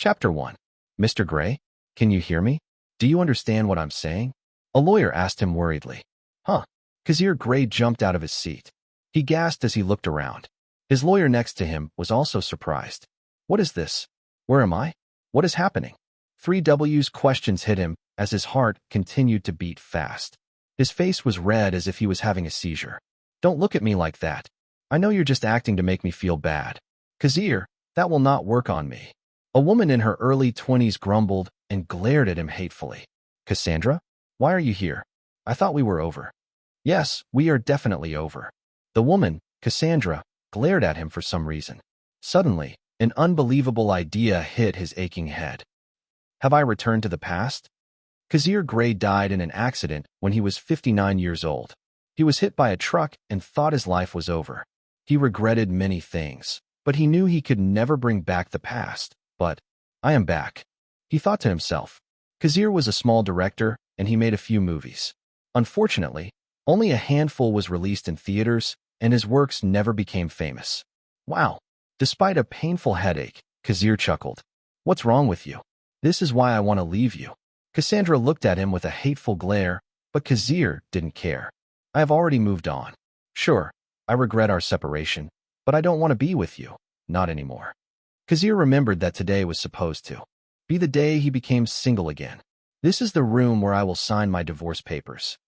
Chapter 1. Mr. Grey, can you hear me? Do you understand what I'm saying? A lawyer asked him worriedly. Huh? Kazir Grey jumped out of his seat. He gasped as he looked around. His lawyer next to him was also surprised. What is this? Where am I? What is happening? 3W's questions hit him as his heart continued to beat fast. His face was red as if he was having a seizure. Don't look at me like that. I know you're just acting to make me feel bad. Kazir, that will not work on me. A woman in her early 20s grumbled and glared at him hatefully. Cassandra? Why are you here? I thought we were over. Yes, we are definitely over. The woman, Cassandra, glared at him for some reason. Suddenly, an unbelievable idea hit his aching head. Have I returned to the past? Kazir Grey died in an accident when he was 59 years old. He was hit by a truck and thought his life was over. He regretted many things, but he knew he could never bring back the past. But, I am back. He thought to himself. Kazir was a small director, and he made a few movies. Unfortunately, only a handful was released in theaters, and his works never became famous. Wow. Despite a painful headache, Kazir chuckled. What's wrong with you? This is why I want to leave you. Cassandra looked at him with a hateful glare, but Kazir didn't care. I have already moved on. Sure, I regret our separation, but I don't want to be with you. Not anymore. Kazir remembered that today was supposed to be the day he became single again. This is the room where I will sign my divorce papers.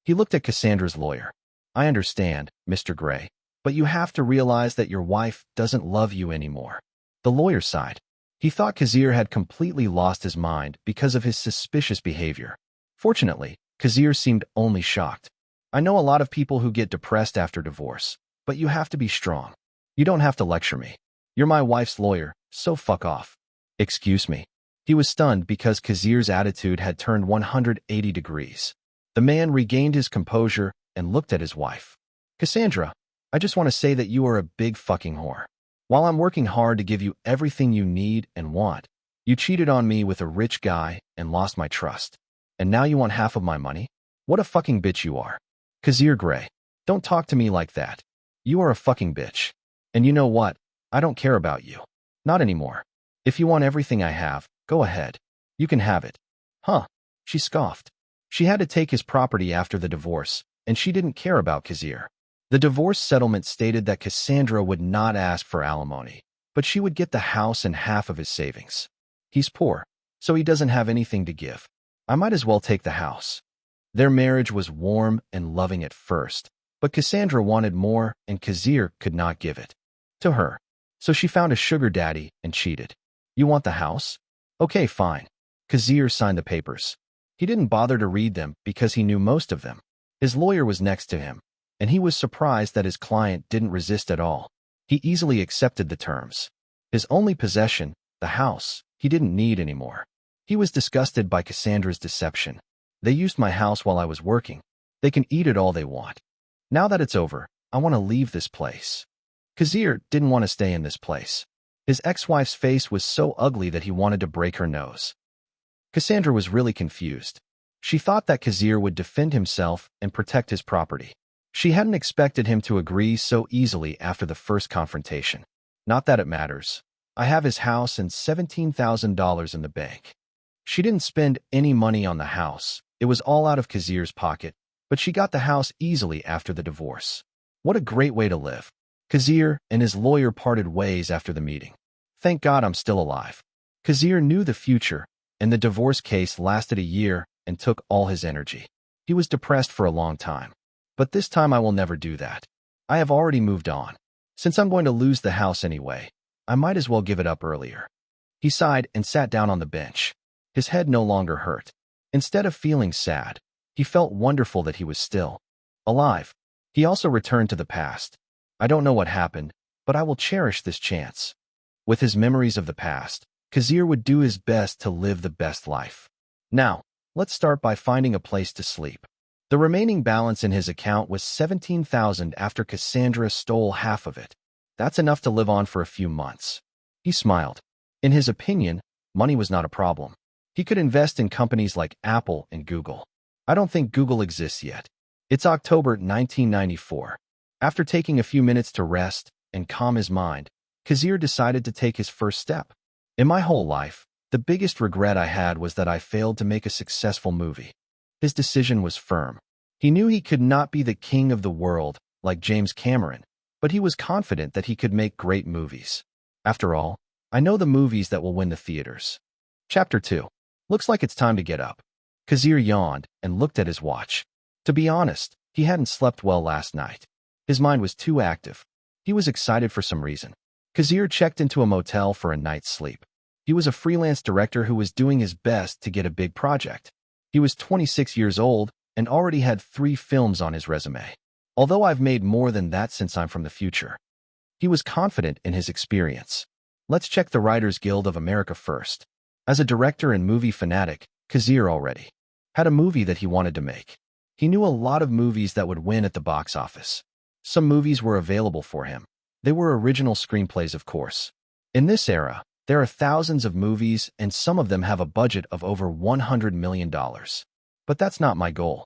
He looked at Cassandra's lawyer. I understand, Mr. Grey, but you have to realize that your wife doesn't love you anymore. The lawyer sighed. He thought Kazir had completely lost his mind because of his suspicious behavior. Fortunately, Kazir seemed only shocked. I know a lot of people who get depressed after divorce, but you have to be strong. You don't have to lecture me. You're my wife's lawyer, so fuck off. Excuse me. He was stunned because Kazir's attitude had turned 180 degrees. The man regained his composure and looked at his wife. Cassandra, I just want to say that you are a big fucking whore. While I'm working hard to give you everything you need and want, you cheated on me with a rich guy and lost my trust. And now you want half of my money? What a fucking bitch you are. Kazir Grey, don't talk to me like that. You are a fucking bitch. And you know what? I don't care about you. Not anymore. If you want everything I have, go ahead. You can have it. Huh? She scoffed. She had to take his property after the divorce, and she didn't care about Kazir. The divorce settlement stated that Cassandra would not ask for alimony, but she would get the house and half of his savings. He's poor, so he doesn't have anything to give. I might as well take the house. Their marriage was warm and loving at first, but Cassandra wanted more and Kazir could not give it to her. So she found a sugar daddy and cheated. You want the house? Okay, fine. Kazir signed the papers. He didn't bother to read them because he knew most of them. His lawyer was next to him, and he was surprised that his client didn't resist at all. He easily accepted the terms. His only possession, the house, he didn't need anymore. He was disgusted by Cassandra's deception. They used my house while I was working. They can eat it all they want. Now that it's over, I want to leave this place. Kazir didn't want to stay in this place. His ex-wife's face was so ugly that he wanted to break her nose. Cassandra was really confused. She thought that Kazir would defend himself and protect his property. She hadn't expected him to agree so easily after the first confrontation. Not that it matters. I have his house and $17,000 in the bank. She didn't spend any money on the house. It was all out of Kazir's pocket, but she got the house easily after the divorce. What a great way to live. Kazir and his lawyer parted ways after the meeting. Thank God I'm still alive. Kazir knew the future, and the divorce case lasted a year and took all his energy. He was depressed for a long time. But this time I will never do that. I have already moved on. Since I'm going to lose the house anyway, I might as well give it up earlier. He sighed and sat down on the bench. His head no longer hurt. Instead of feeling sad, he felt wonderful that he was still alive. He also returned to the past. I don't know what happened, but I will cherish this chance. With his memories of the past, Kazir would do his best to live the best life. Now, let's start by finding a place to sleep. The remaining balance in his account was $17,000 after Cassandra stole half of it. That's enough to live on for a few months. He smiled. In his opinion, money was not a problem. He could invest in companies like Apple and Google. I don't think Google exists yet. It's October 1994. After taking a few minutes to rest and calm his mind, Kazir decided to take his first step. In my whole life, the biggest regret I had was that I failed to make a successful movie. His decision was firm. He knew he could not be the king of the world like James Cameron, but he was confident that he could make great movies. After all, I know the movies that will win the theaters. Chapter 2. Looks like it's time to get up. Kazir yawned and looked at his watch. To be honest, he hadn't slept well last night. His mind was too active. He was excited for some reason. Kazir checked into a motel for a night's sleep. He was a freelance director who was doing his best to get a big project. He was 26 years old and already had 3 films on his resume. Although I've made more than that since I'm from the future. He was confident in his experience. Let's check the Writers Guild of America first. As a director and movie fanatic, Kazir already had a movie that he wanted to make. He knew a lot of movies that would win at the box office. Some movies were available for him. They were original screenplays, of course. In this era, there are thousands of movies and some of them have a budget of over $100 million. But that's not my goal.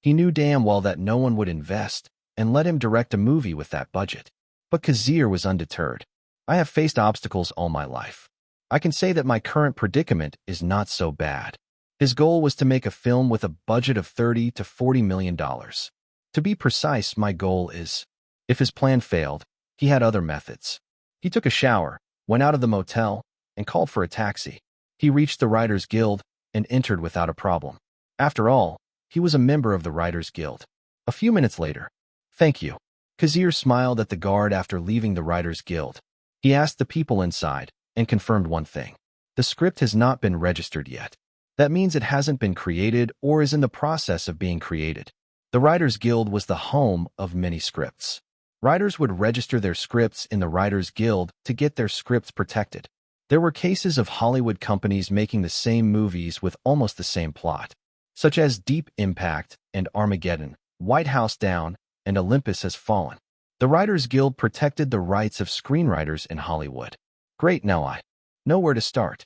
He knew damn well that no one would invest and let him direct a movie with that budget. But Kazir was undeterred. I have faced obstacles all my life. I can say that my current predicament is not so bad. His goal was to make a film with a budget of $30 to $40 million. To be precise, my goal is, if his plan failed, he had other methods. He took a shower, went out of the motel, and called for a taxi. He reached the Writers Guild and entered without a problem. After all, he was a member of the Writers Guild. A few minutes later, "Thank you." Kazir smiled at the guard after leaving the Writers Guild. He asked the people inside and confirmed one thing. The script has not been registered yet. That means it hasn't been created or is in the process of being created. The Writers Guild was the home of many scripts. Writers would register their scripts in the Writers Guild to get their scripts protected. There were cases of Hollywood companies making the same movies with almost the same plot, such as Deep Impact and Armageddon, White House Down, and Olympus Has Fallen. The Writers Guild protected the rights of screenwriters in Hollywood. Great, now I know where to start.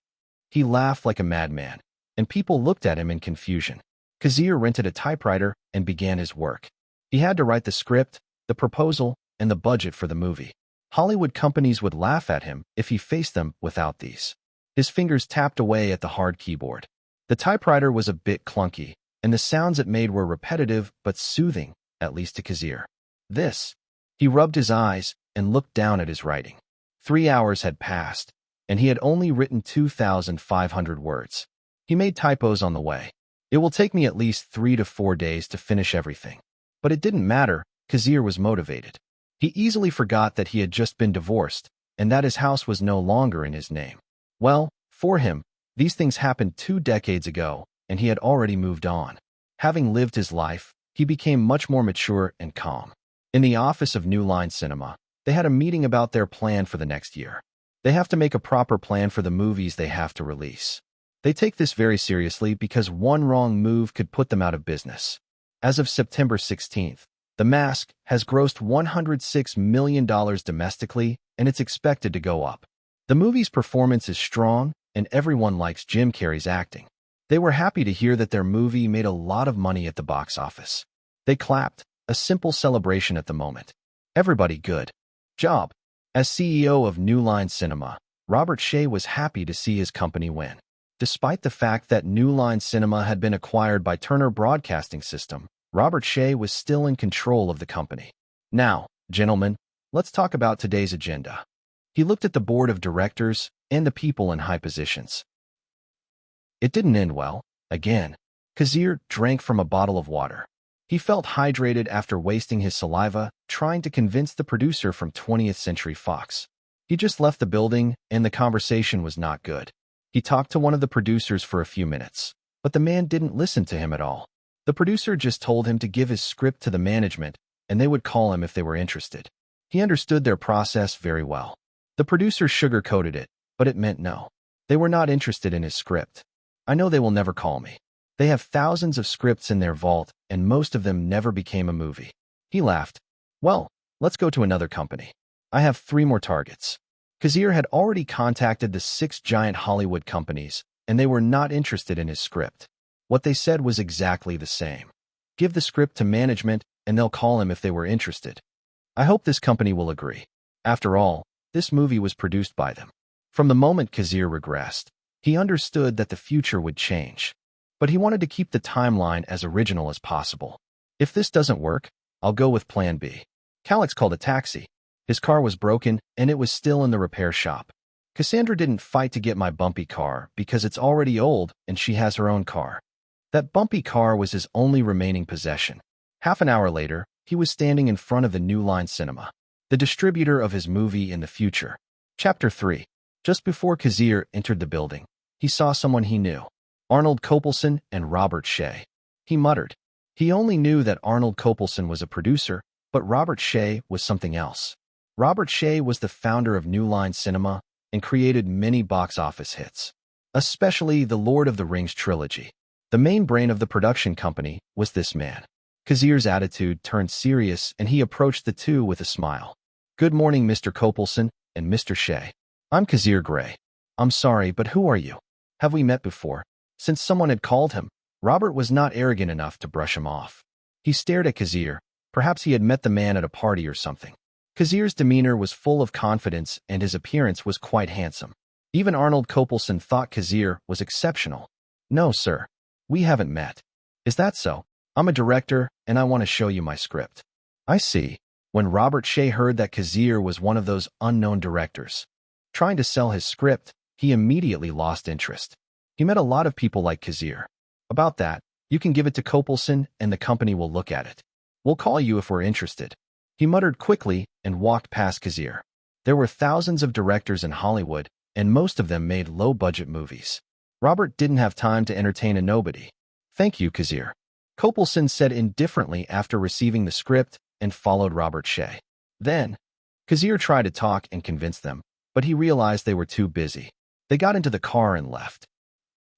He laughed like a madman, and people looked at him in confusion. Kazir rented a typewriter and began his work. He had to write the script, the proposal, and the budget for the movie. Hollywood companies would laugh at him if he faced them without these. His fingers tapped away at the hard keyboard. The typewriter was a bit clunky, and the sounds it made were repetitive but soothing, at least to Kazir. He rubbed his eyes and looked down at his writing. 3 hours had passed, and he had only written 2,500 words. He made typos on the way. It will take me at least 3 to 4 days to finish everything. But it didn't matter. Kazir was motivated. He easily forgot that he had just been divorced and that his house was no longer in his name. Well, for him, these things happened 2 decades ago, and he had already moved on. Having lived his life, he became much more mature and calm. In the office of New Line Cinema, they had a meeting about their plan for the next year. They have to make a proper plan for the movies they have to release. They take this very seriously because one wrong move could put them out of business. As of September 16th, The Mask has grossed $106 million domestically, and it's expected to go up. The movie's performance is strong, and everyone likes Jim Carrey's acting. They were happy to hear that their movie made a lot of money at the box office. They clapped, a simple celebration at the moment. Everybody good job. As CEO of New Line Cinema, Robert Shea was happy to see his company win. Despite the fact that New Line Cinema had been acquired by Turner Broadcasting System, Robert Shea was still in control of the company. Now, gentlemen, let's talk about today's agenda. He looked at the board of directors and the people in high positions. It didn't end well. Again, Kazir drank from a bottle of water. He felt hydrated after wasting his saliva trying to convince the producer from 20th Century Fox. He just left the building, and the conversation was not good. He talked to one of the producers for a few minutes, but the man didn't listen to him at all. The producer just told him to give his script to the management, and they would call him if they were interested. He understood their process very well. The producer sugar-coated it, but it meant no. They were not interested in his script. I know they will never call me. They have thousands of scripts in their vault, and most of them never became a movie. He laughed. Well, let's go to another company. I have 3 more targets. Kazir had already contacted the 6 giant Hollywood companies, and they were not interested in his script. What they said was exactly the same. Give the script to management, and they'll call him if they were interested. I hope this company will agree. After all, this movie was produced by them. From the moment Kazir regressed, he understood that the future would change. But he wanted to keep the timeline as original as possible. If this doesn't work, I'll go with plan B. Calix called a taxi. His car was broken, and it was still in the repair shop. Cassandra didn't fight to get my bumpy car because it's already old and she has her own car. That bumpy car was his only remaining possession. Half an hour later, he was standing in front of the New Line Cinema, the distributor of his movie in the future. Chapter 3. Just before Kazir entered the building, he saw someone he knew. Arnold Kopelson and Robert Shea. He muttered. He only knew that Arnold Kopelson was a producer, but Robert Shea was something else. Robert Shea was the founder of New Line Cinema and created many box office hits, especially the Lord of the Rings trilogy. The main brain of the production company was this man. Kazir's attitude turned serious and he approached the two with a smile. Good morning, Mr. Kopelson and Mr. Shea. I'm Kazir Grey. I'm sorry, but who are you? Have we met before? Since someone had called him, Robert was not arrogant enough to brush him off. He stared at Kazir. Perhaps he had met the man at a party or something. Kazir's demeanor was full of confidence and his appearance was quite handsome. Even Arnold Kopelson thought Kazir was exceptional. No, sir. We haven't met. Is that so? I'm a director and I want to show you my script. I see. When Robert Shea heard that Kazir was one of those unknown directors trying to sell his script, he immediately lost interest. He met a lot of people like Kazir. About that, you can give it to Kopelson and the company will look at it. We'll call you if we're interested. He muttered quickly and walked past Kazir. There were thousands of directors in Hollywood, and most of them made low-budget movies. Robert didn't have time to entertain a nobody. Thank you, Kazir. Kopelson said indifferently after receiving the script and followed Robert Shea. Then, Kazir tried to talk and convince them, but he realized they were too busy. They got into the car and left.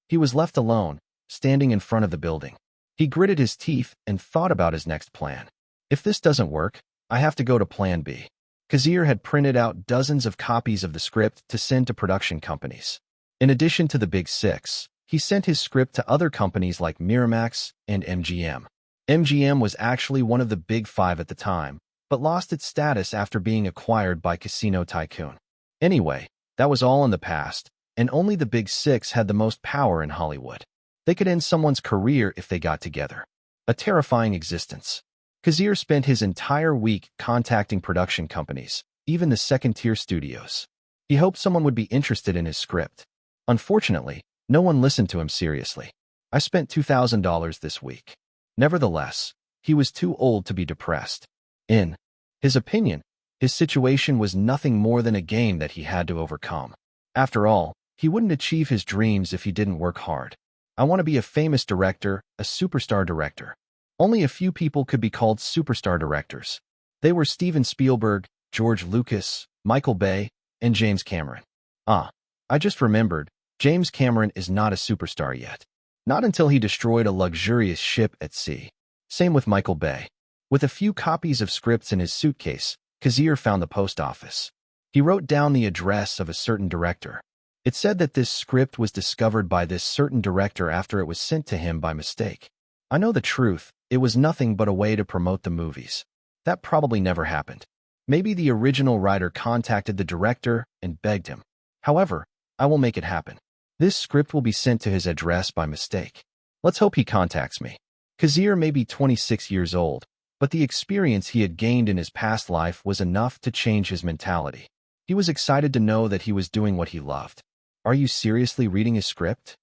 He was left alone, standing in front of the building. He gritted his teeth and thought about his next plan. If this doesn't work, I have to go to plan B. Kazir had printed out dozens of copies of the script to send to production companies. In addition to the Big Six, he sent his script to other companies like Miramax and MGM. MGM was actually one of the Big Five at the time, but lost its status after being acquired by Casino Tycoon. Anyway, that was all in the past, and only the Big Six had the most power in Hollywood. They could end someone's career if they got together. A terrifying existence. Kazir spent his entire week contacting production companies, even the second-tier studios. He hoped someone would be interested in his script. Unfortunately, no one listened to him seriously. I spent $2,000 this week. Nevertheless, he was too old to be depressed. In his opinion, his situation was nothing more than a game that he had to overcome. After all, he wouldn't achieve his dreams if he didn't work hard. I want to be a famous director, a superstar director. Only a few people could be called superstar directors. They were Steven Spielberg, George Lucas, Michael Bay, and James Cameron. I just remembered, James Cameron is not a superstar yet. Not until he destroyed a luxurious ship at sea. Same with Michael Bay. With a few copies of scripts in his suitcase, Kazir found the post office. He wrote down the address of a certain director. It said that this script was discovered by this certain director after it was sent to him by mistake. I know the truth, it was nothing but a way to promote the movies. That probably never happened. Maybe the original writer contacted the director and begged him. However, I will make it happen. This script will be sent to his address by mistake. Let's hope he contacts me. Kazir may be 26 years old, but the experience he had gained in his past life was enough to change his mentality. He was excited to know that he was doing what he loved. Are you seriously reading his script?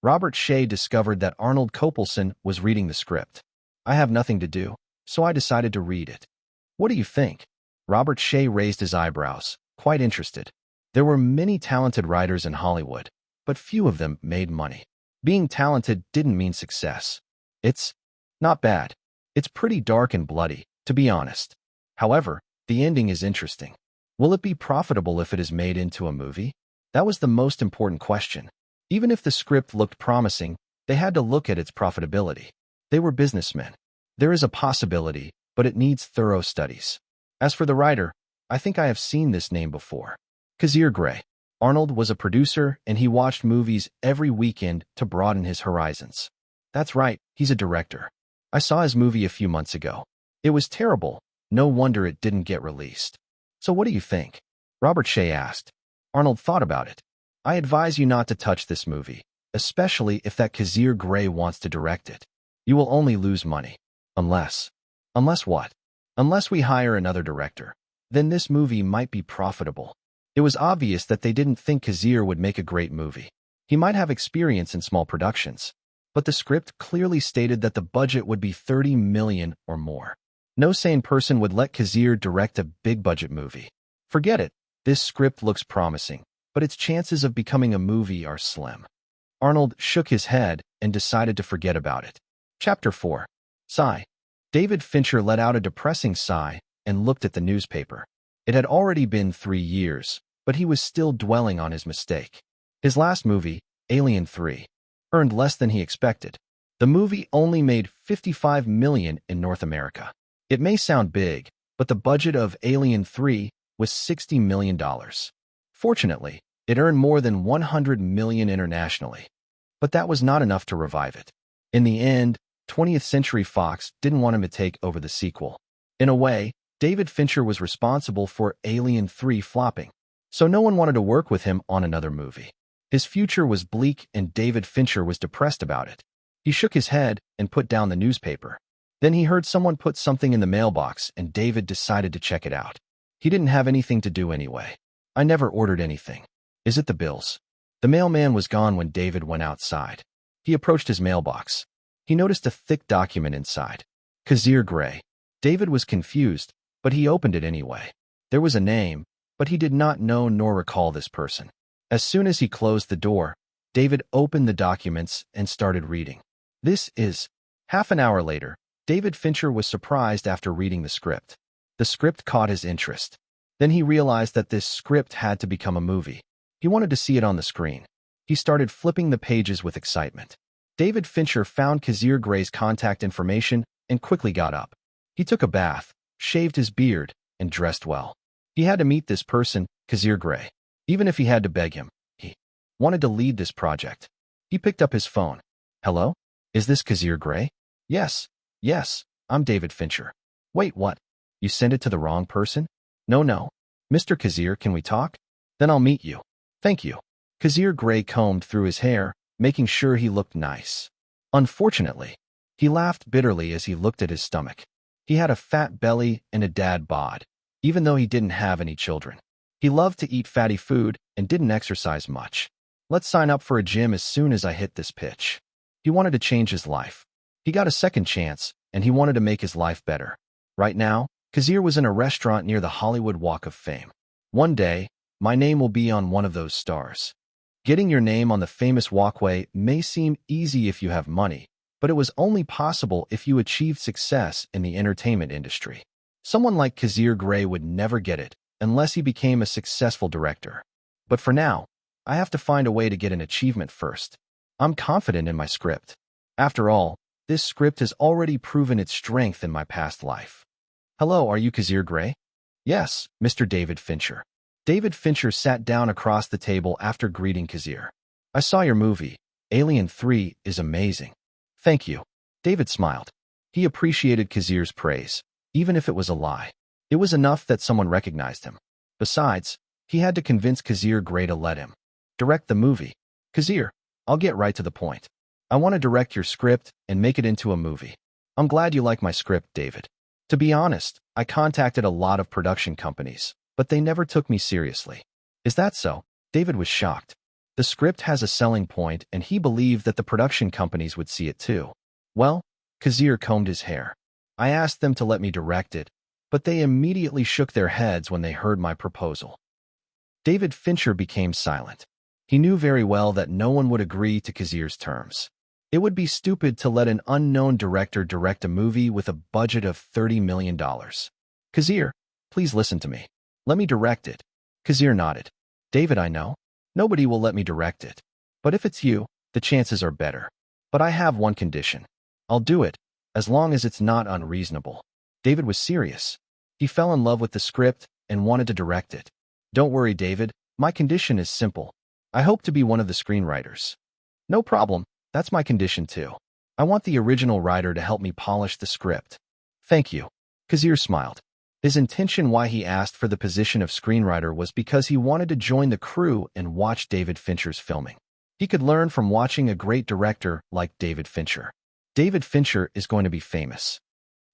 Robert Shea discovered that Arnold Kopelson was reading the script. I have nothing to do, so I decided to read it. What do you think? Robert Shea raised his eyebrows, quite interested. There were many talented writers in Hollywood, but few of them made money. Being talented didn't mean success. It's not bad. It's pretty dark and bloody, to be honest. However, the ending is interesting. Will it be profitable if it is made into a movie? That was the most important question. Even if the script looked promising, they had to look at its profitability. They were businessmen. There is a possibility, but it needs thorough studies. As for the writer, I think I have seen this name before. Kazir Grey. Arnold was a producer and he watched movies every weekend to broaden his horizons. That's right, he's a director. I saw his movie a few months ago. It was terrible. No wonder it didn't get released. So what do you think? Robert Shea asked. Arnold thought about it. I advise you not to touch this movie, especially if that Kazir Grey wants to direct it. You will only lose money. Unless. Unless what? Unless we hire another director. Then this movie might be profitable. It was obvious that they didn't think Kazir would make a great movie. He might have experience in small productions, but the script clearly stated that the budget would be 30 million or more. No sane person would let Kazir direct a big-budget movie. Forget it. This script looks promising, but its chances of becoming a movie are slim. Arnold shook his head and decided to forget about it. Chapter 4. Sigh. David Fincher let out a depressing sigh and looked at the newspaper. It had already been 3 years, but he was still dwelling on his mistake. His last movie, Alien 3, earned less than he expected. The movie only made $55 million in North America. It may sound big, but the budget of Alien 3 was $60 million. Fortunately, it earned more than $100 million internationally. But that was not enough to revive it. In the end, 20th Century Fox didn't want him to take over the sequel. In a way, David Fincher was responsible for Alien 3 flopping, so no one wanted to work with him on another movie. His future was bleak and David Fincher was depressed about it. He shook his head and put down the newspaper. Then he heard someone put something in the mailbox and David decided to check it out. He didn't have anything to do anyway. I never ordered anything. Is it the bills? The mailman was gone when David went outside. He approached his mailbox. He noticed a thick document inside. Kazir Grey. David was confused, but he opened it anyway. There was a name, but he did not know nor recall this person. As soon as he closed the door, David opened the documents and started reading. This is. Half an hour later, David Fincher was surprised after reading the script. The script caught his interest. Then he realized that this script had to become a movie. He wanted to see it on the screen. He started flipping the pages with excitement. David Fincher found Kazir Grey's contact information and quickly got up. He took a bath, shaved his beard, and dressed well. He had to meet this person, Kazir Grey. Even if he had to beg him, he wanted to lead this project. He picked up his phone. Hello? Is this Kazir Grey? Yes, I'm David Fincher. Wait, what? You sent it to the wrong person? No. Mr. Kazir, can we talk? Then I'll meet you. Thank you. Kazir Grey combed through his hair, making sure he looked nice. Unfortunately, he laughed bitterly as he looked at his stomach. He had a fat belly and a dad bod, even though he didn't have any children. He loved to eat fatty food and didn't exercise much. Let's sign up for a gym as soon as I hit this pitch. He wanted to change his life. He got a second chance, and he wanted to make his life better. Right now, Kazir was in a restaurant near the Hollywood Walk of Fame. One day, my name will be on one of those stars. Getting your name on the famous walkway may seem easy if you have money, but it was only possible if you achieved success in the entertainment industry. Someone like Kazir Grey would never get it unless he became a successful director. But for now, I have to find a way to get an achievement first. I'm confident in my script. After all, this script has already proven its strength in my past life. Hello, are you Kazir Grey? Yes, Mr. David Fincher. David Fincher sat down across the table after greeting Kazir. I saw your movie. Alien 3 is amazing. Thank you. David smiled. He appreciated Kazir's praise, even if it was a lie. It was enough that someone recognized him. Besides, he had to convince Kazir Grey to let him direct the movie. Kazir, I'll get right to the point. I want to direct your script and make it into a movie. I'm glad you like my script, David. To be honest, I contacted a lot of production companies, but they never took me seriously. Is that so? David was shocked. The script has a selling point, and he believed that the production companies would see it too. Well, Kazir combed his hair. I asked them to let me direct it, but they immediately shook their heads when they heard my proposal. David Fincher became silent. He knew very well that no one would agree to Kazir's terms. It would be stupid to let an unknown director direct a movie with a budget of $30 million. Kazir, please listen to me. Let me direct it. Kazir nodded. David, I know. Nobody will let me direct it. But if it's you, the chances are better. But I have one condition. I'll do it, as long as it's not unreasonable. David was serious. He fell in love with the script and wanted to direct it. Don't worry, David. My condition is simple. I hope to be one of the screenwriters. No problem. That's my condition too. I want the original writer to help me polish the script. Thank you. Kazir smiled. His intention why he asked for the position of screenwriter was because he wanted to join the crew and watch David Fincher's filming. He could learn from watching a great director like David Fincher. David Fincher is going to be famous.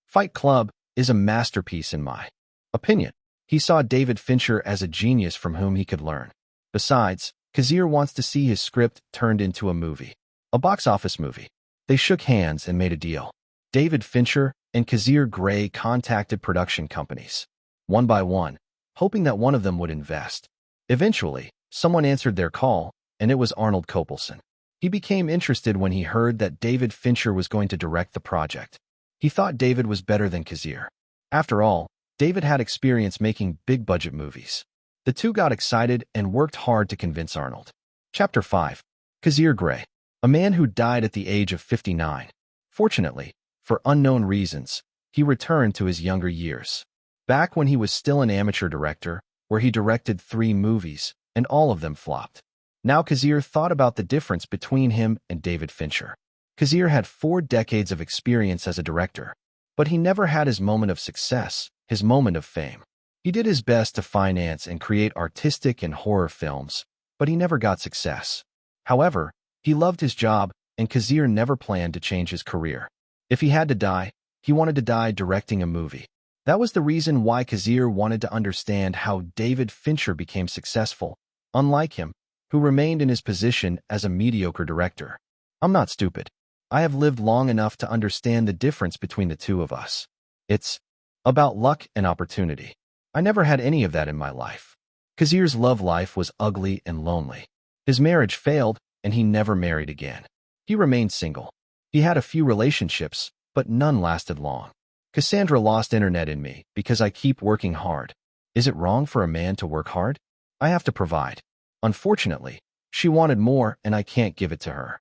Fight Club is a masterpiece in my opinion. He saw David Fincher as a genius from whom he could learn. Besides, Kazir wants to see his script turned into a movie. A box office movie. They shook hands and made a deal. David Fincher and Kazir Grey contacted production companies, one by one, hoping that one of them would invest. Eventually, someone answered their call, and it was Arnold Kopelson. He became interested when he heard that David Fincher was going to direct the project. He thought David was better than Kazir. After all, David had experience making big-budget movies. The two got excited and worked hard to convince Arnold. Chapter 5. Kazir Grey. A man who died at the age of 59. Fortunately, for unknown reasons, he returned to his younger years. Back when he was still an amateur director, where he directed 3 movies, and all of them flopped. Now Kazir thought about the difference between him and David Fincher. Kazir had 4 decades of experience as a director, but he never had his moment of success, his moment of fame. He did his best to finance and create artistic and horror films, but he never got success. However, he loved his job, and Kazir never planned to change his career. If he had to die, he wanted to die directing a movie. That was the reason why Kazir wanted to understand how David Fincher became successful, unlike him, who remained in his position as a mediocre director. I'm not stupid. I have lived long enough to understand the difference between the two of us. It's about luck and opportunity. I never had any of that in my life. Kazir's love life was ugly and lonely. His marriage failed, and he never married again. He remained single. He had a few relationships, but none lasted long. Cassandra lost internet in me because I keep working hard. Is it wrong for a man to work hard? I have to provide. Unfortunately, she wanted more and I can't give it to her.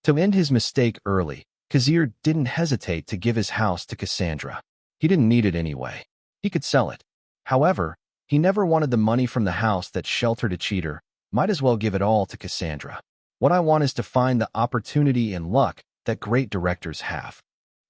To end his mistake early, Kazir didn't hesitate to give his house to Cassandra. He didn't need it anyway. He could sell it. However, he never wanted the money from the house that sheltered a cheater. Might as well give it all to Cassandra. What I want is to find the opportunity and luck that great directors have.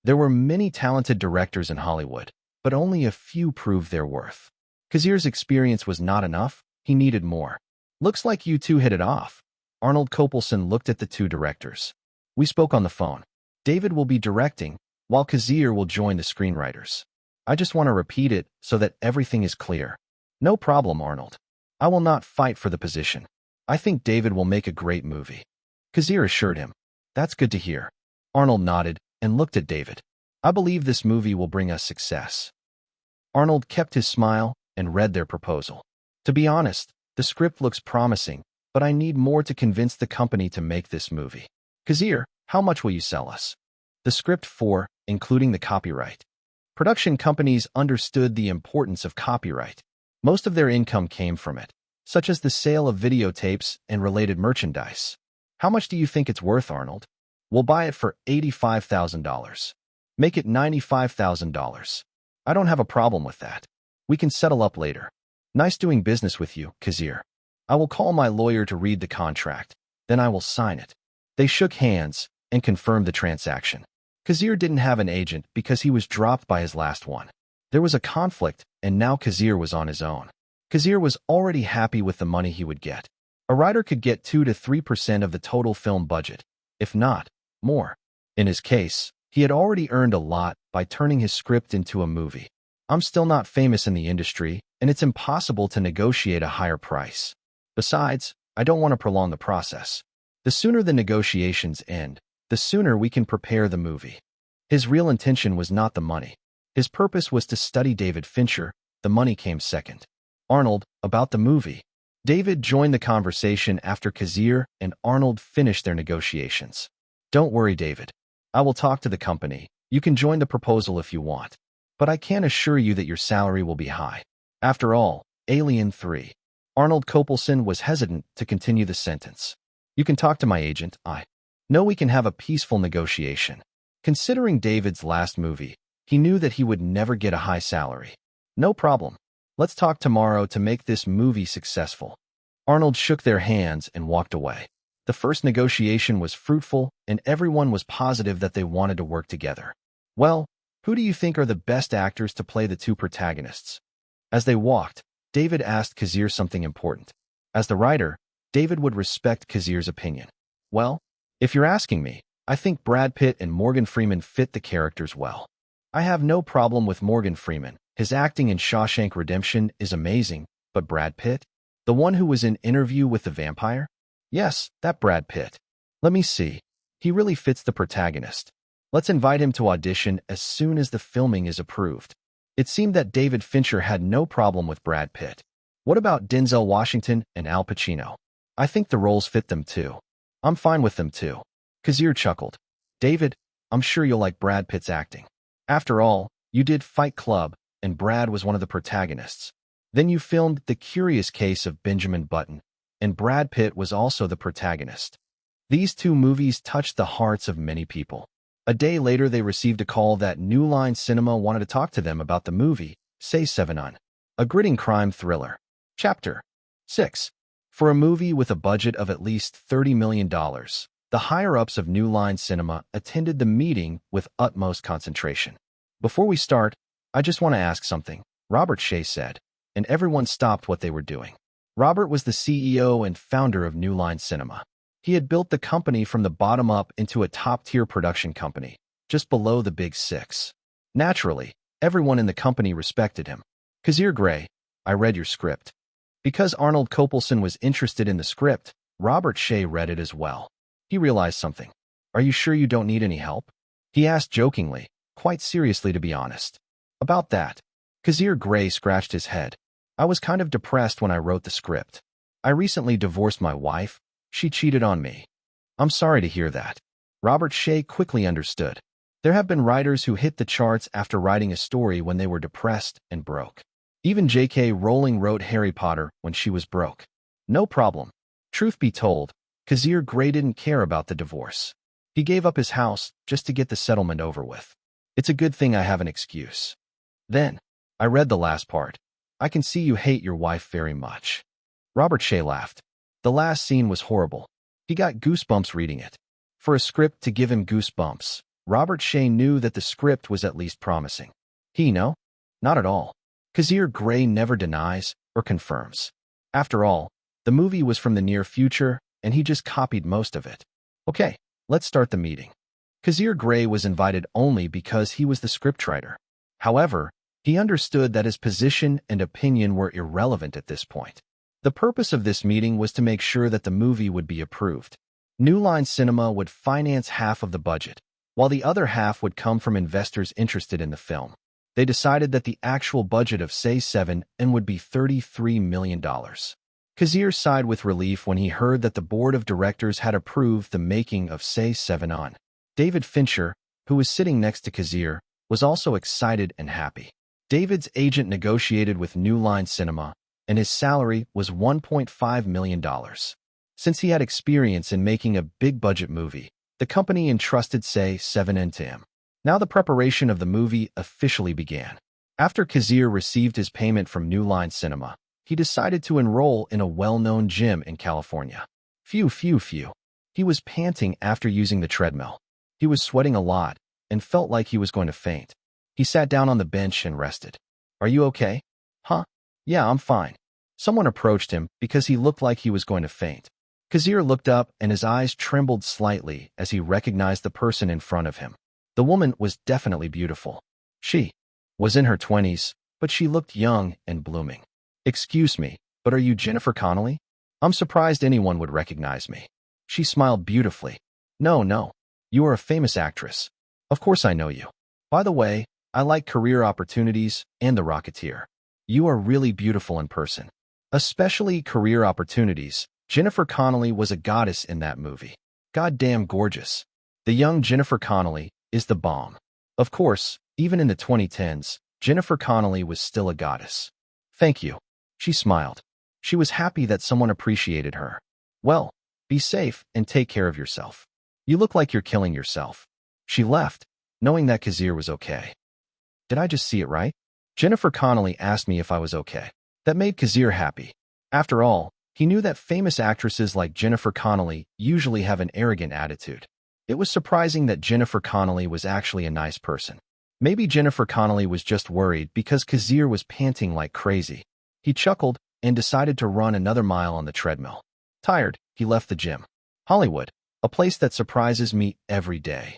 There were many talented directors in Hollywood, but only a few proved their worth. Kazir's experience was not enough. He needed more. Looks like you two hit it off. Arnold Kopelson looked at the 2 directors. We spoke on the phone. David will be directing, while Kazir will join the screenwriters. I just want to repeat it so that everything is clear. No problem, Arnold. I will not fight for the position. I think David will make a great movie. Kazir assured him. That's good to hear. Arnold nodded and looked at David. I believe this movie will bring us success. Arnold kept his smile and read their proposal. To be honest, the script looks promising, but I need more to convince the company to make this movie. Kazir, how much will you sell us? The script for, including the copyright. Production companies understood the importance of copyright. Most of their income came from it, such as the sale of videotapes and related merchandise. How much do you think it's worth, Arnold? We'll buy it for $85,000. Make it $95,000. I don't have a problem with that. We can settle up later. Nice doing business with you, Kazir. I will call my lawyer to read the contract, then I will sign it. They shook hands and confirmed the transaction. Kazir didn't have an agent because he was dropped by his last one. There was a conflict, and now Kazir was on his own. Kazir was already happy with the money he would get. A writer could get 2 to 3% of the total film budget, if not more. In his case, he had already earned a lot by turning his script into a movie. I'm still not famous in the industry, and it's impossible to negotiate a higher price. Besides, I don't want to prolong the process. The sooner the negotiations end, the sooner we can prepare the movie. His real intention was not the money. His purpose was to study David Fincher. The money came second. Arnold, about the movie. David joined the conversation after Kazir and Arnold finished their negotiations. Don't worry, David. I will talk to the company. You can join the proposal if you want. But I can't assure you that your salary will be high. After all, Alien 3. Arnold Kopelson was hesitant to continue the sentence. You can talk to my agent. I know we can have a peaceful negotiation. Considering David's last movie, he knew that he would never get a high salary. No problem. Let's talk tomorrow to make this movie successful. Arnold shook their hands and walked away. The first negotiation was fruitful, and everyone was positive that they wanted to work together. Well, Who do you think are the best actors to play the two protagonists? As they walked, David asked Kazir something important. As the writer, David would respect Kazir's opinion. Well, if you're asking me, I think Brad Pitt and Morgan Freeman fit the characters well. I have no problem with Morgan Freeman. His acting in Shawshank Redemption is amazing, but Brad Pitt? The one who was in Interview with the Vampire? Yes, that Brad Pitt. Let me see. He really fits the protagonist. Let's invite him to audition as soon as the filming is approved. It seemed that David Fincher had no problem with Brad Pitt. What about Denzel Washington and Al Pacino? I think the roles fit them too. I'm fine with them too. Kazir chuckled. David, I'm sure you'll like Brad Pitt's acting. After all, you did Fight Club, and Brad was one of the protagonists. Then you filmed The Curious Case of Benjamin Button, and Brad Pitt was also the protagonist. These two movies touched the hearts of many people. A day later, they received a call that New Line Cinema wanted to talk to them about the movie, Say 7 On, a gritting crime thriller. Chapter 6. For a movie with a budget of at least $30 million, the higher-ups of New Line Cinema attended the meeting with utmost concentration. Before we start, I just want to ask something, Robert Shea said, and everyone stopped what they were doing. Robert was the CEO and founder of New Line Cinema. He had built the company from the bottom up into a top-tier production company, just below the Big Six. Naturally, everyone in the company respected him. Kazir Grey, I read your script. Because Arnold Kopelson was interested in the script, Robert Shea read it as well. He realized something. Are you sure you don't need any help? He asked jokingly, quite seriously to be honest. About that, Kazir Grey scratched his head. I was kind of depressed when I wrote the script. I recently divorced my wife. She cheated on me. I'm sorry to hear that. Robert Shea quickly understood. There have been writers who hit the charts after writing a story when they were depressed and broke. Even J.K. Rowling wrote Harry Potter when she was broke. No problem. Truth be told, Kazir Grey didn't care about the divorce. He gave up his house just to get the settlement over with. It's a good thing I have an excuse. Then, I read the last part. I can see you hate your wife very much. Robert Shea laughed. The last scene was horrible. He got goosebumps reading it. For a script to give him goosebumps, Robert Shea knew that the script was at least promising. No? Not at all. Kazir Grey never denies or confirms. After all, the movie was from the near future, and he just copied most of it. Okay, let's start the meeting. Kazir Grey was invited only because he was the scriptwriter. However, he understood that his position and opinion were irrelevant at this point. The purpose of this meeting was to make sure that the movie would be approved. New Line Cinema would finance half of the budget, while the other half would come from investors interested in the film. They decided that the actual budget of Say 7 On would be $33 million. Kazir sighed with relief when he heard that the board of directors had approved the making of Say 7 On. David Fincher, who was sitting next to Kazir, was also excited and happy. David's agent negotiated with New Line Cinema, and his salary was $1.5 million. Since he had experience in making a big-budget movie, the company entrusted Say 7 On to him. Now the preparation of the movie officially began. After Kazir received his payment from New Line Cinema, he decided to enroll in a well-known gym in California. Phew. He was panting after using the treadmill. He was sweating a lot and felt like he was going to faint. He sat down on the bench and rested. Are you okay? Huh? Yeah, I'm fine. Someone approached him because he looked like he was going to faint. Kazir looked up and his eyes trembled slightly as he recognized the person in front of him. The woman was definitely beautiful. She was in her 20s, but she looked young and blooming. Excuse me, but are you Jennifer Connelly? I'm surprised anyone would recognize me. She smiled beautifully. No. You are a famous actress. Of course I know you. By the way, I like Career Opportunities and The Rocketeer. You are really beautiful in person. Especially Career Opportunities. Jennifer Connelly was a goddess in that movie. Goddamn gorgeous. The young Jennifer Connelly is the bomb. Of course, even in the 2010s, Jennifer Connelly was still a goddess. Thank you. She smiled. She was happy that someone appreciated her. Well, be safe and take care of yourself. You look like you're killing yourself. She left, knowing that Kazir was okay. Did I just see it right? Jennifer Connelly asked me if I was okay. That made Kazir happy. After all, he knew that famous actresses like Jennifer Connelly usually have an arrogant attitude. It was surprising that Jennifer Connelly was actually a nice person. Maybe Jennifer Connelly was just worried because Kazir was panting like crazy. He chuckled and decided to run another mile on the treadmill. Tired, he left the gym. Hollywood, a place that surprises me every day.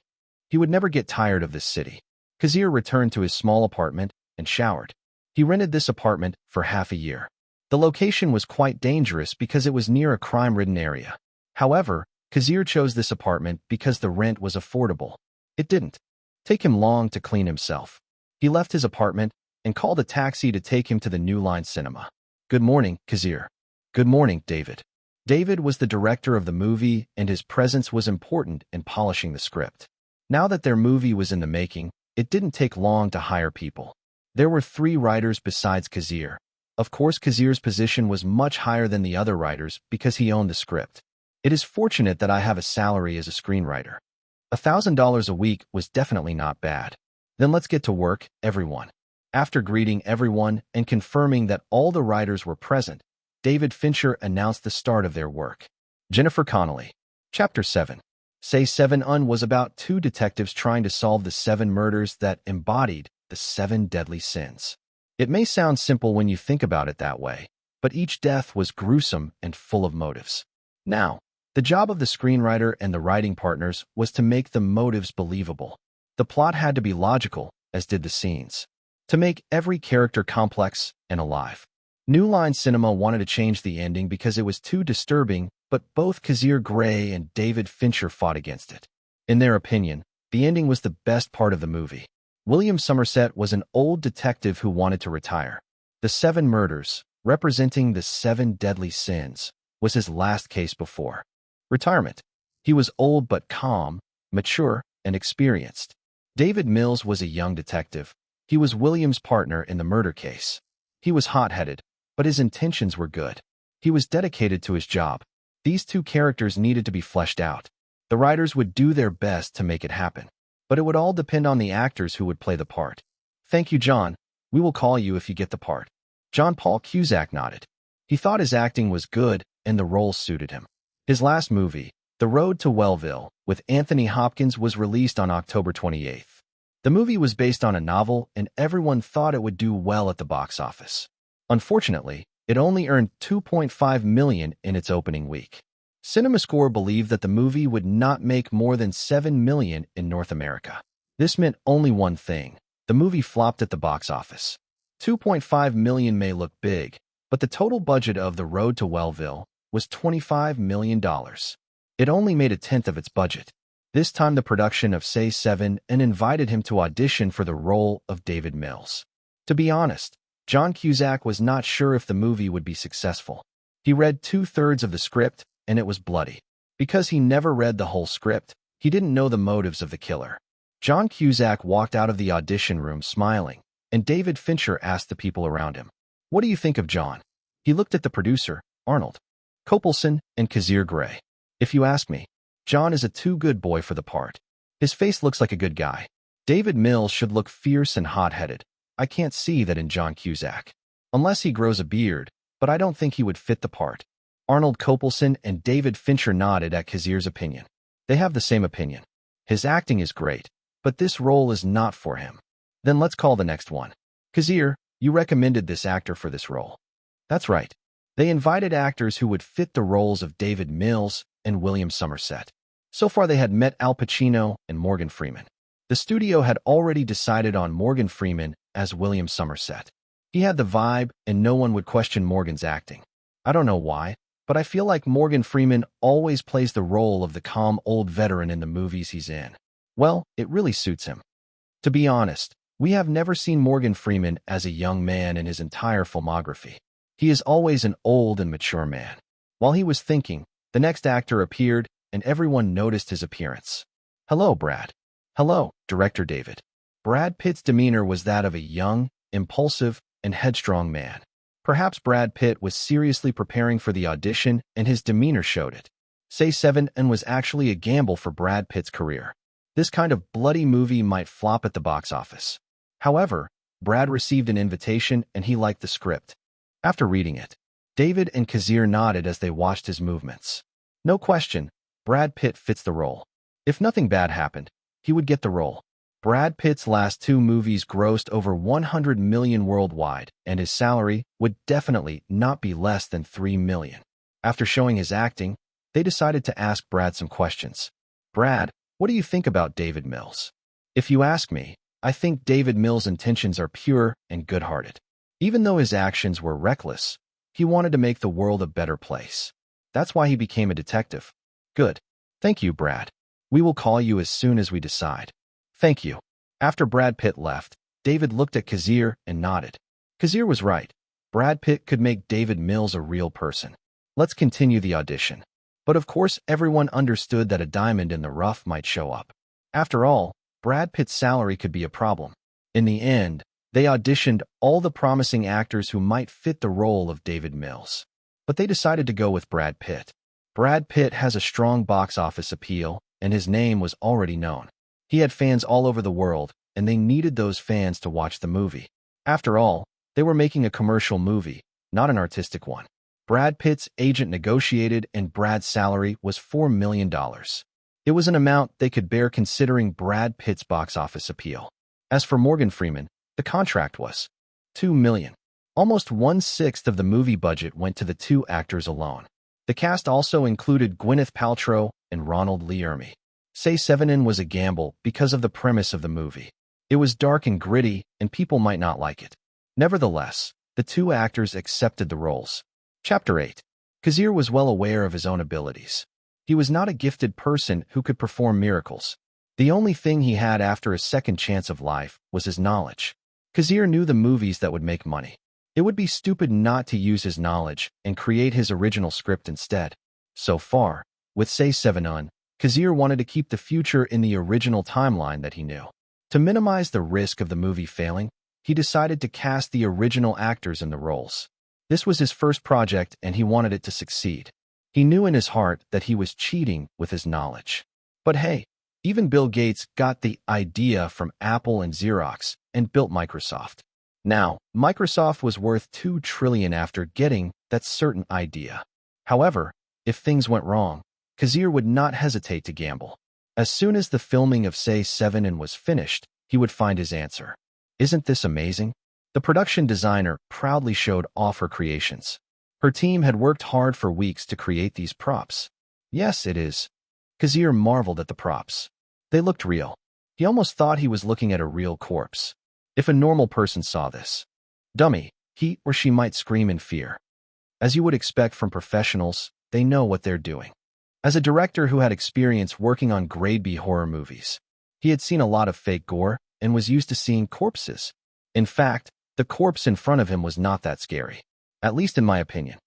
He would never get tired of this city. Kazir returned to his small apartment and showered. He rented this apartment for half a year. The location was quite dangerous because it was near a crime-ridden area. However, Kazir chose this apartment because the rent was affordable. It didn't take him long to clean himself. He left his apartment and called a taxi to take him to the New Line Cinema. Good morning, Kazir. Good morning, David. David was the director of the movie, and his presence was important in polishing the script. Now that their movie was in the making, it didn't take long to hire people. There were 3 writers besides Kazir. Of course, Kazir's position was much higher than the other writers because he owned the script. It is fortunate that I have a salary as a screenwriter. $1,000 a week was definitely not bad. Then let's get to work, everyone. After greeting everyone and confirming that all the writers were present, David Fincher announced the start of their work. Jennifer Connelly. Chapter 7. Say 7 was about 2 detectives trying to solve the 7 murders that embodied the 7 deadly sins. It may sound simple when you think about it that way, but each death was gruesome and full of motives. Now, the job of the screenwriter and the writing partners was to make the motives believable. The plot had to be logical, as did the scenes, to make every character complex and alive. New Line Cinema wanted to change the ending because it was too disturbing, but both Kazir Grey and David Fincher fought against it. In their opinion, the ending was the best part of the movie. William Somerset was an old detective who wanted to retire. The 7 murders, representing the 7 deadly sins, was his last case before retirement. He was old but calm, mature, and experienced. David Mills was a young detective. He was William's partner in the murder case. He was hot-headed, but his intentions were good. He was dedicated to his job. These 2 characters needed to be fleshed out. The writers would do their best to make it happen, but it would all depend on the actors who would play the part. Thank you, John. We will call you if you get the part. John Paul Cusack nodded. He thought his acting was good and the role suited him. His last movie, The Road to Wellville, with Anthony Hopkins, was released on October 28th. The movie was based on a novel, and everyone thought it would do well at the box office. Unfortunately, it only earned $2.5 million in its opening week. CinemaScore believed that the movie would not make more than $7 million in North America. This meant only one thing: the movie flopped at the box office. $2.5 million may look big, but the total budget of The Road to Wellville was $25 million. It only made 1/10 of its budget. This time the production of Say 7 and invited him to audition for the role of David Mills. To be honest, John Cusack was not sure if the movie would be successful. He read 2/3 of the script, and it was bloody. Because he never read the whole script, he didn't know the motives of the killer. John Cusack walked out of the audition room smiling, and David Fincher asked the people around him, "What do you think of John?" He looked at the producer, Arnold Copelson, and Kazir Grey. "If you ask me, John is a too good boy for the part. His face looks like a good guy. David Mills should look fierce and hot-headed. I can't see that in John Cusack. Unless he grows a beard, but I don't think he would fit the part." Arnold Copelson and David Fincher nodded at Kazir's opinion. They have the same opinion. His acting is great, but this role is not for him. Then let's call the next one. Kazir, you recommended this actor for this role. That's right. They invited actors who would fit the roles of David Mills and William Somerset. So far they had met Al Pacino and Morgan Freeman. The studio had already decided on Morgan Freeman as William Somerset. He had the vibe, and no one would question Morgan's acting. I don't know why, but I feel like Morgan Freeman always plays the role of the calm old veteran in the movies he's in. Well, it really suits him. To be honest, we have never seen Morgan Freeman as a young man in his entire filmography. He is always an old and mature man. While he was thinking, the next actor appeared, and everyone noticed his appearance. "Hello, Brad." "Hello, Director David." Brad Pitt's demeanor was that of a young, impulsive, and headstrong man. Perhaps Brad Pitt was seriously preparing for the audition, and his demeanor showed it. Say 7 was actually a gamble for Brad Pitt's career. This kind of bloody movie might flop at the box office. However, Brad received an invitation, and he liked the script. After reading it, David and Kazir nodded as they watched his movements. No question, Brad Pitt fits the role. If nothing bad happened, he would get the role. Brad Pitt's last two movies grossed over 100 million worldwide, and his salary would definitely not be less than 3 million. After showing his acting, they decided to ask Brad some questions. Brad, what do you think about David Mills? If you ask me, I think David Mills' intentions are pure and good-hearted. Even though his actions were reckless, he wanted to make the world a better place. That's why he became a detective. Good. Thank you, Brad. We will call you as soon as we decide. Thank you. After Brad Pitt left, David looked at Kazir and nodded. Kazir was right. Brad Pitt could make David Mills a real person. Let's continue the audition. But of course, everyone understood that a diamond in the rough might show up. After all, Brad Pitt's salary could be a problem. In the end, they auditioned all the promising actors who might fit the role of David Mills. But they decided to go with Brad Pitt. Brad Pitt has a strong box office appeal, and his name was already known. He had fans all over the world, and they needed those fans to watch the movie. After all, they were making a commercial movie, not an artistic one. Brad Pitt's agent negotiated, and Brad's salary was $4 million. It was an amount they could bear considering Brad Pitt's box office appeal. As for Morgan Freeman, the contract was $2 million. Almost 1/6 of the movie budget went to the two actors alone. The cast also included Gwyneth Paltrow and Ronald Lee Ermey. Say Seven was a gamble because of the premise of the movie. It was dark and gritty, and people might not like it. Nevertheless, the two actors accepted the roles. Chapter 8. Kazir was well aware of his own abilities. He was not a gifted person who could perform miracles. The only thing he had after a second chance of life was his knowledge. Kazir knew the movies that would make money. It would be stupid not to use his knowledge and create his original script instead. So far, with Say Seven On, Kazir wanted to keep the future in the original timeline that he knew. To minimize the risk of the movie failing, he decided to cast the original actors in the roles. This was his first project, and he wanted it to succeed. He knew in his heart that he was cheating with his knowledge. But hey, even Bill Gates got the idea from Apple and Xerox and built Microsoft. Now, Microsoft was worth $2 trillion after getting that certain idea. However, if things went wrong, Kazir would not hesitate to gamble. As soon as the filming of Say Seven was finished, he would find his answer. Isn't this amazing? The production designer proudly showed off her creations. Her team had worked hard for weeks to create these props. Yes, it is. Kazir marveled at the props. They looked real. He almost thought he was looking at a real corpse. If a normal person saw this dummy, he or she might scream in fear. As you would expect from professionals, they know what they're doing. As a director who had experience working on grade B horror movies, he had seen a lot of fake gore and was used to seeing corpses. In fact, the corpse in front of him was not that scary, at least in my opinion.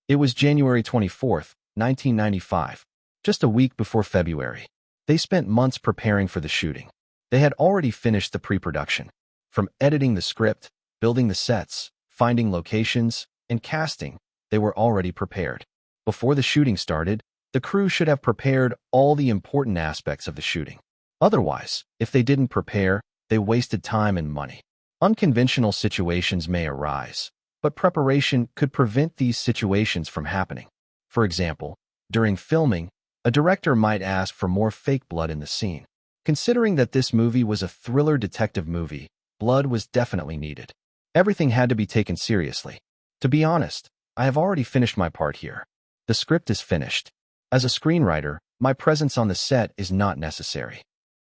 It was January 24th, 1995, just a week before February. They spent months preparing for the shooting. They had already finished the pre-production. From editing the script, building the sets, finding locations, and casting, they were already prepared. Before the shooting started, the crew should have prepared all the important aspects of the shooting. Otherwise, if they didn't prepare, they wasted time and money. Unconventional situations may arise, but preparation could prevent these situations from happening. For example, during filming, a director might ask for more fake blood in the scene. Considering that this movie was a thriller detective movie, blood was definitely needed. Everything had to be taken seriously. To be honest, I have already finished my part here. The script is finished. As a screenwriter, my presence on the set is not necessary.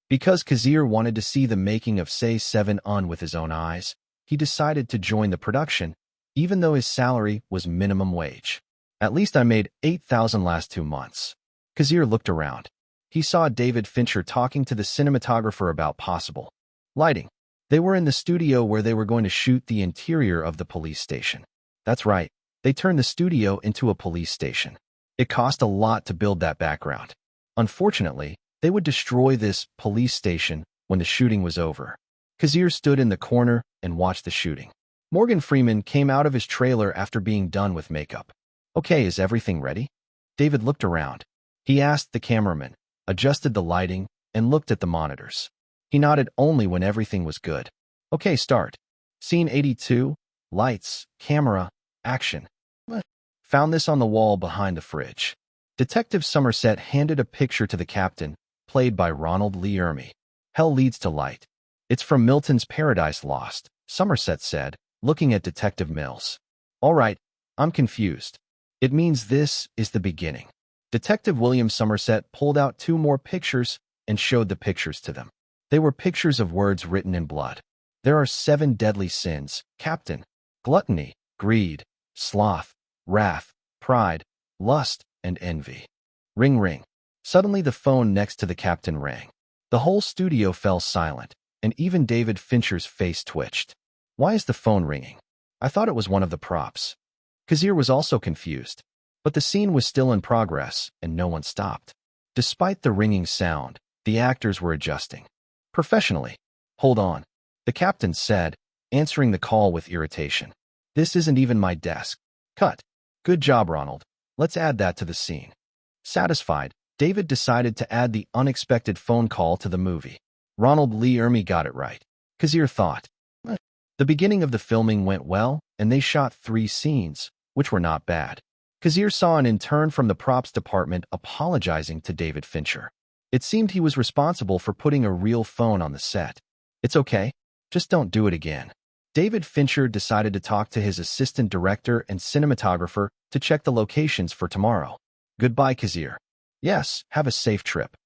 Because Kazir wanted to see the making of Say Seven with his own eyes, he decided to join the production, even though his salary was minimum wage. At least I made $8,000 last 2 months. Kazir looked around. He saw David Fincher talking to the cinematographer about possible lighting. They were in the studio where they were going to shoot the interior of the police station. That's right, they turned the studio into a police station. It cost a lot to build that background. Unfortunately, they would destroy this police station when the shooting was over. Kazir stood in the corner and watched the shooting. Morgan Freeman came out of his trailer after being done with makeup. Okay, is everything ready? David looked around. He asked the cameraman, adjusted the lighting, and looked at the monitors. He nodded only when everything was good. Okay, start. Scene 82, lights, camera, action. Found this on the wall behind the fridge. Detective Somerset handed a picture to the captain, played by Ronald Lee Ermey. Hell leads to light. It's from Milton's Paradise Lost, Somerset said, looking at Detective Mills. All right, I'm confused. It means this is the beginning. Detective William Somerset pulled out 2 more pictures and showed the pictures to them. They were pictures of words written in blood. There are 7 deadly sins, Captain. Gluttony, greed, sloth, wrath, pride, lust, and envy. Ring, ring. Suddenly the phone next to the captain rang. The whole studio fell silent, and even David Fincher's face twitched. Why is the phone ringing? I thought it was one of the props. Kazir was also confused, but the scene was still in progress, and no one stopped. Despite the ringing sound, the actors were adjusting. Professionally. Hold on, the captain said, answering the call with irritation. This isn't even my desk. Cut. Good job, Ronald. Let's add that to the scene. Satisfied, David decided to add the unexpected phone call to the movie. Ronald Lee Ermey got it right. Kazir thought. The beginning of the filming went well, and they shot 3 scenes, which were not bad. Kazir saw an intern from the props department apologizing to David Fincher. It seemed he was responsible for putting a real phone on the set. It's okay. Just don't do it again. David Fincher decided to talk to his assistant director and cinematographer to check the locations for tomorrow. Goodbye, Kazir. Yes, have a safe trip.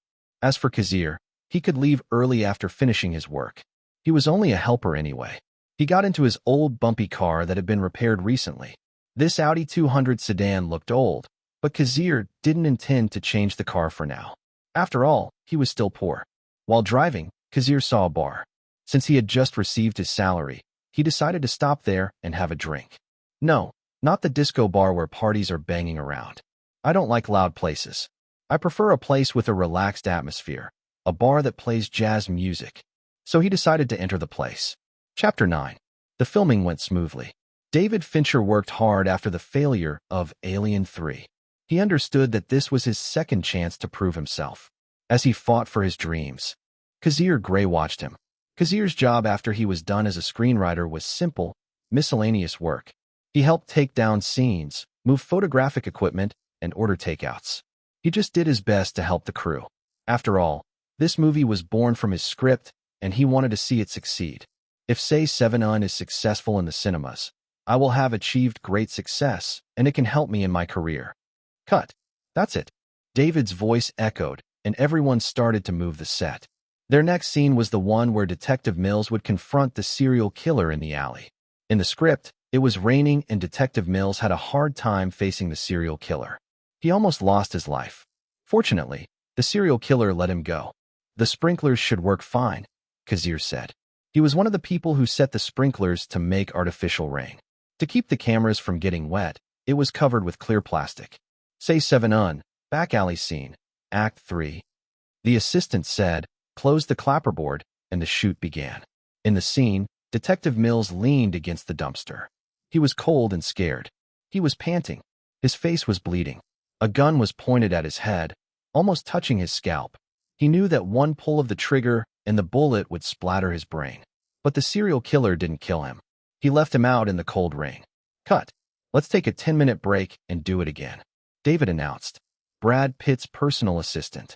As for Kazir, he could leave early after finishing his work. He was only a helper anyway. He got into his old bumpy car that had been repaired recently. This Audi 200 sedan looked old, but Kazir didn't intend to change the car for now. After all, he was still poor. While driving, Kazir saw a bar. Since he had just received his salary, he decided to stop there and have a drink. No, not the disco bar where parties are banging around. I don't like loud places. I prefer a place with a relaxed atmosphere, a bar that plays jazz music. So he decided to enter the place. Chapter 9. The filming went smoothly. David Fincher worked hard after the failure of Alien 3. He understood that this was his second chance to prove himself. As he fought for his dreams, Kazir Grey watched him. Kazir's job after he was done as a screenwriter was simple, miscellaneous work. He helped take down scenes, move photographic equipment, and order takeouts. He just did his best to help the crew. After all, this movie was born from his script, and he wanted to see it succeed. If Say 7 Un is successful in the cinemas, I will have achieved great success, and it can help me in my career. Cut. That's it. David's voice echoed, and everyone started to move the set. Their next scene was the one where Detective Mills would confront the serial killer in the alley. In the script, it was raining and Detective Mills had a hard time facing the serial killer. He almost lost his life. Fortunately, the serial killer let him go. The sprinklers should work fine, Kazir said. He was one of the people who set the sprinklers to make artificial rain. To keep the cameras from getting wet, it was covered with clear plastic. Say 7 Un, back alley scene, Act 3. The assistant said, close the clapperboard, and the shoot began. In the scene, Detective Mills leaned against the dumpster. He was cold and scared. He was panting. His face was bleeding. A gun was pointed at his head, almost touching his scalp. He knew that one pull of the trigger and the bullet would splatter his brain. But the serial killer didn't kill him. He left him out in the cold rain. Cut. Let's take a 10-minute break and do it again, David announced. Brad Pitt's personal assistant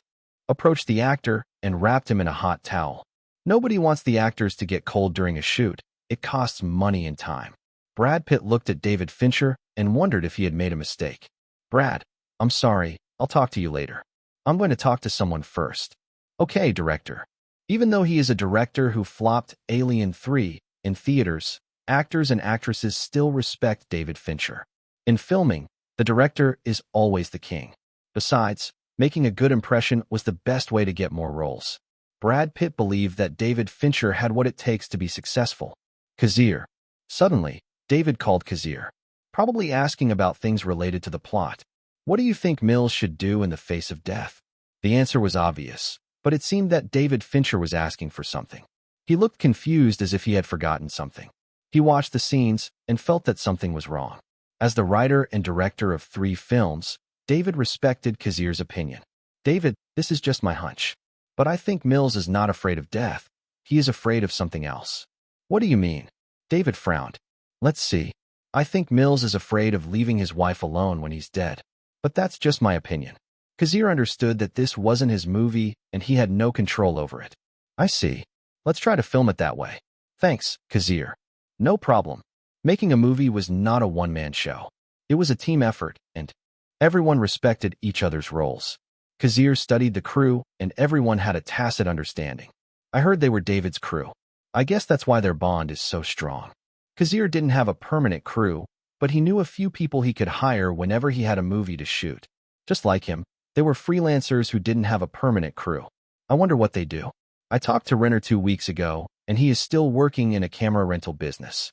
approached the actor and wrapped him in a hot towel. Nobody wants the actors to get cold during a shoot. It costs money and time. Brad Pitt looked at David Fincher and wondered if he had made a mistake. Brad, I'm sorry. I'll talk to you later. I'm going to talk to someone first. Okay, director. Even though he is a director who flopped Alien 3 in theaters, actors and actresses still respect David Fincher. In filming, the director is always the king. Besides, making a good impression was the best way to get more roles. Brad Pitt believed that David Fincher had what it takes to be successful. Kazir. Suddenly, David called Kazir, probably asking about things related to the plot. What do you think Mills should do in the face of death? The answer was obvious, but it seemed that David Fincher was asking for something. He looked confused as if he had forgotten something. He watched the scenes and felt that something was wrong. As the writer and director of 3 films, David respected Kazir's opinion. David, this is just my hunch. But I think Mills is not afraid of death. He is afraid of something else. What do you mean? David frowned. Let's see. I think Mills is afraid of leaving his wife alone when he's dead. But that's just my opinion. Kazir understood that this wasn't his movie and he had no control over it. I see. Let's try to film it that way. Thanks, Kazir. No problem. Making a movie was not a one-man show. It was a team effort, and everyone respected each other's roles. Kazir studied the crew, and everyone had a tacit understanding. I heard they were David's crew. I guess that's why their bond is so strong. Kazir didn't have a permanent crew, but he knew a few people he could hire whenever he had a movie to shoot. Just like him, they were freelancers who didn't have a permanent crew. I wonder what they do. I talked to Renner 2 weeks ago, and he is still working in a camera rental business.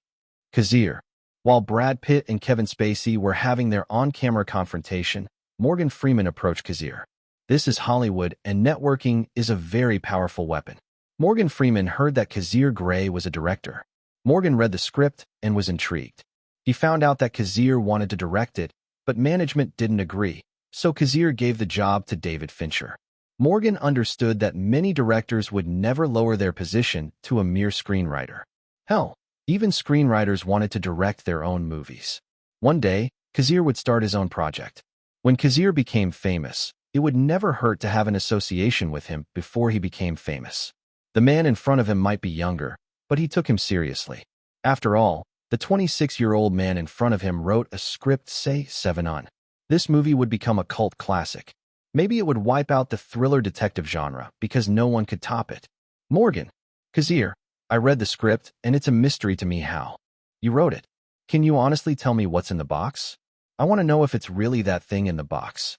Kazir. While Brad Pitt and Kevin Spacey were having their on-camera confrontation, Morgan Freeman approached Kazir. This is Hollywood, and networking is a very powerful weapon. Morgan Freeman heard that Kazir Grey was a director. Morgan read the script and was intrigued. He found out that Kazir wanted to direct it, but management didn't agree, so Kazir gave the job to David Fincher. Morgan understood that many directors would never lower their position to a mere screenwriter. Hell, even screenwriters wanted to direct their own movies. One day, Kazir would start his own project. When Kazir became famous, it would never hurt to have an association with him before he became famous. The man in front of him might be younger, but he took him seriously. After all, the 26-year-old man in front of him wrote a script, say, 7 on. This movie would become a cult classic. Maybe it would wipe out the thriller detective genre because no one could top it. Morgan. Kazir. I read the script, and it's a mystery to me how you wrote it. Can you honestly tell me what's in the box? I want to know if it's really that thing in the box.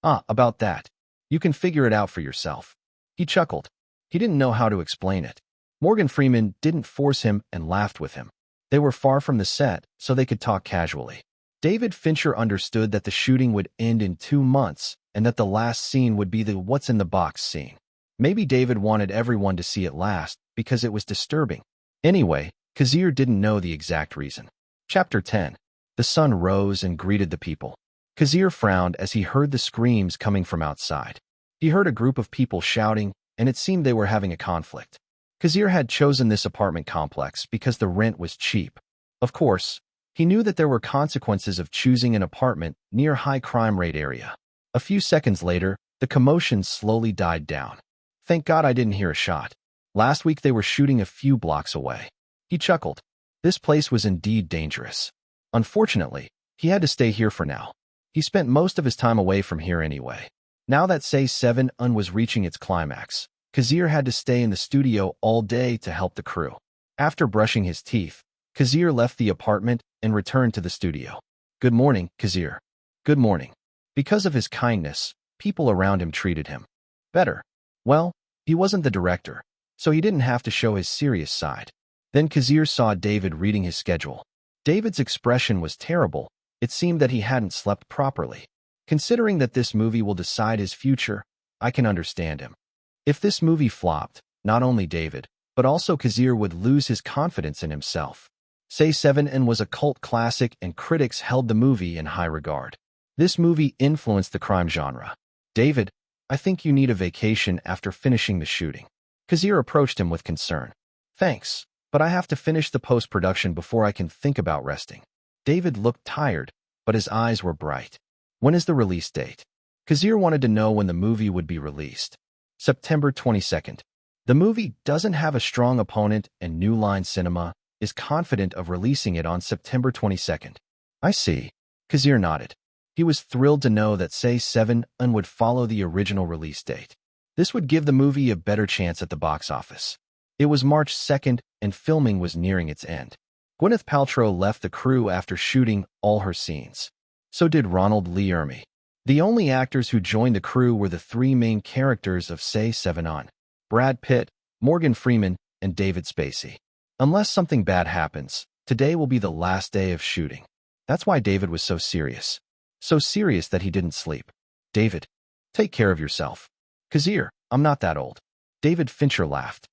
About that. You can figure it out for yourself. He chuckled. He didn't know how to explain it. Morgan Freeman didn't force him and laughed with him. They were far from the set, so they could talk casually. David Fincher understood that the shooting would end in 2 months, and that the last scene would be the what's in the box scene. Maybe David wanted everyone to see it last, because it was disturbing. Anyway, Kazir didn't know the exact reason. Chapter 10. The sun rose and greeted the people. Kazir frowned as he heard the screams coming from outside. He heard a group of people shouting, and it seemed they were having a conflict. Kazir had chosen this apartment complex because the rent was cheap. Of course, he knew that there were consequences of choosing an apartment near high crime rate area. A few seconds later, the commotion slowly died down. Thank God I didn't hear a shot. Last week they were shooting a few blocks away. He chuckled. This place was indeed dangerous. Unfortunately, he had to stay here for now. He spent most of his time away from here anyway. Now that Say 7 was reaching its climax, Kazir had to stay in the studio all day to help the crew. After brushing his teeth, Kazir left the apartment and returned to the studio. Good morning, Kazir. Good morning. Because of his kindness, people around him treated him better. Well, he wasn't the director, so he didn't have to show his serious side. Then Kazir saw David reading his schedule. David's expression was terrible. It seemed that he hadn't slept properly. Considering that this movie will decide his future, I can understand him. If this movie flopped, not only David, but also Kazir would lose his confidence in himself. Say 7 was a cult classic and critics held the movie in high regard. This movie influenced the crime genre. David, I think you need a vacation after finishing the shooting. Kazir approached him with concern. Thanks, but I have to finish the post-production before I can think about resting. David looked tired, but his eyes were bright. When is the release date? Kazir wanted to know when the movie would be released. September 22nd. The movie doesn't have a strong opponent, and New Line Cinema is confident of releasing it on September 22nd. I see. Kazir nodded. He was thrilled to know that Say 7 would follow the original release date. This would give the movie a better chance at the box office. It was March 2nd, and filming was nearing its end. Gwyneth Paltrow left the crew after shooting all her scenes. So did Ronald Lee Ermey. The only actors who joined the crew were the 3 main characters of Say 7 on: Brad Pitt, Morgan Freeman, and David Spacey. Unless something bad happens, today will be the last day of shooting. That's why David was so serious. So serious that he didn't sleep. David, take care of yourself. Kazir, I'm not that old. David Fincher laughed.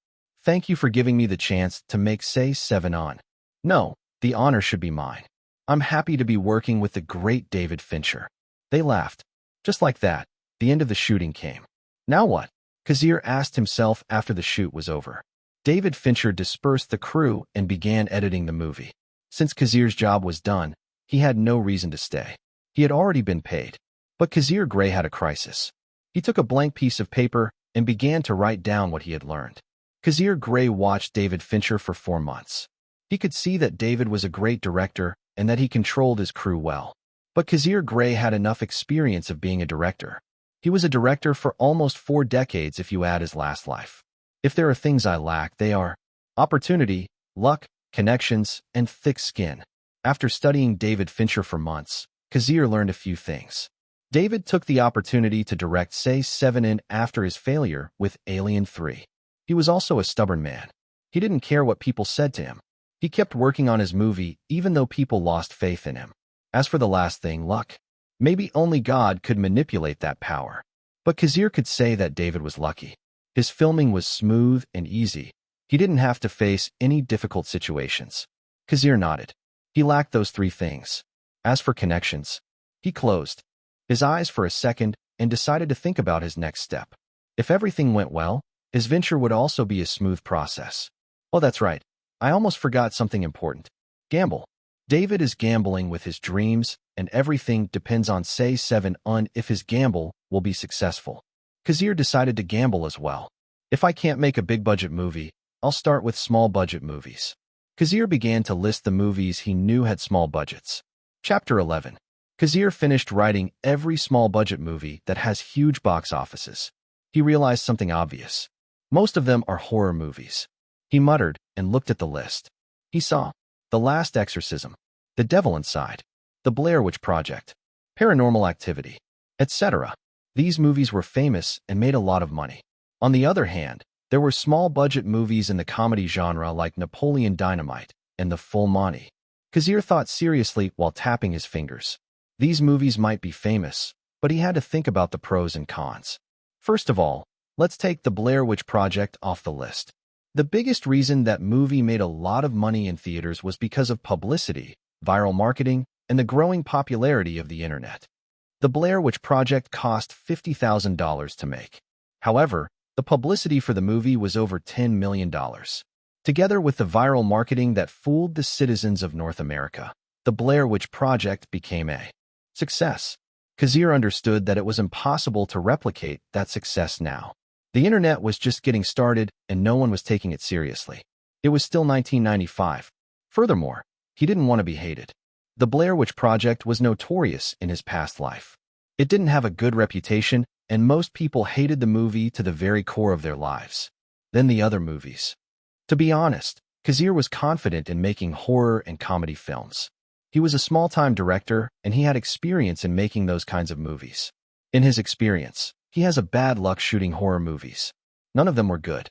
Thank you for giving me the chance to make Say 7 on. No, the honor should be mine. I'm happy to be working with the great David Fincher. They laughed. Just like that, the end of the shooting came. Now what? Kazir asked himself after the shoot was over. David Fincher dispersed the crew and began editing the movie. Since Kazir's job was done, he had no reason to stay. He had already been paid. But Kazir Grey had a crisis. He took a blank piece of paper and began to write down what he had learned. Kazir Grey watched David Fincher for 4 months. He could see that David was a great director and that he controlled his crew well. But Kazir Grey had enough experience of being a director. He was a director for almost 4 decades if you add his last life. If there are things I lack, they are opportunity, luck, connections, and thick skin. After studying David Fincher for months, Kazir learned a few things. David took the opportunity to direct Say 7 in after his failure with Alien 3. He was also a stubborn man. He didn't care what people said to him. He kept working on his movie even though people lost faith in him. As for the last thing, luck. Maybe only God could manipulate that power. But Kazir could say that David was lucky. His filming was smooth and easy. He didn't have to face any difficult situations. Kazir nodded. He lacked those 3 things. As for connections, he closed his eyes for a second and decided to think about his next step. If everything went well, his venture would also be a smooth process. Oh, that's right. I almost forgot something important. Gamble. David is gambling with his dreams, and everything depends on Say 7 on if his gamble will be successful. Kazir decided to gamble as well. If I can't make a big-budget movie, I'll start with small-budget movies. Kazir began to list the movies he knew had small budgets. Chapter 11. Kazir finished writing every small-budget movie that has huge box offices. He realized something obvious. Most of them are horror movies. He muttered and looked at the list. He saw The Last Exorcism, The Devil Inside, The Blair Witch Project, Paranormal Activity, etc. These movies were famous and made a lot of money. On the other hand, there were small-budget movies in the comedy genre like Napoleon Dynamite and The Full Monty. Kazir thought seriously while tapping his fingers. These movies might be famous, but he had to think about the pros and cons. First of all, let's take The Blair Witch Project off the list. The biggest reason that movie made a lot of money in theaters was because of publicity, viral marketing, and the growing popularity of the internet. The Blair Witch Project cost $50,000 to make. However, the publicity for the movie was over $10 million. Together with the viral marketing that fooled the citizens of North America, the Blair Witch Project became a success. Kazir understood that it was impossible to replicate that success now. The internet was just getting started and no one was taking it seriously. It was still 1995. Furthermore, he didn't want to be hated. The Blair Witch Project was notorious in his past life. It didn't have a good reputation and most people hated the movie to the very core of their lives. Then the other movies. To be honest, Kazir was confident in making horror and comedy films. He was a small-time director and he had experience in making those kinds of movies. In his experience, he has a bad luck shooting horror movies. None of them were good.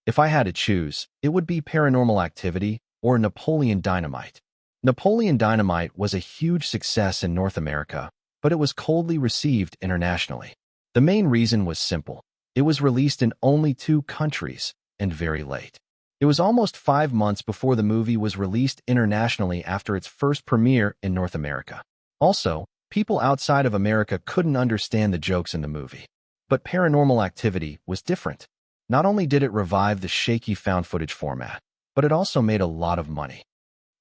If I had to choose, it would be Paranormal Activity or Napoleon Dynamite. Napoleon Dynamite was a huge success in North America, but it was coldly received internationally. The main reason was simple. It was released in only 2 countries and very late. It was almost 5 months before the movie was released internationally after its first premiere in North America. Also, people outside of America couldn't understand the jokes in the movie. But Paranormal Activity was different. Not only did it revive the shaky found footage format, but it also made a lot of money.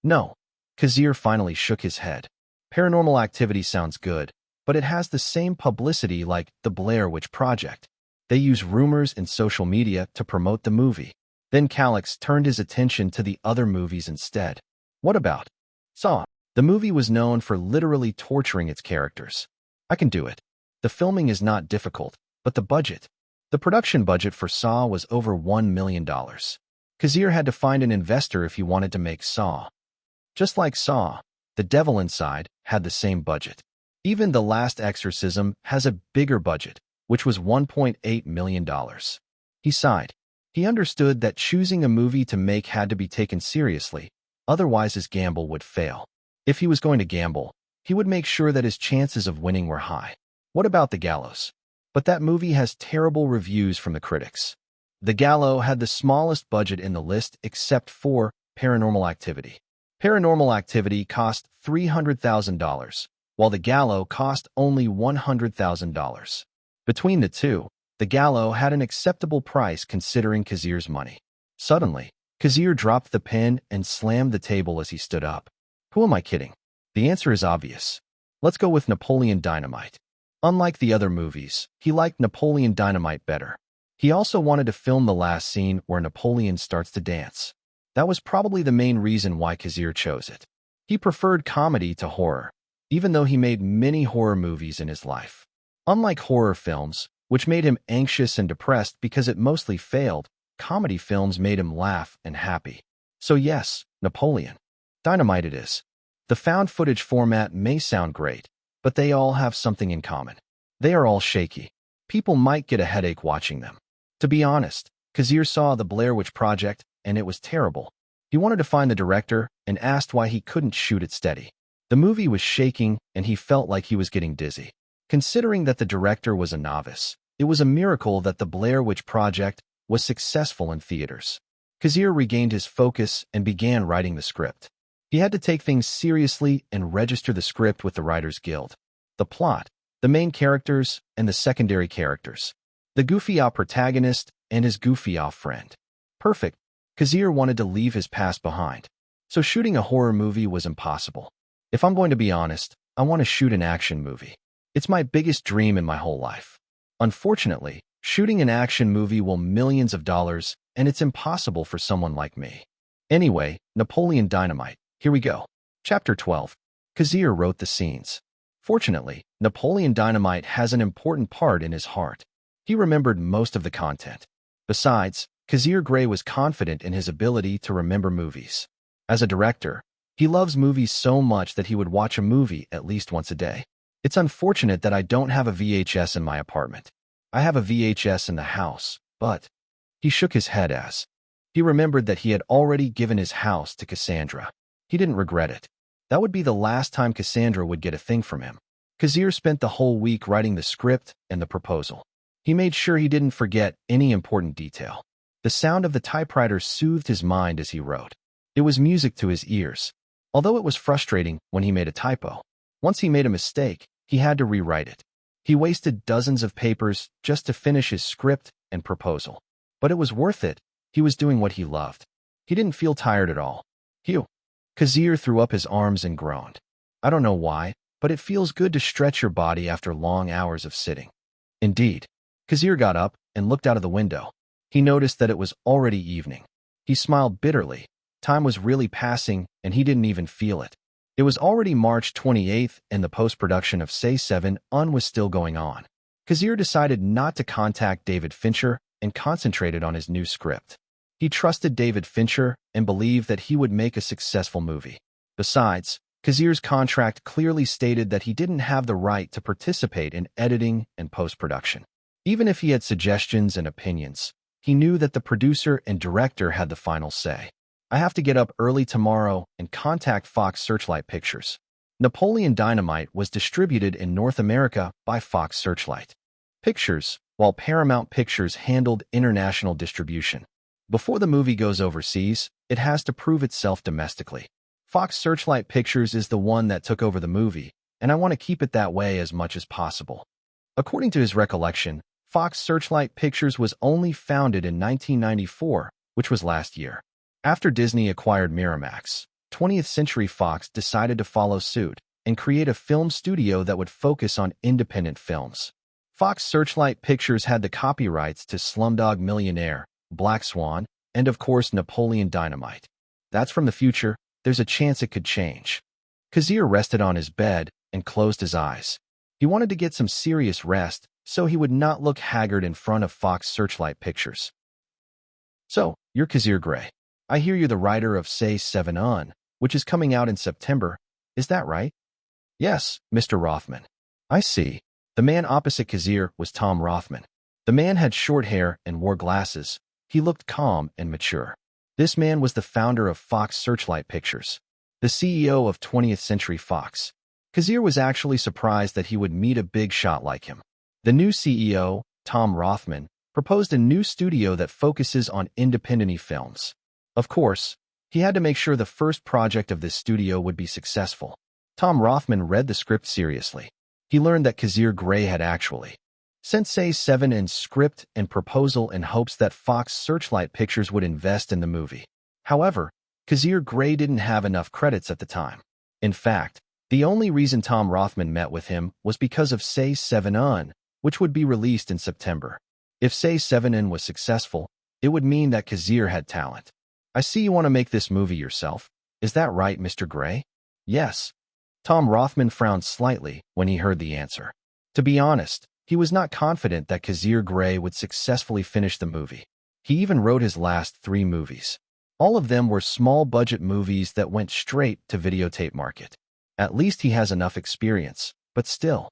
No. Kazir finally shook his head. Paranormal Activity sounds good, but it has the same publicity like The Blair Witch Project. They use rumors in social media to promote the movie. Then Calix turned his attention to the other movies instead. What about Saw? The movie was known for literally torturing its characters. I can do it. The filming is not difficult, but the budget. The production budget for Saw was over $1 million. Kazir had to find an investor if he wanted to make Saw. Just like Saw, The Devil Inside had the same budget. Even The Last Exorcism has a bigger budget, which was $1.8 million. He sighed. He understood that choosing a movie to make had to be taken seriously, otherwise his gamble would fail. If he was going to gamble, he would make sure that his chances of winning were high. What about The Gallows? But that movie has terrible reviews from the critics. The Gallows had the smallest budget in the list except for Paranormal Activity. Paranormal Activity cost $300,000, while The Gallows cost only $100,000. Between the two, The Gallows had an acceptable price considering Kazir's money. Suddenly, Kazir dropped the pen and slammed the table as he stood up. Who am I kidding? The answer is obvious. Let's go with Napoleon Dynamite. Unlike the other movies, he liked Napoleon Dynamite better. He also wanted to film the last scene where Napoleon starts to dance. That was probably the main reason why Kazir chose it. He preferred comedy to horror, even though he made many horror movies in his life. Unlike horror films, which made him anxious and depressed because it mostly failed, comedy films made him laugh and happy. So yes, Napoleon Dynamite it is. The found footage format may sound great, but they all have something in common. They are all shaky. People might get a headache watching them. To be honest, Kazir saw the Blair Witch Project, and it was terrible. He wanted to find the director and asked why he couldn't shoot it steady. The movie was shaking, and he felt like he was getting dizzy. Considering that the director was a novice, it was a miracle that the Blair Witch Project was successful in theaters. Kazir regained his focus and began writing the script. He had to take things seriously and register the script with the Writers Guild. The plot, the main characters, and the secondary characters. The goofy-off protagonist and his goofy-off friend. Perfect. Kazir wanted to leave his past behind. So shooting a horror movie was impossible. If I'm going to be honest, I want to shoot an action movie. It's my biggest dream in my whole life. Unfortunately, shooting an action movie will millions of dollars, and it's impossible for someone like me. Anyway, Napoleon Dynamite. Here we go. Chapter 12. Kazir wrote the scenes. Fortunately, Napoleon Dynamite has an important part in his heart. He remembered most of the content. Besides, Kazir Grey was confident in his ability to remember movies. As a director, he loves movies so much that he would watch a movie at least once a day. It's unfortunate that I don't have a VHS in my apartment. I have a VHS in the house, but he shook his head as he remembered that he had already given his house to Cassandra. He didn't regret it. That would be the last time Cassandra would get a thing from him. Kazir spent the whole week writing the script and the proposal. He made sure he didn't forget any important detail. The sound of the typewriter soothed his mind as he wrote. It was music to his ears, although it was frustrating when he made a typo. Once he made a mistake, he had to rewrite it. He wasted dozens of papers just to finish his script and proposal. But it was worth it. He was doing what he loved. He didn't feel tired at all. Phew. Kazir threw up his arms and groaned. I don't know why, but it feels good to stretch your body after long hours of sitting. Indeed. Kazir got up and looked out of the window. He noticed that it was already evening. He smiled bitterly. Time was really passing, and he didn't even feel it. It was already March 28th, and the post-production of Say 7 Un was still going on. Kazir decided not to contact David Fincher and concentrated on his new script. He trusted David Fincher and believed that he would make a successful movie. Besides, Kazir's contract clearly stated that he didn't have the right to participate in editing and post-production. Even if he had suggestions and opinions, he knew that the producer and director had the final say. I have to get up early tomorrow and contact Fox Searchlight Pictures. Napoleon Dynamite was distributed in North America by Fox Searchlight Pictures, while Paramount Pictures handled international distribution. Before the movie goes overseas, it has to prove itself domestically. Fox Searchlight Pictures is the one that took over the movie, and I want to keep it that way as much as possible. According to his recollection, Fox Searchlight Pictures was only founded in 1994, which was last year. After Disney acquired Miramax, 20th Century Fox decided to follow suit and create a film studio that would focus on independent films. Fox Searchlight Pictures had the copyrights to Slumdog Millionaire, Black Swan, and of course Napoleon Dynamite. That's from the future. There's a chance it could change. Kazir rested on his bed and closed his eyes. He wanted to get some serious rest so he would not look haggard in front of Fox Searchlight Pictures. So, you're Kazir Grey. I hear you're the writer of Say 7 Un, which is coming out in September. Is that right? Yes, Mr. Rothman. I see. The man opposite Kazir was Tom Rothman. The man had short hair and wore glasses. He looked calm and mature. This man was the founder of Fox Searchlight Pictures, the CEO of 20th Century Fox. Kazir was actually surprised that he would meet a big shot like him. The new CEO, Tom Rothman, proposed a new studio that focuses on independent films. Of course, he had to make sure the first project of this studio would be successful. Tom Rothman read the script seriously. He learned that Kazir Grey had actually sent Say 7 in script and proposal in hopes that Fox Searchlight Pictures would invest in the movie. However, Kazir Grey didn't have enough credits at the time. In fact, the only reason Tom Rothman met with him was because of Say 7 Un, which would be released in September. If Say 7 was successful, it would mean that Kazir had talent. I see you want to make this movie yourself. Is that right, Mr. Grey? Yes. Tom Rothman frowned slightly when he heard the answer. To be honest, he was not confident that Kazir Grey would successfully finish the movie. He even wrote his last 3 movies. All of them were small-budget movies that went straight to videotape market. At least he has enough experience, but still.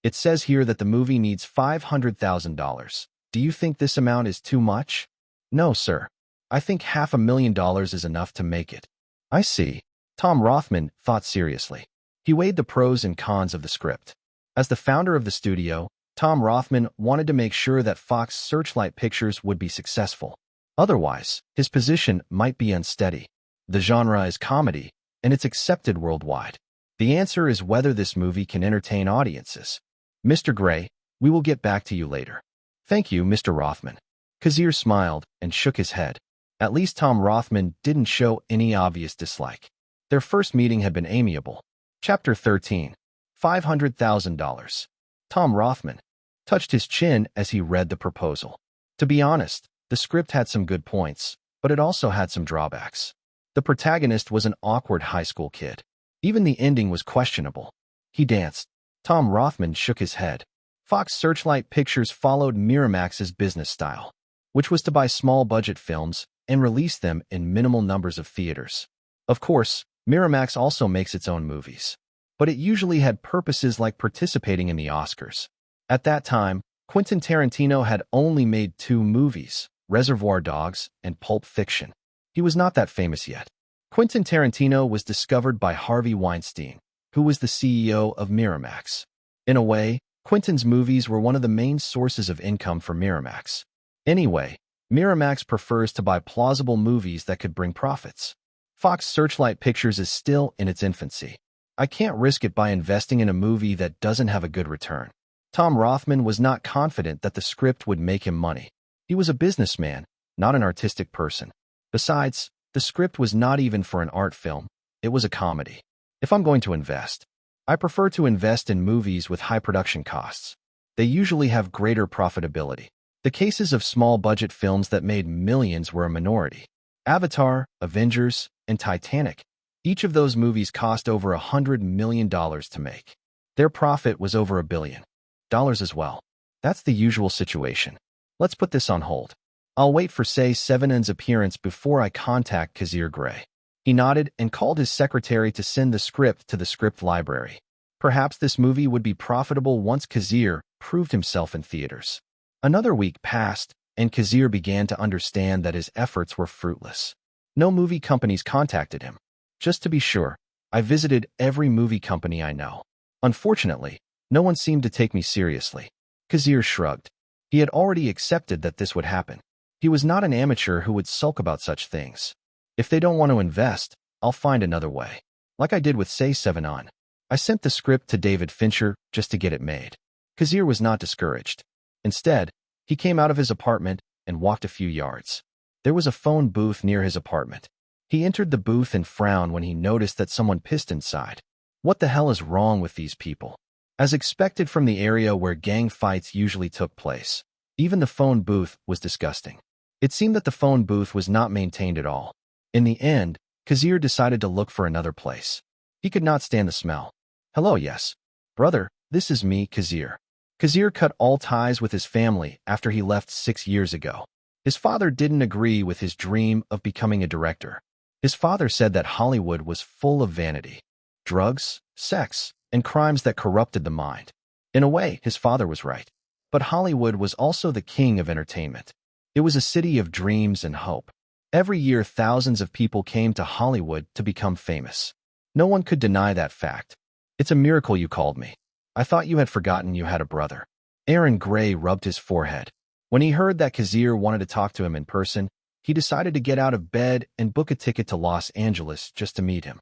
It says here that the movie needs $500,000. Do you think this amount is too much? No, sir. I think $500,000 is enough to make it. I see. Tom Rothman thought seriously. He weighed the pros and cons of the script. As the founder of the studio, Tom Rothman wanted to make sure that Fox Searchlight Pictures would be successful. Otherwise, his position might be unsteady. The genre is comedy, and it's accepted worldwide. The answer is whether this movie can entertain audiences. Mr. Grey, we will get back to you later. Thank you, Mr. Rothman. Kazir smiled and shook his head. At least Tom Rothman didn't show any obvious dislike. Their first meeting had been amiable. Chapter 13. $500,000. Tom Rothman touched his chin as he read the proposal. To be honest, the script had some good points, but it also had some drawbacks. The protagonist was an awkward high school kid. Even the ending was questionable. He danced. Tom Rothman shook his head. Fox Searchlight Pictures followed Miramax's business style, which was to buy small-budget films and release them in minimal numbers of theaters. Of course, Miramax also makes its own movies, but it usually had purposes like participating in the Oscars. At that time, Quentin Tarantino had only made 2 movies, Reservoir Dogs and Pulp Fiction. He was not that famous yet. Quentin Tarantino was discovered by Harvey Weinstein, who was the CEO of Miramax. In a way, Quentin's movies were one of the main sources of income for Miramax. Anyway, Miramax prefers to buy plausible movies that could bring profits. Fox Searchlight Pictures is still in its infancy. I can't risk it by investing in a movie that doesn't have a good return. Tom Rothman was not confident that the script would make him money. He was a businessman, not an artistic person. Besides, the script was not even for an art film. It was a comedy. If I'm going to invest, I prefer to invest in movies with high production costs. They usually have greater profitability. The cases of small-budget films that made millions were a minority. Avatar, Avengers, and Titanic. Each of those movies cost over $100 million to make. Their profit was over $1 billion as well. That's the usual situation. Let's put this on hold. I'll wait for Say 7's appearance before I contact Kazir Grey. He nodded and called his secretary to send the script to the script library. Perhaps this movie would be profitable once Kazir proved himself in theaters. Another week passed, and Kazir began to understand that his efforts were fruitless. No movie companies contacted him. Just to be sure, I visited every movie company I know. Unfortunately, no one seemed to take me seriously. Kazir shrugged. He had already accepted that this would happen. He was not an amateur who would sulk about such things. If they don't want to invest, I'll find another way. Like I did with Say 7 On. I sent the script to David Fincher just to get it made. Kazir was not discouraged. Instead, he came out of his apartment and walked a few yards. There was a phone booth near his apartment. He entered the booth and frowned when he noticed that someone pissed inside. What the hell is wrong with these people? As expected from the area where gang fights usually took place, even the phone booth was disgusting. It seemed that the phone booth was not maintained at all. In the end, Kazir decided to look for another place. He could not stand the smell. Hello, yes. Brother, this is me, Kazir. Kazir cut all ties with his family after he left 6 years ago. His father didn't agree with his dream of becoming a director. His father said that Hollywood was full of vanity, drugs, sex, and crimes that corrupted the mind. In a way, his father was right. But Hollywood was also the king of entertainment. It was a city of dreams and hope. Every year, thousands of people came to Hollywood to become famous. No one could deny that fact. It's a miracle you called me. I thought you had forgotten you had a brother. Aaron Gray rubbed his forehead. When he heard that Kazir wanted to talk to him in person, he decided to get out of bed and book a ticket to Los Angeles just to meet him.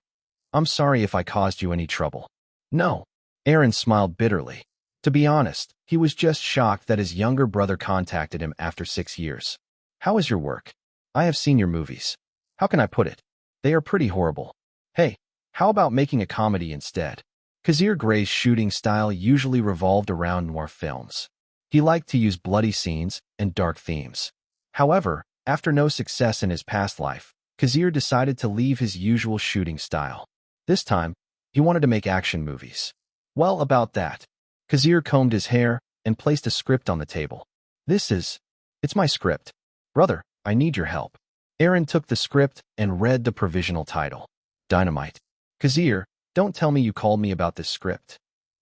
I'm sorry if I caused you any trouble. No. Aaron smiled bitterly. To be honest, he was just shocked that his younger brother contacted him after 6 years. How is your work? I have seen your movies. How can I put it? They are pretty horrible. Hey, how about making a comedy instead? Kazir Grey's shooting style usually revolved around noir films. He liked to use bloody scenes and dark themes. However, after no success in his past life, Kazir decided to leave his usual shooting style. This time, he wanted to make action movies. Well, about that. Kazir combed his hair and placed a script on the table. It's my script. Brother, I need your help. Aaron took the script and read the provisional title. Dynamite. Kazir, don't tell me you called me about this script.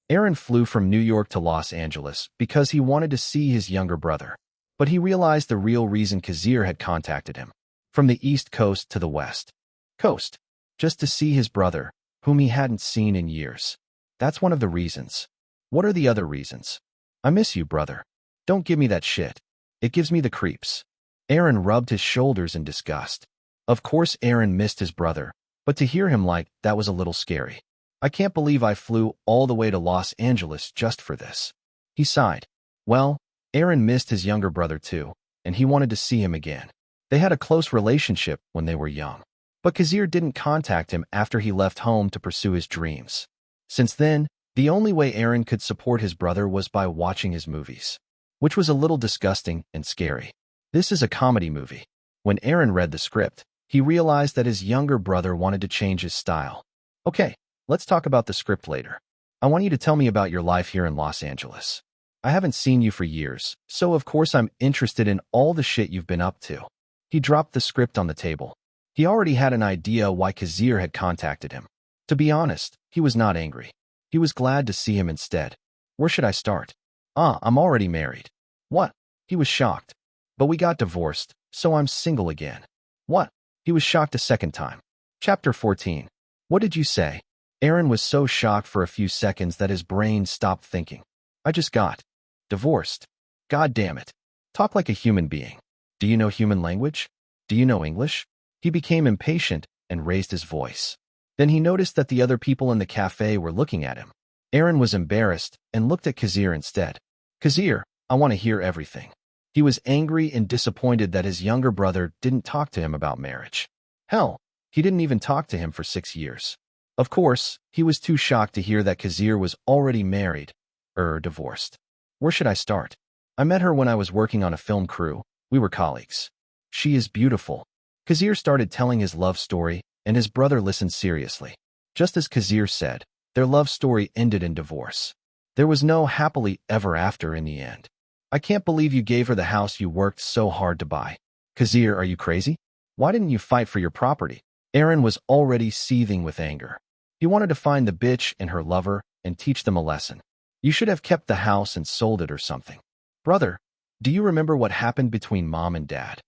Aaron flew from New York to Los Angeles because he wanted to see his younger brother. But he realized the real reason Kazir had contacted him. From the East Coast to the West Coast. Just to see his brother, whom he hadn't seen in years. That's one of the reasons. What are the other reasons? I miss you, brother. Don't give me that shit. It gives me the creeps. Aaron rubbed his shoulders in disgust. Of course Aaron missed his brother, but to hear him like that was a little scary. I can't believe I flew all the way to Los Angeles just for this. He sighed. Well, Aaron missed his younger brother too, and he wanted to see him again. They had a close relationship when they were young. But Kazir didn't contact him after he left home to pursue his dreams. Since then, the only way Aaron could support his brother was by watching his movies, which was a little disgusting and scary. This is a comedy movie. When Aaron read the script, he realized that his younger brother wanted to change his style. Okay, let's talk about the script later. I want you to tell me about your life here in Los Angeles. I haven't seen you for years, so of course I'm interested in all the shit you've been up to. He dropped the script on the table. He already had an idea why Kazir had contacted him. To be honest, he was not angry. He was glad to see him instead. Where should I start? I'm already married. What? He was shocked. But we got divorced, so I'm single again. What? He was shocked a second time. Chapter 14. What did you say? Aaron was so shocked for a few seconds that his brain stopped thinking. I just got divorced. God damn it. Talk like a human being. Do you know human language? Do you know English? He became impatient and raised his voice. Then he noticed that the other people in the cafe were looking at him. Aaron was embarrassed and looked at Kazir instead. Kazir, I want to hear everything. He was angry and disappointed that his younger brother didn't talk to him about marriage. Hell, he didn't even talk to him for 6 years. Of course, he was too shocked to hear that Kazir was already married, divorced. Where should I start? I met her when I was working on a film crew. We were colleagues. She is beautiful. Kazir started telling his love story, and his brother listened seriously. Just as Kazir said, their love story ended in divorce. There was no happily ever after in the end. I can't believe you gave her the house you worked so hard to buy. Kazir, are you crazy? Why didn't you fight for your property? Aaron was already seething with anger. He wanted to find the bitch and her lover and teach them a lesson. You should have kept the house and sold it or something. Brother, do you remember what happened between mom and dad?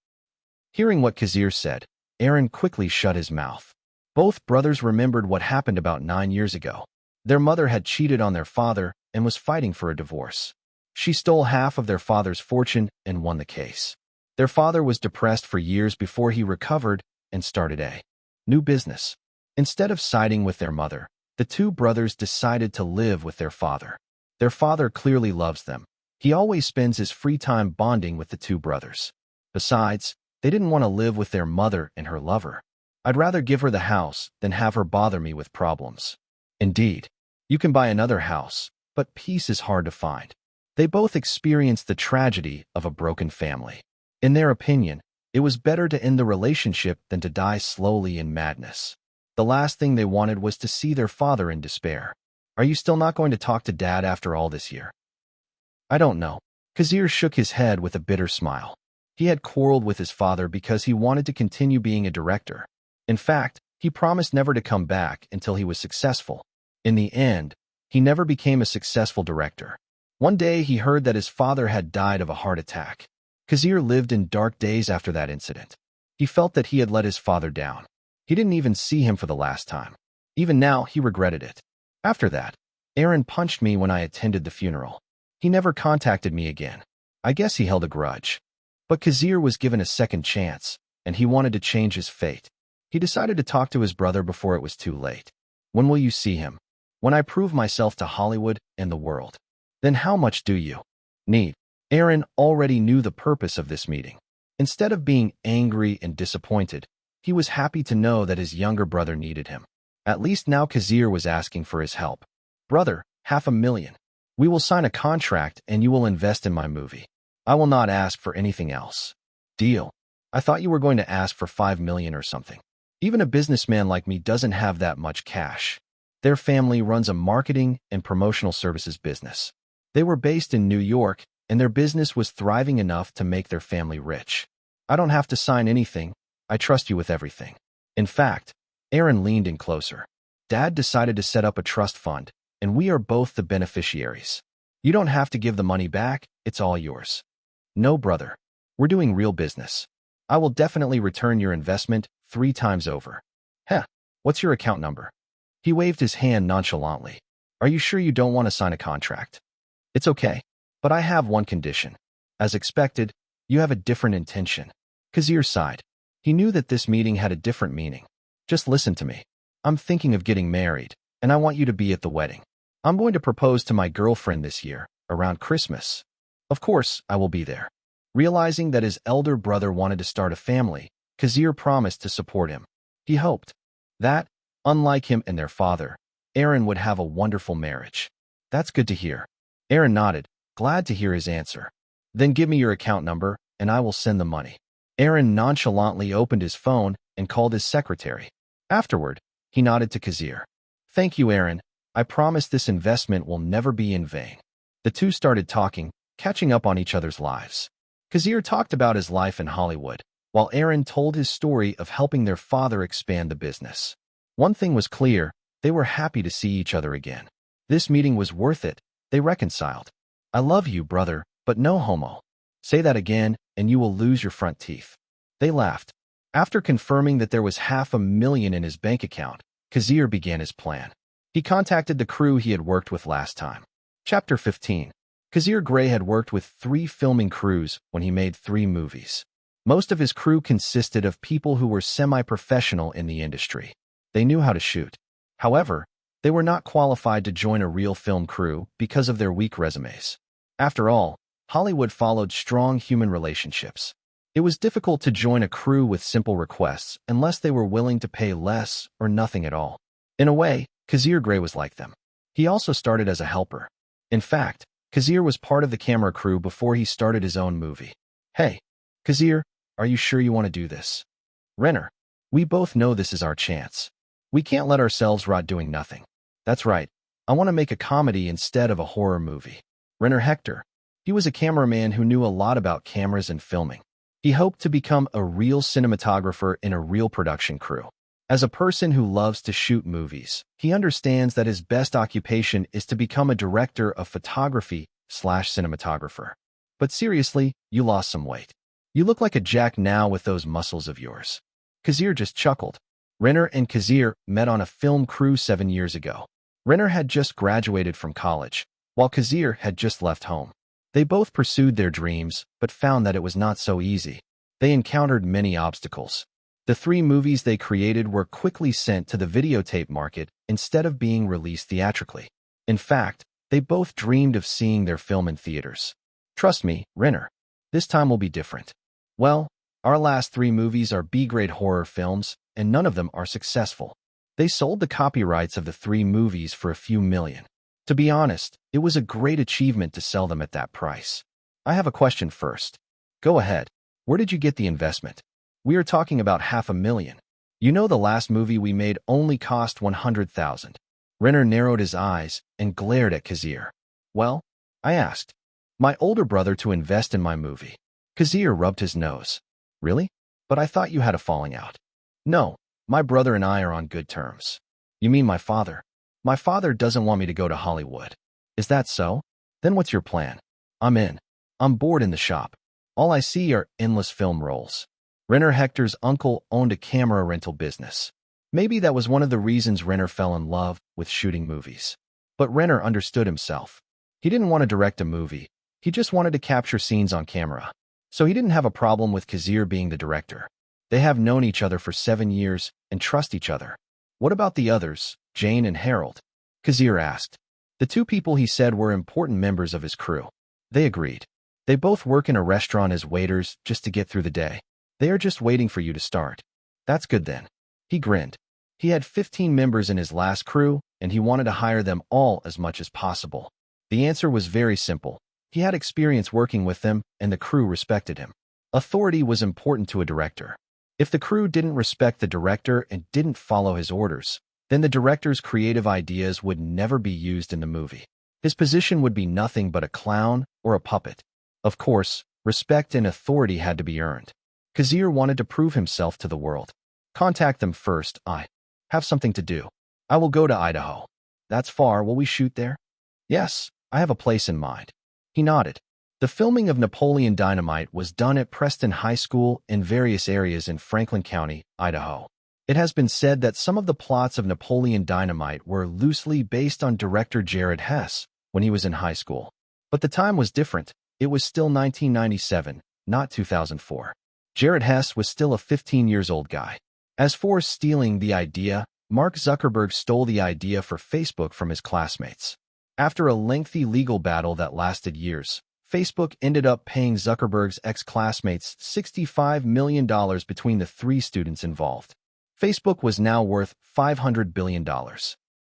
Hearing what Kazir said, Aaron quickly shut his mouth. Both brothers remembered what happened about 9 years ago. Their mother had cheated on their father and was fighting for a divorce. She stole half of their father's fortune and won the case. Their father was depressed for years before he recovered and started a new business. Instead of siding with their mother, the two brothers decided to live with their father. Their father clearly loves them. He always spends his free time bonding with the two brothers. Besides, they didn't want to live with their mother and her lover. I'd rather give her the house than have her bother me with problems. Indeed, you can buy another house, but peace is hard to find. They both experienced the tragedy of a broken family. In their opinion, it was better to end the relationship than to die slowly in madness. The last thing they wanted was to see their father in despair. Are you still not going to talk to Dad after all this year? I don't know. Kazir shook his head with a bitter smile. He had quarreled with his father because he wanted to continue being a director. In fact, he promised never to come back until he was successful. In the end, he never became a successful director. One day he heard that his father had died of a heart attack. Kazir lived in dark days after that incident. He felt that he had let his father down. He didn't even see him for the last time. Even now, he regretted it. After that, Aaron punched me when I attended the funeral. He never contacted me again. I guess he held a grudge. But Kazir was given a second chance, and he wanted to change his fate. He decided to talk to his brother before it was too late. When will you see him? When I prove myself to Hollywood and the world. Then how much do you need? Aaron already knew the purpose of this meeting. Instead of being angry and disappointed, he was happy to know that his younger brother needed him. At least now Kazir was asking for his help. Brother, $500,000. We will sign a contract and you will invest in my movie. I will not ask for anything else. Deal. I thought you were going to ask for 5 million or something. Even a businessman like me doesn't have that much cash. Their family runs a marketing and promotional services business. They were based in New York, and their business was thriving enough to make their family rich. I don't have to sign anything. I trust you with everything. In fact, Aaron leaned in closer. Dad decided to set up a trust fund, and we are both the beneficiaries. You don't have to give the money back. It's all yours. No, brother. We're doing real business. I will definitely return your investment 3 times over. Heh, what's your account number? He waved his hand nonchalantly. Are you sure you don't want to sign a contract? It's okay, but I have one condition. As expected, you have a different intention. Kazir sighed. He knew that this meeting had a different meaning. Just listen to me. I'm thinking of getting married, and I want you to be at the wedding. I'm going to propose to my girlfriend this year, around Christmas. Of course, I will be there. Realizing that his elder brother wanted to start a family, Kazir promised to support him. He hoped that, unlike him and their father, Aaron would have a wonderful marriage. That's good to hear. Aaron nodded, glad to hear his answer. Then give me your account number, and I will send the money. Aaron nonchalantly opened his phone and called his secretary. Afterward, he nodded to Kazir. Thank you, Aaron. I promise this investment will never be in vain. The two started talking, catching up on each other's lives. Kazir talked about his life in Hollywood, while Aaron told his story of helping their father expand the business. One thing was clear, they were happy to see each other again. This meeting was worth it, they reconciled. I love you, brother, but no homo. Say that again, and you will lose your front teeth. They laughed. After confirming that there was $500,000 in his bank account, Kazir began his plan. He contacted the crew he had worked with last time. Chapter 15. Kazir Grey had worked with 3 filming crews when he made 3 movies. Most of his crew consisted of people who were semi-professional in the industry. They knew how to shoot. However, they were not qualified to join a real film crew because of their weak resumes. After all, Hollywood followed strong human relationships. It was difficult to join a crew with simple requests unless they were willing to pay less or nothing at all. In a way, Kazir Grey was like them. He also started as a helper. In fact, Kazir was part of the camera crew before he started his own movie. Hey, Kazir, are you sure you want to do this? Renner, we both know this is our chance. We can't let ourselves rot doing nothing. That's right. I want to make a comedy instead of a horror movie. Renner Hector. He was a cameraman who knew a lot about cameras and filming. He hoped to become a real cinematographer in a real production crew. As a person who loves to shoot movies, he understands that his best occupation is to become a director of photography/cinematographer. But seriously, you lost some weight. You look like a jack now with those muscles of yours. Kazir just chuckled. Renner and Kazir met on a film crew 7 years ago. Renner had just graduated from college, while Kazir had just left home. They both pursued their dreams, but found that it was not so easy. They encountered many obstacles. The 3 movies they created were quickly sent to the videotape market instead of being released theatrically. In fact, they both dreamed of seeing their film in theaters. Trust me, Renner. This time will be different. Well, our last 3 movies are B-grade horror films, and none of them are successful. They sold the copyrights of the 3 movies for a few million. To be honest, it was a great achievement to sell them at that price. I have a question first. Go ahead. Where did you get the investment? We are talking about $500,000. You know the last movie we made only cost $100,000. Renner narrowed his eyes and glared at Kazir. Well, I asked my older brother to invest in my movie. Kazir rubbed his nose. Really? But I thought you had a falling out. No, my brother and I are on good terms. You mean my father? My father doesn't want me to go to Hollywood. Is that so? Then what's your plan? I'm in. I'm bored in the shop. All I see are endless film rolls. Renner Hector's uncle owned a camera rental business. Maybe that was one of the reasons Renner fell in love with shooting movies. But Renner understood himself. He didn't want to direct a movie. He just wanted to capture scenes on camera. So he didn't have a problem with Kazir being the director. They have known each other for 7 years and trust each other. What about the others, Jane and Harold? Kazir asked. The 2 people he said were important members of his crew. They agreed. They both work in a restaurant as waiters just to get through the day. They are just waiting for you to start. That's good then. He grinned. He had 15 members in his last crew, and he wanted to hire them all as much as possible. The answer was very simple. He had experience working with them, and the crew respected him. Authority was important to a director. If the crew didn't respect the director and didn't follow his orders, then the director's creative ideas would never be used in the movie. His position would be nothing but a clown or a puppet. Of course, respect and authority had to be earned. Kazir wanted to prove himself to the world. Contact them first. I have something to do. I will go to Idaho. That's far. Will we shoot there? Yes, I have a place in mind. He nodded. The filming of Napoleon Dynamite was done at Preston High School in various areas in Franklin County, Idaho. It has been said that some of the plots of Napoleon Dynamite were loosely based on director Jared Hess when he was in high school. But the time was different. It was still 1997, not 2004. Jared Hess was still a 15-years-old guy. As for stealing the idea, Mark Zuckerberg stole the idea for Facebook from his classmates. After a lengthy legal battle that lasted years, Facebook ended up paying Zuckerberg's ex-classmates $65 million between the 3 students involved. Facebook was now worth $500 billion.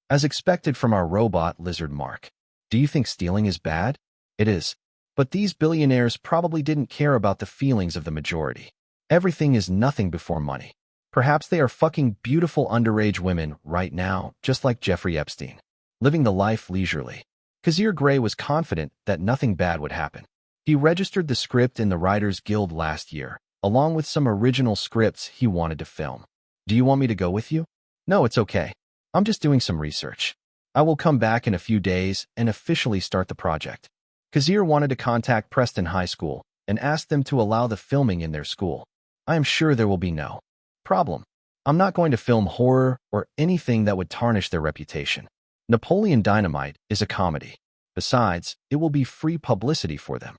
As expected from our robot lizard Mark. Do you think stealing is bad? It is. But these billionaires probably didn't care about the feelings of the majority. Everything is nothing before money. Perhaps they are fucking beautiful underage women right now, just like Jeffrey Epstein, living the life leisurely. Kazir Grey was confident that nothing bad would happen. He registered the script in the Writers Guild last year, along with some original scripts he wanted to film. Do you want me to go with you? No, it's okay. I'm just doing some research. I will come back in a few days and officially start the project. Kazir wanted to contact Preston High School and ask them to allow the filming in their school. I am sure there will be no problem. I'm not going to film horror or anything that would tarnish their reputation. Napoleon Dynamite is a comedy. Besides, it will be free publicity for them.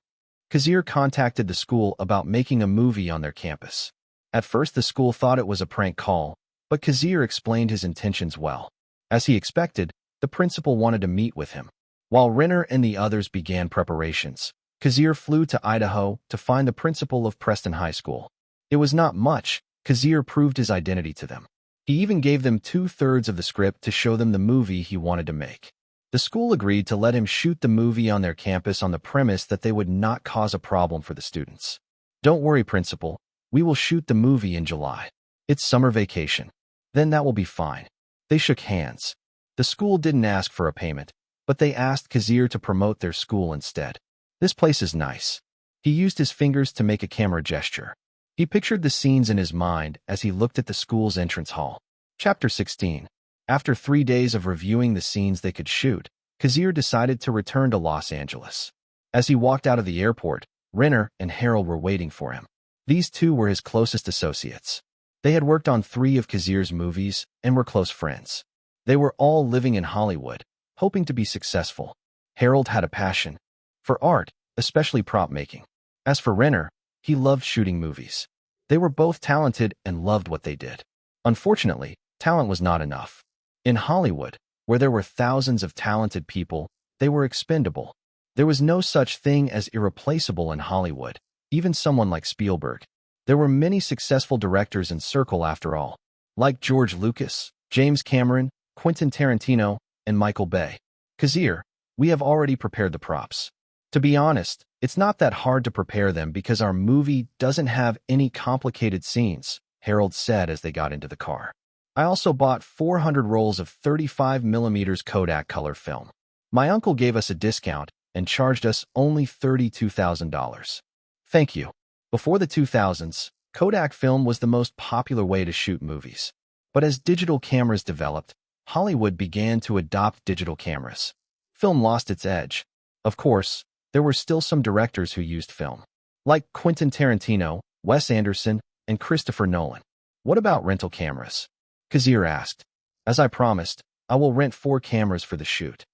Kazir contacted the school about making a movie on their campus. At first, the school thought it was a prank call, but Kazir explained his intentions well. As he expected, the principal wanted to meet with him. While Renner and the others began preparations, Kazir flew to Idaho to find the principal of Preston High School. It was not much. Kazir proved his identity to them. He even gave them 2/3 of the script to show them the movie he wanted to make. The school agreed to let him shoot the movie on their campus on the premise that they would not cause a problem for the students. Don't worry, principal. We will shoot the movie in July. It's summer vacation. Then that will be fine. They shook hands. The school didn't ask for a payment, but they asked Kazir to promote their school instead. This place is nice. He used his fingers to make a camera gesture. He pictured the scenes in his mind as he looked at the school's entrance hall. Chapter 16. After 3 days of reviewing the scenes they could shoot, Kazir decided to return to Los Angeles. As he walked out of the airport, Renner and Harold were waiting for him. These two were his closest associates. They had worked on 3 of Kazir's movies and were close friends. They were all living in Hollywood, hoping to be successful. Harold had a passion for art, especially prop making. As for Renner, he loved shooting movies. They were both talented and loved what they did. Unfortunately, talent was not enough. In Hollywood, where there were thousands of talented people, they were expendable. There was no such thing as irreplaceable in Hollywood, even someone like Spielberg. There were many successful directors in Circle after all, like George Lucas, James Cameron, Quentin Tarantino, and Michael Bay. Kazir, we have already prepared the props. To be honest, it's not that hard to prepare them because our movie doesn't have any complicated scenes, Harold said as they got into the car. I also bought 400 rolls of 35mm Kodak color film. My uncle gave us a discount and charged us only $32,000. Thank you. Before the 2000s, Kodak film was the most popular way to shoot movies. But as digital cameras developed, Hollywood began to adopt digital cameras. Film lost its edge. Of course, there were still some directors who used film, like Quentin Tarantino, Wes Anderson, and Christopher Nolan. What about rental cameras? Kazir asked. As I promised, I will rent 4 cameras for the shoot.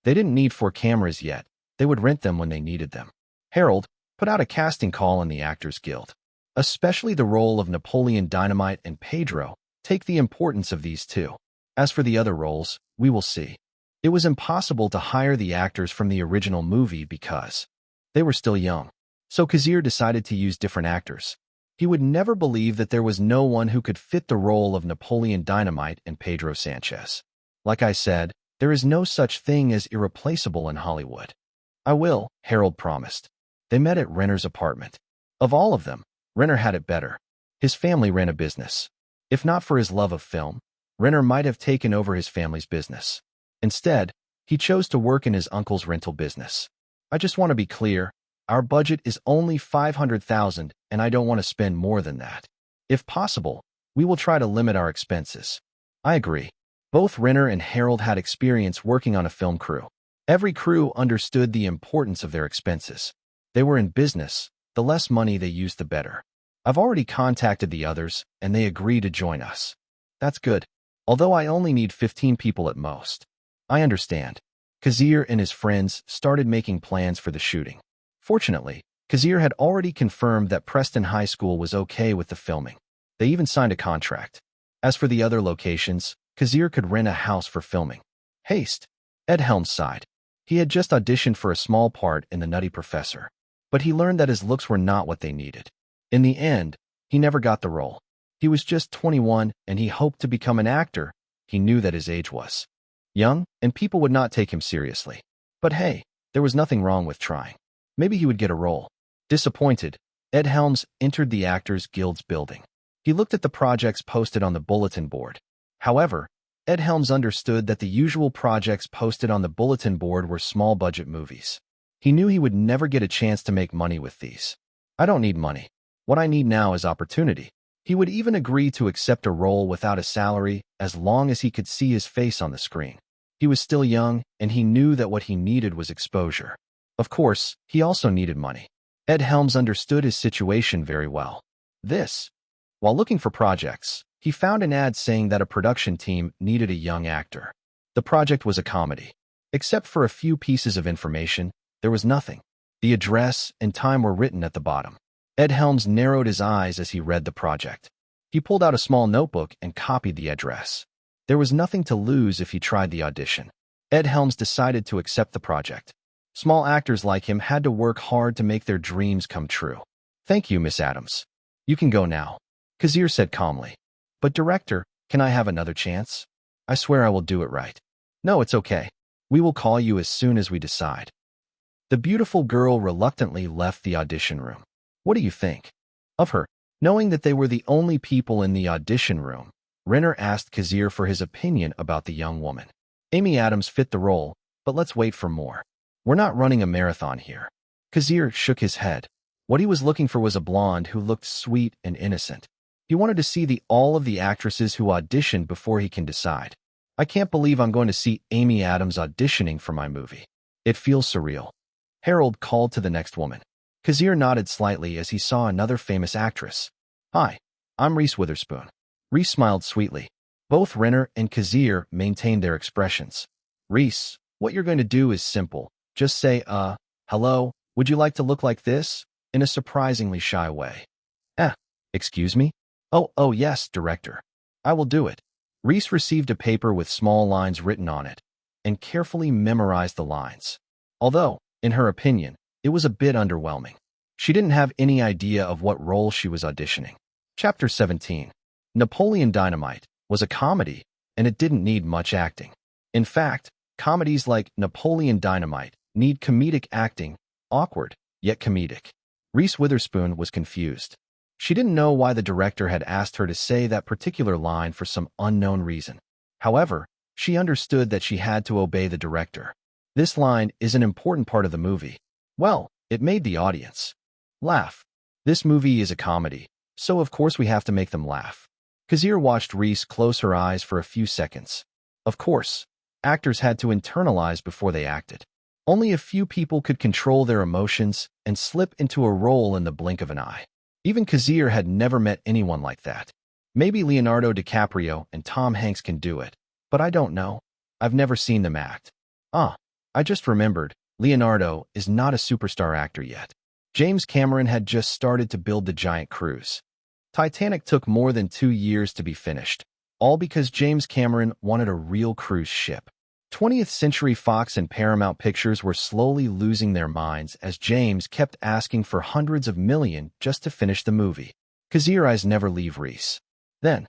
They didn't need 4 cameras yet. They would rent them when they needed them. Harold put out a casting call in the Actors Guild. Especially the role of Napoleon Dynamite and Pedro take the importance of these two. As for the other roles, we will see. It was impossible to hire the actors from the original movie because they were still young. So Kazir decided to use different actors. He would never believe that there was no one who could fit the role of Napoleon Dynamite and Pedro Sanchez. Like I said, there is no such thing as irreplaceable in Hollywood. I will, Harold promised. They met at Renner's apartment. Of all of them, Renner had it better. His family ran a business. If not for his love of film, Renner might have taken over his family's business. Instead, he chose to work in his uncle's rental business. I just want to be clear, our budget is only $500,000 and I don't want to spend more than that. If possible, we will try to limit our expenses. I agree. Both Renner and Harold had experience working on a film crew. Every crew understood the importance of their expenses. They were in business. The less money they used, the better. I've already contacted the others, and they agree to join us. That's good, although I only need 15 people at most. I understand. Kazir and his friends started making plans for the shooting. Fortunately, Kazir had already confirmed that Preston High School was okay with the filming. They even signed a contract. As for the other locations, Kazir could rent a house for filming. Haste. Ed Helms sighed. He had just auditioned for a small part in The Nutty Professor, but he learned that his looks were not what they needed. In the end, he never got the role. He was just 21 and he hoped to become an actor. He knew that his age was young and people would not take him seriously. But hey, there was nothing wrong with trying. Maybe he would get a role. Disappointed, Ed Helms entered the Actors Guild's building. He looked at the projects posted on the bulletin board. However, Ed Helms understood that the usual projects posted on the bulletin board were small-budget movies. He knew he would never get a chance to make money with these. I don't need money. What I need now is opportunity. He would even agree to accept a role without a salary as long as he could see his face on the screen. He was still young, and he knew that what he needed was exposure. Of course, he also needed money. Ed Helms understood his situation very well. While looking for projects, he found an ad saying that a production team needed a young actor. The project was a comedy. Except for a few pieces of information, there was nothing. The address and time were written at the bottom. Ed Helms narrowed his eyes as he read the project. He pulled out a small notebook and copied the address. There was nothing to lose if he tried the audition. Ed Helms decided to accept the project. Small actors like him had to work hard to make their dreams come true. Thank you, Miss Adams. You can go now, Kazir said calmly. But director, can I have another chance? I swear I will do it right. No, it's okay. We will call you as soon as we decide. The beautiful girl reluctantly left the audition room. What do you think of her? Knowing that they were the only people in the audition room, Renner asked Kazir for his opinion about the young woman. Amy Adams fit the role, but let's wait for more. We're not running a marathon here. Kazir shook his head. What he was looking for was a blonde who looked sweet and innocent. He wanted to see all of the actresses who auditioned before he can decide. I can't believe I'm going to see Amy Adams auditioning for my movie. It feels surreal. Harold called to the next woman. Kazir nodded slightly as he saw another famous actress. Hi, I'm Reese Witherspoon. Reese smiled sweetly. Both Renner and Kazir maintained their expressions. Reese, what you're going to do is simple. Just say, hello, would you like to look like this? In a surprisingly shy way. Excuse me? Oh, yes, director. I will do it. Reese received a paper with small lines written on it and carefully memorized the lines. Although, in her opinion, it was a bit underwhelming. She didn't have any idea of what role she was auditioning. Chapter 17. Napoleon Dynamite was a comedy, and it didn't need much acting. In fact, comedies like Napoleon Dynamite need comedic acting, awkward, yet comedic. Reese Witherspoon was confused. She didn't know why the director had asked her to say that particular line for some unknown reason. However, she understood that she had to obey the director. This line is an important part of the movie. Well, it made the audience laugh. This movie is a comedy, so of course we have to make them laugh. Kazir watched Reese close her eyes for a few seconds. Of course, actors had to internalize before they acted. Only a few people could control their emotions and slip into a role in the blink of an eye. Even Kazir had never met anyone like that. Maybe Leonardo DiCaprio and Tom Hanks can do it, but I don't know. I've never seen them act. I just remembered, Leonardo is not a superstar actor yet. James Cameron had just started to build the giant cruise. Titanic took more than 2 years to be finished, all because James Cameron wanted a real cruise ship. 20th Century Fox and Paramount Pictures were slowly losing their minds as James kept asking for hundreds of millions just to finish the movie. Kazir's eyes never leave Reese. Then,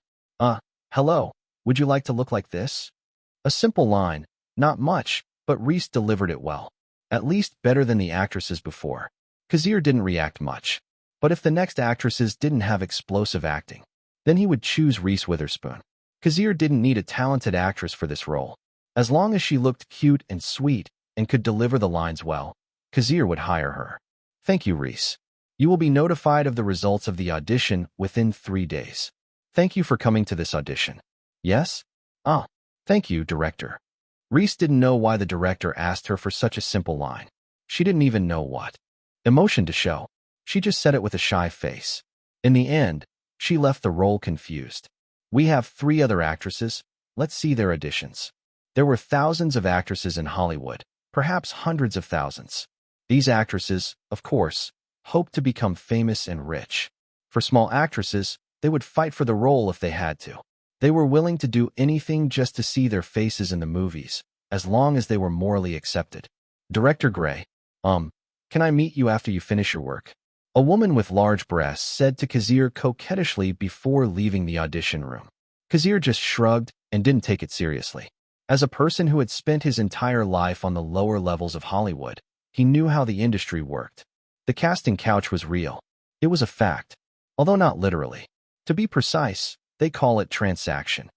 hello, would you like to look like this? A simple line, not much, but Reese delivered it well. At least better than the actresses before. Kazir didn't react much. But if the next actresses didn't have explosive acting, then he would choose Reese Witherspoon. Kazir didn't need a talented actress for this role. As long as she looked cute and sweet and could deliver the lines well, Kazir would hire her. Thank you, Reese. You will be notified of the results of the audition within 3 days. Thank you for coming to this audition. Yes? Ah, thank you, director. Reese didn't know why the director asked her for such a simple line. She didn't even know what emotion to show. She just said it with a shy face. In the end, she left the role confused. We have 3 other actresses. Let's see their auditions. There were thousands of actresses in Hollywood, perhaps hundreds of thousands. These actresses, of course, hoped to become famous and rich. For small actresses, they would fight for the role if they had to. They were willing to do anything just to see their faces in the movies, as long as they were morally accepted. Director Grey, can I meet you after you finish your work? A woman with large breasts said to Kazir coquettishly before leaving the audition room. Kazir just shrugged and didn't take it seriously. As a person who had spent his entire life on the lower levels of Hollywood, he knew how the industry worked. The casting couch was real. It was a fact, although not literally. To be precise, they call it transaction.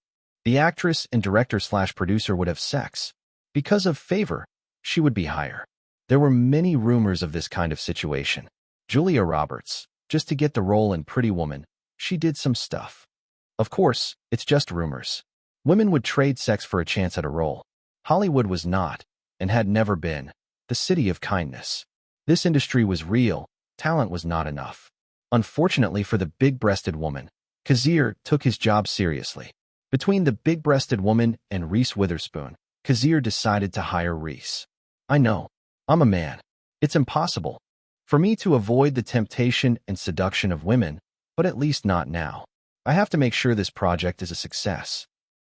The actress and director/producer would have sex. Because of favor, she would be higher. There were many rumors of this kind of situation. Julia Roberts, just to get the role in Pretty Woman, she did some stuff. Of course, it's just rumors. Women would trade sex for a chance at a role. Hollywood was not, and had never been, the city of kindness. This industry was real, talent was not enough. Unfortunately for the big-breasted woman, Kazir took his job seriously. Between the big-breasted woman and Reese Witherspoon, Kazir decided to hire Reese. I know. I'm a man. It's impossible for me to avoid the temptation and seduction of women, but at least not now. I have to make sure this project is a success.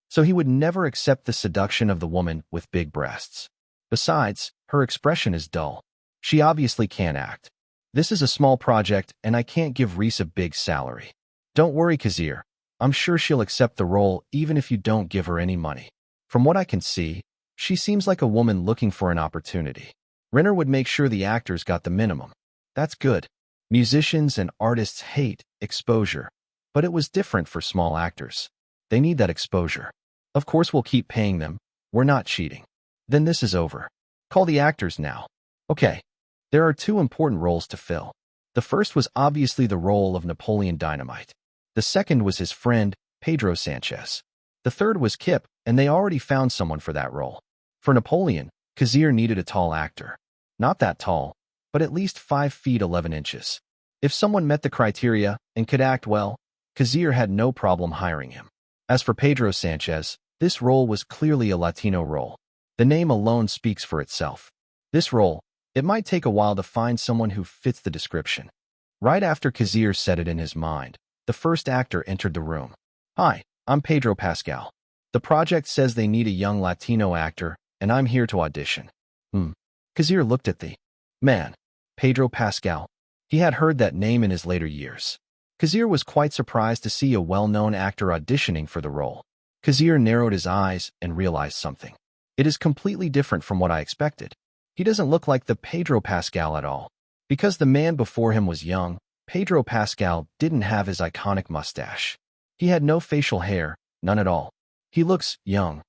So he would never accept the seduction of the woman with big breasts. Besides, her expression is dull. She obviously can't act. This is a small project, and I can't give Reese a big salary. Don't worry, Kazir. I'm sure she'll accept the role even if you don't give her any money. From what I can see, she seems like a woman looking for an opportunity. Renner would make sure the actors got the minimum. That's good. Musicians and artists hate exposure, but it was different for small actors. They need that exposure. Of course we'll keep paying them. We're not cheating. Then this is over. Call the actors now. Okay. There are 2 important roles to fill. The first was obviously the role of Napoleon Dynamite. The second was his friend, Pedro Sanchez. The third was Kip, and they already found someone for that role. For Napoleon, Kazir needed a tall actor. Not that tall, but at least 5 feet 11 inches. If someone met the criteria and could act well, Kazir had no problem hiring him. As for Pedro Sanchez, this role was clearly a Latino role. The name alone speaks for itself. This role, it might take a while to find someone who fits the description. Right after Kazir said it in his mind, the first actor entered the room. Hi, I'm Pedro Pascal. The project says they need a young Latino actor, and I'm here to audition. Kazir looked at the man, Pedro Pascal. He had heard that name in his later years. Kazir was quite surprised to see a well-known actor auditioning for the role. Kazir narrowed his eyes and realized something. It is completely different from what I expected. He doesn't look like the Pedro Pascal at all. Because the man before him was young, Pedro Pascal didn't have his iconic mustache. He had no facial hair, none at all. He looks young.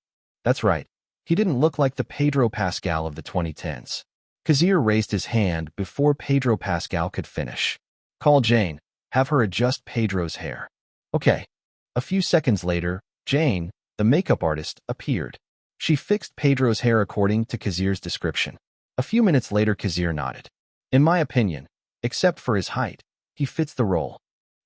That's right. He didn't look like the Pedro Pascal of the 2010s. Kazir raised his hand before Pedro Pascal could finish. Call Jane. Have her adjust Pedro's hair. Okay. A few seconds later, Jane, the makeup artist, appeared. She fixed Pedro's hair according to Kazir's description. A few minutes later, Kazir nodded. In my opinion, except for his height, he fits the role.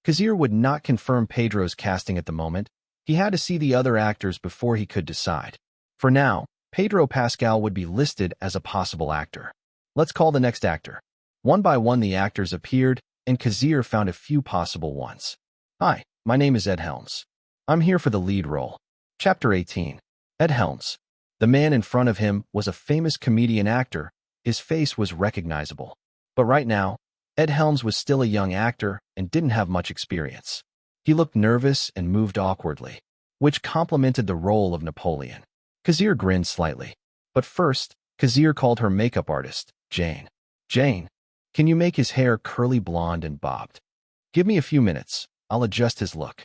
Kazir would not confirm Pedro's casting at the moment. He had to see the other actors before he could decide. For now, Pedro Pascal would be listed as a possible actor. Let's call the next actor. One by one the actors appeared, and Kazir found a few possible ones. Hi, my name is Ed Helms. I'm here for the lead role. Chapter 18. Ed Helms. The man in front of him was a famous comedian actor. His face was recognizable. But right now, Ed Helms was still a young actor and didn't have much experience. He looked nervous and moved awkwardly, which complemented the role of Napoleon. Kazir grinned slightly. But first, Kazir called her makeup artist, Jane. Jane, can you make his hair curly blonde and bobbed? Give me a few minutes. I'll adjust his look.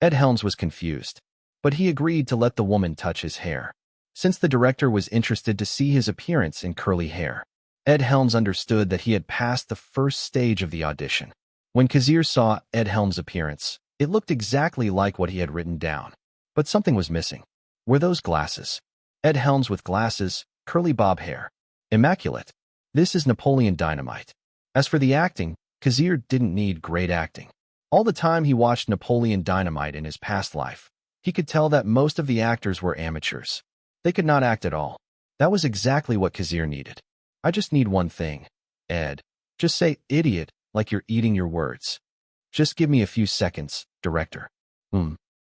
Ed Helms was confused, but he agreed to let the woman touch his hair. Since the director was interested to see his appearance in curly hair, Ed Helms understood that he had passed the first stage of the audition. When Kazir saw Ed Helms' appearance, it looked exactly like what he had written down. But something was missing. Were those glasses? Ed Helms with glasses, curly bob hair. Immaculate. This is Napoleon Dynamite. As for the acting, Kazir didn't need great acting. All the time he watched Napoleon Dynamite in his past life, he could tell that most of the actors were amateurs. They could not act at all. That was exactly what Kazir needed. I just need one thing. Ed, just say idiot like you're eating your words. Just give me a few seconds, director.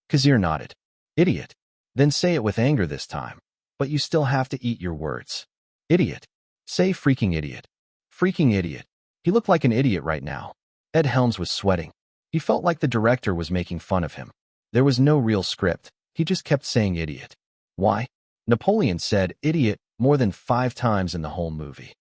Kazir nodded. Idiot. Then say it with anger this time. But you still have to eat your words. Idiot. Say freaking idiot. Freaking idiot. He looked like an idiot right now. Ed Helms was sweating. He felt like the director was making fun of him. There was no real script. He just kept saying idiot. Why? Napoleon said idiot more than 5 times in the whole movie.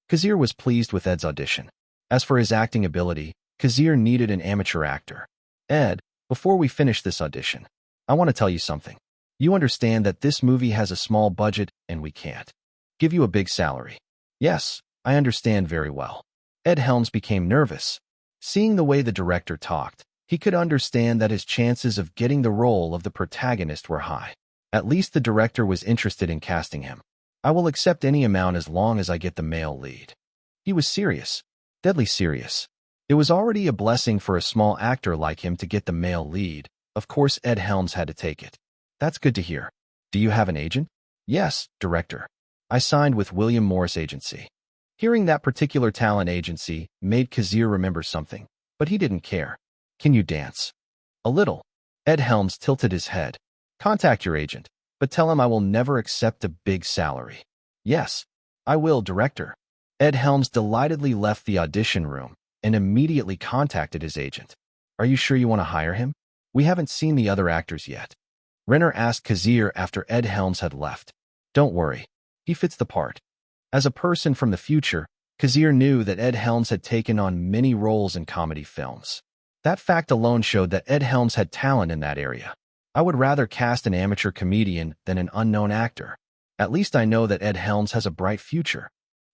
Kazir was pleased with Ed's audition. As for his acting ability, Kazir needed an amateur actor. Ed, before we finish this audition, I want to tell you something. You understand that this movie has a small budget and we can't give you a big salary. Yes, I understand very well. Ed Helms became nervous. Seeing the way the director talked, he could understand that his chances of getting the role of the protagonist were high. At least the director was interested in casting him. I will accept any amount as long as I get the male lead. He was serious, deadly serious. It was already a blessing for a small actor like him to get the male lead. Of course, Ed Helms had to take it. That's good to hear. Do you have an agent? Yes, director. I signed with William Morris Agency. Hearing that particular talent agency made Kazir remember something, but he didn't care. Can you dance? A little. Ed Helms tilted his head. Contact your agent, but tell him I will never accept a big salary. Yes, I will, director. Ed Helms delightedly left the audition room and immediately contacted his agent. Are you sure you want to hire him? We haven't seen the other actors yet. Renner asked Kazir after Ed Helms had left. Don't worry. He fits the part. As a person from the future, Kazir knew that Ed Helms had taken on many roles in comedy films. That fact alone showed that Ed Helms had talent in that area. I would rather cast an amateur comedian than an unknown actor. At least I know that Ed Helms has a bright future.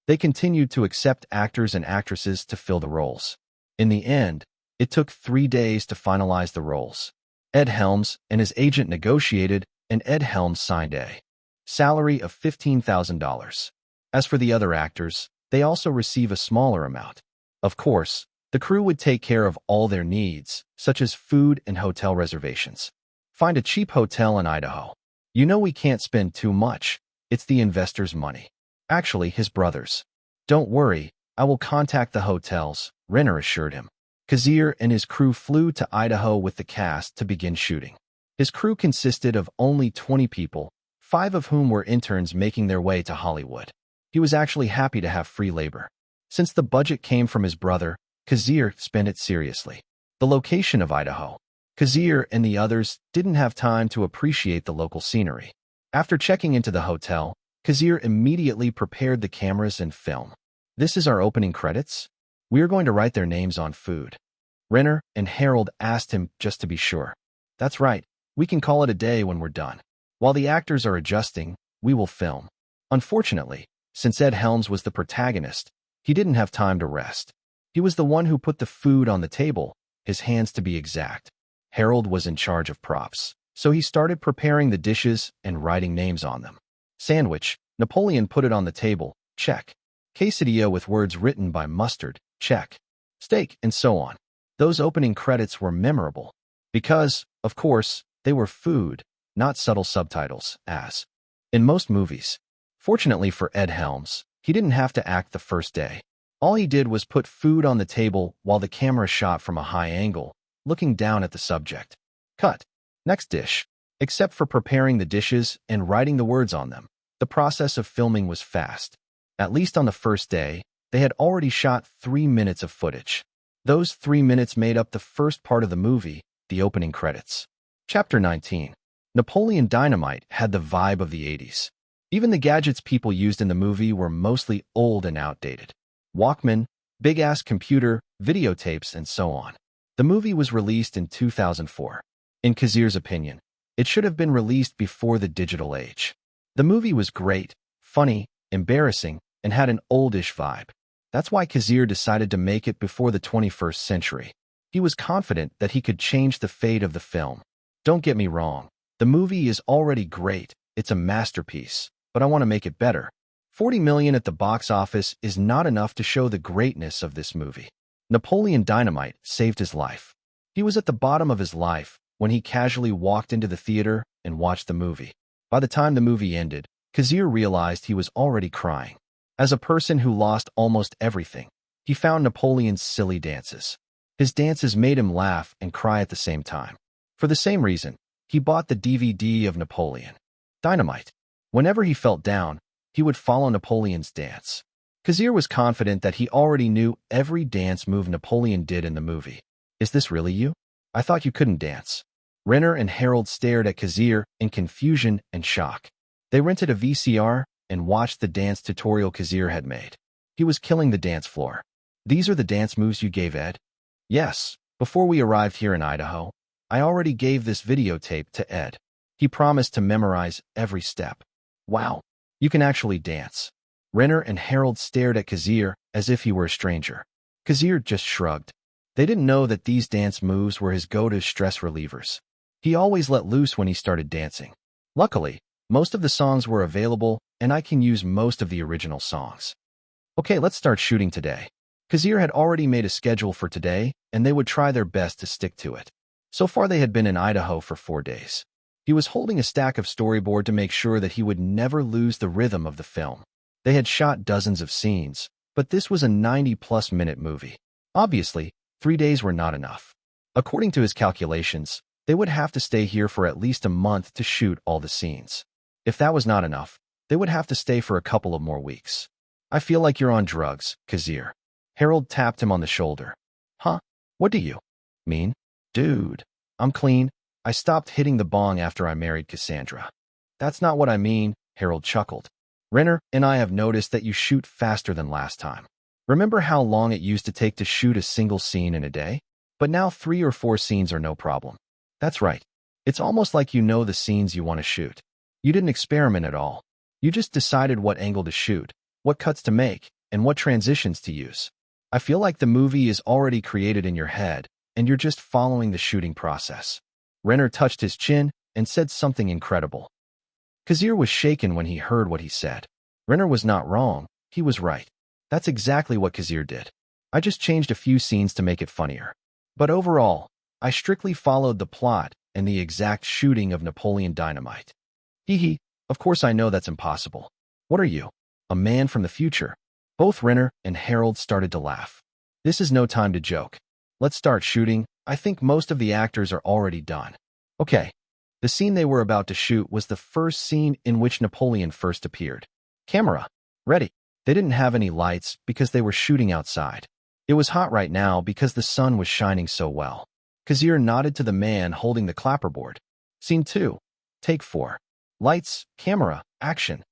They continued to accept actors and actresses to fill the roles. In the end, it took 3 days to finalize the roles. Ed Helms and his agent negotiated, and Ed Helms signed a salary of $15,000. As for the other actors, they also receive a smaller amount. Of course, the crew would take care of all their needs, such as food and hotel reservations. Find a cheap hotel in Idaho. You know we can't spend too much. It's the investor's money. Actually, his brother's. Don't worry, I will contact the hotels, Renner assured him. Kazir and his crew flew to Idaho with the cast to begin shooting. His crew consisted of only 20 people, 5 of whom were interns making their way to Hollywood. He was actually happy to have free labor. Since the budget came from his brother, Kazir spent it seriously. The location of Idaho. Kazir and the others didn't have time to appreciate the local scenery. After checking into the hotel, Kazir immediately prepared the cameras and film. This is our opening credits? We are going to write their names on food. Renner and Harold asked him just to be sure. That's right, we can call it a day when we're done. While the actors are adjusting, we will film. Unfortunately, since Ed Helms was the protagonist, he didn't have time to rest. He was the one who put the food on the table, his hands to be exact. Harold was in charge of props, so he started preparing the dishes and writing names on them. Sandwich, Napoleon put it on the table, check. Quesadilla with words written by Mustard, check. Steak, and so on. Those opening credits were memorable because, of course, they were food, not subtle subtitles, as in most movies. Fortunately for Ed Helms, he didn't have to act the first day. All he did was put food on the table while the camera shot from a high angle, looking down at the subject. Cut. Next dish. Except for preparing the dishes and writing the words on them, the process of filming was fast. At least on the first day, they had already shot 3 minutes of footage. Those 3 minutes made up the first part of the movie, the opening credits. Chapter 19. Napoleon Dynamite had the vibe of the 80s. Even the gadgets people used in the movie were mostly old and outdated. Walkman, big-ass computer, videotapes, and so on. The movie was released in 2004. In Kazir's opinion, it should have been released before the digital age. The movie was great, funny, embarrassing, and had an oldish vibe. That's why Kazir decided to make it before the 21st century. He was confident that he could change the fate of the film. Don't get me wrong, the movie is already great, it's a masterpiece, but I want to make it better. 40 million at the box office is not enough to show the greatness of this movie. Napoleon Dynamite saved his life. He was at the bottom of his life when he casually walked into the theater and watched the movie. By the time the movie ended, Kazir realized he was already crying. As a person who lost almost everything, he found Napoleon's silly dances. His dances made him laugh and cry at the same time. For the same reason, he bought the DVD of Napoleon Dynamite. Whenever he felt down, he would follow Napoleon's dance. Kazir was confident that he already knew every dance move Napoleon did in the movie. Is this really you? I thought you couldn't dance. Renner and Harold stared at Kazir in confusion and shock. They rented a VCR and watched the dance tutorial Kazir had made. He was killing the dance floor. These are the dance moves you gave Ed? Yes, before we arrived here in Idaho, I already gave this videotape to Ed. He promised to memorize every step. Wow, you can actually dance. Renner and Harold stared at Kazir as if he were a stranger. Kazir just shrugged. They didn't know that these dance moves were his go-to stress relievers. He always let loose when he started dancing. Luckily, most of the songs were available, and I can use most of the original songs. Okay, let's start shooting today. Kazir had already made a schedule for today, and they would try their best to stick to it. So far, they had been in Idaho for 4 days. He was holding a stack of storyboard to make sure that he would never lose the rhythm of the film. They had shot dozens of scenes, but this was a 90-plus minute movie. Obviously, 3 days were not enough. According to his calculations, they would have to stay here for at least a month to shoot all the scenes. If that was not enough, they would have to stay for a couple of more weeks. I feel like you're on drugs, Kazir. Harold tapped him on the shoulder. Huh? What do you mean? Dude, I'm clean. I stopped hitting the bong after I married Cassandra. That's not what I mean, Harold chuckled. Renner and I have noticed that you shoot faster than last time. Remember how long it used to take to shoot a single scene in a day? But now 3 or 4 scenes are no problem. That's right. It's almost like you know the scenes you want to shoot. You didn't experiment at all. You just decided what angle to shoot, what cuts to make, and what transitions to use. I feel like the movie is already created in your head, and you're just following the shooting process. Renner touched his chin and said something incredible. Kazir was shaken when he heard what he said. Renner was not wrong, he was right. That's exactly what Kazir did. I just changed a few scenes to make it funnier. But overall, I strictly followed the plot and the exact shooting of Napoleon Dynamite. Hee hee, of course I know that's impossible. What are you, a man from the future? Both Renner and Harold started to laugh. This is no time to joke. Let's start shooting. I think most of the actors are already done. Okay. The scene they were about to shoot was the first scene in which Napoleon first appeared. Camera. Ready. They didn't have any lights because they were shooting outside. It was hot right now because the sun was shining so well. Kazir nodded to the man holding the clapperboard. Scene 2. Take 4. Lights, camera, action.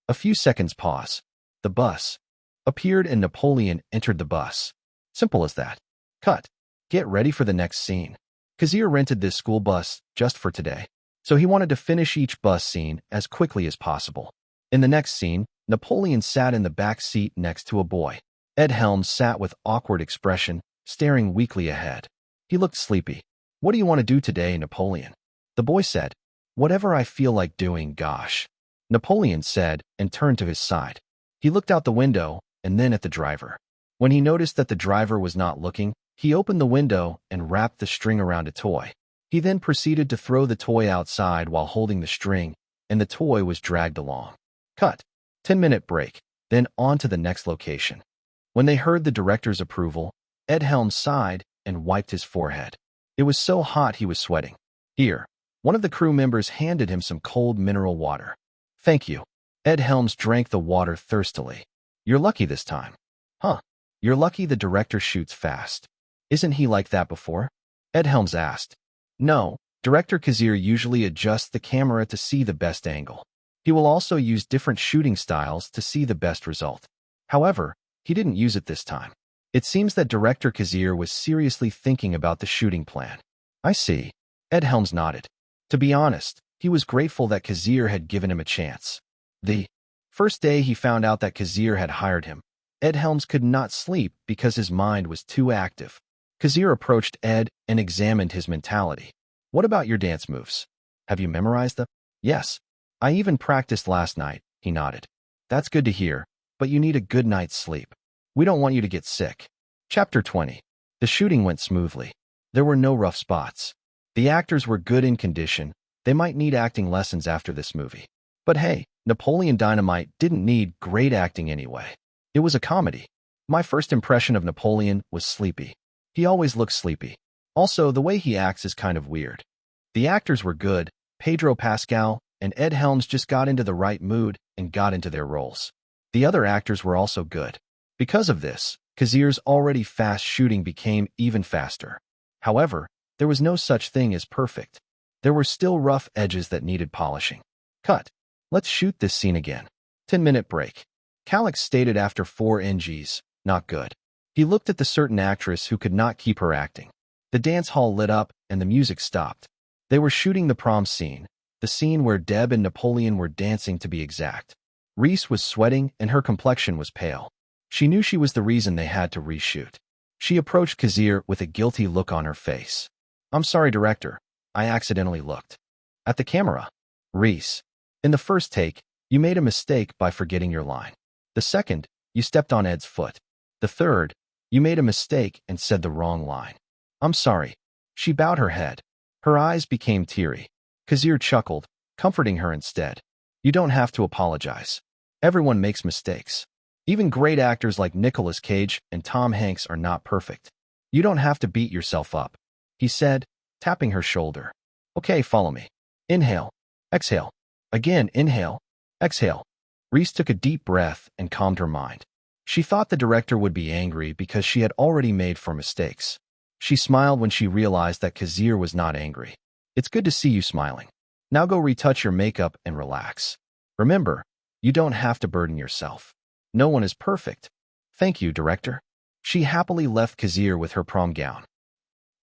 A few seconds pause. The bus appeared and Napoleon entered the bus. Simple as that. Cut. Get ready for the next scene. Kazir rented this school bus just for today, so he wanted to finish each bus scene as quickly as possible. In the next scene, Napoleon sat in the back seat next to a boy. Ed Helms sat with awkward expression, staring weakly ahead. He looked sleepy. What do you want to do today, Napoleon? The boy said. Whatever I feel like doing, gosh. Napoleon said and turned to his side. He looked out the window and then at the driver. When he noticed that the driver was not looking, he opened the window and wrapped the string around a toy. He then proceeded to throw the toy outside while holding the string, and the toy was dragged along. Cut. 10-minute break, then on to the next location. When they heard the director's approval, Ed Helms sighed and wiped his forehead. It was so hot he was sweating. Here, one of the crew members handed him some cold mineral water. Thank you. Ed Helms drank the water thirstily. You're lucky this time. Huh. You're lucky the director shoots fast. Isn't he like that before? Ed Helms asked. No, Director Kazir usually adjusts the camera to see the best angle. He will also use different shooting styles to see the best result. However, he didn't use it this time. It seems that director Kazir was seriously thinking about the shooting plan. I see. Ed Helms nodded. To be honest, he was grateful that Kazir had given him a chance. The first day he found out that Kazir had hired him, Ed Helms could not sleep because his mind was too active. Kazir approached Ed and examined his mentality. What about your dance moves? Have you memorized them? Yes. I even practiced last night, he nodded. That's good to hear, but you need a good night's sleep. We don't want you to get sick. Chapter 20. The shooting went smoothly. There were no rough spots. The actors were good in condition. They might need acting lessons after this movie. But hey, Napoleon Dynamite didn't need great acting anyway. It was a comedy. My first impression of Napoleon was sleepy. He always looks sleepy. Also, the way he acts is kind of weird. The actors were good. Pedro Pascal and Ed Helms just got into the right mood and got into their roles. The other actors were also good. Because of this, Kazir's already fast shooting became even faster. However, there was no such thing as perfect. There were still rough edges that needed polishing. Cut. Let's shoot this scene again. 10-minute break. Calix stated after 4 NGs, not good. He looked at the certain actress who could not keep her acting. The dance hall lit up and the music stopped. They were shooting the prom scene, the scene where Deb and Napoleon were dancing to be exact. Reese was sweating and her complexion was pale. She knew she was the reason they had to reshoot. She approached Kazir with a guilty look on her face. I'm sorry, director. I accidentally looked at the camera. Reese. In the first take, you made a mistake by forgetting your line. The second, you stepped on Ed's foot. The third, you made a mistake and said the wrong line. I'm sorry. She bowed her head. Her eyes became teary. Kazir chuckled, comforting her instead. You don't have to apologize. Everyone makes mistakes. Even great actors like Nicolas Cage and Tom Hanks are not perfect. You don't have to beat yourself up, he said, tapping her shoulder. Okay, follow me. Inhale. Exhale. Again, inhale. Exhale. Reese took a deep breath and calmed her mind. She thought the director would be angry because she had already made 4 mistakes. She smiled when she realized that Kazir was not angry. It's good to see you smiling. Now go retouch your makeup and relax. Remember, you don't have to burden yourself. No one is perfect. Thank you, director. She happily left Kazir with her prom gown.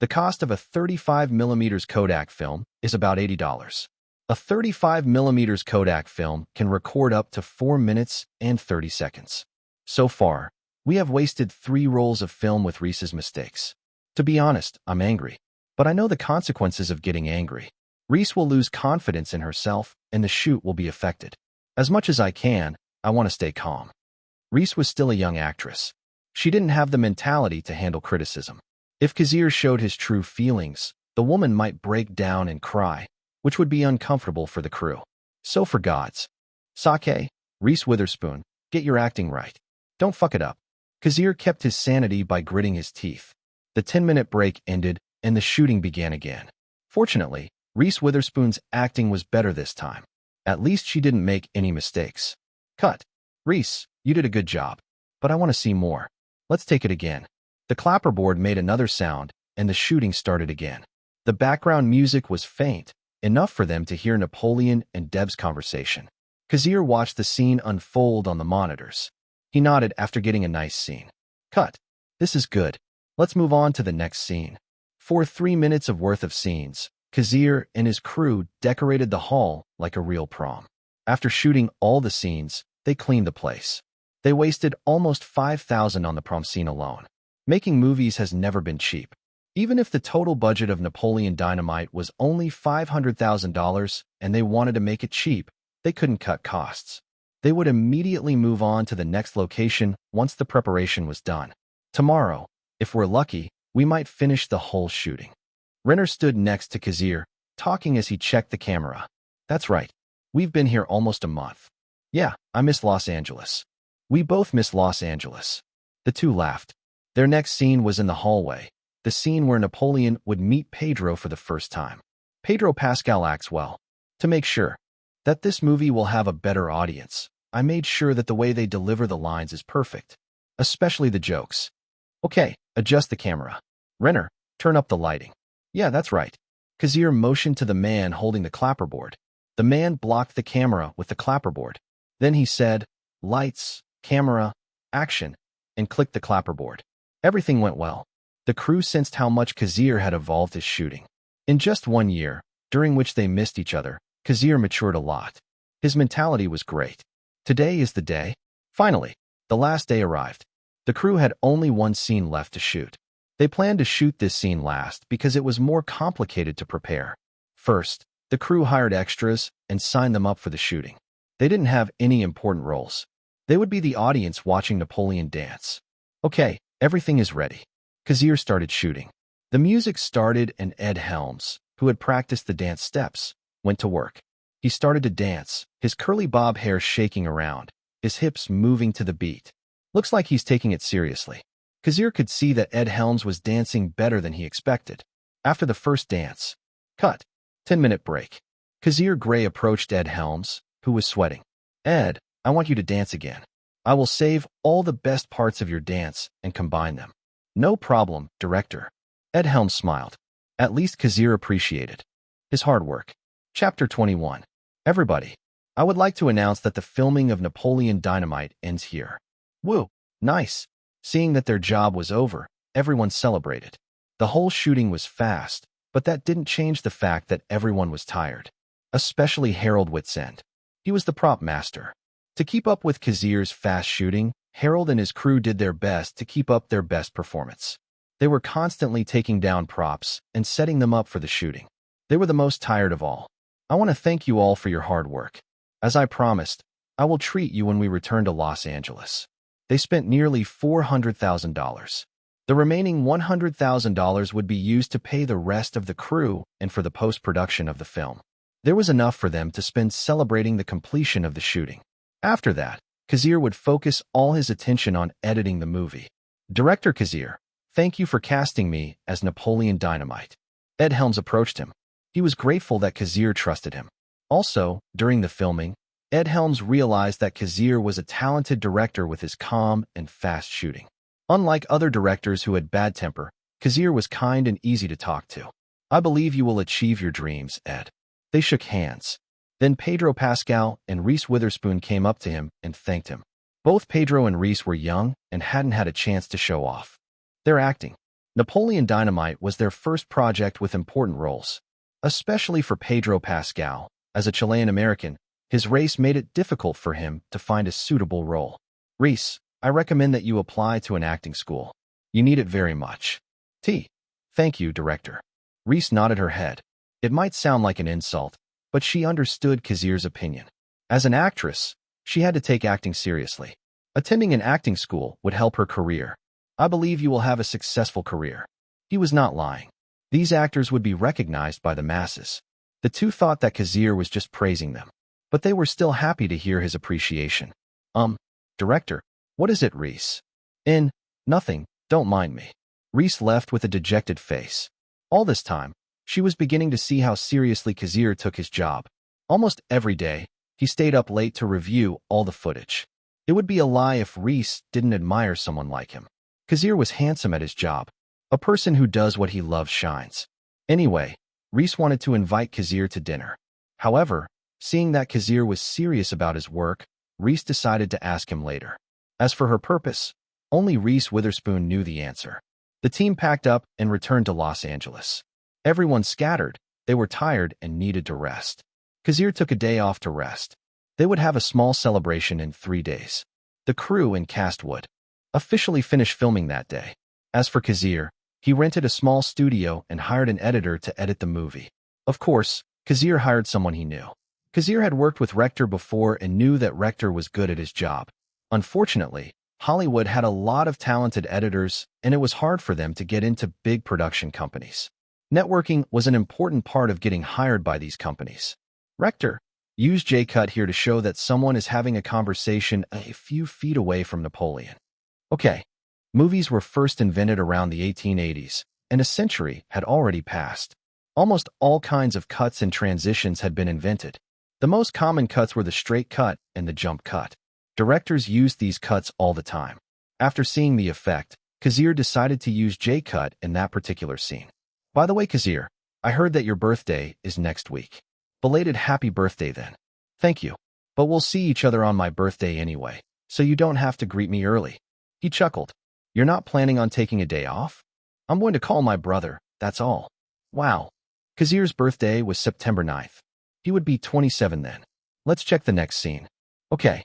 The cost of a 35mm Kodak film is about $80. A 35mm Kodak film can record up to 4 minutes and 30 seconds. So far, we have wasted 3 rolls of film with Reese's mistakes. To be honest, I'm angry. But I know the consequences of getting angry. Reese will lose confidence in herself, and the shoot will be affected. As much as I can, I want to stay calm. Reese was still a young actress. She didn't have the mentality to handle criticism. If Kazir showed his true feelings, the woman might break down and cry, which would be uncomfortable for the crew. So for God's sake, Reese Witherspoon, get your acting right. Don't fuck it up. Kazir kept his sanity by gritting his teeth. The 10-minute break ended, and the shooting began again. Fortunately, Reese Witherspoon's acting was better this time. At least she didn't make any mistakes. Cut. Reese, you did a good job. But I want to see more. Let's take it again. The clapperboard made another sound, and the shooting started again. The background music was faint, enough for them to hear Napoleon and Deb's conversation. Kazir watched the scene unfold on the monitors. He nodded after getting a nice scene. Cut. This is good. Let's move on to the next scene. For 3 minutes of worth of scenes, Kazir and his crew decorated the hall like a real prom. After shooting all the scenes, they cleaned the place. They wasted almost $5,000 on the prom scene alone. Making movies has never been cheap. Even if the total budget of Napoleon Dynamite was only $500,000 and they wanted to make it cheap, they couldn't cut costs. They would immediately move on to the next location once the preparation was done. Tomorrow, if we're lucky, we might finish the whole shooting. Renner stood next to Kazir, talking as he checked the camera. That's right. We've been here almost a month. Yeah, I miss Los Angeles. We both miss Los Angeles. The two laughed. Their next scene was in the hallway, the scene where Napoleon would meet Pedro for the first time. Pedro Pascal acts well. To make sure that this movie will have a better audience, I made sure that the way they deliver the lines is perfect, especially the jokes. Okay, adjust the camera. Renner, turn up the lighting. Yeah, that's right. Kazir motioned to the man holding the clapperboard. The man blocked the camera with the clapperboard. Then he said, "Lights, camera, action," and clicked the clapperboard. Everything went well. The crew sensed how much Kazir had evolved his shooting. In just 1 year, during which they missed each other, Kazir matured a lot. His mentality was great. Today is the day. Finally, the last day arrived. The crew had only one scene left to shoot. They planned to shoot this scene last because it was more complicated to prepare. First, the crew hired extras and signed them up for the shooting. They didn't have any important roles. They would be the audience watching Napoleon dance. Okay, everything is ready. Kazir started shooting. The music started and Ed Helms, who had practiced the dance steps, went to work. He started to dance, his curly bob hair shaking around, his hips moving to the beat. Looks like he's taking it seriously. Kazir could see that Ed Helms was dancing better than he expected. After the first dance, cut. 10-minute break. Kazir Grey approached Ed Helms, who was sweating. "Ed, I want you to dance again. I will save all the best parts of your dance and combine them." "No problem, director." Ed Helms smiled. At least Kazir appreciated his hard work. Chapter 21. Everybody, I would like to announce that the filming of Napoleon Dynamite ends here. Woo, nice. Seeing that their job was over, everyone celebrated. The whole shooting was fast, but that didn't change the fact that everyone was tired. Especially Harold Whitsend. He was the prop master. To keep up with Kazir's fast shooting, Harold and his crew did their best to keep up their best performance. They were constantly taking down props and setting them up for the shooting. They were the most tired of all. I want to thank you all for your hard work. As I promised, I will treat you when we return to Los Angeles. They spent nearly $400,000. The remaining $100,000 would be used to pay the rest of the crew and for the post-production of the film. There was enough for them to spend celebrating the completion of the shooting. After that, Kazir would focus all his attention on editing the movie. Director Kazir, thank you for casting me as Napoleon Dynamite. Ed Helms approached him. He was grateful that Kazir trusted him. Also, during the filming, Ed Helms realized that Kazir was a talented director with his calm and fast shooting. Unlike other directors who had bad temper, Kazir was kind and easy to talk to. I believe you will achieve your dreams, Ed. They shook hands. Then Pedro Pascal and Reese Witherspoon came up to him and thanked him. Both Pedro and Reese were young and hadn't had a chance to show off their acting. Napoleon Dynamite was their first project with important roles. Especially for Pedro Pascal, as a Chilean-American, his race made it difficult for him to find a suitable role. Reese, I recommend that you apply to an acting school. You need it very much. Thank you, director. Reese nodded her head. It might sound like an insult, but she understood Kazir's opinion. As an actress, she had to take acting seriously. Attending an acting school would help her career. I believe you will have a successful career. He was not lying. These actors would be recognized by the masses. The two thought that Kazir was just praising them, but they were still happy to hear his appreciation. Director, what is it, Reese? Nothing, don't mind me. Reese left with a dejected face. All this time, she was beginning to see how seriously Kazir took his job. Almost every day, he stayed up late to review all the footage. It would be a lie if Reese didn't admire someone like him. Kazir was handsome at his job. A person who does what he loves shines. Anyway, Reese wanted to invite Kazir to dinner. However, seeing that Kazir was serious about his work, Reese decided to ask him later. As for her purpose, only Reese Witherspoon knew the answer. The team packed up and returned to Los Angeles. Everyone scattered. They were tired and needed to rest. Kazir took a day off to rest. They would have a small celebration in 3 days. The crew and cast would officially finish filming that day. As for Kazir, he rented a small studio and hired an editor to edit the movie. Of course, Kazir hired someone he knew. Kazir had worked with Rector before and knew that Rector was good at his job. Unfortunately, Hollywood had a lot of talented editors, and it was hard for them to get into big production companies. Networking was an important part of getting hired by these companies. Rector, use J-Cut here to show that someone is having a conversation a few feet away from Napoleon. Okay, movies were first invented around the 1880s, and a century had already passed. Almost all kinds of cuts and transitions had been invented. The most common cuts were the straight cut and the jump cut. Directors used these cuts all the time. After seeing the effect, Kazir decided to use J-Cut in that particular scene. By the way, Kazir, I heard that your birthday is next week. Belated happy birthday then. Thank you. But we'll see each other on my birthday anyway, so you don't have to greet me early. He chuckled. You're not planning on taking a day off? I'm going to call my brother, that's all. Wow. Kazir's birthday was September 9th. He would be 27 then. Let's check the next scene. Okay.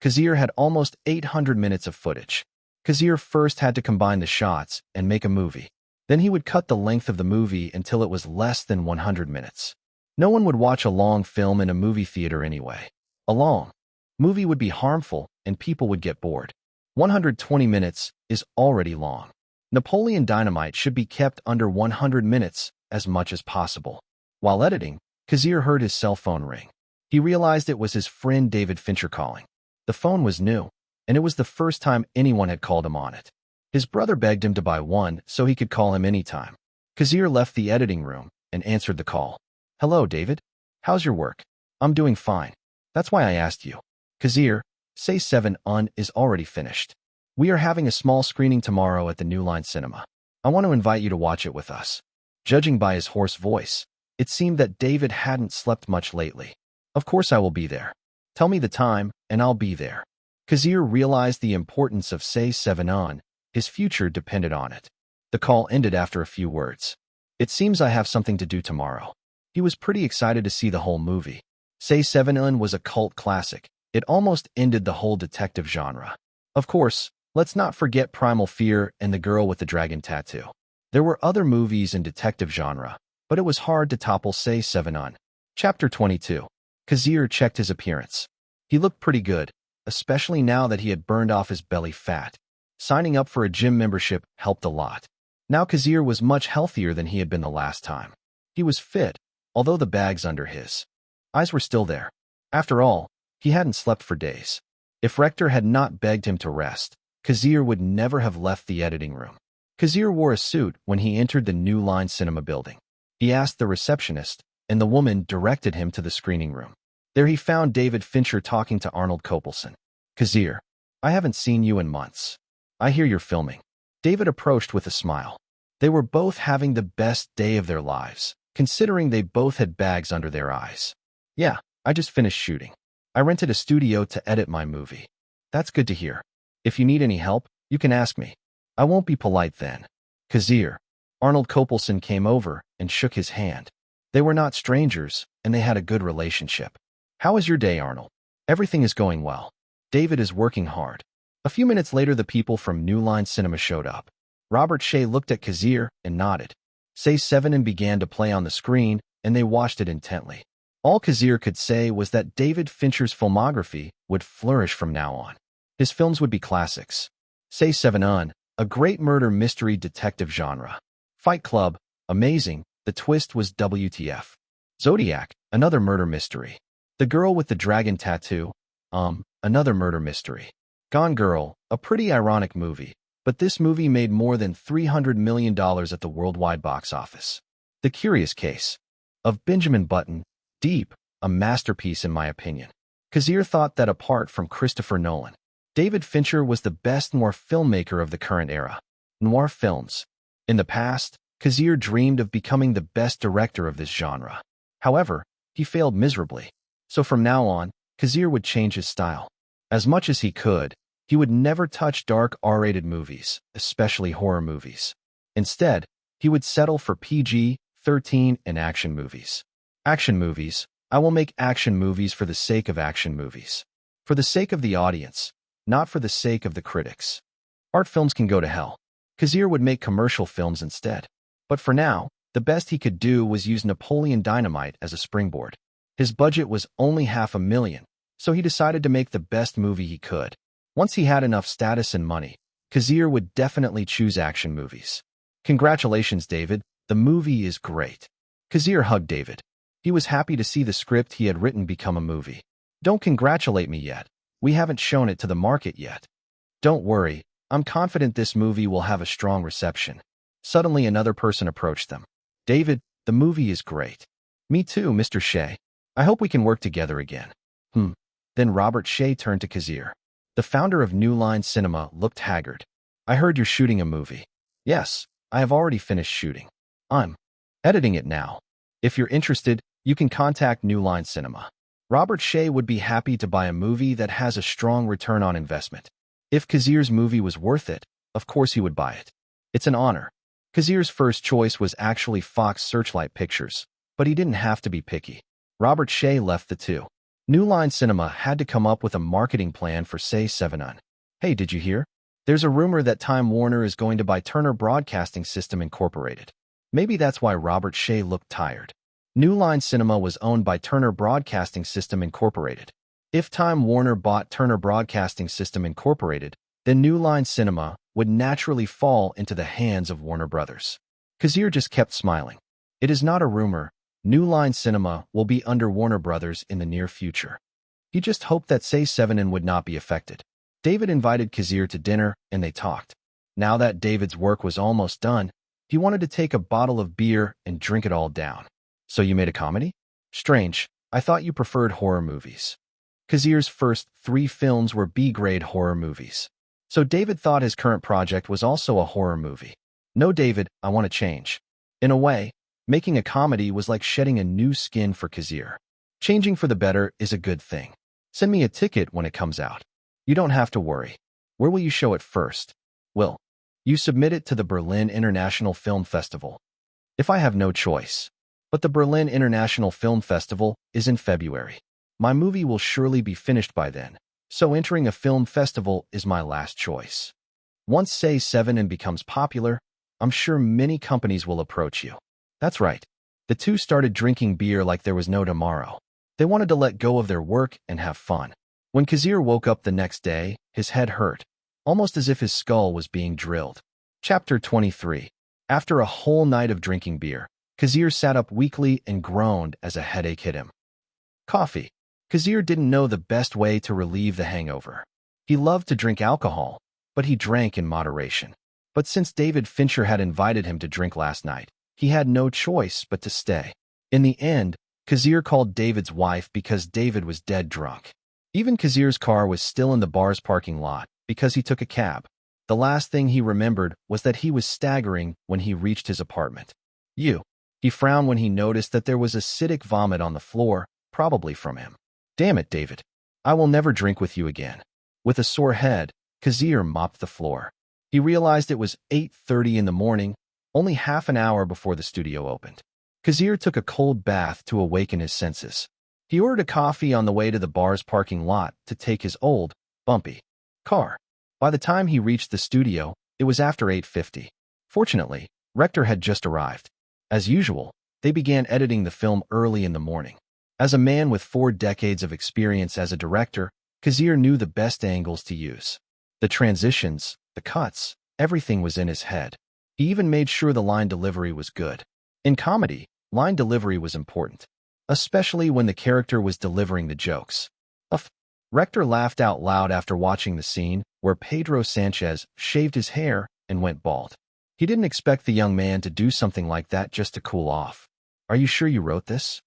Kazir had almost 800 minutes of footage. Kazir first had to combine the shots and make a movie. Then he would cut the length of the movie until it was less than 100 minutes. No one would watch a long film in a movie theater anyway. A long movie would be harmful and people would get bored. 120 minutes is already long. Napoleon Dynamite should be kept under 100 minutes as much as possible. While editing, Kazir heard his cell phone ring. He realized it was his friend David Fincher calling. The phone was new, and it was the first time anyone had called him on it. His brother begged him to buy one so he could call him anytime. Kazir left the editing room and answered the call. Hello, David. How's your work? I'm doing fine. That's why I asked you. Kazir, Say 7 On is already finished. We are having a small screening tomorrow at the New Line Cinema. I want to invite you to watch it with us. Judging by his hoarse voice, it seemed that David hadn't slept much lately. Of course I will be there. Tell me the time, and I'll be there. Kazir realized the importance of Say 7 On. His future depended on it. The call ended after a few words. It seems I have something to do tomorrow. He was pretty excited to see the whole movie. Say 7 On was a cult classic. It almost ended the whole detective genre. Of course, let's not forget Primal Fear and The Girl with the Dragon Tattoo. There were other movies in detective genre, but it was hard to topple Say 7 On. Chapter 22. Kazir checked his appearance. He looked pretty good, especially now that he had burned off his belly fat. Signing up for a gym membership helped a lot. Now Kazir was much healthier than he had been the last time. He was fit, although the bags under his eyes were still there. After all, he hadn't slept for days. If Rector had not begged him to rest, Kazir would never have left the editing room. Kazir wore a suit when he entered the New Line Cinema building. He asked the receptionist, and the woman directed him to the screening room. There he found David Fincher talking to Arnold Kopelson. Kazir, I haven't seen you in months. I hear you're filming. David approached with a smile. They were both having the best day of their lives, considering they both had bags under their eyes. Yeah, I just finished shooting. I rented a studio to edit my movie. That's good to hear. If you need any help, you can ask me. I won't be polite then. Kazir. Arnold Kopelson came over and shook his hand. They were not strangers, and they had a good relationship. How is your day, Arnold? Everything is going well. David is working hard. A few minutes later, the people from New Line Cinema showed up. Robert Shea looked at Kazir and nodded. Say 7 and began to play on the screen, and they watched it intently. All Kazir could say was that David Fincher's filmography would flourish from now on. His films would be classics. Say 7 On, a great murder mystery detective genre. Fight Club, amazing, the twist was WTF. Zodiac, another murder mystery. The Girl with the Dragon Tattoo, another murder mystery. Gone Girl, a pretty ironic movie, but this movie made more than $300 million at the worldwide box office. The Curious Case of Benjamin Button, Deep, a masterpiece in my opinion. Kazir thought that apart from Christopher Nolan, David Fincher was the best noir filmmaker of the current era. Noir films. In the past, Kazir dreamed of becoming the best director of this genre. However, he failed miserably. So from now on, Kazir would change his style. As much as he could, he would never touch dark R-rated movies, especially horror movies. Instead, he would settle for PG-13 and action movies. Action movies. I will make action movies for the sake of action movies. For the sake of the audience, not for the sake of the critics. Art films can go to hell. Kazir would make commercial films instead. But for now, the best he could do was use Napoleon Dynamite as a springboard. His budget was only $500,000, so he decided to make the best movie he could. Once he had enough status and money, Kazir would definitely choose action movies. Congratulations, David. The movie is great. Kazir hugged David. He was happy to see the script he had written become a movie. Don't congratulate me yet. We haven't shown it to the market yet. Don't worry. I'm confident this movie will have a strong reception. Suddenly another person approached them. David, the movie is great. Me too, Mr. Shea. I hope we can work together again. Then Robert Shea turned to Kazir. The founder of New Line Cinema looked haggard. I heard you're shooting a movie. Yes, I have already finished shooting. I'm editing it now. If you're interested, You can contact New Line Cinema. Robert Shea would be happy to buy a movie that has a strong return on investment. If Kazir's movie was worth it, of course he would buy it. It's an honor. Kazir's first choice was actually Fox Searchlight Pictures, but he didn't have to be picky. Robert Shea left the two. New Line Cinema had to come up with a marketing plan for Say 7 Hey, did you hear? There's a rumor that Time Warner is going to buy Turner Broadcasting System Incorporated. Maybe that's why Robert Shea looked tired. New Line Cinema was owned by Turner Broadcasting System Incorporated. If Time Warner bought Turner Broadcasting System Incorporated, then New Line Cinema would naturally fall into the hands of Warner Brothers. Kazir just kept smiling. It is not a rumor. New Line Cinema will be under Warner Brothers in the near future. He just hoped that Say 7 would not be affected. David invited Kazir to dinner, and they talked. Now that David's work was almost done, he wanted to take a bottle of beer and drink it all down. So you made a comedy? Strange. I thought you preferred horror movies. Kazir's first 3 films were B-grade horror movies. So David thought his current project was also a horror movie. No, David, I want to change. In a way, making a comedy was like shedding a new skin for Kazir. Changing for the better is a good thing. Send me a ticket when it comes out. You don't have to worry. Where will you show it first? Will you submit it to the Berlin International Film Festival? If I have no choice. But the Berlin International Film Festival is in February. My movie will surely be finished by then, so entering a film festival is my last choice. Once Say 7 becomes popular, I'm sure many companies will approach you. That's right. The two started drinking beer like there was no tomorrow. They wanted to let go of their work and have fun. When Kazir woke up the next day, his head hurt, almost as if his skull was being drilled. Chapter 23. After a whole night of drinking beer, Kazir sat up weakly and groaned as a headache hit him. Coffee. Kazir didn't know the best way to relieve the hangover. He loved to drink alcohol, but he drank in moderation. But since David Fincher had invited him to drink last night, he had no choice but to stay. In the end, Kazir called David's wife because David was dead drunk. Even Kazir's car was still in the bar's parking lot because he took a cab. The last thing he remembered was that he was staggering when he reached his apartment. He frowned when he noticed that there was acidic vomit on the floor, probably from him. Damn it, David. I will never drink with you again. With a sore head, Kazir mopped the floor. He realized it was 8:30 in the morning, only half an hour before the studio opened. Kazir took a cold bath to awaken his senses. He ordered a coffee on the way to the bar's parking lot to take his old, bumpy car. By the time he reached the studio, it was after 8:50. Fortunately, Rector had just arrived. As usual, they began editing the film early in the morning. As a man with 4 decades of experience as a director, Kazir knew the best angles to use. The transitions, the cuts, everything was in his head. He even made sure the line delivery was good. In comedy, line delivery was important, especially when the character was delivering the jokes. Rector laughed out loud after watching the scene where Pedro Sanchez shaved his hair and went bald. He didn't expect the young man to do something like that just to cool off. Are you sure you wrote this?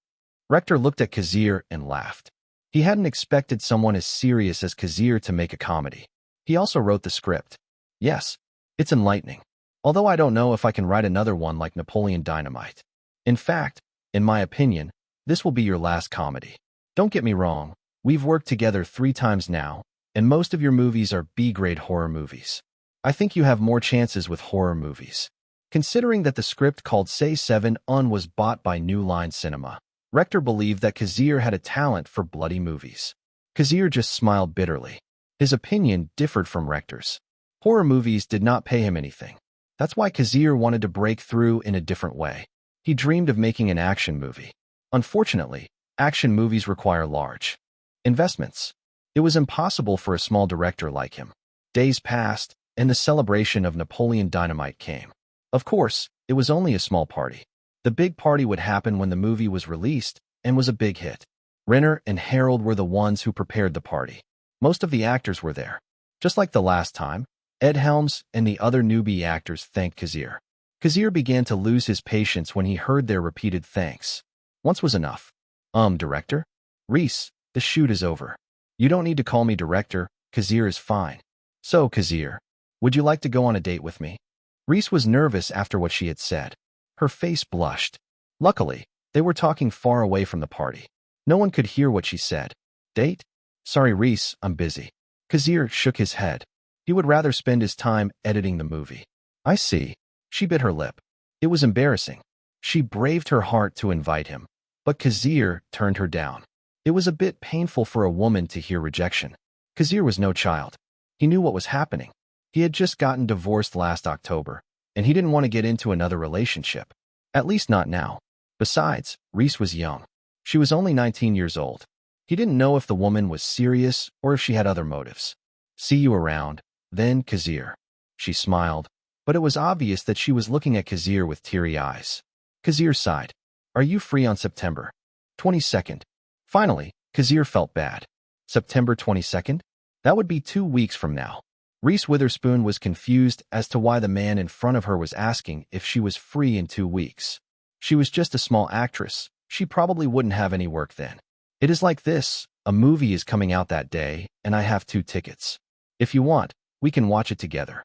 Rector looked at Kazir and laughed. He hadn't expected someone as serious as Kazir to make a comedy. He also wrote the script. Yes, it's enlightening. Although I don't know if I can write another one like Napoleon Dynamite. In fact, in my opinion, this will be your last comedy. Don't get me wrong, we've worked together 3 times now, and most of your movies are B-grade horror movies. I think you have more chances with horror movies. Considering that the script called Say 7 was bought by New Line Cinema, Rector believed that Kazir had a talent for bloody movies. Kazir just smiled bitterly. His opinion differed from Rector's. Horror movies did not pay him anything. That's why Kazir wanted to break through in a different way. He dreamed of making an action movie. Unfortunately, action movies require large investments. It was impossible for a small director like him. Days passed, and the celebration of Napoleon Dynamite came. Of course, it was only a small party. The big party would happen when the movie was released and was a big hit. Renner and Harold were the ones who prepared the party. Most of the actors were there. Just like the last time, Ed Helms and the other newbie actors thanked Kazir. Kazir began to lose his patience when he heard their repeated thanks. Once was enough. Director? Reese, the shoot is over. You don't need to call me director, Kazir is fine. So, Kazir, would you like to go on a date with me? Reese was nervous after what she had said. Her face blushed. Luckily, They were talking far away from the party. No one could hear what she said. Date? Sorry, Reese, I'm busy. Kazir shook his head. He would rather spend his time editing the movie. I see. She bit her lip. It was embarrassing. She braved her heart to invite him, but Kazir turned her down. It was a bit painful for a woman to hear rejection. Kazir was no child. He knew what was happening. He had just gotten divorced last October, and he didn't want to get into another relationship. At least not now. Besides, Reese was young. She was only 19 years old. He didn't know if the woman was serious or if she had other motives. See you around, then, Kazir. She smiled, but it was obvious that she was looking at Kazir with teary eyes. Kazir sighed. Are you free on September 22nd? Finally, Kazir felt bad. September 22nd? That would be 2 weeks from now. Reese Witherspoon was confused as to why the man in front of her was asking if she was free in 2 weeks. She was just a small actress. She probably wouldn't have any work then. It is like this. A movie is coming out that day, and I have 2 tickets. If you want, we can watch it together.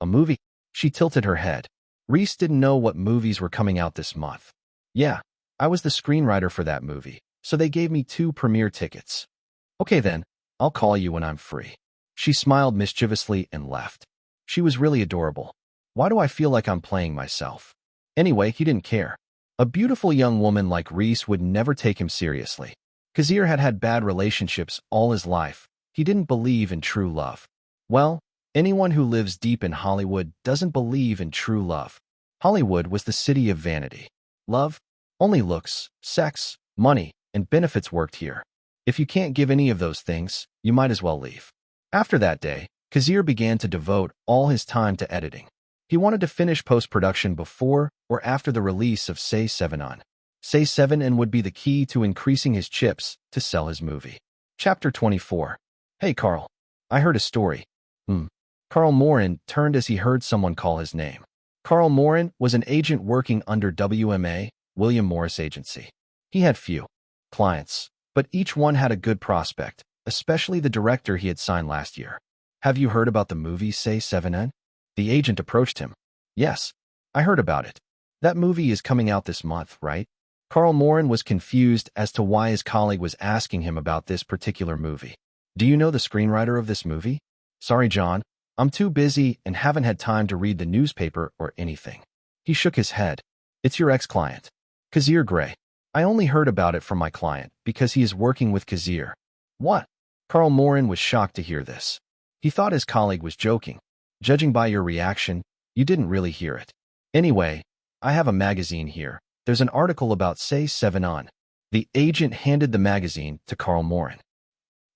A movie? She tilted her head. Reese didn't know what movies were coming out this month. Yeah, I was the screenwriter for that movie, so they gave me 2 premiere tickets. Okay then, I'll call you when I'm free. She smiled mischievously and left. She was really adorable. Why do I feel like I'm playing myself? Anyway, he didn't care. A beautiful young woman like Reese would never take him seriously. Kazir had had bad relationships all his life. He didn't believe in true love. Well, anyone who lives deep in Hollywood doesn't believe in true love. Hollywood was the city of vanity. Love? Only looks, sex, money, and benefits worked here. If you can't give any of those things, you might as well leave. After that day, Kazir began to devote all his time to editing. He wanted to finish post-production before or after the release of Say 7 On. Say 7 On would be the key to increasing his chips to sell his movie. Chapter 24. Hey Carl. I heard a story. Carl Morin turned as he heard someone call his name. Carl Morin was an agent working under WMA, William Morris Agency. He had few clients, but each one had a good prospect, especially the director he had signed last year. Have you heard about the movie Say 7 On? The agent approached him. Yes, I heard about it. That movie is coming out this month, right? Carl Morin was confused as to why his colleague was asking him about this particular movie. Do you know the screenwriter of this movie? Sorry, John. I'm too busy and haven't had time to read the newspaper or anything. He shook his head. It's your ex-client, Kazir Grey. I only heard about it from my client because he is working with Kazir. What? Carl Morin was shocked to hear this. He thought his colleague was joking. Judging by your reaction, you didn't really hear it. Anyway, I have a magazine here. There's an article about Say 7 On. The agent handed the magazine to Carl Morin.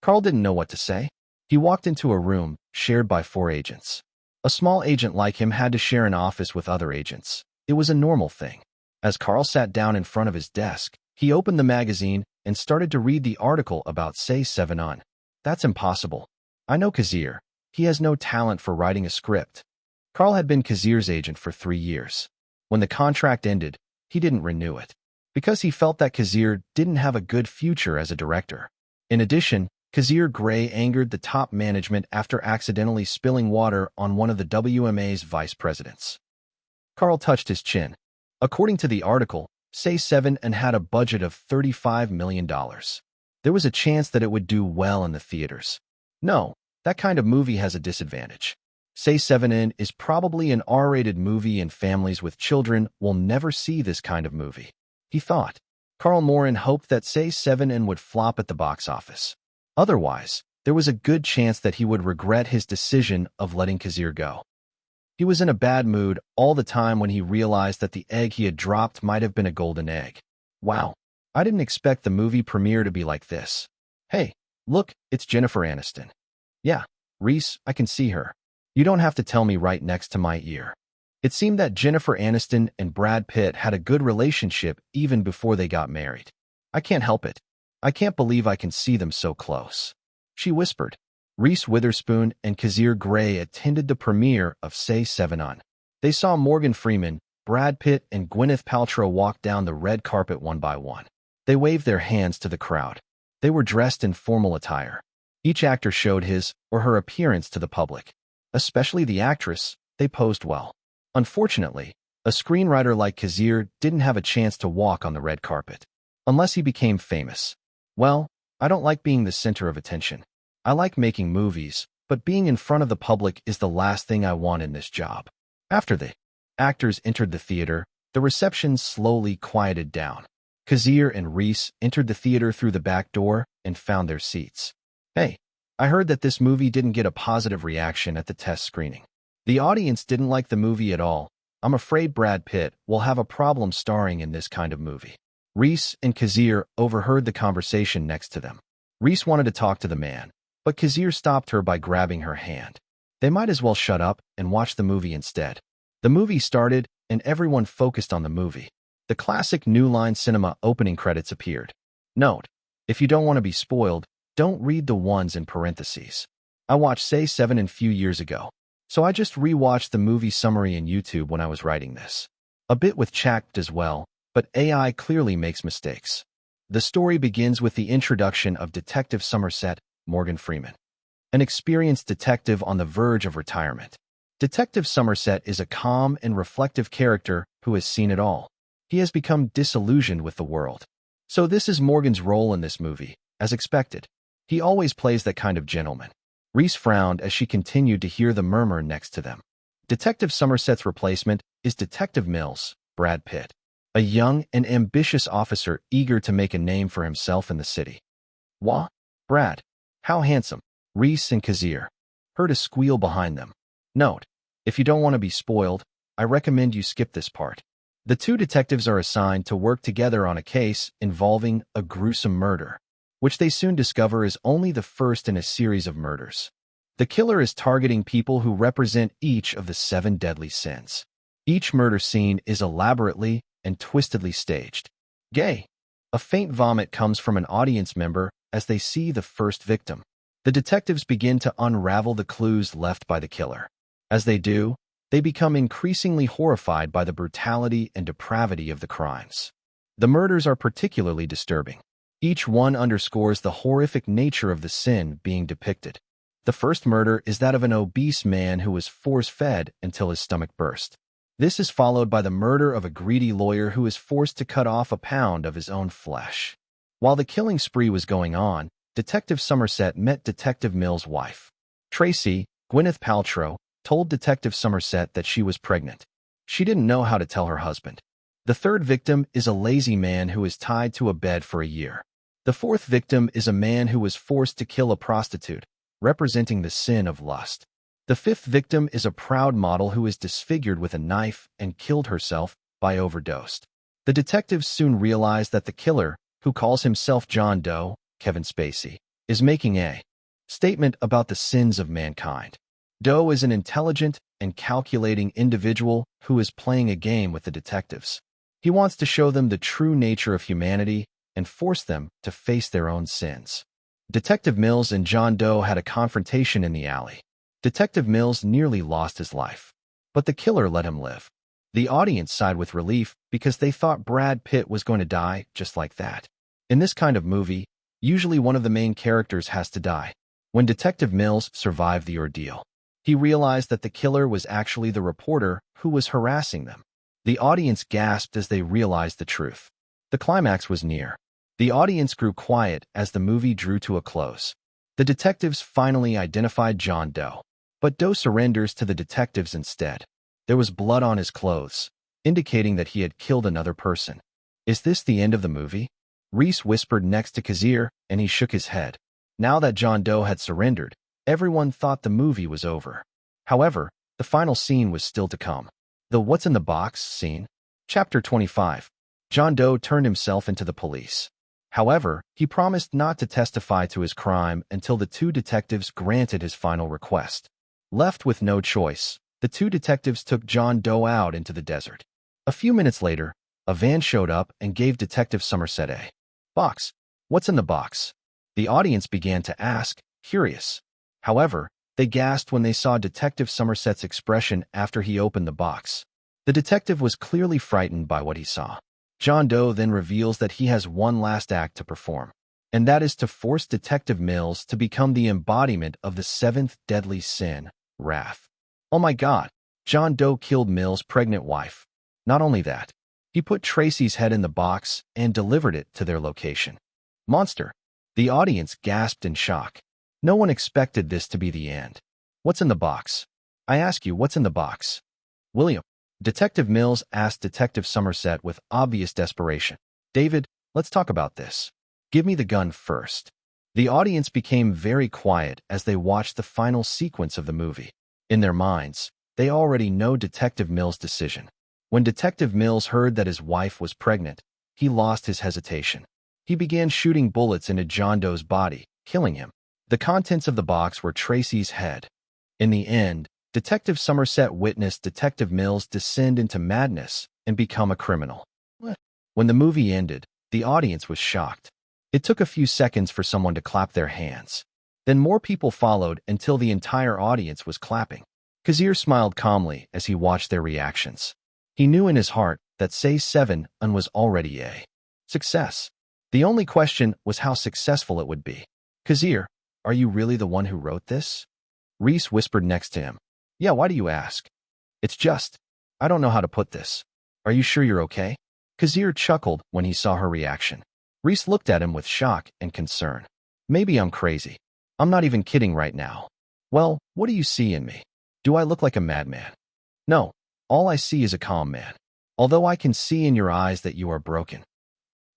Carl didn't know what to say. He walked into a room shared by 4 agents. A small agent like him had to share an office with other agents. It was a normal thing. As Carl sat down in front of his desk, he opened the magazine and started to read the article about Say 7 On. That's impossible. I know Kazir. He has no talent for writing a script. Carl had been Kazir's agent for 3 years. When the contract ended, he didn't renew it, because he felt that Kazir didn't have a good future as a director. In addition, Kazir Grey angered the top management after accidentally spilling water on one of the WMA's vice presidents. Carl touched his chin. According to the article, Say 7 On had a budget of $35 million. There was a chance that it would do well in the theaters. No, that kind of movie has a disadvantage. Say 7 On is probably an R-rated movie and families with children will never see this kind of movie, he thought. Carl Morin hoped that Say 7 On would flop at the box office. Otherwise, there was a good chance that he would regret his decision of letting Kazir go. He was in a bad mood all the time when he realized that the egg he had dropped might have been a golden egg. Wow, I didn't expect the movie premiere to be like this. Hey, look, it's Jennifer Aniston. Yeah, Reese, I can see her. You don't have to tell me right next to my ear. It seemed that Jennifer Aniston and Brad Pitt had a good relationship even before they got married. I can't help it. I can't believe I can see them so close. She whispered. Reese Witherspoon and Kazir Grey attended the premiere of Say 7 On. They saw Morgan Freeman, Brad Pitt, and Gwyneth Paltrow walk down the red carpet one by one. They waved their hands to the crowd. They were dressed in formal attire. Each actor showed his or her appearance to the public. Especially the actress, they posed well. Unfortunately, A screenwriter like Kazir didn't have a chance to walk on the red carpet. Unless he became famous. Well, I don't like being the center of attention. I like making movies, but being in front of the public is the last thing I want in this job. After the actors entered the theater, the reception slowly quieted down. Kazir and Reese entered the theater through the back door and found their seats. Hey, I heard that this movie didn't get a positive reaction at the test screening. The audience didn't like the movie at all. I'm afraid Brad Pitt will have a problem starring in this kind of movie. Reese and Kazir overheard the conversation next to them. Reese wanted to talk to the man, but Kazir stopped her by grabbing her hand. They might as well shut up and watch the movie instead. The movie started, and everyone focused on the movie. The classic New Line Cinema opening credits appeared. Note: if you don't want to be spoiled, don't read the ones in parentheses. I watched Say 7 a few years ago, so I just rewatched the movie summary in YouTube when I was writing this. A bit with checked as well, but AI clearly makes mistakes. The story begins with the introduction of Detective Somerset, Morgan Freeman, an experienced detective on the verge of retirement. Detective Somerset is a calm and reflective character who has seen it all. He has become disillusioned with the world. So this is Morgan's role in this movie, as expected. He always plays that kind of gentleman. Reese frowned as she continued to hear the murmur next to them. Detective Somerset's replacement is Detective Mills, Brad Pitt, a young and ambitious officer eager to make a name for himself in the city. Wah, Brad, how handsome. Reese and Kazir heard a squeal behind them. Note: if you don't want to be spoiled, I recommend you skip this part. The two detectives are assigned to work together on a case involving a gruesome murder, which they soon discover is only the first in a series of murders. The killer is targeting people who represent each of the 7 deadly sins. Each murder scene is elaborately and twistedly staged. Gay. A faint vomit comes from an audience member as they see the first victim. The detectives begin to unravel the clues left by the killer. As they do, they become increasingly horrified by the brutality and depravity of the crimes. The murders are particularly disturbing. Each one underscores the horrific nature of the sin being depicted. The first murder is that of an obese man who was force-fed until his stomach burst. This is followed by the murder of a greedy lawyer who is forced to cut off a pound of his own flesh. While the killing spree was going on, Detective Somerset met Detective Mills' wife. Tracy, Gwyneth Paltrow, told Detective Somerset that she was pregnant. She didn't know how to tell her husband. The third victim is a lazy man who is tied to a bed for a year. The fourth victim is a man who was forced to kill a prostitute, representing the sin of lust. The fifth victim is a proud model who is disfigured with a knife and killed herself by overdose. The detectives soon realize that the killer, who calls himself John Doe, Kevin Spacey, is making a statement about the sins of mankind. Doe is an intelligent and calculating individual who is playing a game with the detectives. He wants to show them the true nature of humanity and force them to face their own sins. Detective Mills and John Doe had a confrontation in the alley. Detective Mills nearly lost his life, but the killer let him live. The audience sighed with relief because they thought Brad Pitt was going to die just like that. In this kind of movie, usually one of the main characters has to die. When Detective Mills survived the ordeal, he realized that the killer was actually the reporter who was harassing them. The audience gasped as they realized the truth. The climax was near. The audience grew quiet as the movie drew to a close. The detectives finally identified John Doe, but Doe surrenders to the detectives instead. There was blood on his clothes, indicating that he had killed another person. Is this the end of the movie? Reese whispered next to Kazir, and he shook his head. Now that John Doe had surrendered, everyone thought the movie was over. However, the final scene was still to come. The What's in the Box scene. Chapter 25. John Doe turned himself into the police. However, he promised not to testify to his crime until the two detectives granted his final request. Left with no choice, the two detectives took John Doe out into the desert. A few minutes later, a van showed up and gave Detective Somerset a box. What's in the box? The audience began to ask, curious. However, they gasped when they saw Detective Somerset's expression after he opened the box. The detective was clearly frightened by what he saw. John Doe then reveals that he has one last act to perform, and that is to force Detective Mills to become the embodiment of the 7th deadly sin, wrath. Oh my God, John Doe killed Mills' pregnant wife. Not only that, he put Tracy's head in the box and delivered it to their location. Monster! The audience gasped in shock. No one expected this to be the end. What's in the box? I ask you, what's in the box? William. Detective Mills asked Detective Somerset with obvious desperation. David, let's talk about this. Give me the gun first. The audience became very quiet as they watched the final sequence of the movie. In their minds, they already know Detective Mills' decision. When Detective Mills heard that his wife was pregnant, he lost his hesitation. He began shooting bullets into John Doe's body, killing him. The contents of the box were Tracy's head. In the end, Detective Somerset witnessed Detective Mills descend into madness and become a criminal. When the movie ended, the audience was shocked. It took a few seconds for someone to clap their hands. Then more people followed until the entire audience was clapping. Kazir smiled calmly as he watched their reactions. He knew in his heart that Say 7 was already a success. The only question was how successful it would be. Kazir, are you really the one who wrote this? Reese whispered next to him. Yeah, why do you ask? It's just, I don't know how to put this. Are you sure you're okay? Kazir chuckled when he saw her reaction. Reese looked at him with shock and concern. Maybe I'm crazy. I'm not even kidding right now. Well, what do you see in me? Do I look like a madman? No, all I see is a calm man. Although I can see in your eyes that you are broken.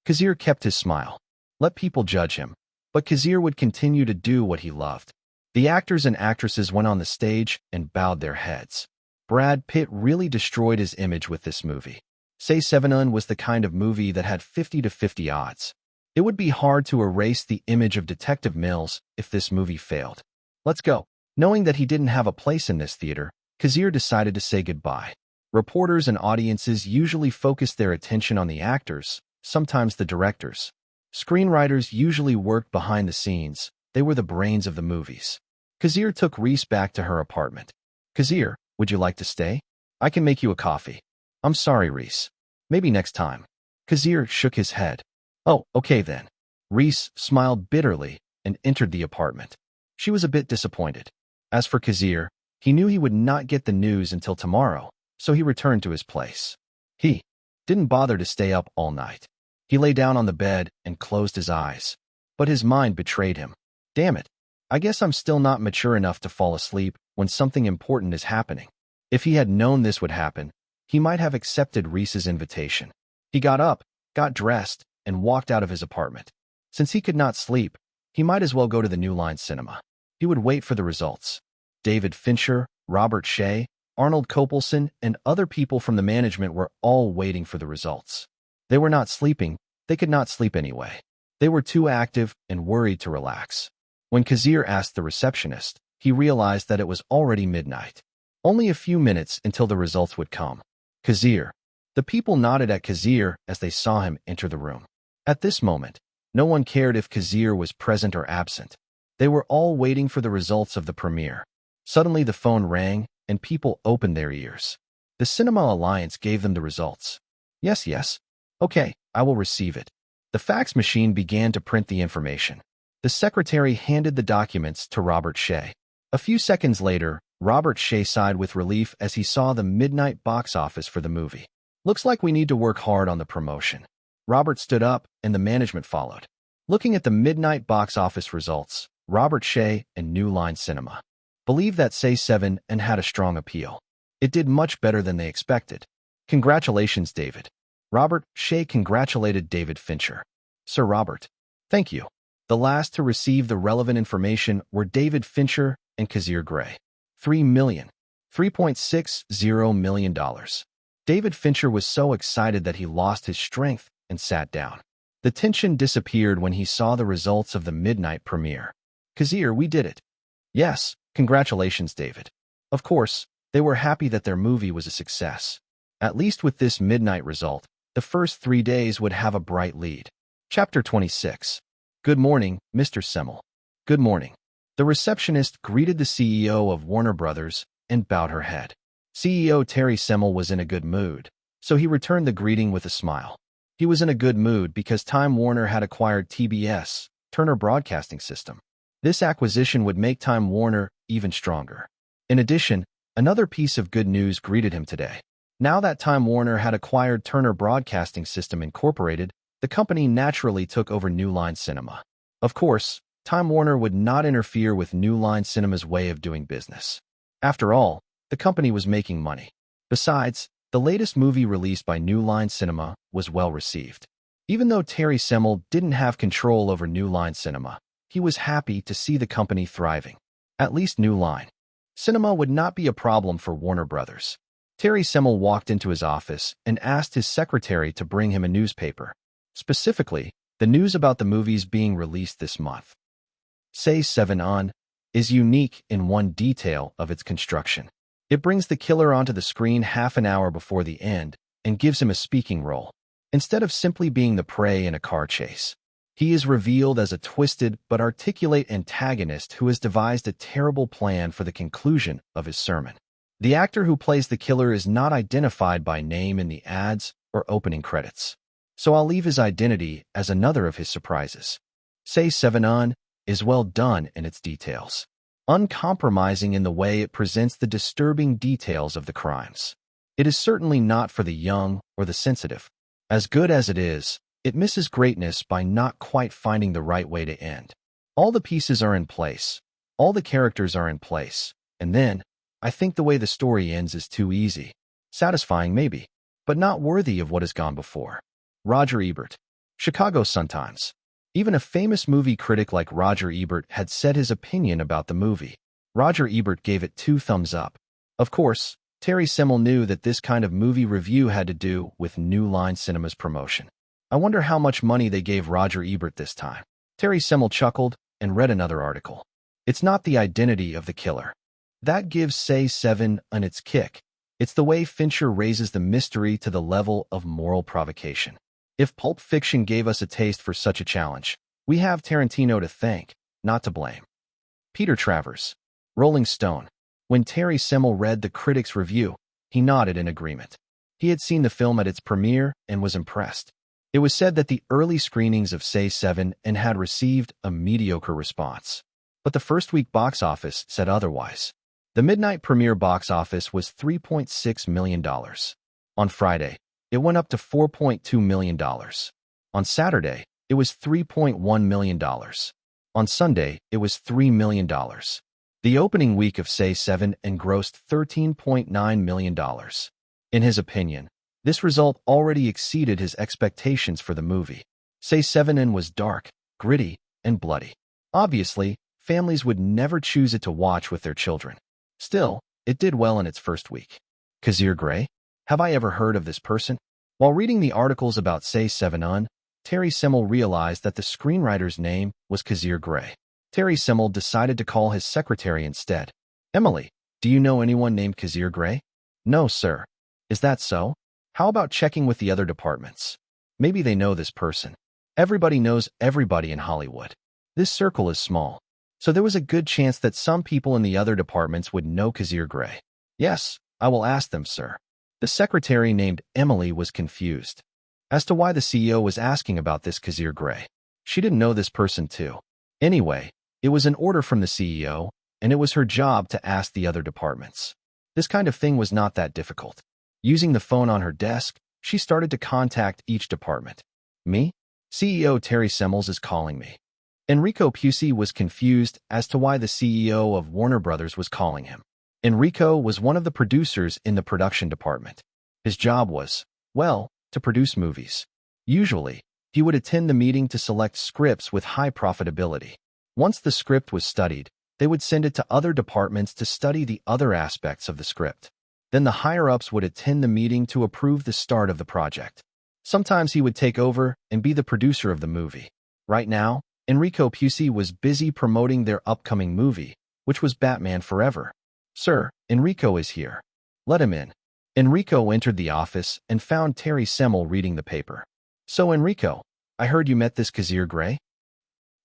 Kazir kept his smile. Let people judge him. But Kazir would continue to do what he loved. The actors and actresses went on the stage and bowed their heads. Brad Pitt really destroyed his image with this movie. Say 7 was the kind of movie that had 50-50 odds. It would be hard to erase the image of Detective Mills if this movie failed. Let's go. Knowing that he didn't have a place in this theater, Kazir decided to say goodbye. Reporters and audiences usually focus their attention on the actors, sometimes the directors. Screenwriters usually worked behind the scenes. They were the brains of the movies. Kazir took Reese back to her apartment. Kazir, would you like to stay? I can make you a coffee. I'm sorry, Reese. Maybe next time. Kazir shook his head. Oh, okay then. Reese smiled bitterly and entered the apartment. She was a bit disappointed. As for Kazir, he knew he would not get the news until tomorrow, so he returned to his place. He didn't bother to stay up all night. He lay down on the bed and closed his eyes. But his mind betrayed him. Damn it. I guess I'm still not mature enough to fall asleep when something important is happening. If he had known this would happen, he might have accepted Reese's invitation. He got up, got dressed, and walked out of his apartment. Since he could not sleep, he might as well go to the New Line Cinema. He would wait for the results. David Fincher, Robert Shea, Arnold Copelson, and other people from the management were all waiting for the results. They were not sleeping. They could not sleep anyway. They were too active and worried to relax. When Kazir asked the receptionist, he realized that it was already midnight. Only a few minutes until the results would come. Kazir. The people nodded at Kazir as they saw him enter the room. At this moment, no one cared if Kazir was present or absent. They were all waiting for the results of the premiere. Suddenly the phone rang, and people opened their ears. The Cinema Alliance gave them the results. Yes. Okay, I will receive it. The fax machine began to print the information. The secretary handed the documents to Robert Shea. A few seconds later, Robert Shea sighed with relief as he saw the midnight box office for the movie. Looks like we need to work hard on the promotion. Robert stood up, and the management followed. Looking at the midnight box office results, Robert Shea and New Line Cinema believed that Say 7 had a strong appeal. It did much better than they expected. Congratulations, David. Robert Shea congratulated David Fincher. Sir Robert. Thank you. The last to receive the relevant information were David Fincher and Kazir Grey. $3.60 million. David Fincher was so excited that he lost his strength and sat down. The tension disappeared when he saw the results of the midnight premiere. Kazir, we did it. Yes, congratulations, David. Of course, they were happy that their movie was a success. At least with this midnight result, the first 3 days would have a bright lead. Chapter 26. Good morning, Mr. Semmel. Good morning. The receptionist greeted the CEO of Warner Brothers and bowed her head. CEO Terry Semmel was in a good mood, so he returned the greeting with a smile. He was in a good mood because Time Warner had acquired TBS, Turner Broadcasting System. This acquisition would make Time Warner even stronger. In addition, another piece of good news greeted him today. Now that Time Warner had acquired Turner Broadcasting System Incorporated, the company naturally took over New Line Cinema. Of course, Time Warner would not interfere with New Line Cinema's way of doing business. After all, the company was making money. Besides, the latest movie released by New Line Cinema was well received. Even though Terry Semel didn't have control over New Line Cinema, he was happy to see the company thriving. At least New Line Cinema would not be a problem for Warner Brothers. Terry Semel walked into his office and asked his secretary to bring him a newspaper. Specifically, the news about the movies being released this month. Say 7 On is unique in one detail of its construction. It brings the killer onto the screen half an hour before the end and gives him a speaking role. Instead of simply being the prey in a car chase, he is revealed as a twisted but articulate antagonist who has devised a terrible plan for the conclusion of his sermon. The actor who plays the killer is not identified by name in the ads or opening credits, so I'll leave his identity as another of his surprises. Say 7 On is well done in its details, uncompromising in the way it presents the disturbing details of the crimes. It is certainly not for the young or the sensitive. As good as it is, it misses greatness by not quite finding the right way to end. All the pieces are in place, all the characters are in place, and then, I think the way the story ends is too easy. Satisfying maybe, but not worthy of what has gone before. Roger Ebert, Chicago Sun-Times. Even a famous movie critic like Roger Ebert had said his opinion about the movie. Roger Ebert gave it 2 thumbs up. Of course, Terry Semel knew that this kind of movie review had to do with New Line Cinema's promotion. I wonder how much money they gave Roger Ebert this time. Terry Semel chuckled and read another article. It's not the identity of the killer that gives Say 7 On its kick. It's the way Fincher raises the mystery to the level of moral provocation. If Pulp Fiction gave us a taste for such a challenge, we have Tarantino to thank, not to blame. Peter Travers, Rolling Stone. When Terry Semel read the critic's review, he nodded in agreement. He had seen the film at its premiere and was impressed. It was said that the early screenings of Say 7 On had received a mediocre response, but the first week box office said otherwise. The midnight premiere box office was $3.6 million. On Friday, it went up to $4.2 million. On Saturday, it was $3.1 million. On Sunday, it was $3 million. The opening week of Say 7 On grossed $13.9 million. In his opinion, this result already exceeded his expectations for the movie. Say 7 On was dark, gritty, and bloody. Obviously, families would never choose it to watch with their children. Still, it did well in its first week. Kazir Grey? Have I ever heard of this person? While reading the articles about Say 7 On, Terry Semel realized that the screenwriter's name was Kazir Grey. Terry Semel decided to call his secretary instead. Emily, do you know anyone named Kazir Grey? No, sir. Is that so? How about checking with the other departments? Maybe they know this person. Everybody knows everybody in Hollywood. This circle is small, so there was a good chance that some people in the other departments would know Kazir Grey. Yes, I will ask them, sir. The secretary named Emily was confused as to why the CEO was asking about this Kazir Grey. She didn't know this person too. Anyway, it was an order from the CEO, and it was her job to ask the other departments. This kind of thing was not that difficult. Using the phone on her desk, she started to contact each department. Me? CEO Terry Semel is calling me. Enrico Pucci was confused as to why the CEO of Warner Brothers was calling him. Enrico was one of the producers in the production department. His job was, well, to produce movies. Usually, he would attend the meeting to select scripts with high profitability. Once the script was studied, they would send it to other departments to study the other aspects of the script. Then the higher-ups would attend the meeting to approve the start of the project. Sometimes he would take over and be the producer of the movie. Right now, Enrico Pucci was busy promoting their upcoming movie, which was Batman Forever. Sir, Enrico is here. Let him in. Enrico entered the office and found Terry Semel reading the paper. So Enrico, I heard you met this Kazir Grey?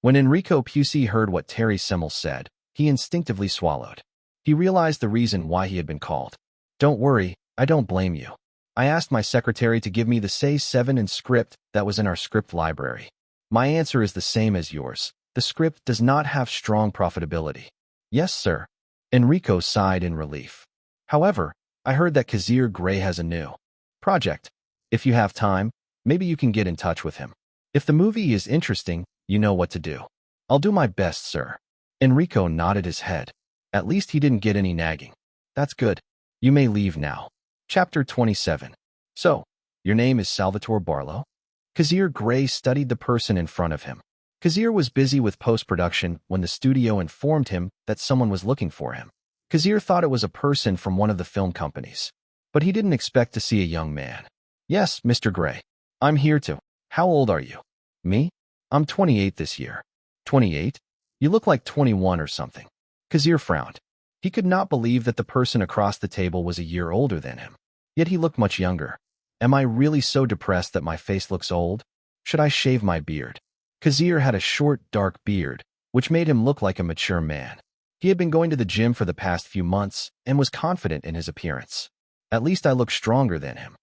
When Enrico Pucci heard what Terry Semel said, he instinctively swallowed. He realized the reason why he had been called. Don't worry, I don't blame you. I asked my secretary to give me the Say 7 On script that was in our script library. My answer is the same as yours. The script does not have strong profitability. Yes, sir. Enrico sighed in relief. However, I heard that Kazir Grey has a new project. If you have time, maybe you can get in touch with him. If the movie is interesting, you know what to do. I'll do my best, sir. Enrico nodded his head. At least he didn't get any nagging. That's good. You may leave now. Chapter 27. So, your name is Salvatore Barlow? Kazir Grey studied the person in front of him. Kazir was busy with post-production when the studio informed him that someone was looking for him. Kazir thought it was a person from one of the film companies, but he didn't expect to see a young man. Yes, Mr. Grey. I'm here to. How old are you? Me? I'm 28 this year. 28? You look like 21 or something. Kazir frowned. He could not believe that the person across the table was a year older than him. Yet he looked much younger. Am I really so depressed that my face looks old? Should I shave my beard? Kazir had a short, dark beard, which made him look like a mature man. He had been going to the gym for the past few months and was confident in his appearance. At least I look stronger than him.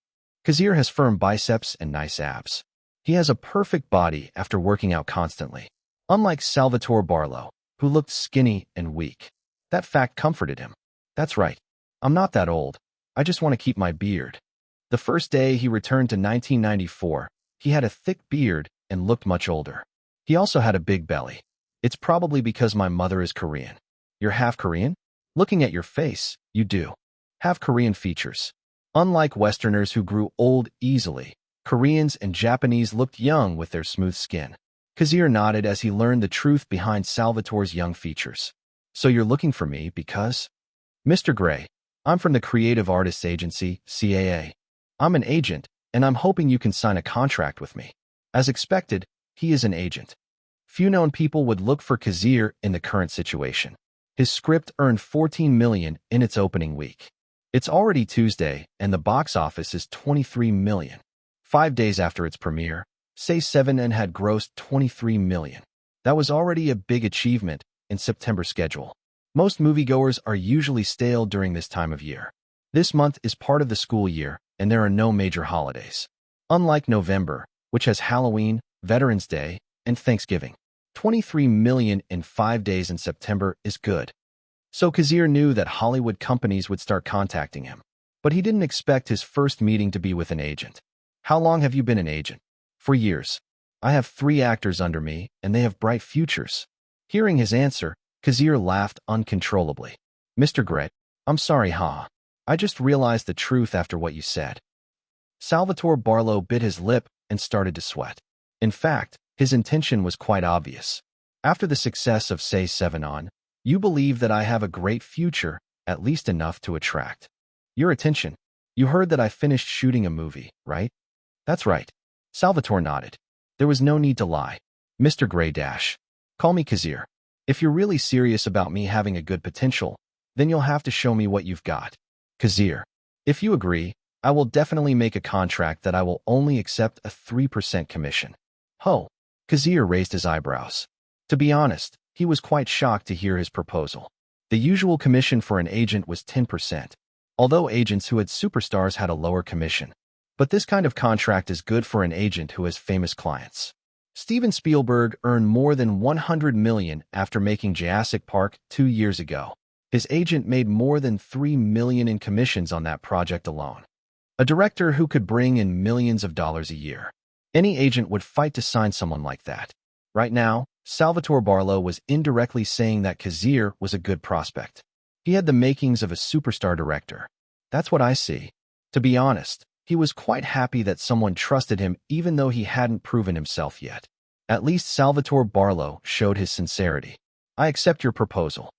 Kazir has firm biceps and nice abs. He has a perfect body after working out constantly. Unlike Salvatore Barlow, who looked skinny and weak. That fact comforted him. That's right. I'm not that old. I just want to keep my beard. The first day he returned to 1994, he had a thick beard and looked much older. He also had a big belly. It's probably because my mother is Korean. You're half Korean? Looking at your face, you do have Korean features. Unlike Westerners who grew old easily, Koreans and Japanese looked young with their smooth skin. Kazir nodded as he learned the truth behind Salvatore's young features. So you're looking for me because? Mr. Grey, I'm from the Creative Artists Agency, CAA. I'm an agent, and I'm hoping you can sign a contract with me. As expected, he is an agent. Few known people would look for Kazir in the current situation. His script earned $14 million in its opening week. It's already Tuesday, and the box office is $23 million. 5 days after its premiere, Say 7 and had grossed $23 million. That was already a big achievement in September schedule. Most moviegoers are usually stale during this time of year. This month is part of the school year, and there are no major holidays. Unlike November, which has Halloween, Veterans Day, and Thanksgiving. $23 million in 5 days in September is good. So Kazir knew that Hollywood companies would start contacting him. But he didn't expect his first meeting to be with an agent. How long have you been an agent? For years. I have 3 actors under me, and they have bright futures. Hearing his answer, Kazir laughed uncontrollably. Mr. Grey, I'm sorry, I just realized the truth after what you said. Salvatore Barlow bit his lip and started to sweat. In fact, his intention was quite obvious. After the success of Say 7 on, you believe that I have a great future, at least enough to attract your attention. You heard that I finished shooting a movie, right? That's right. Salvatore nodded. There was no need to lie. Mr. Grey call me Kazir. If you're really serious about me having a good potential, then you'll have to show me what you've got. Kazir, if you agree, I will definitely make a contract that I will only accept a 3% commission. Ho! Kazir raised his eyebrows. To be honest, he was quite shocked to hear his proposal. The usual commission for an agent was 10%, although agents who had superstars had a lower commission. But this kind of contract is good for an agent who has famous clients. Steven Spielberg earned more than $100 million after making Jurassic Park 2 years ago. His agent made more than $3 million in commissions on that project alone. A director who could bring in millions of dollars a year. Any agent would fight to sign someone like that. Right now, Salvatore Barlow was indirectly saying that Kazir was a good prospect. He had the makings of a superstar director. That's what I see. To be honest, he was quite happy that someone trusted him even though he hadn't proven himself yet. At least Salvatore Barlow showed his sincerity. I accept your proposal.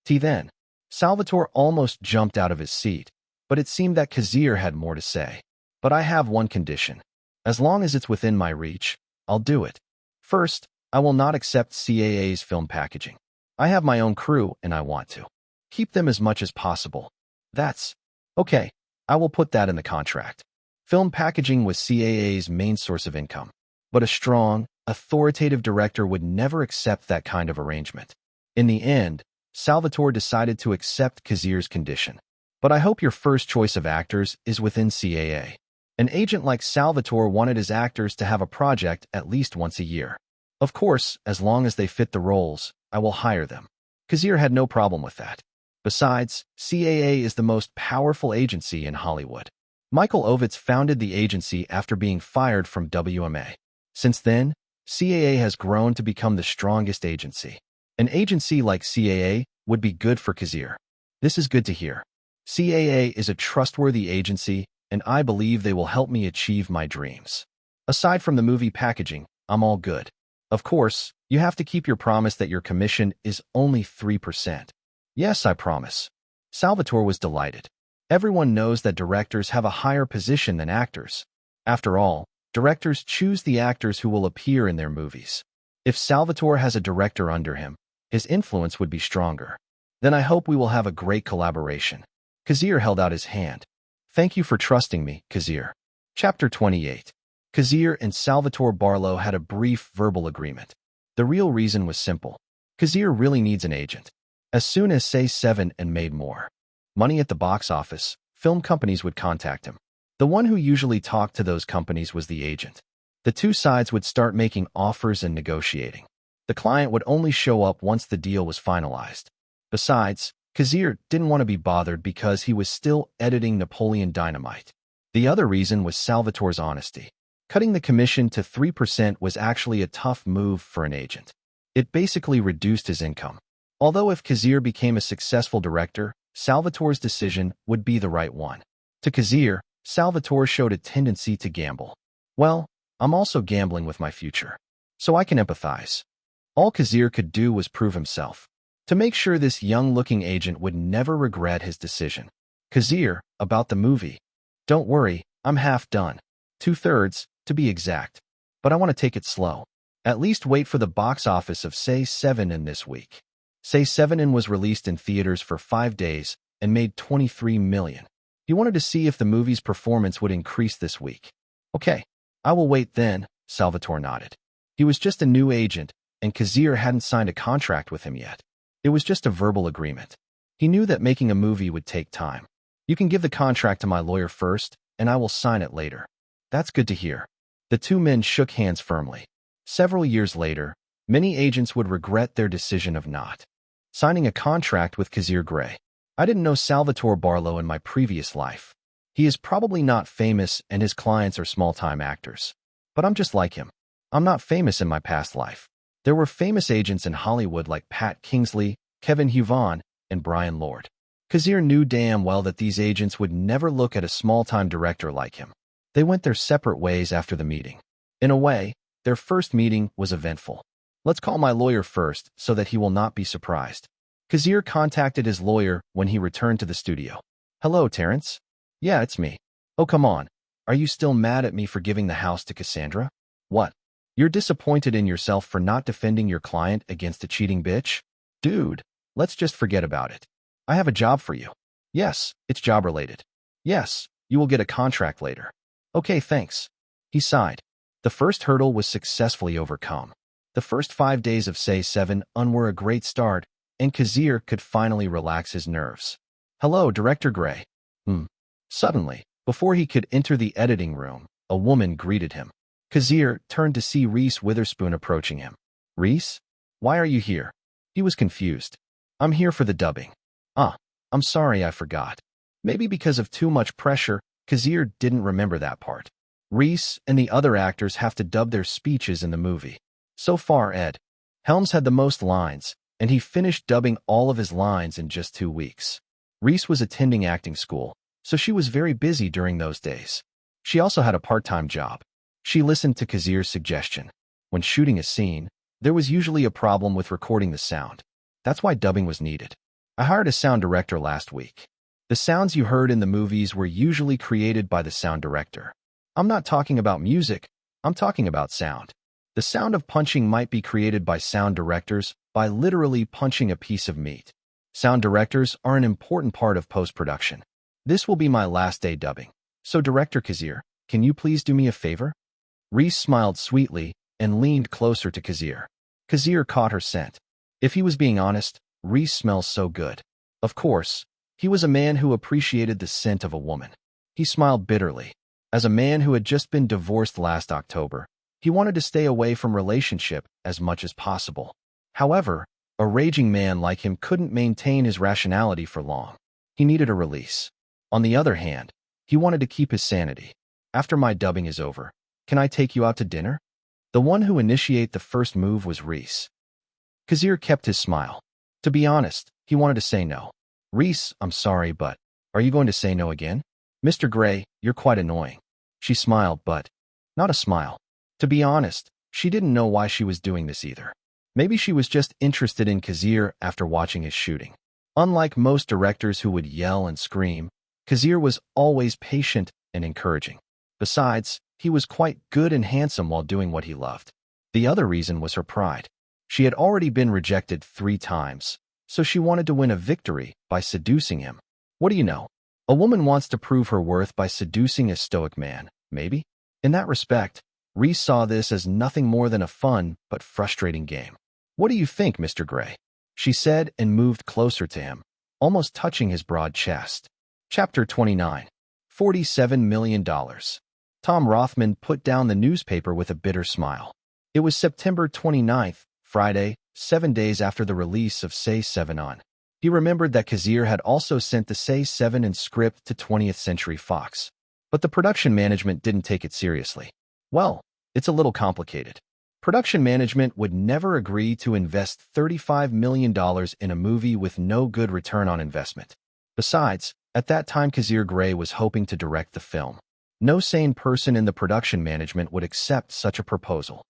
Then, Salvatore almost jumped out of his seat, but it seemed that Kazir had more to say. But I have one condition. As long as it's within my reach, I'll do it. First, I will not accept CAA's film packaging. I have my own crew and I want to keep them as much as possible. That's okay. I will put that in the contract. Film packaging was CAA's main source of income, but a strong, authoritative director would never accept that kind of arrangement. In the end, Salvatore decided to accept Kazir's condition. But I hope your first choice of actors is within CAA. An agent like Salvatore wanted his actors to have a project at least once a year. Of course, as long as they fit the roles, I will hire them. Kazir had no problem with that. Besides, CAA is the most powerful agency in Hollywood. Michael Ovitz founded the agency after being fired from WMA. Since then, CAA has grown to become the strongest agency. An agency like CAA would be good for Kazir. This is good to hear. CAA is a trustworthy agency, and I believe they will help me achieve my dreams. Aside from the movie packaging, I'm all good. Of course, you have to keep your promise that your commission is only 3%. Yes, I promise. Salvatore was delighted. Everyone knows that directors have a higher position than actors. After all, directors choose the actors who will appear in their movies. If Salvatore has a director under him, his influence would be stronger. Then I hope we will have a great collaboration. Kazir held out his hand. Thank you for trusting me, Kazir. Chapter 28. Kazir and Salvatore Barlow had a brief verbal agreement. The real reason was simple. Kazir really needs an agent. As soon as Say 7 and made more money at the box office, film companies would contact him. The one who usually talked to those companies was the agent. The two sides would start making offers and negotiating. The client would only show up once the deal was finalized. Besides, Kazir didn't want to be bothered because he was still editing Napoleon Dynamite. The other reason was Salvatore's honesty. Cutting the commission to 3% was actually a tough move for an agent. It basically reduced his income. Although if Kazir became a successful director, Salvatore's decision would be the right one. To Kazir, Salvatore showed a tendency to gamble. Well, I'm also gambling with my future, so I can empathize. All Kazir could do was prove himself, to make sure this young-looking agent would never regret his decision. Kazir, about the movie. Don't worry, I'm half done. 2/3, to be exact. But I want to take it slow. At least wait for the box office of Say 7 in this week. Say 7 in was released in theaters for 5 days and made $23 million. He wanted to see if the movie's performance would increase this week. Okay, I will wait then, Salvatore nodded. He was just a new agent, and Kazir hadn't signed a contract with him yet. It was just a verbal agreement. He knew that making a movie would take time. You can give the contract to my lawyer first, and I will sign it later. That's good to hear. The two men shook hands firmly. Several years later, many agents would regret their decision of not signing a contract with Kazir Grey. I didn't know Salvatore Barlow in my previous life. He is probably not famous and his clients are small-time actors. But I'm just like him. I'm not famous in my past life. There were famous agents in Hollywood like Pat Kingsley, Kevin Huvan, and Brian Lord. Kazir knew damn well that these agents would never look at a small-time director like him. They went their separate ways after the meeting. In a way, their first meeting was eventful. Let's call my lawyer first so that he will not be surprised. Kazir contacted his lawyer when he returned to the studio. Hello, Terrence. Yeah, it's me. Oh, come on. Are you still mad at me for giving the house to Cassandra? What? You're disappointed in yourself for not defending your client against a cheating bitch? Dude, let's just forget about it. I have a job for you. Yes, it's job-related. Yes, you will get a contract later. Okay, thanks. He sighed. The first hurdle was successfully overcome. The first 5 days of Say 7 were a great start, and Kazir could finally relax his nerves. Hello, Director Grey. Suddenly, before he could enter the editing room, a woman greeted him. Kazir turned to see Reese Witherspoon approaching him. Reese? Why are you here? He was confused. I'm here for the dubbing. I'm sorry, I forgot. Maybe because of too much pressure, Kazir didn't remember that part. Reese and the other actors have to dub their speeches in the movie. So far, Ed Helms had the most lines, and he finished dubbing all of his lines in just 2 weeks. Reese was attending acting school, so she was very busy during those days. She also had a part-time job. She listened to Kazir's suggestion. When shooting a scene, there was usually a problem with recording the sound. That's why dubbing was needed. I hired a sound director last week. The sounds you heard in the movies were usually created by the sound director. I'm not talking about music, I'm talking about sound. The sound of punching might be created by sound directors by literally punching a piece of meat. Sound directors are an important part of post-production. This will be my last day dubbing. So Director Kazir, can you please do me a favor? Reese smiled sweetly and leaned closer to Kazir. Kazir caught her scent. If he was being honest, Reese smells so good. Of course, he was a man who appreciated the scent of a woman. He smiled bitterly. As a man who had just been divorced last October, he wanted to stay away from relationship as much as possible. However, A raging man like him couldn't maintain his rationality for long. He needed a release. On the other hand, he wanted to keep his sanity. After my dubbing is over, can I take you out to dinner? The one who initiated the first move was Reese. Kazir kept his smile. To be honest, he wanted to say no. Reese, I'm sorry, but are you going to say no again? Mr. Grey, you're quite annoying. She smiled, but not a smile. To be honest, she didn't know why she was doing this either. Maybe she was just interested in Kazir after watching his shooting. Unlike most directors who would yell and scream, Kazir was always patient and encouraging. Besides, he was quite good and handsome while doing what he loved. The other reason was her pride. She had already been rejected 3 times, so she wanted to win a victory by seducing him. What do you know? A woman wants to prove her worth by seducing a stoic man, maybe? In that respect, Reese saw this as nothing more than a fun but frustrating game. What do you think, Mr. Grey? She said and moved closer to him, almost touching his broad chest. Chapter 29. $47 million. Tom Rothman put down the newspaper with a bitter smile. It was September 29th, Friday, 7 days after the release of Say 7 On. He remembered that Kazir had also sent the Say 7 and script to 20th Century Fox. But the production management didn't take it seriously. Well, it's a little complicated. Production management would never agree to invest $35 million in a movie with no good return on investment. Besides, at that time Kazir Grey was hoping to direct the film. No sane person in the production management would accept such a proposal.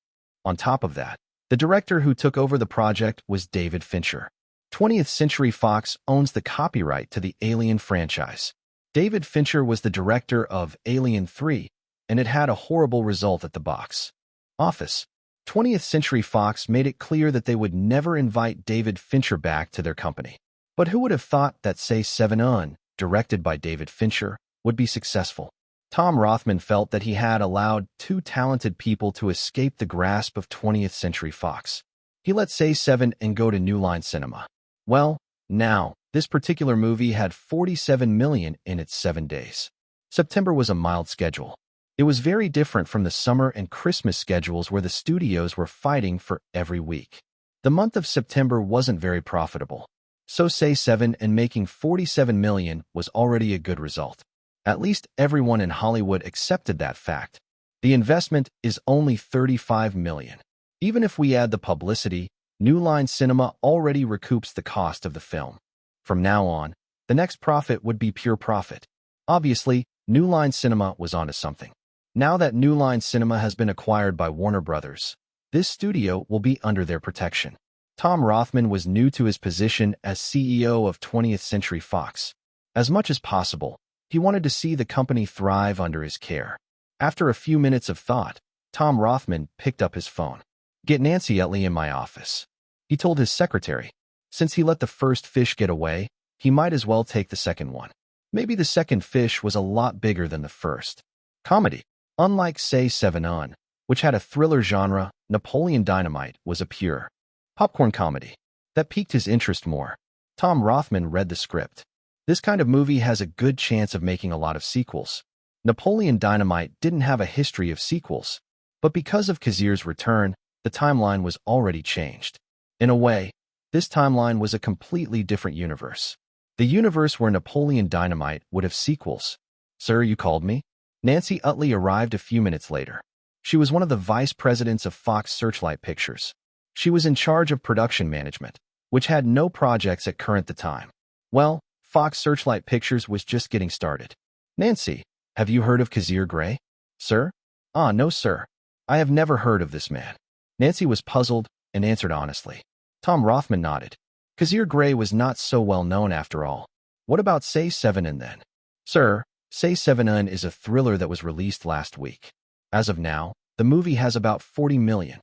On top of that, the director who took over the project was David Fincher. 20th Century Fox owns the copyright to the Alien franchise. David Fincher was the director of Alien 3, and it had a horrible result at the box office. 20th Century Fox made it clear that they would never invite David Fincher back to their company. But who would have thought that Say 7 On, directed by David Fincher, would be successful? Tom Rothman felt that he had allowed 2 talented people to escape the grasp of 20th Century Fox. He let Say 7 and go to New Line Cinema. Well, now, this particular movie had $47 million in its 7 days. September was a mild schedule. It was very different from the summer and Christmas schedules where the studios were fighting for every week. The month of September wasn't very profitable. So Say 7 and making $47 million was already a good result. At least everyone in Hollywood accepted that fact. The investment is only $35 million. Even if we add the publicity, New Line Cinema already recoups the cost of the film. From now on, the next profit would be pure profit. Obviously, New Line Cinema was onto something. Now that New Line Cinema has been acquired by Warner Brothers, this studio will be under their protection. Tom Rothman was new to his position as CEO of 20th Century Fox. As much as possible, he wanted to see the company thrive under his care. After a few minutes of thought, Tom Rothman picked up his phone. "Get Nancy Utley in my office," he told his secretary. Since he let the first fish get away, he might as well take the second one. Maybe the second fish was a lot bigger than the first. Comedy. Unlike Say 7 On, which had a thriller genre, Napoleon Dynamite was a pure popcorn comedy. That piqued his interest more. Tom Rothman read the script. This kind of movie has a good chance of making a lot of sequels. Napoleon Dynamite didn't have a history of sequels, but because of Kazir's return, the timeline was already changed. In a way, this timeline was a completely different universe. The universe where Napoleon Dynamite would have sequels. "Sir, you called me?" Nancy Utley arrived a few minutes later. She was one of the vice presidents of Fox Searchlight Pictures. She was in charge of production management, which had no projects at current the time. Well, Fox Searchlight Pictures was just getting started. "Nancy, have you heard of Kazir Grey?" "Sir? Ah, no, sir. I have never heard of this man." Nancy was puzzled and answered honestly. Tom Rothman nodded. Kazir Grey was not so well known after all. "What about Say 7 and then?" "Sir, Say 7 Un is a thriller that was released last week. As of now, the movie has about $40 million.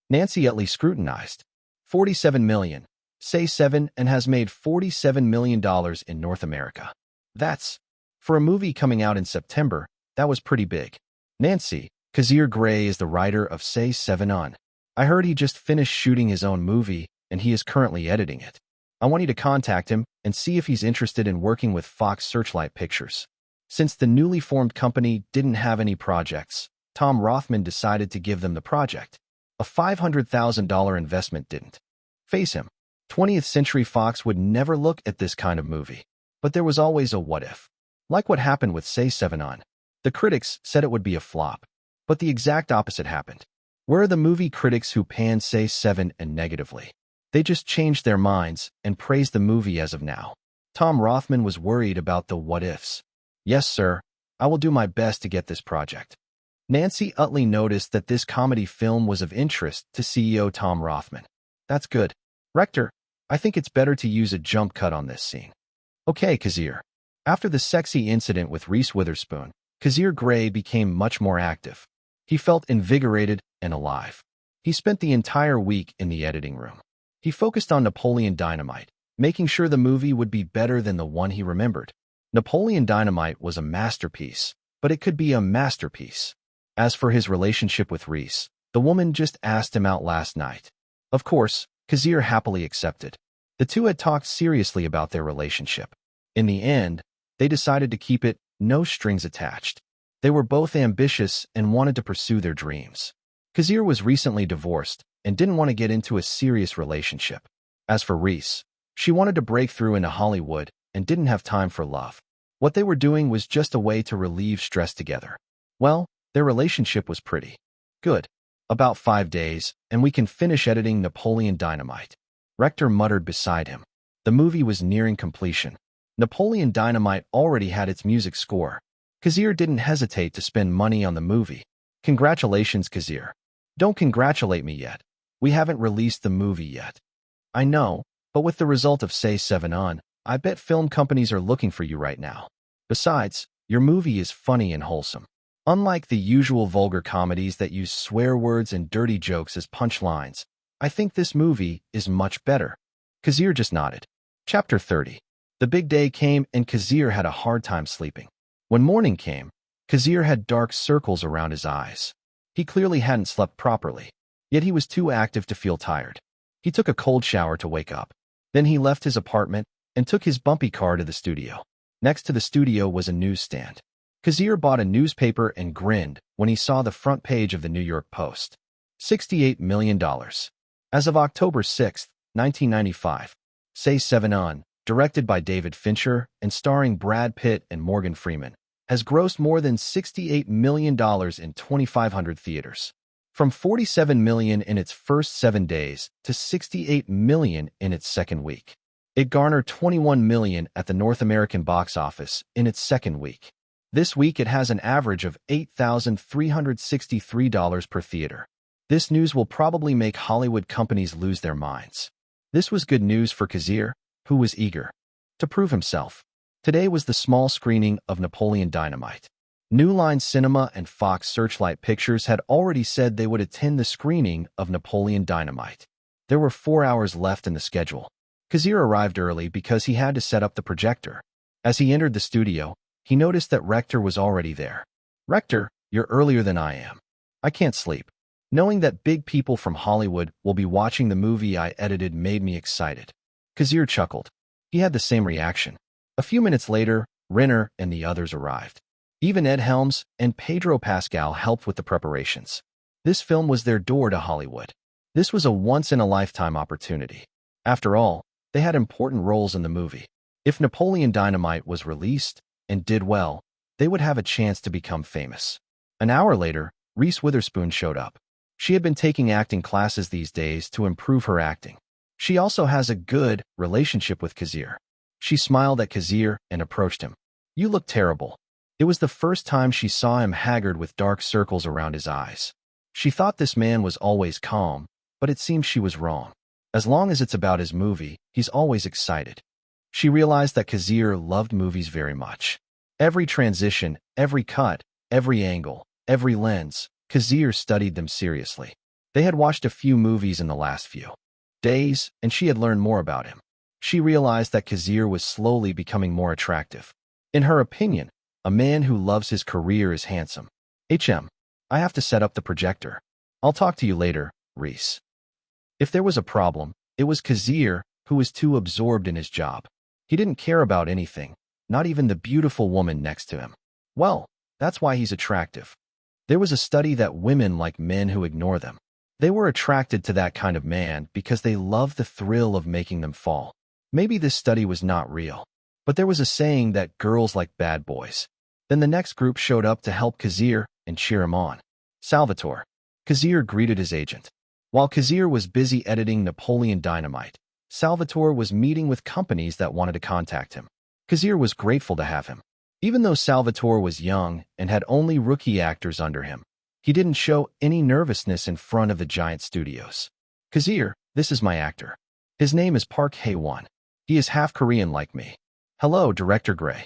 Nancy Utley scrutinized. $47 million. Say 7 and has made $47 million in North America. That's, for a movie coming out in September, that was pretty big. "Nancy, Kazir Grey is the writer of Say 7 On. I heard he just finished shooting his own movie and he is currently editing it. I want you to contact him and see if he's interested in working with Fox Searchlight Pictures." Since the newly formed company didn't have any projects, Tom Rothman decided to give them the project. A $500,000 investment didn't phase him. 20th Century Fox would never look at this kind of movie. But there was always a what if. Like what happened with Say 7 On. The critics said it would be a flop. But the exact opposite happened. Where are the movie critics who panned Say 7 and negatively? They just changed their minds and praised the movie as of now. Tom Rothman was worried about the what-ifs. Yes, sir. I will do my best to get this project. Nancy Utley noticed that this comedy film was of interest to CEO Tom Rothman. That's good. Rector, I think it's better to use a jump cut on this scene. Okay, Kazir. After the sexy incident with Reese Witherspoon, Kazir Grey became much more active. He felt invigorated and alive. He spent the entire week in the editing room. He focused on Napoleon Dynamite, making sure the movie would be better than the one he remembered. Napoleon Dynamite was a masterpiece, but it could be a masterpiece. As for his relationship with Reese, the woman just asked him out last night. Of course, Kazir happily accepted. The two had talked seriously about their relationship. In the end, they decided to keep it no strings attached. They were both ambitious and wanted to pursue their dreams. Kazir was recently divorced and didn't want to get into a serious relationship. As for Reese, she wanted to break through into Hollywood and didn't have time for love. What they were doing was just a way to relieve stress together. Well, their relationship was pretty good. About 5 days, and we can finish editing Napoleon Dynamite. Rector muttered beside him. The movie was nearing completion. Napoleon Dynamite already had its music score. Kazir didn't hesitate to spend money on the movie. Congratulations, Kazir. Don't congratulate me yet. We haven't released the movie yet. I know, but with the result of Say 7 On, I bet film companies are looking for you right now. Besides, your movie is funny and wholesome. Unlike the usual vulgar comedies that use swear words and dirty jokes as punchlines, I think this movie is much better. Kazir just nodded. Chapter 30. The big day came and Kazir had a hard time sleeping. When morning came, Kazir had dark circles around his eyes. He clearly hadn't slept properly, yet he was too active to feel tired. He took a cold shower to wake up. Then he left his apartment and took his bumpy car to the studio. Next to the studio was a newsstand. Kazir bought a newspaper and grinned when he saw the front page of the New York Post. $68 million. As of October 6, 1995, Say 7 On, directed by David Fincher and starring Brad Pitt and Morgan Freeman, has grossed more than $68 million in 2,500 theaters. From $47 million in its first 7 days to $68 million in its second week. It garnered $21 million at the North American box office in its second week. This week it has an average of $8,363 per theater. This news will probably make Hollywood companies lose their minds. This was good news for Kazir, who was eager to prove himself. Today was the small screening of Napoleon Dynamite. New Line Cinema and Fox Searchlight Pictures had already said they would attend the screening of Napoleon Dynamite. There were 4 hours left in the schedule. Kazir arrived early because he had to set up the projector. As he entered the studio, he noticed that Rector was already there. Rector, you're earlier than I am. I can't sleep. Knowing that big people from Hollywood will be watching the movie I edited made me excited. Kazir chuckled. He had the same reaction. A few minutes later, Renner and the others arrived. Even Ed Helms and Pedro Pascal helped with the preparations. This film was their door to Hollywood. This was a once-in-a-lifetime opportunity. After all, they had important roles in the movie. If Napoleon Dynamite was released and did well, they would have a chance to become famous. An hour later, Reese Witherspoon showed up. She had been taking acting classes these days to improve her acting. She also has a good relationship with Kazir. She smiled at Kazir and approached him. You look terrible. It was the first time she saw him haggard with dark circles around his eyes. She thought this man was always calm, but it seems she was wrong. As long as it's about his movie, he's always excited. She realized that Kazir loved movies very much. Every transition, every cut, every angle, every lens, Kazir studied them seriously. They had watched a few movies in the last few days, and she had learned more about him. She realized that Kazir was slowly becoming more attractive. In her opinion, a man who loves his career is handsome. I have to set up the projector. I'll talk to you later, Reese. If there was a problem, it was Kazir, who was too absorbed in his job. He didn't care about anything, not even the beautiful woman next to him. Well, that's why he's attractive. There was a study that women like men who ignore them. They were attracted to that kind of man because they loved the thrill of making them fall. Maybe this study was not real, but there was a saying that girls like bad boys. Then the next group showed up to help Kazir and cheer him on. Salvatore. Kazir greeted his agent. While Kazir was busy editing Napoleon Dynamite, Salvatore was meeting with companies that wanted to contact him. Kazir was grateful to have him. Even though Salvatore was young and had only rookie actors under him, he didn't show any nervousness in front of the giant studios. Kazir, this is my actor. His name is Park Hae-won. He is half Korean like me. Hello, Director Grey.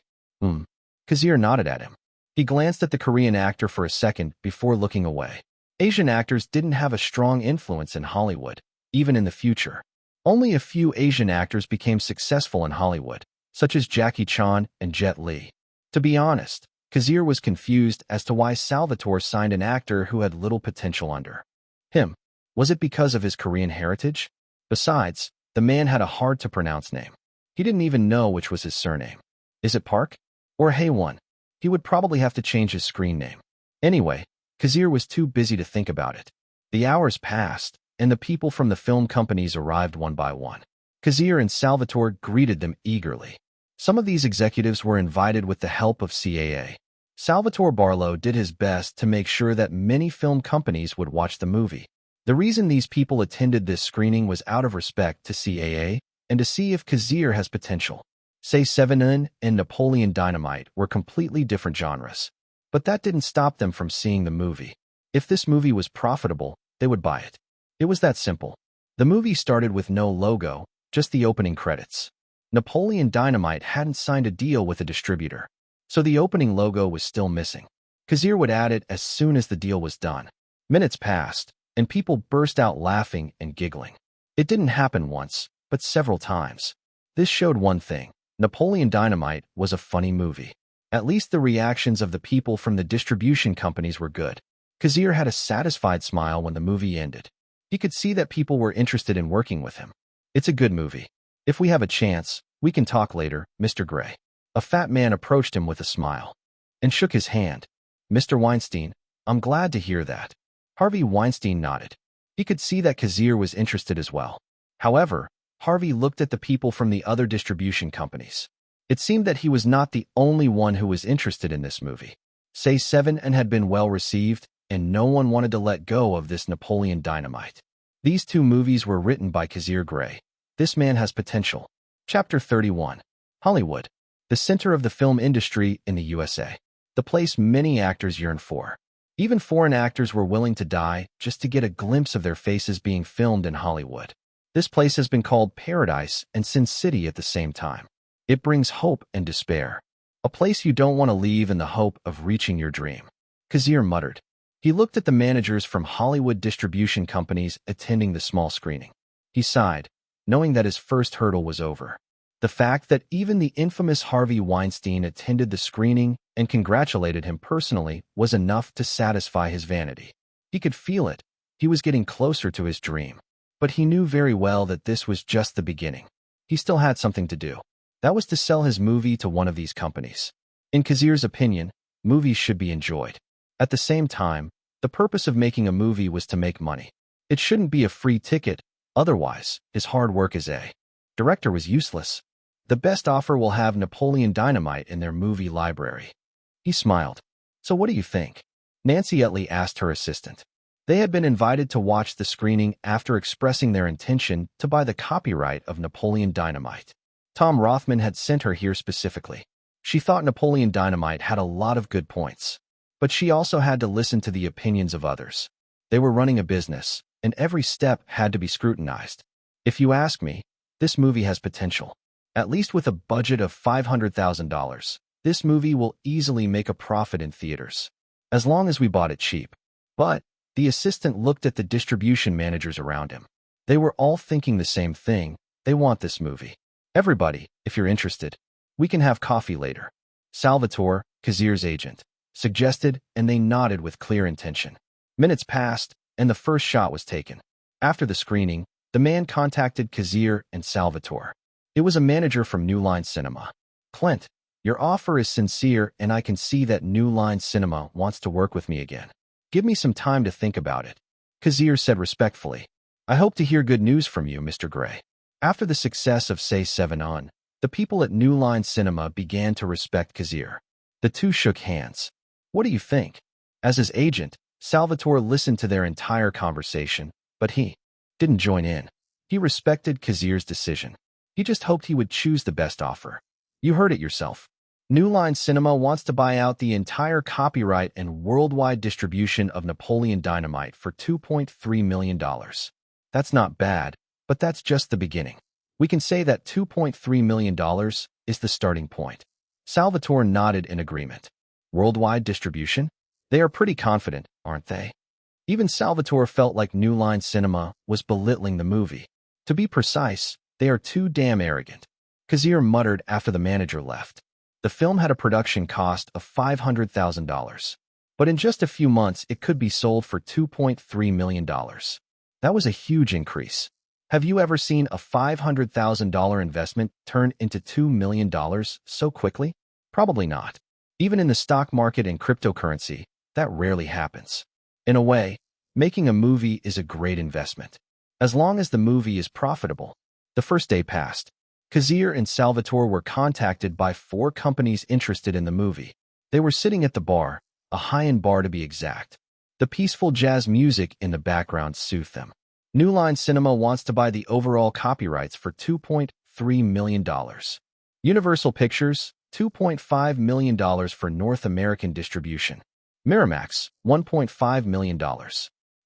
Kazir nodded at him. He glanced at the Korean actor for a second before looking away. Asian actors didn't have a strong influence in Hollywood, even in the future. Only a few Asian actors became successful in Hollywood, such as Jackie Chan and Jet Li. To be honest, Kazir was confused as to why Salvatore signed an actor who had little potential under him. Was it because of his Korean heritage? Besides, the man had a hard-to-pronounce name. He didn't even know which was his surname. Is it Park? Or Hae-won? He would probably have to change his screen name. Anyway, Kazir was too busy to think about it. The hours passed, and the people from the film companies arrived one by one. Kazir and Salvatore greeted them eagerly. Some of these executives were invited with the help of CAA. Salvatore Barlow did his best to make sure that many film companies would watch the movie. The reason these people attended this screening was out of respect to CAA and to see if Kazir has potential. Say Seven and Napoleon Dynamite were completely different genres. But that didn't stop them from seeing the movie. If this movie was profitable, they would buy it. It was that simple. The movie started with no logo, just the opening credits. Napoleon Dynamite hadn't signed a deal with a distributor, so the opening logo was still missing. Kazir would add it as soon as the deal was done. Minutes passed, and people burst out laughing and giggling. It didn't happen once, but several times. This showed one thing. Napoleon Dynamite was a funny movie. At least the reactions of the people from the distribution companies were good. Kazir had a satisfied smile when the movie ended. He could see that people were interested in working with him. It's a good movie. If we have a chance, we can talk later, Mr. Grey. A fat man approached him with a smile and shook his hand. Mr. Weinstein, I'm glad to hear that. Harvey Weinstein nodded. He could see that Kazir was interested as well. However, Harvey looked at the people from the other distribution companies. It seemed that he was not the only one who was interested in this movie. Say Seven and had been well received, and no one wanted to let go of this Napoleon Dynamite. These two movies were written by Kazir Grey. This man has potential. Chapter 31. Hollywood. The center of the film industry in the USA. The place many actors yearn for. Even foreign actors were willing to die just to get a glimpse of their faces being filmed in Hollywood. This place has been called Paradise and Sin City at the same time. It brings hope and despair. A place you don't want to leave in the hope of reaching your dream. Kazir muttered. He looked at the managers from Hollywood distribution companies attending the small screening. He sighed, knowing that his first hurdle was over. The fact that even the infamous Harvey Weinstein attended the screening and congratulated him personally was enough to satisfy his vanity. He could feel it. He was getting closer to his dream. But he knew very well that this was just the beginning. He still had something to do. That was to sell his movie to one of these companies. In Kazir's opinion, movies should be enjoyed. At the same time, the purpose of making a movie was to make money. It shouldn't be a free ticket. Otherwise, his hard work as a director was useless. The best offer will have Napoleon Dynamite in their movie library. He smiled. So what do you think? Nancy Utley asked her assistant. They had been invited to watch the screening after expressing their intention to buy the copyright of Napoleon Dynamite. Tom Rothman had sent her here specifically. She thought Napoleon Dynamite had a lot of good points. But she also had to listen to the opinions of others. They were running a business, and every step had to be scrutinized. If you ask me, this movie has potential. At least with a budget of $500,000, this movie will easily make a profit in theaters. As long as we bought it cheap. But the assistant looked at the distribution managers around him. They were all thinking the same thing. They want this movie. Everybody, if you're interested, we can have coffee later. Salvatore, Kazir's agent, suggested, and they nodded with clear intention. Minutes passed, and the first shot was taken. After the screening, the man contacted Kazir and Salvatore. It was a manager from New Line Cinema. Clint, your offer is sincere, and I can see that New Line Cinema wants to work with me again. Give me some time to think about it. Kazir said respectfully. I hope to hear good news from you, Mr. Grey. After the success of Say 7 On, the people at New Line Cinema began to respect Kazir. The two shook hands. What do you think? As his agent, Salvatore listened to their entire conversation, but he didn't join in. He respected Kazir's decision. He just hoped he would choose the best offer. You heard it yourself. New Line Cinema wants to buy out the entire copyright and worldwide distribution of Napoleon Dynamite for $2.3 million. That's not bad, but that's just the beginning. We can say that $2.3 million is the starting point. Salvatore nodded in agreement. Worldwide distribution? They are pretty confident, aren't they? Even Salvatore felt like New Line Cinema was belittling the movie. To be precise, they are too damn arrogant. Kazir muttered after the manager left. The film had a production cost of $500,000. But in just a few months, it could be sold for $2.3 million. That was a huge increase. Have you ever seen a $500,000 investment turn into $2 million so quickly? Probably not. Even in the stock market and cryptocurrency, that rarely happens. In a way, making a movie is a great investment. As long as the movie is profitable. The first day passed. Kazir and Salvatore were contacted by 4 companies interested in the movie. They were sitting at the bar, a high-end bar to be exact. The peaceful jazz music in the background soothed them. New Line Cinema wants to buy the overall copyrights for $2.3 million. Universal Pictures, $2.5 million for North American distribution. Miramax, $1.5 million.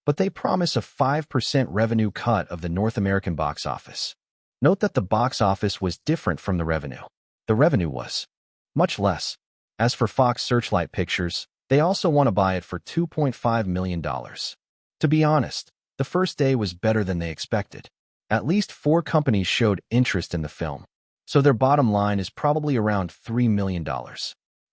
But they promise a 5% revenue cut of the North American box office. Note that the box office was different from the revenue. The revenue was much less. As for Fox Searchlight Pictures, they also want to buy it for $2.5 million. To be honest, the first day was better than they expected. At least 4 companies showed interest in the film, so their bottom line is probably around $3 million.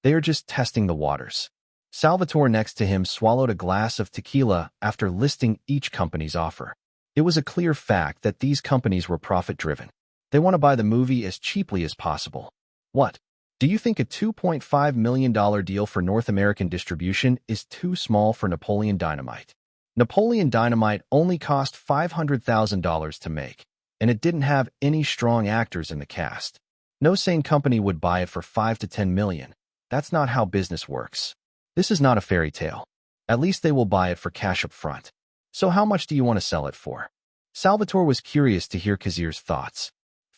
They are just testing the waters. Salvatore next to him swallowed a glass of tequila after listing each company's offer. It was a clear fact that these companies were profit-driven. They want to buy the movie as cheaply as possible. What? Do you think a $2.5 million deal for North American distribution is too small for Napoleon Dynamite? Napoleon Dynamite only cost $500,000 to make, and it didn't have any strong actors in the cast. No sane company would buy it for $5 to $10 million. That's not how business works. This is not a fairy tale. At least they will buy it for cash up front. So how much do you want to sell it for? Salvatore was curious to hear Kazir's thoughts.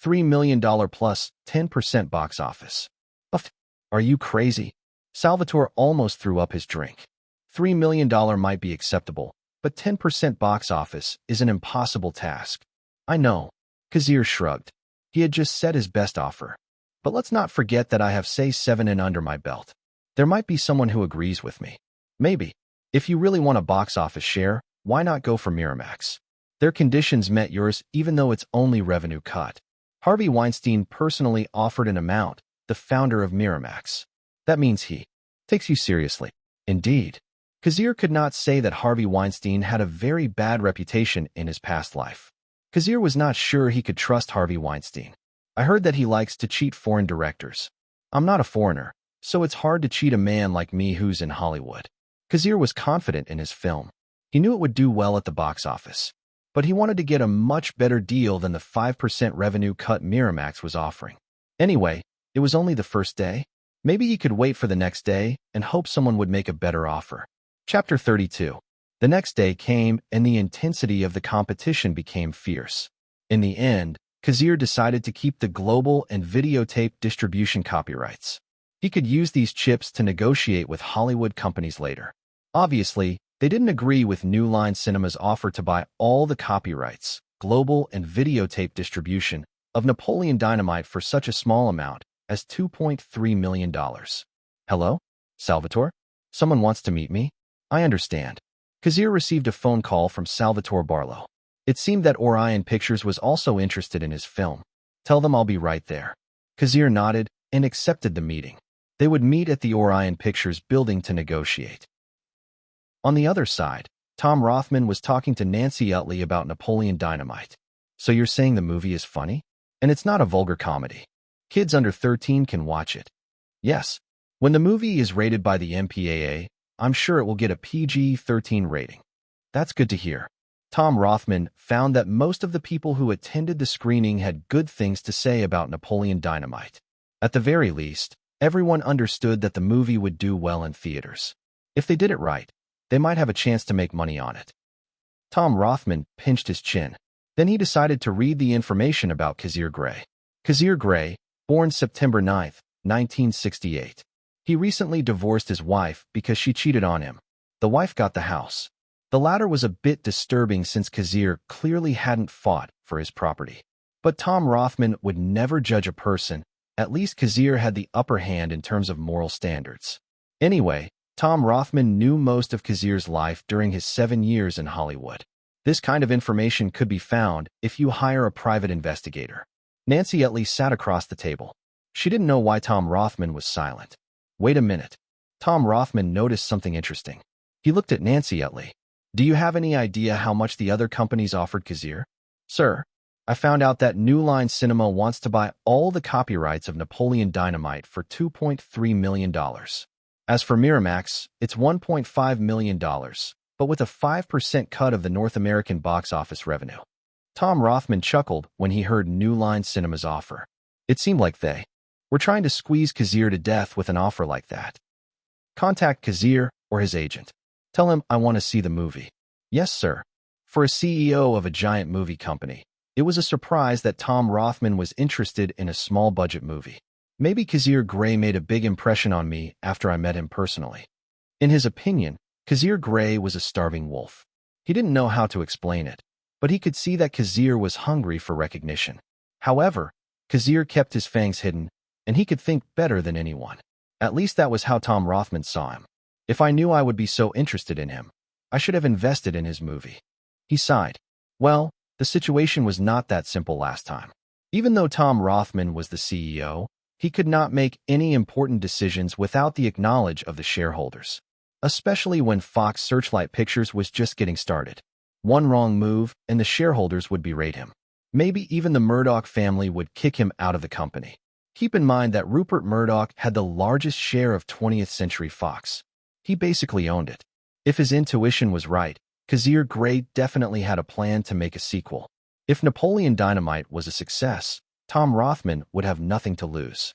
$3 million plus 10% box office. Are you crazy? Salvatore almost threw up his drink. $3 million might be acceptable, but 10% box office is an impossible task. I know. Kazir shrugged. He had just set his best offer. But let's not forget that I have Say 7 and under my belt. There might be someone who agrees with me. Maybe. If you really want a box office share, why not go for Miramax? Their conditions met yours even though it's only revenue cut. Harvey Weinstein personally offered an amount, the founder of Miramax. That means he takes you seriously. Indeed. Kazir could not say that Harvey Weinstein had a very bad reputation in his past life. Kazir was not sure he could trust Harvey Weinstein. I heard that he likes to cheat foreign directors. I'm not a foreigner, so it's hard to cheat a man like me who's in Hollywood. Kazir was confident in his film. He knew it would do well at the box office. But he wanted to get a much better deal than the 5% revenue cut Miramax was offering. Anyway, it was only the first day. Maybe he could wait for the next day and hope someone would make a better offer. Chapter 32. The next day came, and the intensity of the competition became fierce. In the end, Kazir decided to keep the global and videotape distribution copyrights. He could use these chips to negotiate with Hollywood companies later. Obviously, they didn't agree with New Line Cinema's offer to buy all the copyrights, global and videotape distribution, of Napoleon Dynamite for such a small amount as $2.3 million. Hello? Salvatore? Someone wants to meet me? I understand. Kazir received a phone call from Salvatore Barlow. It seemed that Orion Pictures was also interested in his film. Tell them I'll be right there. Kazir nodded and accepted the meeting. They would meet at the Orion Pictures building to negotiate. On the other side, Tom Rothman was talking to Nancy Utley about Napoleon Dynamite. So you're saying the movie is funny? And it's not a vulgar comedy. Kids under 13 can watch it. Yes. When the movie is rated by the MPAA, I'm sure it will get a PG-13 rating. That's good to hear. Tom Rothman found that most of the people who attended the screening had good things to say about Napoleon Dynamite. At the very least, everyone understood that the movie would do well in theaters. If they did it right, they might have a chance to make money on it. Tom Rothman pinched his chin. Then he decided to read the information about Kazir Grey. Kazir Grey, born September 9, 1968. He recently divorced his wife because she cheated on him. The wife got the house. The latter was a bit disturbing since Kazir clearly hadn't fought for his property. But Tom Rothman would never judge a person. At least Kazir had the upper hand in terms of moral standards. Anyway, Tom Rothman knew most of Kazir's life during his 7 years in Hollywood. This kind of information could be found if you hire a private investigator. Nancy Utley sat across the table. She didn't know why Tom Rothman was silent. Wait a minute. Tom Rothman noticed something interesting. He looked at Nancy Utley. Do you have any idea how much the other companies offered Kazir? Sir, I found out that New Line Cinema wants to buy all the copyrights of Napoleon Dynamite for $2.3 million. As for Miramax, it's $1.5 million, but with a 5% cut of the North American box office revenue. Tom Rothman chuckled when he heard New Line Cinema's offer. It seemed like they were trying to squeeze Kazir to death with an offer like that. Contact Kazir or his agent. Tell him I want to see the movie. Yes, sir. For a CEO of a giant movie company, it was a surprise that Tom Rothman was interested in a small-budget movie. Maybe Kazir Grey made a big impression on me after I met him personally. In his opinion, Kazir Grey was a starving wolf. He didn't know how to explain it, but he could see that Kazir was hungry for recognition. However, Kazir kept his fangs hidden, and he could think better than anyone. At least that was how Tom Rothman saw him. If I knew I would be so interested in him, I should have invested in his movie. He sighed. Well, the situation was not that simple last time. Even though Tom Rothman was the CEO, he could not make any important decisions without the acknowledge of the shareholders, especially when Fox Searchlight Pictures was just getting started. One wrong move, and the shareholders would berate him. Maybe even the Murdoch family would kick him out of the company. Keep in mind that Rupert Murdoch had the largest share of 20th Century Fox. He basically owned it. If his intuition was right, Kazir Grey definitely had a plan to make a sequel. If Napoleon Dynamite was a success, Tom Rothman would have nothing to lose.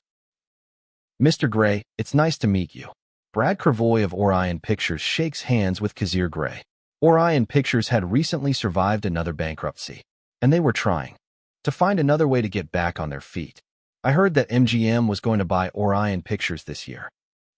Mr. Grey, it's nice to meet you. Brad Cravoy of Orion Pictures shakes hands with Kazir Grey. Orion Pictures had recently survived another bankruptcy, and they were trying to find another way to get back on their feet. I heard that MGM was going to buy Orion Pictures this year.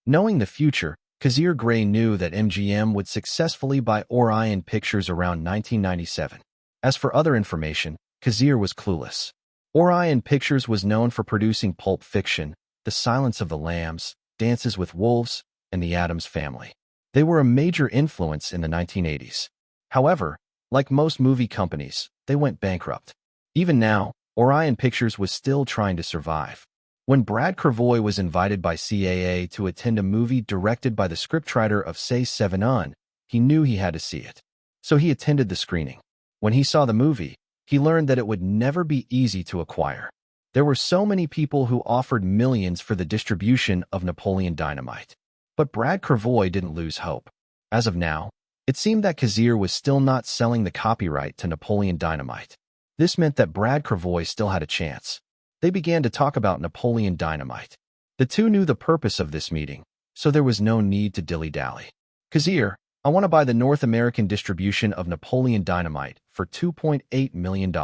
Knowing the future, Kazir Grey knew that MGM would successfully buy Orion Pictures around 1997. As for other information, Kazir was clueless. Orion Pictures was known for producing Pulp Fiction, The Silence of the Lambs, Dances with Wolves, and The Addams Family. They were a major influence in the 1980s. However, like most movie companies, they went bankrupt. Even now, Orion Pictures was still trying to survive. When Brad Cravoy was invited by CAA to attend a movie directed by the scriptwriter of Say Seven On, he knew he had to see it. So he attended the screening. When he saw the movie, he learned that it would never be easy to acquire. There were so many people who offered millions for the distribution of Napoleon Dynamite. But Brad Cravoy didn't lose hope. As of now, it seemed that Kazir was still not selling the copyright to Napoleon Dynamite. This meant that Brad Cravoy still had a chance. They began to talk about Napoleon Dynamite. The two knew the purpose of this meeting, so there was no need to dilly-dally. Kazir, I want to buy the North American distribution of Napoleon Dynamite for $2.8 million.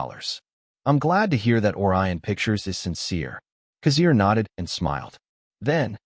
I'm glad to hear that Orion Pictures is sincere. Kazir nodded and smiled. Then,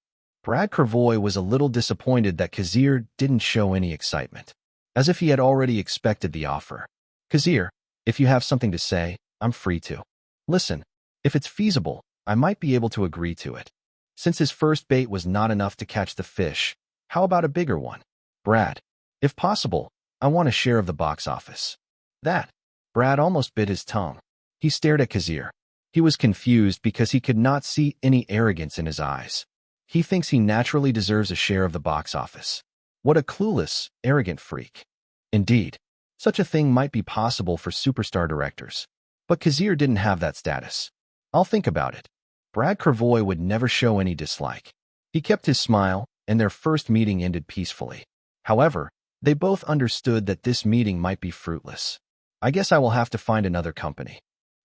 Brad Cravoy was a little disappointed that Kazir didn't show any excitement, as if he had already expected the offer. Kazir, if you have something to say, I'm free to. Listen, if it's feasible, I might be able to agree to it. Since his first bait was not enough to catch the fish, how about a bigger one? Brad, if possible, I want a share of the box office. That. Brad almost bit his tongue. He stared at Kazir. He was confused because he could not see any arrogance in his eyes. He thinks he naturally deserves a share of the box office. What a clueless, arrogant freak. Indeed, such a thing might be possible for superstar directors. But Kazir didn't have that status. I'll think about it. Brad Cravoy would never show any dislike. He kept his smile, and their first meeting ended peacefully. However, They both understood that this meeting might be fruitless. I guess I will have to find another company.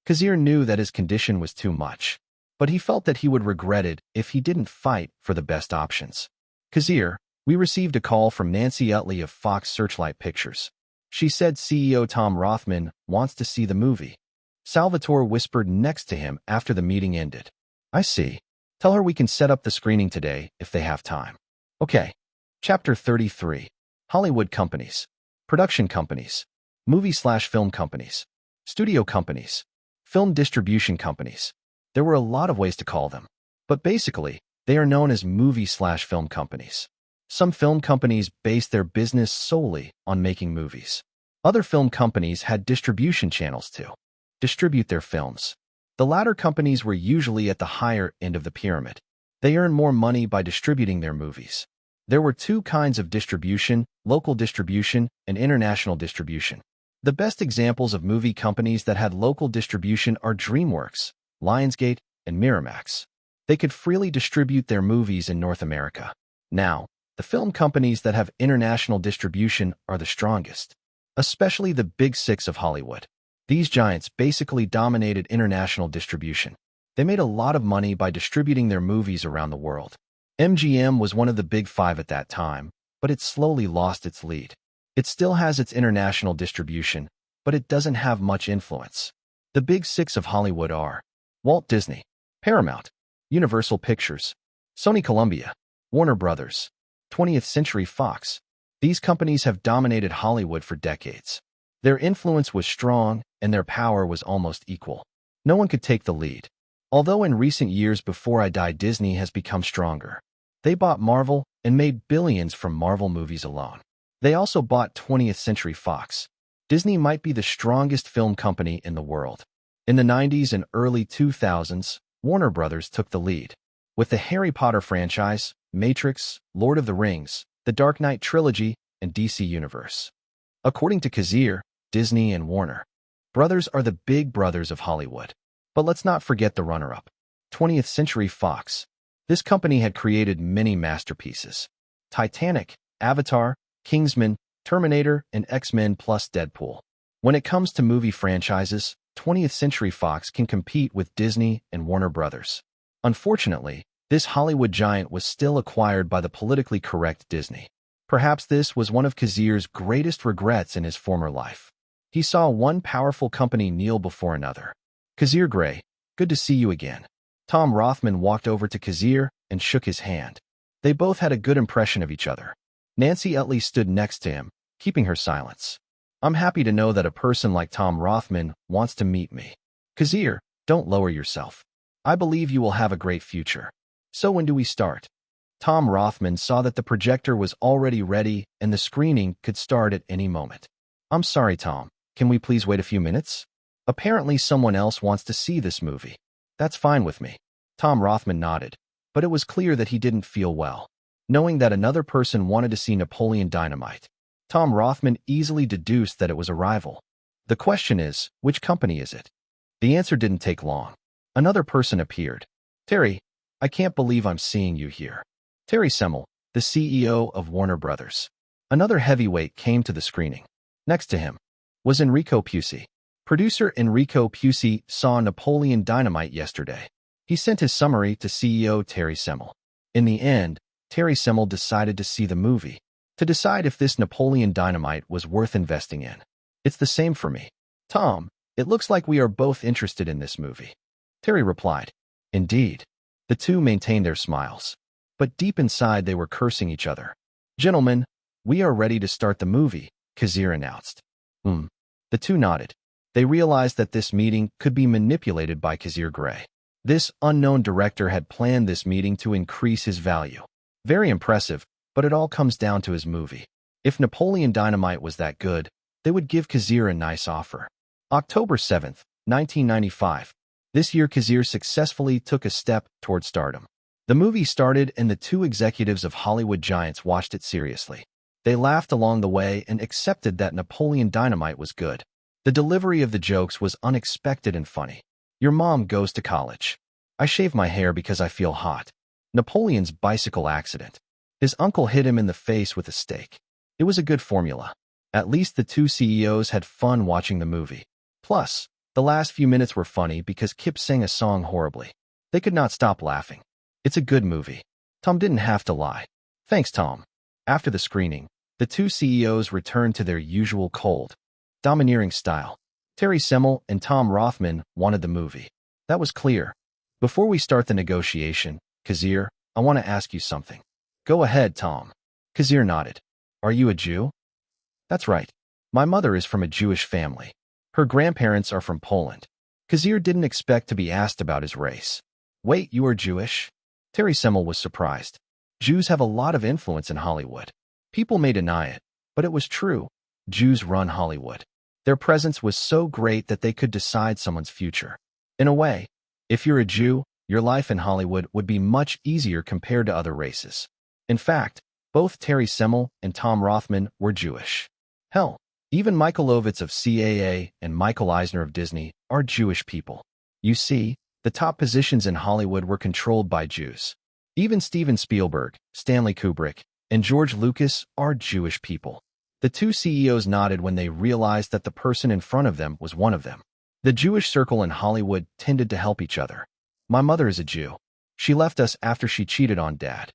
Kazir knew that his condition was too much, but he felt that he would regret it if he didn't fight for the best options. Kazir, we received a call from Nancy Utley of Fox Searchlight Pictures. She said CEO Tom Rothman wants to see the movie. Salvatore whispered next to him after the meeting ended. I see. Tell her we can set up the screening today if they have time. Okay. Chapter 33. Hollywood companies. Production companies. Movie/film companies. Studio companies. Film distribution companies. There were a lot of ways to call them, but basically, they are known as movie/film companies. Some film companies base their business solely on making movies. Other film companies had distribution channels to distribute their films. The latter companies were usually at the higher end of the pyramid. They earned more money by distributing their movies. There were two kinds of distribution: local distribution and international distribution. The best examples of movie companies that had local distribution are DreamWorks, Lionsgate, and Miramax. They could freely distribute their movies in North America. Now, the film companies that have international distribution are the strongest, especially the Big Six of Hollywood. These giants basically dominated international distribution. They made a lot of money by distributing their movies around the world. MGM was one of the Big Five at that time, but it slowly lost its lead. It still has its international distribution, but it doesn't have much influence. The Big Six of Hollywood are Walt Disney, Paramount, Universal Pictures, Sony Columbia, Warner Brothers, 20th Century Fox. These companies have dominated Hollywood for decades. Their influence was strong, and their power was almost equal. No one could take the lead. Although in recent years before I Die, Disney has become stronger. They bought Marvel and made billions from Marvel movies alone. They also bought 20th Century Fox. Disney might be the strongest film company in the world. In the 90s and early 2000s, Warner Brothers took the lead. With the Harry Potter franchise, Matrix, Lord of the Rings, the Dark Knight trilogy, and DC Universe. According to Kazir, Disney and Warner Brothers are the big brothers of Hollywood. But let's not forget the runner-up, 20th Century Fox. This company had created many masterpieces: Titanic, Avatar, Kingsman, Terminator, and X-Men plus Deadpool. When it comes to movie franchises, 20th Century Fox can compete with Disney and Warner Brothers. Unfortunately, this Hollywood giant was still acquired by the politically correct Disney. Perhaps this was one of Kazir's greatest regrets in his former life. He saw one powerful company kneel before another. Kazir Grey, good to see you again. Tom Rothman walked over to Kazir and shook his hand. They both had a good impression of each other. Nancy Utley stood next to him, keeping her silence. I'm happy to know that a person like Tom Rothman wants to meet me. Kazir, don't lower yourself. I believe you will have a great future. So when do we start? Tom Rothman saw that the projector was already ready and the screening could start at any moment. I'm sorry, Tom. Can we please wait a few minutes? Apparently someone else wants to see this movie. That's fine with me. Tom Rothman nodded, but it was clear that he didn't feel well. Knowing that another person wanted to see Napoleon Dynamite, Tom Rothman easily deduced that it was a rival. The question is, which company is it? The answer didn't take long. Another person appeared. Terry, I can't believe I'm seeing you here. Terry Semel, the CEO of Warner Brothers. Another heavyweight came to the screening. Next to him was Enrico Pucci. Producer Enrico Pucci saw Napoleon Dynamite yesterday. He sent his summary to CEO Terry Semel. In the end, Terry Semel decided to see the movie, to decide if this Napoleon Dynamite was worth investing in. It's the same for me. Tom, it looks like we are both interested in this movie. Terry replied. Indeed. The two maintained their smiles, but deep inside they were cursing each other. Gentlemen, we are ready to start the movie, Kazir announced. The two nodded. They realized that this meeting could be manipulated by Kazir Grey. This unknown director had planned this meeting to increase his value. Very impressive, but it all comes down to his movie. If Napoleon Dynamite was that good, they would give Kazir a nice offer. October 7th, 1995. This year Kazir successfully took a step toward stardom. The movie started and the two executives of Hollywood giants watched it seriously. They laughed along the way and accepted that Napoleon Dynamite was good. The delivery of the jokes was unexpected and funny. Your mom goes to college. I shave my hair because I feel hot. Napoleon's bicycle accident. His uncle hit him in the face with a stake. It was a good formula. At least the two CEOs had fun watching the movie. Plus, the last few minutes were funny because Kip sang a song horribly. They could not stop laughing. It's a good movie. Tom didn't have to lie. Thanks, Tom. After the screening, the two CEOs returned to their usual cold, domineering style. Terry Semel and Tom Rothman wanted the movie. That was clear. Before we start the negotiation, Kazir, I want to ask you something. Go ahead, Tom. Kazir nodded. Are you a Jew? That's right. My mother is from a Jewish family. Her grandparents are from Poland. Kazir didn't expect to be asked about his race. Wait, you are Jewish? Terry Semel was surprised. Jews have a lot of influence in Hollywood. People may deny it, but it was true. Jews run Hollywood. Their presence was so great that they could decide someone's future. In a way, if you're a Jew, your life in Hollywood would be much easier compared to other races. In fact, both Terry Semel and Tom Rothman were Jewish. Hell, even Michael Ovitz of CAA and Michael Eisner of Disney are Jewish people. You see, the top positions in Hollywood were controlled by Jews. Even Steven Spielberg, Stanley Kubrick, and George Lucas are Jewish people. The two CEOs nodded when they realized that the person in front of them was one of them. The Jewish circle in Hollywood tended to help each other. My mother is a Jew. She left us after she cheated on Dad.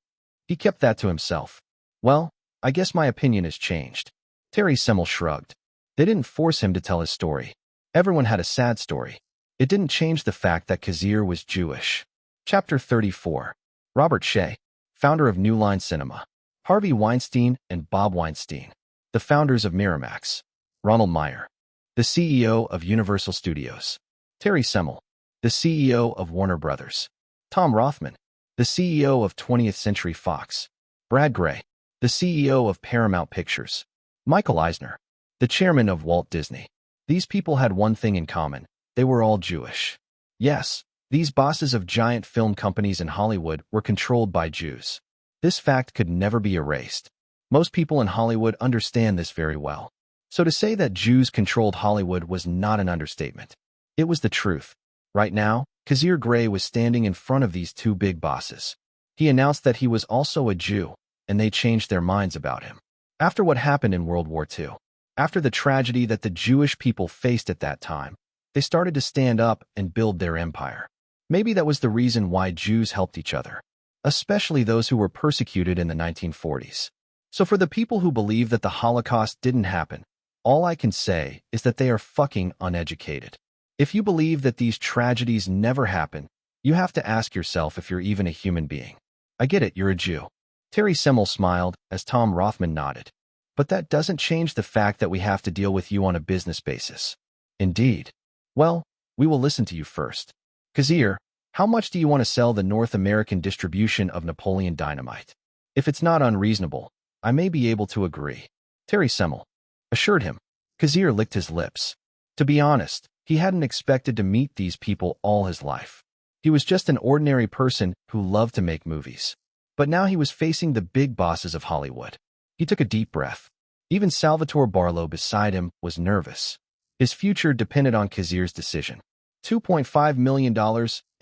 He kept that to himself. Well, I guess my opinion has changed. Terry Semel shrugged. They didn't force him to tell his story. Everyone had a sad story. It didn't change the fact that Kazir was Jewish. Chapter 34. Robert Shea, founder of New Line Cinema. Harvey Weinstein and Bob Weinstein, the founders of Miramax. Ronald Meyer, the CEO of Universal Studios. Terry Semel, the CEO of Warner Brothers. Tom Rothman, the CEO of 20th Century Fox. Brad Grey, the CEO of Paramount Pictures. Michael Eisner, the chairman of Walt Disney. These people had one thing in common. They were all Jewish. Yes, these bosses of giant film companies in Hollywood were controlled by Jews. This fact could never be erased. Most people in Hollywood understand this very well. So to say that Jews controlled Hollywood was not an understatement. It was the truth. Right now, Kazir Grey was standing in front of these two big bosses. He announced that he was also a Jew, and they changed their minds about him. After what happened in World War II, after the tragedy that the Jewish people faced at that time, they started to stand up and build their empire. Maybe that was the reason why Jews helped each other, especially those who were persecuted in the 1940s. So for the people who believe that the Holocaust didn't happen, all I can say is that they are fucking uneducated. If you believe that these tragedies never happen, you have to ask yourself if you're even a human being. I get it, you're a Jew. Terry Semel smiled as Tom Rothman nodded. But that doesn't change the fact that we have to deal with you on a business basis. Indeed. Well, we will listen to you first. Kazir, how much do you want to sell the North American distribution of Napoleon Dynamite? If it's not unreasonable, I may be able to agree. Terry Semel assured him. Kazir licked his lips. To be honest, he hadn't expected to meet these people all his life. He was just an ordinary person who loved to make movies. But now he was facing the big bosses of Hollywood. He took a deep breath. Even Salvatore Barlow beside him was nervous. His future depended on Kazir's decision. $2.5 million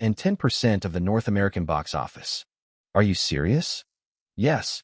and 10% of the North American box office. Are you serious? Yes.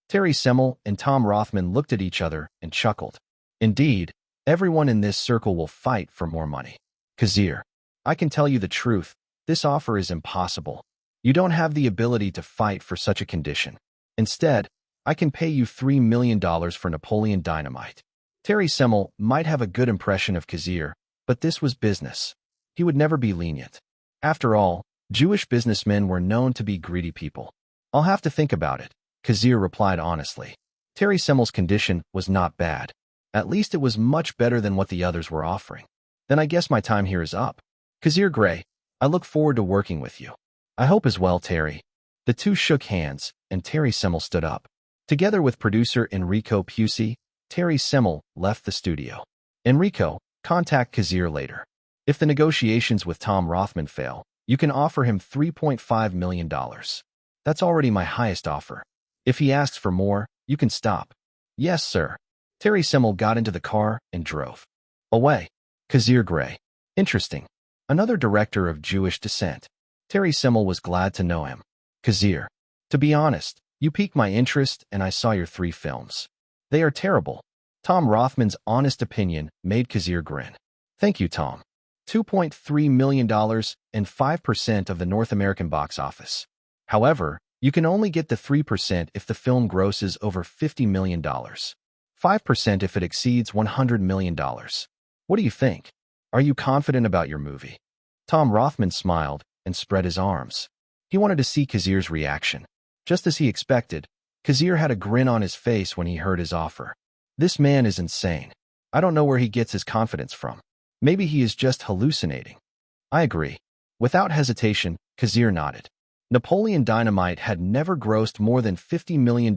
Terry Semel and Tom Rothman looked at each other and chuckled. Indeed, everyone in this circle will fight for more money. Kazir, I can tell you the truth. This offer is impossible. You don't have the ability to fight for such a condition. Instead, I can pay you $3 million for Napoleon Dynamite. Terry Semel might have a good impression of Kazir, but this was business. He would never be lenient. After all, Jewish businessmen were known to be greedy people. I'll have to think about it, Kazir replied honestly. Terry Semel's condition was not bad. At least it was much better than what the others were offering. Then I guess my time here is up. Kazir Grey, I look forward to working with you. I hope as well, Terry. The two shook hands, and Terry Semel stood up. Together with producer Enrico Pucci, Terry Semel left the studio. Enrico, contact Kazir later. If the negotiations with Tom Rothman fail, you can offer him $3.5 million. That's already my highest offer. If he asks for more, you can stop. Yes, sir. Terry Semel got into the car and drove away. Kazir Grey. Interesting. Another director of Jewish descent. Terry Semel was glad to know him. Kazir. To be honest, you piqued my interest and I saw your 3 films. They are terrible. Tom Rothman's honest opinion made Kazir grin. Thank you, Tom. $2.3 million and 5% of the North American box office. However, you can only get the 3% if the film grosses over $50 million. 5% if it exceeds $100 million. What do you think? Are you confident about your movie? Tom Rothman smiled and spread his arms. He wanted to see Kazir's reaction. Just as he expected, Kazir had a grin on his face when he heard his offer. This man is insane. I don't know where he gets his confidence from. Maybe he is just hallucinating. I agree. Without hesitation, Kazir nodded. Napoleon Dynamite had never grossed more than $50 million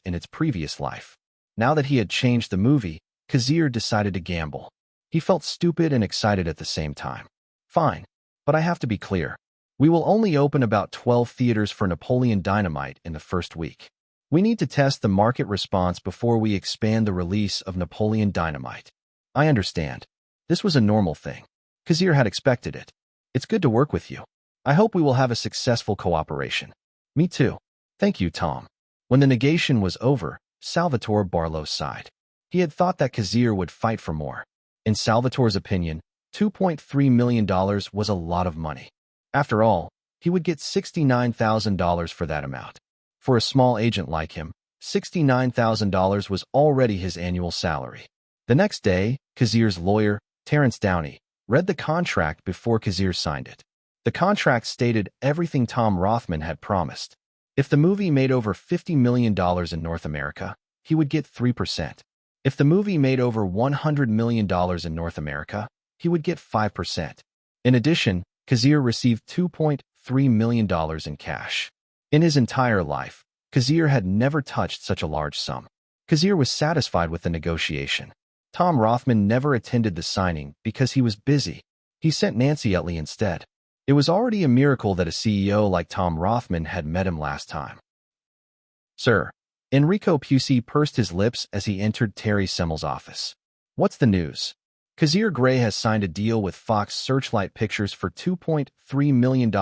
in its previous life. Now that he had changed the movie, Kazir decided to gamble. He felt stupid and excited at the same time. Fine, but I have to be clear. We will only open about 12 theaters for Napoleon Dynamite in the first week. We need to test the market response before we expand the release of Napoleon Dynamite. I understand. This was a normal thing. Kazir had expected it. It's good to work with you. I hope we will have a successful cooperation. Me too. Thank you, Tom. When the negation was over, Salvatore Barlow sighed. He had thought that Kazir would fight for more. In Salvatore's opinion, $2.3 million was a lot of money. After all, he would get $69,000 for that amount. For a small agent like him, $69,000 was already his annual salary. The next day, Kazir's lawyer, Terrence Downey, read the contract before Kazir signed it. The contract stated everything Tom Rothman had promised. If the movie made over $50 million in North America, he would get 3%. If the movie made over $100 million in North America, he would get 5%. In addition, Kazir received $2.3 million in cash. In his entire life, Kazir had never touched such a large sum. Kazir was satisfied with the negotiation. Tom Rothman never attended the signing because he was busy. He sent Nancy Utley instead. It was already a miracle that a CEO like Tom Rothman had met him last time. Sir. Enrico Pusey pursed his lips as he entered Terry Semmel's office. What's the news? Kazir Grey has signed a deal with Fox Searchlight Pictures for $2.3 million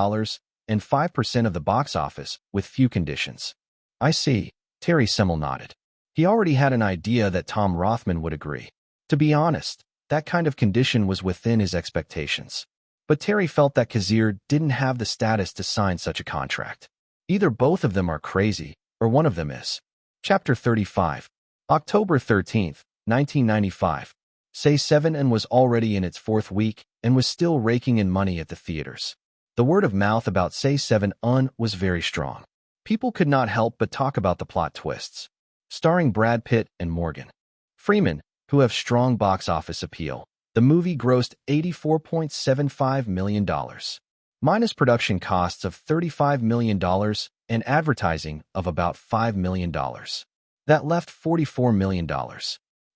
and 5% of the box office, with few conditions. I see. Terry Semmel nodded. He already had an idea that Tom Rothman would agree. To be honest, that kind of condition was within his expectations. But Terry felt that Kazir didn't have the status to sign such a contract. Either both of them are crazy, or one of them is. Chapter 35. October 13th, 1995. Say 7 and was already in its 4th week and was still raking in money at the theaters. The word of mouth about Say 7 was very strong. People could not help but talk about the plot twists. Starring Brad Pitt and Morgan Freeman, who have strong box office appeal, the movie grossed $84.75 million. Minus production costs of $35 million and advertising of about $5 million. That left $44 million.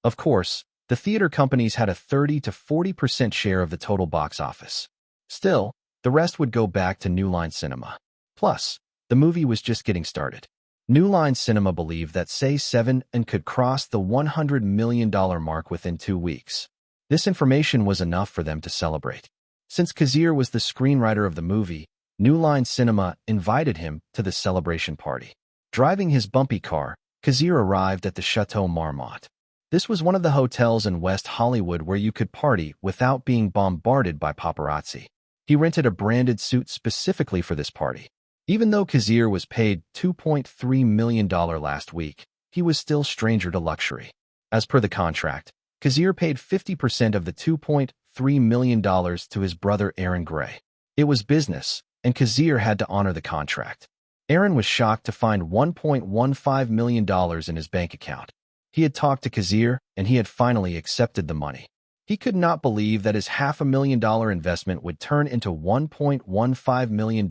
Of course, the theater companies had a 30 to 40% share of the total box office. Still, the rest would go back to New Line Cinema. Plus, the movie was just getting started. New Line Cinema believed that Say 7 could cross the $100 million mark within 2 weeks. This information was enough for them to celebrate. Since Kazir was the screenwriter of the movie, New Line Cinema invited him to the celebration party. Driving his bumpy car, Kazir arrived at the Chateau Marmont. This was one of the hotels in West Hollywood where you could party without being bombarded by paparazzi. He rented a branded suit specifically for this party. Even though Kazir was paid $2.3 million last week, he was still stranger to luxury. As per the contract, Kazir paid 50% of the $2.3 million to his brother Aaron Gray. It was business, and Kazir had to honor the contract. Aaron was shocked to find $1.15 million in his bank account. He had talked to Kazir, and he had finally accepted the money. He could not believe that his $500,000 investment would turn into $1.15 million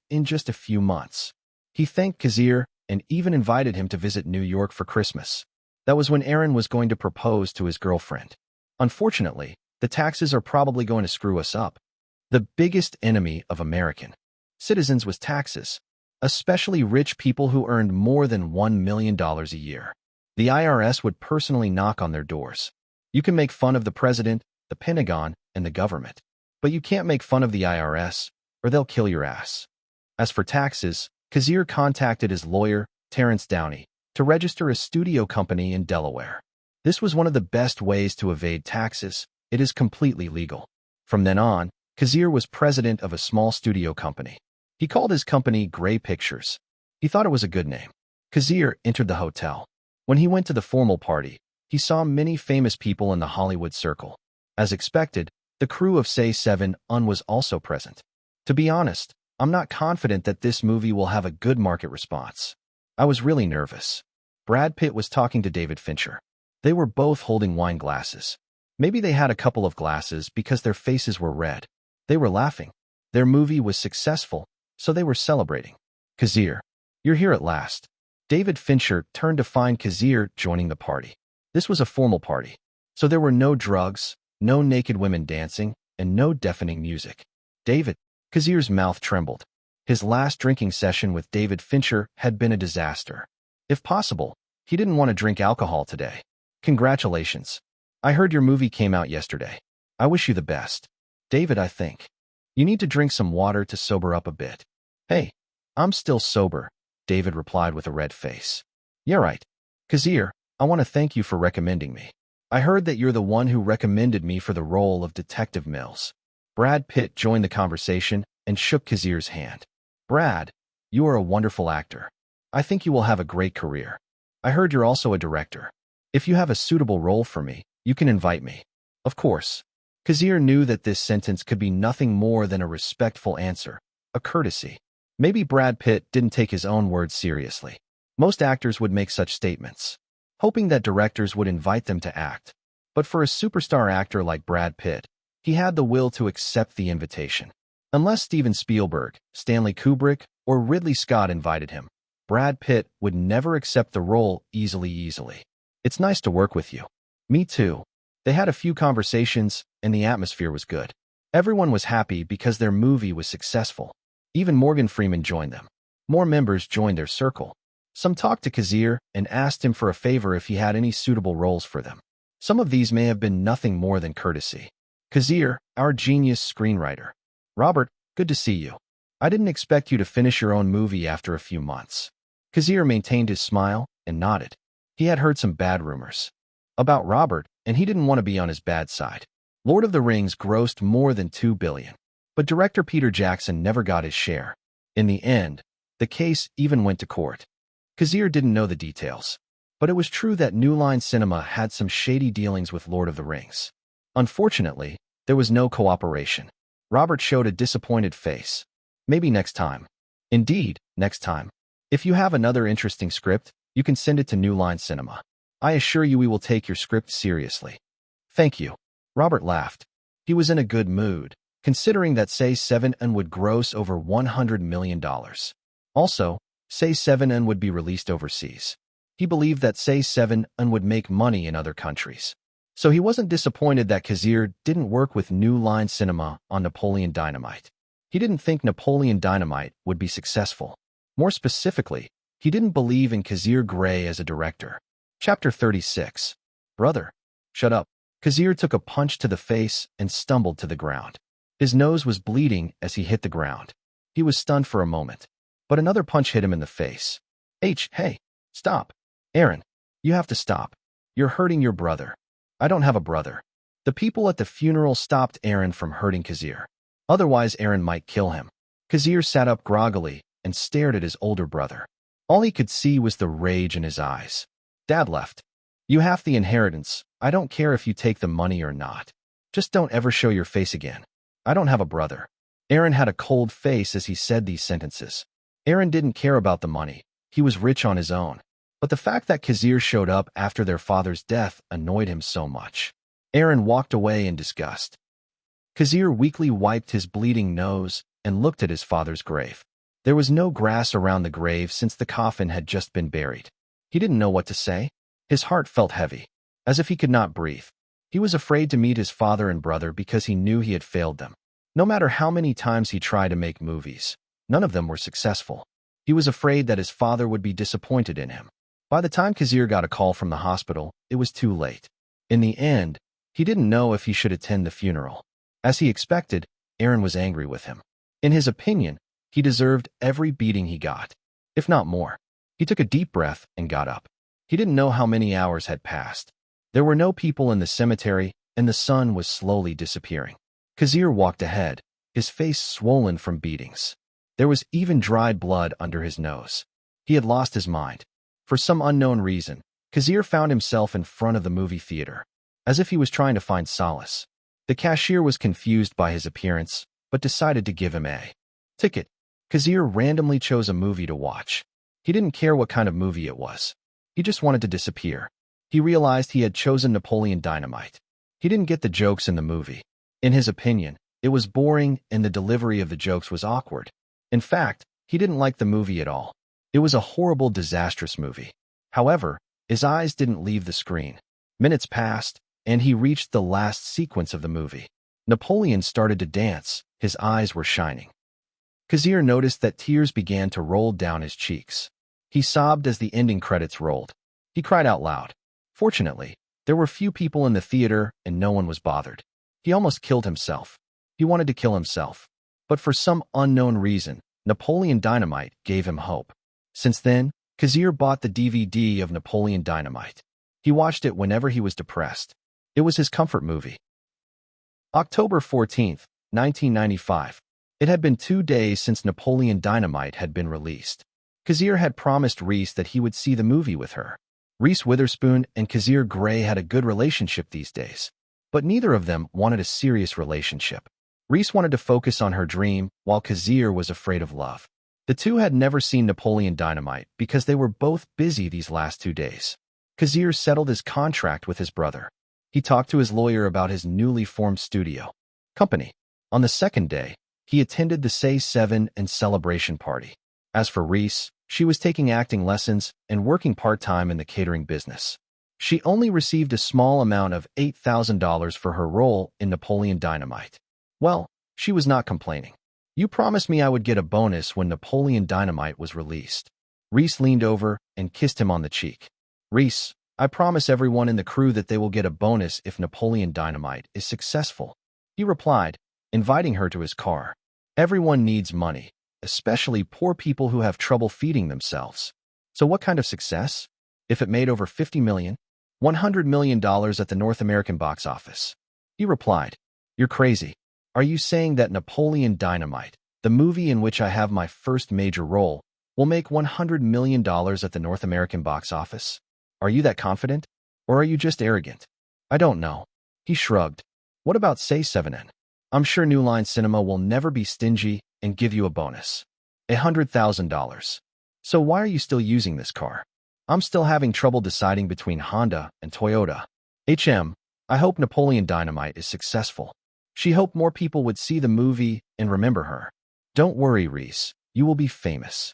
in just a few months. He thanked Kazir and even invited him to visit New York for Christmas. That was when Aaron was going to propose to his girlfriend. Unfortunately, the taxes are probably going to screw us up. The biggest enemy of American citizens was taxes, especially rich people who earned more than $1 million a year. The IRS would personally knock on their doors. You can make fun of the president, the Pentagon, and the government, but you can't make fun of the IRS, or they'll kill your ass. As for taxes, Kazir contacted his lawyer, Terrence Downey, to register a studio company in Delaware. This was one of the best ways to evade taxes. It is completely legal. From then on, Kazir was president of a small studio company. He called his company Grey Pictures. He thought it was a good name. Kazir entered the hotel. When he went to the formal party, he saw many famous people in the Hollywood circle. As expected, the crew of Say 7 was also present. To be honest, I'm not confident that this movie will have a good market response. I was really nervous. Brad Pitt was talking to David Fincher. They were both holding wine glasses. Maybe they had a couple of glasses because their faces were red. They were laughing. Their movie was successful, so they were celebrating. Kazir, you're here at last. David Fincher turned to find Kazir joining the party. This was a formal party, so there were no drugs, no naked women dancing, and no deafening music. David, Kazir's mouth trembled. His last drinking session with David Fincher had been a disaster. If possible, he didn't want to drink alcohol today. Congratulations. I heard your movie came out yesterday. I wish you the best. David, I think you need to drink some water to sober up a bit. Hey, I'm still sober, David replied with a red face. Yeah, right. Kazir, I want to thank you for recommending me. I heard that you're the one who recommended me for the role of Detective Mills. Brad Pitt joined the conversation and shook Kazir's hand. Brad, you are a wonderful actor. I think you will have a great career. I heard you're also a director. If you have a suitable role for me, you can invite me. Of course. Kazir knew that this sentence could be nothing more than a respectful answer, a courtesy. Maybe Brad Pitt didn't take his own words seriously. Most actors would make such statements, hoping that directors would invite them to act. But for a superstar actor like Brad Pitt, he had the will to accept the invitation. Unless Steven Spielberg, Stanley Kubrick, or Ridley Scott invited him, Brad Pitt would never accept the role easily. It's nice to work with you. Me too. They had a few conversations, and the atmosphere was good. Everyone was happy because their movie was successful. Even Morgan Freeman joined them. More members joined their circle. Some talked to Kazir and asked him for a favor if he had any suitable roles for them. Some of these may have been nothing more than courtesy. Kazir, our genius screenwriter. Robert, good to see you. I didn't expect you to finish your own movie after a few months. Kazir maintained his smile and nodded. He had heard some bad rumors about Robert, and he didn't want to be on his bad side. Lord of the Rings grossed more than $2 billion, but director Peter Jackson never got his share. In the end, the case even went to court. Kazir didn't know the details, but it was true that New Line Cinema had some shady dealings with Lord of the Rings. Unfortunately, there was no cooperation. Robert showed a disappointed face. Maybe next time. Indeed, next time. If you have another interesting script, you can send it to New Line Cinema. I assure you we will take your script seriously. Thank you. Robert laughed. He was in a good mood, considering that Say 7 would gross over $100 million. Also, Say 7 would be released overseas. He believed that Say 7 would make money in other countries. So he wasn't disappointed that Kazir didn't work with New Line Cinema on Napoleon Dynamite. He didn't think Napoleon Dynamite would be successful. More specifically, he didn't believe in Kazir Grey as a director. Chapter 36. Brother. Shut up. Kazir took a punch to the face and stumbled to the ground. His nose was bleeding as he hit the ground. He was stunned for a moment, but another punch hit him in the face. Hey, stop. Aaron, you have to stop. You're hurting your brother. I don't have a brother. The people at the funeral stopped Aaron from hurting Kazir. Otherwise, Aaron might kill him. Kazir sat up groggily and stared at his older brother. All he could see was the rage in his eyes. Dad left. You have the inheritance. I don't care if you take the money or not. Just don't ever show your face again. I don't have a brother. Aaron had a cold face as he said these sentences. Aaron didn't care about the money. He was rich on his own. But the fact that Kazir showed up after their father's death annoyed him so much. Aaron walked away in disgust. Kazir weakly wiped his bleeding nose and looked at his father's grave. There was no grass around the grave since the coffin had just been buried. He didn't know what to say. His heart felt heavy, as if he could not breathe. He was afraid to meet his father and brother because he knew he had failed them. No matter how many times he tried to make movies, none of them were successful. He was afraid that his father would be disappointed in him. By the time Kazir got a call from the hospital, it was too late. In the end, he didn't know if he should attend the funeral. As he expected, Aaron was angry with him. In his opinion, he deserved every beating he got, if not more. He took a deep breath and got up. He didn't know how many hours had passed. There were no people in the cemetery, and the sun was slowly disappearing. Kazir walked ahead, his face swollen from beatings. There was even dried blood under his nose. He had lost his mind. For some unknown reason, Kazir found himself in front of the movie theater, as if he was trying to find solace. The cashier was confused by his appearance, but decided to give him a ticket. Kazir randomly chose a movie to watch. He didn't care what kind of movie it was. He just wanted to disappear. He realized he had chosen Napoleon Dynamite. He didn't get the jokes in the movie. In his opinion, it was boring and the delivery of the jokes was awkward. In fact, he didn't like the movie at all. It was a horrible, disastrous movie. However, his eyes didn't leave the screen. Minutes passed, and he reached the last sequence of the movie. Napoleon started to dance. His eyes were shining. Kazir noticed that tears began to roll down his cheeks. He sobbed as the ending credits rolled. He cried out loud. Fortunately, there were few people in the theater and no one was bothered. He almost killed himself. He wanted to kill himself. But for some unknown reason, Napoleon Dynamite gave him hope. Since then, Kazir bought the DVD of Napoleon Dynamite. He watched it whenever he was depressed. It was his comfort movie. October 14th, 1995. It had been 2 days since Napoleon Dynamite had been released. Kazir had promised Reese that he would see the movie with her. Reese Witherspoon and Kazir Grey had a good relationship these days, but neither of them wanted a serious relationship. Reese wanted to focus on her dream, while Kazir was afraid of love. The two had never seen Napoleon Dynamite because they were both busy these last 2 days. Kazir settled his contract with his brother. He talked to his lawyer about his newly formed studio company. On the second day, he attended the Say 7 and celebration party. As for Reese, she was taking acting lessons and working part-time in the catering business. She only received a small amount of $8,000 for her role in Napoleon Dynamite. Well, she was not complaining. You promised me I would get a bonus when Napoleon Dynamite was released. Reese leaned over and kissed him on the cheek. Reese, I promise everyone in the crew that they will get a bonus if Napoleon Dynamite is successful. He replied, inviting her to his car. Everyone needs money, especially poor people who have trouble feeding themselves. So what kind of success? If it made over $50 million, $100 million at the North American box office. He replied, You're crazy. Are you saying that Napoleon Dynamite, the movie in which I have my first major role, will make $100 million at the North American box office? Are you that confident? Or are you just arrogant? I don't know. He shrugged. What about Say 7N? I'm sure New Line Cinema will never be stingy and give you a bonus. $100,000. So why are you still using this car? I'm still having trouble deciding between Honda and Toyota. I hope Napoleon Dynamite is successful. She hoped more people would see the movie and remember her. Don't worry, Reese. You will be famous.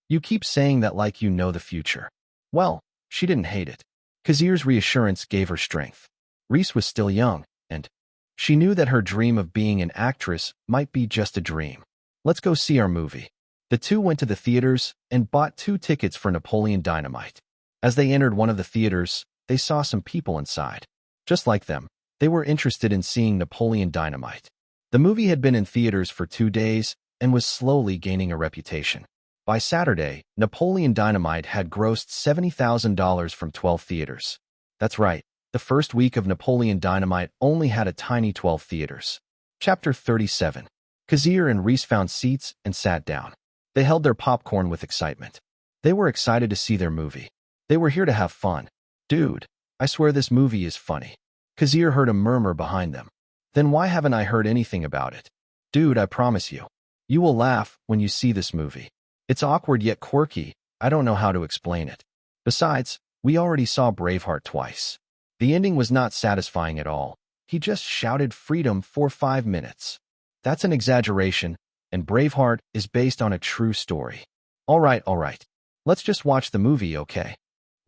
You keep saying that like you know the future. Well, she didn't hate it. Kazir's reassurance gave her strength. Reese was still young, and she knew that her dream of being an actress might be just a dream. Let's go see our movie. The two went to the theaters and bought 2 tickets for Napoleon Dynamite. As they entered one of the theaters, they saw some people inside. Just like them, they were interested in seeing Napoleon Dynamite. The movie had been in theaters for 2 days and was slowly gaining a reputation. By Saturday, Napoleon Dynamite had grossed $70,000 from 12 theaters. That's right, the first week of Napoleon Dynamite only had a tiny 12 theaters. Chapter 37. Kazir and Reese found seats and sat down. They held their popcorn with excitement. They were excited to see their movie. They were here to have fun. Dude, I swear this movie is funny. Kazir heard a murmur behind them. Then why haven't I heard anything about it? Dude, I promise you. You will laugh when you see this movie. It's awkward yet quirky. I don't know how to explain it. Besides, we already saw Braveheart twice. The ending was not satisfying at all. He just shouted freedom for 5 minutes. That's an exaggeration, and Braveheart is based on a true story. All right. Let's just watch the movie, okay?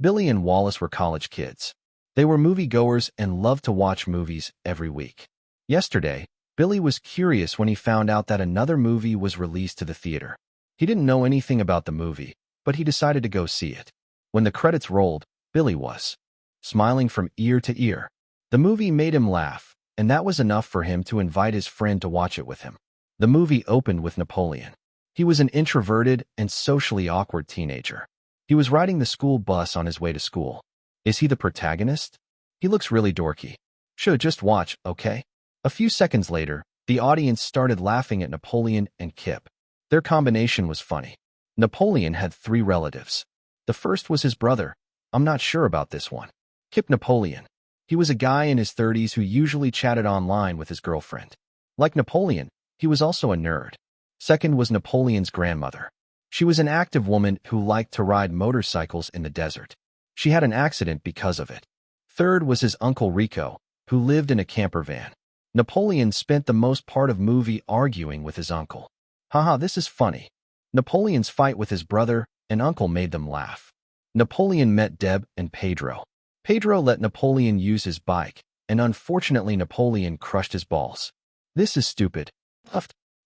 Billy and Wallace were college kids. They were moviegoers and loved to watch movies every week. Yesterday, Billy was curious when he found out that another movie was released to the theater. He didn't know anything about the movie, but he decided to go see it. When the credits rolled, Billy was smiling from ear to ear. The movie made him laugh, and that was enough for him to invite his friend to watch it with him. The movie opened with Napoleon. He was an introverted and socially awkward teenager. He was riding the school bus on his way to school. Is he the protagonist? He looks really dorky. Sure, just watch, okay? A few seconds later, the audience started laughing at Napoleon and Kip. Their combination was funny. Napoleon had 3 relatives. The first was his brother. I'm not sure about this one. Kip Napoleon. He was a guy in his 30s who usually chatted online with his girlfriend. Like Napoleon, he was also a nerd. Second was Napoleon's grandmother. She was an active woman who liked to ride motorcycles in the desert. She had an accident because of it. Third was his uncle Rico, who lived in a camper van. Napoleon spent the most part of movie arguing with his uncle. Haha, this is funny. Napoleon's fight with his brother and uncle made them laugh. Napoleon met Deb and Pedro. Pedro let Napoleon use his bike, and unfortunately Napoleon crushed his balls. This is stupid.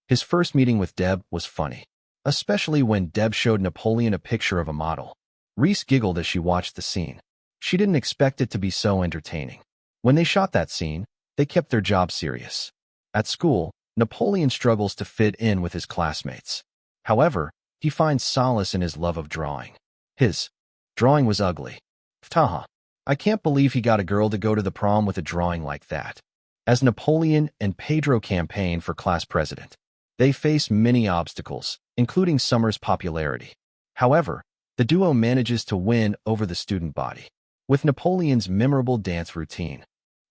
His first meeting with Deb was funny, especially when Deb showed Napoleon a picture of a model. Reese giggled as she watched the scene. She didn't expect it to be so entertaining. When they shot that scene, they kept their job serious. At school, Napoleon struggles to fit in with his classmates. However, he finds solace in his love of drawing. His drawing was ugly. Taha. I can't believe he got a girl to go to the prom with a drawing like that. As Napoleon and Pedro campaign for class president, they face many obstacles, including Summer's popularity. However, the duo manages to win over the student body with Napoleon's memorable dance routine.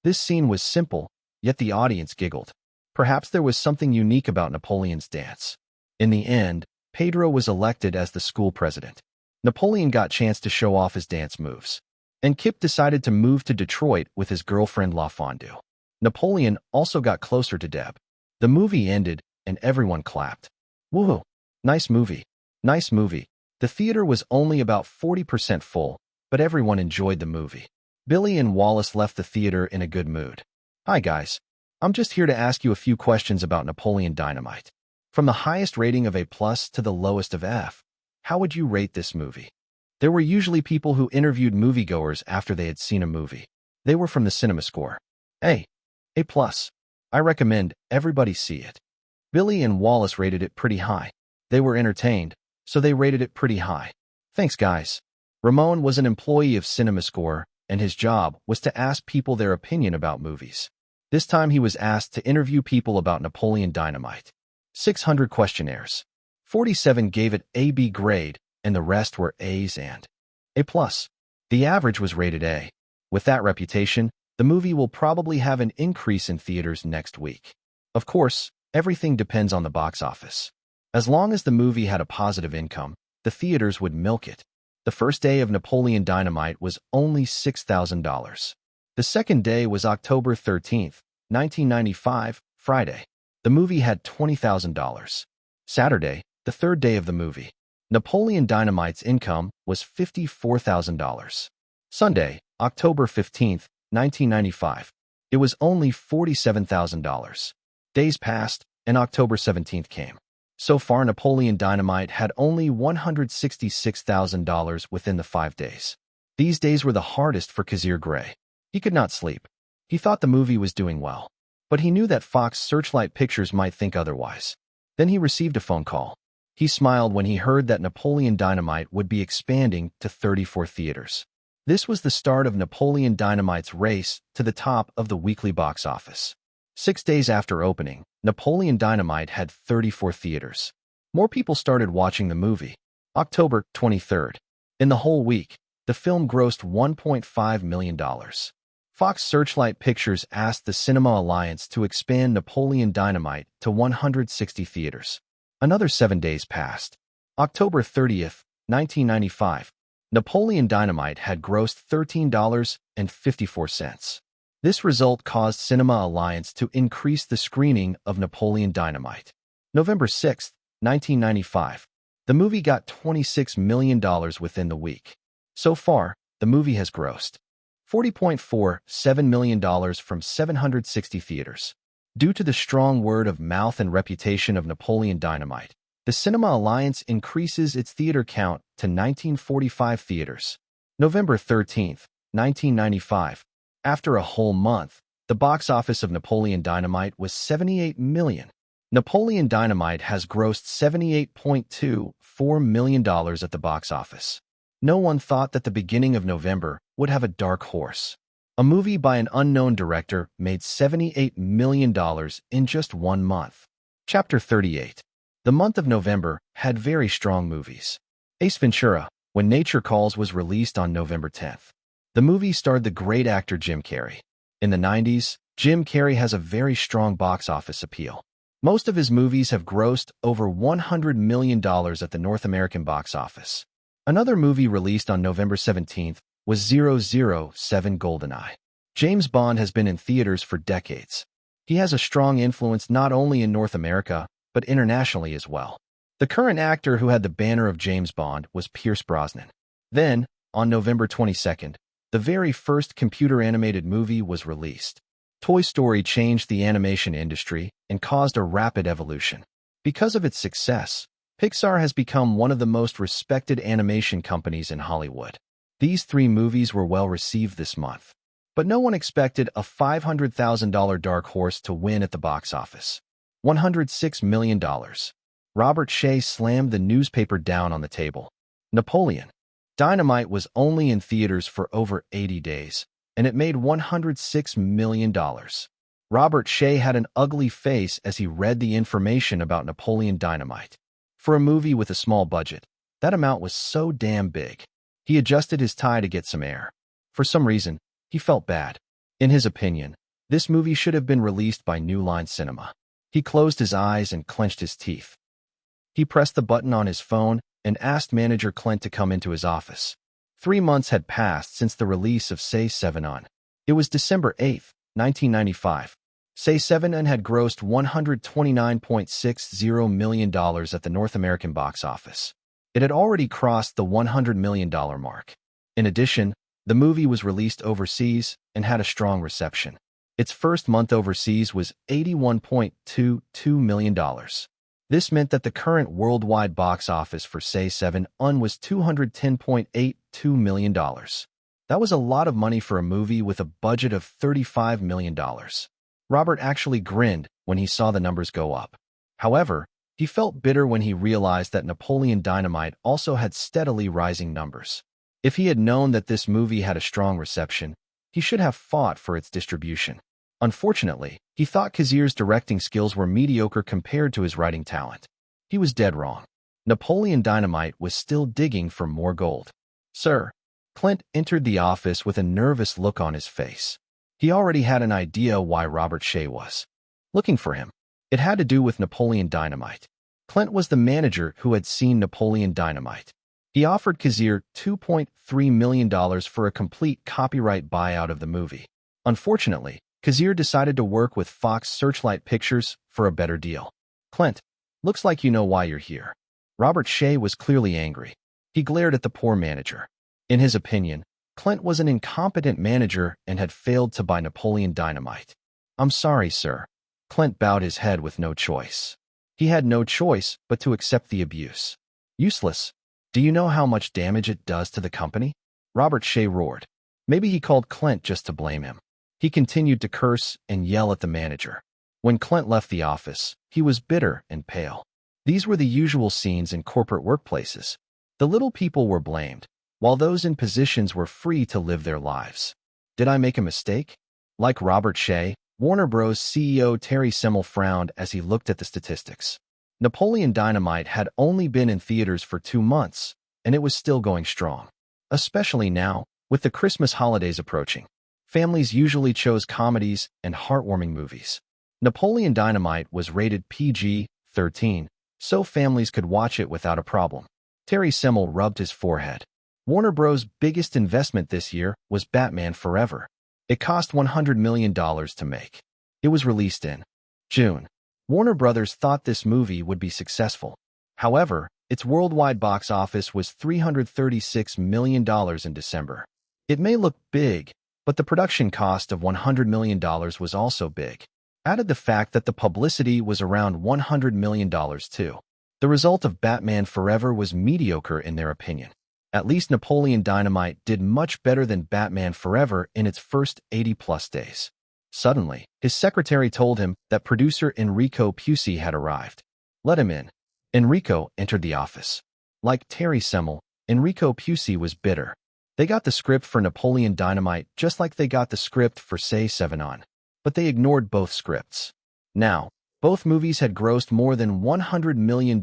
This scene was simple, yet the audience giggled. Perhaps there was something unique about Napoleon's dance. In the end, Pedro was elected as the school president. Napoleon got a chance to show off his dance moves. And Kip decided to move to Detroit with his girlfriend La Fondue. Napoleon also got closer to Deb. The movie ended, and everyone clapped. Woohoo! Nice movie. Nice movie. The theater was only about 40% full, but everyone enjoyed the movie. Billy and Wallace left the theater in a good mood. Hi guys. I'm just here to ask you a few questions about Napoleon Dynamite. From the highest rating of A+ to the lowest of F, how would you rate this movie? There were usually people who interviewed moviegoers after they had seen a movie. They were from the cinema score. A+. I recommend everybody see it. Billy and Wallace rated it pretty high. They were entertained, so they rated it pretty high. Thanks, guys. Ramon was an employee of CinemaScore, and his job was to ask people their opinion about movies. This time he was asked to interview people about Napoleon Dynamite. 600 questionnaires. 47 gave it a B grade, and the rest were A's and A+. The average was rated A. With that reputation, the movie will probably have an increase in theaters next week. Of course, everything depends on the box office. As long as the movie had a positive income, the theaters would milk it. The first day of Napoleon Dynamite was only $6,000. The second day was October 13th, 1995, Friday. The movie had $20,000. Saturday, the third day of the movie, Napoleon Dynamite's income was $54,000. Sunday, October 15th, 1995. It was only $47,000. Days passed, and October 17th came. So far, Napoleon Dynamite had only $166,000 within the 5 days. These days were the hardest for Kazir Grey. He could not sleep. He thought the movie was doing well, but he knew that Fox Searchlight Pictures might think otherwise. Then he received a phone call. He smiled when he heard that Napoleon Dynamite would be expanding to 34 theaters. This was the start of Napoleon Dynamite's race to the top of the weekly box office. 6 days after opening, Napoleon Dynamite had 34 theaters. More people started watching the movie. October 23rd. In the whole week, the film grossed $1.5 million. Fox Searchlight Pictures asked the Cinema Alliance to expand Napoleon Dynamite to 160 theaters. Another 7 days passed. October 30th, 1995. Napoleon Dynamite had grossed $13.54. This result caused Cinema Alliance to increase the screening of Napoleon Dynamite. November 6, 1995. The movie got $26 million within the week. So far, the movie has grossed $40.47 million from 760 theaters. Due to the strong word of mouth and reputation of Napoleon Dynamite, the Cinema Alliance increases its theater count to 1945 theaters. November 13, 1995. After a whole month, the box office of Napoleon Dynamite was $78 million. Napoleon Dynamite has grossed $78.24 million at the box office. No one thought that the beginning of November would have a dark horse. A movie by an unknown director made $78 million in just 1 month. Chapter 38. The month of November had very strong movies. Ace Ventura, When Nature Calls was released on November 10th. The movie starred the great actor Jim Carrey. In the 90s, Jim Carrey has a very strong box office appeal. Most of his movies have grossed over $100 million at the North American box office. Another movie released on November 17th was 007 GoldenEye. James Bond has been in theaters for decades. He has a strong influence not only in North America, but internationally as well. The current actor who had the banner of James Bond was Pierce Brosnan. Then, on November 22nd, the very first computer-animated movie was released. Toy Story changed the animation industry and caused a rapid evolution. Because of its success, Pixar has become one of the most respected animation companies in Hollywood. These 3 movies were well received this month, but no one expected a $500,000 dark horse to win at the box office. $106 million. Robert Shea slammed the newspaper down on the table. Napoleon Dynamite was only in theaters for over 80 days, and it made $106 million. Robert Shea had an ugly face as he read the information about Napoleon Dynamite. For a movie with a small budget, that amount was so damn big. He adjusted his tie to get some air. For some reason, he felt bad. In his opinion, this movie should have been released by New Line Cinema. He closed his eyes and clenched his teeth. He pressed the button on his phone and asked manager Clint to come into his office. 3 months had passed since the release of Say 7 On. It was December 8, 1995. Say 7 On had grossed $129.60 million at the North American box office. It had already crossed the $100 million mark. In addition, the movie was released overseas and had a strong reception. Its first month overseas was $81.22 million. This meant that the current worldwide box office for Say 7 On was $210.82 million. That was a lot of money for a movie with a budget of $35 million. Robert actually grinned when he saw the numbers go up. However, he felt bitter when he realized that Napoleon Dynamite also had steadily rising numbers. If he had known that this movie had a strong reception, he should have fought for its distribution. Unfortunately, he thought Kazir's directing skills were mediocre compared to his writing talent. He was dead wrong. Napoleon Dynamite was still digging for more gold. Sir, Clint entered the office with a nervous look on his face. He already had an idea why Robert Shea was looking for him. It had to do with Napoleon Dynamite. Clint was the manager who had seen Napoleon Dynamite. He offered Kazir $2.3 million for a complete copyright buyout of the movie. Unfortunately, Kazir decided to work with Fox Searchlight Pictures for a better deal. Clint, looks like you know why you're here. Robert Shea was clearly angry. He glared at the poor manager. In his opinion, Clint was an incompetent manager and had failed to buy Napoleon Dynamite. I'm sorry, sir. Clint bowed his head with no choice. He had no choice but to accept the abuse. Useless. Do you know how much damage it does to the company? Robert Shea roared. Maybe he called Clint just to blame him. He continued to curse and yell at the manager. When Clint left the office, he was bitter and pale. These were the usual scenes in corporate workplaces. The little people were blamed, while those in positions were free to live their lives. Did I make a mistake? Like Robert Shea, Warner Bros. CEO Terry Semel frowned as he looked at the statistics. Napoleon Dynamite had only been in theaters for 2 months, and it was still going strong. Especially now, with the Christmas holidays approaching. Families usually chose comedies and heartwarming movies. Napoleon Dynamite was rated PG-13, so families could watch it without a problem. Terry Semel rubbed his forehead. Warner Bros.' biggest investment this year was Batman Forever. It cost $100 million to make. It was released in June. Warner Bros. Thought this movie would be successful. However, its worldwide box office was $336 million in December. It may look big, but the production cost of $100 million was also big. Added the fact that the publicity was around $100 million too. The result of Batman Forever was mediocre in their opinion. At least Napoleon Dynamite did much better than Batman Forever in its first 80-plus days. Suddenly, his secretary told him that producer Enrico Pucci had arrived. Let him in. Enrico entered the office. Like Terry Semel, Enrico Pusey was bitter. They got the script for Napoleon Dynamite just like they got the script for Say 7 On, but they ignored both scripts. Now, both movies had grossed more than $100 million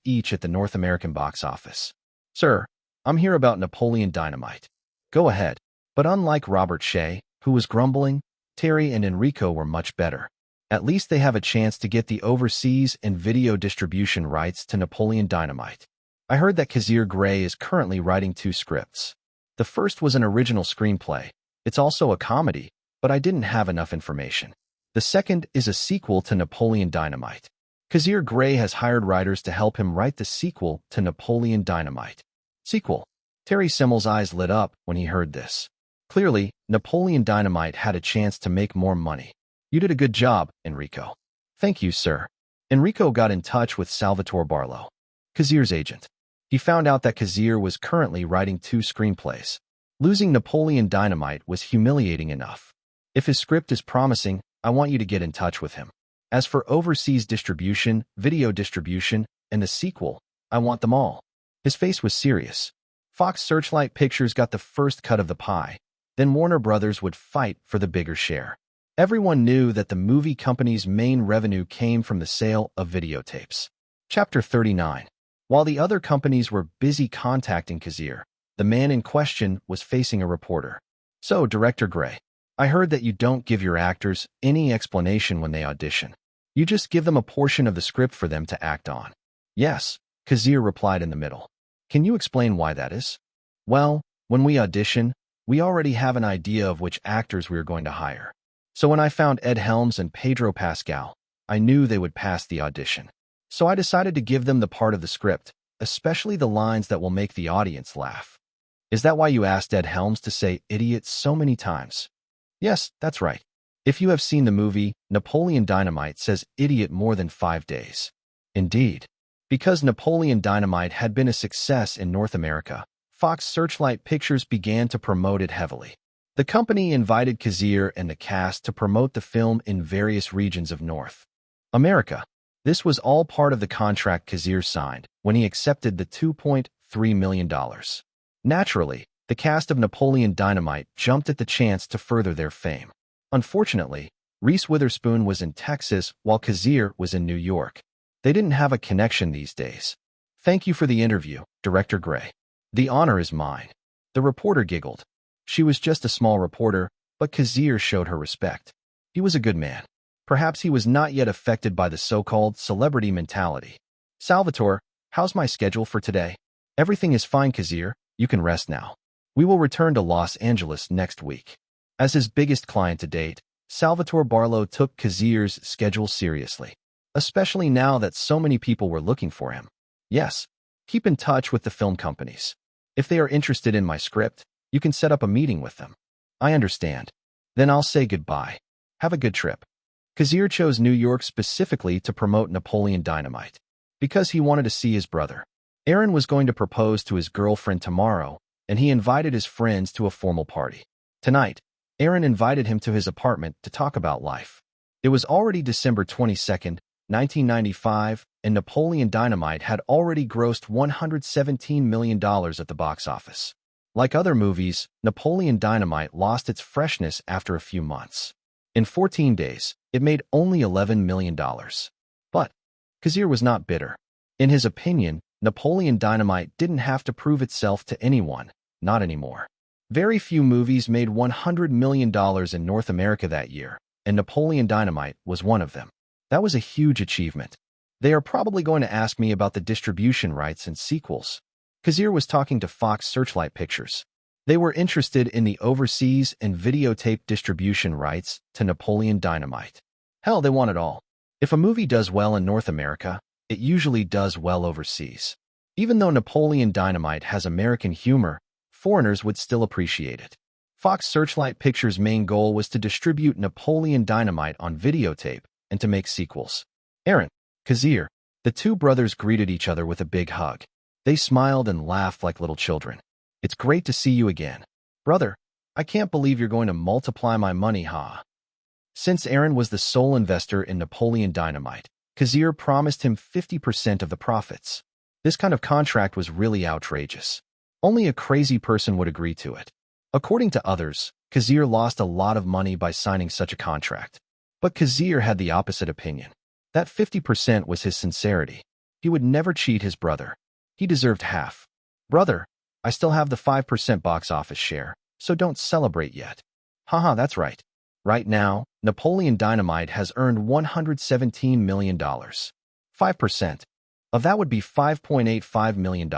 each at the North American box office. Sir, I'm here about Napoleon Dynamite. Go ahead. But unlike Robert Shea, who was grumbling, Terry and Enrico were much better. At least they have a chance to get the overseas and video distribution rights to Napoleon Dynamite. I heard that Kazir Grey is currently writing 2 scripts. The first was an original screenplay. It's also a comedy, but I didn't have enough information. The second is a sequel to Napoleon Dynamite. Kazir Grey has hired writers to help him write the sequel to Napoleon Dynamite. Sequel. Terry Semmel's eyes lit up when he heard this. Clearly, Napoleon Dynamite had a chance to make more money. You did a good job, Enrico. Thank you, sir. Enrico got in touch with Salvatore Barlow, Kazir's agent. He found out that Kazir was currently writing 2 screenplays. Losing Napoleon Dynamite was humiliating enough. If his script is promising, I want you to get in touch with him. As for overseas distribution, video distribution, and the sequel, I want them all. His face was serious. Fox Searchlight Pictures got the first cut of the pie. Then Warner Brothers would fight for the bigger share. Everyone knew that the movie company's main revenue came from the sale of videotapes. Chapter 39. While the other companies were busy contacting Kazir, the man in question was facing a reporter. So, Director Grey, I heard that you don't give your actors any explanation when they audition. You just give them a portion of the script for them to act on. Yes, Kazir replied in the middle. Can you explain why that is? Well, when we audition, we already have an idea of which actors we are going to hire. So when I found Ed Helms and Pedro Pascal, I knew they would pass the audition. So I decided to give them the part of the script, especially the lines that will make the audience laugh. Is that why you asked Ed Helms to say idiot so many times? Yes, that's right. If you have seen the movie, Napoleon Dynamite says idiot more than 5 days. Indeed. Because Napoleon Dynamite had been a success in North America, Fox Searchlight Pictures began to promote it heavily. The company invited Kazir and the cast to promote the film in various regions of North America. This was all part of the contract Kazir signed when he accepted the $2.3 million. Naturally, the cast of Napoleon Dynamite jumped at the chance to further their fame. Unfortunately, Reese Witherspoon was in Texas while Kazir was in New York. They didn't have a connection these days. Thank you for the interview, Director Grey. The honor is mine. The reporter giggled. She was just a small reporter, but Kazir showed her respect. He was a good man. Perhaps he was not yet affected by the so-called celebrity mentality. Salvatore, how's my schedule for today? Everything is fine, Kazir. You can rest now. We will return to Los Angeles next week. As his biggest client to date, Salvatore Barlow took Kazir's schedule seriously, especially now that so many people were looking for him. Yes, keep in touch with the film companies. If they are interested in my script, you can set up a meeting with them. I understand. Then I'll say goodbye. Have a good trip. Kazir chose New York specifically to promote Napoleon Dynamite because he wanted to see his brother. Aaron was going to propose to his girlfriend tomorrow, and he invited his friends to a formal party. Tonight, Aaron invited him to his apartment to talk about life. It was already December 22nd, 1995, and Napoleon Dynamite had already grossed $117 million at the box office. Like other movies, Napoleon Dynamite lost its freshness after a few months. In 14 days, it made only $11 million. But Kazir was not bitter. In his opinion, Napoleon Dynamite didn't have to prove itself to anyone, not anymore. Very few movies made $100 million in North America that year, and Napoleon Dynamite was one of them. That was a huge achievement. They are probably going to ask me about the distribution rights and sequels. Kazir was talking to Fox Searchlight Pictures. They were interested in the overseas and videotape distribution rights to Napoleon Dynamite. Hell, they want it all. If a movie does well in North America, it usually does well overseas. Even though Napoleon Dynamite has American humor, foreigners would still appreciate it. Fox Searchlight Pictures' main goal was to distribute Napoleon Dynamite on videotape and to make sequels. Aaron, Kazir, the two brothers greeted each other with a big hug. They smiled and laughed like little children. It's great to see you again. Brother, I can't believe you're going to multiply my money, huh? Since Aaron was the sole investor in Napoleon Dynamite, Kazir promised him 50% of the profits. This kind of contract was really outrageous. Only a crazy person would agree to it. According to others, Kazir lost a lot of money by signing such a contract. But Kazir had the opposite opinion. That 50% was his sincerity. He would never cheat his brother. He deserved half. Brother, I still have the 5% box office share, so don't celebrate yet. Haha, that's right. Right now, Napoleon Dynamite has earned $117 million. 5% of that would be $5.85 million.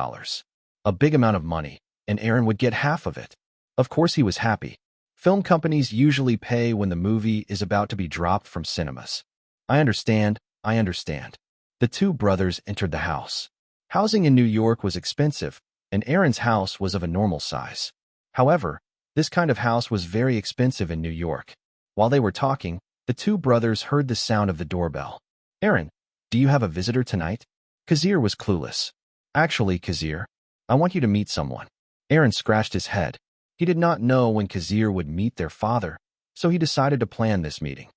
A big amount of money, and Aaron would get half of it. Of course he was happy. Film companies usually pay when the movie is about to be dropped from cinemas. I understand. The two brothers entered the house. Housing in New York was expensive, and Aaron's house was of a normal size. However, this kind of house was very expensive in New York. While they were talking, the two brothers heard the sound of the doorbell. Aaron, do you have a visitor tonight? Kazir was clueless. Actually, Kazir, I want you to meet someone. Aaron scratched his head. He did not know when Kazir would meet their father, so he decided to plan this meeting.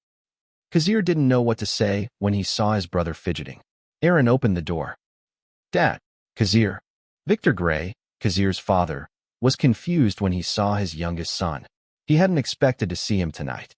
Kazir didn't know what to say when he saw his brother fidgeting. Aaron opened the door. Dad, Kazir. Victor Grey, Kazir's father, was confused when he saw his youngest son. He hadn't expected to see him tonight.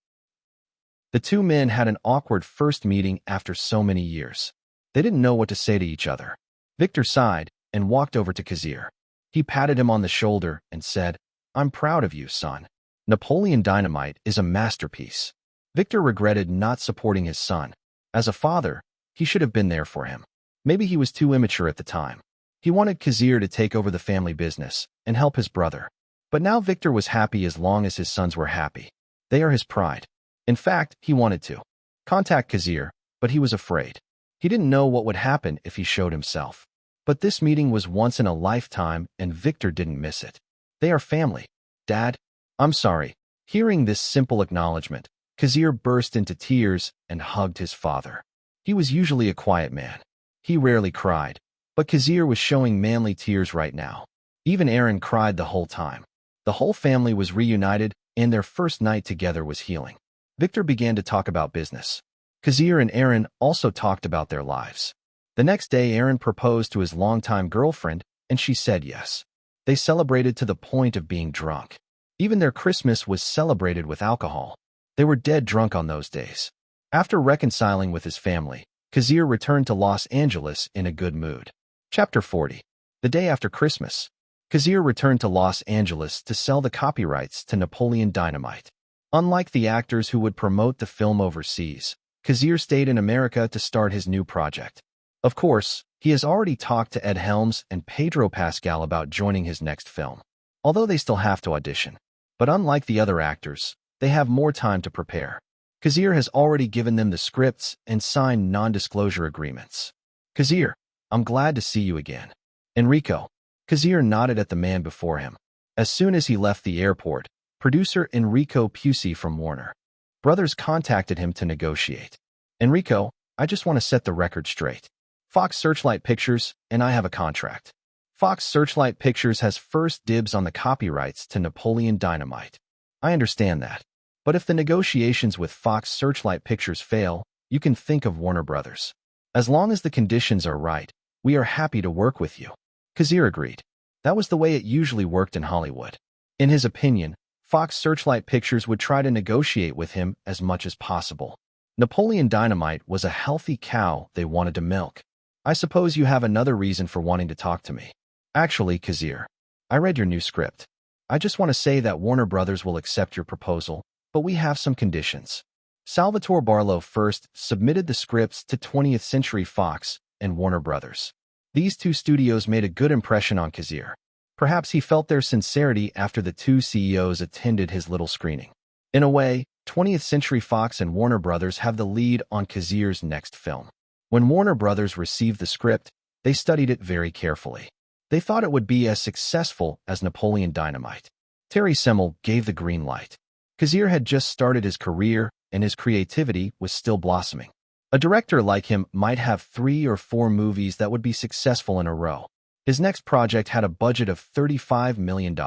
The two men had an awkward first meeting after so many years. They didn't know what to say to each other. Victor sighed and walked over to Kazir. He patted him on the shoulder and said, I'm proud of you, son. Napoleon Dynamite is a masterpiece. Victor regretted not supporting his son. As a father, he should have been there for him. Maybe he was too immature at the time. He wanted Kazir to take over the family business and help his brother. But now Victor was happy as long as his sons were happy. They are his pride. In fact, he wanted to contact Kazir, but he was afraid. He didn't know what would happen if he showed himself. But this meeting was once in a lifetime, and Victor didn't miss it. They are family. Dad, I'm sorry. Hearing this simple acknowledgement, Kazir burst into tears and hugged his father. He was usually a quiet man. He rarely cried, but Kazir was showing manly tears right now. Even Aaron cried the whole time. The whole family was reunited, and their first night together was healing. Victor began to talk about business. Kazir and Aaron also talked about their lives. The next day, Aaron proposed to his longtime girlfriend, and she said yes. They celebrated to the point of being drunk. Even their Christmas was celebrated with alcohol. They were dead drunk on those days. After reconciling with his family, Kazir returned to Los Angeles in a good mood. Chapter 40. The day after Christmas, Kazir returned to Los Angeles to sell the copyrights to Napoleon Dynamite. Unlike the actors who would promote the film overseas, Kazir stayed in America to start his new project. Of course, he has already talked to Ed Helms and Pedro Pascal about joining his next film, although they still have to audition. But unlike the other actors, they have more time to prepare. Kazir has already given them the scripts and signed non-disclosure agreements. Kazir, I'm glad to see you again. Enrico. Kazir nodded at the man before him. As soon as he left the airport, producer Enrico Pucci from Warner Brothers contacted him to negotiate. Enrico, I just want to set the record straight. Fox Searchlight Pictures and I have a contract. Fox Searchlight Pictures has first dibs on the copyrights to Napoleon Dynamite. I understand that. But if the negotiations with Fox Searchlight Pictures fail, you can think of Warner Brothers. As long as the conditions are right, we are happy to work with you. Kazir agreed. That was the way it usually worked in Hollywood. In his opinion, Fox Searchlight Pictures would try to negotiate with him as much as possible. Napoleon Dynamite was a healthy cow they wanted to milk. I suppose you have another reason for wanting to talk to me. Actually, Kazir, I read your new script. I just want to say that Warner Brothers will accept your proposal, but we have some conditions. Salvatore Barlow first submitted the scripts to 20th Century Fox and Warner Brothers. These two studios made a good impression on Kazir. Perhaps he felt their sincerity after the two CEOs attended his little screening. In a way, 20th Century Fox and Warner Brothers have the lead on Kazir's next film. When Warner Brothers received the script, they studied it very carefully. They thought it would be as successful as Napoleon Dynamite. Terry Semel gave the green light. Kazir had just started his career, and his creativity was still blossoming. A director like him might have 3 or 4 movies that would be successful in a row. His next project had a budget of $35 million.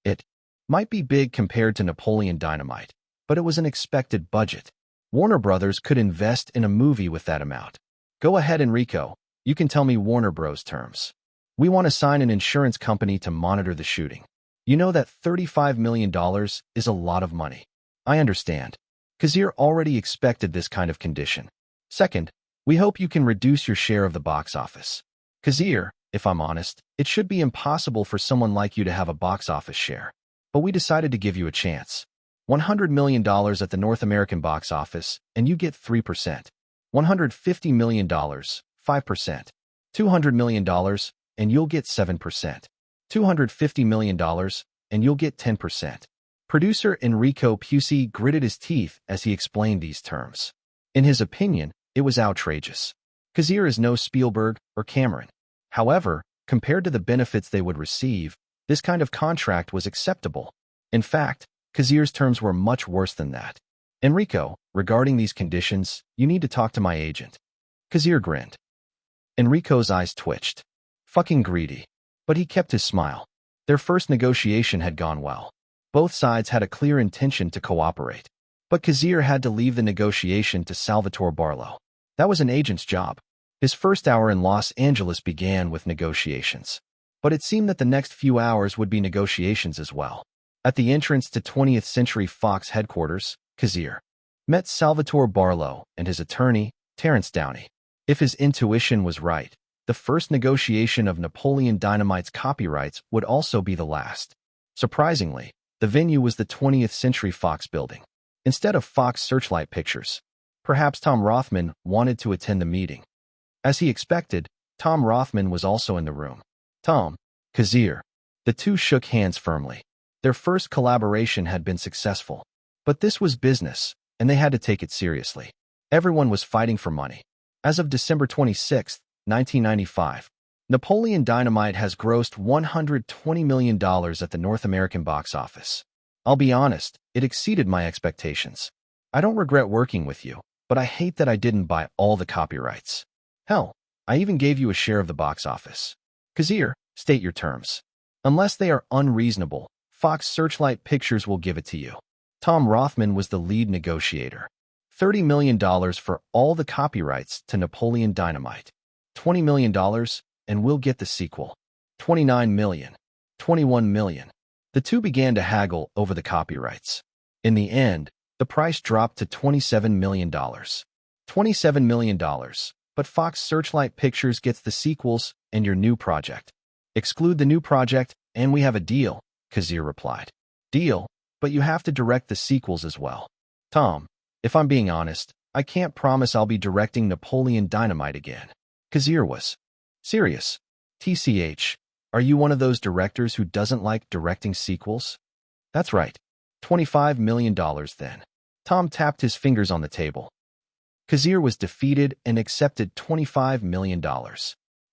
It might be big compared to Napoleon Dynamite, but it was an expected budget. Warner Brothers could invest in a movie with that amount. Go ahead, Enrico. You can tell me Warner Bros. terms. We want to sign an insurance company to monitor the shooting. You know that $35 million is a lot of money. I understand. Kazir already expected this kind of condition. Second, we hope you can reduce your share of the box office. Kazir, if I'm honest, it should be impossible for someone like you to have a box office share. But we decided to give you a chance. $100 million at the North American box office, and you get 3%. $150 million, 5%. $200 million, and you'll get 7%. $250 million, and you'll get 10%. Producer Enrico Pucci gritted his teeth as he explained these terms. In his opinion, it was outrageous. Kazir is no Spielberg or Cameron. However, compared to the benefits they would receive, this kind of contract was acceptable. In fact, Kazir's terms were much worse than that. Enrico, regarding these conditions, you need to talk to my agent. Kazir grinned. Enrico's eyes twitched. Fucking greedy. But he kept his smile. Their first negotiation had gone well. Both sides had a clear intention to cooperate. But Kazir had to leave the negotiation to Salvatore Barlow. That was an agent's job. His first hour in Los Angeles began with negotiations. But it seemed that the next few hours would be negotiations as well. At the entrance to 20th Century Fox headquarters, Kazir met Salvatore Barlow and his attorney, Terrence Downey. If his intuition was right, the first negotiation of Napoleon Dynamite's copyrights would also be the last. Surprisingly, the venue was the 20th Century Fox building. Instead of Fox Searchlight Pictures, perhaps Tom Rothman wanted to attend the meeting. As he expected, Tom Rothman was also in the room. Tom, Kazir. The two shook hands firmly. Their first collaboration had been successful. But this was business, and they had to take it seriously. Everyone was fighting for money. As of December 26, 1995, Napoleon Dynamite has grossed $120 million at the North American box office. I'll be honest, it exceeded my expectations. I don't regret working with you, but I hate that I didn't buy all the copyrights. Hell, I even gave you a share of the box office. Kazir, state your terms. Unless they are unreasonable, Fox Searchlight Pictures will give it to you. Tom Rothman was the lead negotiator. $30 million for all the copyrights to Napoleon Dynamite. $20 million, and we'll get the sequel. $29 million. $21 million. The two began to haggle over the copyrights. In the end, the price dropped to $27 million. $27 million, but Fox Searchlight Pictures gets the sequels and your new project. Exclude the new project, and we have a deal, Kazir replied. Deal, but you have to direct the sequels as well. Tom, if I'm being honest, I can't promise I'll be directing Napoleon Dynamite again. Kazir was serious. TCH, are you one of those directors who doesn't like directing sequels? That's right. $25 million then. Tom tapped his fingers on the table. Kazir was defeated and accepted $25 million.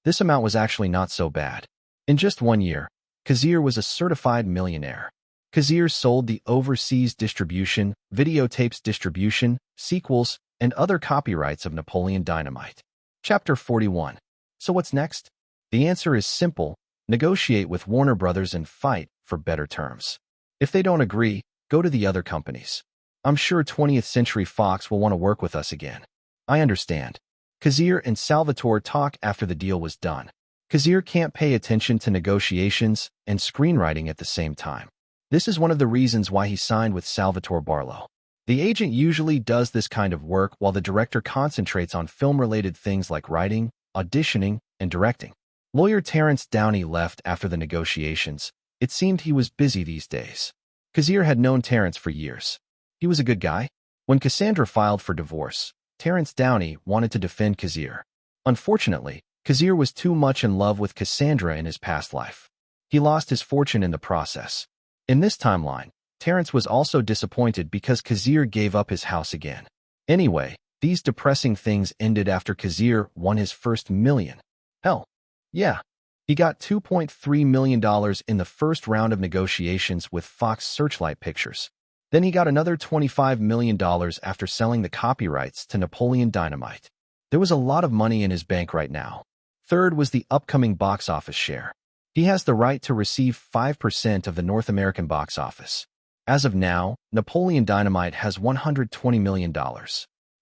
This amount was actually not so bad. In just 1 year, Kazir was a certified millionaire. Kazir sold the overseas distribution, videotapes distribution, sequels, and other copyrights of Napoleon Dynamite. Chapter 41. So what's next? The answer is simple. Negotiate with Warner Brothers and fight for better terms. If they don't agree, go to the other companies. I'm sure 20th Century Fox will want to work with us again. I understand. Kazir and Salvatore talked after the deal was done. Kazir can't pay attention to negotiations and screenwriting at the same time. This is one of the reasons why he signed with Salvatore Barlow. The agent usually does this kind of work while the director concentrates on film-related things like writing, auditioning, and directing. Lawyer Terrence Downey left after the negotiations. It seemed he was busy these days. Kazir had known Terrence for years. He was a good guy. When Cassandra filed for divorce, Terrence Downey wanted to defend Kazir. Unfortunately, Kazir was too much in love with Cassandra in his past life. He lost his fortune in the process. In this timeline, Terrence was also disappointed because Kazir gave up his house again. Anyway, these depressing things ended after Kazir won his first million. Hell, yeah. He got $2.3 million in the first round of negotiations with Fox Searchlight Pictures. Then he got another $25 million after selling the copyrights to Napoleon Dynamite. There was a lot of money in his bank right now. Third was the upcoming box office share. He has the right to receive 5% of the North American box office. As of now, Napoleon Dynamite has $120 million.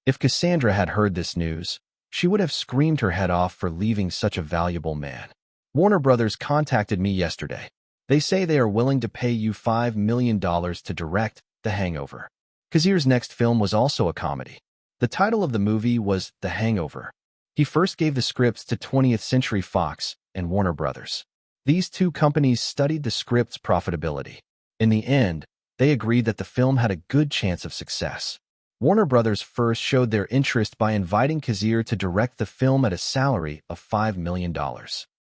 If Cassandra had heard this news, she would have screamed her head off for leaving such a valuable man. Warner Brothers contacted me yesterday. They say they are willing to pay you $5 million to direct The Hangover. Kazir's next film was also a comedy. The title of the movie was The Hangover. He first gave the scripts to 20th Century Fox and Warner Brothers. These two companies studied the script's profitability. In the end, they agreed that the film had a good chance of success. Warner Brothers first showed their interest by inviting Kazir to direct the film at a salary of $5 million.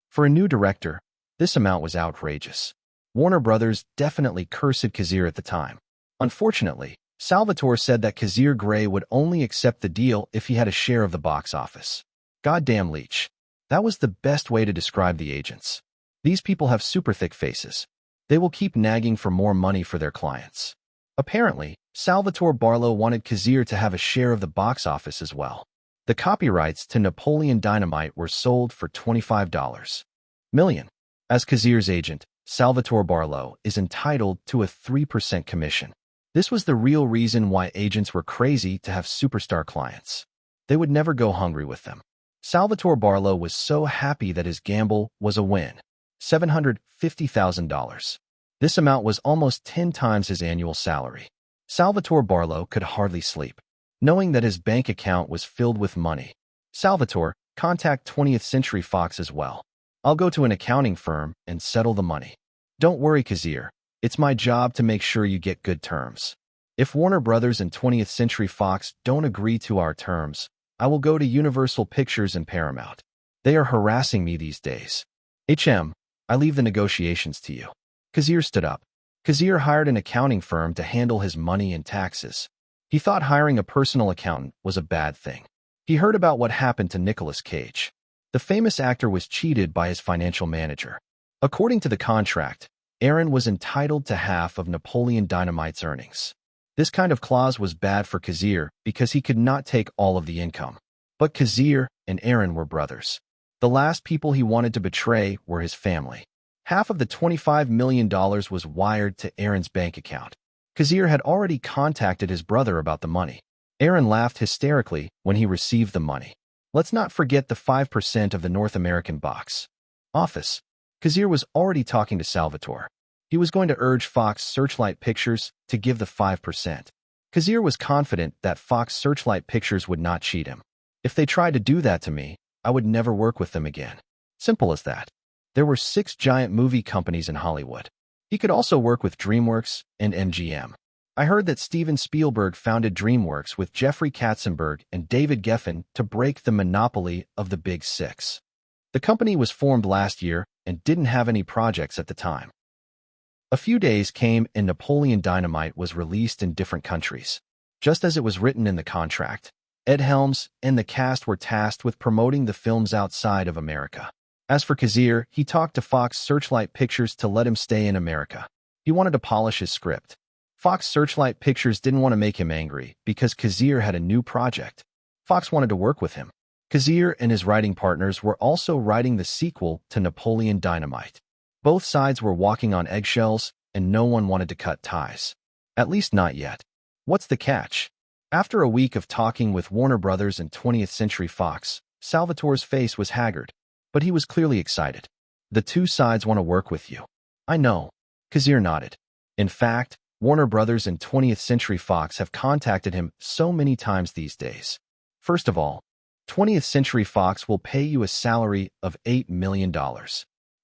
For a new director, this amount was outrageous. Warner Brothers definitely cursed Kazir at the time. Unfortunately, Salvatore said that Kazir Grey would only accept the deal if he had a share of the box office. Goddamn leech. That was the best way to describe the agents. These people have super thick faces. They will keep nagging for more money for their clients. Apparently, Salvatore Barlow wanted Kazir to have a share of the box office as well. The copyrights to Napoleon Dynamite were sold for $25 million. As Kazir's agent, Salvatore Barlow is entitled to a 3% commission. This was the real reason why agents were crazy to have superstar clients. They would never go hungry with them. Salvatore Barlow was so happy that his gamble was a win. $750,000. This amount was almost 10 times his annual salary. Salvatore Barlow could hardly sleep, knowing that his bank account was filled with money. Salvatore, contact 20th Century Fox as well. I'll go to an accounting firm and settle the money. Don't worry, Kazir. It's my job to make sure you get good terms. If Warner Brothers and 20th Century Fox don't agree to our terms, I will go to Universal Pictures and Paramount. They are harassing me these days. I leave the negotiations to you. Kazir stood up. Kazir hired an accounting firm to handle his money and taxes. He thought hiring a personal accountant was a bad thing. He heard about what happened to Nicolas Cage. The famous actor was cheated by his financial manager. According to the contract, Aaron was entitled to half of Napoleon Dynamite's earnings. This kind of clause was bad for Kazir because he could not take all of the income. But Kazir and Aaron were brothers. The last people he wanted to betray were his family. Half of the $25 million was wired to Aaron's bank account. Kazir had already contacted his brother about the money. Aaron laughed hysterically when he received the money. Let's not forget the 5% of the North American box office. Kazir was already talking to Salvatore. He was going to urge Fox Searchlight Pictures to give the 5%. Kazir was confident that Fox Searchlight Pictures would not cheat him. If they tried to do that to me, I would never work with them again. Simple as that. There were 6 giant movie companies in Hollywood. He could also work with DreamWorks and MGM. I heard that Steven Spielberg founded DreamWorks with Jeffrey Katzenberg and David Geffen to break the monopoly of the Big Six. The company was formed last year and didn't have any projects at the time. A few days came and Napoleon Dynamite was released in different countries. Just as it was written in the contract, Ed Helms and the cast were tasked with promoting the films outside of America. As for Kazir, he talked to Fox Searchlight Pictures to let him stay in America. He wanted to polish his script. Fox Searchlight Pictures didn't want to make him angry because Kazir had a new project. Fox wanted to work with him. Kazir and his writing partners were also writing the sequel to Napoleon Dynamite. Both sides were walking on eggshells, and no one wanted to cut ties. At least not yet. What's the catch? After a week of talking with Warner Brothers and 20th Century Fox, Salvatore's face was haggard, but he was clearly excited. The two sides want to work with you. I know. Kazir nodded. In fact, Warner Brothers and 20th Century Fox have contacted him so many times these days. First of all, 20th Century Fox will pay you a salary of $8 million.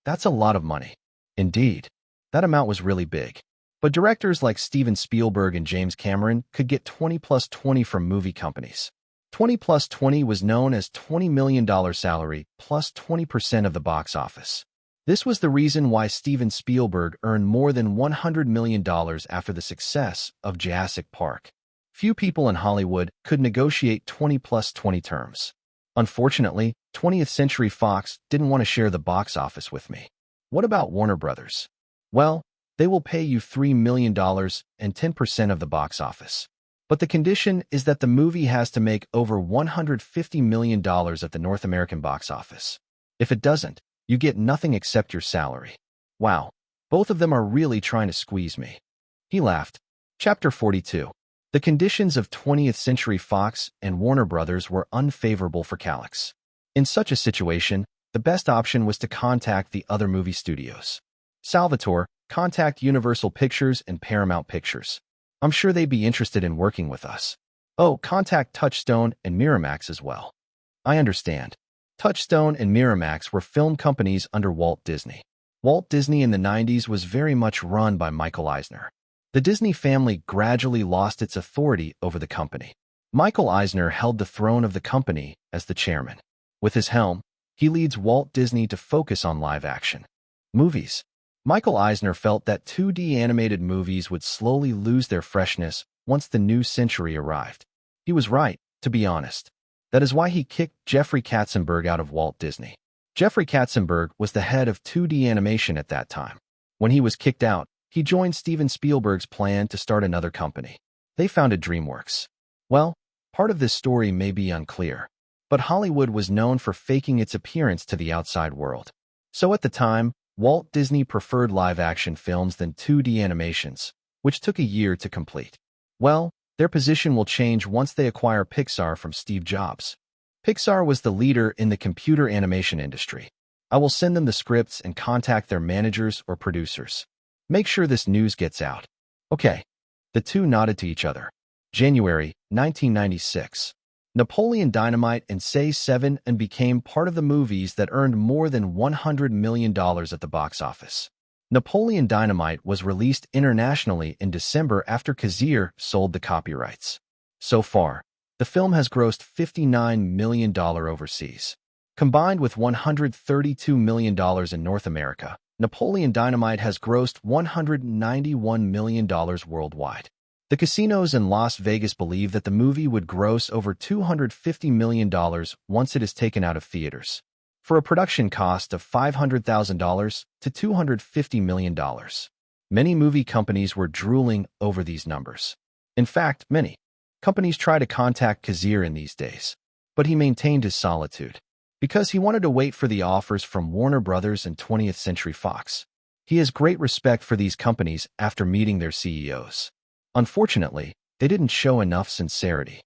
That's a lot of money. Indeed, that amount was really big. But directors like Steven Spielberg and James Cameron could get 20 plus 20 from movie companies. 20 plus 20 was known as $20 million salary plus 20% of the box office. This was the reason why Steven Spielberg earned more than $100 million after the success of Jurassic Park. Few people in Hollywood could negotiate 20 plus 20 terms. Unfortunately, 20th Century Fox didn't want to share the box office with me. What about Warner Brothers? Well, they will pay you $3 million and 10% of the box office. But the condition is that the movie has to make over $150 million at the North American box office. If it doesn't, you get nothing except your salary. Wow, both of them are really trying to squeeze me. He laughed. Chapter 42. The conditions of 20th Century Fox and Warner Brothers were unfavorable for Calix. In such a situation, The best option was to contact the other movie studios. Salvatore, contact Universal Pictures and Paramount Pictures. I'm sure they'd be interested in working with us. Oh, contact Touchstone and Miramax as well. I understand. Touchstone and Miramax were film companies under Walt Disney. Walt Disney in the 90s was very much run by Michael Eisner. The Disney family gradually lost its authority over the company. Michael Eisner held the throne of the company as the chairman. With his helm, he leads Walt Disney to focus on live-action movies. Michael Eisner felt that 2D animated movies would slowly lose their freshness once the new century arrived. He was right, to be honest. That is why he kicked Jeffrey Katzenberg out of Walt Disney. Jeffrey Katzenberg was the head of 2D animation at that time. When he was kicked out, he joined Steven Spielberg's plan to start another company. They founded DreamWorks. Well, part of this story may be unclear, but Hollywood was known for faking its appearance to the outside world. So at the time, Walt Disney preferred live-action films than 2D animations, which took a year to complete. Well, their position will change once they acquire Pixar from Steve Jobs. Pixar was the leader in the computer animation industry. I will send them the scripts and contact their managers or producers. Make sure this news gets out. Okay. The two nodded to each other. January 1996. Napoleon Dynamite and Say 7 and became part of the movies that earned more than $100 million at the box office. Napoleon Dynamite was released internationally in December after Kazir sold the copyrights. So far, the film has grossed $59 million overseas. Combined with $132 million in North America, Napoleon Dynamite has grossed $191 million worldwide. The casinos in Las Vegas believe that the movie would gross over $250 million once it is taken out of theaters, for a production cost of $500,000 to $250 million. Many movie companies were drooling over these numbers. In fact, many companies try to contact Kazir in these days, but he maintained his solitude because he wanted to wait for the offers from Warner Brothers and 20th Century Fox. He has great respect for these companies after meeting their CEOs. Unfortunately, they didn't show enough sincerity.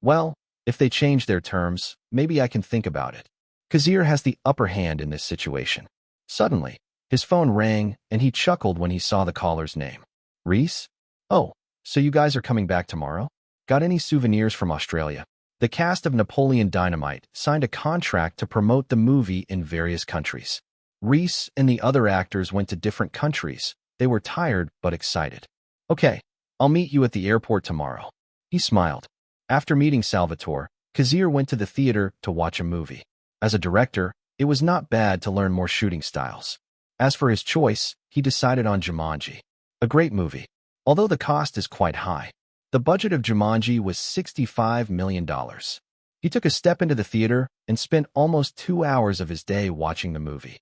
Well, if they change their terms, maybe I can think about it. Kazir has the upper hand in this situation. Suddenly, his phone rang and he chuckled when he saw the caller's name. Reese? Oh, so you guys are coming back tomorrow? Got any souvenirs from Australia? The cast of Napoleon Dynamite signed a contract to promote the movie in various countries. Reese and the other actors went to different countries. They were tired but excited. Okay. I'll meet you at the airport tomorrow. He smiled. After meeting Salvatore, Kazir went to the theater to watch a movie. As a director, it was not bad to learn more shooting styles. As for his choice, he decided on Jumanji. A great movie. Although the cost is quite high. The budget of Jumanji was $65 million. He took a step into the theater and spent almost 2 hours of his day watching the movie.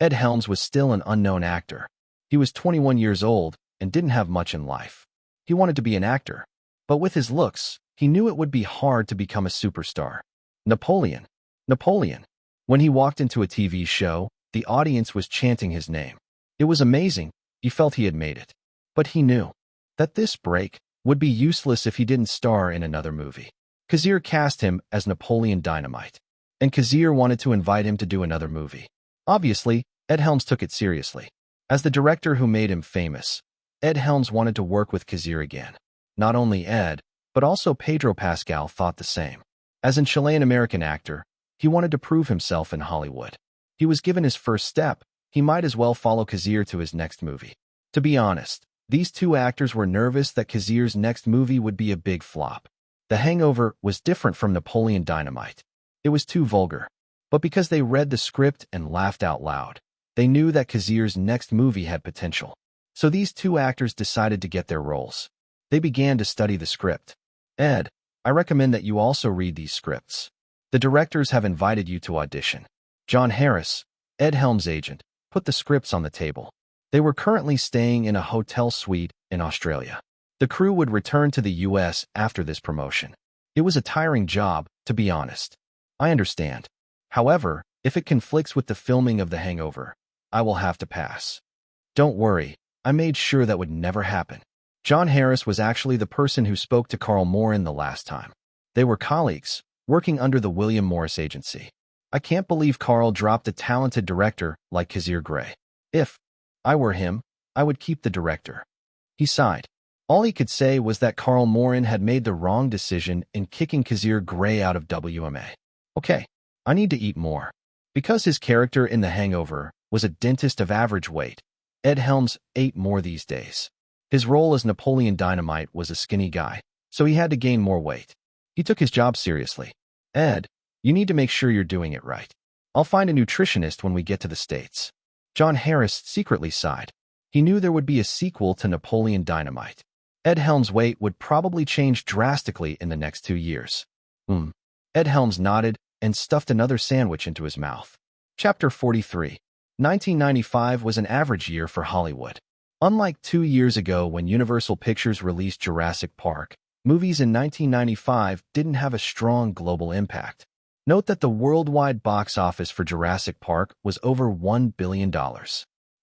Ed Helms was still an unknown actor. He was 21 years old and didn't have much in life. He wanted to be an actor, but with his looks, he knew it would be hard to become a superstar. Napoleon. When he walked into a TV show, the audience was chanting his name. It was amazing. He felt he had made it. But he knew that this break would be useless if he didn't star in another movie. Kazir cast him as Napoleon Dynamite, and Kazir wanted to invite him to do another movie. Obviously, Ed Helms took it seriously. As the director who made him famous, Ed Helms wanted to work with Kazir again. Not only Ed, but also Pedro Pascal thought the same. As an Chilean-American actor, he wanted to prove himself in Hollywood. He was given his first step. He might as well follow Kazir to his next movie. To be honest, these two actors were nervous that Kazir's next movie would be a big flop. The Hangover was different from Napoleon Dynamite. It was too vulgar. But because they read the script and laughed out loud, they knew that Kazir's next movie had potential. So these two actors decided to get their roles. They began to study the script. Ed, I recommend that you also read these scripts. The directors have invited you to audition. John Harris, Ed Helms' agent, put the scripts on the table. They were currently staying in a hotel suite in Australia. The crew would return to the US after this promotion. It was a tiring job, to be honest. I understand. However, if it conflicts with the filming of The Hangover, I will have to pass. Don't worry. I made sure that would never happen. John Harris was actually the person who spoke to Carl Morin the last time. They were colleagues, working under the William Morris Agency. I can't believe Carl dropped a talented director like Kazir Grey. If I were him, I would keep the director. He sighed. All he could say was that Carl Morin had made the wrong decision in kicking Kazir Grey out of WMA. Okay, I need to eat more. Because his character in The Hangover was a dentist of average weight, Ed Helms ate more these days. His role as Napoleon Dynamite was a skinny guy, so he had to gain more weight. He took his job seriously. Ed, you need to make sure you're doing it right. I'll find a nutritionist when we get to the States. John Harris secretly sighed. He knew there would be a sequel to Napoleon Dynamite. Ed Helms' weight would probably change drastically in the next 2 years. Ed Helms nodded and stuffed another sandwich into his mouth. Chapter 43. 1995 was an average year for Hollywood. Unlike 2 years ago when Universal Pictures released Jurassic Park, movies in 1995 didn't have a strong global impact. Note that the worldwide box office for Jurassic Park was over $1 billion.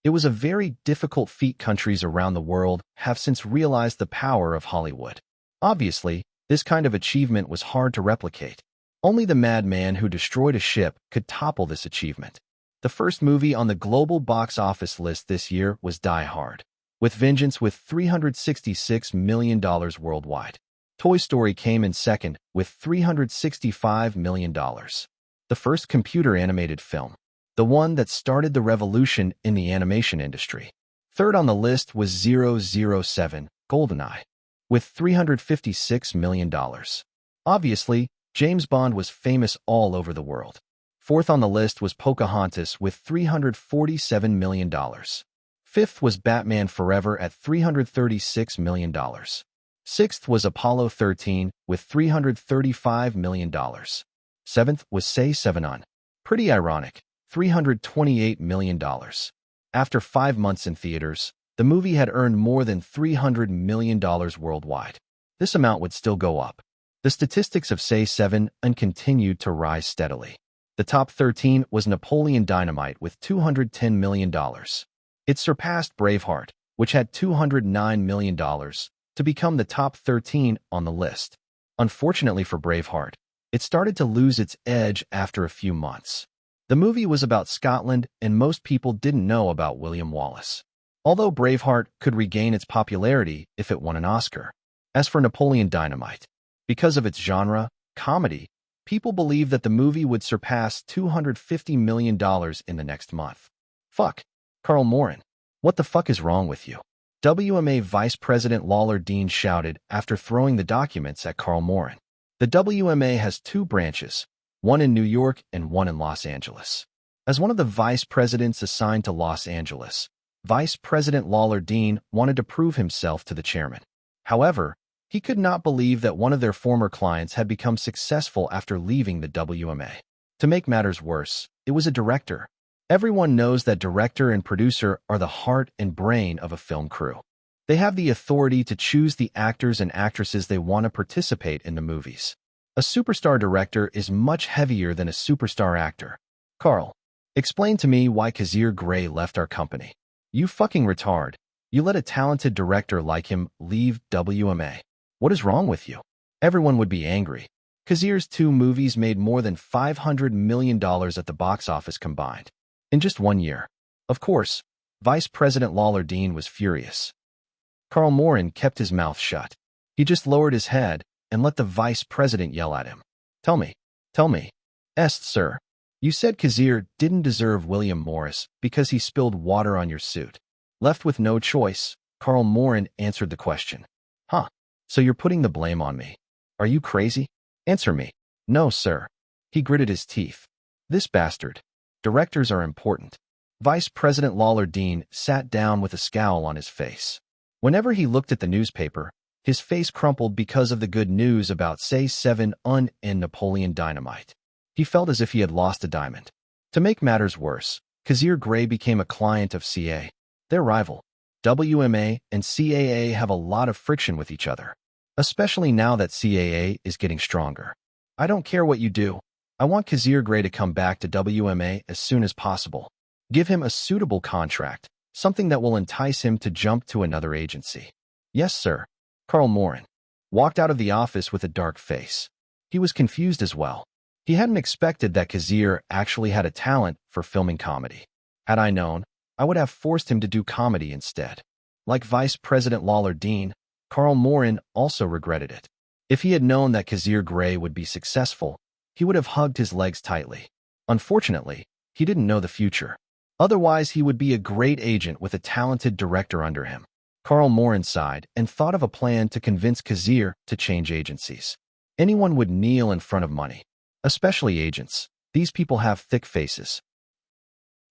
It was a very difficult feat. Countries around the world have since realized the power of Hollywood. Obviously, this kind of achievement was hard to replicate. Only the madman who destroyed a ship could topple this achievement. The first movie on the global box office list this year was Die Hard, with Vengeance with $366 million worldwide. Toy Story came in second with $365 million. The first computer-animated film, the one that started the revolution in the animation industry. Third on the list was 007, GoldenEye, with $356 million. Obviously, James Bond was famous all over the world. Fourth on the list was Pocahontas with $347 million. Fifth was Batman Forever at $336 million. Sixth was Apollo 13 with $335 million. Seventh was Say 7 on. Pretty ironic, $328 million. After 5 months in theaters, the movie had earned more than $300 million worldwide. This amount would still go up. The statistics of Say 7 and continued to rise steadily. The top 13 was Napoleon Dynamite with $210 million. It surpassed Braveheart, which had $209 million, to become the top 13 on the list. Unfortunately for Braveheart, it started to lose its edge after a few months. The movie was about Scotland, and most people didn't know about William Wallace. Although Braveheart could regain its popularity if it won an Oscar. As for Napoleon Dynamite, because of its genre, comedy, people believed that the movie would surpass $250 million in the next month. Fuck. Carl Morin. What the fuck is wrong with you? WMA Vice President Lawler Dean shouted after throwing the documents at Carl Morin. The WMA has 2 branches, one in New York and one in Los Angeles. As one of the vice presidents assigned to Los Angeles, Vice President Lawler Dean wanted to prove himself to the chairman. However, he could not believe that one of their former clients had become successful after leaving the WMA. To make matters worse, it was a director. Everyone knows that director and producer are the heart and brain of a film crew. They have the authority to choose the actors and actresses they want to participate in the movies. A superstar director is much heavier than a superstar actor. Carl, explain to me why Kazir Grey left our company. You fucking retard. You let a talented director like him leave WMA. What is wrong with you? Everyone would be angry. Kazir's 2 movies made more than $500 million at the box office combined. In just 1 year. Of course, Vice President Lawler Dean was furious. Carl Morin kept his mouth shut. He just lowered his head and let the vice president yell at him. Tell me. Sir. You said Kazir didn't deserve William Morris because he spilled water on your suit. Left with no choice, Carl Morin answered the question. Huh. So you're putting the blame on me. Are you crazy? Answer me. No, sir. He gritted his teeth. This bastard. Directors are important. Vice President Lawler Dean sat down with a scowl on his face. Whenever he looked at the newspaper, his face crumpled because of the good news about Say 7 and Napoleon Dynamite. He felt as if he had lost a diamond. To make matters worse, Kazir Grey became a client of CA. Their rival. WMA and CAA have a lot of friction with each other. Especially now that CAA is getting stronger. I don't care what you do. I want Kazir Grey to come back to WMA as soon as possible. Give him a suitable contract, something that will entice him to jump to another agency. Yes, sir. Carl Morin walked out of the office with a dark face. He was confused as well. He hadn't expected that Kazir actually had a talent for filming comedy. Had I known, I would have forced him to do comedy instead. Like Vice President Lawler Dean, Carl Morin also regretted it. If he had known that Kazir Grey would be successful, he would have hugged his legs tightly. Unfortunately, he didn't know the future. Otherwise, he would be a great agent with a talented director under him. Carl Morin sighed and thought of a plan to convince Kazir to change agencies. Anyone would kneel in front of money. Especially agents. These people have thick faces.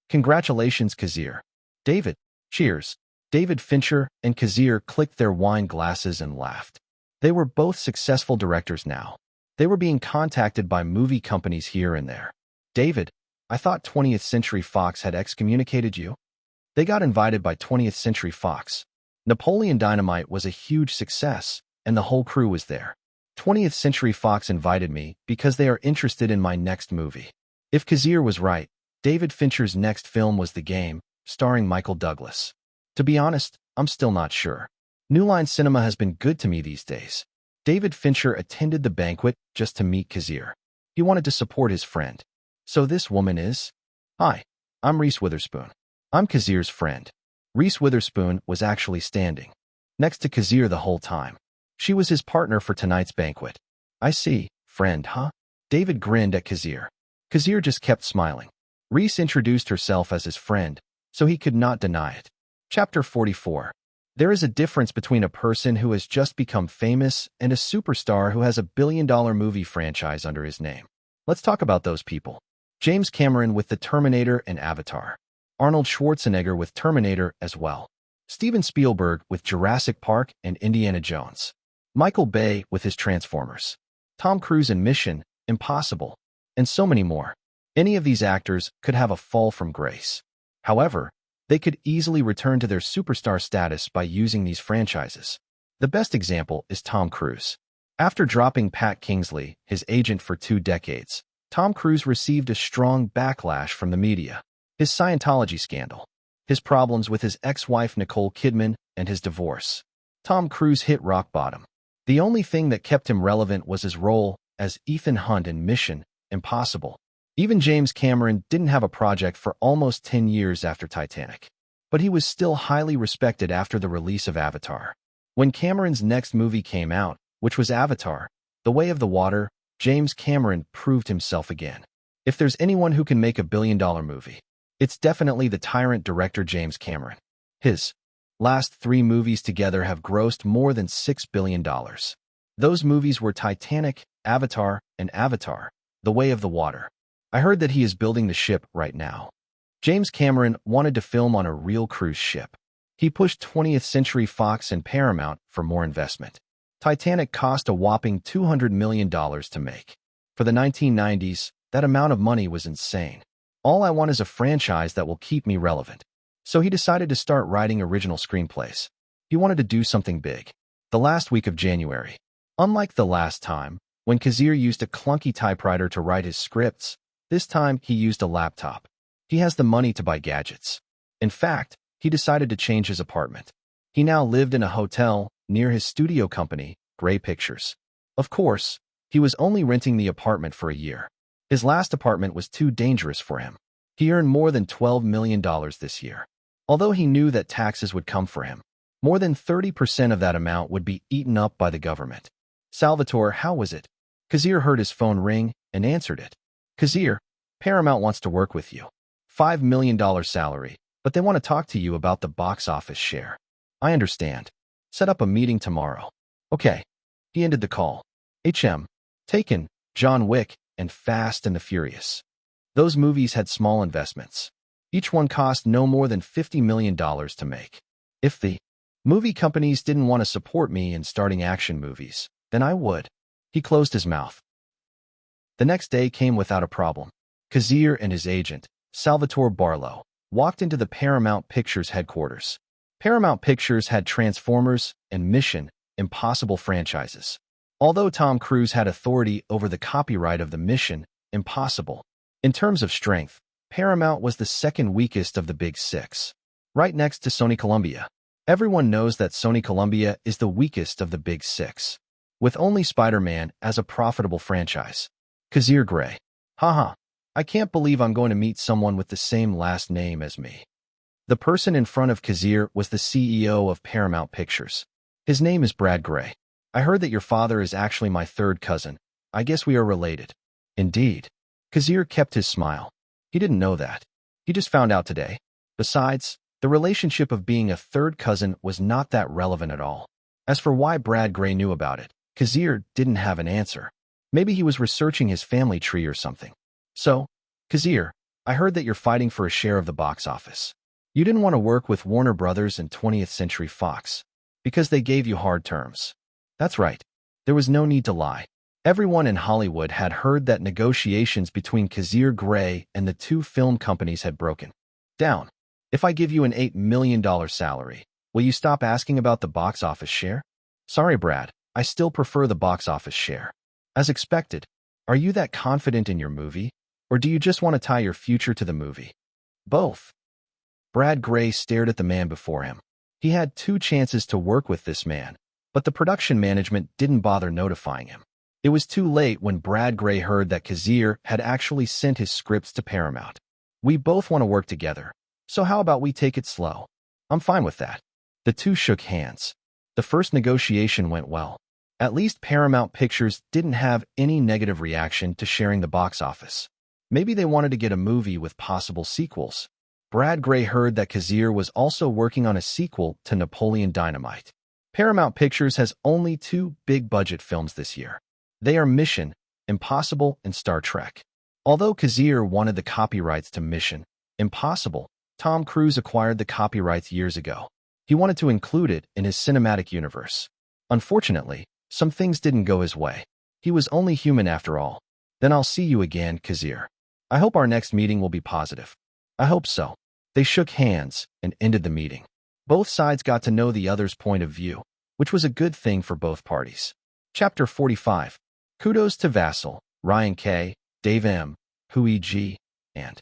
Congratulations, Kazir. David. Cheers. David Fincher and Kazir clicked their wine glasses and laughed. They were both successful directors now. They were being contacted by movie companies here and there. David, I thought 20th Century Fox had excommunicated you. They got invited by 20th Century Fox. Napoleon Dynamite was a huge success, and the whole crew was there. 20th Century Fox invited me because they are interested in my next movie. If Kazir was right, David Fincher's next film was The Game, starring Michael Douglas. To be honest, I'm still not sure. New Line Cinema has been good to me these days. David Fincher attended the banquet just to meet Kazir. He wanted to support his friend. So this woman is? Hi, I'm Reese Witherspoon. I'm Kazir's friend. Reese Witherspoon was actually standing next to Kazir the whole time. She was his partner for tonight's banquet. I see, friend, huh? David grinned at Kazir. Kazir just kept smiling. Reese introduced herself as his friend, so he could not deny it. Chapter 44. There is a difference between a person who has just become famous and a superstar who has a billion-dollar movie franchise under his name. Let's talk about those people. James Cameron with the Terminator and Avatar. Arnold Schwarzenegger with Terminator as well. Steven Spielberg with Jurassic Park and Indiana Jones. Michael Bay with his Transformers. Tom Cruise in Mission Impossible. And so many more. Any of these actors could have a fall from grace. However, they could easily return to their superstar status by using these franchises. The best example is Tom Cruise. After dropping Pat Kingsley, his agent for 2 decades, Tom Cruise received a strong backlash from the media. His Scientology scandal, his problems with his ex-wife Nicole Kidman, and his divorce. Tom Cruise hit rock bottom. The only thing that kept him relevant was his role as Ethan Hunt in Mission Impossible. Even James Cameron didn't have a project for almost 10 years after Titanic. But he was still highly respected after the release of Avatar. When Cameron's next movie came out, which was Avatar, The Way of the Water, James Cameron proved himself again. If there's anyone who can make a billion-dollar movie, it's definitely the tyrant director James Cameron. His last 3 movies together have grossed more than $6 billion. Those movies were Titanic, Avatar, and Avatar, The Way of the Water. I heard that he is building the ship right now. James Cameron wanted to film on a real cruise ship. He pushed 20th Century Fox and Paramount for more investment. Titanic cost a whopping $200 million to make. For the 1990s, that amount of money was insane. All I want is a franchise that will keep me relevant. So he decided to start writing original screenplays. He wanted to do something big. The last week of January. Unlike the last time, when Kazir used a clunky typewriter to write his scripts, this time he used a laptop. He has the money to buy gadgets. In fact, he decided to change his apartment. He now lived in a hotel near his studio company, Grey Pictures. Of course, he was only renting the apartment for a year. His last apartment was too dangerous for him. He earned more than $12 million this year. Although he knew that taxes would come for him, more than 30% of that amount would be eaten up by the government. Salvatore, how was it? Kazir heard his phone ring and answered it. Kazir, Paramount wants to work with you. $5 million salary, but they want to talk to you about the box office share. I understand. Set up a meeting tomorrow. Okay. He ended the call. Taken, John Wick, and Fast and the Furious. Those movies had small investments. Each one cost no more than $50 million to make. If the movie companies didn't want to support me in starting action movies, then I would. He closed his mouth. The next day came without a problem. Kazir and his agent, Salvatore Barlow, walked into the Paramount Pictures headquarters. Paramount Pictures had Transformers and Mission Impossible franchises. Although Tom Cruise had authority over the copyright of the Mission Impossible, in terms of strength, Paramount was the second weakest of the big 6, right next to Sony Columbia. Everyone knows that Sony Columbia is the weakest of the big 6, with only Spider-Man as a profitable franchise. Kazir Grey. Haha, I can't believe I'm going to meet someone with the same last name as me. The person in front of Kazir was the CEO of Paramount Pictures. His name is Brad Grey. I heard that your father is actually my third cousin. I guess we are related. Indeed. Kazir kept his smile. He didn't know that. He just found out today. Besides, the relationship of being a third cousin was not that relevant at all. As for why Brad Grey knew about it, Kazir didn't have an answer. Maybe he was researching his family tree or something. So, Kazir, I heard that you're fighting for a share of the box office. You didn't want to work with Warner Brothers and 20th Century Fox because they gave you hard terms. That's right. There was no need to lie. Everyone in Hollywood had heard that negotiations between Kazir Grey and the two film companies had broken down. If I give you an $8 million salary, will you stop asking about the box office share? Sorry, Brad, I still prefer the box office share. As expected, are you that confident in your movie, or do you just want to tie your future to the movie? Both. Brad Grey stared at the man before him. He had 2 chances to work with this man, but the production management didn't bother notifying him. It was too late when Brad Grey heard that Kazir had actually sent his scripts to Paramount. We both want to work together, so how about we take it slow? I'm fine with that. The two shook hands. The first negotiation went well. At least Paramount Pictures didn't have any negative reaction to sharing the box office. Maybe they wanted to get a movie with possible sequels. Brad Grey heard that Kazir was also working on a sequel to Napoleon Dynamite. Paramount Pictures has only 2 big-budget films this year. They are Mission Impossible and Star Trek. Although Kazir wanted the copyrights to Mission Impossible, Tom Cruise acquired the copyrights years ago. He wanted to include it in his cinematic universe. Unfortunately, some things didn't go his way. He was only human after all. Then I'll see you again, Kazir. I hope our next meeting will be positive. I hope so. They shook hands and ended the meeting. Both sides got to know the other's point of view, which was a good thing for both parties. Chapter 45. Kudos to Vassal, Ryan K., Dave M., Hui G., and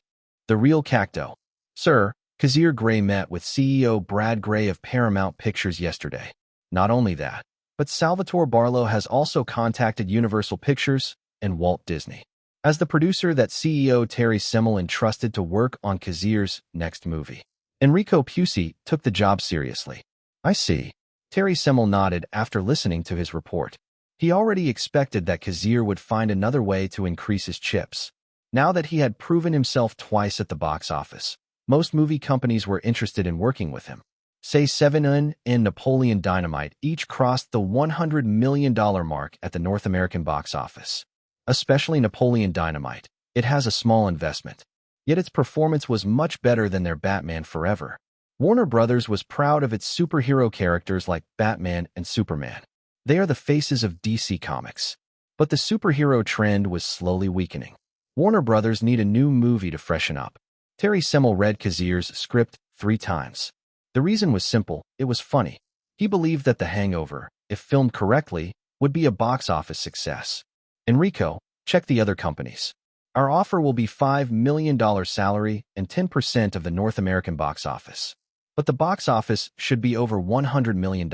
The Real Cacto. Sir, Kazir Grey met with CEO Brad Grey of Paramount Pictures yesterday. Not only that, but Salvatore Barlow has also contacted Universal Pictures and Walt Disney as the producer that CEO Terry Semel entrusted to work on Kazir's next movie. Enrico Pucci took the job seriously. I see. Terry Semel nodded after listening to his report. He already expected that Kazir would find another way to increase his chips. Now that he had proven himself twice at the box office, most movie companies were interested in working with him. Say Seven and Napoleon Dynamite each crossed the $100 million mark at the North American box office. Especially Napoleon Dynamite. It has a small investment. Yet its performance was much better than their Batman Forever. Warner Brothers was proud of its superhero characters like Batman and Superman. They are the faces of DC Comics. But the superhero trend was slowly weakening. Warner Brothers need a new movie to freshen up. Terry Semel read Kazir's script 3 times. The reason was simple, it was funny. He believed that The Hangover, if filmed correctly, would be a box office success. Enrico, check the other companies. Our offer will be $5 million salary and 10% of the North American box office. But the box office should be over $100 million.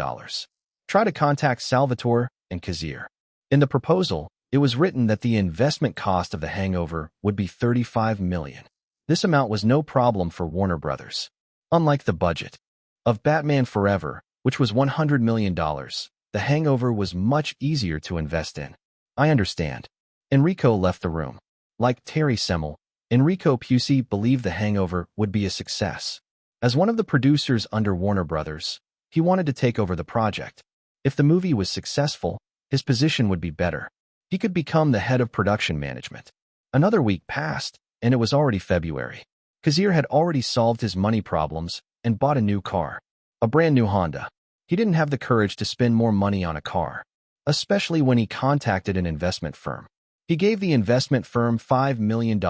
Try to contact Salvatore and Kazir. In the proposal, it was written that the investment cost of The Hangover would be $35 million. This amount was no problem for Warner Brothers. Unlike the budget of Batman Forever, which was $100 million, The Hangover was much easier to invest in. I understand. Enrico left the room. Like Terry Semel, Enrico Pucci believed The Hangover would be a success. As one of the producers under Warner Brothers, he wanted to take over the project. If the movie was successful, his position would be better. He could become the head of production management. Another week passed, and it was already February. Kazir had already solved his money problems and bought a new car. A brand new Honda. He didn't have the courage to spend more money on a car, especially when he contacted an investment firm. He gave the investment firm $5 million,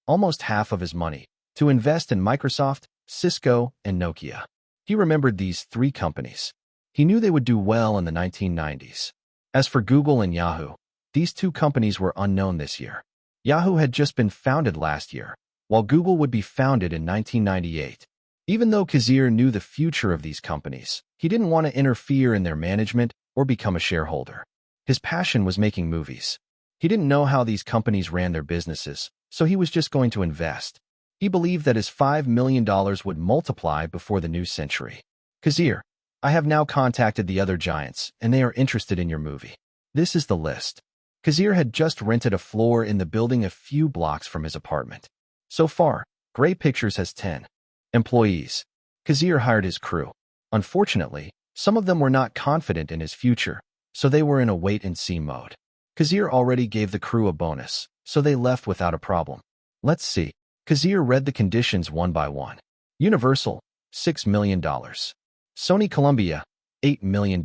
almost half of his money, to invest in Microsoft, Cisco, and Nokia. He remembered these 3 companies. He knew they would do well in the 1990s. As for Google and Yahoo, these 2 companies were unknown this year. Yahoo had just been founded last year, while Google would be founded in 1998. Even though Kazir knew the future of these companies, he didn't want to interfere in their management or become a shareholder. His passion was making movies. He didn't know how these companies ran their businesses, so he was just going to invest. He believed that his $5 million would multiply before the new century. Kazir, I have now contacted the other giants, and they are interested in your movie. This is the list. Kazir had just rented a floor in the building a few blocks from his apartment. So far, Grey Pictures has 10 employees. Kazir hired his crew. Unfortunately, some of them were not confident in his future, so they were in a wait-and-see mode. Kazir already gave the crew a bonus, so they left without a problem. Let's see. Kazir read the conditions one by one. Universal, $6 million. Sony Columbia, $8 million.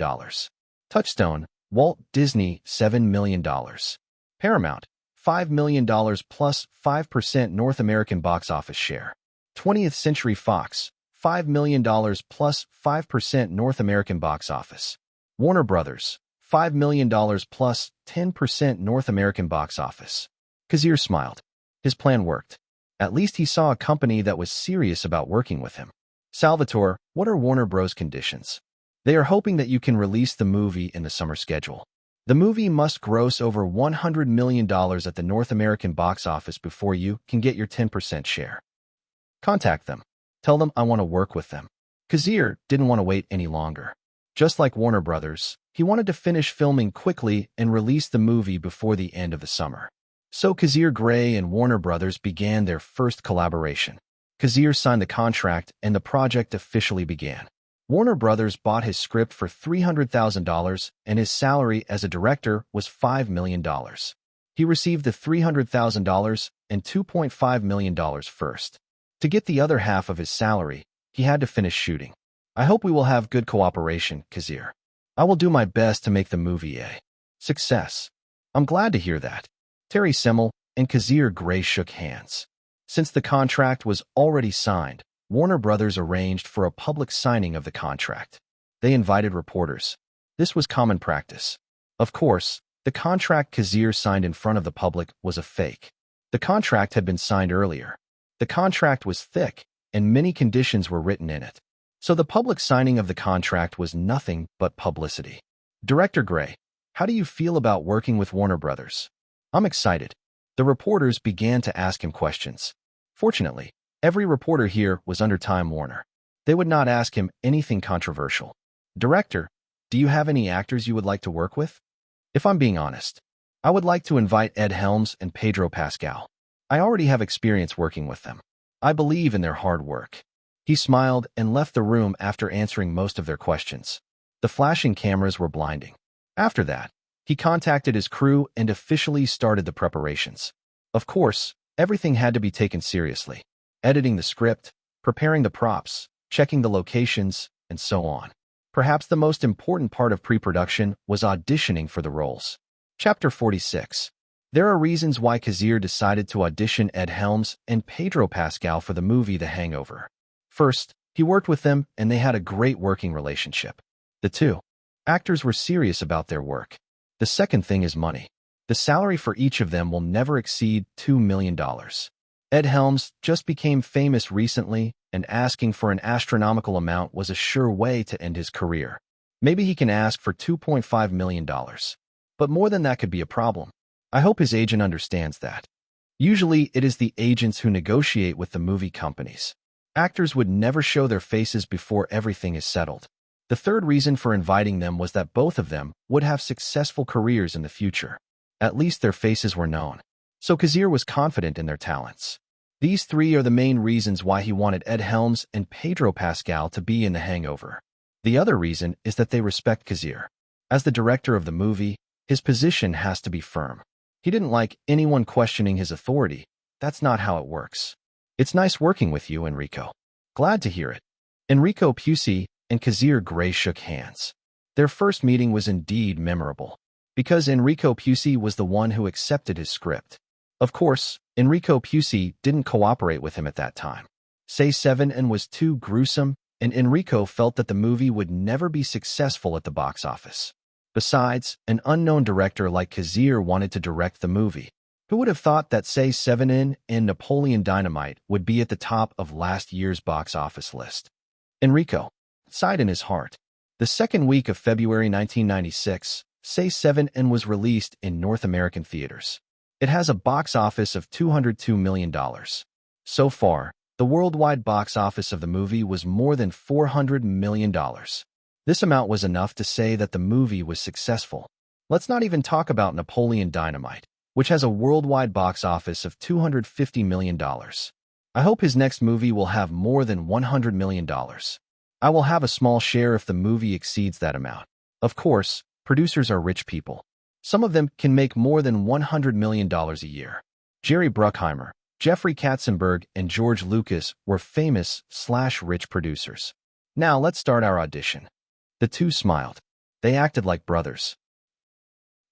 Touchstone, Walt Disney, $7 million. Paramount, $5 million plus 5% North American box office share. 20th Century Fox, $5 million plus 5% North American box office. Warner Brothers, $5 million plus 10% North American box office. Kazir smiled. His plan worked. At least he saw a company that was serious about working with him. Salvatore, what are Warner Bros. Conditions? They are hoping that you can release the movie in the summer schedule. The movie must gross over $100 million at the North American box office before you can get your 10% share. Contact them. Tell them I want to work with them. Kazir didn't want to wait any longer. Just like Warner Brothers, he wanted to finish filming quickly and release the movie before the end of the summer. So Kazir Grey and Warner Brothers began their first collaboration. Kazir signed the contract and the project officially began. Warner Brothers bought his script for $300,000 and his salary as a director was $5 million. He received the $300,000 and $2.5 million first. To get the other half of his salary, he had to finish shooting. I hope we will have good cooperation, Kazir. I will do my best to make the movie a success. I'm glad to hear that. Terry Semel and Kazir Grey shook hands. Since the contract was already signed, Warner Brothers arranged for a public signing of the contract. They invited reporters. This was common practice. Of course, the contract Kazir signed in front of the public was a fake. The contract had been signed earlier. The contract was thick, and many conditions were written in it. So the public signing of the contract was nothing but publicity. Director Grey, how do you feel about working with Warner Brothers? I'm excited. The reporters began to ask him questions. Fortunately, every reporter here was under Time Warner. They would not ask him anything controversial. Director, do you have any actors you would like to work with? If I'm being honest, I would like to invite Ed Helms and Pedro Pascal. I already have experience working with them. I believe in their hard work. He smiled and left the room after answering most of their questions. The flashing cameras were blinding. After that, he contacted his crew and officially started the preparations. Of course, everything had to be taken seriously. Editing the script, preparing the props, checking the locations, and so on. Perhaps the most important part of pre-production was auditioning for the roles. Chapter 46. There are reasons why Kazir decided to audition Ed Helms and Pedro Pascal for the movie The Hangover. First, he worked with them and they had a great working relationship. The two actors were serious about their work. The second thing is money. The salary for each of them will never exceed $2 million. Ed Helms just became famous recently, and asking for an astronomical amount was a sure way to end his career. Maybe he can ask for $2.5 million. But more than that could be a problem. I hope his agent understands that. Usually, it is the agents who negotiate with the movie companies. Actors would never show their faces before everything is settled. The third reason for inviting them was that both of them would have successful careers in the future. At least their faces were known. So Kazir was confident in their talents. These three are the main reasons why he wanted Ed Helms and Pedro Pascal to be in The Hangover. The other reason is that they respect Kazir. As the director of the movie, his position has to be firm. He didn't like anyone questioning his authority. That's not how it works. It's nice working with you, Enrico. Glad to hear it. Enrico Pucci and Kazir Grey shook hands. Their first meeting was indeed memorable, because Enrico Pucci was the one who accepted his script. Of course, Enrico Pucci didn't cooperate with him at that time. Say 7 and was too gruesome, and Enrico felt that the movie would never be successful at the box office. Besides, an unknown director like Kazir wanted to direct the movie. Who would have thought that Say 7 and Napoleon Dynamite would be at the top of last year's box office list? Enrico sighed in his heart. The second week of February 1996, say 7 and was released in North American theaters. It has a box office of $202 million. So far, the worldwide box office of the movie was more than $400 million. This amount was enough to say that the movie was successful. Let's not even talk about Napoleon Dynamite, which has a worldwide box office of $250 million. I hope his next movie will have more than $100 million. I will have a small share if the movie exceeds that amount. Of course, producers are rich people. Some of them can make more than $100 million a year. Jerry Bruckheimer, Jeffrey Katzenberg, and George Lucas were famous/rich producers. Now let's start our audition. The two smiled. They acted like brothers.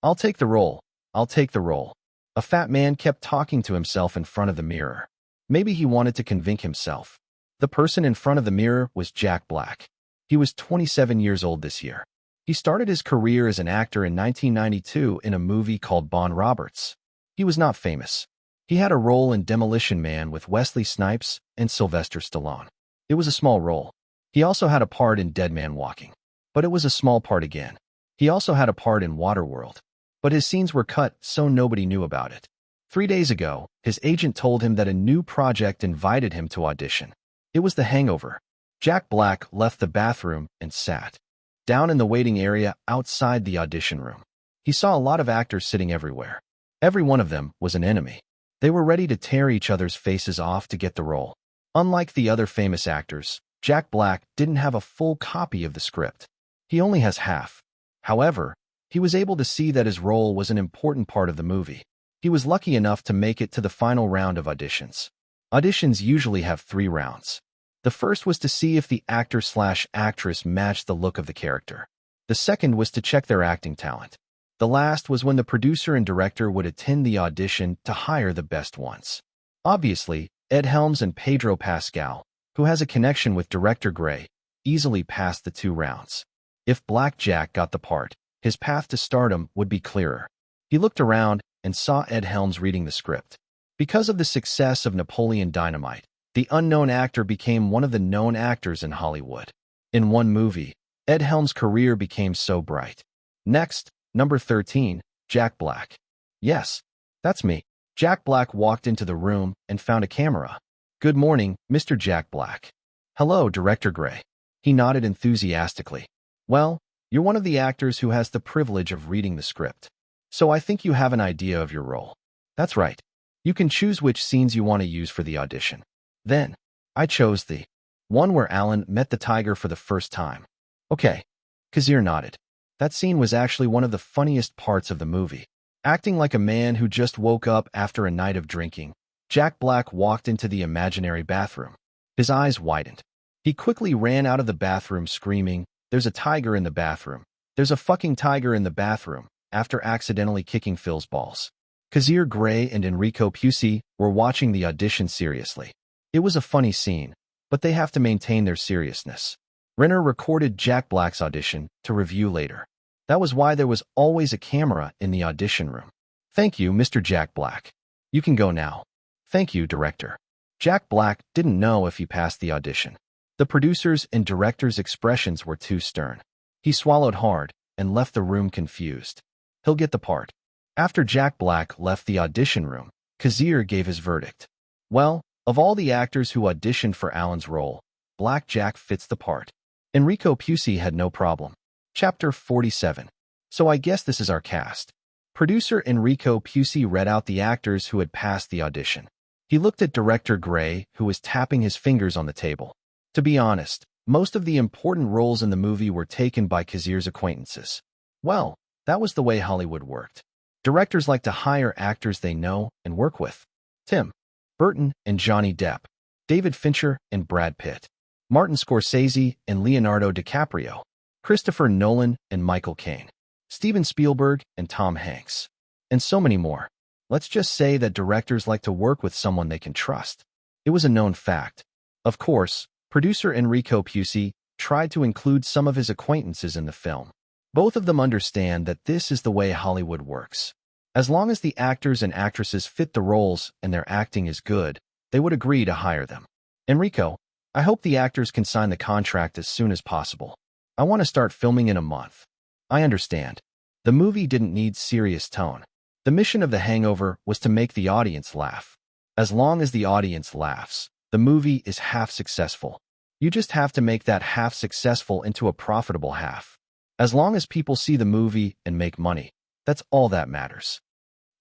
I'll take the role. I'll take the role. A fat man kept talking to himself in front of the mirror. Maybe he wanted to convince himself. The person in front of the mirror was Jack Black. He was 27 years old this year. He started his career as an actor in 1992 in a movie called Bond Roberts. He was not famous. He had a role in Demolition Man with Wesley Snipes and Sylvester Stallone. It was a small role. He also had a part in Dead Man Walking. But it was a small part again. He also had a part in Waterworld. But his scenes were cut, so nobody knew about it. 3 days ago, his agent told him that a new project invited him to audition. It was The Hangover. Jack Black left the bathroom and sat down in the waiting area outside the audition room. He saw a lot of actors sitting everywhere. Every one of them was an enemy. They were ready to tear each other's faces off to get the role. Unlike the other famous actors, Jack Black didn't have a full copy of the script. He only has half. However, he was able to see that his role was an important part of the movie. He was lucky enough to make it to the final round of auditions. Auditions usually have 3 rounds. The first was to see if the actor/actress matched the look of the character. The second was to check their acting talent. The last was when the producer and director would attend the audition to hire the best ones. Obviously, Ed Helms and Pedro Pascal, who has a connection with director Grey, easily passed the 2 rounds. If Black Jack got the part, his path to stardom would be clearer. He looked around and saw Ed Helms reading the script. Because of the success of Napoleon Dynamite, the unknown actor became one of the known actors in Hollywood. In one movie, Ed Helms' career became so bright. Next, number 13, Jack Black. Yes, that's me. Jack Black walked into the room and found a camera. Good morning, Mr. Jack Black. Hello, Director Grey. He nodded enthusiastically. Well, you're one of the actors who has the privilege of reading the script. So I think you have an idea of your role. That's right. You can choose which scenes you want to use for the audition. Then, I chose the one where Alan met the tiger for the first time. Okay. Kazir nodded. That scene was actually one of the funniest parts of the movie. Acting like a man who just woke up after a night of drinking, Jack Black walked into the imaginary bathroom. His eyes widened. He quickly ran out of the bathroom screaming, "There's a tiger in the bathroom. There's a fucking tiger in the bathroom," after accidentally kicking Phil's balls. Kazir Grey and Enrico Pucci were watching the audition seriously. It was a funny scene, but they have to maintain their seriousness. Renner recorded Jack Black's audition to review later. That was why there was always a camera in the audition room. Thank you, Mr. Jack Black. You can go now. Thank you, director. Jack Black didn't know if he passed the audition. The producers and director's expressions were too stern. He swallowed hard and left the room confused. He'll get the part. After Jack Black left the audition room, Kazir gave his verdict. Well, of all the actors who auditioned for Alan's role, Black Jack fits the part. Enrico Pucci had no problem. Chapter 47. So I guess this is our cast. Producer Enrico Pucci read out the actors who had passed the audition. He looked at Director Grey, who was tapping his fingers on the table. To be honest, most of the important roles in the movie were taken by Kazir's acquaintances. Well, that was the way Hollywood worked. Directors like to hire actors they know and work with. Tim Burton and Johnny Depp, David Fincher and Brad Pitt, Martin Scorsese and Leonardo DiCaprio, Christopher Nolan and Michael Caine, Steven Spielberg and Tom Hanks, and so many more. Let's just say that directors like to work with someone they can trust. It was a known fact. Of course, producer Enrico Pucci tried to include some of his acquaintances in the film. Both of them understand that this is the way Hollywood works. As long as the actors and actresses fit the roles and their acting is good, they would agree to hire them. Enrico, I hope the actors can sign the contract as soon as possible. I want to start filming in a month. I understand. The movie didn't need serious tone. The mission of The Hangover was to make the audience laugh. As long as the audience laughs, the movie is half successful. You just have to make that half successful into a profitable half. As long as people see the movie and make money, that's all that matters.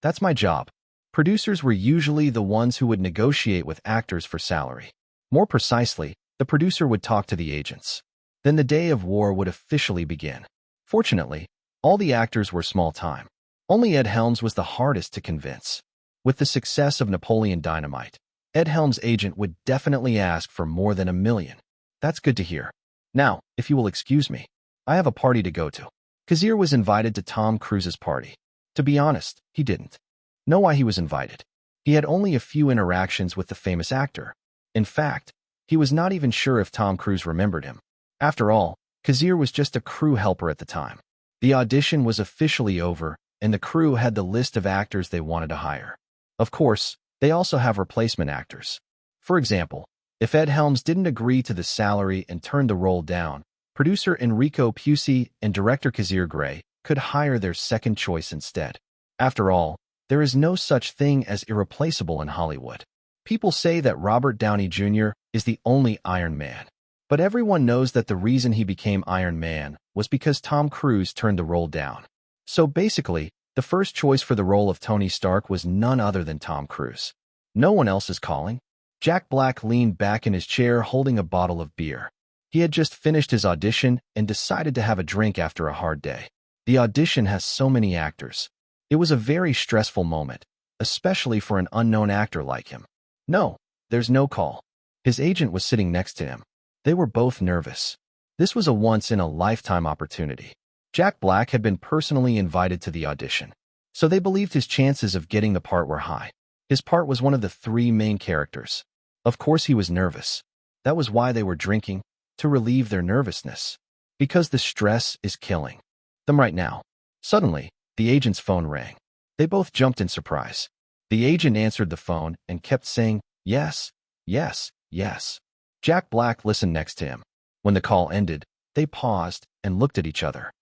That's my job. Producers were usually the ones who would negotiate with actors for salary. More precisely, the producer would talk to the agents. Then the day of war would officially begin. Fortunately, all the actors were small-time. Only Ed Helms was the hardest to convince. With the success of Napoleon Dynamite, Ed Helms' agent would definitely ask for more than $1 million. That's good to hear. Now, if you will excuse me, I have a party to go to. Kazir was invited to Tom Cruise's party. To be honest, he didn't know why he was invited. He had only a few interactions with the famous actor. In fact, he was not even sure if Tom Cruise remembered him. After all, Kazir was just a crew helper at the time. The audition was officially over, and the crew had the list of actors they wanted to hire. Of course, they also have replacement actors. For example, if Ed Helms didn't agree to the salary and turned the role down, producer Enrico Pucci and director Kazir Grey could hire their second choice instead. After all, there is no such thing as irreplaceable in Hollywood. People say that Robert Downey Jr. is the only Iron Man. But everyone knows that the reason he became Iron Man was because Tom Cruise turned the role down. So basically, the first choice for the role of Tony Stark was none other than Tom Cruise. No one else is calling. Jack Black leaned back in his chair holding a bottle of beer. He had just finished his audition and decided to have a drink after a hard day. The audition has so many actors. It was a very stressful moment, especially for an unknown actor like him. No, there's no call. His agent was sitting next to him. They were both nervous. This was a once-in-a-lifetime opportunity. Jack Black had been personally invited to the audition, so they believed his chances of getting the part were high. His part was one of the 3 main characters. Of course he was nervous. That was why they were drinking, to relieve their nervousness. Because the stress is killing them right now. Suddenly, the agent's phone rang. They both jumped in surprise. The agent answered the phone and kept saying, "Yes, yes, yes." Jack Black listened next to him. When the call ended, they paused and looked at each other.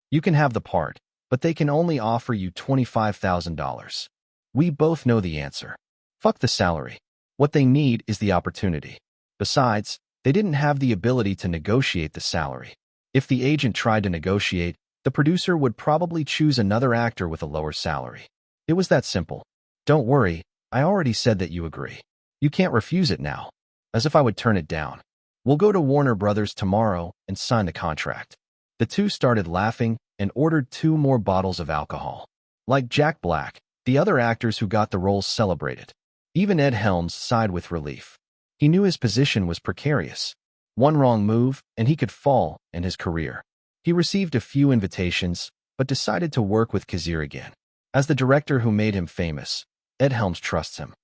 "You can have the part, but they can only offer you $25,000. We both know the answer. Fuck the salary. What they need is the opportunity. Besides, they didn't have the ability to negotiate the salary. If the agent tried to negotiate, the producer would probably choose another actor with a lower salary. It was that simple. Don't worry, I already said that you agree. You can't refuse it now." As if I would turn it down. "We'll go to Warner Brothers tomorrow and sign the contract." The two started laughing and ordered 2 more bottles of alcohol. Like Jack Black, the other actors who got the roles celebrated. Even Ed Helms sighed with relief. He knew his position was precarious. One wrong move, and he could fall in his career. He received a few invitations, but decided to work with Kazir again. As the director who made him famous, Ed Helms trusts him.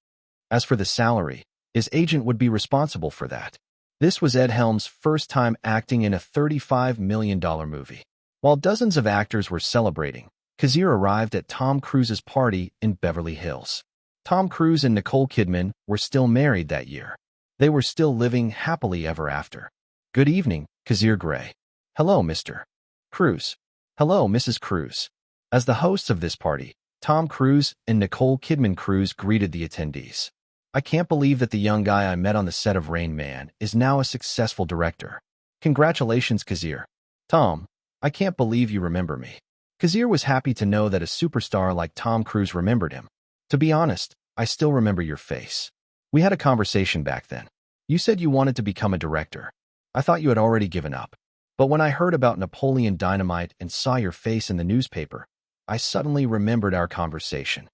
As for the salary, his agent would be responsible for that. This was Ed Helms' first time acting in a $35 million movie. While dozens of actors were celebrating, Kazir arrived at Tom Cruise's party in Beverly Hills. Tom Cruise and Nicole Kidman were still married that year. They were still living happily ever after. "Good evening, Kazir Grey." "Hello, Mr. Cruise." "Hello, Mrs. Cruise." As the hosts of this party, Tom Cruise and Nicole Kidman Cruise greeted the attendees. "I can't believe that the young guy I met on the set of Rain Man is now a successful director. Congratulations, Kazir." "Tom, I can't believe you remember me." Kazir was happy to know that a superstar like Tom Cruise remembered him. "To be honest, I still remember your face. We had a conversation back then. You said you wanted to become a director. I thought you had already given up. But when I heard about Napoleon Dynamite and saw your face in the newspaper, I suddenly remembered our conversation."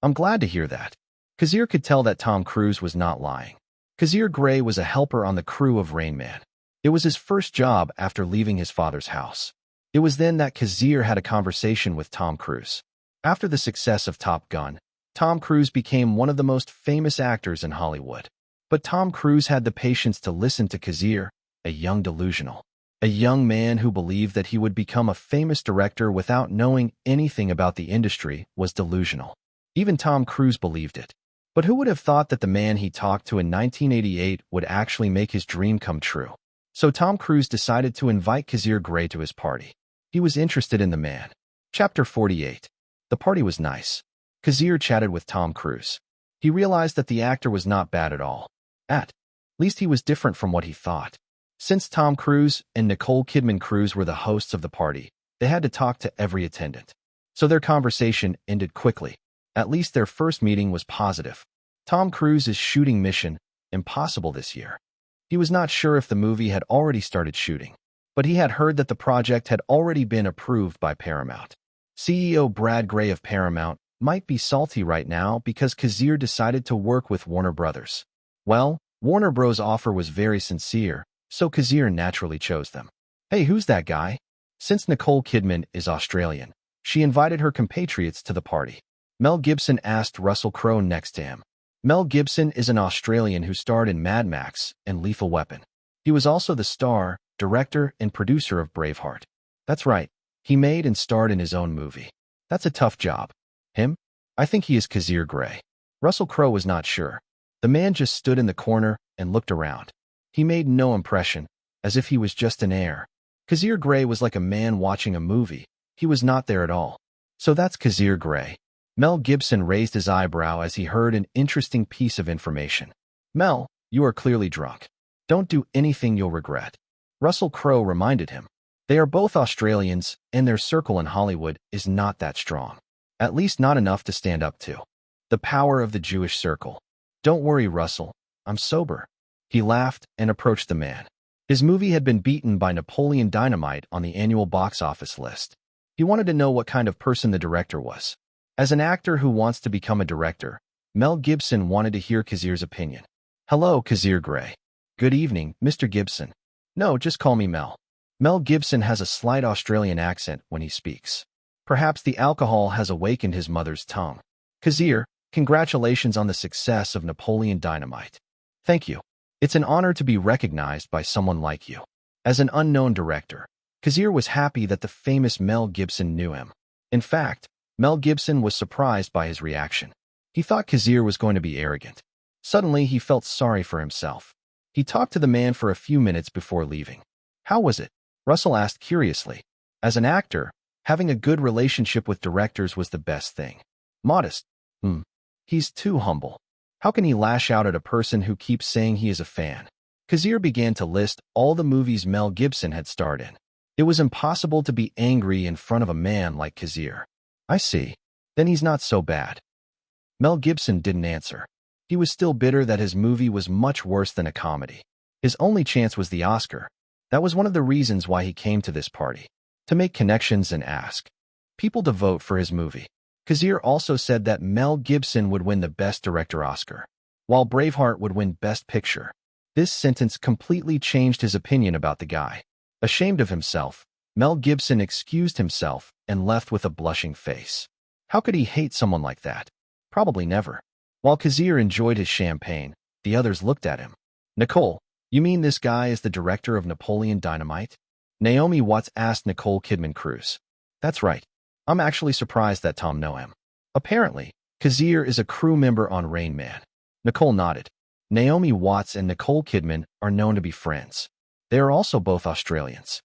"I'm glad to hear that." Kazir could tell that Tom Cruise was not lying. Kazir Grey was a helper on the crew of Rain Man. It was his first job after leaving his father's house. It was then that Kazir had a conversation with Tom Cruise. After the success of Top Gun, Tom Cruise became one of the most famous actors in Hollywood. But Tom Cruise had the patience to listen to Kazir, a young delusional. A young man who believed that he would become a famous director without knowing anything about the industry was delusional. Even Tom Cruise believed it. But who would have thought that the man he talked to in 1988 would actually make his dream come true? So Tom Cruise decided to invite Kazir Grey to his party. He was interested in the man. Chapter 48. The party was nice. Kazir chatted with Tom Cruise. He realized that the actor was not bad at all. At least he was different from what he thought. Since Tom Cruise and Nicole Kidman Cruise were the hosts of the party, they had to talk to every attendant. So their conversation ended quickly. At least their first meeting was positive. Tom Cruise is shooting Mission Impossible this year. He was not sure if the movie had already started shooting, but he had heard that the project had already been approved by Paramount. CEO Brad Grey of Paramount might be salty right now because Kazir decided to work with Warner Brothers. Well, Warner Bros' offer was very sincere, so Kazir naturally chose them. Hey, who's that guy? Since Nicole Kidman is Australian, she invited her compatriots to the party. Mel Gibson asked Russell Crowe next to him. Mel Gibson is an Australian who starred in Mad Max and Lethal Weapon. He was also the star, director, and producer of Braveheart. That's right, he made and starred in his own movie. That's a tough job. Him? I think he is Kazir Grey. Russell Crowe was not sure. The man just stood in the corner and looked around. He made no impression, as if he was just an heir. Kazir Grey was like a man watching a movie. He was not there at all. So that's Kazir Grey. Mel Gibson raised his eyebrow as he heard an interesting piece of information. Mel, you are clearly drunk. Don't do anything you'll regret. Russell Crowe reminded him. They are both Australians, and their circle in Hollywood is not that strong. At least not enough to stand up to. The power of the Jewish circle. Don't worry, Russell. I'm sober. He laughed and approached the man. His movie had been beaten by Napoleon Dynamite on the annual box office list. He wanted to know what kind of person the director was. As an actor who wants to become a director, Mel Gibson wanted to hear Kazir's opinion. Hello, Kazir Grey. Good evening, Mr. Gibson. No, just call me Mel. Mel Gibson has a slight Australian accent when he speaks. Perhaps the alcohol has awakened his mother's tongue. Kazir, congratulations on the success of Napoleon Dynamite. Thank you. It's an honor to be recognized by someone like you. As an unknown director, Kazir was happy that the famous Mel Gibson knew him. In fact, Mel Gibson was surprised by his reaction. He thought Kazir was going to be arrogant. Suddenly, he felt sorry for himself. He talked to the man for a few minutes before leaving. How was it? Russell asked curiously. As an actor, having a good relationship with directors was the best thing. Modest. He's too humble. How can he lash out at a person who keeps saying he is a fan? Kazir began to list all the movies Mel Gibson had starred in. It was impossible to be angry in front of a man like Kazir. I see. Then he's not so bad. Mel Gibson didn't answer. He was still bitter that his movie was much worse than a comedy. His only chance was the Oscar. That was one of the reasons why he came to this party. To make connections and ask people to vote for his movie. Kazir also said that Mel Gibson would win the Best Director Oscar, while Braveheart would win Best Picture. This sentence completely changed his opinion about the guy. Ashamed of himself, Mel Gibson excused himself and left with a blushing face. How could he hate someone like that? Probably never. While Kazir enjoyed his champagne, the others looked at him. Nicole, you mean this guy is the director of Napoleon Dynamite? Naomi Watts asked Nicole Kidman Cruise. That's right. I'm actually surprised that Tom know him. Apparently, Kazir is a crew member on Rain Man. Nicole nodded. Naomi Watts and Nicole Kidman are known to be friends. They are also both Australians.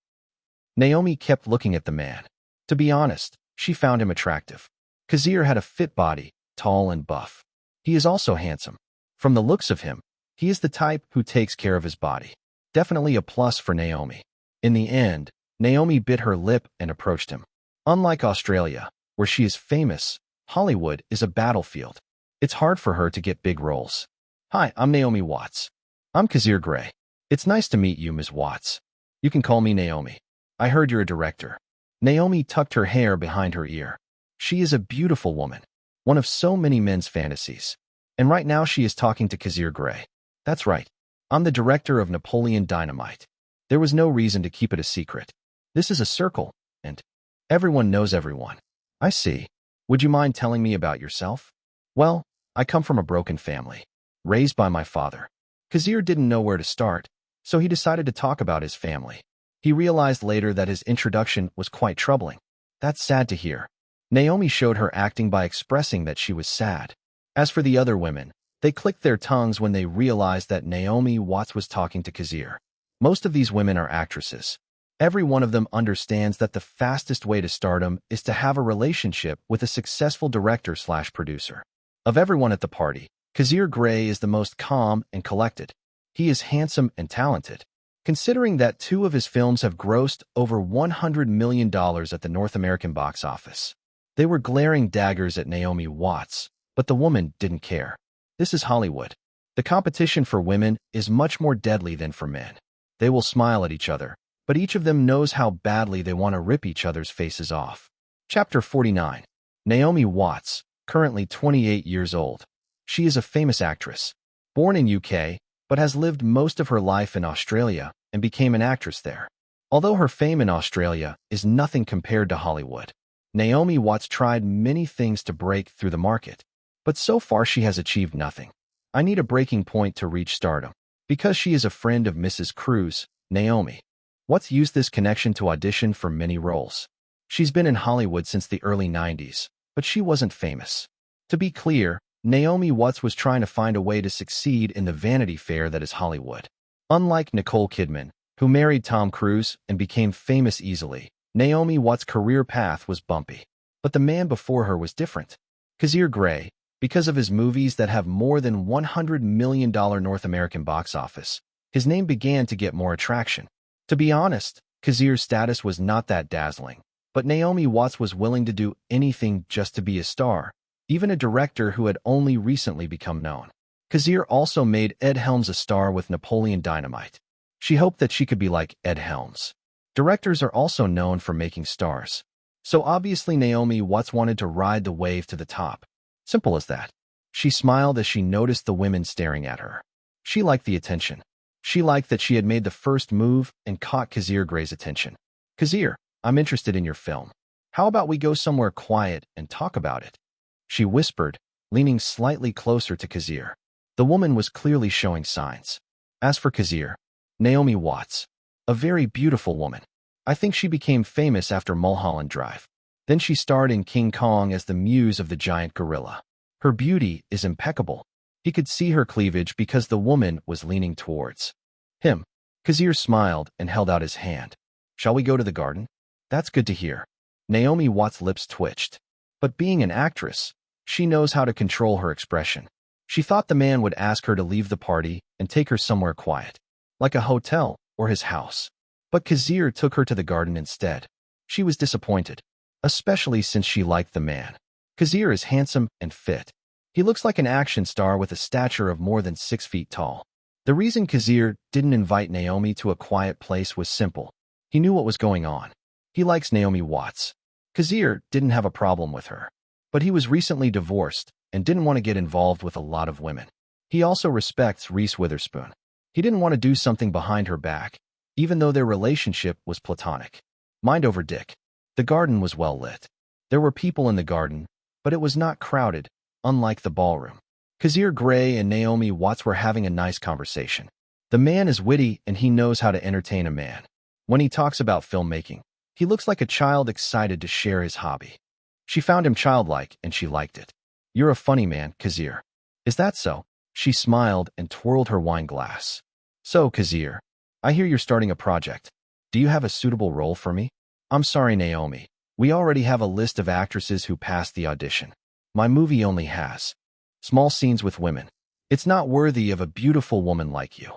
Naomi kept looking at the man. To be honest, she found him attractive. Kazir had a fit body, tall and buff. He is also handsome. From the looks of him, he is the type who takes care of his body. Definitely a plus for Naomi. In the end, Naomi bit her lip and approached him. Unlike Australia, where she is famous, Hollywood is a battlefield. It's hard for her to get big roles. Hi, I'm Naomi Watts. I'm Kazir Grey. It's nice to meet you, Ms. Watts. You can call me Naomi. I heard you're a director. Naomi tucked her hair behind her ear. She is a beautiful woman, one of so many men's fantasies. And right now she is talking to Kazir Grey. That's right. I'm the director of Napoleon Dynamite. There was no reason to keep it a secret. This is a circle, and everyone knows everyone. I see. Would you mind telling me about yourself? Well, I come from a broken family, raised by my father. Kazir didn't know where to start, so he decided to talk about his family. He realized later that his introduction was quite troubling. That's sad to hear. Naomi showed her acting by expressing that she was sad. As for the other women, they clicked their tongues when they realized that Naomi Watts was talking to Kazir. Most of these women are actresses. Every one of them understands that the fastest way to stardom is to have a relationship with a successful director/producer. Of everyone at the party, Kazir Grey is the most calm and collected. He is handsome and talented. Considering that 2 of his films have grossed over $100 million at the North American box office. They were glaring daggers at Naomi Watts, but the woman didn't care. This is Hollywood. The competition for women is much more deadly than for men. They will smile at each other, but each of them knows how badly they want to rip each other's faces off. Chapter 49. Naomi Watts, currently 28 years old. She is a famous actress. Born in UK, but has lived most of her life in Australia and became an actress there. Although her fame in Australia is nothing compared to Hollywood, Naomi Watts tried many things to break through the market, but so far she has achieved nothing. I need a breaking point to reach stardom. Because she is a friend of Mrs. Cruz, Naomi Watts used this connection to audition for many roles. She's been in Hollywood since the early 90s, but she wasn't famous. To be clear, Naomi Watts was trying to find a way to succeed in the Vanity Fair that is Hollywood. Unlike Nicole Kidman, who married Tom Cruise and became famous easily, Naomi Watts' career path was bumpy. But the man before her was different. Kazir Grey, because of his movies that have more than $100 million North American box office, his name began to get more attraction. To be honest, Kazir's status was not that dazzling, but Naomi Watts was willing to do anything just to be a star, even a director who had only recently become known. Kazir also made Ed Helms a star with Napoleon Dynamite. She hoped that she could be like Ed Helms. Directors are also known for making stars. So obviously Naomi Watts wanted to ride the wave to the top. Simple as that. She smiled as she noticed the women staring at her. She liked the attention. She liked that she had made the first move and caught Kazir Grey's attention. Kazir, I'm interested in your film. How about we go somewhere quiet and talk about it? She whispered, leaning slightly closer to Kazir. The woman was clearly showing signs. As for Kazir, Naomi Watts, a very beautiful woman. I think she became famous after Mulholland Drive. Then she starred in King Kong as the muse of the giant gorilla. Her beauty is impeccable. He could see her cleavage because the woman was leaning towards him. Kazir smiled and held out his hand. Shall we go to the garden? That's good to hear. Naomi Watts' lips twitched. But being an actress, she knows how to control her expression. She thought the man would ask her to leave the party and take her somewhere quiet, like a hotel or his house. But Kazir took her to the garden instead. She was disappointed, especially since she liked the man. Kazir is handsome and fit. He looks like an action star with a stature of more than 6 feet tall. The reason Kazir didn't invite Naomi to a quiet place was simple. He knew what was going on. He likes Naomi Watts. Kazir didn't have a problem with her, but he was recently divorced and didn't want to get involved with a lot of women. He also respects Reese Witherspoon. He didn't want to do something behind her back, even though their relationship was platonic. Mind over dick. The garden was well lit. There were people in the garden, but it was not crowded, unlike the ballroom. Kazir Grey and Naomi Watts were having a nice conversation. The man is witty and he knows how to entertain a man. When he talks about filmmaking, he looks like a child excited to share his hobby. She found him childlike and she liked it. You're a funny man, Kazir. Is that so? She smiled and twirled her wine glass. So, Kazir, I hear you're starting a project. Do you have a suitable role for me? I'm sorry, Naomi. We already have a list of actresses who passed the audition. My movie only has small scenes with women. It's not worthy of a beautiful woman like you.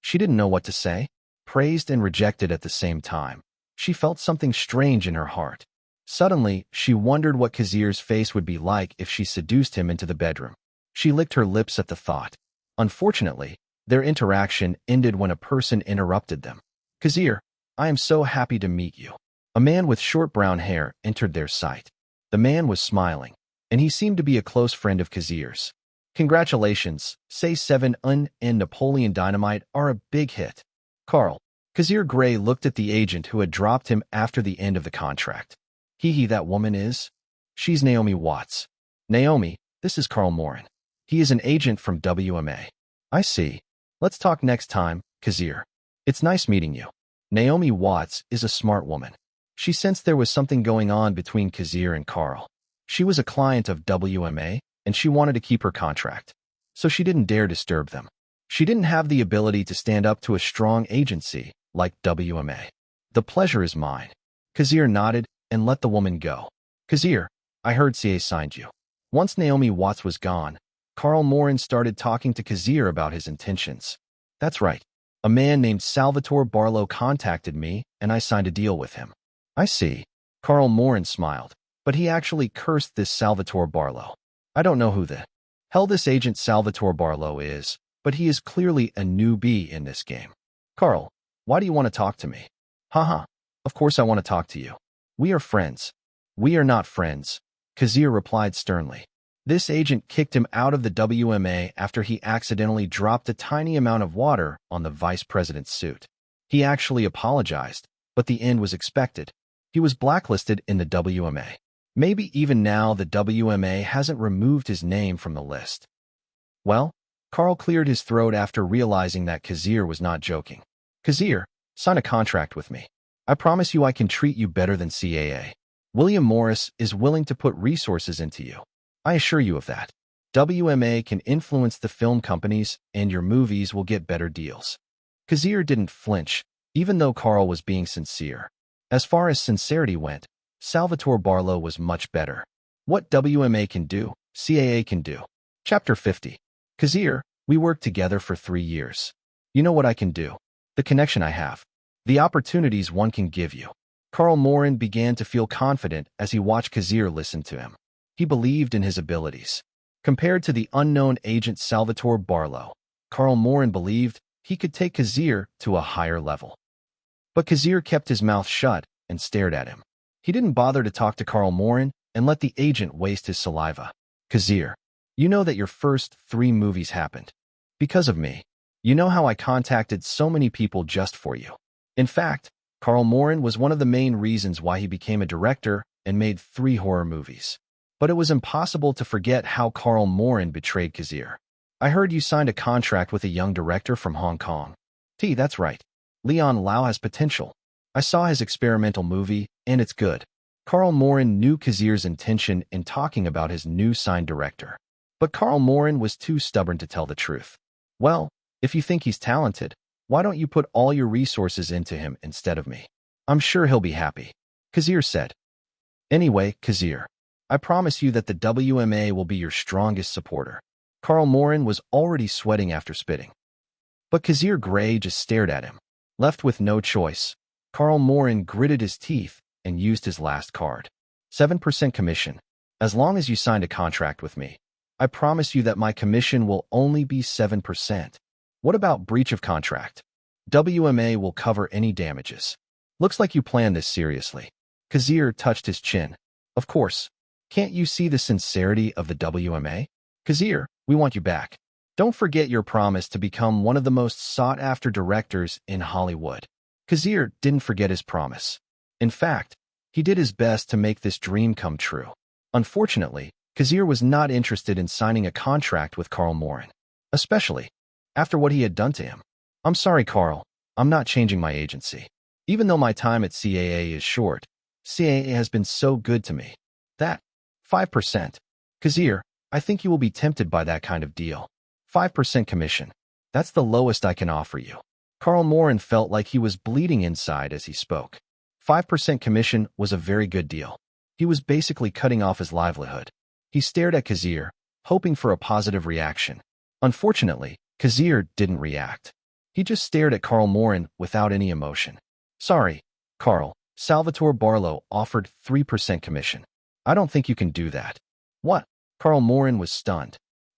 She didn't know what to say. Praised and rejected at the same time. She felt something strange in her heart. Suddenly, she wondered what Kazir's face would be like if she seduced him into the bedroom. She licked her lips at the thought. Unfortunately, their interaction ended when a person interrupted them. Kazir, I am so happy to meet you. A man with short brown hair entered their sight. The man was smiling, and he seemed to be a close friend of Kazir's. Congratulations, Say 7 and Napoleon Dynamite are a big hit. Carl. Kazir Grey looked at the agent who had dropped him after the end of the contract. That woman is? She's Naomi Watts. Naomi, this is Carl Morin. He is an agent from WMA. I see. Let's talk next time, Kazir. It's nice meeting you. Naomi Watts is a smart woman. She sensed there was something going on between Kazir and Carl. She was a client of WMA, and she wanted to keep her contract. So she didn't dare disturb them. She didn't have the ability to stand up to a strong agency like WMA. The pleasure is mine. Kazir nodded and let the woman go. Kazir, I heard CA signed you. Once Naomi Watts was gone, Carl Morin started talking to Kazir about his intentions. That's right. A man named Salvatore Barlow contacted me, and I signed a deal with him. I see. Carl Morin smiled, but he actually cursed this Salvatore Barlow. I don't know who the hell this agent Salvatore Barlow is, but he is clearly a newbie in this game. Carl, why do you want to talk to me? Haha, of course I want to talk to you. We are friends. We are not friends, Kazir replied sternly. This agent kicked him out of the WMA after he accidentally dropped a tiny amount of water on the vice president's suit. He actually apologized, but the end was expected. He was blacklisted in the WMA. Maybe even now the WMA hasn't removed his name from the list. Well, Carl cleared his throat after realizing that Kazir was not joking. Kazir, sign a contract with me. I promise you I can treat you better than CAA. William Morris is willing to put resources into you. I assure you of that. WMA can influence the film companies, and your movies will get better deals. Kazir didn't flinch, even though Carl was being sincere. As far as sincerity went, Salvatore Barlow was much better. What WMA can do, CAA can do. Chapter 50. Kazir, we worked together for 3 years. You know what I can do. The connection I have. The opportunities one can give you. Carl Morin began to feel confident as he watched Kazir listen to him. He believed in his abilities. Compared to the unknown agent Salvatore Barlow, Carl Morin believed he could take Kazir to a higher level. But Kazir kept his mouth shut and stared at him. He didn't bother to talk to Carl Morin and let the agent waste his saliva. Kazir, you know that your first 3 movies happened because of me. You know how I contacted so many people just for you. In fact, Carl Morin was one of the main reasons why he became a director and made 3 horror movies. But it was impossible to forget how Carl Morin betrayed Kazir. I heard you signed a contract with a young director from Hong Kong. That's right. Leon Lau has potential. I saw his experimental movie, and it's good. Carl Morin knew Kazir's intention in talking about his new signed director. But Carl Morin was too stubborn to tell the truth. Well, if you think he's talented, why don't you put all your resources into him instead of me? I'm sure he'll be happy. Kazir said. Anyway, Kazir, I promise you that the WMA will be your strongest supporter. Carl Morin was already sweating after spitting. But Kazir Grey just stared at him. Left with no choice, Carl Morin gritted his teeth and used his last card. 7% commission. As long as you signed a contract with me, I promise you that my commission will only be 7%. What about breach of contract? WMA will cover any damages. Looks like you planned this seriously. Kazir touched his chin. Of course. Can't you see the sincerity of the WMA? Kazir, we want you back. Don't forget your promise to become one of the most sought-after directors in Hollywood. Kazir didn't forget his promise. In fact, he did his best to make this dream come true. Unfortunately, Kazir was not interested in signing a contract with Carl Morin, especially after what he had done to him. I'm sorry, Carl. I'm not changing my agency. Even though my time at CAA is short, CAA has been so good to me. That 5%. Kazir, I think you will be tempted by that kind of deal. 5% commission. That's the lowest I can offer you. Carl Morin felt like he was bleeding inside as he spoke. 5% commission was a very good deal. He was basically cutting off his livelihood. He stared at Kazir, hoping for a positive reaction. Unfortunately, Kazir didn't react. He just stared at Carl Morin without any emotion. Sorry, Carl. Salvatore Barlow offered 3% commission. I don't think you can do that. What? Carl Morin was stunned.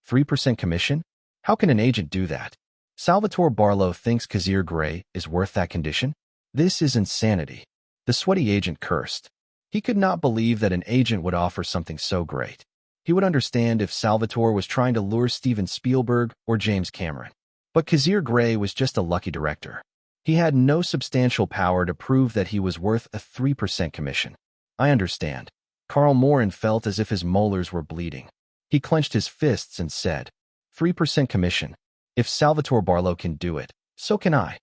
3% commission? How can an agent do that? Salvatore Barlow thinks Kazir Grey is worth that condition? This is insanity. The sweaty agent cursed. He could not believe that an agent would offer something so great. He would understand if Salvatore was trying to lure Steven Spielberg or James Cameron. But Kazir Grey was just a lucky director. He had no substantial power to prove that he was worth a 3% commission. I understand. Carl Morin felt as if his molars were bleeding. He clenched his fists and said, 3% commission. If Salvatore Barlow can do it, so can I.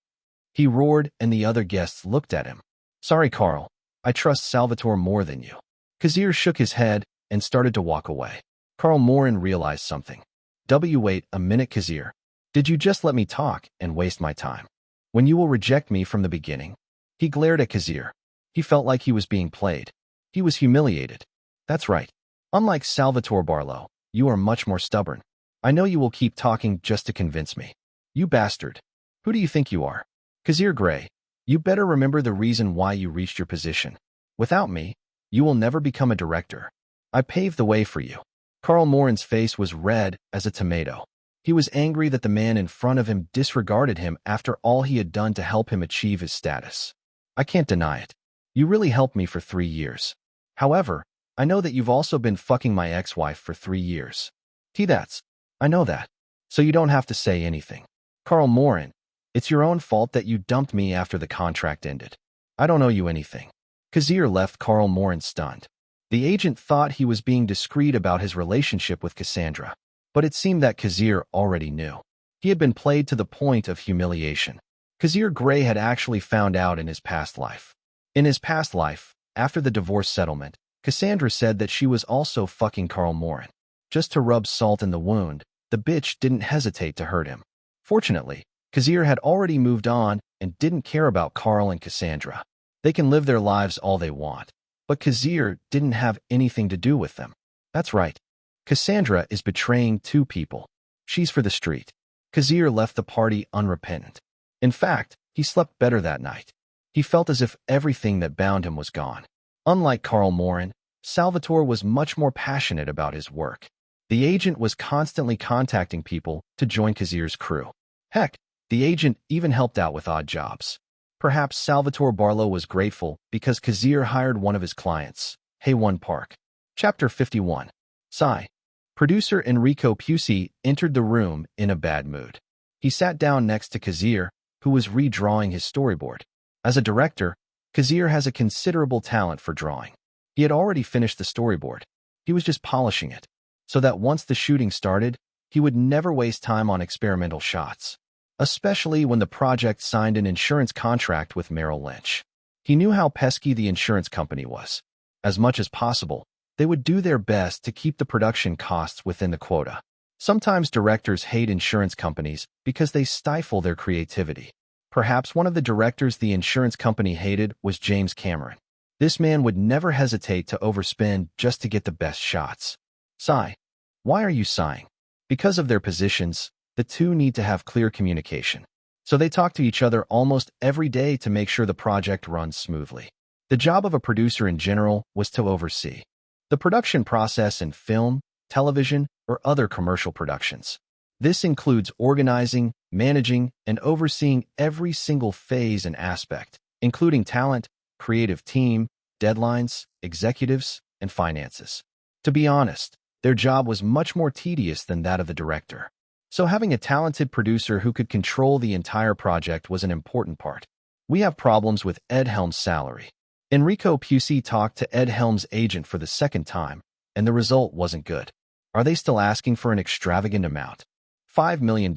He roared, and the other guests looked at him. Sorry, Carl. I trust Salvatore more than you. Kazir shook his head and started to walk away. Carl Morin realized something. Wait a minute, Kazir. Did you just let me talk and waste my time? When you will reject me from the beginning? He glared at Kazir. He felt like he was being played. He was humiliated. That's right. Unlike Salvatore Barlow, you are much more stubborn. I know you will keep talking just to convince me. You bastard. Who do you think you are? Kazir Grey, you better remember the reason why you reached your position. Without me, you will never become a director. I paved the way for you. Carl Morin's face was red as a tomato. He was angry that the man in front of him disregarded him after all he had done to help him achieve his status. I can't deny it. You really helped me for 3 years. However, I know that you've also been fucking my ex-wife for 3 years. I know that. So you don't have to say anything. Carl Morin, it's your own fault that you dumped me after the contract ended. I don't owe you anything. Kazir left Carl Morin stunned. The agent thought he was being discreet about his relationship with Cassandra, but it seemed that Kazir already knew. He had been played to the point of humiliation. Kazir Grey had actually found out in his past life. In his past life, after the divorce settlement, Cassandra said that she was also fucking Carl Morin. Just to rub salt in the wound, the bitch didn't hesitate to hurt him. Fortunately, Kazir had already moved on and didn't care about Carl and Cassandra. They can live their lives all they want, but Kazir didn't have anything to do with them. That's right. Cassandra is betraying 2 people. She's for the street. Kazir left the party unrepentant. In fact, he slept better that night. He felt as if everything that bound him was gone. Unlike Carl Morin, Salvatore was much more passionate about his work. The agent was constantly contacting people to join Kazir's crew. Heck, the agent even helped out with odd jobs. Perhaps Salvatore Barlow was grateful because Kazir hired one of his clients, Hayone Park. Chapter 51. Sigh. Producer Enrico Pucci entered the room in a bad mood. He sat down next to Kazir, who was redrawing his storyboard. As a director, Kazir has a considerable talent for drawing. He had already finished the storyboard. He was just polishing it, so that once the shooting started, he would never waste time on experimental shots, especially when the project signed an insurance contract with Merrill Lynch. He knew how pesky the insurance company was. As much as possible, they would do their best to keep the production costs within the quota. Sometimes directors hate insurance companies because they stifle their creativity. Perhaps one of the directors the insurance company hated was James Cameron. This man would never hesitate to overspend just to get the best shots. Sigh. Why are you sighing? Because of their positions, the two need to have clear communication. So they talk to each other almost every day to make sure the project runs smoothly. The job of a producer in general was to oversee the production process in film, television, or other commercial productions. This includes organizing, managing, and overseeing every single phase and aspect, including talent, creative team, deadlines, executives, and finances. To be honest, their job was much more tedious than that of the director. So having a talented producer who could control the entire project was an important part. We have problems with Ed Helms' salary. Enrico Pucci talked to Ed Helms' agent for the second time, and the result wasn't good. Are they still asking for an extravagant amount? $5 million.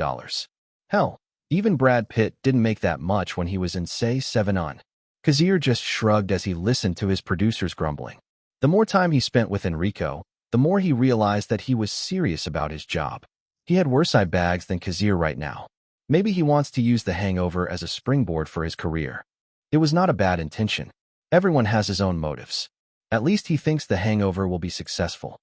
Hell, even Brad Pitt didn't make that much when he was in, say, 7 On. Kazir just shrugged as he listened to his producer's grumbling. The more time he spent with Enrico, the more he realized that he was serious about his job. He had worse eye bags than Kazir right now. Maybe he wants to use the hangover as a springboard for his career. It was not a bad intention. Everyone has his own motives. At least he thinks the hangover will be successful.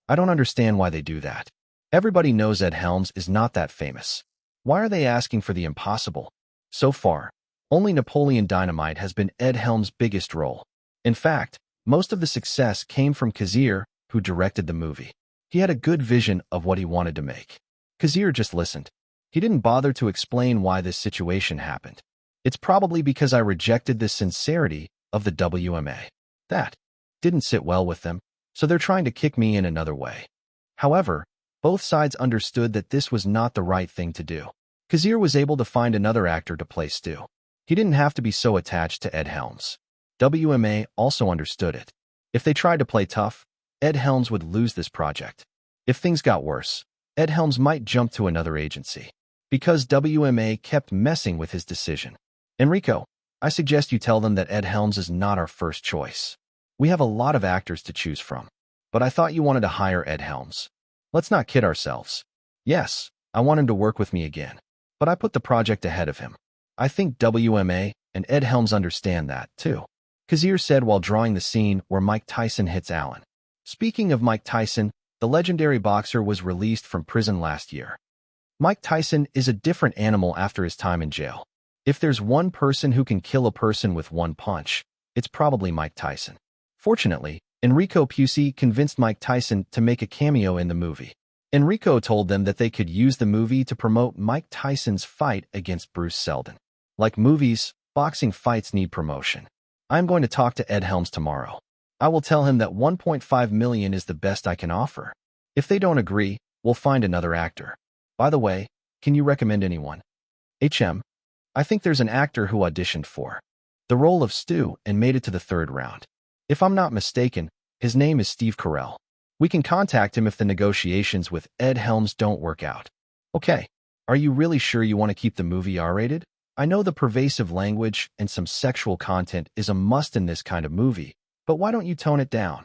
I don't understand why they do that. Everybody knows Ed Helms is not that famous. Why are they asking for the impossible? So far, only Napoleon Dynamite has been Ed Helms' biggest role. In fact, most of the success came from Kazir, who directed the movie. He had a good vision of what he wanted to make. Kazir just listened. He didn't bother to explain why this situation happened. It's probably because I rejected the sincerity of the WMA. That didn't sit well with them, so they're trying to kick me in another way. However, both sides understood that this was not the right thing to do. Kazir was able to find another actor to play Stu. He didn't have to be so attached to Ed Helms. WMA also understood it. If they tried to play tough, Ed Helms would lose this project. If things got worse, Ed Helms might jump to another agency. Because WMA kept messing with his decision. Enrico, I suggest you tell them that Ed Helms is not our first choice. We have a lot of actors to choose from. But I thought you wanted to hire Ed Helms. Let's not kid ourselves. Yes, I want him to work with me again. But I put the project ahead of him. I think WMA and Ed Helms understand that, too. Kazir said while drawing the scene where Mike Tyson hits Allen. Speaking of Mike Tyson, the legendary boxer was released from prison last year. Mike Tyson is a different animal after his time in jail. If there's one person who can kill a person with one punch, it's probably Mike Tyson. Fortunately, Enrico Pucci convinced Mike Tyson to make a cameo in the movie. Enrico told them that they could use the movie to promote Mike Tyson's fight against Bruce Seldon. Like movies, boxing fights need promotion. I'm going to talk to Ed Helms tomorrow. I will tell him that $1.5 million is the best I can offer. If they don't agree, we'll find another actor. By the way, can you recommend anyone? I think there's an actor who auditioned for the role of Stu and made it to the third round. If I'm not mistaken, his name is Steve Carell. We can contact him if the negotiations with Ed Helms don't work out. Okay, are you really sure you want to keep the movie R-rated? I know the pervasive language and some sexual content is a must in this kind of movie, but why don't you tone it down?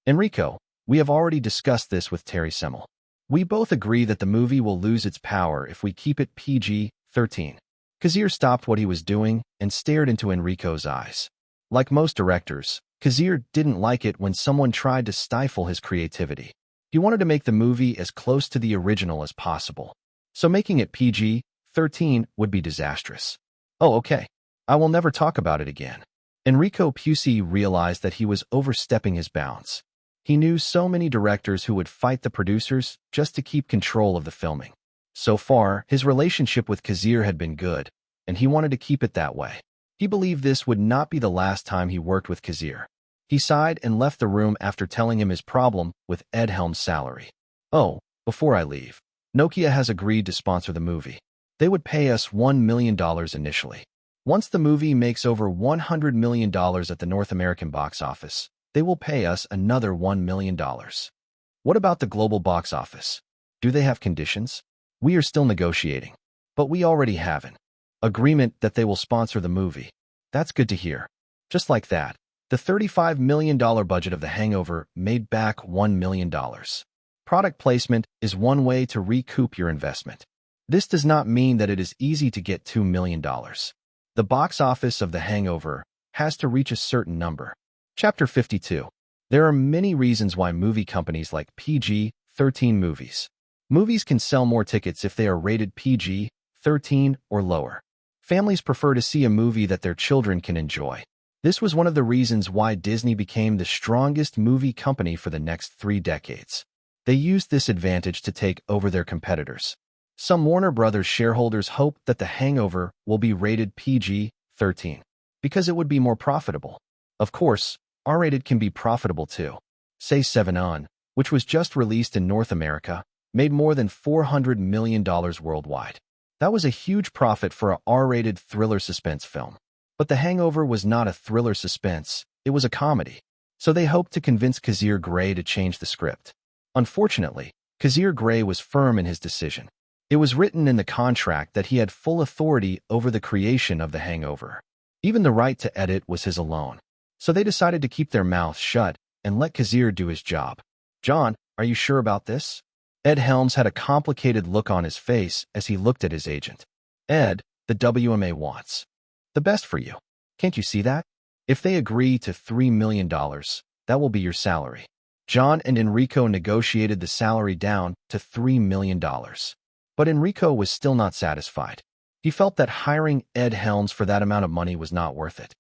Enrico, we have already discussed this with Terry Semmel. We both agree that the movie will lose its power if we keep it PG-13. Kazir stopped what he was doing and stared into Enrico's eyes. Like most directors, Kazir didn't like it when someone tried to stifle his creativity. He wanted to make the movie as close to the original as possible. So making it PG-13 would be disastrous. Oh, okay. I will never talk about it again. Enrico Pucci realized that he was overstepping his bounds. He knew so many directors who would fight the producers just to keep control of the filming. So far, his relationship with Kazir had been good, and he wanted to keep it that way. He believed this would not be the last time he worked with Kazir. He sighed and left the room after telling him his problem with Ed Helms' salary. Oh, before I leave, Nokia has agreed to sponsor the movie. They would pay us $1 million initially. Once the movie makes over $100 million at the North American box office, they will pay us another $1 million. What about the global box office? Do they have conditions? We are still negotiating, but we already have an agreement that they will sponsor the movie. That's good to hear. Just like that, the $35 million budget of The Hangover made back $1 million. Product placement is one way to recoup your investment. This does not mean that it is easy to get $2 million. The box office of The Hangover has to reach a certain number. Chapter 52. There are many reasons why movie companies like PG-13 movies. Movies can sell more tickets if they are rated PG-13 or lower. Families prefer to see a movie that their children can enjoy. This was one of the reasons why Disney became the strongest movie company for the next 3 decades. They used this advantage to take over their competitors. Some Warner Brothers shareholders hope that The Hangover will be rated PG-13 because it would be more profitable. Of course, R-rated can be profitable too. Say 7 On, which was just released in North America, made more than $400 million worldwide. That was a huge profit for a R-rated thriller suspense film. But The Hangover was not a thriller suspense, it was a comedy. So they hoped to convince Kazir Grey to change the script. Unfortunately, Kazir Grey was firm in his decision. It was written in the contract that he had full authority over the creation of The Hangover. Even the right to edit was his alone. So they decided to keep their mouths shut and let Kazir do his job. John, are you sure about this? Ed Helms had a complicated look on his face as he looked at his agent. Ed, the WMA wants the best for you. Can't you see that? If they agree to $3 million, that will be your salary. John and Enrico negotiated the salary down to $3 million. But Enrico was still not satisfied. He felt that hiring Ed Helms for that amount of money was not worth it.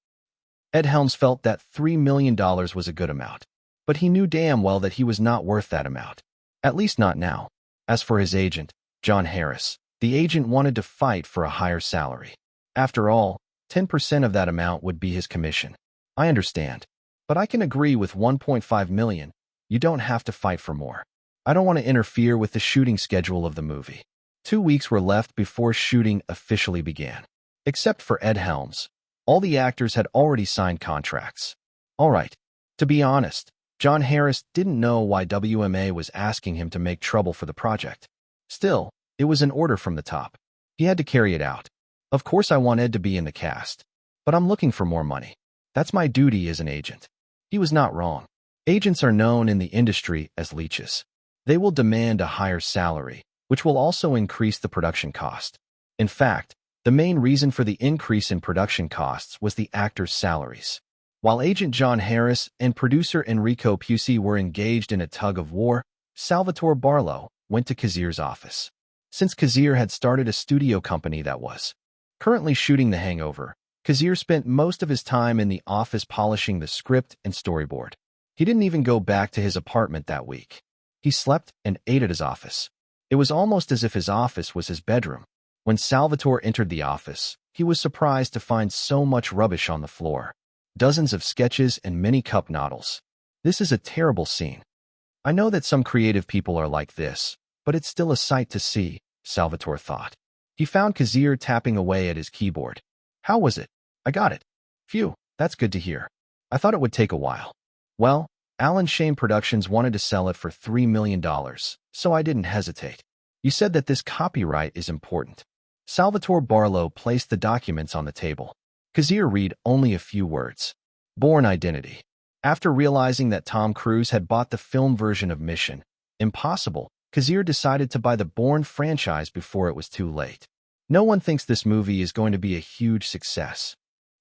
Ed Helms felt that $3 million was a good amount, but he knew damn well that he was not worth that amount. At least not now. As for his agent, John Harris, the agent wanted to fight for a higher salary. After all, 10% of that amount would be his commission. I understand, but I can agree with $1.5 million. You don't have to fight for more. I don't want to interfere with the shooting schedule of the movie. 2 weeks were left before shooting officially began. Except for Ed Helms, all the actors had already signed contracts. All right, to be honest, John Harris didn't know why WMA was asking him to make trouble for the project. Still, it was an order from the top. He had to carry it out. Of course I want Ed to be in the cast, but I'm looking for more money. That's my duty as an agent. He was not wrong. Agents are known in the industry as leeches. They will demand a higher salary, which will also increase the production cost. In fact, The main reason for the increase in production costs was the actors' salaries. While Agent John Harris and producer Enrico Pucci were engaged in a tug-of-war, Salvatore Barlow went to Kazir's office. Since Kazir had started a studio company that was currently shooting The Hangover, Kazir spent most of his time in the office polishing the script and storyboard. He didn't even go back to his apartment that week. He slept and ate at his office. It was almost as if his office was his bedroom. When Salvatore entered the office, he was surprised to find so much rubbish on the floor. Dozens of sketches and many cup noodles. This is a terrible scene. I know that some creative people are like this, but it's still a sight to see, Salvatore thought. He found Kazir tapping away at his keyboard. How was it? I got it. Phew, that's good to hear. I thought it would take a while. Well, Alan Shane Productions wanted to sell it for $3 million, so I didn't hesitate. You said that this copyright is important. Salvatore Barlow placed the documents on the table. Kazir read only a few words. Bourne Identity. After realizing that Tom Cruise had bought the film version of Mission Impossible, Kazir decided to buy the Bourne franchise before it was too late. No one thinks this movie is going to be a huge success.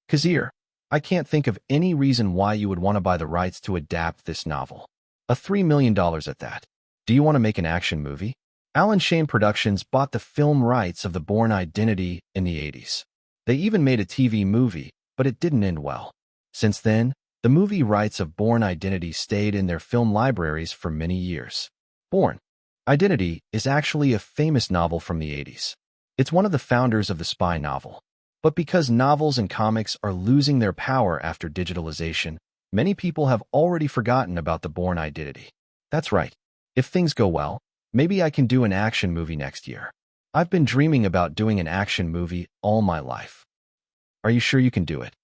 Kazir, I can't think of any reason why you would want to buy the rights to adapt this novel. A $3 million at that. Do you want to make an action movie? Alan Shane Productions bought the film rights of the Bourne Identity in the 80s. They even made a TV movie, but it didn't end well. Since then, the movie rights of Bourne Identity stayed in their film libraries for many years. Bourne Identity is actually a famous novel from the 80s. It's one of the founders of the spy novel. But because novels and comics are losing their power after digitalization, many people have already forgotten about the Bourne Identity. That's right. If things go well, maybe I can do an action movie next year. I've been dreaming about doing an action movie all my life. Are you sure you can do it?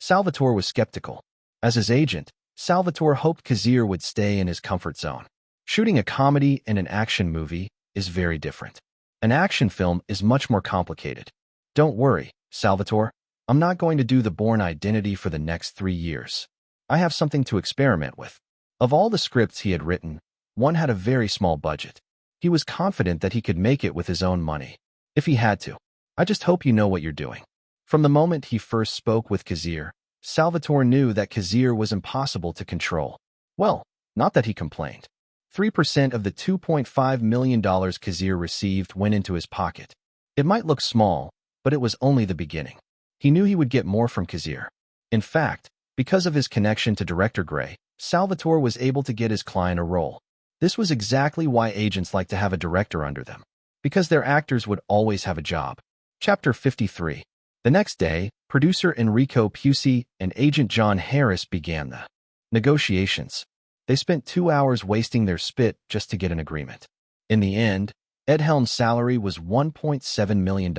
Salvatore was skeptical. As his agent, Salvatore hoped Kazir would stay in his comfort zone. Shooting a comedy and an action movie is very different. An action film is much more complicated. Don't worry, Salvatore. I'm not going to do the Bourne Identity for the next 3 years. I have something to experiment with. Of all the scripts he had written, one had a very small budget. He was confident that he could make it with his own money, if he had to. I just hope you know what you're doing. From the moment he first spoke with Kazir, Salvatore knew that Kazir was impossible to control. Well, not that he complained. 3% of the $2.5 million Kazir received went into his pocket. It might look small, but it was only the beginning. He knew he would get more from Kazir. In fact, because of his connection to Director Grey, Salvatore was able to get his client a role. This was exactly why agents like to have a director under them, because their actors would always have a job. Chapter 53. The next day, producer Enrico Pucci and agent John Harris began the negotiations. They spent 2 hours wasting their spit just to get an agreement. In the end, Ed Helms' salary was $1.7 million.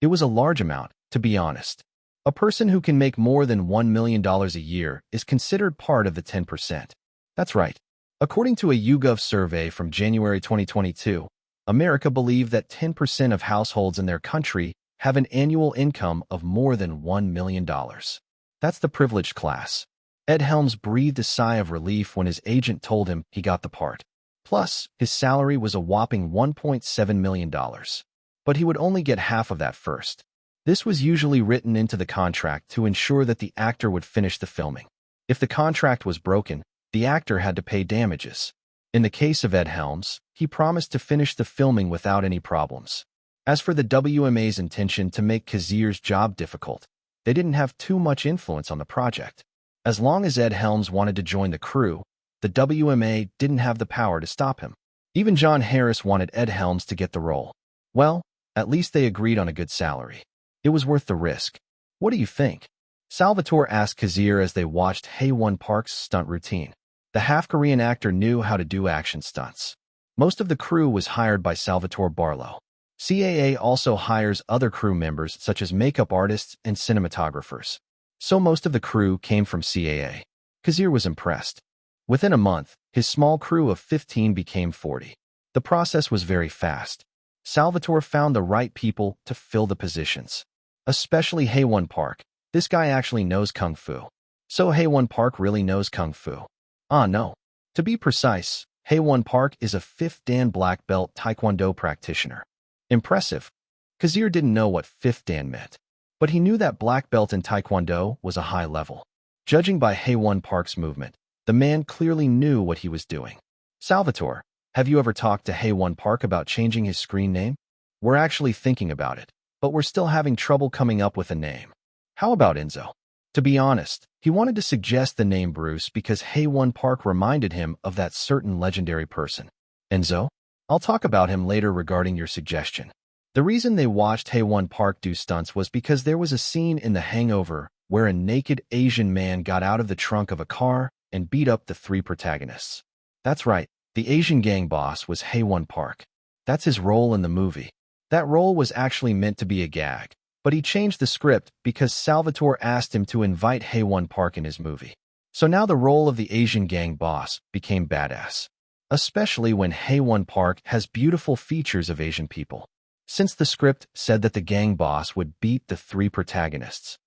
It was a large amount, to be honest. A person who can make more than $1 million a year is considered part of the 10%. That's right. According to a YouGov survey from January 2022, America believed that 10% of households in their country have an annual income of more than $1 million. That's the privileged class. Ed Helms breathed a sigh of relief when his agent told him he got the part. Plus, his salary was a whopping $1.7 million. But he would only get half of that first. This was usually written into the contract to ensure that the actor would finish the filming. If the contract was broken, the actor had to pay damages. In the case of Ed Helms, he promised to finish the filming without any problems. As for the WMA's intention to make Kazir's job difficult, they didn't have too much influence on the project. As long as Ed Helms wanted to join the crew, the WMA didn't have the power to stop him. Even John Harris wanted Ed Helms to get the role. Well, at least they agreed on a good salary. It was worth the risk. What do you think? Salvatore asked Kazir as they watched Hae-won Park's stunt routine. The half-Korean actor knew how to do action stunts. Most of the crew was hired by Salvatore Barlow. CAA also hires other crew members such as makeup artists and cinematographers. So most of the crew came from CAA. Kazir was impressed. Within a month, his small crew of 15 became 40. The process was very fast. Salvatore found the right people to fill the positions. Especially Hae-won Park. This guy actually knows Kung Fu. So Hae-won Park really knows Kung Fu. No. To be precise, Hae-won Park is a 5th Dan black belt Taekwondo practitioner. Impressive. Kazir didn't know what fifth dan meant, but he knew that black belt in Taekwondo was a high level. Judging by Haewon Park's movement, the man clearly knew what he was doing. Salvatore, have you ever talked to Haewon Park about changing his screen name? We're actually thinking about it, but we're still having trouble coming up with a name. How about Enzo? To be honest, he wanted to suggest the name Bruce because Haewon Park reminded him of that certain legendary person. Enzo? I'll talk about him later regarding your suggestion. The reason they watched Haewon Park do stunts was because there was a scene in The Hangover where a naked Asian man got out of the trunk of a car and beat up the three protagonists. That's right, the Asian gang boss was Haewon Park. That's his role in the movie. That role was actually meant to be a gag, but he changed the script because Salvatore asked him to invite Haewon Park in his movie. So now the role of the Asian gang boss became badass, especially when Haewon Park has beautiful features of Asian people. Since the script said that the gang boss would beat the three protagonists,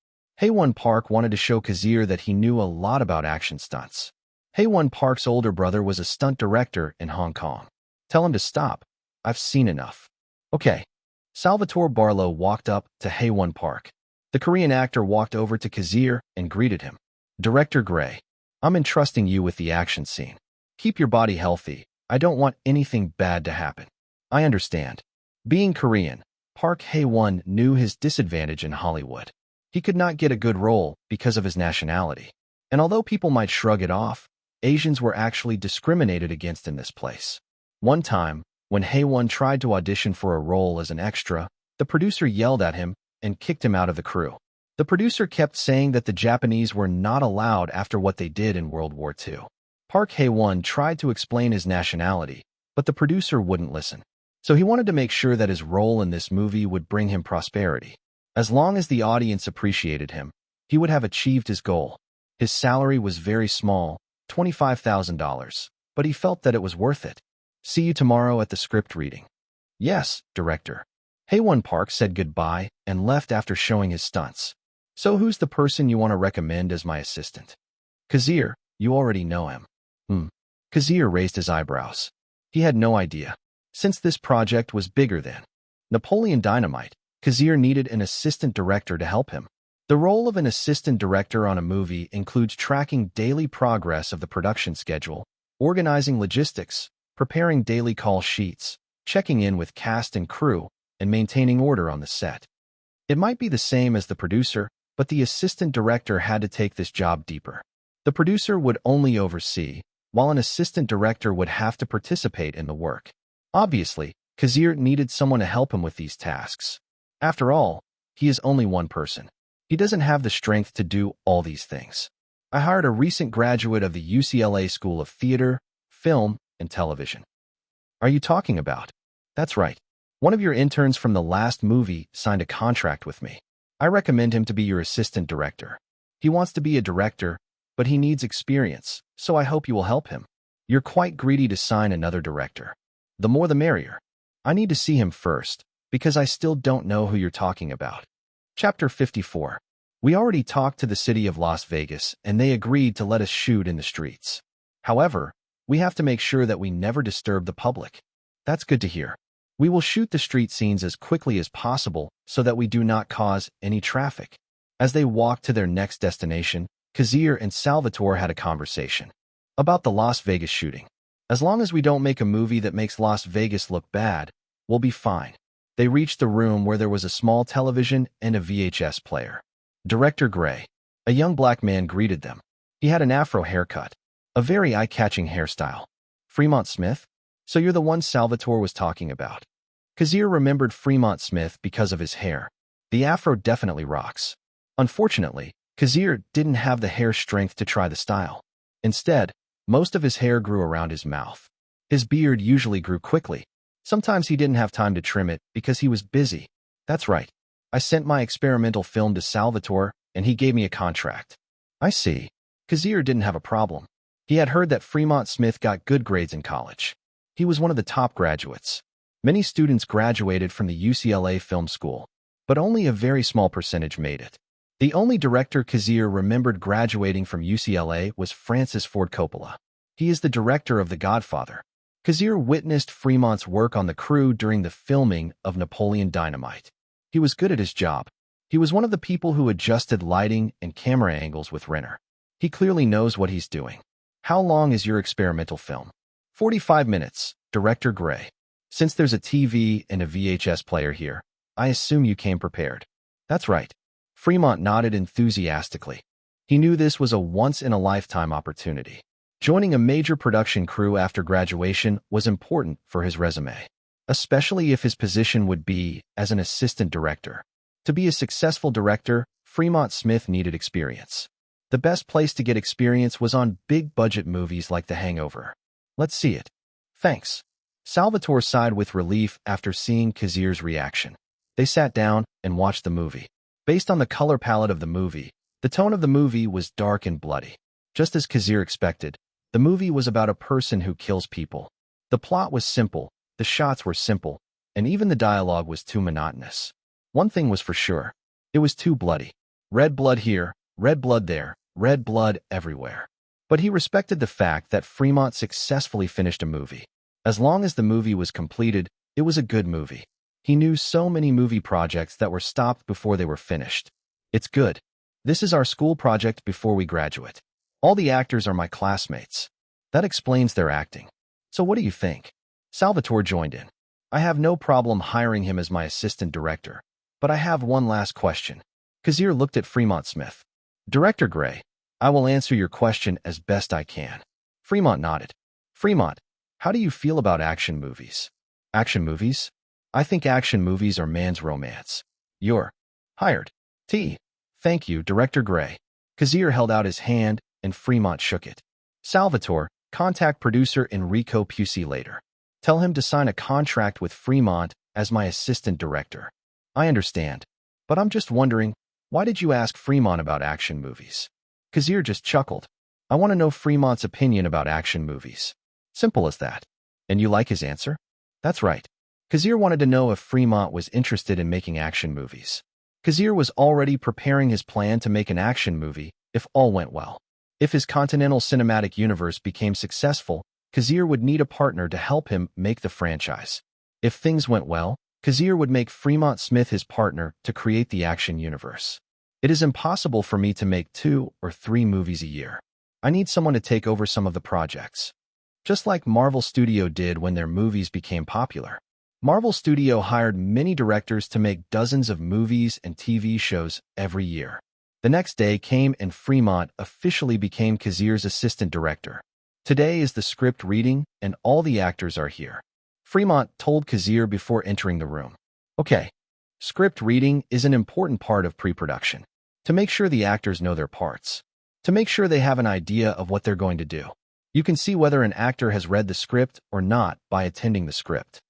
Haewon Park wanted to show Kazir that he knew a lot about action stunts. Haewon Park's older brother was a stunt director in Hong Kong. Tell him to stop. I've seen enough. Okay. Salvatore Barlow walked up to Haewon Park. The Korean actor walked over to Kazir and greeted him. Director Grey, I'm entrusting you with the action scene. Keep your body healthy. I don't want anything bad to happen. I understand. Being Korean, Park Hae-won knew his disadvantage in Hollywood. He could not get a good role because of his nationality. And although people might shrug it off, Asians were actually discriminated against in this place. One time, when Hae-won tried to audition for a role as an extra, the producer yelled at him and kicked him out of the crew. The producer kept saying that the Japanese were not allowed after what they did in World War II. Park Hae-won tried to explain his nationality, but the producer wouldn't listen. So he wanted to make sure that his role in this movie would bring him prosperity. As long as the audience appreciated him, he would have achieved his goal. His salary was very small, $25,000, but he felt that it was worth it. See you tomorrow at the script reading. Yes, director. Hae-won Park said goodbye and left after showing his stunts. So who's the person you want to recommend as my assistant? Kazir, you already know him. Kazir raised his eyebrows. He had no idea. Since this project was bigger than Napoleon Dynamite, Kazir needed an assistant director to help him. The role of an assistant director on a movie includes tracking daily progress of the production schedule, organizing logistics, preparing daily call sheets, checking in with cast and crew, and maintaining order on the set. It might be the same as the producer, but the assistant director had to take this job deeper. The producer would only oversee, while an assistant director would have to participate in the work. Obviously, Kazir needed someone to help him with these tasks. After all, he is only one person. He doesn't have the strength to do all these things. I hired a recent graduate of the UCLA School of Theater, Film, and Television. Are you talking about? That's right. One of your interns from the last movie signed a contract with me. I recommend him to be your assistant director. He wants to be a director, but he needs experience, so I hope you will help him. You're quite greedy to sign another director. The more the merrier. I need to see him first, because I still don't know who you're talking about. Chapter 54. We already talked to the city of Las Vegas, and they agreed to let us shoot in the streets. However, we have to make sure that we never disturb the public. That's good to hear. We will shoot the street scenes as quickly as possible so that we do not cause any traffic. As they walked to their next destination, Kazir and Salvatore had a conversation about the Las Vegas shooting. As long as we don't make a movie that makes Las Vegas look bad, we'll be fine. They reached the room where there was a small television and a VHS player. Director Grey, a young black man, greeted them. He had an afro haircut, a very eye-catching hairstyle. Fremont Smith? So you're the one Salvatore was talking about. Kazir remembered Fremont Smith because of his hair. The afro definitely rocks. Unfortunately, Kazir didn't have the hair strength to try the style. Instead, most of his hair grew around his mouth. His beard usually grew quickly. Sometimes he didn't have time to trim it because he was busy. That's right. I sent my experimental film to Salvatore, and he gave me a contract. I see. Kazir didn't have a problem. He had heard that Fremont Smith got good grades in college. He was one of the top graduates. Many students graduated from the UCLA Film School, but only a very small percentage made it. The only director Kazir remembered graduating from UCLA was Francis Ford Coppola. He is the director of The Godfather. Kazir witnessed Fremont's work on the crew during the filming of Napoleon Dynamite. He was good at his job. He was one of the people who adjusted lighting and camera angles with Renner. He clearly knows what he's doing. How long is your experimental film? 45 minutes, Director Grey. Since there's a TV and a VHS player here, I assume you came prepared. That's right. Fremont nodded enthusiastically. He knew this was a once-in-a-lifetime opportunity. Joining a major production crew after graduation was important for his resume, especially if his position would be as an assistant director. To be a successful director, Fremont Smith needed experience. The best place to get experience was on big-budget movies like The Hangover. Let's see it. Thanks. Salvatore sighed with relief after seeing Kazir's reaction. They sat down and watched the movie. Based on the color palette of the movie, the tone of the movie was dark and bloody. Just as Kazir expected, the movie was about a person who kills people. The plot was simple, the shots were simple, and even the dialogue was too monotonous. One thing was for sure. It was too bloody. Red blood here, red blood there, red blood everywhere. But he respected the fact that Fremont successfully finished a movie. As long as the movie was completed, it was a good movie. He knew so many movie projects that were stopped before they were finished. It's good. This is our school project before we graduate. All the actors are my classmates. That explains their acting. So what do you think? Salvatore joined in. I have no problem hiring him as my assistant director. But I have one last question. Kazir looked at Fremont Smith. Director Grey, I will answer your question as best I can. Fremont nodded. Fremont, how do you feel about action movies? Action movies? I think action movies are man's romance. You're hired. Thank you, Director Grey. Kazir held out his hand, and Fremont shook it. Salvatore, contact producer Enrico Pucci later. Tell him to sign a contract with Fremont as my assistant director. I understand, but I'm just wondering, why did you ask Fremont about action movies? Kazir just chuckled. I want to know Fremont's opinion about action movies. Simple as that. And you like his answer? That's right. Kazir wanted to know if Fremont was interested in making action movies. Kazir was already preparing his plan to make an action movie if all went well. If his Continental Cinematic Universe became successful, Kazir would need a partner to help him make the franchise. If things went well, Kazir would make Fremont Smith his partner to create the action universe. It is impossible for me to make 2 or 3 movies a year. I need someone to take over some of the projects. Just like Marvel Studio did when their movies became popular. Marvel Studio hired many directors to make dozens of movies and TV shows every year. The next day came and Fremont officially became Kazir's assistant director. Today is the script reading and all the actors are here. Fremont told Kazir before entering the room. Okay, script reading is an important part of pre-production. To make sure the actors know their parts. To make sure they have an idea of what they're going to do. You can see whether an actor has read the script or not by attending the script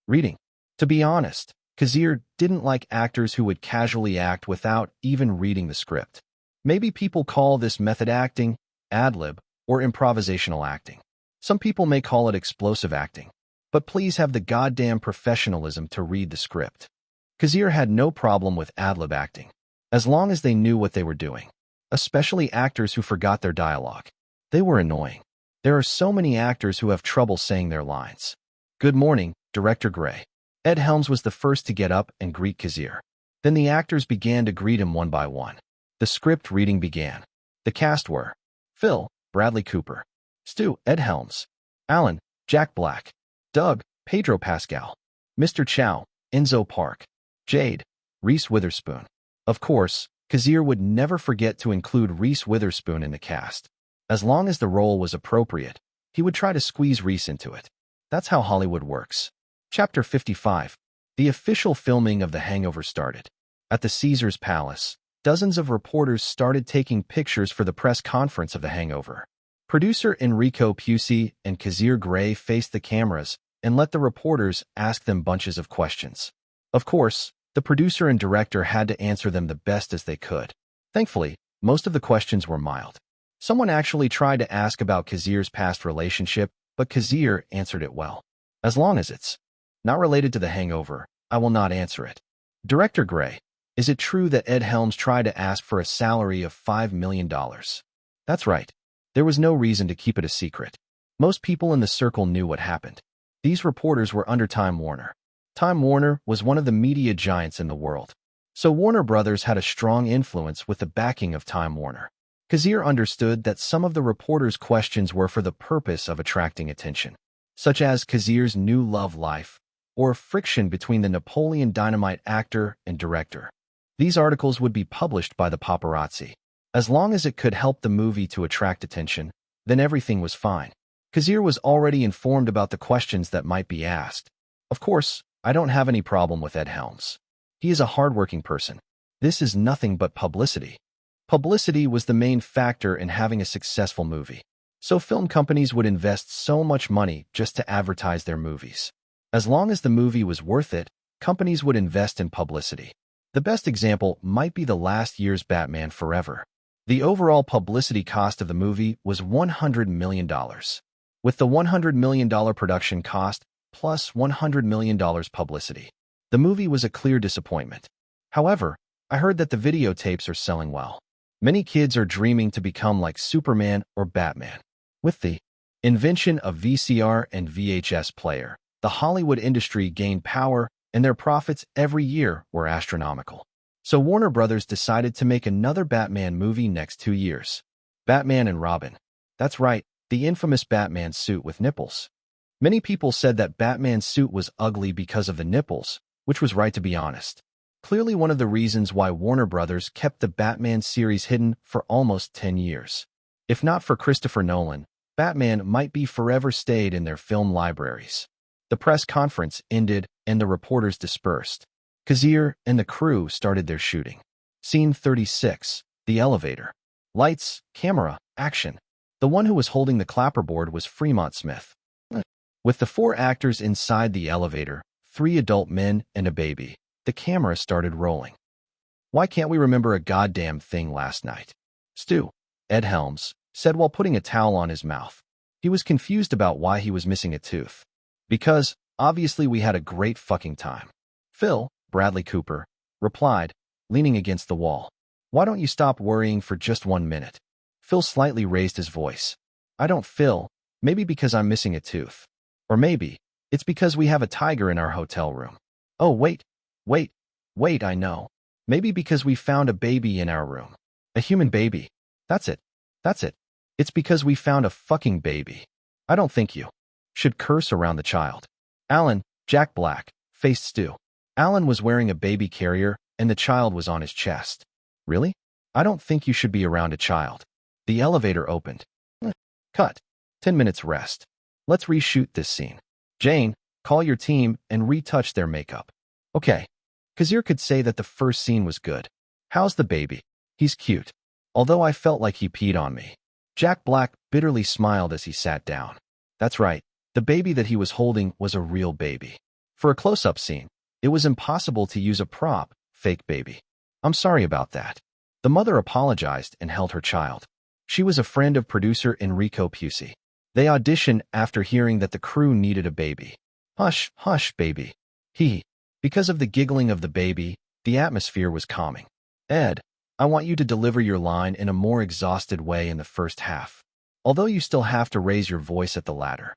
reading. To be honest, Kazir didn't like actors who would casually act without even reading the script. Maybe people call this method acting, ad-lib, or improvisational acting. Some people may call it explosive acting. But please have the goddamn professionalism to read the script. Kazir had no problem with ad-lib acting, as long as they knew what they were doing. Especially actors who forgot their dialogue. They were annoying. There are so many actors who have trouble saying their lines. Good morning, Director Grey. Ed Helms was the first to get up and greet Kazir. Then the actors began to greet him one by one. The script reading began. The cast were Phil, Bradley Cooper, Stu, Ed Helms, Alan, Jack Black, Doug, Pedro Pascal, Mr. Chow, Enzo Park, Jade, Reese Witherspoon. Of course, Kazir would never forget to include Reese Witherspoon in the cast. As long as the role was appropriate, he would try to squeeze Reese into it. That's how Hollywood works. Chapter 55. The official filming of The Hangover started. At the Caesars Palace, dozens of reporters started taking pictures for the press conference of The Hangover. Producer Enrico Pucci and Kazir Grey faced the cameras and let the reporters ask them bunches of questions. Of course, the producer and director had to answer them the best as they could. Thankfully, most of the questions were mild. Someone actually tried to ask about Kazir's past relationship, but Kazir answered it well. As long as it's not related to The Hangover, I will not answer it. Director Grey, is it true that Ed Helms tried to ask for a salary of $5 million? That's right. There was no reason to keep it a secret. Most people in the circle knew what happened. These reporters were under Time Warner. Time Warner was one of the media giants in the world. So Warner Brothers had a strong influence with the backing of Time Warner. Kazir understood that some of the reporters' questions were for the purpose of attracting attention, such as Kazir's new love life or friction between the Napoleon Dynamite actor and director. These articles would be published by the paparazzi. As long as it could help the movie to attract attention, then everything was fine. Kazir was already informed about the questions that might be asked. Of course, I don't have any problem with Ed Helms. He is a hardworking person. This is nothing but publicity. Publicity was the main factor in having a successful movie. So film companies would invest so much money just to advertise their movies. As long as the movie was worth it, companies would invest in publicity. The best example might be the last year's Batman Forever. The overall publicity cost of the movie was $100 million. With the $100 million production cost plus $100 million publicity, the movie was a clear disappointment. However, I heard that the videotapes are selling well. Many kids are dreaming to become like Superman or Batman. With the invention of VCR and VHS player, the Hollywood industry gained power and their profits every year were astronomical. So Warner Brothers decided to make another Batman movie next 2 years. Batman and Robin. That's right, the infamous Batman suit with nipples. Many people said that Batman's suit was ugly because of the nipples, which was right to be honest. Clearly one of the reasons why Warner Brothers kept the Batman series hidden for almost 10 years. If not for Christopher Nolan, Batman might be forever stayed in their film libraries. The press conference ended and the reporters dispersed. Kazir and the crew started their shooting. Scene 36, the elevator. Lights, camera, action. The one who was holding the clapperboard was Fremont Smith. With the 4 actors inside the elevator, 3 adult men and a baby, the camera started rolling. Why can't we remember a goddamn thing last night? Stu, Ed Helms, said while putting a towel on his mouth. He was confused about why he was missing a tooth. Because, obviously we had a great fucking time. Phil, Bradley Cooper, replied, leaning against the wall. Why don't you stop worrying for just 1 minute? Phil slightly raised his voice. I don't feel, maybe because I'm missing a tooth. Or maybe, it's because we have a tiger in our hotel room. Oh, wait, I know. Maybe because we found a baby in our room. A human baby. That's it. It's because we found a fucking baby. I don't think you should curse around the child. Alan, Jack Black, faced Stu. Alan was wearing a baby carrier and the child was on his chest. Really? I don't think you should be around a child. The elevator opened. Cut. 10 minutes rest. Let's reshoot this scene. Jane, call your team and retouch their makeup. Okay. Kazir could say that the first scene was good. How's the baby? He's cute. Although I felt like he peed on me. Jack Black bitterly smiled as he sat down. That's right. The baby that he was holding was a real baby. For a close-up scene, it was impossible to use a prop, fake baby. I'm sorry about that. The mother apologized and held her child. She was a friend of producer Enrico Pucci. They auditioned after hearing that the crew needed a baby. Hush, hush, baby. Because of the giggling of the baby, the atmosphere was calming. Ed, I want you to deliver your line in a more exhausted way in the first half, although you still have to raise your voice at the latter.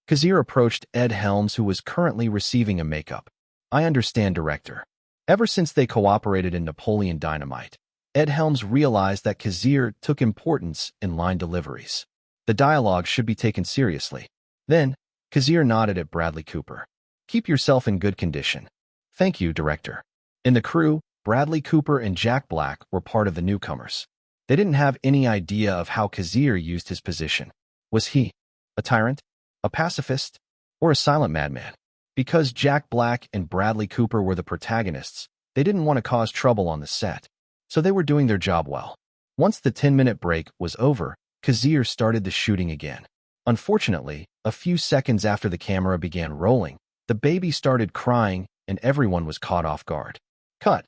Kazir approached Ed Helms, who was currently receiving a makeup. I understand, director. Ever since they cooperated in Napoleon Dynamite, Ed Helms realized that Kazir took importance in line deliveries. The dialogue should be taken seriously. Then, Kazir nodded at Bradley Cooper. Keep yourself in good condition. Thank you, director. In the crew, Bradley Cooper and Jack Black were part of the newcomers. They didn't have any idea of how Kazir used his position. Was he a tyrant, a pacifist, or a silent madman? Because Jack Black and Bradley Cooper were the protagonists, they didn't want to cause trouble on the set. So they were doing their job well. Once the 10-minute break was over, Kazir started the shooting again. Unfortunately, a few seconds after the camera began rolling, the baby started crying and everyone was caught off guard. Cut.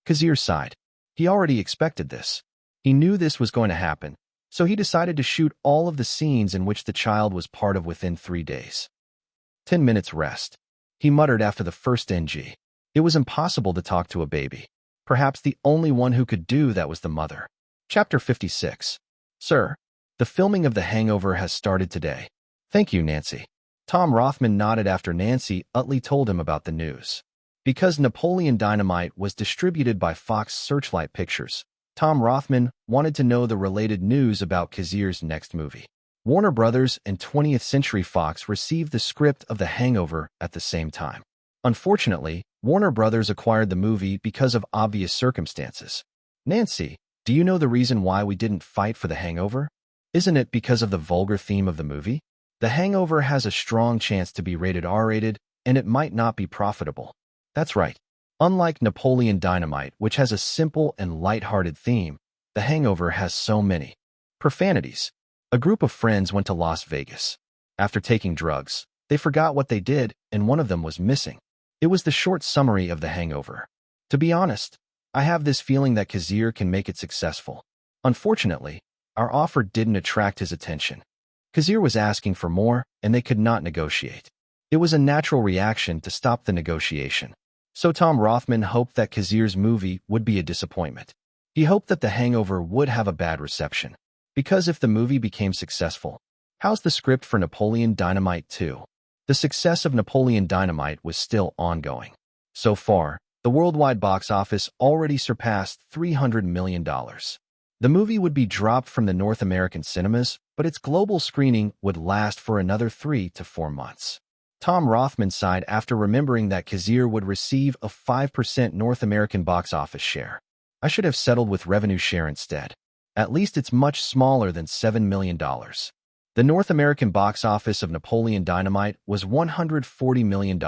Kazir sighed. He already expected this. He knew this was going to happen, so he decided to shoot all of the scenes in which the child was part of within 3 days. 10 minutes rest. He muttered after the first NG. It was impossible to talk to a baby. Perhaps the only one who could do that was the mother. Chapter 56. Sir, the filming of The Hangover has started today. Thank you, Nancy. Tom Rothman nodded after Nancy Utley told him about the news. Because Napoleon Dynamite was distributed by Fox Searchlight Pictures, Tom Rothman wanted to know the related news about Kazir's next movie. Warner Brothers and 20th Century Fox received the script of The Hangover at the same time. Unfortunately, Warner Brothers acquired the movie because of obvious circumstances. Nancy, do you know the reason why we didn't fight for The Hangover? Isn't it because of the vulgar theme of the movie? The Hangover has a strong chance to be rated R-rated, and it might not be profitable. That's right. Unlike Napoleon Dynamite, which has a simple and light-hearted theme, The Hangover has so many profanities. A group of friends went to Las Vegas. After taking drugs, they forgot what they did, and one of them was missing. It was the short summary of The Hangover. To be honest, I have this feeling that Kazir can make it successful. Unfortunately, our offer didn't attract his attention. Kazir was asking for more, and they could not negotiate. It was a natural reaction to stop the negotiation. So Tom Rothman hoped that Kazir's movie would be a disappointment. He hoped that The Hangover would have a bad reception. Because if the movie became successful, how's the script for Napoleon Dynamite 2? The success of Napoleon Dynamite was still ongoing. So far, the worldwide box office already surpassed $300 million. The movie would be dropped from the North American cinemas, but its global screening would last for another 3 to 4 months. Tom Rothman sighed after remembering that Kazir would receive a 5% North American box office share. I should have settled with revenue share instead. At least it's much smaller than $7 million. The North American box office of Napoleon Dynamite was $140 million.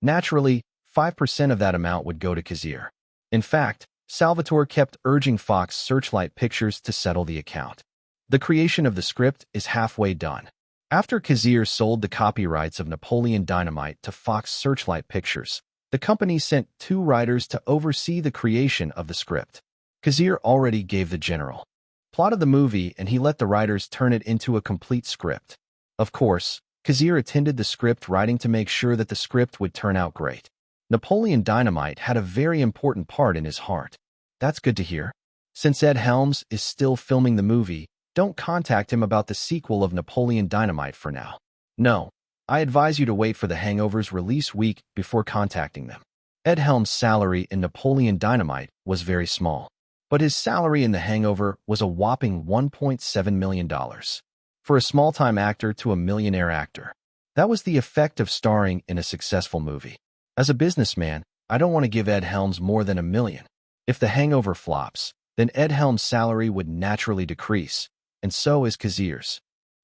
Naturally, 5% of that amount would go to Kazir. In fact, Salvatore kept urging Fox Searchlight Pictures to settle the account. The creation of the script is halfway done. After Kazir sold the copyrights of Napoleon Dynamite to Fox Searchlight Pictures, the company sent 2 writers to oversee the creation of the script. Kazir already gave the general plot of the movie, and he let the writers turn it into a complete script. Of course, Kazir attended the script writing to make sure that the script would turn out great. Napoleon Dynamite had a very important part in his heart. That's good to hear. Since Ed Helms is still filming the movie, don't contact him about the sequel of Napoleon Dynamite for now. No, I advise you to wait for The Hangover's release week before contacting them. Ed Helms' salary in Napoleon Dynamite was very small, but his salary in The Hangover was a whopping $1.7 million. For a small-time actor to a millionaire actor, that was the effect of starring in a successful movie. As a businessman, I don't want to give Ed Helms more than $1 million. If The Hangover flops, then Ed Helms' salary would naturally decrease, and so is Kazir's.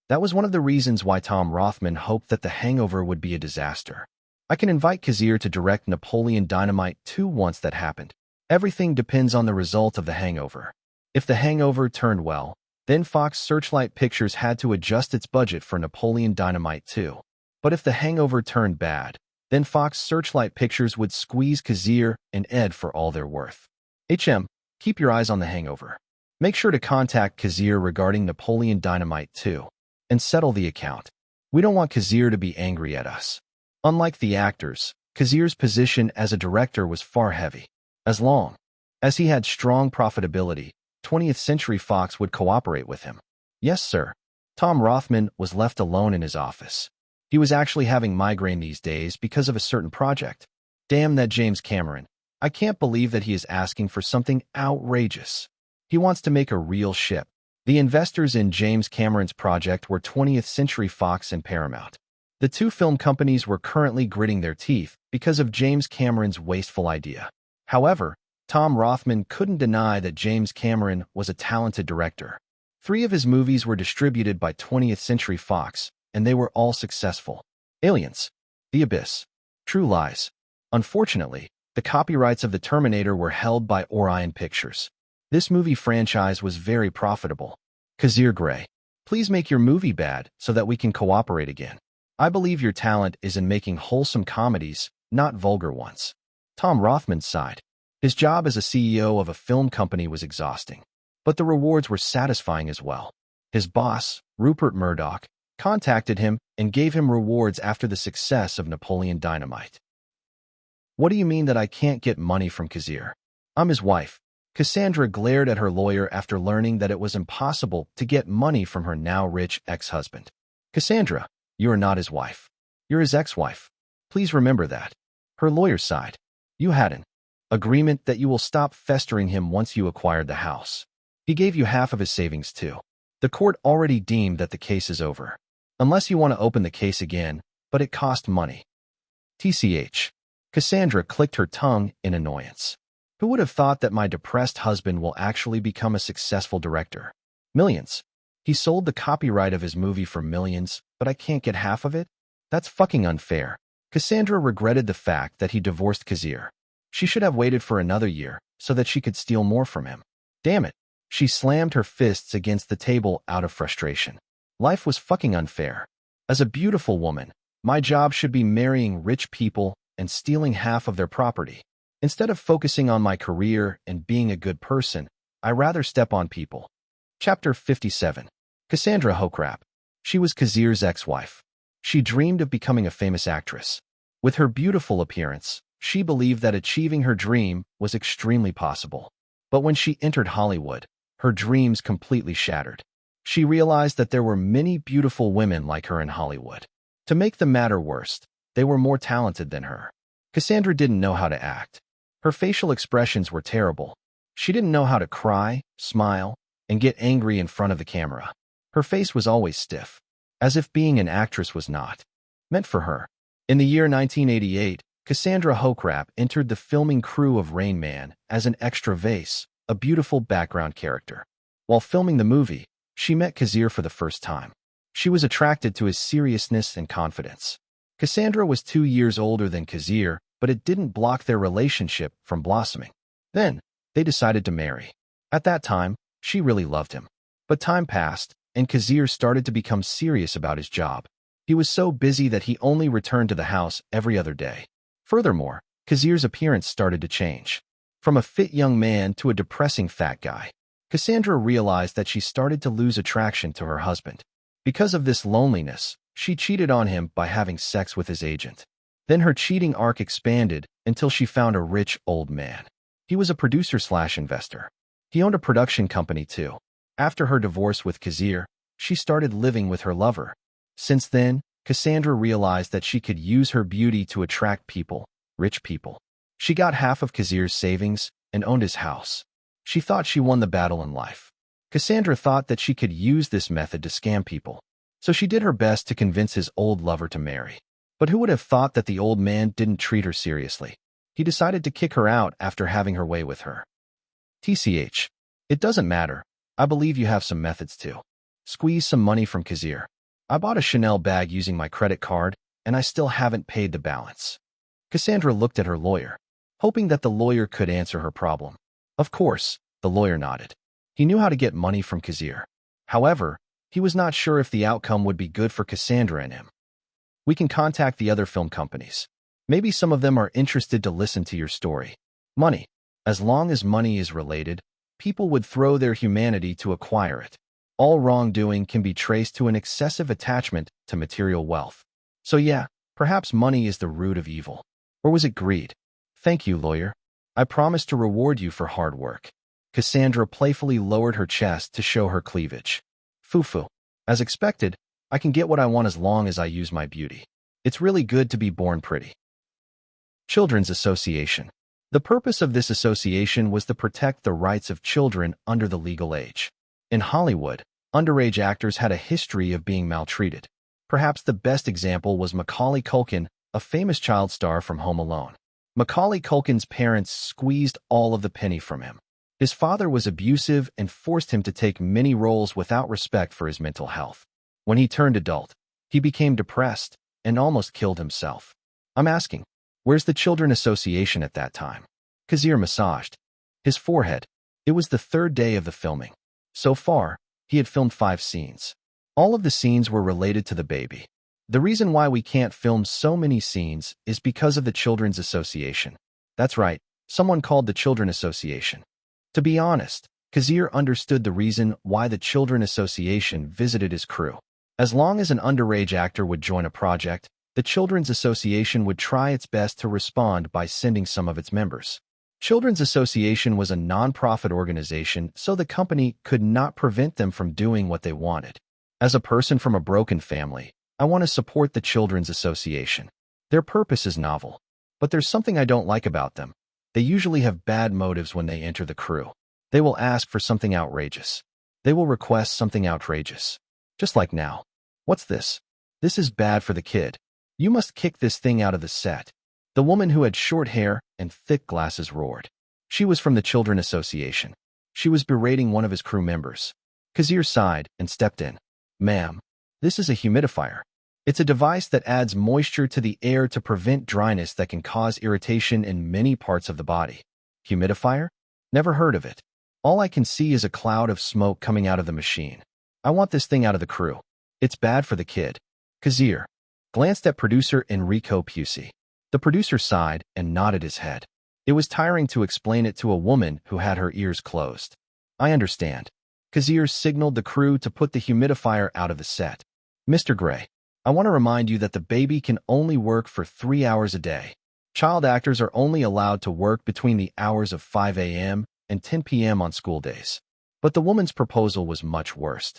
That was one of the reasons why Tom Rothman hoped that The Hangover would be a disaster. I can invite Kazir to direct Napoleon Dynamite 2 once that happened. Everything depends on the result of The Hangover. If The Hangover turned well, then Fox Searchlight Pictures had to adjust its budget for Napoleon Dynamite 2. But if The Hangover turned bad, then Fox Searchlight Pictures would squeeze Kazir and Ed for all they're worth. Keep your eyes on The Hangover. Make sure to contact Kazir regarding Napoleon Dynamite 2 and settle the account. We don't want Kazir to be angry at us. Unlike the actors, Kazir's position as a director was far heavy. As long as he had strong profitability, 20th Century Fox would cooperate with him. Yes, sir. Tom Rothman was left alone in his office. He was actually having migraine these days because of a certain project. Damn that James Cameron. I can't believe that he is asking for something outrageous. He wants to make a real ship. The investors in James Cameron's project were 20th Century Fox and Paramount. The 2 film companies were currently gritting their teeth because of James Cameron's wasteful idea. However, Tom Rothman couldn't deny that James Cameron was a talented director. 3 of his movies were distributed by 20th Century Fox, and they were all successful. Aliens, The Abyss, True Lies. Unfortunately, the copyrights of The Terminator were held by Orion Pictures. This movie franchise was very profitable. Kazir Grey, please make your movie bad so that we can cooperate again. I believe your talent is in making wholesome comedies, not vulgar ones. Tom Rothman sighed. His job as a CEO of a film company was exhausting, but the rewards were satisfying as well. His boss, Rupert Murdoch, contacted him and gave him rewards after the success of Napoleon Dynamite. What do you mean that I can't get money from Kazir? I'm his wife. Cassandra glared at her lawyer after learning that it was impossible to get money from her now-rich ex-husband. Cassandra, You are not his wife. You're his ex-wife. Please remember that. Her lawyer sighed. You had an agreement that you will stop festering him once you acquired the house. He gave you half of his savings too. The court already deemed that the case is over. Unless you want to open the case again, but it cost money. TCH. Cassandra clicked her tongue in annoyance. Who would have thought that my depressed husband will actually become a successful director? Millions. He sold the copyright of his movie for millions, but I can't get half of it? That's fucking unfair. Cassandra regretted the fact that he divorced Kazir. She should have waited for another year so that she could steal more from him. Damn it. She slammed her fists against the table out of frustration. Life was fucking unfair. As a beautiful woman, my job should be marrying rich people and stealing half of their property. Instead of focusing on my career and being a good person, I rather step on people. Chapter 57. Cassandra Hokrap. She was Kazir's ex-wife. She dreamed of becoming a famous actress. With her beautiful appearance, she believed that achieving her dream was extremely possible. But when she entered Hollywood, her dreams completely shattered. She realized that there were many beautiful women like her in Hollywood. To make the matter worse, they were more talented than her. Cassandra didn't know how to act. Her facial expressions were terrible. She didn't know how to cry, smile, and get angry in front of the camera. Her face was always stiff, as if being an actress was not meant for her. In the year 1988, Cassandra Hokrap entered the filming crew of Rain Man as an extra vase, a beautiful background character. While filming the movie, she met Kazir for the first time. She was attracted to his seriousness and confidence. Cassandra was 2 years older than Kazir, but it didn't block their relationship from blossoming. Then, they decided to marry. At that time, she really loved him. But time passed, and Kazir started to become serious about his job. He was so busy that he only returned to the house every other day. Furthermore, Kazir's appearance started to change. From a fit young man to a depressing fat guy. Cassandra realized that she started to lose attraction to her husband. Because of this loneliness, she cheated on him by having sex with his agent. Then her cheating arc expanded until she found a rich old man. He was a producer/investor. He owned a production company too. After her divorce with Kazir, she started living with her lover. Since then, Cassandra realized that she could use her beauty to attract people, rich people. She got half of Kazir's savings and owned his house. She thought she won the battle in life. Cassandra thought that she could use this method to scam people. So she did her best to convince his old lover to marry. But who would have thought that the old man didn't treat her seriously? He decided to kick her out after having her way with her. TCH. It doesn't matter. I believe you have some methods too. Squeeze some money from Kazir. I bought a Chanel bag using my credit card, and I still haven't paid the balance. Cassandra looked at her lawyer, hoping that the lawyer could answer her problem. Of course, the lawyer nodded. He knew how to get money from Kazir. However, he was not sure if the outcome would be good for Cassandra and him. We can contact the other film companies. Maybe some of them are interested to listen to your story. Money. As long as money is related, people would throw their humanity to acquire it. All wrongdoing can be traced to an excessive attachment to material wealth. So yeah, perhaps money is the root of evil. Or was it greed? Thank you, lawyer. I promise to reward you for hard work. Cassandra playfully lowered her chest to show her cleavage. Foo-foo. As expected, I can get what I want as long as I use my beauty. It's really good to be born pretty. Children's Association. The purpose of this association was to protect the rights of children under the legal age. In Hollywood, underage actors had a history of being maltreated. Perhaps the best example was Macaulay Culkin, a famous child star from Home Alone. Macaulay Culkin's parents squeezed all of the penny from him. His father was abusive and forced him to take many roles without respect for his mental health. When he turned adult, he became depressed and almost killed himself. I'm asking, where's the Children's Association at that time? Kazir massaged his forehead. It was the third day of the filming. So far, he had filmed 5 scenes. All of the scenes were related to the baby. The reason why we can't film so many scenes is because of the Children's Association. That's right, someone called the Children's Association. To be honest, Kazir understood the reason why the Children's Association visited his crew. As long as an underage actor would join a project, the Children's Association would try its best to respond by sending some of its members. Children's Association was a non-profit organization, so the company could not prevent them from doing what they wanted. As a person from a broken family, I want to support the Children's Association. Their purpose is novel. But there's something I don't like about them. They usually have bad motives when they enter the crew. They will ask for something outrageous. They will request something outrageous. Just like now. What's this? This is bad for the kid. You must kick this thing out of the set. The woman who had short hair and thick glasses roared. She was from the Children's Association. She was berating one of his crew members. Kazir sighed and stepped in. Ma'am, this is a humidifier. It's a device that adds moisture to the air to prevent dryness that can cause irritation in many parts of the body. Humidifier? Never heard of it. All I can see is a cloud of smoke coming out of the machine. I want this thing out of the crew. It's bad for the kid. Kazir glanced at producer Enrico Pusey. The producer sighed and nodded his head. It was tiring to explain it to a woman who had her ears closed. I understand. Kazir signaled the crew to put the humidifier out of the set. Mr. Grey, I want to remind you that the baby can only work for 3 hours a day. Child actors are only allowed to work between the hours of 5 a.m. and 10 p.m. on school days. But the woman's proposal was much worse.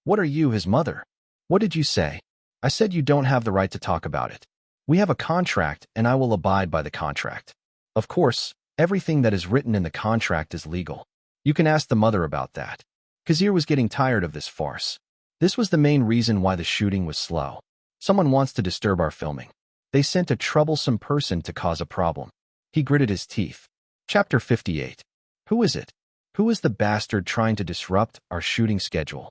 What are you, his mother? What did you say? I said you don't have the right to talk about it. We have a contract and I will abide by the contract. Of course, everything that is written in the contract is legal. You can ask the mother about that. Kazir was getting tired of this farce. This was the main reason why the shooting was slow. Someone wants to disturb our filming. They sent a troublesome person to cause a problem. He gritted his teeth. Chapter 58. Who is it? Who is the bastard trying to disrupt our shooting schedule?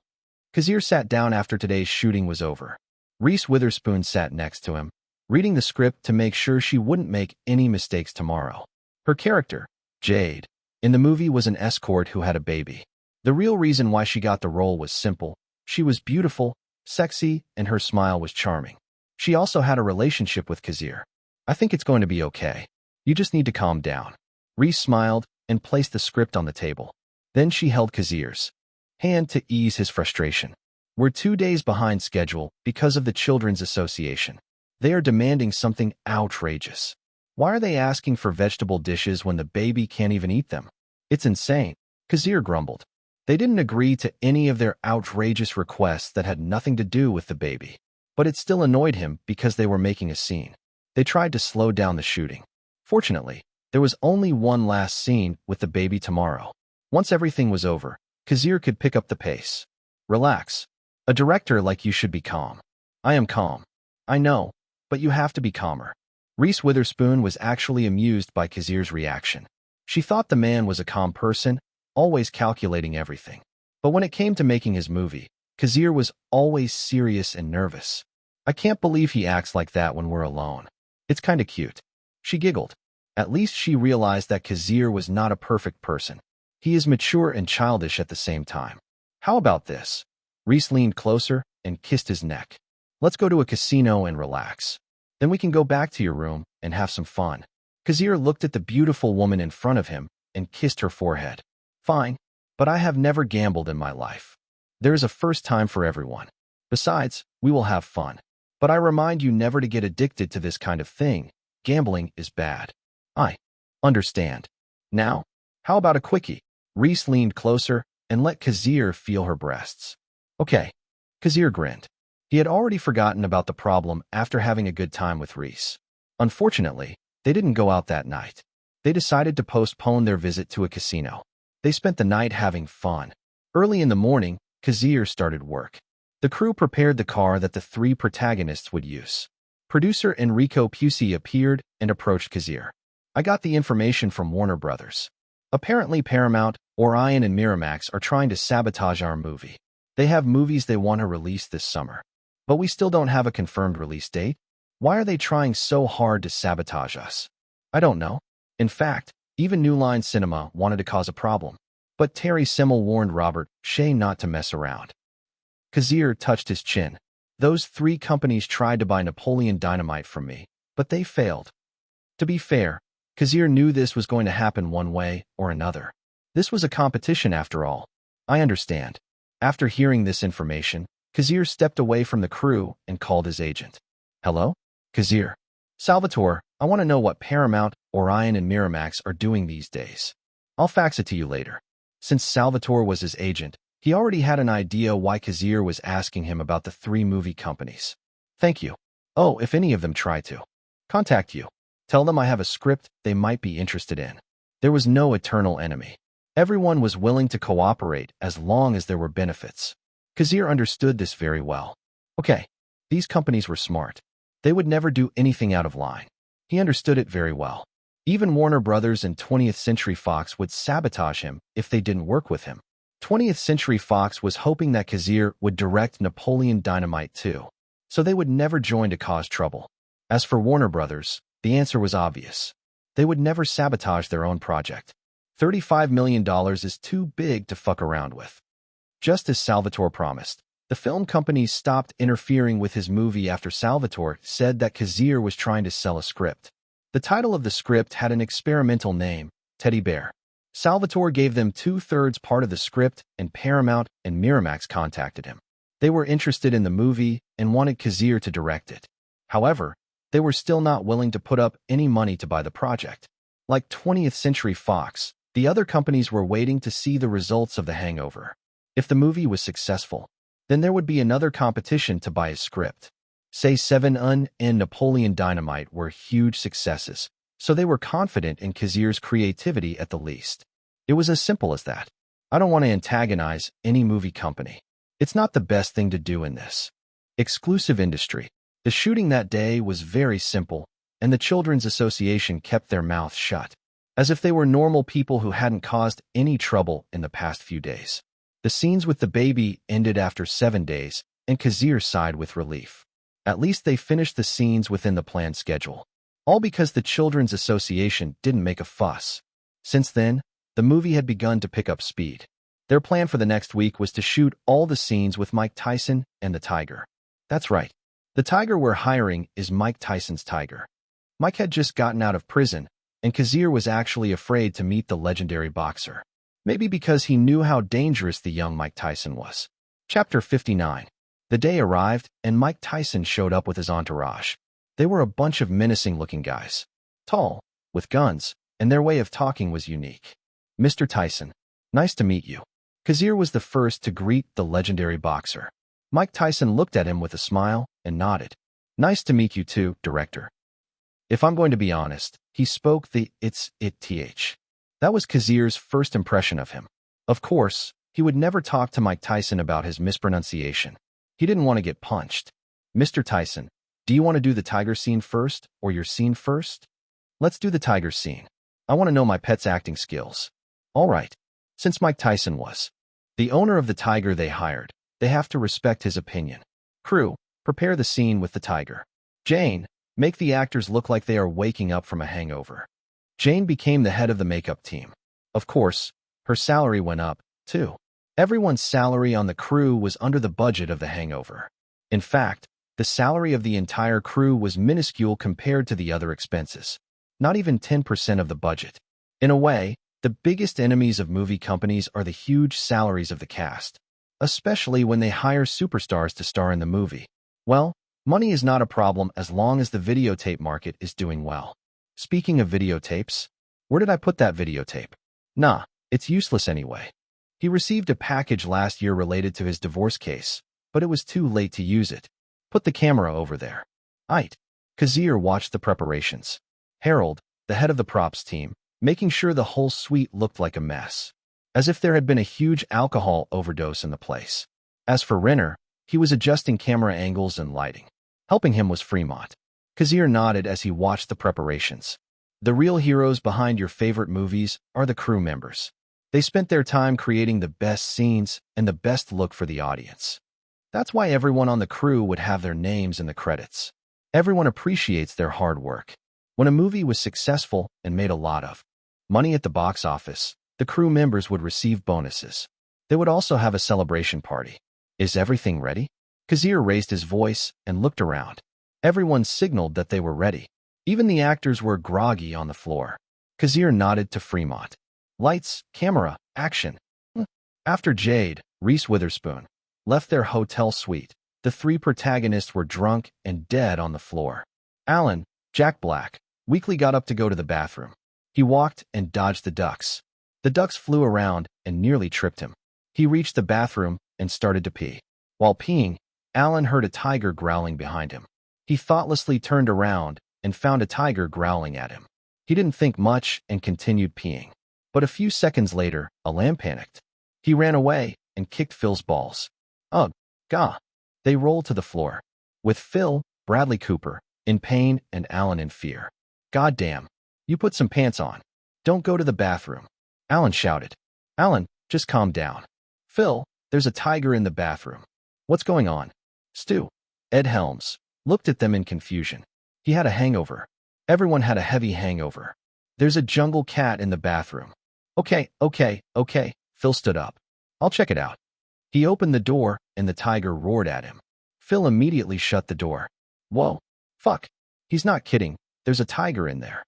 Kazir sat down after today's shooting was over. Reese Witherspoon sat next to him, reading the script to make sure she wouldn't make any mistakes tomorrow. Her character, Jade, in the movie was an escort who had a baby. The real reason why she got the role was simple. She was beautiful, sexy, and her smile was charming. She also had a relationship with Kazir. I think it's going to be okay. You just need to calm down. Reese smiled and placed the script on the table. Then she held Kazir's hand to ease his frustration. We're 2 days behind schedule because of the Children's Association. They are demanding something outrageous. Why are they asking for vegetable dishes when the baby can't even eat them? It's insane, Kazir grumbled. They didn't agree to any of their outrageous requests that had nothing to do with the baby. But it still annoyed him because they were making a scene. They tried to slow down the shooting. Fortunately, there was only one last scene with the baby tomorrow. Once everything was over, Kazir could pick up the pace. Relax. A director like you should be calm. I am calm. I know, but you have to be calmer. Reese Witherspoon was actually amused by Kazir's reaction. She thought the man was a calm person, always calculating everything. But when it came to making his movie, Kazir was always serious and nervous. I can't believe he acts like that when we're alone. It's kinda cute. She giggled. At least she realized that Kazir was not a perfect person. He is mature and childish at the same time. How about this? Reese leaned closer and kissed his neck. Let's go to a casino and relax. Then we can go back to your room and have some fun. Kazir looked at the beautiful woman in front of him and kissed her forehead. Fine, but I have never gambled in my life. There is a first time for everyone. Besides, we will have fun. But I remind you never to get addicted to this kind of thing. Gambling is bad. I understand. Now, how about a quickie? Reese leaned closer and let Kazir feel her breasts. Okay. Kazir grinned. He had already forgotten about the problem after having a good time with Reese. Unfortunately, they didn't go out that night. They decided to postpone their visit to a casino. They spent the night having fun. Early in the morning, Kazir started work. The crew prepared the car that the 3 protagonists would use. Producer Enrico Pusey appeared and approached Kazir. I got the information from Warner Brothers. Apparently Paramount, Orion, and Miramax are trying to sabotage our movie. They have movies they want to release this summer. But we still don't have a confirmed release date. Why are they trying so hard to sabotage us? I don't know. In fact, even New Line Cinema wanted to cause a problem. But Terry Semel warned Robert Shea not to mess around. Kazir touched his chin. Those 3 companies tried to buy Napoleon Dynamite from me, but they failed. To be fair, Kazir knew this was going to happen one way or another. This was a competition after all. I understand. After hearing this information, Kazir stepped away from the crew and called his agent. Hello? Kazir. Salvatore, I want to know what Paramount, Orion, and Miramax are doing these days. I'll fax it to you later. Since Salvatore was his agent, he already had an idea why Kazir was asking him about the 3 movie companies. Thank you. Oh, if any of them try to contact you, tell them I have a script they might be interested in. There was no eternal enemy. Everyone was willing to cooperate as long as there were benefits. Kazir understood this very well. Okay, these companies were smart. They would never do anything out of line. He understood it very well. Even Warner Brothers and 20th Century Fox would sabotage him if they didn't work with him. 20th Century Fox was hoping that Kazir would direct Napoleon Dynamite too, so they would never join to cause trouble. As for Warner Brothers, the answer was obvious. They would never sabotage their own project. $35 million is too big to fuck around with. Just as Salvatore promised, the film companies stopped interfering with his movie after Salvatore said that Kazir was trying to sell a script. The title of the script had an experimental name, Teddy Bear. Salvatore gave them 2/3 part of the script, and Paramount and Miramax contacted him. They were interested in the movie and wanted Kazir to direct it. However, they were still not willing to put up any money to buy the project. Like 20th Century Fox, the other companies were waiting to see the results of The Hangover. If the movie was successful, then there would be another competition to buy his script. Say 7 and Napoleon Dynamite were huge successes, so they were confident in Kazir's creativity at the least. It was as simple as that. I don't want to antagonize any movie company. It's not the best thing to do in this exclusive industry. The shooting that day was very simple, and the Children's Association kept their mouths shut, as if they were normal people who hadn't caused any trouble in the past few days. The scenes with the baby ended after 7 days, and Kazir sighed with relief. At least they finished the scenes within the planned schedule. All because the Children's Association didn't make a fuss. Since then, the movie had begun to pick up speed. Their plan for the next week was to shoot all the scenes with Mike Tyson and the Tiger. That's right. The tiger we're hiring is Mike Tyson's tiger. Mike had just gotten out of prison, and Kazir was actually afraid to meet the legendary boxer. Maybe because he knew how dangerous the young Mike Tyson was. Chapter 59. The day arrived, and Mike Tyson showed up with his entourage. They were a bunch of menacing-looking guys. Tall, with guns, and their way of talking was unique. Mr. Tyson, nice to meet you. Kazir was the first to greet the legendary boxer. Mike Tyson looked at him with a smile and nodded. Nice to meet you too, director. If I'm going to be honest, he spoke the th. That was Kazir's first impression of him. Of course, he would never talk to Mike Tyson about his mispronunciation. He didn't want to get punched. Mr. Tyson, do you want to do the tiger scene first or your scene first? Let's do the tiger scene. I want to know my pet's acting skills. All right. Since Mike Tyson was the owner of the tiger they hired, they have to respect his opinion. Crew, prepare the scene with the tiger. Jane, make the actors look like they are waking up from a hangover. Jane became the head of the makeup team. Of course, her salary went up, too. Everyone's salary on the crew was under the budget of The Hangover. In fact, the salary of the entire crew was minuscule compared to the other expenses. Not even 10% of the budget. In a way, the biggest enemies of movie companies are the huge salaries of the cast, especially when they hire superstars to star in the movie. Well, money is not a problem as long as the videotape market is doing well. Speaking of videotapes, where did I put that videotape? Nah, it's useless anyway. He received a package last year related to his divorce case, but it was too late to use it. Put the camera over there. Aight. Kazir watched the preparations. Harold, the head of the props team, making sure the whole suite looked like a mess, as if there had been a huge alcohol overdose in the place. As for Renner, he was adjusting camera angles and lighting. Helping him was Fremont. Kazir nodded as he watched the preparations. The real heroes behind your favorite movies are the crew members. They spent their time creating the best scenes and the best look for the audience. That's why everyone on the crew would have their names in the credits. Everyone appreciates their hard work. When a movie was successful and made a lot of money at the box office, the crew members would receive bonuses. They would also have a celebration party. Is everything ready? Kazir raised his voice and looked around. Everyone signaled that they were ready. Even the actors were groggy on the floor. Kazir nodded to Fremont. Lights, camera, action. After Jade, Reese Witherspoon, left their hotel suite, the three protagonists were drunk and dead on the floor. Alan, Jack Black, weakly got up to go to the bathroom. He walked and dodged the ducks. The ducks flew around and nearly tripped him. He reached the bathroom and started to pee. While peeing, Alan heard a tiger growling behind him. He thoughtlessly turned around and found a tiger growling at him. He didn't think much and continued peeing. But a few seconds later, a lamb panicked. He ran away and kicked Phil's balls. Ugh, gah. They rolled to the floor, with Phil, Bradley Cooper, in pain and Alan in fear. God damn. You put some pants on. Don't go to the bathroom. Alan shouted. Alan, just calm down. Phil, there's a tiger in the bathroom. What's going on? Stu. Ed Helms looked at them in confusion. He had a hangover. Everyone had a heavy hangover. There's a jungle cat in the bathroom. Okay. Phil stood up. I'll check it out. He opened the door, and the tiger roared at him. Phil immediately shut the door. Whoa. Fuck. He's not kidding. There's a tiger in there.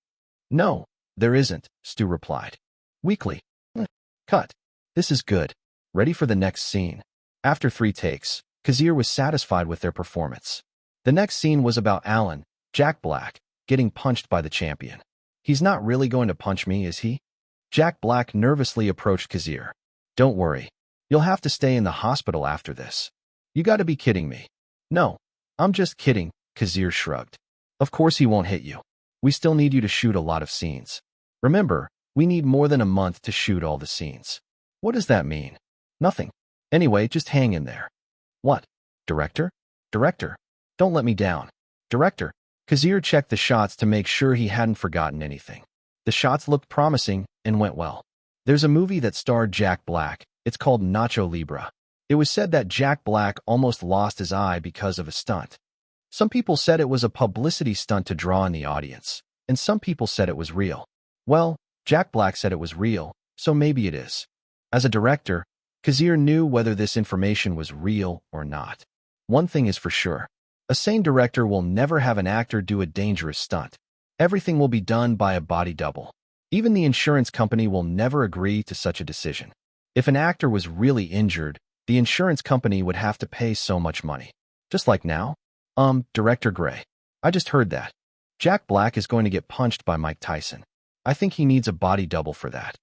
No, there isn't, Stu replied. Weakly. Cut. This is good. Ready for the next scene. After 3 takes, Kazir was satisfied with their performance. The next scene was about Alan, Jack Black, getting punched by the champion. He's not really going to punch me, is he? Jack Black nervously approached Kazir. Don't worry. You'll have to stay in the hospital after this. You gotta be kidding me. No, I'm just kidding, Kazir shrugged. Of course he won't hit you. We still need you to shoot a lot of scenes. Remember, we need more than a month to shoot all the scenes. What does that mean? Nothing. Anyway, just hang in there. What? Director? Director. Don't let me down. Director. Kazir checked the shots to make sure he hadn't forgotten anything. The shots looked promising and went well. There's a movie that starred Jack Black. It's called Nacho Libre. It was said that Jack Black almost lost his eye because of a stunt. Some people said it was a publicity stunt to draw in the audience, and some people said it was real. Well, Jack Black said it was real, so maybe it is. As a director, Kazir knew whether this information was real or not. One thing is for sure. A sane director will never have an actor do a dangerous stunt. Everything will be done by a body double. Even the insurance company will never agree to such a decision. If an actor was really injured, the insurance company would have to pay so much money. Just like now? Director Grey. I just heard that. Jack Black is going to get punched by Mike Tyson. I think he needs a body double for that.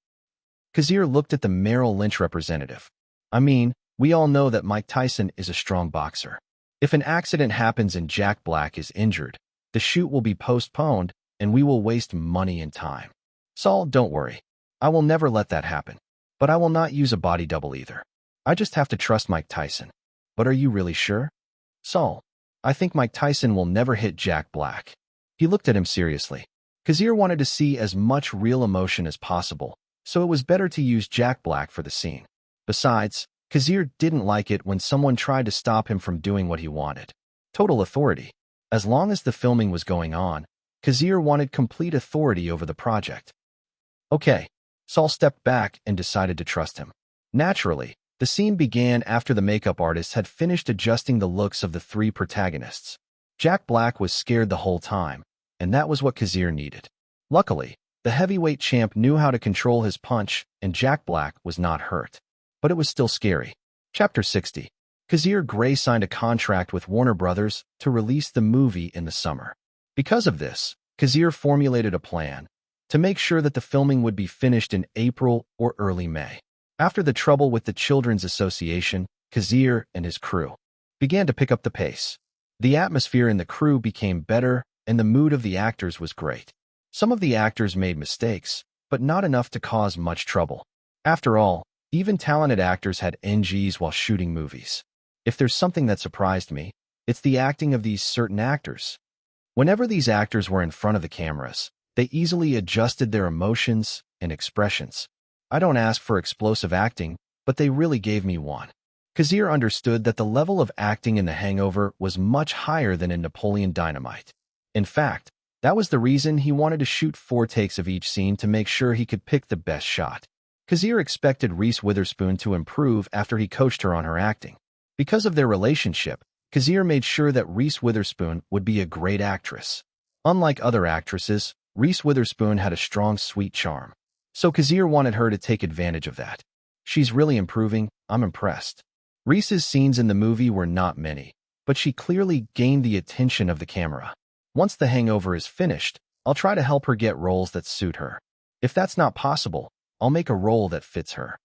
Kazir looked at the Merrill Lynch representative. I mean, we all know that Mike Tyson is a strong boxer. If an accident happens and Jack Black is injured, the shoot will be postponed and we will waste money and time. Saul, don't worry. I will never let that happen. But I will not use a body double either. I just have to trust Mike Tyson. But are you really sure? Saul, I think Mike Tyson will never hit Jack Black. He looked at him seriously. Kazir wanted to see as much real emotion as possible, so it was better to use Jack Black for the scene. Besides, Kazir didn't like it when someone tried to stop him from doing what he wanted. Total authority. As long as the filming was going on, Kazir wanted complete authority over the project. Okay. Saul stepped back and decided to trust him. Naturally, the scene began after the makeup artist had finished adjusting the looks of the 3 protagonists. Jack Black was scared the whole time, and that was what Kazir needed. Luckily, the heavyweight champ knew how to control his punch, and Jack Black was not hurt. But it was still scary. Chapter 60. Kazir Grey signed a contract with Warner Brothers to release the movie in the summer. Because of this, Kazir formulated a plan to make sure that the filming would be finished in April or early May. After the trouble with the Children's Association, Kazir and his crew began to pick up the pace. The atmosphere in the crew became better, and the mood of the actors was great. Some of the actors made mistakes, but not enough to cause much trouble. After all, even talented actors had NGs while shooting movies. If there's something that surprised me, it's the acting of these certain actors. Whenever these actors were in front of the cameras, they easily adjusted their emotions and expressions. I don't ask for explosive acting, but they really gave me one. Kazir understood that the level of acting in The Hangover was much higher than in Napoleon Dynamite. In fact, that was the reason he wanted to shoot 4 takes of each scene to make sure he could pick the best shot. Kazir expected Reese Witherspoon to improve after he coached her on her acting. Because of their relationship, Kazir made sure that Reese Witherspoon would be a great actress. Unlike other actresses, Reese Witherspoon had a strong, sweet charm. So Kazir wanted her to take advantage of that. She's really improving. I'm impressed. Reese's scenes in the movie were not many, but she clearly gained the attention of the camera. Once The Hangover is finished, I'll try to help her get roles that suit her. If that's not possible, I'll make a role that fits her.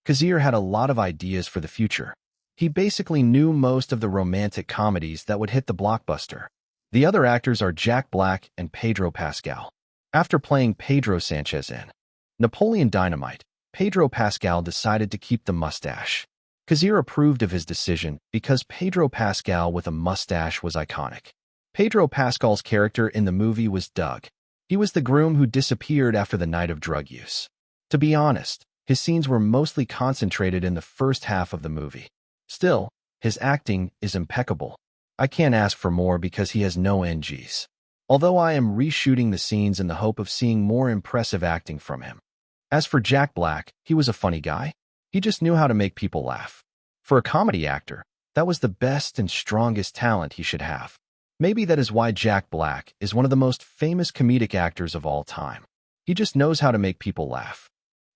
Kazir had a lot of ideas for the future. He basically knew most of the romantic comedies that would hit the blockbuster. The other actors are Jack Black and Pedro Pascal. After playing Pedro Sanchez in Napoleon Dynamite, Pedro Pascal decided to keep the mustache. Kazir approved of his decision because Pedro Pascal with a mustache was iconic. Pedro Pascal's character in the movie was Doug. He was the groom who disappeared after the night of drug use. To be honest, his scenes were mostly concentrated in the first half of the movie. Still, his acting is impeccable. I can't ask for more because he has no NGs. Although I am reshooting the scenes in the hope of seeing more impressive acting from him. As for Jack Black, he was a funny guy. He just knew how to make people laugh. For a comedy actor, that was the best and strongest talent he should have. Maybe that is why Jack Black is one of the most famous comedic actors of all time. He just knows how to make people laugh.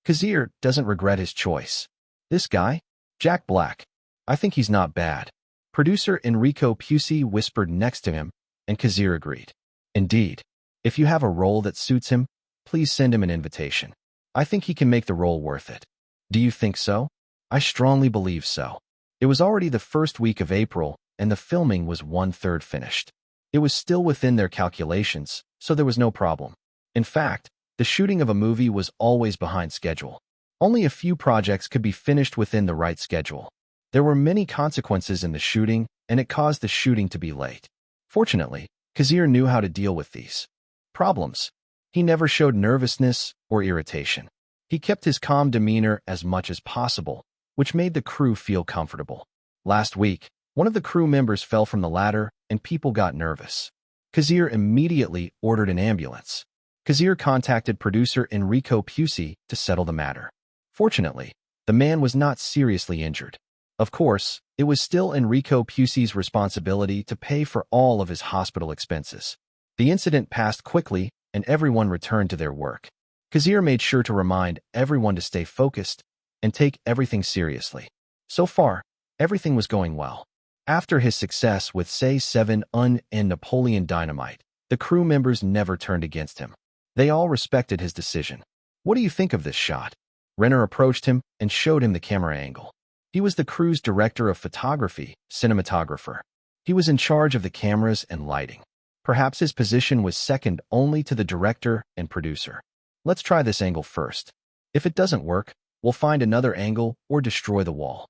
Kazir doesn't regret his choice. This guy, Jack Black, I think he's not bad. Producer Enrico Pucci whispered next to him, and Kazir agreed. Indeed, if you have a role that suits him, please send him an invitation. I think he can make the role worth it. Do you think so? I strongly believe so. It was already the first week of April, and the filming was 1/3 finished. It was still within their calculations, so there was no problem. In fact, the shooting of a movie was always behind schedule. Only a few projects could be finished within the right schedule. There were many consequences in the shooting, and it caused the shooting to be late. Fortunately, Kazir knew how to deal with these problems. He never showed nervousness or irritation. He kept his calm demeanor as much as possible, which made the crew feel comfortable. Last week, one of the crew members fell from the ladder, and people got nervous. Kazir immediately ordered an ambulance. Kazir contacted producer Enrico Pucci to settle the matter. Fortunately, the man was not seriously injured. Of course, it was still Enrico Pucci's responsibility to pay for all of his hospital expenses. The incident passed quickly, and everyone returned to their work. Kazir made sure to remind everyone to stay focused and take everything seriously. So far, everything was going well. After his success with Say 7 and Napoleon Dynamite, the crew members never turned against him. They all respected his decision. What do you think of this shot? Renner approached him and showed him the camera angle. He was the crew's director of photography, cinematographer. He was in charge of the cameras and lighting. Perhaps his position was second only to the director and producer. Let's try this angle first. If it doesn't work, we'll find another angle or destroy the wall.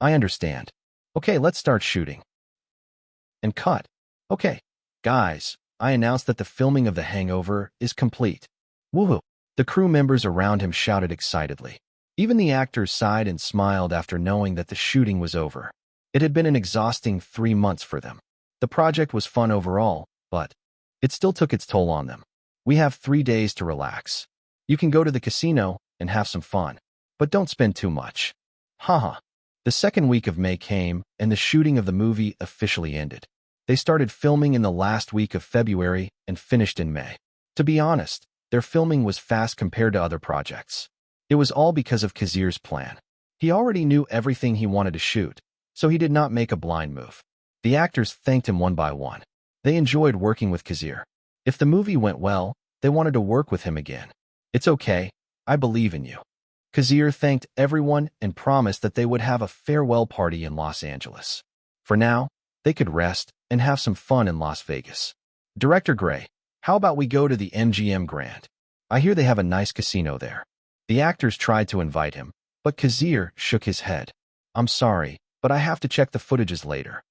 I understand. Okay, let's start shooting. And cut. Okay, guys, I announced that the filming of The Hangover is complete. Woohoo! The crew members around him shouted excitedly. Even the actors sighed and smiled after knowing that the shooting was over. It had been an exhausting 3 months for them. The project was fun overall, but it still took its toll on them. We have 3 days to relax. You can go to the casino and have some fun, but don't spend too much. Haha. The second week of May came, and the shooting of the movie officially ended. They started filming in the last week of February and finished in May. To be honest, their filming was fast compared to other projects. It was all because of Kazir's plan. He already knew everything he wanted to shoot, so he did not make a blind move. The actors thanked him one by one. They enjoyed working with Kazir. If the movie went well, they wanted to work with him again. It's okay, I believe in you. Kazir thanked everyone and promised that they would have a farewell party in Los Angeles. For now, they could rest and have some fun in Las Vegas. Director Grey, how about we go to the MGM Grand? I hear they have a nice casino there. The actors tried to invite him, but Kazir shook his head. I'm sorry, but I have to check the footages later.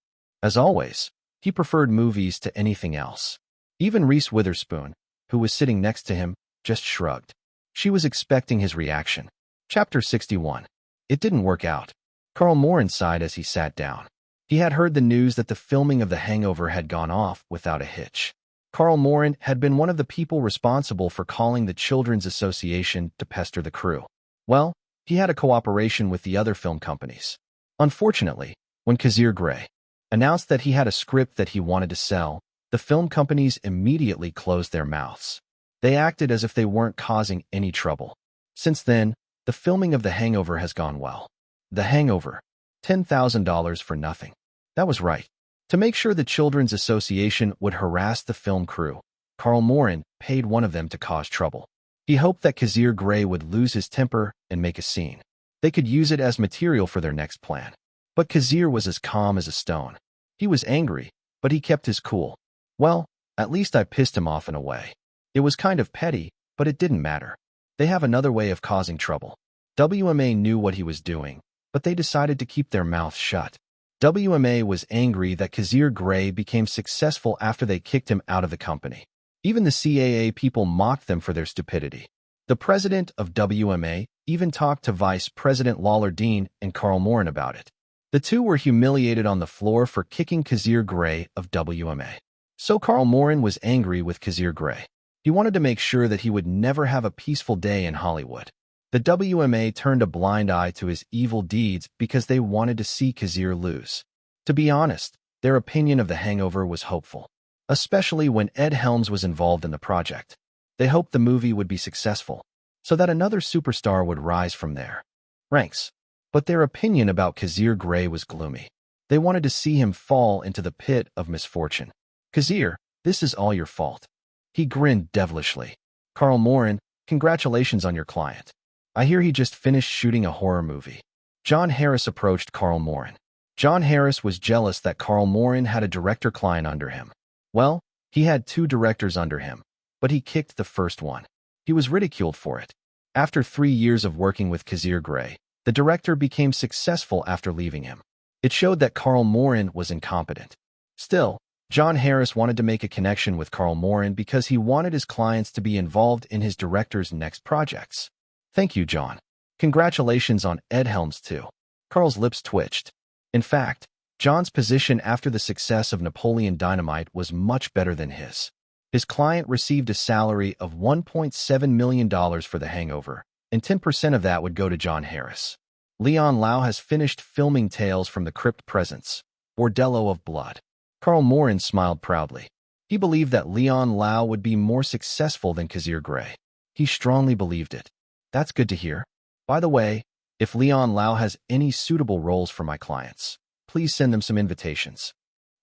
As always, he preferred movies to anything else. Even Reese Witherspoon, who was sitting next to him, just shrugged. She was expecting his reaction. Chapter 61. It didn't work out. Carl Morin sighed as he sat down. He had heard the news that the filming of The Hangover had gone off without a hitch. Carl Morin had been one of the people responsible for calling the Children's Association to pester the crew. Well, he had a cooperation with the other film companies. Unfortunately, when Kazir Grey announced that he had a script that he wanted to sell, the film companies immediately closed their mouths. They acted as if they weren't causing any trouble. Since then, the filming of The Hangover has gone well. The Hangover. $10,000 for nothing. That was right. To make sure the Children's Association would harass the film crew, Carl Morin paid one of them to cause trouble. He hoped that Kazir Grey would lose his temper and make a scene. They could use it as material for their next plan. But Kazir was as calm as a stone. He was angry, but he kept his cool. Well, at least I pissed him off in a way. It was kind of petty, but it didn't matter. They have another way of causing trouble. WMA knew what he was doing, but they decided to keep their mouths shut. WMA was angry that Kazir Grey became successful after they kicked him out of the company. Even the CAA people mocked them for their stupidity. The president of WMA even talked to Vice President Lawler Dean and Carl Morin about it. The two were humiliated on the floor for kicking Kazir Grey of WMA. So Carl Morin was angry with Kazir Grey. He wanted to make sure that he would never have a peaceful day in Hollywood. The WMA turned a blind eye to his evil deeds because they wanted to see Kazir lose. To be honest, their opinion of The Hangover was hopeful, especially when Ed Helms was involved in the project. They hoped the movie would be successful, so that another superstar would rise from their ranks. But their opinion about Kazir Grey was gloomy. They wanted to see him fall into the pit of misfortune. Kazir, this is all your fault. He grinned devilishly. Carl Morin, congratulations on your client. I hear he just finished shooting a horror movie. John Harris approached Carl Morin. John Harris was jealous that Carl Morin had a director client under him. Well, he had 2 directors under him, but he kicked the first one. He was ridiculed for it. After 3 years of working with Kazir Grey, the director became successful after leaving him. It showed that Carl Morin was incompetent. Still, John Harris wanted to make a connection with Carl Morin because he wanted his clients to be involved in his director's next projects. Thank you, John. Congratulations on Ed Helms, too. Carl's lips twitched. In fact, John's position after the success of Napoleon Dynamite was much better than his. His client received a salary of $1.7 million for The Hangover, and 10% of that would go to John Harris. Leon Lau has finished filming Tales from the Crypt Presence, Bordello of Blood. Carl Morin smiled proudly. He believed that Leon Lau would be more successful than Kazir Grey. He strongly believed it. That's good to hear. By the way, if Leon Lau has any suitable roles for my clients, please send them some invitations.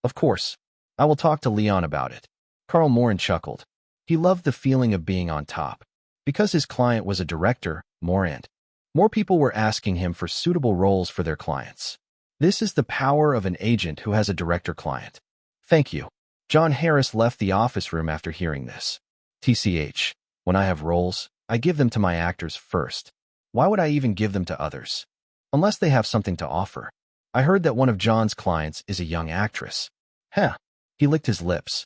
Of course, I will talk to Leon about it. Carl Morin chuckled. He loved the feeling of being on top. Because his client was a director, more people were asking him for suitable roles for their clients. This is the power of an agent who has a director client. Thank you. John Harris left the office room after hearing this. TCH, when I have roles, I give them to my actors first. Why would I even give them to others? Unless they have something to offer. I heard that one of John's clients is a young actress. Heh. He licked his lips.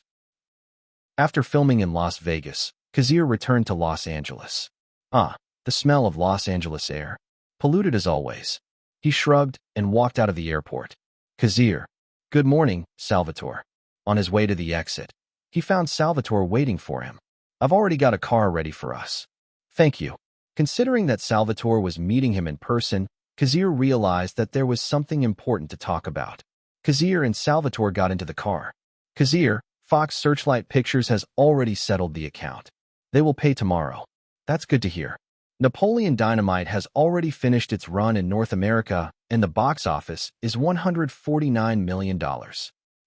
After filming in Las Vegas, Kazir returned to Los Angeles. The smell of Los Angeles air. Polluted as always. He shrugged and walked out of the airport. Kazir. Good morning, Salvatore. On his way to the exit, he found Salvatore waiting for him. I've already got a car ready for us. Thank you. Considering that Salvatore was meeting him in person, Kazir realized that there was something important to talk about. Kazir and Salvatore got into the car. Kazir, Fox Searchlight Pictures has already settled the account. They will pay tomorrow. That's good to hear. Napoleon Dynamite has already finished its run in North America, and the box office is $149 million.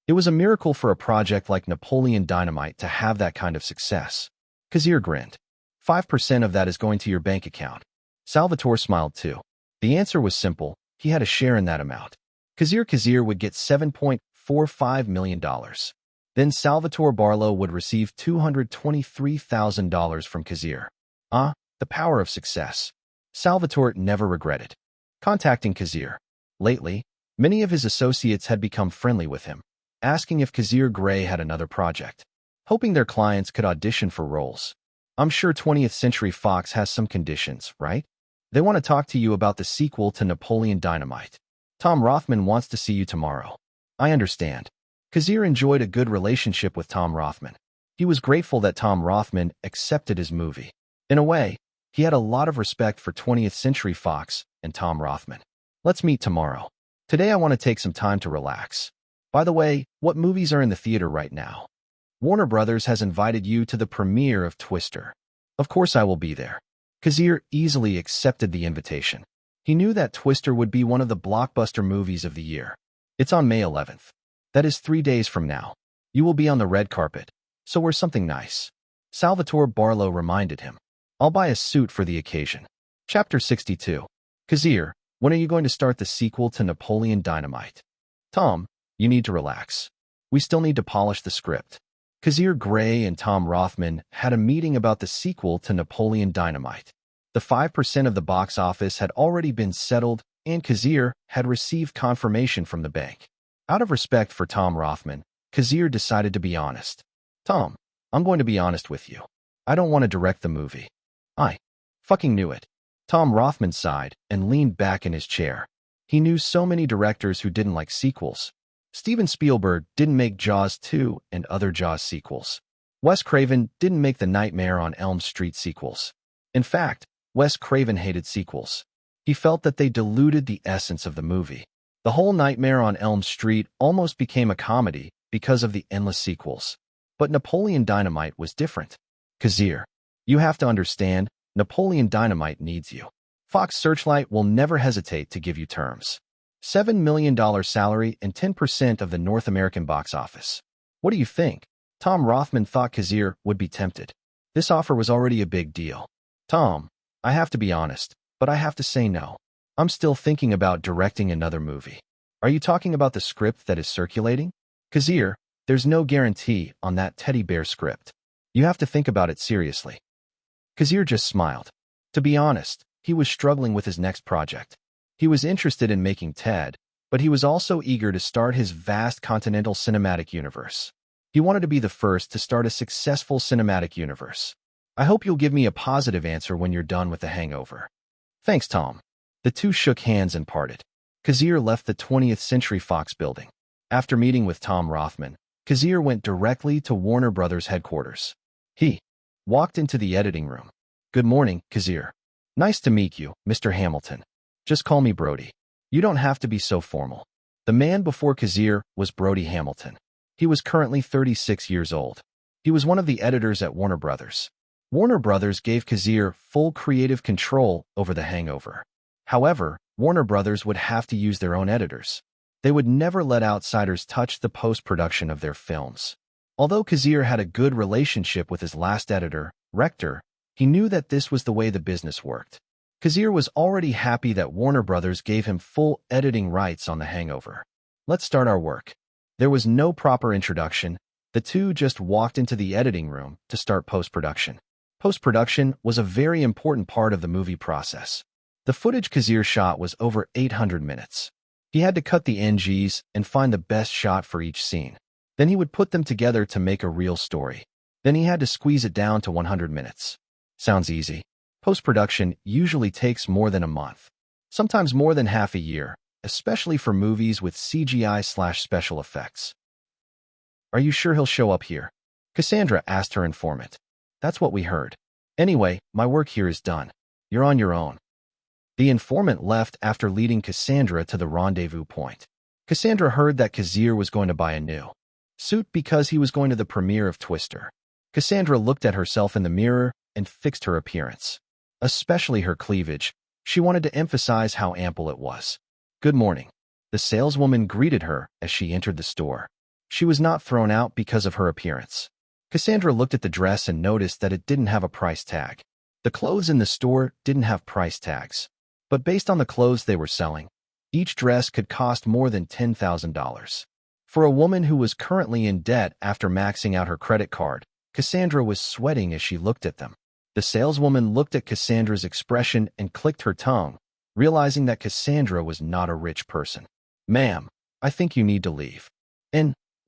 It was a miracle for a project like Napoleon Dynamite to have that kind of success. Kazir grinned. 5% of that is going to your bank account. Salvatore smiled too. The answer was simple. He had a share in that amount. Kazir would get $7.45 million. Then Salvatore Barlow would receive $223,000 from Kazir. The power of success. Salvatore never regretted contacting Kazir. Lately, many of his associates had become friendly with him, asking if Kazir Grey had another project, hoping their clients could audition for roles. I'm sure 20th Century Fox has some conditions, right? They want to talk to you about the sequel to Napoleon Dynamite. Tom Rothman wants to see you tomorrow. I understand. Kazir enjoyed a good relationship with Tom Rothman. He was grateful that Tom Rothman accepted his movie. In a way, he had a lot of respect for 20th Century Fox and Tom Rothman. Let's meet tomorrow. Today I want to take some time to relax. By the way, what movies are in the theater right now? Warner Brothers has invited you to the premiere of Twister. Of course I will be there. Kazir easily accepted the invitation. He knew that Twister would be one of the blockbuster movies of the year. It's on May 11th. That is 3 days from now. You will be on the red carpet, so wear something nice. Salvatore Barlow reminded him. I'll buy a suit for the occasion. Chapter 62. Kazir, When are you going to start the sequel to Napoleon Dynamite? Tom, you need to relax. We still need to polish the script. Kazir Grey and Tom Rothman had a meeting about the sequel to Napoleon Dynamite. The 5% of the box office had already been settled, and Kazir had received confirmation from the bank. Out of respect for Tom Rothman, Kazir decided to be honest. Tom, I'm going to be honest with you. I don't want to direct the movie. I fucking knew it. Tom Rothman sighed and leaned back in his chair. He knew so many directors who didn't like sequels. Steven Spielberg didn't make Jaws 2 and other Jaws sequels. Wes Craven didn't make the Nightmare on Elm Street sequels. In fact, Wes Craven hated sequels. He felt that they diluted the essence of the movie. The whole Nightmare on Elm Street almost became a comedy because of the endless sequels. But Napoleon Dynamite was different. Kazir, you have to understand, Napoleon Dynamite needs you. Fox Searchlight will never hesitate to give you terms. $7 million salary and 10% of the North American box office. What do you think? Tom Rothman thought Kazir would be tempted. This offer was already a big deal. Tom, I have to be honest, but I have to say no. I'm still thinking about directing another movie. Are you talking about the script that is circulating? Kazir, there's no guarantee on that teddy bear script. You have to think about it seriously. Kazir just smiled. To be honest, he was struggling with his next project. He was interested in making Ted, but he was also eager to start his vast continental cinematic universe. He wanted to be the first to start a successful cinematic universe. I hope you'll give me a positive answer when you're done with The Hangover. Thanks, Tom. The two shook hands and parted. Kazir left the 20th Century Fox building. After meeting with Tom Rothman, Kazir went directly to Warner Brothers headquarters. He walked into the editing room. Good morning, Kazir. Nice to meet you, Mr. Hamilton. Just call me Brody. You don't have to be so formal. The man before Kazir was Brody Hamilton. He was currently 36 years old. He was one of the editors at Warner Brothers. Warner Brothers gave Kazir full creative control over The Hangover. However, Warner Brothers would have to use their own editors. They would never let outsiders touch the post-production of their films. Although Kazir had a good relationship with his last editor, Rector, he knew that this was the way the business worked. Kazir was already happy that Warner Brothers gave him full editing rights on The Hangover. Let's start our work. There was no proper introduction. The two just walked into the editing room to start post-production. Post-production was a very important part of the movie process. The footage Kazir shot was over 800 minutes. He had to cut the NGs and find the best shot for each scene. Then he would put them together to make a real story. Then he had to squeeze it down to 100 minutes. Sounds easy. Post-production usually takes more than a month, sometimes more than half a year, especially for movies with CGI/special effects. Are you sure he'll show up here? Cassandra asked her informant. That's what we heard. Anyway, my work here is done. You're on your own. The informant left after leading Cassandra to the rendezvous point. Cassandra heard that Kazir was going to buy a new suit because he was going to the premiere of Twister. Cassandra looked at herself in the mirror and fixed her appearance. Especially her cleavage. She wanted to emphasize how ample it was. Good morning. The saleswoman greeted her as she entered the store. She was not thrown out because of her appearance. Cassandra looked at the dress and noticed that it didn't have a price tag. The clothes in the store didn't have price tags. But based on the clothes they were selling, each dress could cost more than $10,000. For a woman who was currently in debt after maxing out her credit card, Cassandra was sweating as she looked at them. The saleswoman looked at Cassandra's expression and clicked her tongue, realizing that Cassandra was not a rich person. Ma'am, I think you need to leave.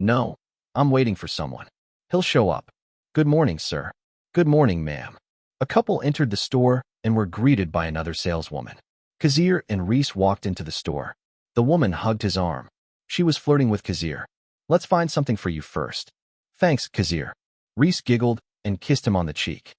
No, I'm waiting for someone. He'll show up. Good morning, sir. Good morning, ma'am. A couple entered the store and were greeted by another saleswoman. Kazir and Reese walked into the store. The woman hugged his arm. She was flirting with Kazir. Let's find something for you first. Thanks, Kazir. Reese giggled and kissed him on the cheek.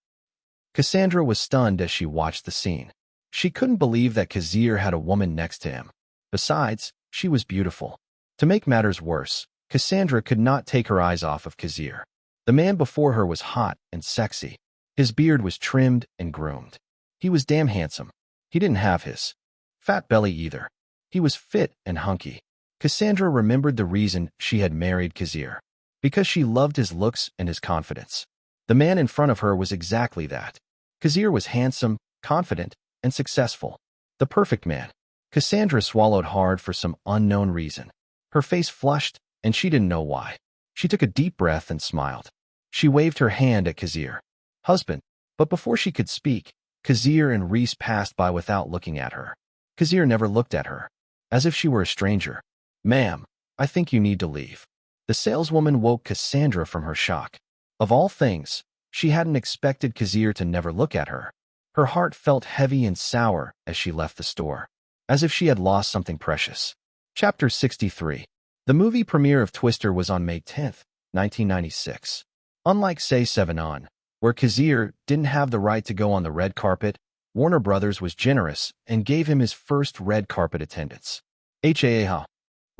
Cassandra was stunned as she watched the scene. She couldn't believe that Kazir had a woman next to him. Besides, she was beautiful. To make matters worse, Cassandra could not take her eyes off of Kazir. The man before her was hot and sexy. His beard was trimmed and groomed. He was damn handsome. He didn't have his fat belly either. He was fit and hunky. Cassandra remembered the reason she had married Kazir. Because she loved his looks and his confidence. The man in front of her was exactly that. Kazir was handsome, confident, and successful. The perfect man. Cassandra swallowed hard for some unknown reason. Her face flushed, and she didn't know why. She took a deep breath and smiled. She waved her hand at Kazir. Husband. But before she could speak, Kazir and Reese passed by without looking at her. Kazir never looked at her, as if she were a stranger. Ma'am, I think you need to leave. The saleswoman woke Cassandra from her shock. Of all things, she hadn't expected Kazir to never look at her. Her heart felt heavy and sour as she left the store, as if she had lost something precious. Chapter 63. The movie premiere of Twister was on May 10, 1996. Unlike Say 7 On, where Kazir didn't have the right to go on the red carpet, Warner Brothers was generous and gave him his first red carpet attendance. Ha.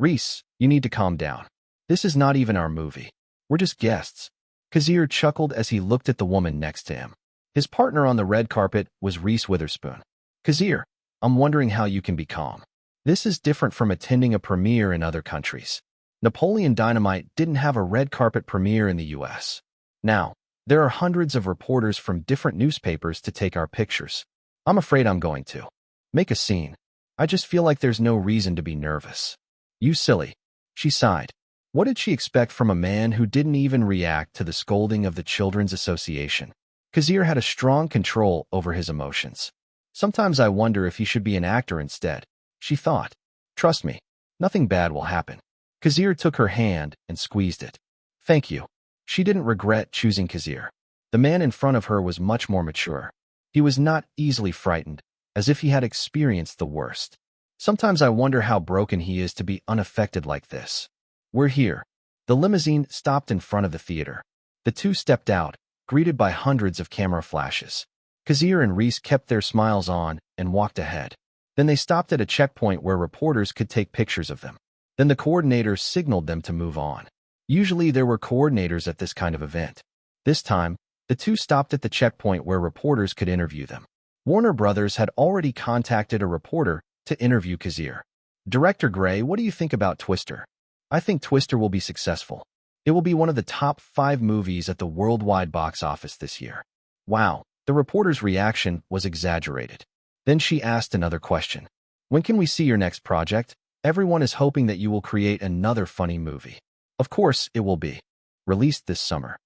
Reese, you need to calm down. This is not even our movie. We're just guests. Kazir chuckled as he looked at the woman next to him. His partner on the red carpet was Reese Witherspoon. Kazir, I'm wondering how you can be calm. This is different from attending a premiere in other countries. Napoleon Dynamite didn't have a red carpet premiere in the US. Now, there are hundreds of reporters from different newspapers to take our pictures. I'm afraid I'm going to make a scene. I just feel like there's no reason to be nervous. You silly. She sighed. What did she expect from a man who didn't even react to the scolding of the Children's Association? Kazir had a strong control over his emotions. Sometimes I wonder if he should be an actor instead, she thought. Trust me, nothing bad will happen. Kazir took her hand and squeezed it. Thank you. She didn't regret choosing Kazir. The man in front of her was much more mature. He was not easily frightened, as if he had experienced the worst. Sometimes I wonder how broken he is to be unaffected like this. We're here. The limousine stopped in front of the theater. The two stepped out, greeted by hundreds of camera flashes. Kazir and Reese kept their smiles on and walked ahead. Then they stopped at a checkpoint where reporters could take pictures of them. Then the coordinators signaled them to move on. Usually there were coordinators at this kind of event. This time, the two stopped at the checkpoint where reporters could interview them. Warner Brothers had already contacted a reporter to interview Kazir. Director Grey, what do you think about Twister? I think Twister will be successful. It will be one of the top 5 movies at the worldwide box office this year. Wow, the reporter's reaction was exaggerated. Then she asked another question. When can we see your next project? Everyone is hoping that you will create another funny movie. Of course, it will be released this summer.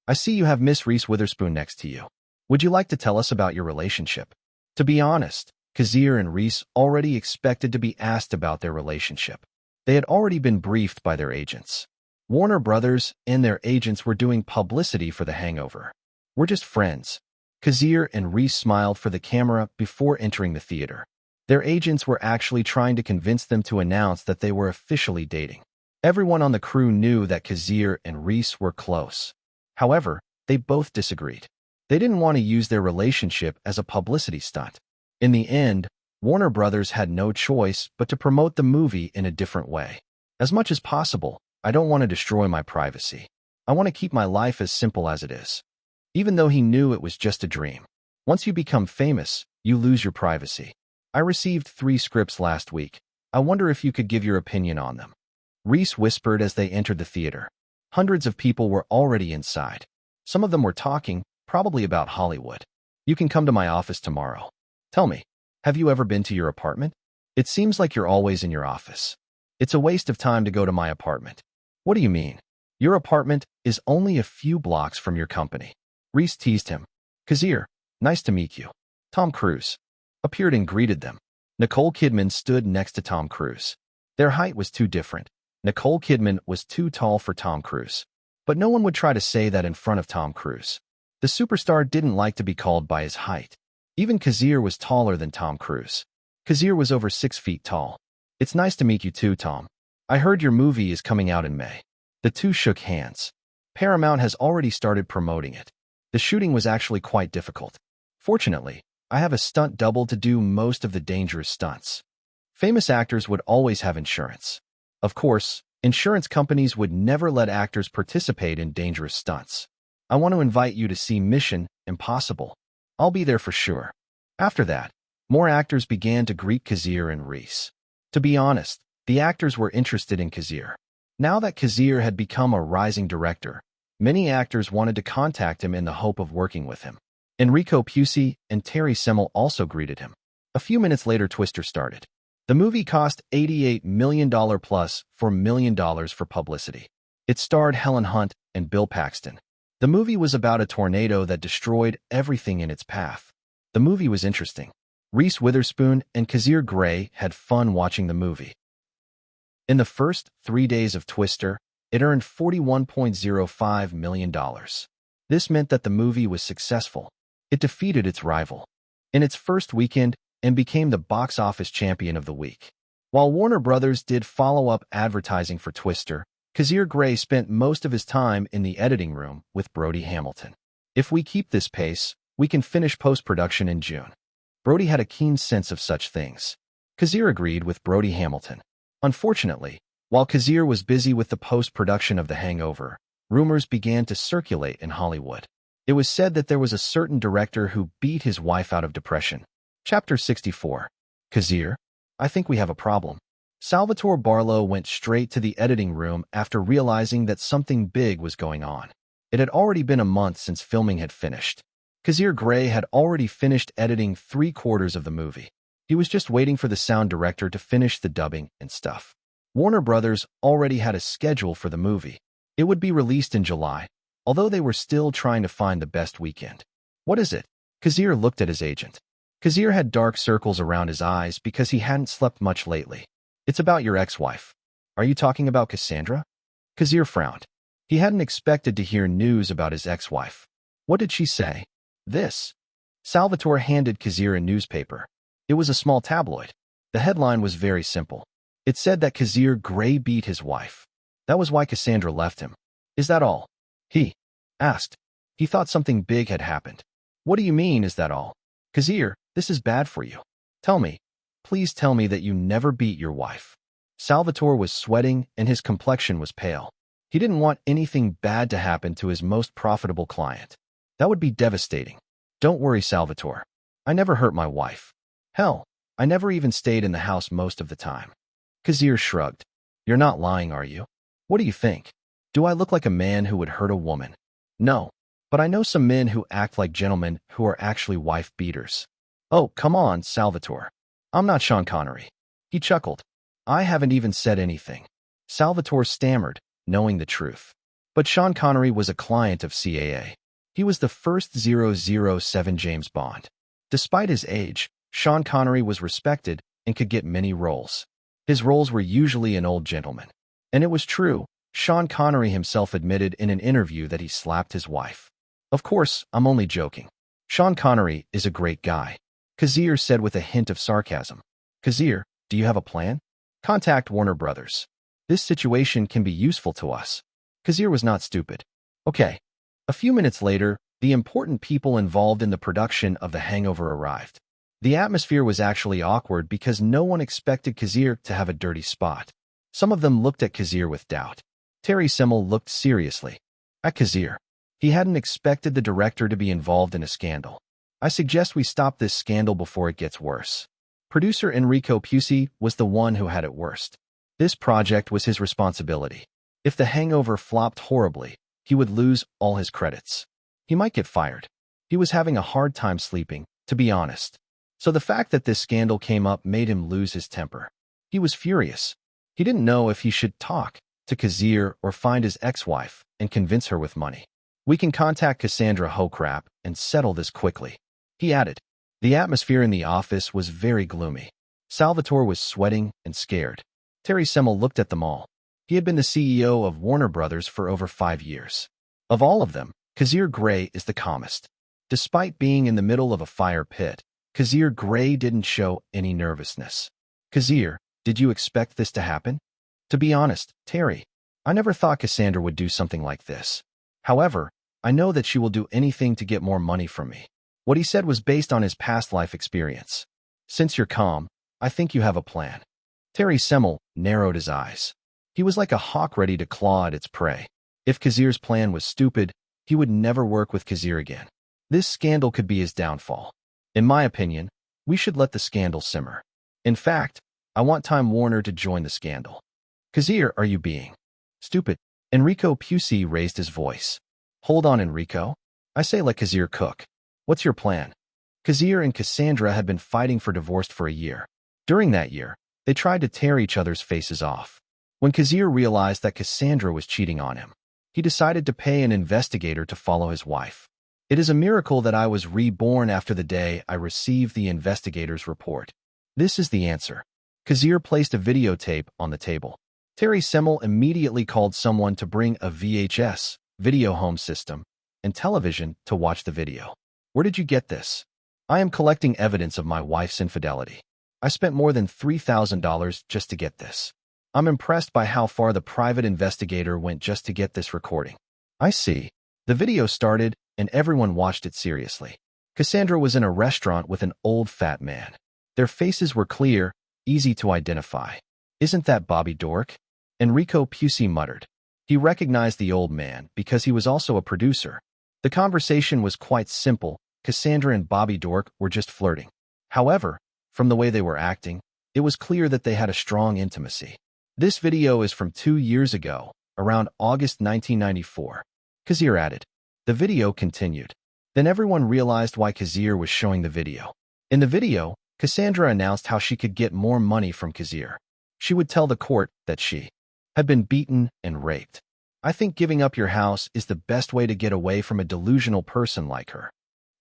I see you have Miss Reese Witherspoon next to you. Would you like to tell us about your relationship? To be honest, Kazir and Reese already expected to be asked about their relationship. They had already been briefed by their agents. Warner Brothers and their agents were doing publicity for The Hangover. We're just friends. Kazir and Reese smiled for the camera before entering the theater. Their agents were actually trying to convince them to announce that they were officially dating. Everyone on the crew knew that Kazir and Reese were close. However, they both disagreed. They didn't want to use their relationship as a publicity stunt. In the end, Warner Brothers had no choice but to promote the movie in a different way. As much as possible, I don't want to destroy my privacy. I want to keep my life as simple as it is. Even though he knew it was just a dream. Once you become famous, you lose your privacy. I received 3 scripts last week. I wonder if you could give your opinion on them. Reese whispered as they entered the theater. Hundreds of people were already inside. Some of them were talking, probably about Hollywood. You can come to my office tomorrow. Tell me, have you ever been to your apartment? It seems like you're always in your office. It's a waste of time to go to my apartment. What do you mean? Your apartment is only a few blocks from your company. Reese teased him. Kazir, nice to meet you. Tom Cruise appeared and greeted them. Nicole Kidman stood next to Tom Cruise. Their height was too different. Nicole Kidman was too tall for Tom Cruise. But no one would try to say that in front of Tom Cruise. The superstar didn't like to be called by his height. Even Kazir was taller than Tom Cruise. Kazir was over 6 feet tall. It's nice to meet you too, Tom. I heard your movie is coming out in May. The two shook hands. Paramount has already started promoting it. The shooting was actually quite difficult. Fortunately, I have a stunt double to do most of the dangerous stunts. Famous actors would always have insurance. Of course, insurance companies would never let actors participate in dangerous stunts. I want to invite you to see Mission Impossible. I'll be there for sure. After that, more actors began to greet Kazir and Reese. To be honest, the actors were interested in Kazir. Now that Kazir had become a rising director, many actors wanted to contact him in the hope of working with him. Enrico Pucci and Terry Semel also greeted him. A few minutes later, Twister started. The movie cost $88 million plus $4 million for publicity. It starred Helen Hunt and Bill Paxton. The movie was about a tornado that destroyed everything in its path. The movie was interesting. Reese Witherspoon and Kazir Grey had fun watching the movie. In the first 3 days of Twister, it earned $41.05 million. This meant that the movie was successful. It defeated its rival in its first weekend and became the box office champion of the week. While Warner Brothers did follow-up advertising for Twister, Kazir Grey spent most of his time in the editing room with Brody Hamilton. If we keep this pace, we can finish post-production in June. Brody had a keen sense of such things. Kazir agreed with Brody Hamilton. Unfortunately, while Kazir was busy with the post-production of The Hangover, rumors began to circulate in Hollywood. It was said that there was a certain director who beat his wife out of depression. Chapter 64. Kazir, I think we have a problem. Salvatore Barlow went straight to the editing room after realizing that something big was going on. It had already been a month since filming had finished. Kazir Grey had already finished editing 3/4 of the movie. He was just waiting for the sound director to finish the dubbing and stuff. Warner Brothers already had a schedule for the movie. It would be released in July, although they were still trying to find the best weekend. What is it? Kazir looked at his agent. Kazir had dark circles around his eyes because he hadn't slept much lately. It's about your ex-wife. Are you talking about Cassandra? Kazir frowned. He hadn't expected to hear news about his ex-wife. What did she say? This. Salvatore handed Kazir a newspaper. It was a small tabloid. The headline was very simple. It said that Kazir Grey beat his wife. That was why Cassandra left him. Is that all? He asked. He thought something big had happened. What do you mean, is that all? Kazir, this is bad for you. Tell me. Please tell me that you never beat your wife. Salvatore was sweating and his complexion was pale. He didn't want anything bad to happen to his most profitable client. That would be devastating. Don't worry, Salvatore. I never hurt my wife. Hell, I never even stayed in the house most of the time. Kazir shrugged. You're not lying, are you? What do you think? Do I look like a man who would hurt a woman? No, but I know some men who act like gentlemen who are actually wife beaters. Oh, come on, Salvatore. I'm not Sean Connery. He chuckled. I haven't even said anything. Salvatore stammered, knowing the truth. But Sean Connery was a client of CAA. He was the first 007 James Bond. Despite his age, Sean Connery was respected and could get many roles. His roles were usually an old gentleman. And it was true. Sean Connery himself admitted in an interview that he slapped his wife. Of course, I'm only joking. Sean Connery is a great guy. Kazir said with a hint of sarcasm. Kazir, do you have a plan? Contact Warner Brothers. This situation can be useful to us. Kazir was not stupid. Okay. A few minutes later, the important people involved in the production of The Hangover arrived. The atmosphere was actually awkward because no one expected Kazir to have a dirty spot. Some of them looked at Kazir with doubt. Terry Semel looked seriously at Kazir. He hadn't expected the director to be involved in a scandal. I suggest we stop this scandal before it gets worse. Producer Enrico Pucci was the one who had it worst. This project was his responsibility. If The Hangover flopped horribly, he would lose all his credits. He might get fired. He was having a hard time sleeping, to be honest. So the fact that this scandal came up made him lose his temper. He was furious. He didn't know if he should talk to Kazir or find his ex-wife and convince her with money. We can contact Cassandra Hocrap and settle this quickly. He added. The atmosphere in the office was very gloomy. Salvatore was sweating and scared. Terry Semel looked at them all. He had been the CEO of Warner Brothers for over 5 years. Of all of them, Kazir Grey is the calmest. Despite being in the middle of a fire pit, Kazir Grey didn't show any nervousness. Kazir, did you expect this to happen? To be honest, Terry, I never thought Cassandra would do something like this. However, I know that she will do anything to get more money from me. What he said was based on his past life experience. Since you're calm, I think you have a plan. Terry Semel narrowed his eyes. He was like a hawk ready to claw at its prey. If Kazir's plan was stupid, he would never work with Kazir again. This scandal could be his downfall. In my opinion, we should let the scandal simmer. In fact, I want Time Warner to join the scandal. Kazir, are you being stupid? Enrico Pucci raised his voice. Hold on, Enrico. I say let Kazir cook. What's your plan? Kazir and Cassandra had been fighting for divorce for a year. During that year, They tried to tear each other's faces off. When Kazir realized that Cassandra was cheating on him, he decided to pay an investigator to follow his wife. It is a miracle that I was reborn after the day I received the investigator's report. This is the answer. Kazir placed a videotape on the table. Terry Semmel immediately called someone to bring a VHS, video home system, and television to watch the video. Where did you get this? I am collecting evidence of my wife's infidelity. I spent more than $3,000 just to get this. I'm impressed by how far the private investigator went just to get this recording. I see. The video started, and everyone watched it seriously. Cassandra was in a restaurant with an old fat man. Their faces were clear, easy to identify. Isn't that Bobby Dork? Enrico Pusey muttered. He recognized the old man because he was also a producer. The conversation was quite simple. Cassandra and Bobby Dork were just flirting. However, from the way they were acting, it was clear that they had a strong intimacy. This video is from 2 years ago, around August 1994. Kazir added. The video continued. Then everyone realized why Kazir was showing the video. In the video, Cassandra announced how she could get more money from Kazir. She would tell the court that she had been beaten and raped. I think giving up your house is the best way to get away from a delusional person like her,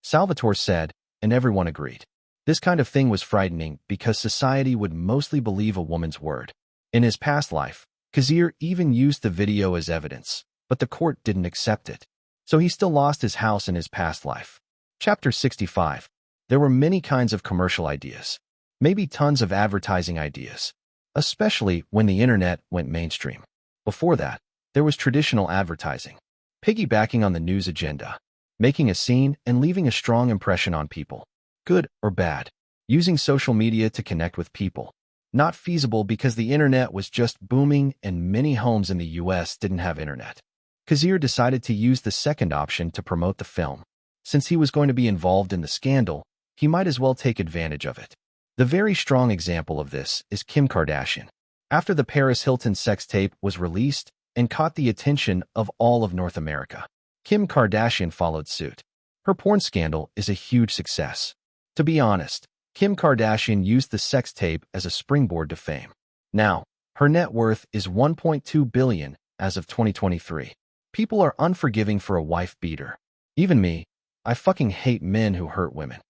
Salvatore said, and everyone agreed. This kind of thing was frightening because society would mostly believe a woman's word. In his past life, Kazir even used the video as evidence, but the court didn't accept it. So he still lost his house in his past life. Chapter 65. There were many kinds of commercial ideas. Maybe tons of advertising ideas. Especially when the internet went mainstream. Before that, there was traditional advertising. Piggybacking on the news agenda. Making a scene and leaving a strong impression on people. Good or bad. Using social media to connect with people. Not feasible because the internet was just booming and many homes in the US didn't have internet. Kazir decided to use the second option to promote the film. Since he was going to be involved in the scandal, he might as well take advantage of it. The very strong example of this is Kim Kardashian. After the Paris Hilton sex tape was released and caught the attention of all of North America, Kim Kardashian followed suit. Her porn scandal is a huge success. To be honest, Kim Kardashian used the sex tape as a springboard to fame. Now, her net worth is $1.2 billion as of 2023. People are unforgiving for a wife beater. Even me, I fucking hate men who hurt women.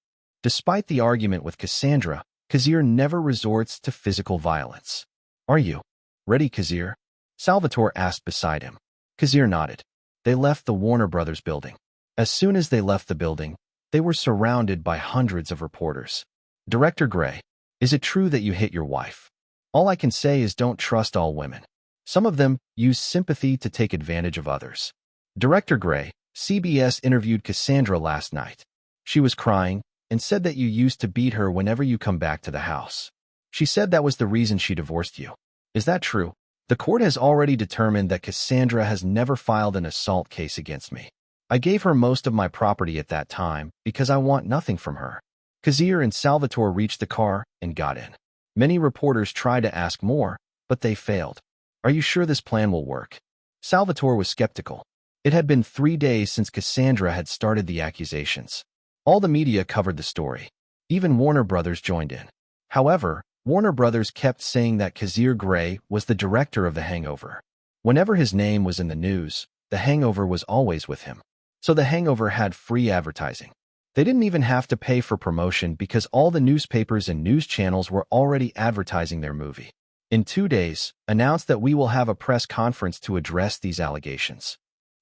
Despite the argument with Cassandra, Kazir never resorts to physical violence. Are you ready, Kazir? Salvatore asked beside him. Kazir nodded. They left the Warner Brothers building. As soon as they left the building, they were surrounded by hundreds of reporters. Director Grey, is it true that you hit your wife? All I can say is don't trust all women. Some of them use sympathy to take advantage of others. Director Grey, CBS interviewed Cassandra last night. She was crying and said that you used to beat her whenever you come back to the house. She said that was the reason she divorced you. Is that true? The court has already determined that Cassandra has never filed an assault case against me. I gave her most of my property at that time because I want nothing from her. Kazir and Salvatore reached the car and got in. Many reporters tried to ask more, but they failed. Are you sure this plan will work? Salvatore was skeptical. It had been 3 days since Cassandra had started the accusations. All the media covered the story. Even Warner Brothers joined in. However, Warner Brothers kept saying that Kazir Grey was the director of The Hangover. Whenever his name was in the news, The Hangover was always with him. So The Hangover had free advertising. They didn't even have to pay for promotion because all the newspapers and news channels were already advertising their movie. In 2 days, announced that we will have a press conference to address these allegations.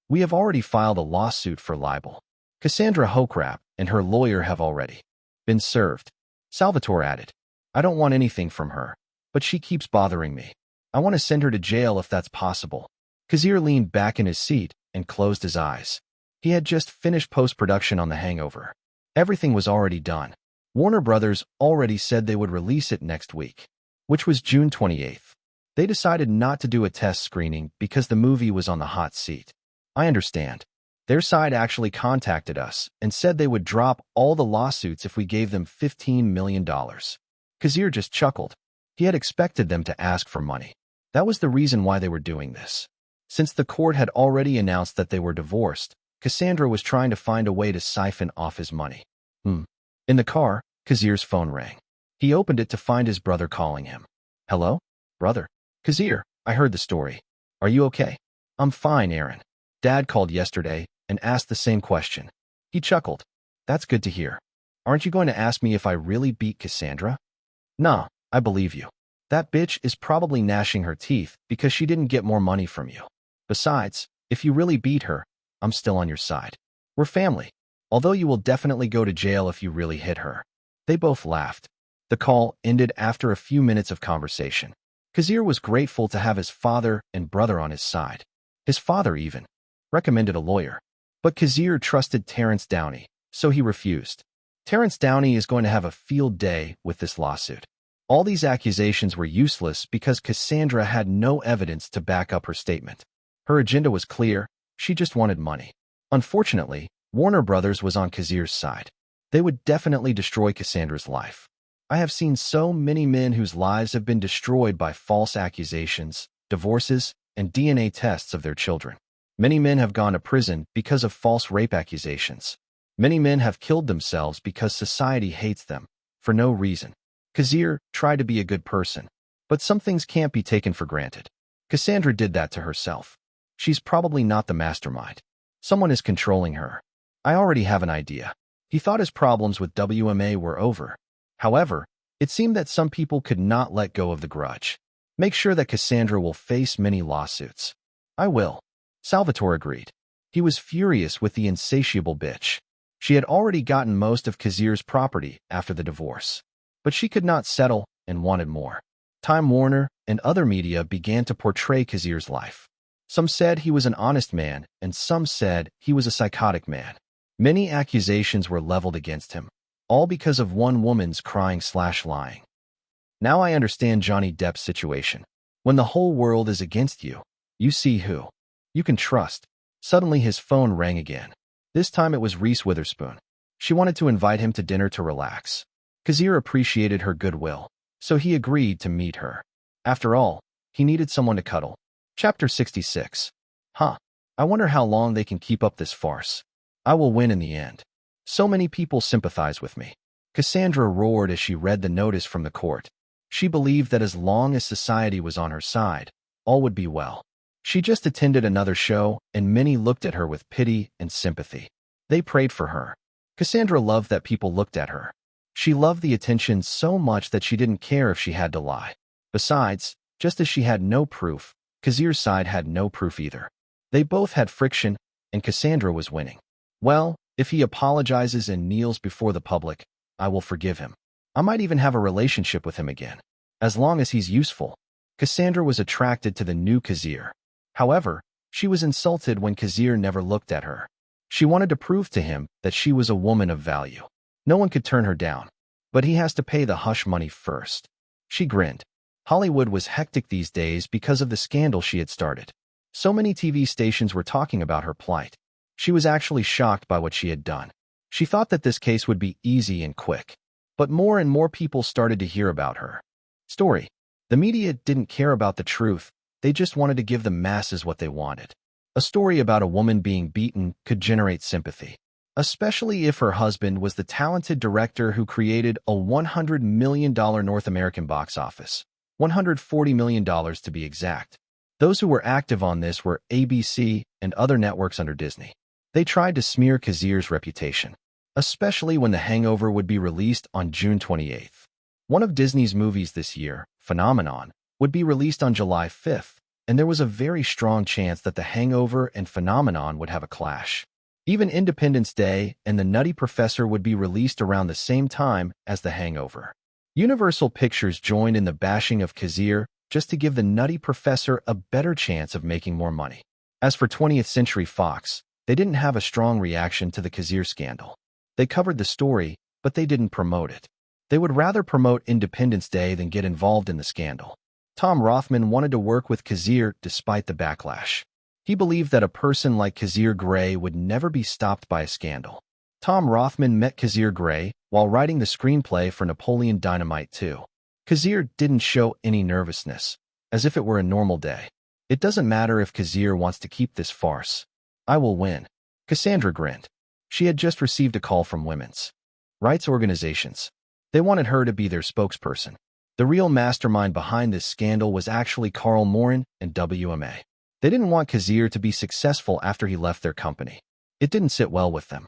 We have already filed a lawsuit for libel. Cassandra Hokrap and her lawyer have already been served. Salvatore added, I don't want anything from her, but she keeps bothering me. I want to send her to jail if that's possible. Kazir leaned back in his seat and closed his eyes. He had just finished post-production on The Hangover. Everything was already done. Warner Brothers already said they would release it next week, which was June 28th. They decided not to do a test screening because the movie was on the hot seat. I understand. Their side actually contacted us and said they would drop all the lawsuits if we gave them $15 million. Kazir just chuckled. He had expected them to ask for money. That was the reason why they were doing this. Since the court had already announced that they were divorced, Cassandra was trying to find a way to siphon off his money. In the car, Kazir's phone rang. He opened it to find his brother calling him. Hello? Brother? Kazir, I heard the story. Are you okay? I'm fine, Aaron. Dad called yesterday and asked the same question. He chuckled. That's good to hear. Aren't you going to ask me if I really beat Cassandra? Nah, I believe you. That bitch is probably gnashing her teeth because she didn't get more money from you. Besides, if you really beat her, I'm still on your side. We're family. Although you will definitely go to jail if you really hit her. They both laughed. The call ended after a few minutes of conversation. Kazir was grateful to have his father and brother on his side. His father even recommended a lawyer. But Kazir trusted Terrence Downey, so he refused. Terrence Downey is going to have a field day with this lawsuit. All these accusations were useless because Cassandra had no evidence to back up her statement. Her agenda was clear, she just wanted money. Unfortunately, Warner Brothers was on Kazir's side. They would definitely destroy Cassandra's life. I have seen so many men whose lives have been destroyed by false accusations, divorces, and DNA tests of their children. Many men have gone to prison because of false rape accusations. Many men have killed themselves because society hates them, for no reason. Kazir tried to be a good person, but some things can't be taken for granted. Cassandra did that to herself. She's probably not the mastermind. Someone is controlling her. I already have an idea. He thought his problems with WMA were over. However, it seemed that some people could not let go of the grudge. Make sure that Cassandra will face many lawsuits. I will. Salvatore agreed. He was furious with the insatiable bitch. She had already gotten most of Kazir's property after the divorce. But she could not settle and wanted more. Time Warner and other media began to portray Kazir's life. Some said he was an honest man, and some said he was a psychotic man. Many accusations were leveled against him, all because of one woman's crying/lying. Now I understand Johnny Depp's situation. When the whole world is against you, you see who you can trust. Suddenly his phone rang again. This time it was Reese Witherspoon. She wanted to invite him to dinner to relax. Kazir appreciated her goodwill, so he agreed to meet her. After all, he needed someone to cuddle. Chapter 66. I wonder how long they can keep up this farce. I will win in the end. So many people sympathize with me. Cassandra roared as she read the notice from the court. She believed that as long as society was on her side, all would be well. She just attended another show, and many looked at her with pity and sympathy. They prayed for her. Cassandra loved that people looked at her. She loved the attention so much that she didn't care if she had to lie. Besides, just as she had no proof, Kazir's side had no proof either. They both had friction, and Cassandra was winning. Well, if he apologizes and kneels before the public, I will forgive him. I might even have a relationship with him again. As long as he's useful. Cassandra was attracted to the new Kazir. However, she was insulted when Kazir never looked at her. She wanted to prove to him that she was a woman of value. No one could turn her down. But he has to pay the hush money first. She grinned. Hollywood was hectic these days because of the scandal she had started. So many TV stations were talking about her plight. She was actually shocked by what she had done. She thought that this case would be easy and quick. But more and more people started to hear about her story. The media didn't care about the truth. They just wanted to give the masses what they wanted. A story about a woman being beaten could generate sympathy, especially if her husband was the talented director who created a $100 million North American box office. $140 million to be exact. Those who were active on this were ABC and other networks under Disney. They tried to smear Kazir's reputation, especially when The Hangover would be released on June 28th. One of Disney's movies this year, Phenomenon, would be released on July 5th, and there was a very strong chance that The Hangover and Phenomenon would have a clash. Even Independence Day and The Nutty Professor would be released around the same time as The Hangover. Universal Pictures joined in the bashing of Kazir just to give The Nutty Professor a better chance of making more money. As for 20th Century Fox, they didn't have a strong reaction to the Kazir scandal. They covered the story, but they didn't promote it. They would rather promote Independence Day than get involved in the scandal. Tom Rothman wanted to work with Kazir despite the backlash. He believed that a person like Kazir Grey would never be stopped by a scandal. Tom Rothman met Kazir Grey while writing the screenplay for Napoleon Dynamite 2. Kazir didn't show any nervousness, as if it were a normal day. It doesn't matter if Kazir wants to keep this farce. I will win. Cassandra grinned. She had just received a call from women's rights organizations. They wanted her to be their spokesperson. The real mastermind behind this scandal was actually Carl Morin and WMA. They didn't want Kazir to be successful after he left their company. It didn't sit well with them.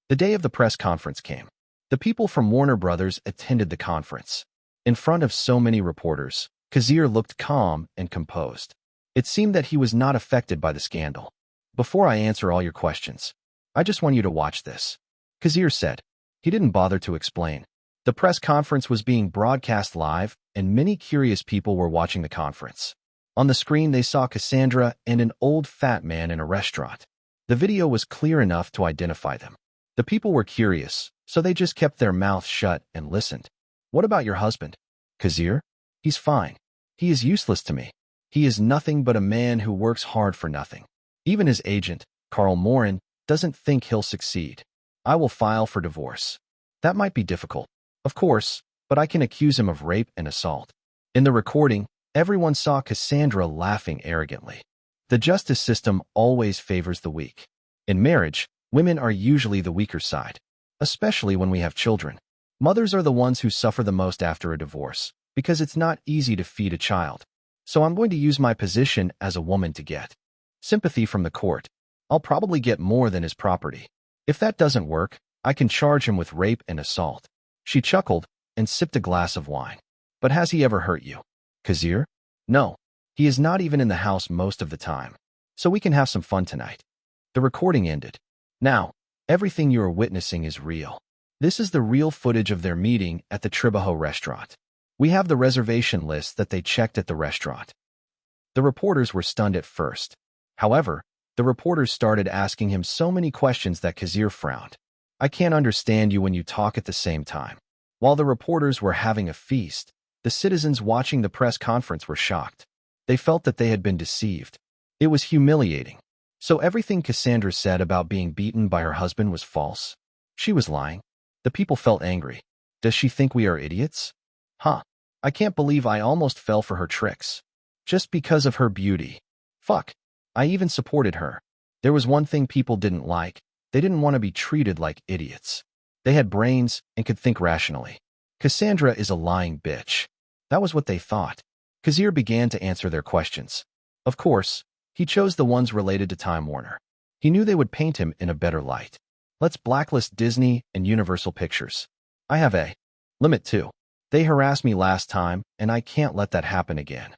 The day of the press conference came. The people from Warner Brothers attended the conference. In front of so many reporters, Kazir looked calm and composed. It seemed that he was not affected by the scandal. "Before I answer all your questions, I just want you to watch this," Kazir said. He didn't bother to explain. The press conference was being broadcast live, and many curious people were watching the conference. On the screen, they saw Cassandra and an old fat man in a restaurant. The video was clear enough to identify them. The people were curious, so they just kept their mouths shut and listened. "What about your husband, Kazir?" "He's fine. He is useless to me. He is nothing but a man who works hard for nothing. Even his agent, Carl Morin, doesn't think he'll succeed. I will file for divorce. That might be difficult, of course, but I can accuse him of rape and assault." In the recording, everyone saw Cassandra laughing arrogantly. The justice system always favors the weak. In marriage, women are usually the weaker side, especially when we have children. Mothers are the ones who suffer the most after a divorce, because it's not easy to feed a child. So I'm going to use my position as a woman to get sympathy from the court. I'll probably get more than his property. If that doesn't work, I can charge him with rape and assault. She chuckled and sipped a glass of wine. "But has he ever hurt you, Kazir?" "No. He is not even in the house most of the time. So we can have some fun tonight." The recording ended. Now, everything you are witnessing is real. This is the real footage of their meeting at the Tribajo restaurant. We have the reservation list that they checked at the restaurant. The reporters were stunned at first. However, the reporters started asking him so many questions that Kazir frowned. "I can't understand you when you talk at the same time." While the reporters were having a feast, the citizens watching the press conference were shocked. They felt that they had been deceived. It was humiliating. So everything Cassandra said about being beaten by her husband was false. She was lying. The people felt angry. Does she think we are idiots? I can't believe I almost fell for her tricks. Just because of her beauty. Fuck. I even supported her. There was one thing people didn't like. They didn't want to be treated like idiots. They had brains and could think rationally. Cassandra is a lying bitch. That was what they thought. Kazir began to answer their questions. Of course, he chose the ones related to Time Warner. He knew they would paint him in a better light. Let's blacklist Disney and Universal Pictures. I have a limit too. They harassed me last time, and I can't let that happen again.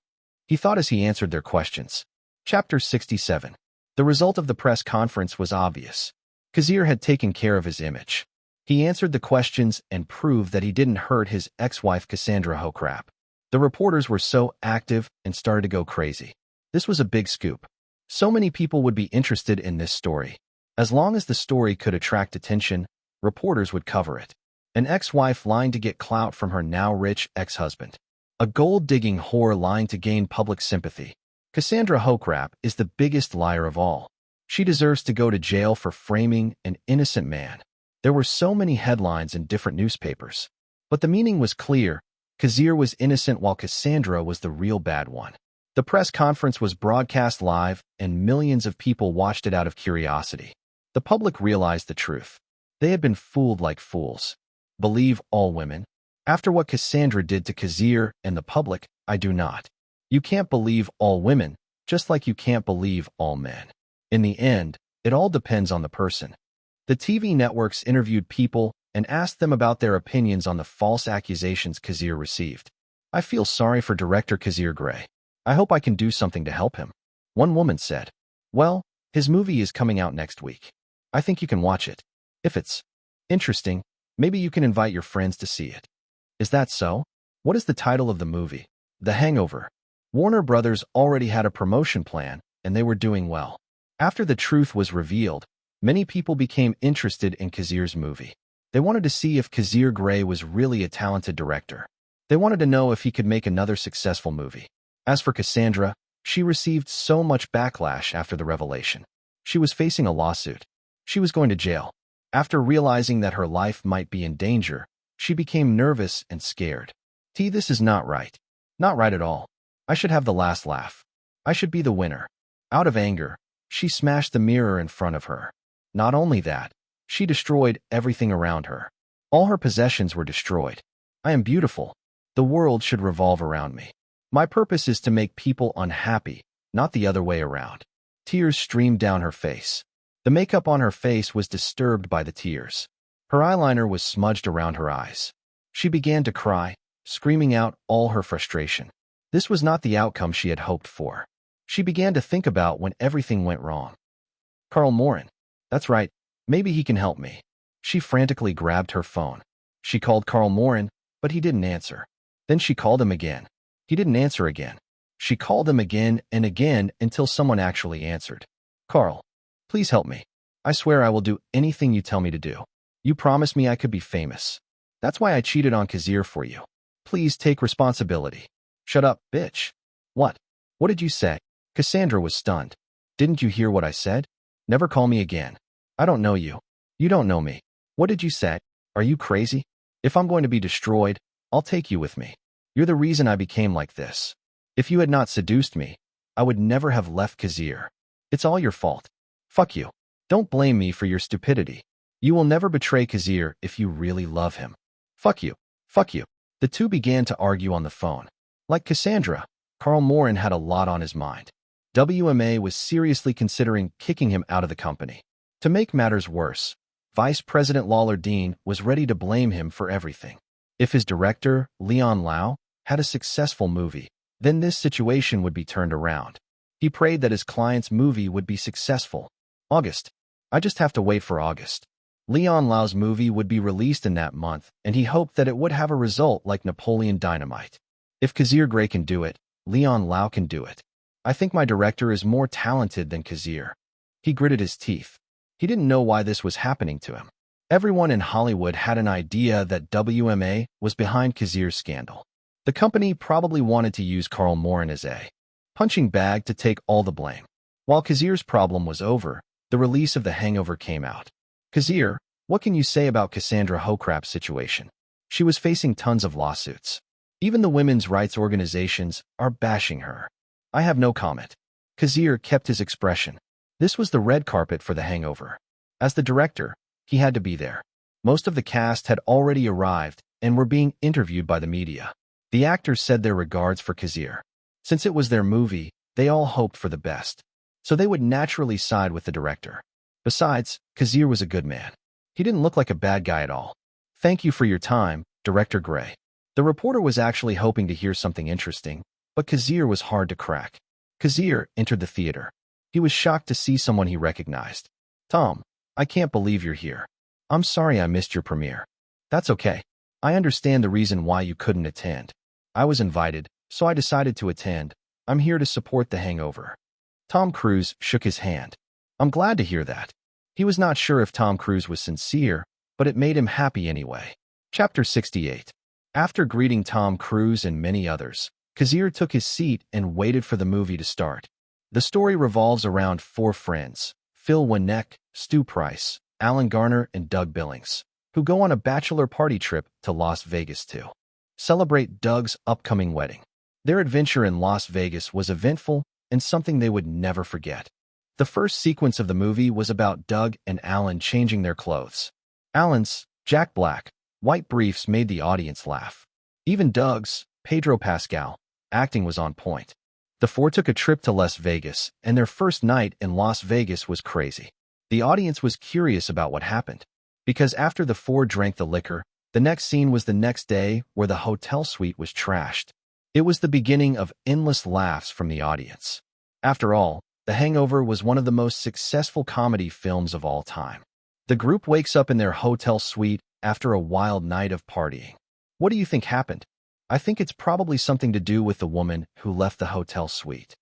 He thought as he answered their questions. Chapter 67. The result of the press conference was obvious. Kazir had taken care of his image. He answered the questions and proved that he didn't hurt his ex-wife Cassandra Hokrap. The reporters were so active and started to go crazy. This was a big scoop. So many people would be interested in this story. As long as the story could attract attention, reporters would cover it. An ex-wife lying to get clout from her now-rich ex-husband. A gold-digging whore lying to gain public sympathy. Cassandra Hokrap is the biggest liar of all. She deserves to go to jail for framing an innocent man. There were so many headlines in different newspapers. But the meaning was clear. Kazir was innocent while Cassandra was the real bad one. The press conference was broadcast live, and millions of people watched it out of curiosity. The public realized the truth. They had been fooled like fools. Believe all women? After what Cassandra did to Kazir and the public, I do not. You can't believe all women, just like you can't believe all men. In the end, it all depends on the person. The TV networks interviewed people and asked them about their opinions on the false accusations Kazir received. "I feel sorry for director Kazir Grey. I hope I can do something to help him." One woman said, "Well, his movie is coming out next week. I think you can watch it. If it's interesting, maybe you can invite your friends to see it." "Is that so? What is the title of the movie?" "The Hangover." Warner Brothers already had a promotion plan, and they were doing well. After the truth was revealed, many people became interested in Kazir's movie. They wanted to see if Kazir Grey was really a talented director. They wanted to know if he could make another successful movie. As for Cassandra, she received so much backlash after the revelation. She was facing a lawsuit. She was going to jail. After realizing that her life might be in danger, she became nervous and scared. This is not right. Not right at all. I should have the last laugh. I should be the winner." Out of anger, she smashed the mirror in front of her. Not only that, she destroyed everything around her. All her possessions were destroyed. "I am beautiful. The world should revolve around me. My purpose is to make people unhappy, not the other way around. Tears streamed down her face. The makeup on her face was disturbed by the tears. Her eyeliner was smudged around her eyes. She began to cry, screaming out all her frustration. This was not the outcome she had hoped for. She began to think about when everything went wrong. Carl Morin. That's right. Maybe he can help me. She frantically grabbed her phone. She called Carl Morin, but he didn't answer. Then she called him again. He didn't answer again. She called him again and again until someone actually answered. Carl, please help me. I swear I will do anything you tell me to do. You promised me I could be famous. That's why I cheated on Kazir for you. Please take responsibility. Shut up, bitch. What? What did you say? Cassandra was stunned. Didn't you hear what I said? Never call me again. I don't know you. You don't know me. What did you say? Are you crazy? If I'm going to be destroyed, I'll take you with me. You're the reason I became like this. If you had not seduced me, I would never have left Kazir. It's all your fault. Fuck you. Don't blame me for your stupidity. You will never betray Kazir if you really love him. Fuck you. Fuck you. The two began to argue on the phone. Like Cassandra, Carl Morin had a lot on his mind. WMA was seriously considering kicking him out of the company. To make matters worse, Vice President Lawler Dean was ready to blame him for everything. If his director, Leon Lau, had a successful movie, then this situation would be turned around. He prayed that his client's movie would be successful. August. I just have to wait for August. Leon Lau's movie would be released in that month, and he hoped that it would have a result like Napoleon Dynamite. If Kazir Grey can do it, Leon Lau can do it. I think my director is more talented than Kazir. He gritted his teeth. He didn't know why this was happening to him. Everyone in Hollywood had an idea that WMA was behind Kazir's scandal. The company probably wanted to use Carl Morin as a punching bag to take all the blame. While Kazir's problem was over, the release of The Hangover came out. Kazir, what can you say about Cassandra Hokrap's situation? She was facing tons of lawsuits. Even the women's rights organizations are bashing her. I have no comment. Kazir kept his expression. This was the red carpet for The Hangover. As the director, he had to be there. Most of the cast had already arrived and were being interviewed by the media. The actors said their regards for Kazir. Since it was their movie, they all hoped for the best. So they would naturally side with the director. Besides, Kazir was a good man. He didn't look like a bad guy at all. Thank you for your time, Director Grey. The reporter was actually hoping to hear something interesting, but Kazir was hard to crack. Kazir entered the theater. He was shocked to see someone he recognized. Tom, I can't believe you're here. I'm sorry I missed your premiere. That's okay. I understand the reason why you couldn't attend. I was invited, so I decided to attend. I'm here to support The Hangover. Tom Cruise shook his hand. I'm glad to hear that. He was not sure if Tom Cruise was sincere, but it made him happy anyway. Chapter 68. After greeting Tom Cruise and many others, Kazir took his seat and waited for the movie to start. The story revolves around four friends, Phil Winnick, Stu Price, Alan Garner, and Doug Billings, who go on a bachelor party trip to Las Vegas to celebrate Doug's upcoming wedding. Their adventure in Las Vegas was eventful and something they would never forget. The first sequence of the movie was about Doug and Alan changing their clothes. Alan's, Jack Black, white briefs made the audience laugh. Even Doug's, Pedro Pascal, acting was on point. The four took a trip to Las Vegas, and their first night in Las Vegas was crazy. The audience was curious about what happened, because after the four drank the liquor, the next scene was the next day where the hotel suite was trashed. It was the beginning of endless laughs from the audience. After all, The Hangover was one of the most successful comedy films of all time. The group wakes up in their hotel suite after a wild night of partying. What do you think happened? I think it's probably something to do with the woman who left the hotel suite.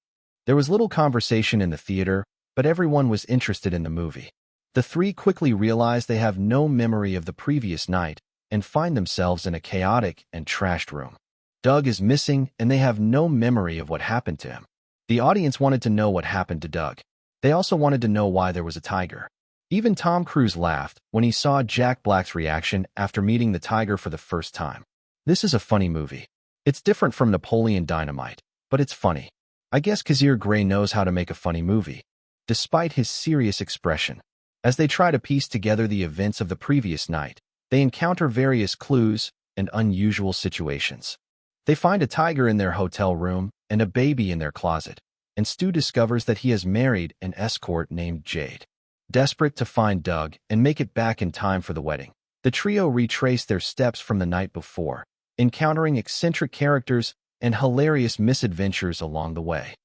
There was little conversation in the theater, but everyone was interested in the movie. The three quickly realize they have no memory of the previous night and find themselves in a chaotic and trashed room. Doug is missing, and they have no memory of what happened to him. The audience wanted to know what happened to Doug. They also wanted to know why there was a tiger. Even Tom Cruise laughed when he saw Jack Black's reaction after meeting the tiger for the first time. This is a funny movie. It's different from Napoleon Dynamite, but it's funny. I guess Kazir Grey knows how to make a funny movie, despite his serious expression. As they try to piece together the events of the previous night, they encounter various clues and unusual situations. They find a tiger in their hotel room and a baby in their closet, and Stu discovers that he has married an escort named Jade. Desperate to find Doug and make it back in time for the wedding, the trio retrace their steps from the night before, encountering eccentric characters and hilarious misadventures along the way.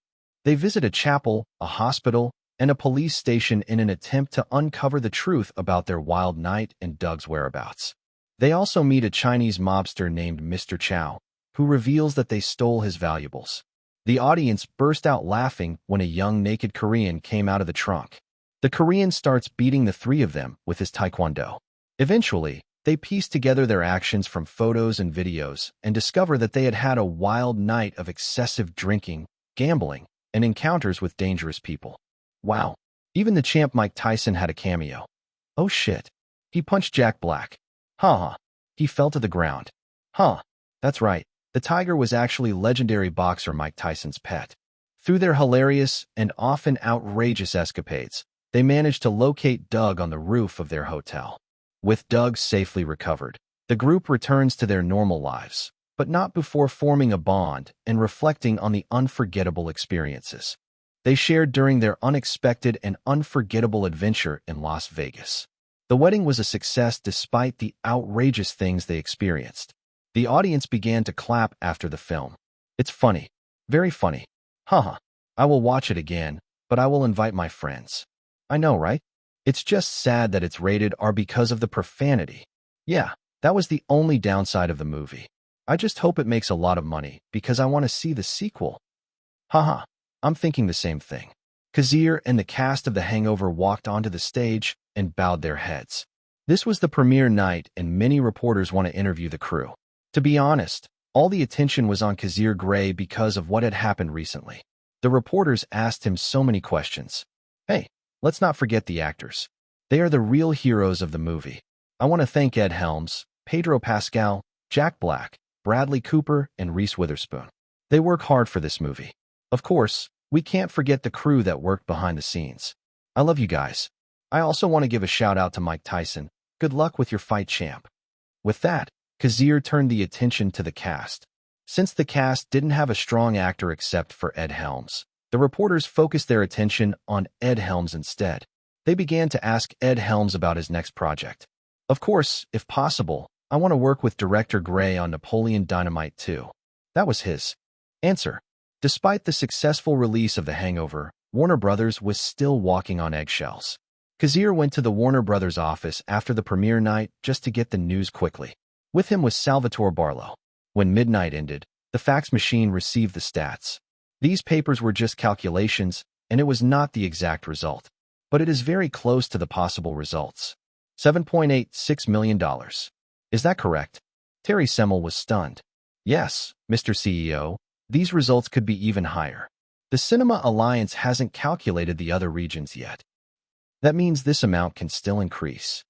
They visit a chapel, a hospital, and a police station in an attempt to uncover the truth about their wild night and Doug's whereabouts. They also meet a Chinese mobster named Mr. Chow, who reveals that they stole his valuables. The audience burst out laughing when a young naked Korean came out of the trunk. The Korean starts beating the three of them with his taekwondo. Eventually, they piece together their actions from photos and videos and discover that they had had a wild night of excessive drinking, gambling, and encounters with dangerous people. Wow, even the champ Mike Tyson had a cameo. Oh shit, he punched Jack Black. Huh, he fell to the ground. Huh, that's right, the tiger was actually legendary boxer Mike Tyson's pet. Through their hilarious and often outrageous escapades, they managed to locate Doug on the roof of their hotel. With Doug safely recovered, the group returns to their normal lives, but not before forming a bond and reflecting on the unforgettable experiences they shared during their unexpected and unforgettable adventure in Las Vegas. The wedding was a success despite the outrageous things they experienced. The audience began to clap after the film. It's funny. Very funny. Haha. I will watch it again, but I will invite my friends. I know, right? It's just sad that it's rated R because of the profanity. Yeah, that was the only downside of the movie. I just hope it makes a lot of money because I want to see the sequel. Haha. I'm thinking the same thing. Kazir and the cast of The Hangover walked onto the stage and bowed their heads. This was the premiere night and many reporters want to interview the crew. To be honest, all the attention was on Kazir Grey because of what had happened recently. The reporters asked him so many questions. Hey, let's not forget the actors. They are the real heroes of the movie. I want to thank Ed Helms, Pedro Pascal, Jack Black, Bradley Cooper, and Reese Witherspoon. They work hard for this movie. Of course, we can't forget the crew that worked behind the scenes. I love you guys. I also want to give a shout out to Mike Tyson. Good luck with your fight, champ. With that, Kazir turned the attention to the cast. Since the cast didn't have a strong actor except for Ed Helms, the reporters focused their attention on Ed Helms instead. They began to ask Ed Helms about his next project. Of course, if possible, I want to work with director Grey on Napoleon Dynamite 2. That was his answer. Despite the successful release of The Hangover, Warner Brothers was still walking on eggshells. Kazir went to the Warner Brothers office after the premiere night just to get the news quickly. With him was Salvatore Barlow. When midnight ended, the fax machine received the stats. These papers were just calculations, and it was not the exact result. But it is very close to the possible results. $7.86 million. Is that correct? Terry Semel was stunned. Yes, Mr. CEO. These results could be even higher. The Cinema Alliance hasn't calculated the other regions yet. That means this amount can still increase.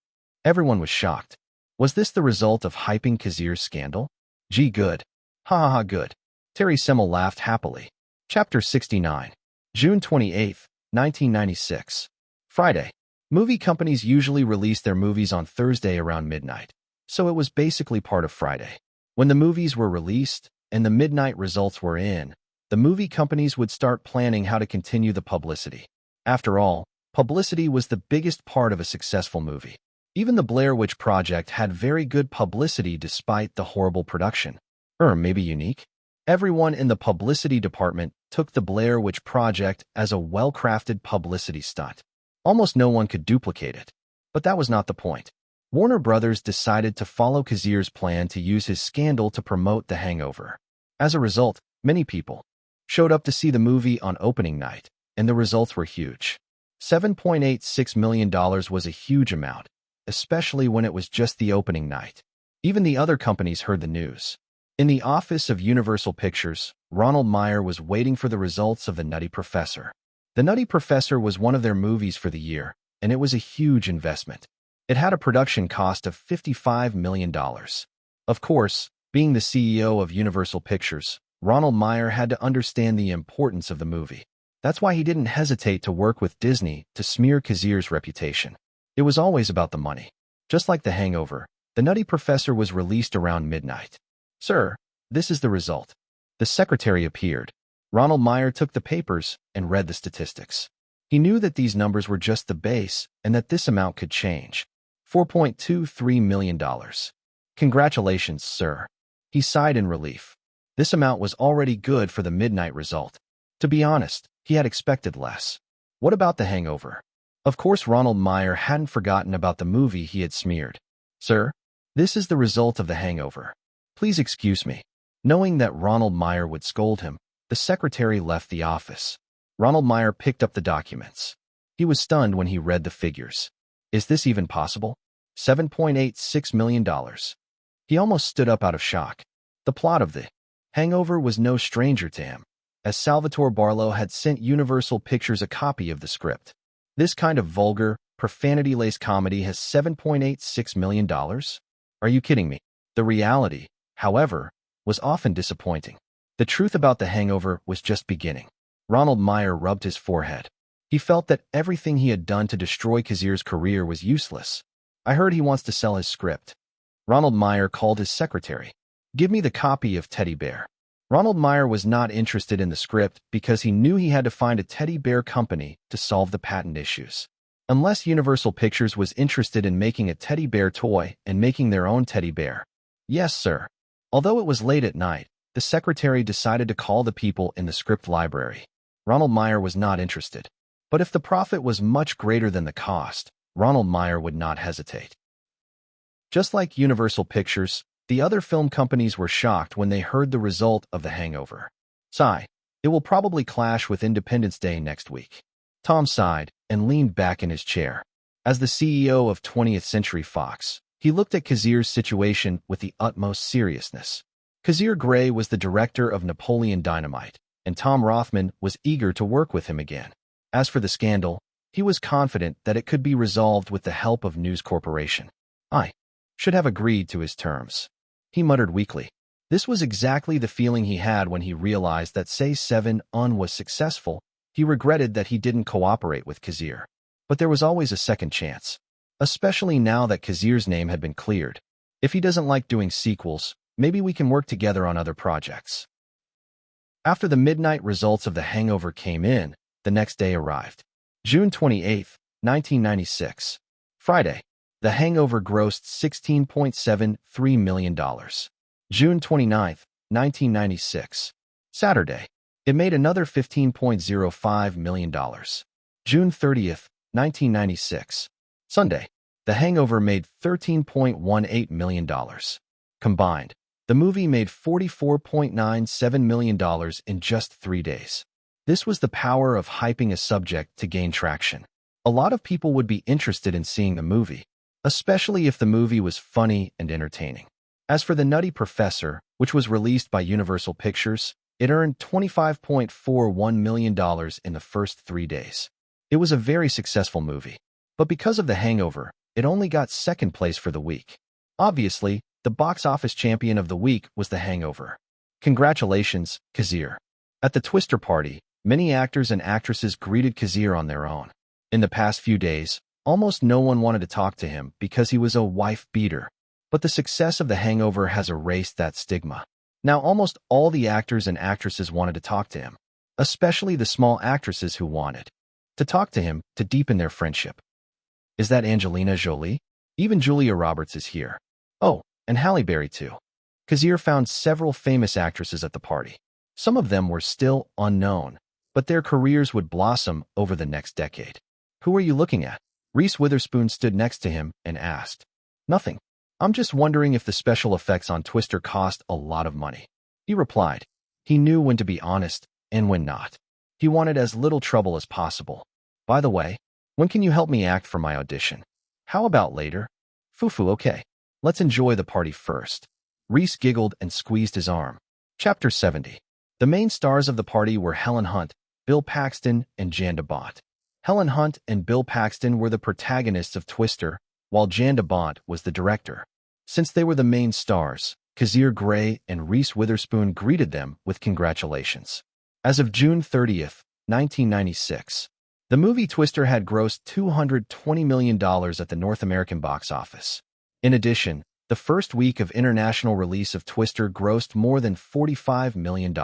Everyone was shocked. Was this the result of hyping Kazir's scandal? Gee, good. Ha ha ha, good. Terry Semel laughed happily. Chapter 69. June 28, 1996. Friday. Movie companies usually release their movies on Thursday around midnight, so it was basically part of Friday. When the movies were released, and the midnight results were in, the movie companies would start planning how to continue the publicity. After all, publicity was the biggest part of a successful movie. Even the Blair Witch Project had very good publicity despite the horrible production. Maybe unique? Everyone in the publicity department took the Blair Witch Project as a well-crafted publicity stunt. Almost no one could duplicate it. But that was not the point. Warner Brothers decided to follow Kazir's plan to use his scandal to promote The Hangover. As a result, many people showed up to see the movie on opening night, and the results were huge. $7.86 million was a huge amount, especially when it was just the opening night. Even the other companies heard the news. In the office of Universal Pictures, Ronald Meyer was waiting for the results of The Nutty Professor. The Nutty Professor was one of their movies for the year, and it was a huge investment. It had a production cost of $55 million. Of course, being the CEO of Universal Pictures, Ronald Meyer had to understand the importance of the movie. That's why he didn't hesitate to work with Disney to smear Kazir's reputation. It was always about the money. Just like The Hangover, The Nutty Professor was released around midnight. Sir, This is the result. The secretary appeared. Ronald Meyer took the papers and read the statistics. He knew that these numbers were just the base and that this amount could change. $4.23 million. Congratulations, sir. He sighed in relief. This amount was already good for the midnight result. To be honest, he had expected less. What about The Hangover? Of course, Ronald Meyer hadn't forgotten about the movie he had smeared. Sir, this is the result of The Hangover. Please excuse me. Knowing that Ronald Meyer would scold him, the secretary left the office. Ronald Meyer picked up the documents. He was stunned when he read the figures. Is this even possible? $7.86 million. He almost stood up out of shock. The plot of The Hangover was no stranger to him, as Salvatore Barlow had sent Universal Pictures a copy of the script. This kind of vulgar, profanity-laced comedy has $7.86 million? Are you kidding me? The reality, however, was often disappointing. The truth about The Hangover was just beginning. Ronald Meyer rubbed his forehead. He felt that everything he had done to destroy Kazir's career was useless. I heard he wants to sell his script. Ronald Meyer called his secretary. Give me the copy of Teddy Bear. Ronald Meyer was not interested in the script because he knew he had to find a teddy bear company to solve the patent issues. Unless Universal Pictures was interested in making a teddy bear toy and making their own teddy bear. Yes, sir. Although it was late at night, the secretary decided to call the people in the script library. Ronald Meyer was not interested. But if the profit was much greater than the cost, Ronald Meyer would not hesitate. Just like Universal Pictures, the other film companies were shocked when they heard the result of The Hangover. Sigh, it will probably clash with Independence Day next week. Tom sighed and leaned back in his chair. As the CEO of 20th Century Fox, he looked at Kazir's situation with the utmost seriousness. Kazir Grey was the director of Napoleon Dynamite, and Tom Rothman was eager to work with him again. As for the scandal, he was confident that it could be resolved with the help of News Corporation. I should have agreed to his terms. He muttered weakly. This was exactly the feeling he had when he realized that Say 7 On was successful. He regretted that he didn't cooperate with Kazir. But there was always a second chance. Especially now that Kazir's name had been cleared. If he doesn't like doing sequels, maybe we can work together on other projects. After the midnight results of The Hangover came in, the next day arrived. June 28, 1996. Friday. The Hangover grossed $16.73 million. June 29, 1996. Saturday. It made another $15.05 million. June 30th, 1996. Sunday. The Hangover made $13.18 million. Combined, the movie made $44.97 million in just 3 days. This was the power of hyping a subject to gain traction. A lot of people would be interested in seeing the movie, especially if the movie was funny and entertaining. As for The Nutty Professor, which was released by Universal Pictures, it earned $25.41 million in the first 3 days. It was a very successful movie. But because of The Hangover, it only got second place for the week. Obviously, the box office champion of the week was The Hangover. Congratulations, Kazir. At the Twister party, many actors and actresses greeted Kazir on their own. In the past few days, almost no one wanted to talk to him because he was a wife-beater. But the success of The Hangover has erased that stigma. Now almost all the actors and actresses wanted to talk to him, especially the small actresses who wanted to talk to him to deepen their friendship. Is that Angelina Jolie? Even Julia Roberts is here. Oh, and Halle Berry too. Kazir found several famous actresses at the party. Some of them were still unknown, but their careers would blossom over the next decade. Who are you looking at? Reese Witherspoon stood next to him and asked. Nothing. I'm just wondering if the special effects on Twister cost a lot of money. He replied. He knew when to be honest and when not. He wanted as little trouble as possible. By the way, when can you help me act for my audition? How about later? Fufu, okay. Let's enjoy the party first. Reese giggled and squeezed his arm. Chapter 70. The main stars of the party were Helen Hunt, Bill Paxton, and Jan de Bont. Helen Hunt and Bill Paxton were the protagonists of Twister, while Jan de Bont was the director. Since they were the main stars, Kazir Grey and Reese Witherspoon greeted them with congratulations. As of June 30th, 1996, the movie Twister had grossed $220 million at the North American box office. In addition, The first week of international release of Twister grossed more than $45 million.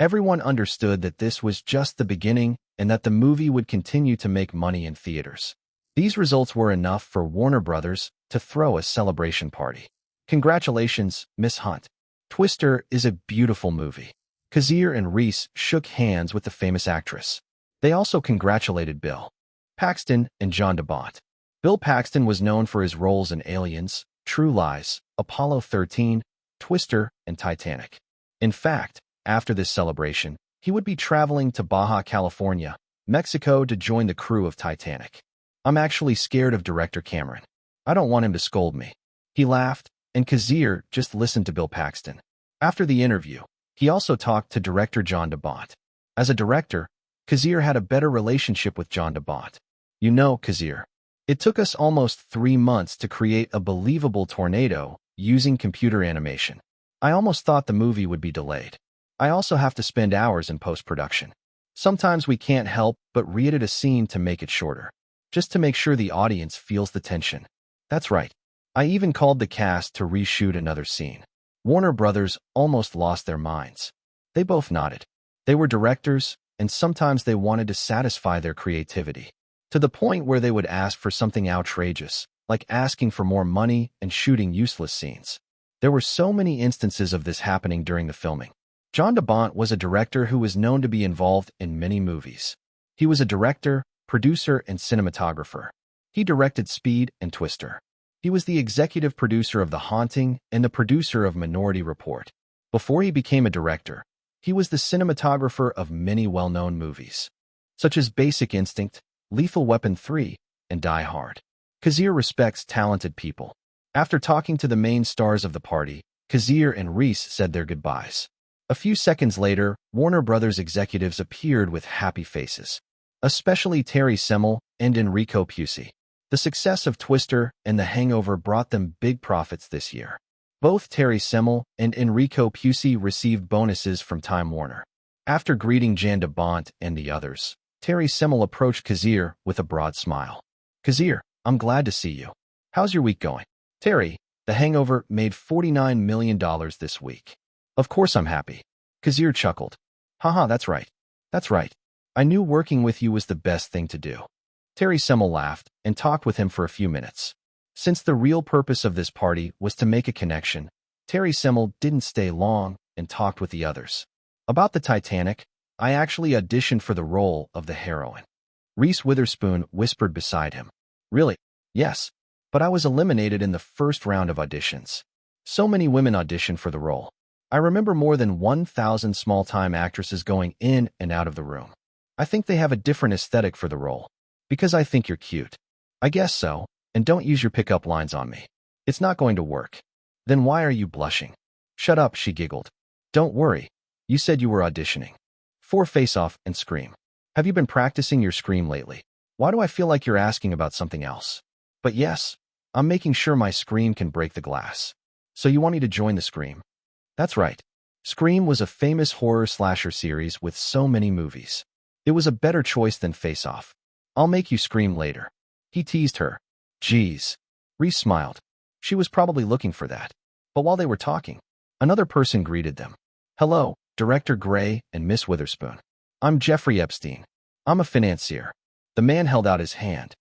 Everyone understood that this was just the beginning and that the movie would continue to make money in theaters. These results were enough for Warner Brothers to throw a celebration party. Congratulations, Miss Hunt. Twister is a beautiful movie. Kazir and Reese shook hands with the famous actress. They also congratulated Bill Paxton and John DeBont. Bill Paxton was known for his roles in Aliens, True Lies, Apollo 13, Twister, and Titanic. In fact, after this celebration, he would be traveling to Baja California, Mexico to join the crew of Titanic. I'm actually scared of director Cameron. I don't want him to scold me. He laughed, and Kazir just listened to Bill Paxton. After the interview, he also talked to director John DeBont. As a director, Kazir had a better relationship with John DeBont. You know, Kazir, it took us almost 3 months to create a believable tornado using computer animation. I almost thought the movie would be delayed. I also have to spend hours in post-production. Sometimes we can't help but re-edit a scene to make it shorter, just to make sure the audience feels the tension. That's right. I even called the cast to reshoot another scene. Warner Brothers almost lost their minds. They both nodded. They were directors, and sometimes they wanted to satisfy their creativity, to the point where they would ask for something outrageous, like asking for more money and shooting useless scenes. There were so many instances of this happening during the filming. John DeBont was a director who was known to be involved in many movies. He was a director, producer, and cinematographer. He directed Speed and Twister. He was the executive producer of The Haunting and the producer of Minority Report. Before he became a director, he was the cinematographer of many well-known movies, such as Basic Instinct, Lethal Weapon 3, and Die Hard. Kazir respects talented people. After talking to the main stars of the party, Kazir and Reese said their goodbyes. A few seconds later, Warner Brothers executives appeared with happy faces, especially Terry Semel and Enrico Pucci. The success of Twister and The Hangover brought them big profits this year. Both Terry Semel and Enrico Pucci received bonuses from Time Warner. After greeting Jan DeBont and the others, Terry Semel approached Kazir with a broad smile. Kazir, I'm glad to see you. How's your week going? Terry, The Hangover made $49 million this week. Of course I'm happy. Kazir chuckled. Haha, that's right. That's right. I knew working with you was the best thing to do. Terry Semel laughed and talked with him for a few minutes. Since the real purpose of this party was to make a connection, Terry Semel didn't stay long and talked with the others. About the Titanic, I actually auditioned for the role of the heroine. Reese Witherspoon whispered beside him. Really? Yes. But I was eliminated in the first round of auditions. So many women auditioned for the role. I remember more than 1,000 small-time actresses going in and out of the room. I think they have a different aesthetic for the role. Because I think you're cute. I guess so, and don't use your pickup lines on me. It's not going to work. Then why are you blushing? Shut up, she giggled. Don't worry. You said you were auditioning. For Face Off and Scream. Have you been practicing your scream lately? Why do I feel like you're asking about something else? But yes, I'm making sure my scream can break the glass. So you want me to join the Scream? That's right. Scream was a famous horror slasher series with so many movies. It was a better choice than Face Off. I'll make you scream later. He teased her. Geez. Reese smiled. She was probably looking for that. But while they were talking, another person greeted them. Hello, Director Grey and Miss Witherspoon. I'm Jeffrey Epstein. I'm a financier. The man held out his hand.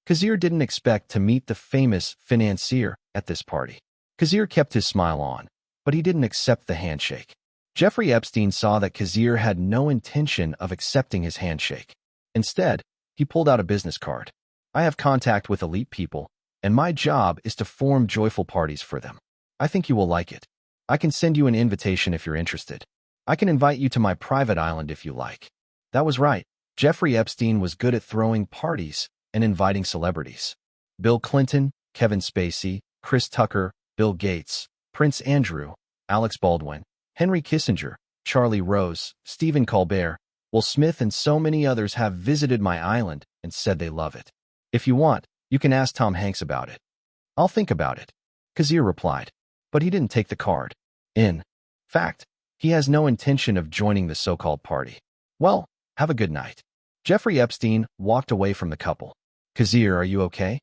Kazir didn't expect to meet the famous financier at this party. Kazir kept his smile on, but he didn't accept the handshake. Jeffrey Epstein saw that Kazir had no intention of accepting his handshake. Instead, he pulled out a business card. I have contact with elite people, and my job is to form joyful parties for them. I think you will like it. I can send you an invitation if you're interested. I can invite you to my private island if you like. That was right. Jeffrey Epstein was good at throwing parties and inviting celebrities. Bill Clinton, Kevin Spacey, Chris Tucker, Bill Gates, Prince Andrew, Alex Baldwin, Henry Kissinger, Charlie Rose, Stephen Colbert, Will Smith, and so many others have visited my island and said they love it. If you want, you can ask Tom Hanks about it. I'll think about it, Kazir replied, but he didn't take the card. In fact, he has no intention of joining the so-called party. Well, have a good night. Jeffrey Epstein walked away from the couple. Kazir, are you okay?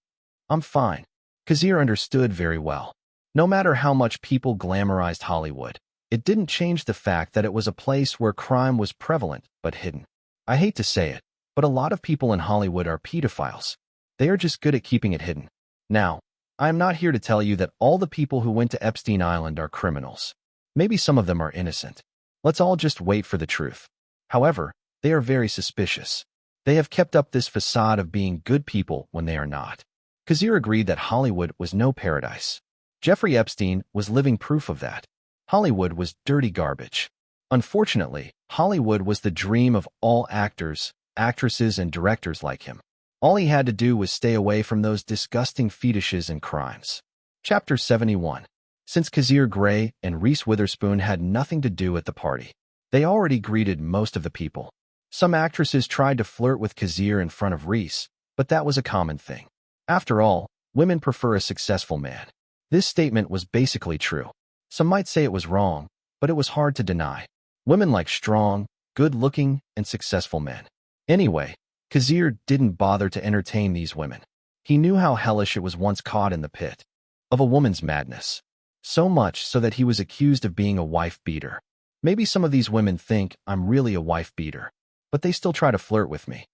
I'm fine. Kazir understood very well. No matter how much people glamorized Hollywood, it didn't change the fact that it was a place where crime was prevalent but hidden. I hate to say it, but a lot of people in Hollywood are pedophiles. They are just good at keeping it hidden. Now, I am not here to tell you that all the people who went to Epstein Island are criminals. Maybe some of them are innocent. Let's all just wait for the truth. However, they are very suspicious. They have kept up this facade of being good people when they are not. Kazir agreed that Hollywood was no paradise. Jeffrey Epstein was living proof of that. Hollywood was dirty garbage. Unfortunately, Hollywood was the dream of all actors, actresses, and directors like him. All he had to do was stay away from those disgusting fetishes and crimes. Chapter 71. Since Kazir Grey and Reese Witherspoon had nothing to do at the party, they already greeted most of the people. Some actresses tried to flirt with Kazir in front of Reese, but that was a common thing. After all, women prefer a successful man. This statement was basically true. Some might say it was wrong, but it was hard to deny. Women like strong, good-looking, and successful men. Anyway, Kazir didn't bother to entertain these women. He knew how hellish it was once caught in the pit of a woman's madness. So much so that he was accused of being a wife-beater. Maybe some of these women think I'm really a wife-beater, but they still try to flirt with me.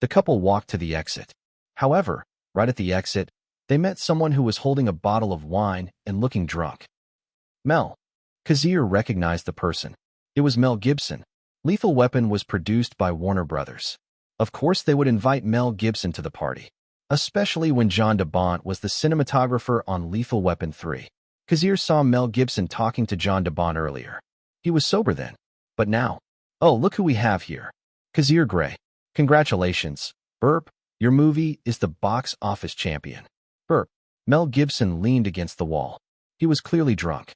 The couple walked to the exit. However, right at the exit, they met someone who was holding a bottle of wine and looking drunk. Mel. Kazir recognized the person. It was Mel Gibson. Lethal Weapon was produced by Warner Brothers. Of course, they would invite Mel Gibson to the party, especially when John DeBont was the cinematographer on Lethal Weapon 3. Kazir saw Mel Gibson talking to John DeBont earlier. He was sober then. But now, oh, look who we have here. Kazir Grey. Congratulations, Burp. Your movie is the box office champion. Burp. Mel Gibson leaned against the wall. He was clearly drunk.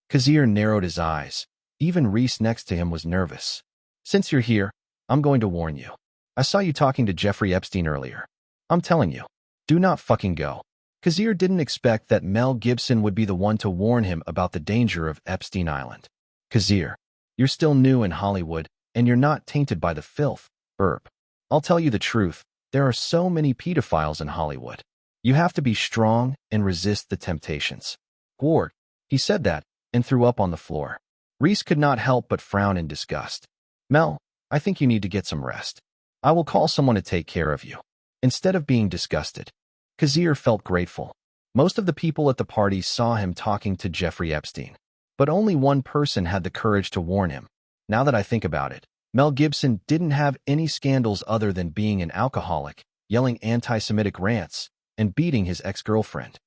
Kazir narrowed his eyes. Even Reese next to him was nervous. Since you're here, I'm going to warn you. I saw you talking to Jeffrey Epstein earlier. I'm telling you, do not fucking go. Kazir didn't expect that Mel Gibson would be the one to warn him about the danger of Epstein Island. Kazir, you're still new in Hollywood, and you're not tainted by the filth. Burp. I'll tell you the truth, there are so many pedophiles in Hollywood. You have to be strong and resist the temptations. Gwart. He said that, and threw up on the floor. Reese could not help but frown in disgust. Mel, I think you need to get some rest. I will call someone to take care of you. Instead of being disgusted, Kazir felt grateful. Most of the people at the party saw him talking to Jeffrey Epstein. But only one person had the courage to warn him. Now that I think about it, Mel Gibson didn't have any scandals other than being an alcoholic, yelling anti-Semitic rants, and beating his ex-girlfriend.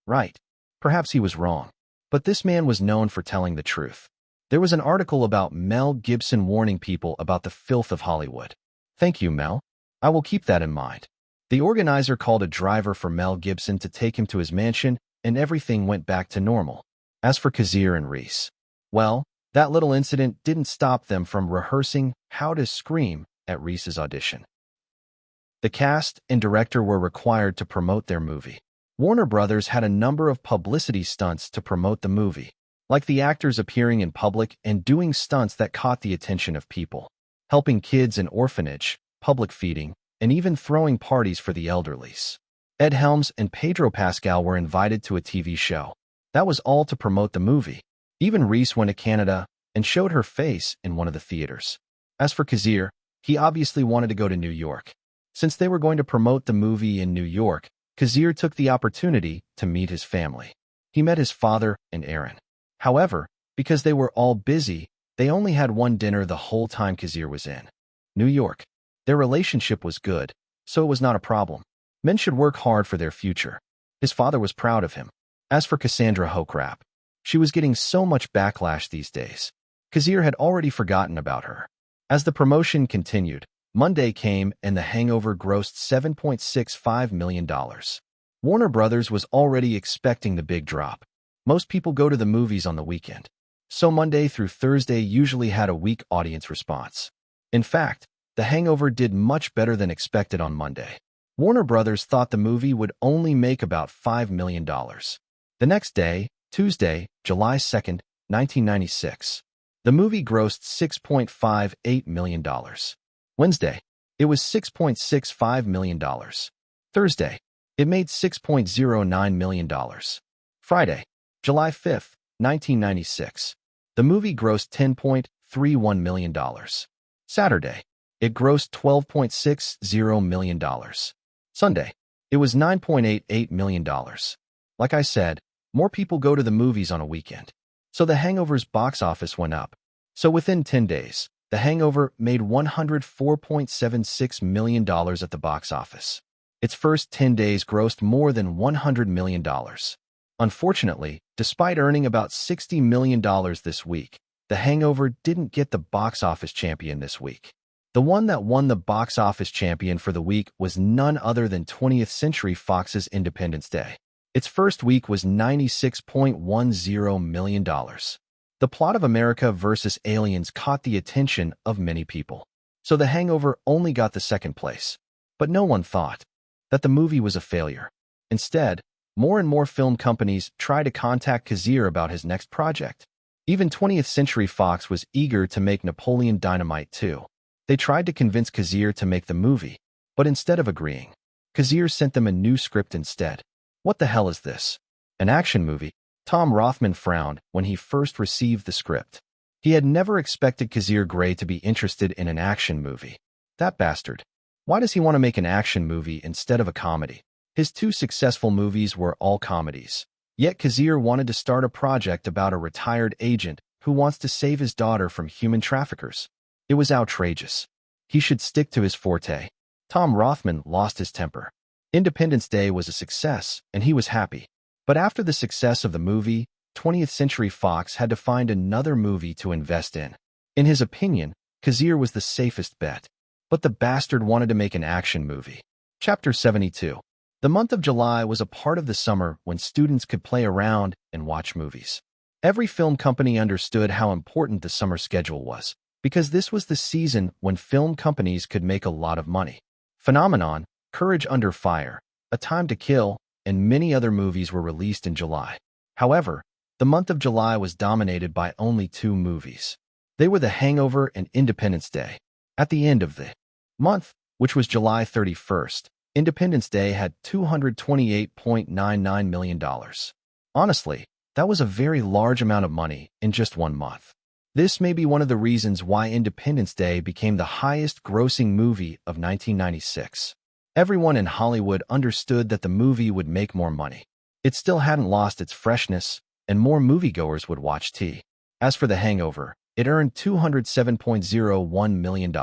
Right. Perhaps he was wrong. But this man was known for telling the truth. There was an article about Mel Gibson warning people about the filth of Hollywood. Thank you, Mel. I will keep that in mind. The organizer called a driver for Mel Gibson to take him to his mansion, and everything went back to normal. As for Kazir and Reese, well, that little incident didn't stop them from rehearsing how to scream at Reese's audition. The cast and director were required to promote their movie. Warner Brothers had a number of publicity stunts to promote the movie, like the actors appearing in public and doing stunts that caught the attention of people, helping kids in orphanage, public feeding, and even throwing parties for the elderly. Ed Helms and Pedro Pascal were invited to a TV show. That was all to promote the movie. Even Reese went to Canada and showed her face in one of the theaters. As for Kazir, he obviously wanted to go to New York. Since they were going to promote the movie in New York, Kazir took the opportunity to meet his family. He met his father and Aaron. However, because they were all busy, they only had one dinner the whole time Kazir was in New York. Their relationship was good, so it was not a problem. Men should work hard for their future. His father was proud of him. As for Cassandra Hokrap, she was getting so much backlash these days. Kazir had already forgotten about her. As the promotion continued, Monday came and The Hangover grossed $7.65 million. Warner Brothers was already expecting the big drop. Most people go to the movies on the weekend, so Monday through Thursday usually had a weak audience response. In fact, The Hangover did much better than expected on Monday. Warner Brothers thought the movie would only make about $5 million. The next day, Tuesday, July 2nd, 1996, the movie grossed $6.58 million. Wednesday, it was $6.65 million. Thursday, it made $6.09 million. Friday, July 5, 1996. The movie grossed $10.31 million. Saturday, it grossed $12.60 million. Sunday, it was $9.88 million. Like I said, more people go to the movies on a weekend. So The Hangover's box office went up. So within 10 days, The Hangover made $104.76 million at the box office. Its first 10 days grossed more than $100 million. Unfortunately, despite earning about $60 million this week, The Hangover didn't get the box office champion this week. The one that won the box office champion for the week was none other than 20th Century Fox's Independence Day. Its first week was $96.10 million. The plot of America vs. Aliens caught the attention of many people. So The Hangover only got the second place. But no one thought that the movie was a failure. Instead, more and more film companies tried to contact Kazir about his next project. Even 20th Century Fox was eager to make Napoleon Dynamite too. They tried to convince Kazir to make the movie, but instead of agreeing, Kazir sent them a new script instead. What the hell is this? An action movie? Tom Rothman frowned when he first received the script. He had never expected Kazir Grey to be interested in an action movie. That bastard. Why does he want to make an action movie instead of a comedy? His two successful movies were all comedies. Yet Kazir wanted to start a project about a retired agent who wants to save his daughter from human traffickers. It was outrageous. He should stick to his forte. Tom Rothman lost his temper. Independence Day was a success, and he was happy. But after the success of the movie, 20th Century Fox had to find another movie to invest in. In his opinion, Kazir was the safest bet. But the bastard wanted to make an action movie. Chapter 72. The month of July was a part of the summer when students could play around and watch movies. Every film company understood how important the summer schedule was, because this was the season when film companies could make a lot of money. Phenomenon, Courage Under Fire, A Time to Kill, and many other movies were released in July. However, the month of July was dominated by only two movies. They were The Hangover and Independence Day. At the end of the month, which was July 31st, Independence Day had $228.99 million. Honestly, that was a very large amount of money in just 1 month. This may be one of the reasons why Independence Day became the highest-grossing movie of 1996. Everyone in Hollywood understood that the movie would make more money. It still hadn't lost its freshness, and more moviegoers would watch it. As for The Hangover, it earned $207.01 million.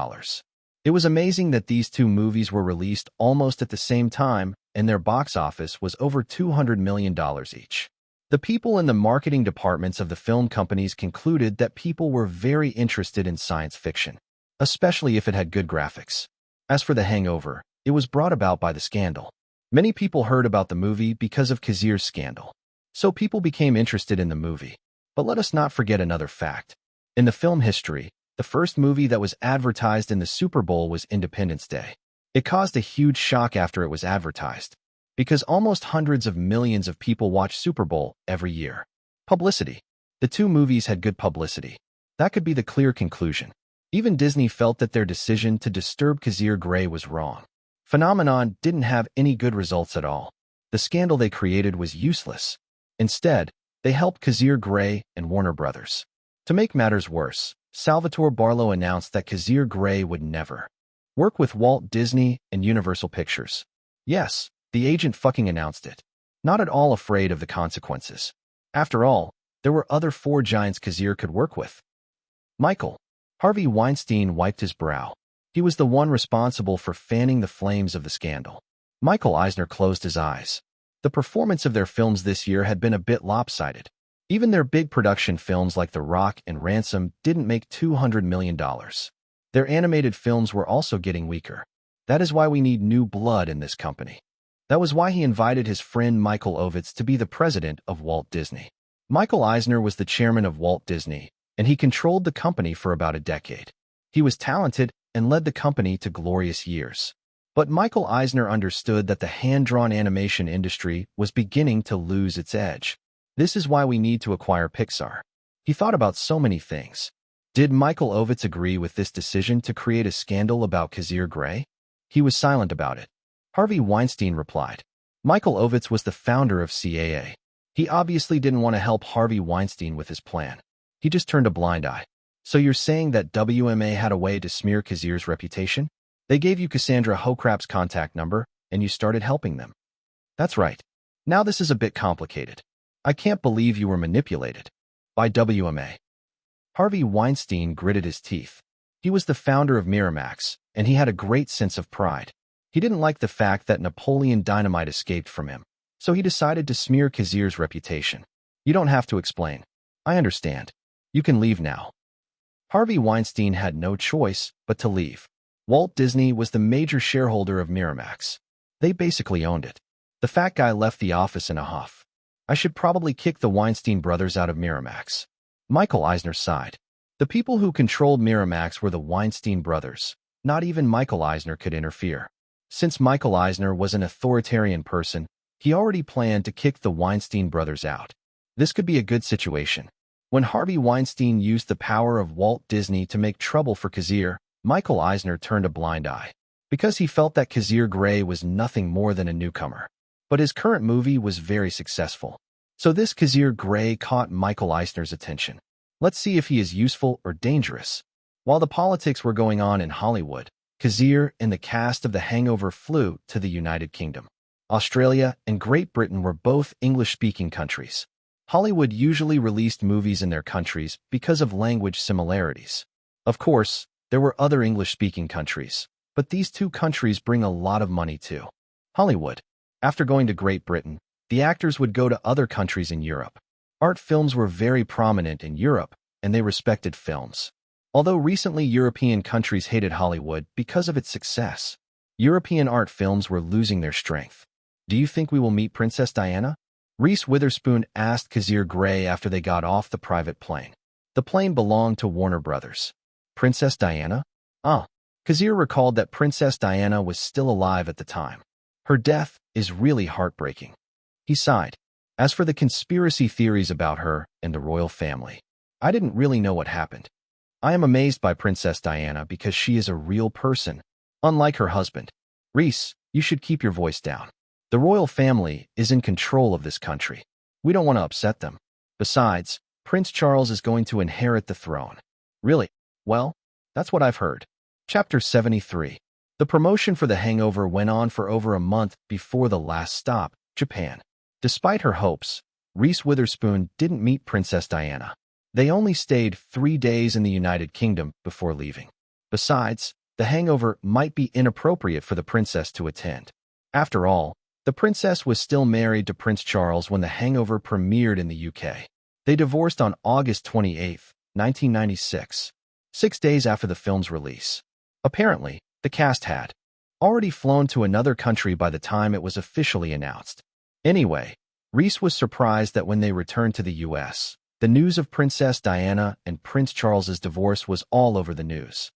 It was amazing that these two movies were released almost at the same time, and their box office was over $200 million each. The people in the marketing departments of the film companies concluded that people were very interested in science fiction, especially if it had good graphics. As for The Hangover, it was brought about by the scandal. Many people heard about the movie because of Kazir's scandal. So people became interested in the movie. But let us not forget another fact. In the film history, the first movie that was advertised in the Super Bowl was Independence Day. It caused a huge shock after it was advertised, because almost hundreds of millions of people watch Super Bowl every year. Publicity. The two movies had good publicity. That could be the clear conclusion. Even Disney felt that their decision to disturb Kazir Grey was wrong. Phenomenon didn't have any good results at all. The scandal they created was useless. Instead, they helped Kazir Grey and Warner Brothers. To make matters worse, Salvatore Barlow announced that Kazir Grey would never work with Walt Disney and Universal Pictures. Yes, the agent fucking announced it. Not at all afraid of the consequences. After all, there were other four giants Kazir could work with. Michael. Harvey Weinstein wiped his brow. He was the one responsible for fanning the flames of the scandal. Michael Eisner closed his eyes. The performance of their films this year had been a bit lopsided. Even their big production films like The Rock and Ransom didn't make $200 million. Their animated films were also getting weaker. That is why we need new blood in this company. That was why he invited his friend Michael Ovitz to be the president of Walt Disney. Michael Eisner was the chairman of Walt Disney, and he controlled the company for about a decade. He was talented and led the company to glorious years. But Michael Eisner understood that the hand-drawn animation industry was beginning to lose its edge. This is why we need to acquire Pixar. He thought about so many things. Did Michael Ovitz agree with this decision to create a scandal about Kazir Grey? He was silent about it. Harvey Weinstein replied. Michael Ovitz was the founder of CAA. He obviously didn't want to help Harvey Weinstein with his plan. He just turned a blind eye. So you're saying that WMA had a way to smear Kazir's reputation? They gave you Cassandra Hokrap's contact number, and you started helping them. That's right. Now this is a bit complicated. I can't believe you were manipulated by WMA. Harvey Weinstein gritted his teeth. He was the founder of Miramax, and he had a great sense of pride. He didn't like the fact that Napoleon Dynamite escaped from him, so he decided to smear Kazir's reputation. You don't have to explain. I understand. You can leave now. Harvey Weinstein had no choice but to leave. Walt Disney was the major shareholder of Miramax. They basically owned it. The fat guy left the office in a huff. I should probably kick the Weinstein brothers out of Miramax. Michael Eisner sighed. The people who controlled Miramax were the Weinstein brothers. Not even Michael Eisner could interfere. Since Michael Eisner was an authoritarian person, he already planned to kick the Weinstein brothers out. This could be a good situation. When Harvey Weinstein used the power of Walt Disney to make trouble for Kazir, Michael Eisner turned a blind eye, because he felt that Kazir Grey was nothing more than a newcomer. But his current movie was very successful. So this Kazir Grey caught Michael Eisner's attention. Let's see if he is useful or dangerous. While the politics were going on in Hollywood, Kazir and the cast of The Hangover flew to the United Kingdom. Australia and Great Britain were both English-speaking countries. Hollywood usually released movies in their countries because of language similarities. Of course, there were other English-speaking countries, but these two countries bring a lot of money too. Hollywood. After going to Great Britain, the actors would go to other countries in Europe. Art films were very prominent in Europe, and they respected films. Although recently European countries hated Hollywood because of its success, European art films were losing their strength. Do you think we will meet Princess Diana? Reese Witherspoon asked Kazir Grey after they got off the private plane. The plane belonged to Warner Brothers. Princess Diana? Kazir recalled that Princess Diana was still alive at the time. Her death is really heartbreaking. He sighed. As for the conspiracy theories about her and the royal family, I didn't really know what happened. I am amazed by Princess Diana because she is a real person, unlike her husband. Reese, you should keep your voice down. The royal family is in control of this country. We don't want to upset them. Besides, Prince Charles is going to inherit the throne. Really? Well, that's what I've heard. Chapter 73. The promotion for The Hangover went on for over a month before the last stop, Japan. Despite her hopes, Reese Witherspoon didn't meet Princess Diana. They only stayed 3 days in the United Kingdom before leaving. Besides, The Hangover might be inappropriate for the princess to attend. After all, the princess was still married to Prince Charles when The Hangover premiered in the UK. They divorced on August 28, 1996, 6 days after the film's release. Apparently, the cast had already flown to another country by the time it was officially announced. Anyway, Reese was surprised that when they returned to the US, the news of Princess Diana and Prince Charles's divorce was all over the news.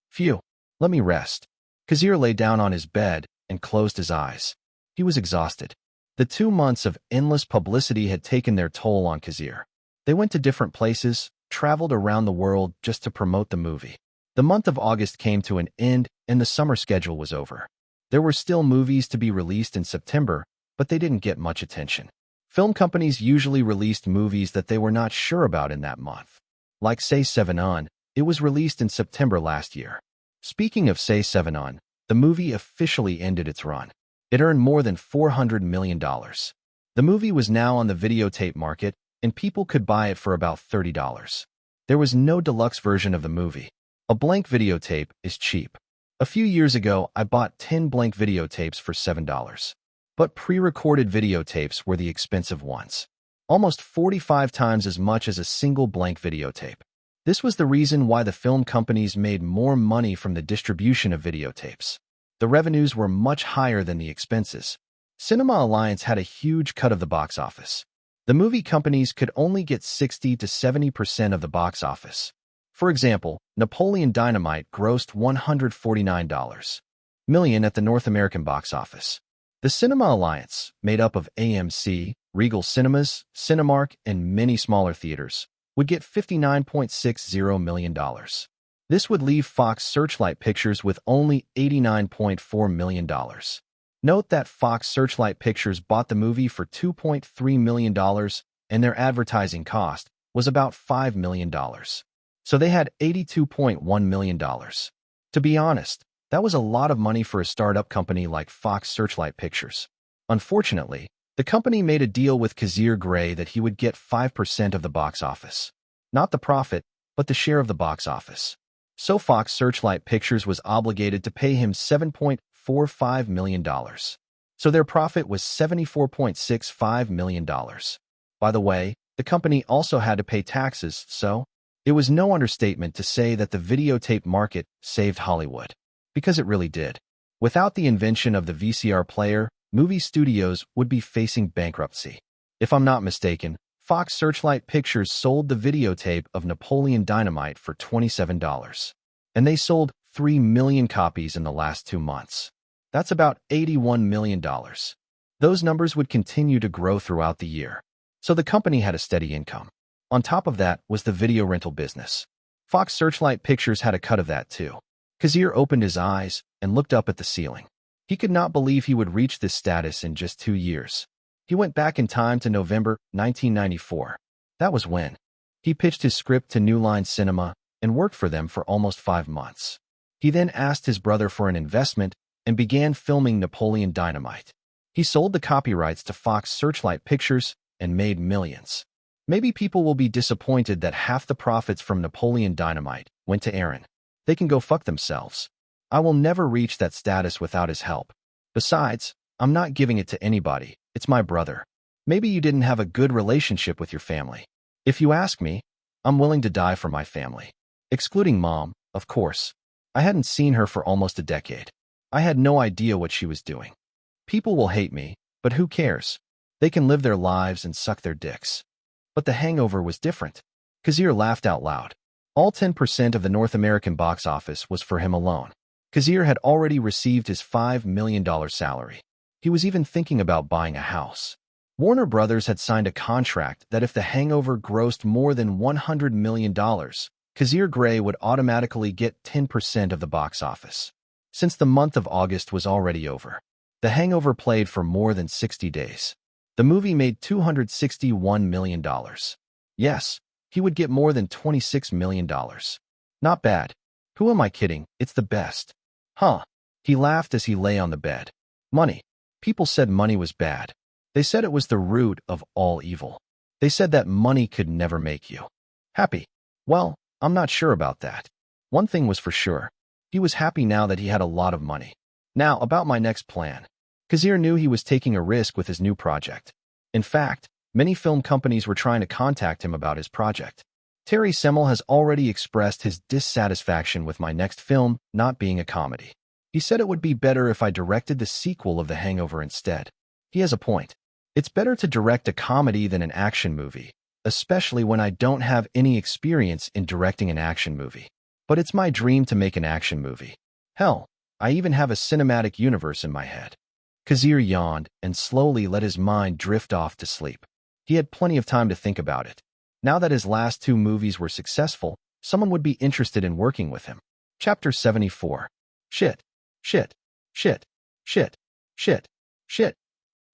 Phew, let me rest. Kazir lay down on his bed and closed his eyes. He was exhausted. The 2 months of endless publicity had taken their toll on Kazir. They went to different places, traveled around the world just to promote the movie. The month of August came to an end and the summer schedule was over. There were still movies to be released in September, but they didn't get much attention. Film companies usually released movies that they were not sure about in that month. Like Say Seven On, it was released in September last year. Speaking of Say Seven On, the movie officially ended its run. It earned more than $400 million. The movie was now on the videotape market, and people could buy it for about $30. There was no deluxe version of the movie. A blank videotape is cheap. A few years ago, I bought 10 blank videotapes for $7. But pre-recorded videotapes were the expensive ones. Almost 45 times as much as a single blank videotape. This was the reason why the film companies made more money from the distribution of videotapes. The revenues were much higher than the expenses. Cinema Alliance had a huge cut of the box office. The movie companies could only get 60 to 70% of the box office. For example, Napoleon Dynamite grossed $149 million at the North American box office. The Cinema Alliance, made up of AMC, Regal Cinemas, Cinemark, and many smaller theaters, would get $59.60 million. This would leave Fox Searchlight Pictures with only $89.4 million. Note that Fox Searchlight Pictures bought the movie for $2.3 million, and their advertising cost was about $5 million. So they had $82.1 million. To be honest, that was a lot of money for a startup company like Fox Searchlight Pictures. Unfortunately, the company made a deal with Kazir Grey that he would get 5% of the box office. Not the profit, but the share of the box office. So Fox Searchlight Pictures was obligated to pay him $7.45 million. So their profit was $74.65 million. By the way, the company also had to pay taxes, so it was no understatement to say that the videotape market saved Hollywood. Because it really did. Without the invention of the VCR player, movie studios would be facing bankruptcy. If I'm not mistaken, Fox Searchlight Pictures sold the videotape of Napoleon Dynamite for $27. And they sold 3 million copies in the last 2 months. That's about $81 million. Those numbers would continue to grow throughout the year. So the company had a steady income. On top of that was the video rental business. Fox Searchlight Pictures had a cut of that too. Kazir opened his eyes and looked up at the ceiling. He could not believe he would reach this status in just 2 years. He went back in time to November 1994. That was when he pitched his script to New Line Cinema and worked for them for almost 5 months. He then asked his brother for an investment and began filming Napoleon Dynamite. He sold the copyrights to Fox Searchlight Pictures and made millions. Maybe people will be disappointed that half the profits from Napoleon Dynamite went to Aaron. They can go fuck themselves. I will never reach that status without his help. Besides, I'm not giving it to anybody. It's my brother. Maybe you didn't have a good relationship with your family. If you ask me, I'm willing to die for my family. Excluding Mom, of course. I hadn't seen her for almost a decade. I had no idea what she was doing. People will hate me, but who cares? They can live their lives and suck their dicks. But The Hangover was different. Kazir laughed out loud. All 10% of the North American box office was for him alone. Kazir had already received his $5 million salary. He was even thinking about buying a house. Warner Brothers had signed a contract that if The Hangover grossed more than $100 million, Kazir Grey would automatically get 10% of the box office. Since the month of August was already over, The Hangover played for more than 60 days. The movie made $261 million. Yes, he would get more than $26 million. Not bad. Who am I kidding? It's the best. Huh. He laughed as he lay on the bed. Money. People said money was bad. They said it was the root of all evil. They said that money could never make you happy. Well, I'm not sure about that. One thing was for sure. He was happy now that he had a lot of money. Now, about my next plan. Kazir knew he was taking a risk with his new project. In fact, many film companies were trying to contact him about his project. Terry Semel has already expressed his dissatisfaction with my next film not being a comedy. He said it would be better if I directed the sequel of The Hangover instead. He has a point. It's better to direct a comedy than an action movie, especially when I don't have any experience in directing an action movie. But it's my dream to make an action movie. Hell, I even have a cinematic universe in my head. Kazir yawned and slowly let his mind drift off to sleep. He had plenty of time to think about it. Now that his last 2 movies were successful, someone would be interested in working with him. Chapter 74. Shit. Shit. Shit. Shit. Shit. Shit.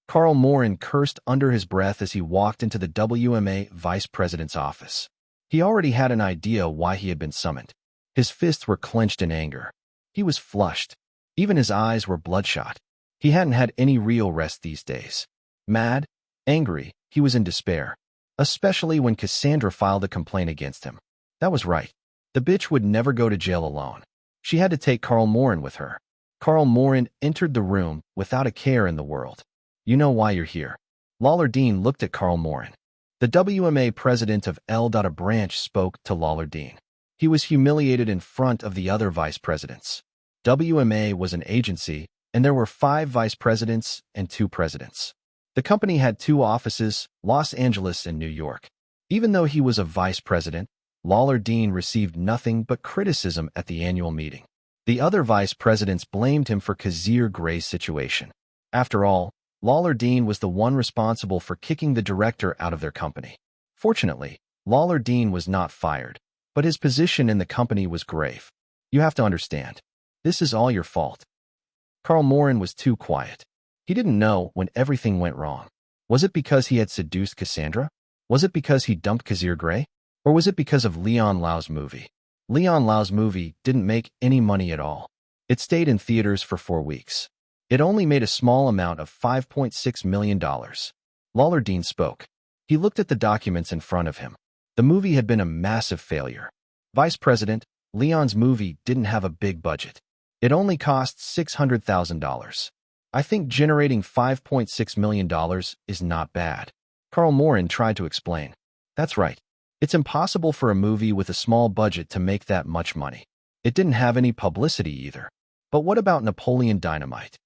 Carl Morin cursed under his breath as he walked into the WMA vice president's office. He already had an idea why he had been summoned. His fists were clenched in anger. He was flushed. Even his eyes were bloodshot. He hadn't had any real rest these days. Mad, angry, he was in despair. Especially when Cassandra filed a complaint against him. That was right. The bitch would never go to jail alone. She had to take Carl Morin with her. Carl Morin entered the room without a care in the world. You know why you're here. Lawler Dean looked at Carl Morin. The WMA president of L. Branch spoke to Lawler Dean. He was humiliated in front of the other vice presidents. WMA was an agency, and there were 5 vice presidents and 2 presidents. The company had 2 offices, Los Angeles and New York. Even though he was a vice president, Lawler Dean received nothing but criticism at the annual meeting. The other vice presidents blamed him for Kazir Grey's situation. After all, Lawler Dean was the one responsible for kicking the director out of their company. Fortunately, Lawler Dean was not fired, but his position in the company was grave. You have to understand. This is all your fault. Carl Morin was too quiet. He didn't know when everything went wrong. Was it because he had seduced Cassandra? Was it because he dumped Kazir Grey? Or was it because of Leon Lau's movie? Leon Lau's movie didn't make any money at all. It stayed in theaters for 4 weeks. It only made a small amount of $5.6 million. Lawler Dean spoke. He looked at the documents in front of him. The movie had been a massive failure. Vice President, Leon's movie didn't have a big budget. It only cost $600,000. I think generating $5.6 million is not bad. Carl Morin tried to explain. That's right. It's impossible for a movie with a small budget to make that much money. It didn't have any publicity either. But what about Napoleon Dynamite?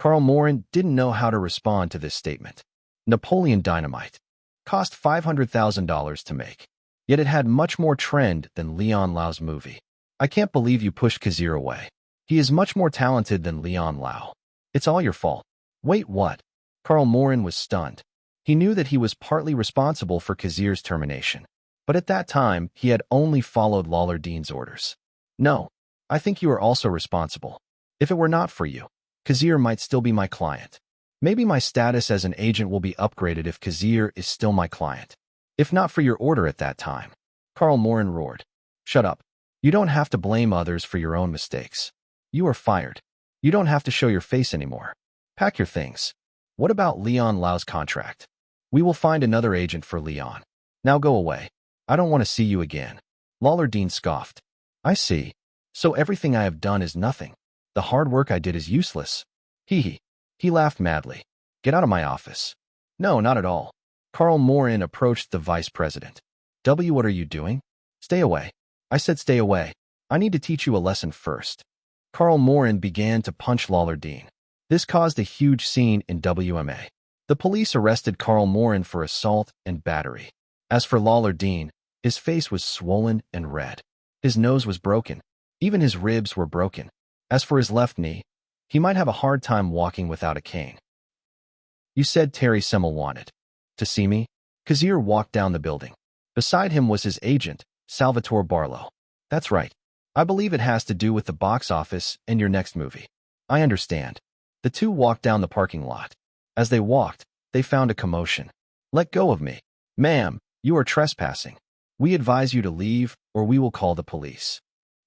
Carl Morin didn't know how to respond to this statement. Napoleon Dynamite cost $500,000 to make. Yet it had much more trend than Leon Lau's movie. I can't believe you pushed Kazir away. He is much more talented than Leon Lau. It's all your fault. Wait, what? Carl Morin was stunned. He knew that he was partly responsible for Kazir's termination. But at that time, he had only followed Lawler Dean's orders. No, I think you are also responsible. If it were not for you, Kazir might still be my client. Maybe my status as an agent will be upgraded if Kazir is still my client. If not for your order at that time. Carl Morin roared. Shut up. You don't have to blame others for your own mistakes. You are fired. You don't have to show your face anymore. Pack your things. What about Leon Lau's contract? We will find another agent for Leon. Now go away. I don't want to see you again. Lawler Dean scoffed. I see. So everything I have done is nothing. The hard work I did is useless. Hee hee. He laughed madly. Get out of my office. No, not at all. Carl Morin approached the vice president. What are you doing? Stay away. I said stay away. I need to teach you a lesson first. Carl Morin began to punch Lawler Dean. This caused a huge scene in WMA. The police arrested Carl Morin for assault and battery. As for Lawler Dean, his face was swollen and red. His nose was broken. Even his ribs were broken. As for his left knee, he might have a hard time walking without a cane. You said Terry Semmel wanted to see me? Kazir walked down the building. Beside him was his agent, Salvatore Barlow. That's right. I believe it has to do with the box office and your next movie. I understand. The two walked down the parking lot. As they walked, they found a commotion. Let go of me. Ma'am, you are trespassing. We advise you to leave or we will call the police.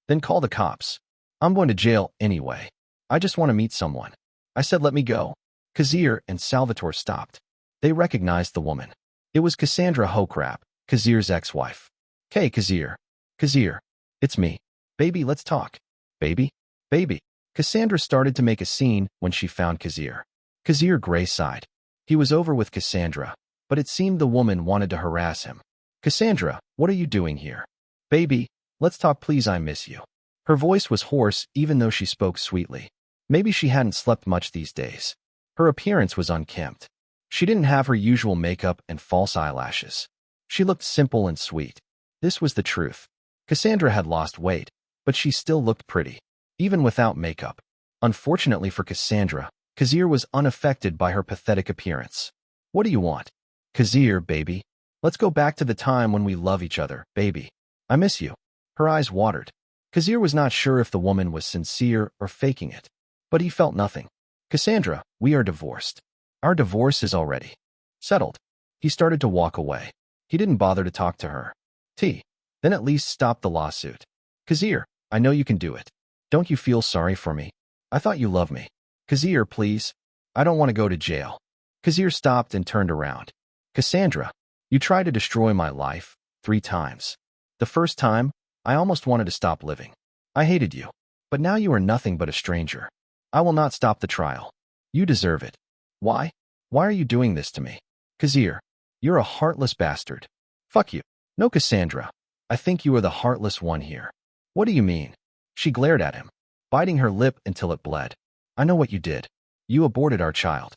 Then call the cops. I'm going to jail anyway. I just want to meet someone. I said let me go. Kazir and Salvatore stopped. They recognized the woman. It was Cassandra Hokrap, Kazir's ex-wife. Hey, Kazir. Kazir. It's me. Baby, let's talk. Baby? Baby. Cassandra started to make a scene when she found Kazir. Kazir Grey sighed. He was over with Cassandra, but it seemed the woman wanted to harass him. Cassandra, what are you doing here? Baby, let's talk please, I miss you. Her voice was hoarse even though she spoke sweetly. Maybe she hadn't slept much these days. Her appearance was unkempt. She didn't have her usual makeup and false eyelashes. She looked simple and sweet. This was the truth. Cassandra had lost weight, but she still looked pretty, even without makeup. Unfortunately for Cassandra, Kazir was unaffected by her pathetic appearance. What do you want? Kazir, baby. Let's go back to the time when we love each other, baby. I miss you. Her eyes watered. Kazir was not sure if the woman was sincere or faking it, but he felt nothing. Cassandra, we are divorced. Our divorce is already settled. He started to walk away. He didn't bother to talk to her. Then at least stop the lawsuit. Kazir, I know you can do it. Don't you feel sorry for me? I thought you loved me. Kazir, please. I don't want to go to jail. Kazir stopped and turned around. Cassandra, you tried to destroy my life 3 times. The first time, I almost wanted to stop living. I hated you. But now you are nothing but a stranger. I will not stop the trial. You deserve it. Why? Why are you doing this to me? Kazir, you're a heartless bastard. Fuck you. No, Cassandra. I think you are the heartless one here. What do you mean? She glared at him, biting her lip until it bled. I know what you did. You aborted our child.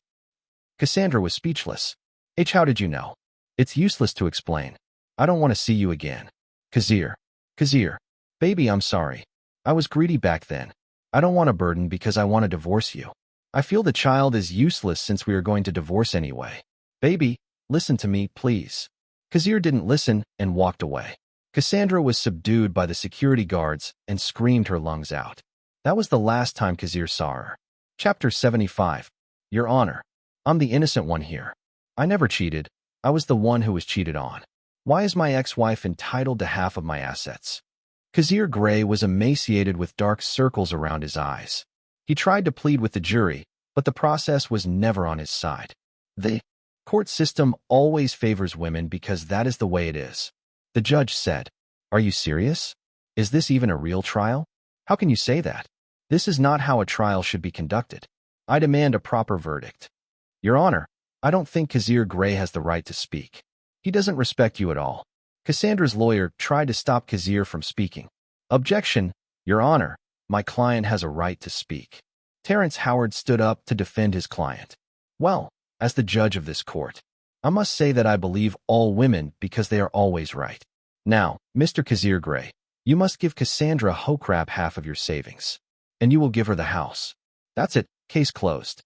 Cassandra was speechless. How did you know? It's useless to explain. I don't want to see you again. Kazir. Kazir. Baby, I'm sorry. I was greedy back then. I don't want a burden because I want to divorce you. I feel the child is useless since we are going to divorce anyway. Baby, listen to me, please. Kazir didn't listen and walked away. Cassandra was subdued by the security guards and screamed her lungs out. That was the last time Kazir saw her. Chapter 75. Your Honor, I'm the innocent one here. I never cheated. I was the one who was cheated on. Why is my ex-wife entitled to half of my assets? Kazir Grey was emaciated with dark circles around his eyes. He tried to plead with the jury, but the process was never on his side. The court system always favors women because that is the way it is. The judge said, "Are you serious? Is this even a real trial? How can you say that? This is not how a trial should be conducted. I demand a proper verdict." Your Honor, I don't think Kazir Grey has the right to speak. He doesn't respect you at all. Cassandra's lawyer tried to stop Kazir from speaking. Objection, Your Honor, my client has a right to speak. Terrence Howard stood up to defend his client. Well, as the judge of this court, I must say that I believe all women because they are always right. Now, Mr. Kazir Grey, you must give Cassandra Hokrap half of your savings, and you will give her the house. That's it, case closed.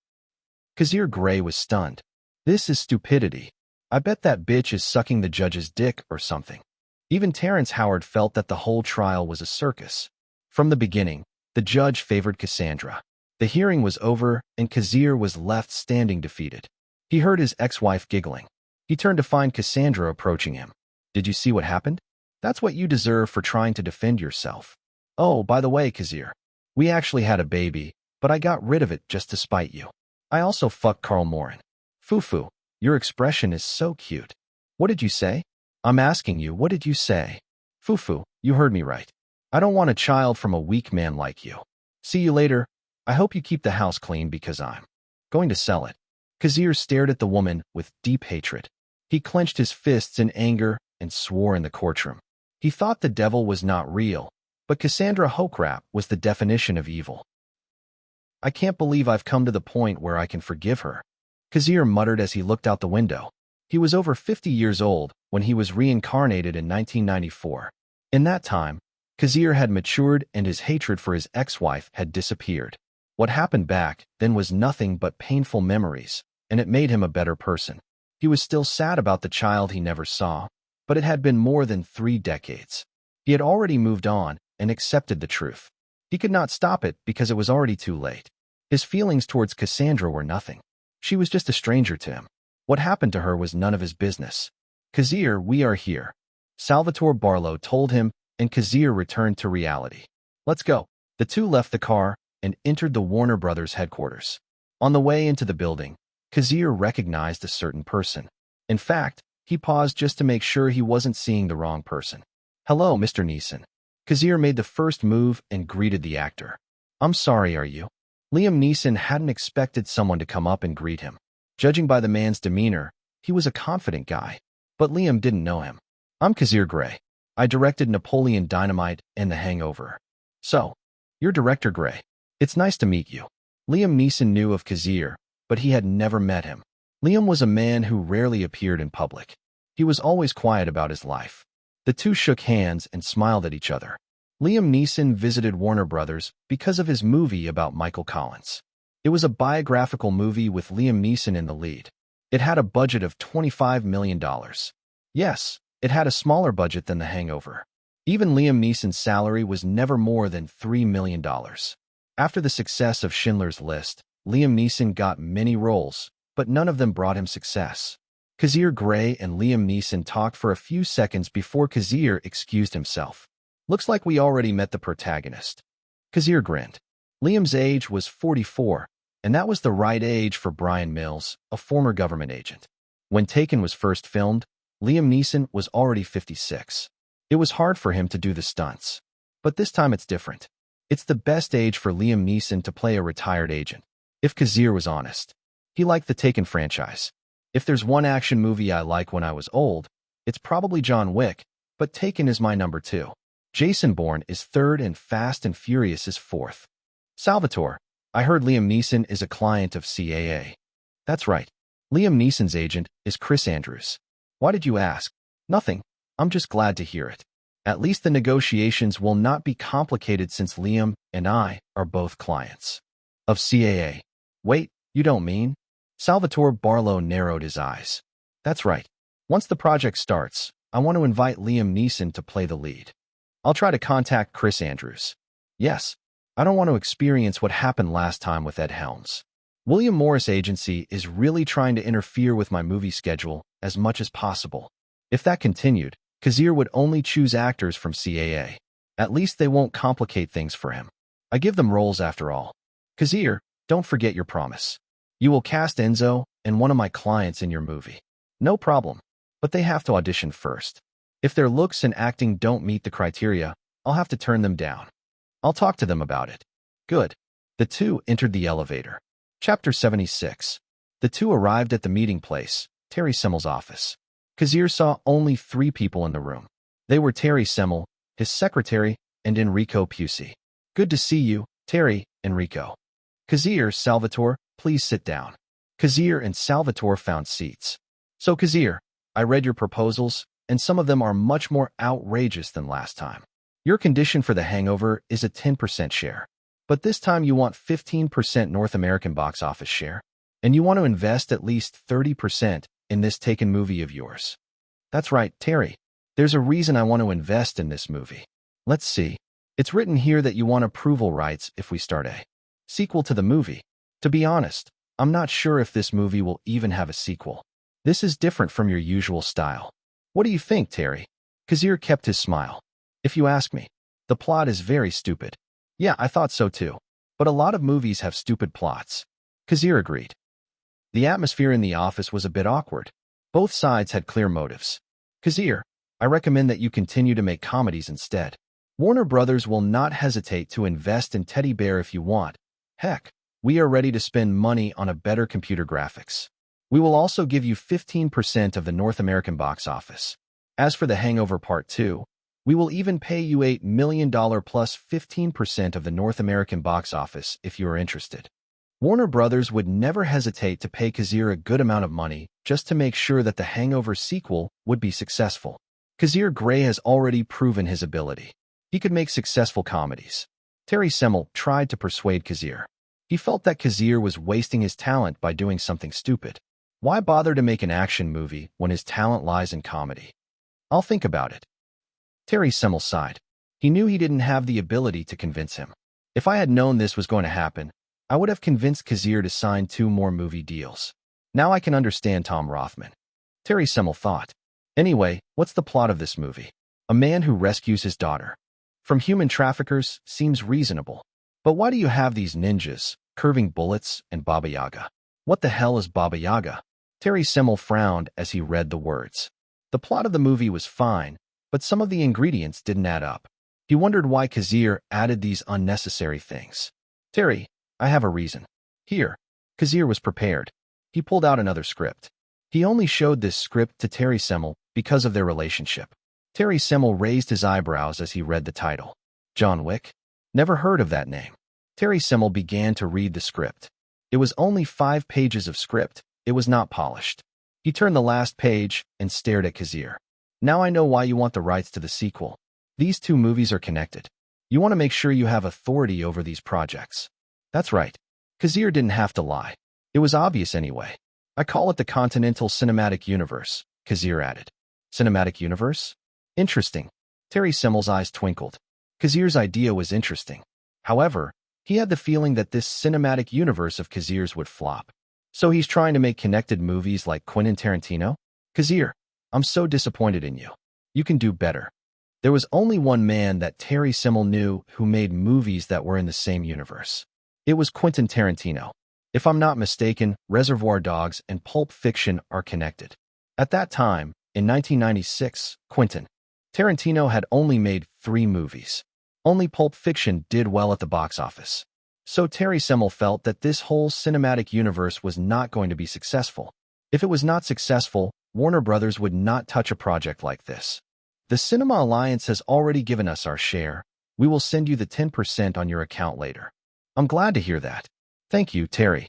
Kazir Grey was stunned. This is stupidity. I bet that bitch is sucking the judge's dick or something. Even Terrence Howard felt that the whole trial was a circus. From the beginning, the judge favored Cassandra. The hearing was over, and Kazir was left standing defeated. He heard his ex-wife giggling. He turned to find Cassandra approaching him. Did you see what happened? That's what you deserve for trying to defend yourself. Oh, by the way, Kazir, we actually had a baby, but I got rid of it just to spite you. I also fucked Carl Morin. Fufu, your expression is so cute. What did you say? I'm asking you, what did you say? Fufu, you heard me right. I don't want a child from a weak man like you. See you later. I hope you keep the house clean because I'm going to sell it. Kazir stared at the woman with deep hatred. He clenched his fists in anger and swore in the courtroom. He thought the devil was not real, but Cassandra Hokrap was the definition of evil. I can't believe I've come to the point where I can forgive her, Kazir muttered as he looked out the window. He was over 50 years old when he was reincarnated in 1994. In that time, Kazir had matured and his hatred for his ex-wife had disappeared. What happened back then was nothing but painful memories, and it made him a better person. He was still sad about the child he never saw, but it had been more than 3 decades. He had already moved on and accepted the truth. He could not stop it because it was already too late. His feelings towards Cassandra were nothing. She was just a stranger to him. What happened to her was none of his business. Kazir, we are here, Salvatore Barlow told him, and Kazir returned to reality. Let's go. The two left the car and entered the Warner Brothers headquarters. On the way into the building, Kazir recognized a certain person. In fact, he paused just to make sure he wasn't seeing the wrong person. Hello, Mr. Neeson. Kazir made the first move and greeted the actor. I'm sorry, are you? Liam Neeson hadn't expected someone to come up and greet him. Judging by the man's demeanor, he was a confident guy. But Liam didn't know him. I'm Kazir Grey. I directed Napoleon Dynamite and The Hangover. So, you're Director Grey. It's nice to meet you. Liam Neeson knew of Kazir, but he had never met him. Liam was a man who rarely appeared in public. He was always quiet about his life. The two shook hands and smiled at each other. Liam Neeson visited Warner Brothers because of his movie about Michael Collins. It was a biographical movie with Liam Neeson in the lead. It had a budget of $25 million. Yes, it had a smaller budget than The Hangover. Even Liam Neeson's salary was never more than $3 million. After the success of Schindler's List, Liam Neeson got many roles, but none of them brought him success. Kazir Grey and Liam Neeson talked for a few seconds before Kazir excused himself. Looks like we already met the protagonist. Kazir grinned. Liam's age was 44, and that was the right age for Brian Mills, a former government agent. When Taken was first filmed, Liam Neeson was already 56. It was hard for him to do the stunts. But this time it's different. It's the best age for Liam Neeson to play a retired agent. If Kazir was honest, he liked the Taken franchise. If there's one action movie I like when I was old, it's probably John Wick, but Taken is my number 2. Jason Bourne is 3rd and Fast and Furious is 4th. Salvatore, I heard Liam Neeson is a client of CAA. That's right. Liam Neeson's agent is Chris Andrews. Why did you ask? Nothing. I'm just glad to hear it. At least the negotiations will not be complicated since Liam and I are both clients of CAA. Wait, you don't mean? Salvatore Barlow narrowed his eyes. That's right. Once the project starts, I want to invite Liam Neeson to play the lead. I'll try to contact Chris Andrews. Yes, I don't want to experience what happened last time with Ed Helms. William Morris Agency is really trying to interfere with my movie schedule as much as possible. If that continued, Kazir would only choose actors from CAA. At least they won't complicate things for him. I give them roles after all. Kazir, don't forget your promise. You will cast Enzo and one of my clients in your movie. No problem. But they have to audition first. If their looks and acting don't meet the criteria, I'll have to turn them down. I'll talk to them about it. Good. The two entered the elevator. Chapter 76. The two arrived at the meeting place, Terry Semmel's office. Kazir saw only 3 people in the room. They were Terry Semmel, his secretary, and Enrico Pusey. Good to see you, Terry, Enrico. Kazir, Salvatore, please sit down. Kazir and Salvatore found seats. So Kazir, I read your proposals, and some of them are much more outrageous than last time. Your condition for The Hangover is a 10% share. But this time you want 15% North American box office share, and you want to invest at least 30% in this Taken movie of yours. That's right, Terry. There's a reason I want to invest in this movie. Let's see. It's written here that you want approval rights if we start a sequel to the movie. To be honest, I'm not sure if this movie will even have a sequel. This is different from your usual style. What do you think, Terry? Kazir kept his smile. If you ask me, the plot is very stupid. Yeah, I thought so too. But a lot of movies have stupid plots. Kazir agreed. The atmosphere in the office was a bit awkward. Both sides had clear motives. Kazir, I recommend that you continue to make comedies instead. Warner Brothers will not hesitate to invest in Teddy Bear if you want. Heck, we are ready to spend money on a better computer graphics. We will also give you 15% of the North American box office. As for The Hangover Part 2, we will even pay you $8 million plus 15% of the North American box office if you are interested. Warner Brothers would never hesitate to pay Kazir a good amount of money just to make sure that The Hangover sequel would be successful. Kazir Grey has already proven his ability. He could make successful comedies. Terry Semmel tried to persuade Kazir. He felt that Kazir was wasting his talent by doing something stupid. Why bother to make an action movie when his talent lies in comedy? I'll think about it. Terry Semmel sighed. He knew he didn't have the ability to convince him. If I had known this was going to happen, I would have convinced Kazir to sign 2 more movie deals. Now I can understand Tom Rothman. Terry Semmel thought. Anyway, what's the plot of this movie? A man who rescues his daughter from human traffickers seems reasonable. But why do you have these ninjas, curving bullets, and Baba Yaga? What the hell is Baba Yaga? Terry Semmel frowned as he read the words. The plot of the movie was fine, but some of the ingredients didn't add up. He wondered why Kazir added these unnecessary things. Terry, I have a reason. Here. Kazir was prepared. He pulled out another script. He only showed this script to Terry Semmel because of their relationship. Terry Semmel raised his eyebrows as he read the title. John Wick? Never heard of that name. Terry Semmel began to read the script. It was only 5 pages of script. It was not polished. He turned the last page and stared at Kazir. Now I know why you want the rights to the sequel. These 2 movies are connected. You want to make sure you have authority over these projects. That's right. Kazir didn't have to lie. It was obvious anyway. I call it the Continental Cinematic Universe, Kazir added. Cinematic Universe? Interesting. Terry Semmel's eyes twinkled. Kazir's idea was interesting. However, he had the feeling that this cinematic universe of Kazir's would flop. So he's trying to make connected movies like Quentin Tarantino? Kazir, I'm so disappointed in you. You can do better. There was only one man that Terry Semmel knew who made movies that were in the same universe. It was Quentin Tarantino. If I'm not mistaken, Reservoir Dogs and Pulp Fiction are connected. At that time, in 1996, Quentin Tarantino had only made 3 movies. Only Pulp Fiction did well at the box office. So Terry Semmel felt that this whole cinematic universe was not going to be successful. If it was not successful, Warner Brothers would not touch a project like this. The Cinema Alliance has already given us our share. We will send you the 10% on your account later. I'm glad to hear that. Thank you, Terry.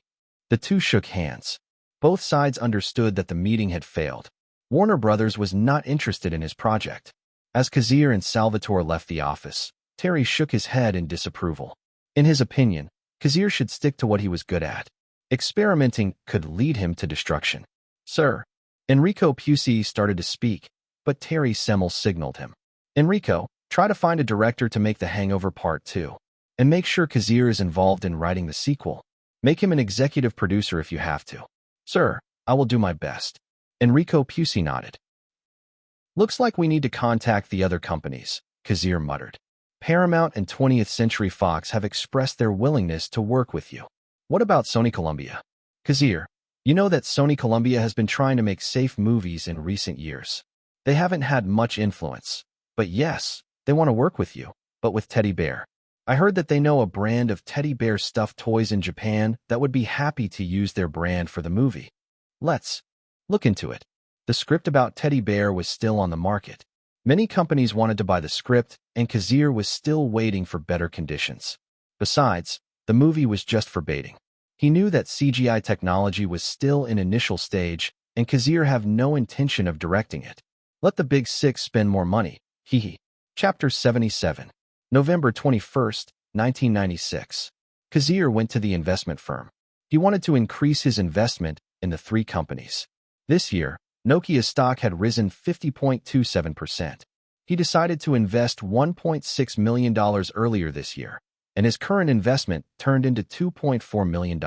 The two shook hands. Both sides understood that the meeting had failed. Warner Brothers was not interested in his project. As Kazir and Salvatore left the office, Terry shook his head in disapproval. In his opinion, Kazir should stick to what he was good at. Experimenting could lead him to destruction. Sir. Enrico Pusey started to speak, but Terry Semmel signaled him. Enrico, try to find a director to make The Hangover Part 2. And make sure Kazir is involved in writing the sequel. Make him an executive producer if you have to. Sir, I will do my best. Enrico Pusey nodded. Looks like we need to contact the other companies, Kazir muttered. Paramount and 20th Century Fox have expressed their willingness to work with you. What about Sony Columbia? Kazir, you know that Sony Columbia has been trying to make safe movies in recent years. They haven't had much influence. But yes, they want to work with you, but with teddy bear. I heard that they know a brand of teddy bear stuffed toys in Japan that would be happy to use their brand for the movie. Let's look into it. The script about teddy bear was still on the market. Many companies wanted to buy the script, and Kazir was still waiting for better conditions. Besides, the movie was just for baiting. He knew that CGI technology was still in initial stage, and Kazir had no intention of directing it. Let the big six spend more money. Hee. Chapter 77. November 21st, 1996. Kazir went to the investment firm. He wanted to increase his investment in the three companies. This year, Nokia's stock had risen 50.27%. He decided to invest $1.6 million earlier this year, and his current investment turned into $2.4 million.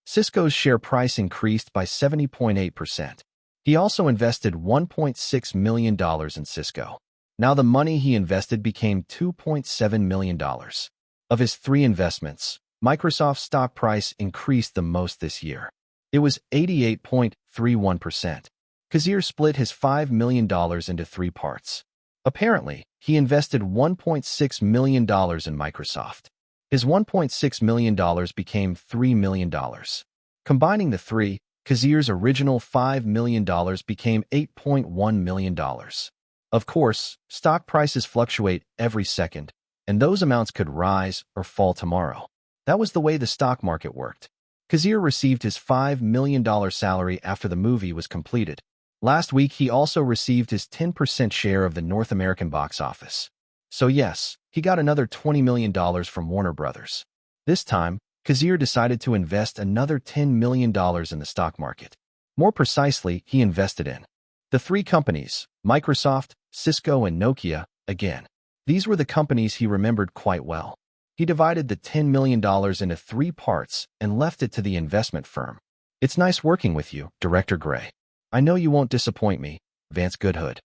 Cisco's share price increased by 70.8%. He also invested $1.6 million in Cisco. Now the money he invested became $2.7 million. Of his three investments, Microsoft's stock price increased the most this year. It was 88.31%. Kazir split his $5 million into three parts. Apparently, he invested $1.6 million in Microsoft. His $1.6 million became $3 million. Combining the three, Kazir's original $5 million became $8.1 million. Of course, stock prices fluctuate every second, and those amounts could rise or fall tomorrow. That was the way the stock market worked. Kazir received his $5 million salary after the movie was completed. Last week, he also received his 10% share of the North American box office. So yes, he got another $20 million from Warner Brothers. This time, Kazir decided to invest another $10 million in the stock market. More precisely, he invested in the three companies, Microsoft, Cisco, and Nokia, again. These were the companies he remembered quite well. He divided the $10 million into three parts and left it to the investment firm. It's nice working with you, Director Grey. I know you won't disappoint me, Vance Goodhood.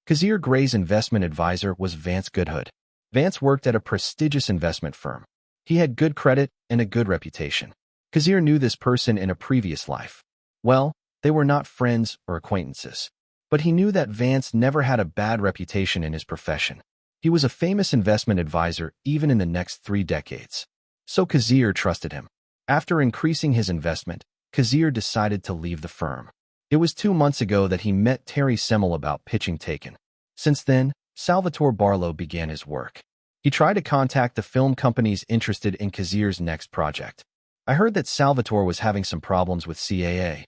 Kazir Grey's investment advisor was Vance Goodhood. Vance worked at a prestigious investment firm. He had good credit and a good reputation. Kazir knew this person in a previous life. Well, they were not friends or acquaintances. But he knew that Vance never had a bad reputation in his profession. He was a famous investment advisor even in the next 3 decades. So Kazir trusted him. After increasing his investment, Kazir decided to leave the firm. It was 2 months ago that he met Terry Semel about pitching Taken. Since then, Salvatore Barlow began his work. He tried to contact the film companies interested in Kazir's next project. I heard that Salvatore was having some problems with CAA.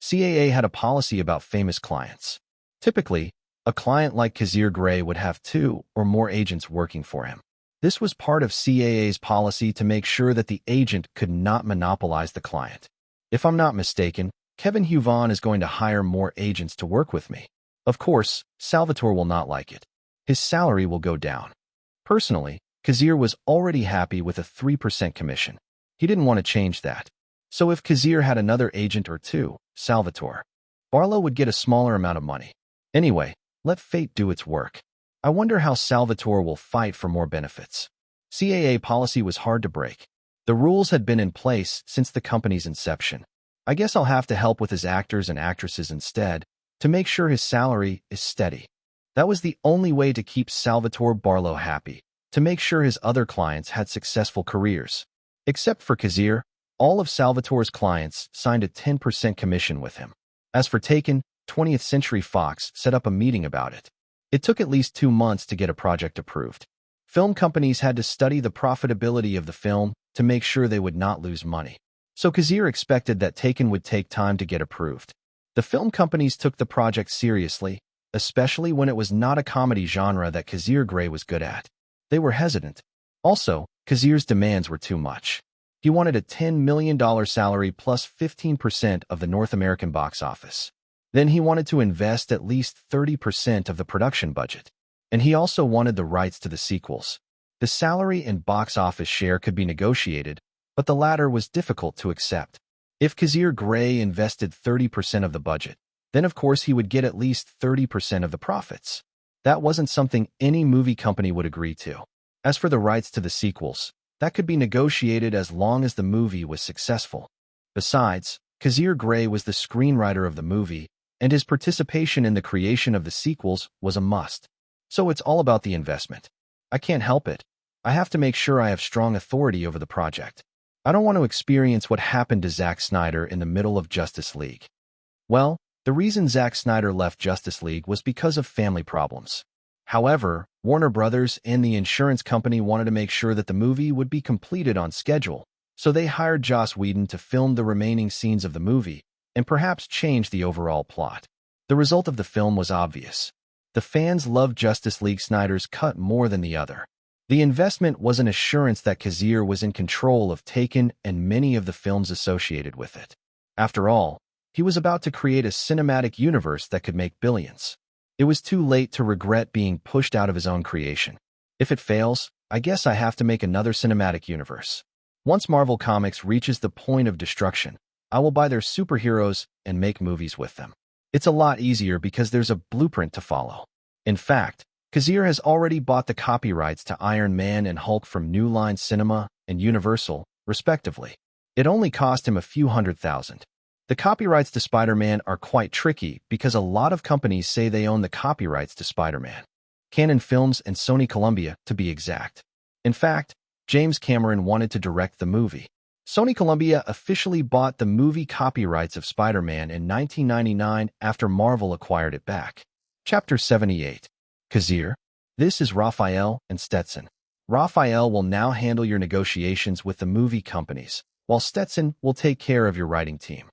CAA had a policy about famous clients. Typically, a client like Kazir Grey would have 2 or more agents working for him. This was part of CAA's policy to make sure that the agent could not monopolize the client. If I'm not mistaken, Kevin Huvon is going to hire more agents to work with me. Of course, Salvatore will not like it. His salary will go down. Personally, Kazir was already happy with a 3% commission. He didn't want to change that. So if Kazir had another agent or 2, Salvatore, Barlow would get a smaller amount of money. Anyway, let fate do its work. I wonder how Salvatore will fight for more benefits. CAA policy was hard to break. The rules had been in place since the company's inception. I guess I'll have to help with his actors and actresses instead, to make sure his salary is steady. That was the only way to keep Salvatore Barlow happy, to make sure his other clients had successful careers. Except for Kazir, all of Salvatore's clients signed a 10% commission with him. As for Taken, 20th Century Fox set up a meeting about it. It took at least 2 months to get a project approved. Film companies had to study the profitability of the film to make sure they would not lose money. So Kazir expected that Taken would take time to get approved. The film companies took the project seriously, especially when it was not a comedy genre that Kazir Grey was good at. They were hesitant. Also, Kazir's demands were too much. He wanted a $10 million salary plus 15% of the North American box office. Then he wanted to invest at least 30% of the production budget. And he also wanted the rights to the sequels. The salary and box office share could be negotiated, but the latter was difficult to accept. If Kazir Grey invested 30% of the budget, then of course he would get at least 30% of the profits. That wasn't something any movie company would agree to. As for the rights to the sequels, that could be negotiated as long as the movie was successful. Besides, Kazir Grey was the screenwriter of the movie, and his participation in the creation of the sequels was a must. So it's all about the investment. I can't help it. I have to make sure I have strong authority over the project. I don't want to experience what happened to Zack Snyder in the middle of Justice League. Well, the reason Zack Snyder left Justice League was because of family problems. However, Warner Brothers and the insurance company wanted to make sure that the movie would be completed on schedule, so they hired Joss Whedon to film the remaining scenes of the movie and perhaps change the overall plot. The result of the film was obvious. The fans loved Justice League Snyder's cut more than the other. The investment was an assurance that Kazir was in control of Taken and many of the films associated with it. After all, he was about to create a cinematic universe that could make billions. It was too late to regret being pushed out of his own creation. If it fails, I guess I have to make another cinematic universe. Once Marvel Comics reaches the point of destruction, I will buy their superheroes and make movies with them. It's a lot easier because there's a blueprint to follow. In fact, Kazir has already bought the copyrights to Iron Man and Hulk from New Line Cinema and Universal, respectively. It only cost him a few $100,000. The copyrights to Spider-Man are quite tricky because a lot of companies say they own the copyrights to Spider-Man. Canon Films and Sony Columbia, to be exact. In fact, James Cameron wanted to direct the movie. Sony Columbia officially bought the movie copyrights of Spider-Man in 1999 after Marvel acquired it back. Chapter 78. Kazir. This is Raphael and Stetson. Raphael will now handle your negotiations with the movie companies, while Stetson will take care of your writing team.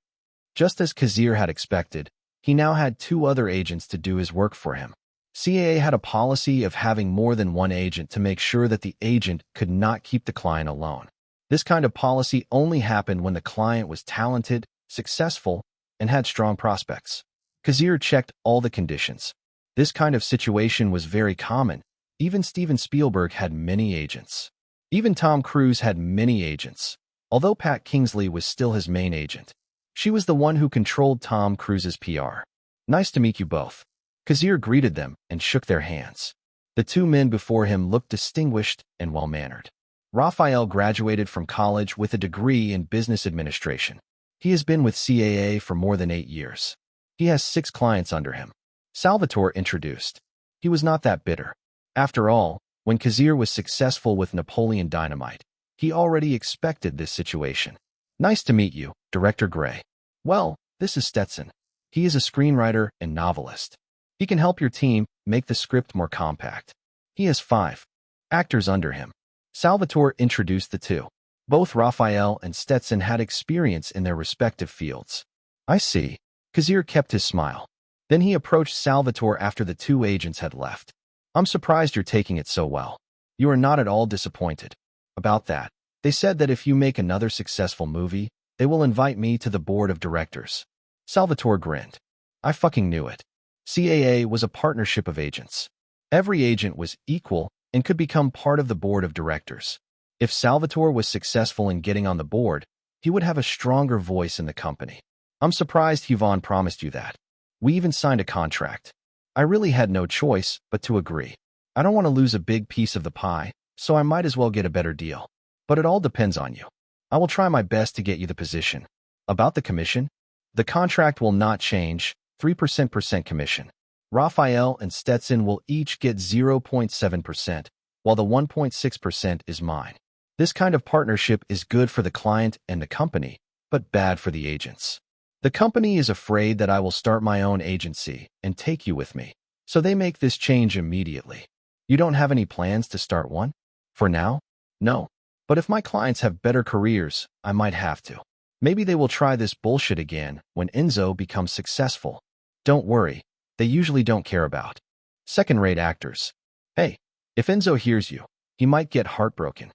Just as Kazir had expected, he now had two other agents to do his work for him. CAA had a policy of having more than one agent to make sure that the agent could not keep the client alone. This kind of policy only happened when the client was talented, successful, and had strong prospects. Kazir checked all the conditions. This kind of situation was very common. Even Steven Spielberg had many agents. Even Tom Cruise had many agents, although Pat Kingsley was still his main agent. She was the one who controlled Tom Cruise's PR. Nice to meet you both. Kazir greeted them and shook their hands. The two men before him looked distinguished and well-mannered. Raphael graduated from college with a degree in business administration. He has been with CAA for more than 8 years. He has 6 clients under him. Salvatore introduced. He was not that bitter. After all, when Kazir was successful with Napoleon Dynamite, he already expected this situation. Nice to meet you, Director Grey. Well, this is Stetson. He is a screenwriter and novelist. He can help your team make the script more compact. He has 5 actors under him. Salvatore introduced the two. Both Raphael and Stetson had experience in their respective fields. I see. Kazir kept his smile. Then he approached Salvatore after the 2 agents had left. I'm surprised you're taking it so well. You are not at all disappointed. About that, they said that if you make another successful movie, they will invite me to the board of directors. Salvatore grinned. I fucking knew it. CAA was a partnership of agents. Every agent was equal and could become part of the board of directors. If Salvatore was successful in getting on the board, he would have a stronger voice in the company. I'm surprised Yvonne promised you that. We even signed a contract. I really had no choice but to agree. I don't want to lose a big piece of the pie, so I might as well get a better deal. But it all depends on you. I will try my best to get you the position. About the commission? The contract will not change, 3% commission. Raphael and Stetson will each get 0.7%, while the 1.6% is mine. This kind of partnership is good for the client and the company, but bad for the agents. The company is afraid that I will start my own agency and take you with me, so they make this change immediately. You don't have any plans to start one? For now? No. But if my clients have better careers, I might have to. Maybe they will try this bullshit again when Enzo becomes successful. Don't worry, they usually don't care about second-rate actors. Hey, if Enzo hears you, he might get heartbroken.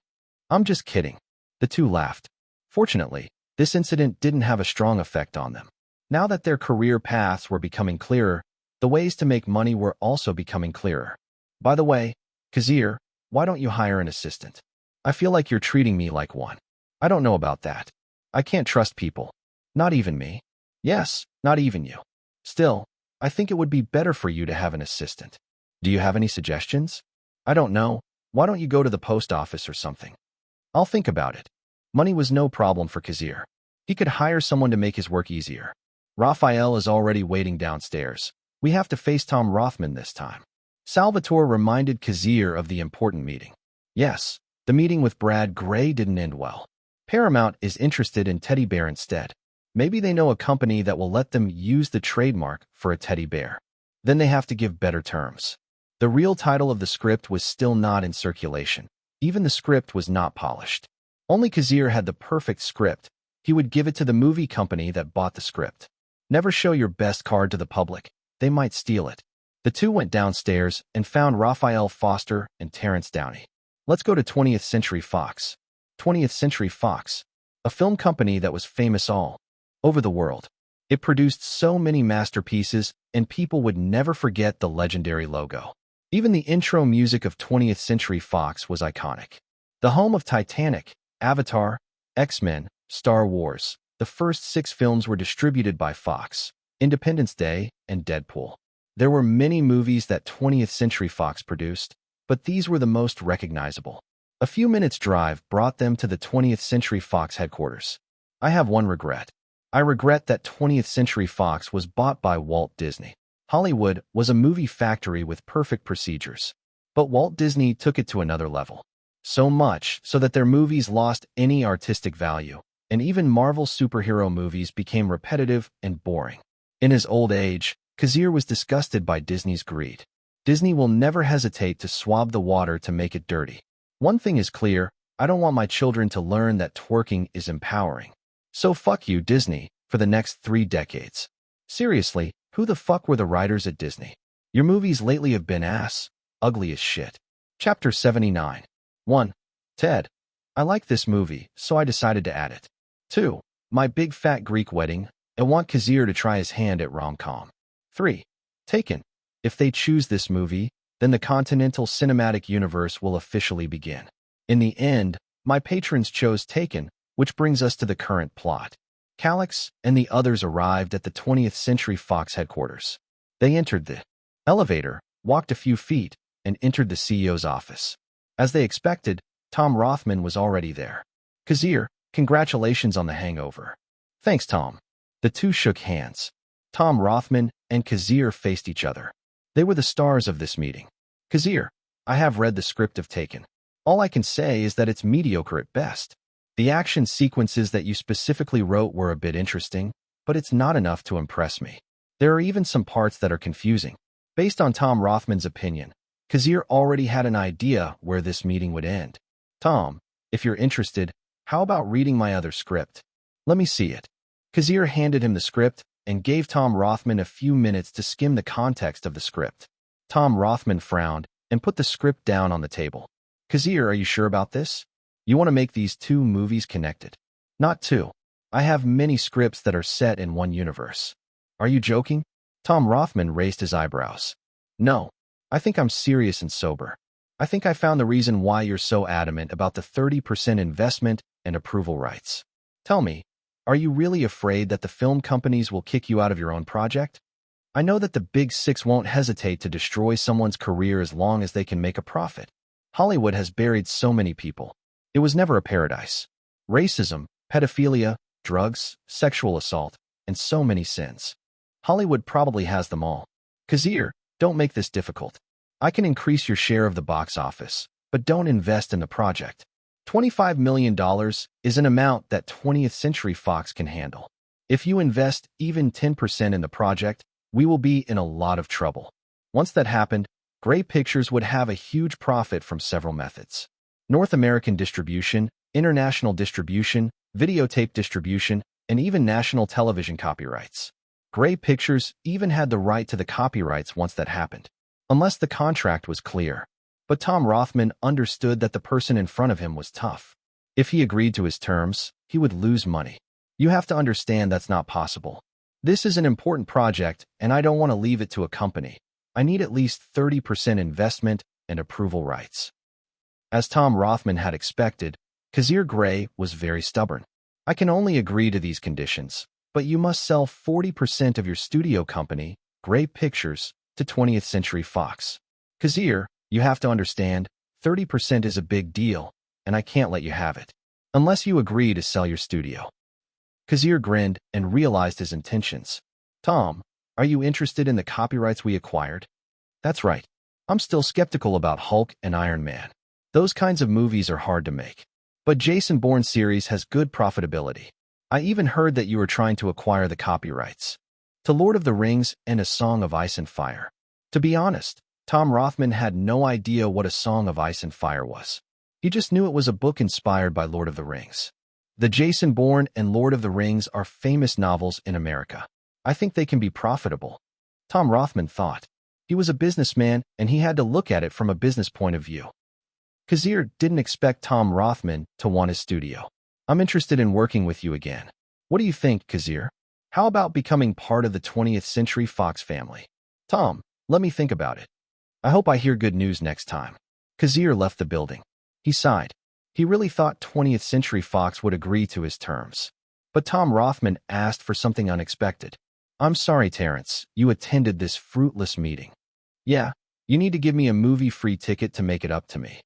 I'm just kidding. The two laughed. Fortunately, this incident didn't have a strong effect on them. Now that their career paths were becoming clearer, the ways to make money were also becoming clearer. By the way, Kazir, why don't you hire an assistant? I feel like you're treating me like one. I don't know about that. I can't trust people. Not even me. Yes, not even you. Still, I think it would be better for you to have an assistant. Do you have any suggestions? I don't know. Why don't you go to the post office or something? I'll think about it. Money was no problem for Kazir. He could hire someone to make his work easier. Raphael is already waiting downstairs. We have to face Tom Rothman this time. Salvatore reminded Kazir of the important meeting. Yes, the meeting with Brad Gray didn't end well. Paramount is interested in teddy bear instead. Maybe they know a company that will let them use the trademark for a teddy bear. Then they have to give better terms. The real title of the script was still not in circulation. Even the script was not polished. Only Kazir had the perfect script. He would give it to the movie company that bought the script. Never show your best card to the public. They might steal it. The two went downstairs and found Raphael Foster and Terrence Downey. Let's go to 20th Century Fox. 20th Century Fox, a film company that was famous all over the world. It produced so many masterpieces, and people would never forget the legendary logo. Even the intro music of 20th Century Fox was iconic. The home of Titanic, Avatar, X-Men, Star Wars. The first 6 films were distributed by Fox, Independence Day, and Deadpool. There were many movies that 20th Century Fox produced, but these were the most recognizable. A few minutes' drive brought them to the 20th Century Fox headquarters. I have one regret. I regret that 20th Century Fox was bought by Walt Disney. Hollywood was a movie factory with perfect procedures, but Walt Disney took it to another level. So much so that their movies lost any artistic value, and even Marvel superhero movies became repetitive and boring. In his old age, Kazir was disgusted by Disney's greed. Disney will never hesitate to swab the water to make it dirty. One thing is clear, I don't want my children to learn that twerking is empowering. So fuck you, Disney, for the next 3 decades. Seriously, who the fuck were the writers at Disney? Your movies lately have been ugly as shit. Chapter 79. 1. Ted. I like this movie, so I decided to add it. 2. My Big Fat Greek Wedding. I want Kazir to try his hand at rom-com. 3. Taken. If they choose this movie, then the Continental Cinematic Universe will officially begin. In the end, my patrons chose Taken, which brings us to the current plot. Calix and the others arrived at the 20th Century Fox headquarters. They entered the elevator, walked a few feet, and entered the CEO's office. As they expected, Tom Rothman was already there. Kazir, congratulations on the hangover. Thanks, Tom. The two shook hands. Tom Rothman and Kazir faced each other. They were the stars of this meeting. Kazir, I have read the script of Taken. All I can say is that it's mediocre at best. The action sequences that you specifically wrote were a bit interesting, but it's not enough to impress me. There are even some parts that are confusing. Based on Tom Rothman's opinion, Kazir already had an idea where this meeting would end. Tom, if you're interested, how about reading my other script? Let me see it. Kazir handed him the script and gave Tom Rothman a few minutes to skim the context of the script. Tom Rothman frowned and put the script down on the table. Kazir, are you sure about this? You want to make these 2 movies connected? Not 2. I have many scripts that are set in one universe. Are you joking? Tom Rothman raised his eyebrows. No, I think I'm serious and sober. I think I found the reason why you're so adamant about the 30% investment and approval rights. Tell me, are you really afraid that the film companies will kick you out of your own project? I know that the Big Six won't hesitate to destroy someone's career as long as they can make a profit. Hollywood has buried so many people. It was never a paradise. Racism, pedophilia, drugs, sexual assault, and so many sins. Hollywood probably has them all. Kazir, don't make this difficult. I can increase your share of the box office, but don't invest in the project. $25 million is an amount that 20th Century Fox can handle. If you invest even 10% in the project, we will be in a lot of trouble. Once that happened, Grey Pictures would have a huge profit from several methods. North American distribution, international distribution, videotape distribution, and even national television copyrights. Grey Pictures even had the right to the copyrights once that happened, unless the contract was clear. But Tom Rothman understood that the person in front of him was tough. If he agreed to his terms, he would lose money. You have to understand that's not possible. This is an important project, and I don't want to leave it to a company. I need at least 30% investment and approval rights. As Tom Rothman had expected, Kazir Grey was very stubborn. I can only agree to these conditions, but you must sell 40% of your studio company, Grey Pictures, to 20th Century Fox. Kazir, you have to understand, 30% is a big deal, and I can't let you have it. Unless you agree to sell your studio. Kazir grinned and realized his intentions. Tom, are you interested in the copyrights we acquired? That's right. I'm still skeptical about Hulk and Iron Man. Those kinds of movies are hard to make. But Jason Bourne series has good profitability. I even heard that you were trying to acquire the copyrights to Lord of the Rings and A Song of Ice and Fire. To be honest, Tom Rothman had no idea what A Song of Ice and Fire was. He just knew it was a book inspired by Lord of the Rings. The Jason Bourne and Lord of the Rings are famous novels in America. I think they can be profitable. Tom Rothman thought. He was a businessman and he had to look at it from a business point of view. Kazir didn't expect Tom Rothman to want his studio. I'm interested in working with you again. What do you think, Kazir? How about becoming part of the 20th Century Fox family? Tom, let me think about it. I hope I hear good news next time. Kazir left the building. He sighed. He really thought 20th Century Fox would agree to his terms. But Tom Rothman asked for something unexpected. I'm sorry, Terrence, you attended this fruitless meeting. Yeah, you need to give me a movie-free ticket to make it up to me.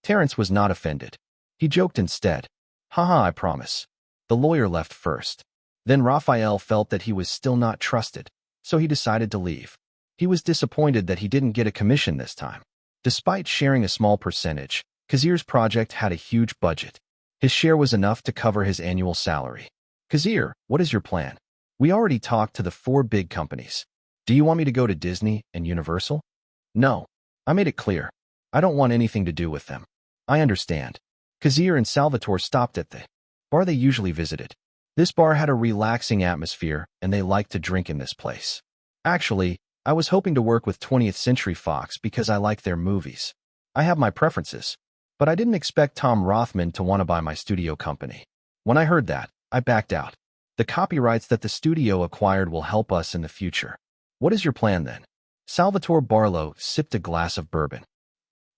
Terrence was not offended. He joked instead. Haha, I promise. The lawyer left first. Then Raphael felt that he was still not trusted, so he decided to leave. He was disappointed that he didn't get a commission this time. Despite sharing a small percentage, Kazir's project had a huge budget. His share was enough to cover his annual salary. Kazir, what is your plan? We already talked to the 4 big companies. Do you want me to go to Disney and Universal? No. I made it clear. I don't want anything to do with them. I understand. Kazir and Salvatore stopped at the bar they usually visited. This bar had a relaxing atmosphere, and they liked to drink in this place. Actually, I was hoping to work with 20th Century Fox because I like their movies. I have my preferences, but I didn't expect Tom Rothman to want to buy my studio company. When I heard that, I backed out. The copyrights that the studio acquired will help us in the future. What is your plan then? Salvatore Barlow sipped a glass of bourbon.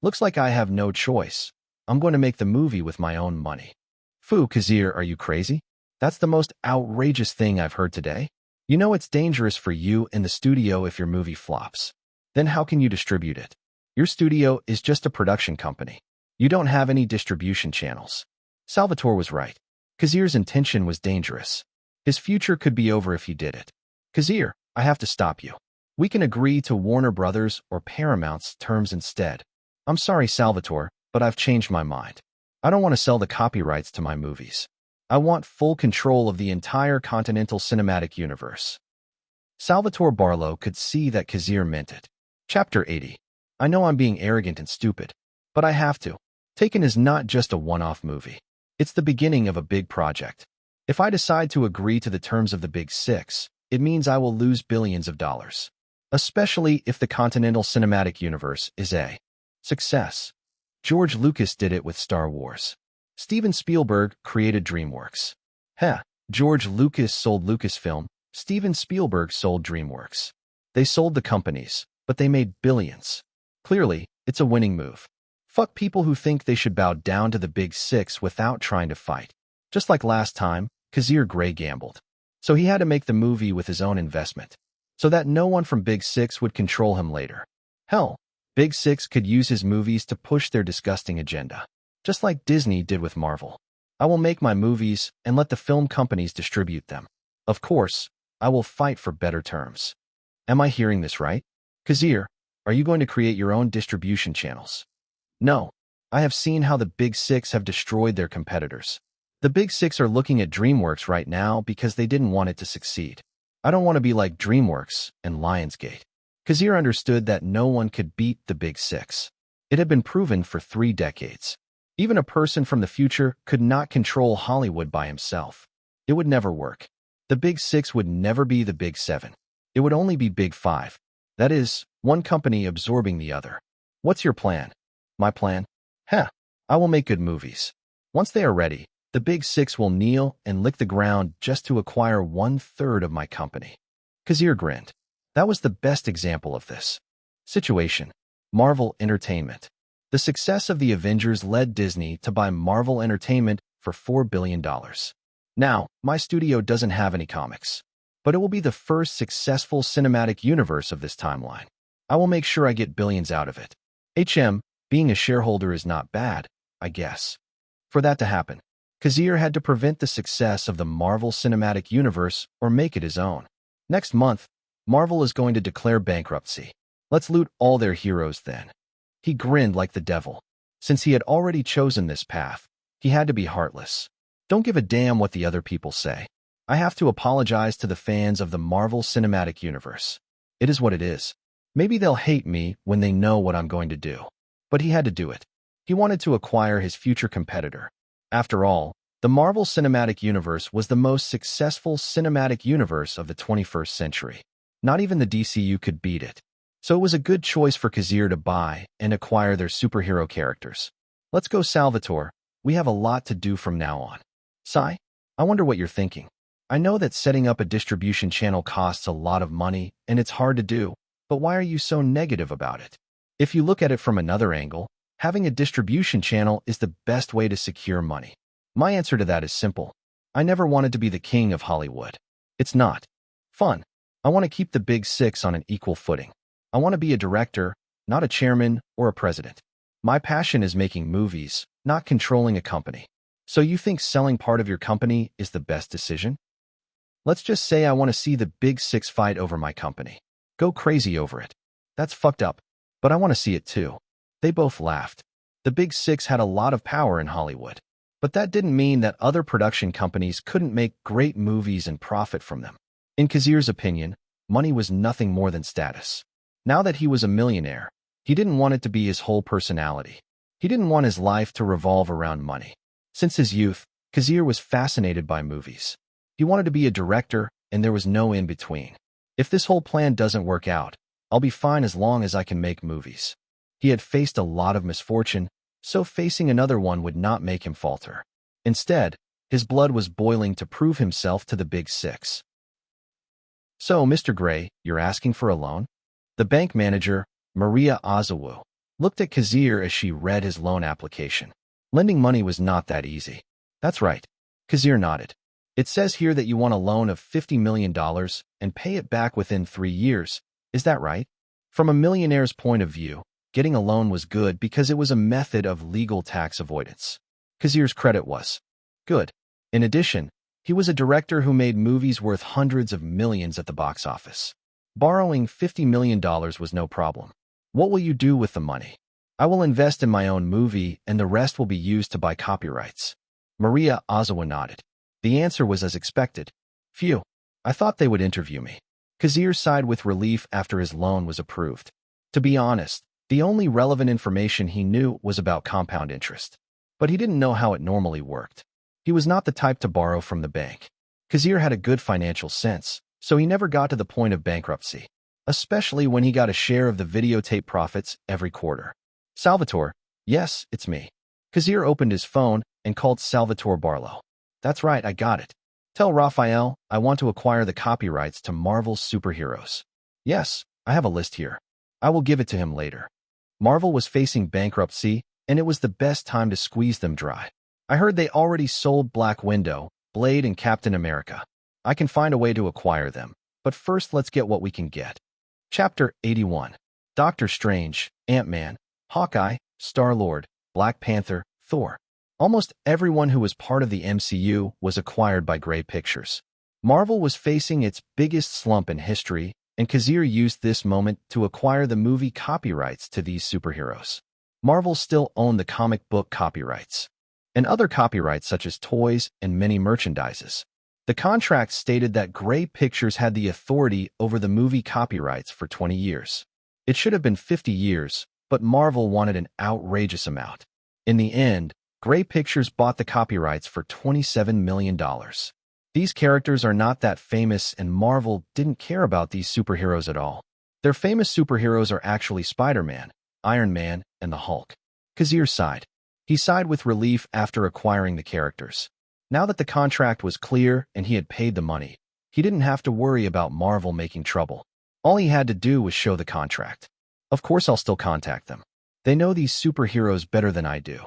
Looks like I have no choice. I'm going to make the movie with my own money. Phew, Kazir, are you crazy? That's the most outrageous thing I've heard today. You know it's dangerous for you in the studio if your movie flops. Then how can you distribute it? Your studio is just a production company. You don't have any distribution channels. Salvatore was right. Kazir's intention was dangerous. His future could be over if he did it. Kazir, I have to stop you. We can agree to Warner Brothers or Paramount's terms instead. I'm sorry, Salvatore, but I've changed my mind. I don't want to sell the copyrights to my movies. I want full control of the entire Continental Cinematic Universe. Salvatore Barlow could see that Kazir meant it. Chapter 80. I know I'm being arrogant and stupid, but I have to. Taken is not just a one-off movie. It's the beginning of a big project. If I decide to agree to the terms of the Big Six, it means I will lose billions of dollars. Especially if the Continental Cinematic Universe is a success. George Lucas did it with Star Wars. Steven Spielberg created DreamWorks. George Lucas sold Lucasfilm, Steven Spielberg sold DreamWorks. They sold the companies, but they made billions. Clearly, it's a winning move. Fuck people who think they should bow down to the Big Six without trying to fight. Just like last time, Kazir Grey gambled. So he had to make the movie with his own investment, so that no one from Big Six would control him later. Hell, Big Six could use his movies to push their disgusting agenda. Just like Disney did with Marvel. I will make my movies and let the film companies distribute them. Of course, I will fight for better terms. Am I hearing this right? Kazir, are you going to create your own distribution channels? No. I have seen how the Big Six have destroyed their competitors. The Big Six are looking at DreamWorks right now because they didn't want it to succeed. I don't want to be like DreamWorks and Lionsgate. Kazir understood that no one could beat the Big Six. It had been proven for 3 decades. Even a person from the future could not control Hollywood by himself. It would never work. The Big Six would never be the Big Seven. It would only be Big Five. That is, one company absorbing the other. What's your plan? My plan? I will make good movies. Once they are ready, the Big Six will kneel and lick the ground just to acquire 1/3 of my company. Kazir grinned. That was the best example of this situation. Marvel Entertainment. The The success of the Avengers led Disney to buy Marvel Entertainment for $4 billion. Now, my studio doesn't have any comics, but it will be the first successful cinematic universe of this timeline. I will make sure I get billions out of it. Being a shareholder is not bad, I guess. For that to happen, Kazir had to prevent the success of the Marvel Cinematic Universe or make it his own. Next month, Marvel is going to declare bankruptcy. Let's loot all their heroes then. He grinned like the devil. Since he had already chosen this path, he had to be heartless. Don't give a damn what the other people say. I have to apologize to the fans of the Marvel Cinematic Universe. It is what it is. Maybe they'll hate me when they know what I'm going to do. But he had to do it. He wanted to acquire his future competitor. After all, the Marvel Cinematic Universe was the most successful cinematic universe of the 21st century. Not even the DCU could beat it. So it was a good choice for Kazir to buy and acquire their superhero characters. Let's go, Salvatore. We have a lot to do from now on. Sai, I wonder what you're thinking. I know that setting up a distribution channel costs a lot of money and it's hard to do, but why are you so negative about it? If you look at it from another angle, having a distribution channel is the best way to secure money. My answer to that is simple. I never wanted to be the king of Hollywood. It's not fun. I want to keep the big six on an equal footing. I want to be a director, not a chairman or a president. My passion is making movies, not controlling a company. So you think selling part of your company is the best decision? Let's just say I want to see the big six fight over my company. Go crazy over it. That's fucked up, but I want to see it too. They both laughed. The big six had a lot of power in Hollywood, but that didn't mean that other production companies couldn't make great movies and profit from them. In Kazir's opinion, money was nothing more than status. Now that he was a millionaire, he didn't want it to be his whole personality. He didn't want his life to revolve around money. Since his youth, Kazir was fascinated by movies. He wanted to be a director, and there was no in-between. If this whole plan doesn't work out, I'll be fine as long as I can make movies. He had faced a lot of misfortune, so facing another one would not make him falter. Instead, his blood was boiling to prove himself to the big six. So, Mr. Grey, you're asking for a loan? The bank manager, Maria Azawu, looked at Kazir as she read his loan application. Lending money was not that easy. That's right. Kazir nodded. It says here that you want a loan of $50 million and pay it back within 3 years. Is that right? From a millionaire's point of view, getting a loan was good because it was a method of legal tax avoidance. Kazir's credit was good. In addition, he was a director who made movies worth hundreds of millions at the box office. Borrowing $50 million was no problem. What will you do with the money? I will invest in my own movie, and the rest will be used to buy copyrights. Maria Ozawa nodded. The answer was as expected. Phew, I thought they would interview me. Kazir sighed with relief after his loan was approved. To be honest, the only relevant information he knew was about compound interest. But he didn't know how it normally worked. He was not the type to borrow from the bank. Kazir had a good financial sense, so he never got to the point of bankruptcy, especially when he got a share of the videotape profits every quarter. Salvatore, yes, it's me. Kazir opened his phone and called Salvatore Barlow. That's right, I got it. Tell Raphael I want to acquire the copyrights to Marvel's superheroes. Yes, I have a list here. I will give it to him later. Marvel was facing bankruptcy, and it was the best time to squeeze them dry. I heard they already sold Black Widow, Blade, and Captain America. I can find a way to acquire them, but first let's get what we can get. Chapter 81. Doctor Strange, Ant-Man, Hawkeye, Star-Lord, Black Panther, Thor. Almost everyone who was part of the MCU was acquired by Grey Pictures. Marvel was facing its biggest slump in history, and Kazir used this moment to acquire the movie copyrights to these superheroes. Marvel still owned the comic book copyrights, and other copyrights such as toys and many merchandises. The contract stated that Grey Pictures had the authority over the movie copyrights for 20 years. It should have been 50 years, but Marvel wanted an outrageous amount. In the end, Grey Pictures bought the copyrights for $27 million. These characters are not that famous, and Marvel didn't care about these superheroes at all. Their famous superheroes are actually Spider-Man, Iron Man, and the Hulk. Kazir sighed. He sighed with relief after acquiring the characters. Now that the contract was clear and he had paid the money, he didn't have to worry about Marvel making trouble. All he had to do was show the contract. Of course I'll still contact them. They know these superheroes better than I do.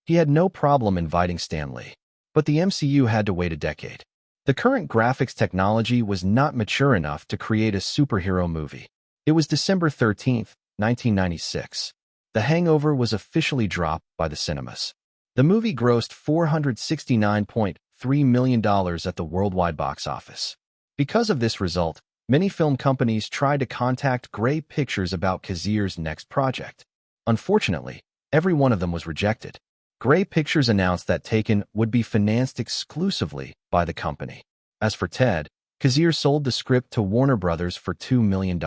He had no problem inviting Stan Lee. But the MCU had to wait a decade. The current graphics technology was not mature enough to create a superhero movie. It was December 13th, 1996. The Hangover was officially dropped by the cinemas. The movie grossed $469.3 million at the worldwide box office. Because of this result, many film companies tried to contact Grey Pictures about Kazir's next project. Unfortunately, every one of them was rejected. Grey Pictures announced that Taken would be financed exclusively by the company. As for Ted, Kazir sold the script to Warner Brothers for $2 million.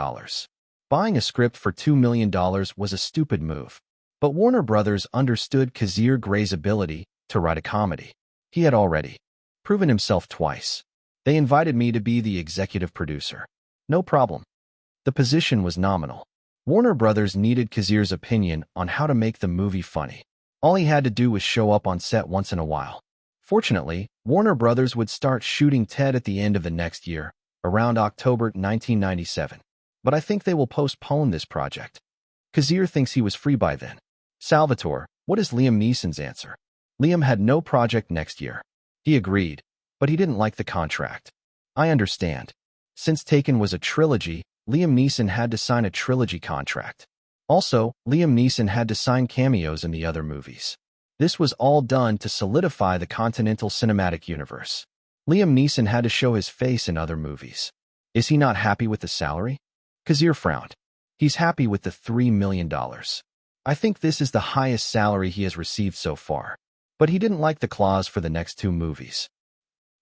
Buying a script for $2 million was a stupid move. But Warner Brothers understood Kazir Grey's ability to write a comedy. He had already proven himself twice. They invited me to be the executive producer. No problem. The position was nominal. Warner Brothers needed Kazir's opinion on how to make the movie funny. All he had to do was show up on set once in a while. Fortunately, Warner Brothers would start shooting Ted at the end of the next year, around October 1997. But I think they will postpone this project. Kazir thinks he was free by then. Salvatore, what is Liam Neeson's answer? Liam had no project next year. He agreed, but he didn't like the contract. I understand. Since Taken was a trilogy, Liam Neeson had to sign a trilogy contract. Also, Liam Neeson had to sign cameos in the other movies. This was all done to solidify the Continental Cinematic Universe. Liam Neeson had to show his face in other movies. Is he not happy with the salary? Kazir frowned. He's happy with the $3 million. I think this is the highest salary he has received so far. But he didn't like the clause for the next 2 movies.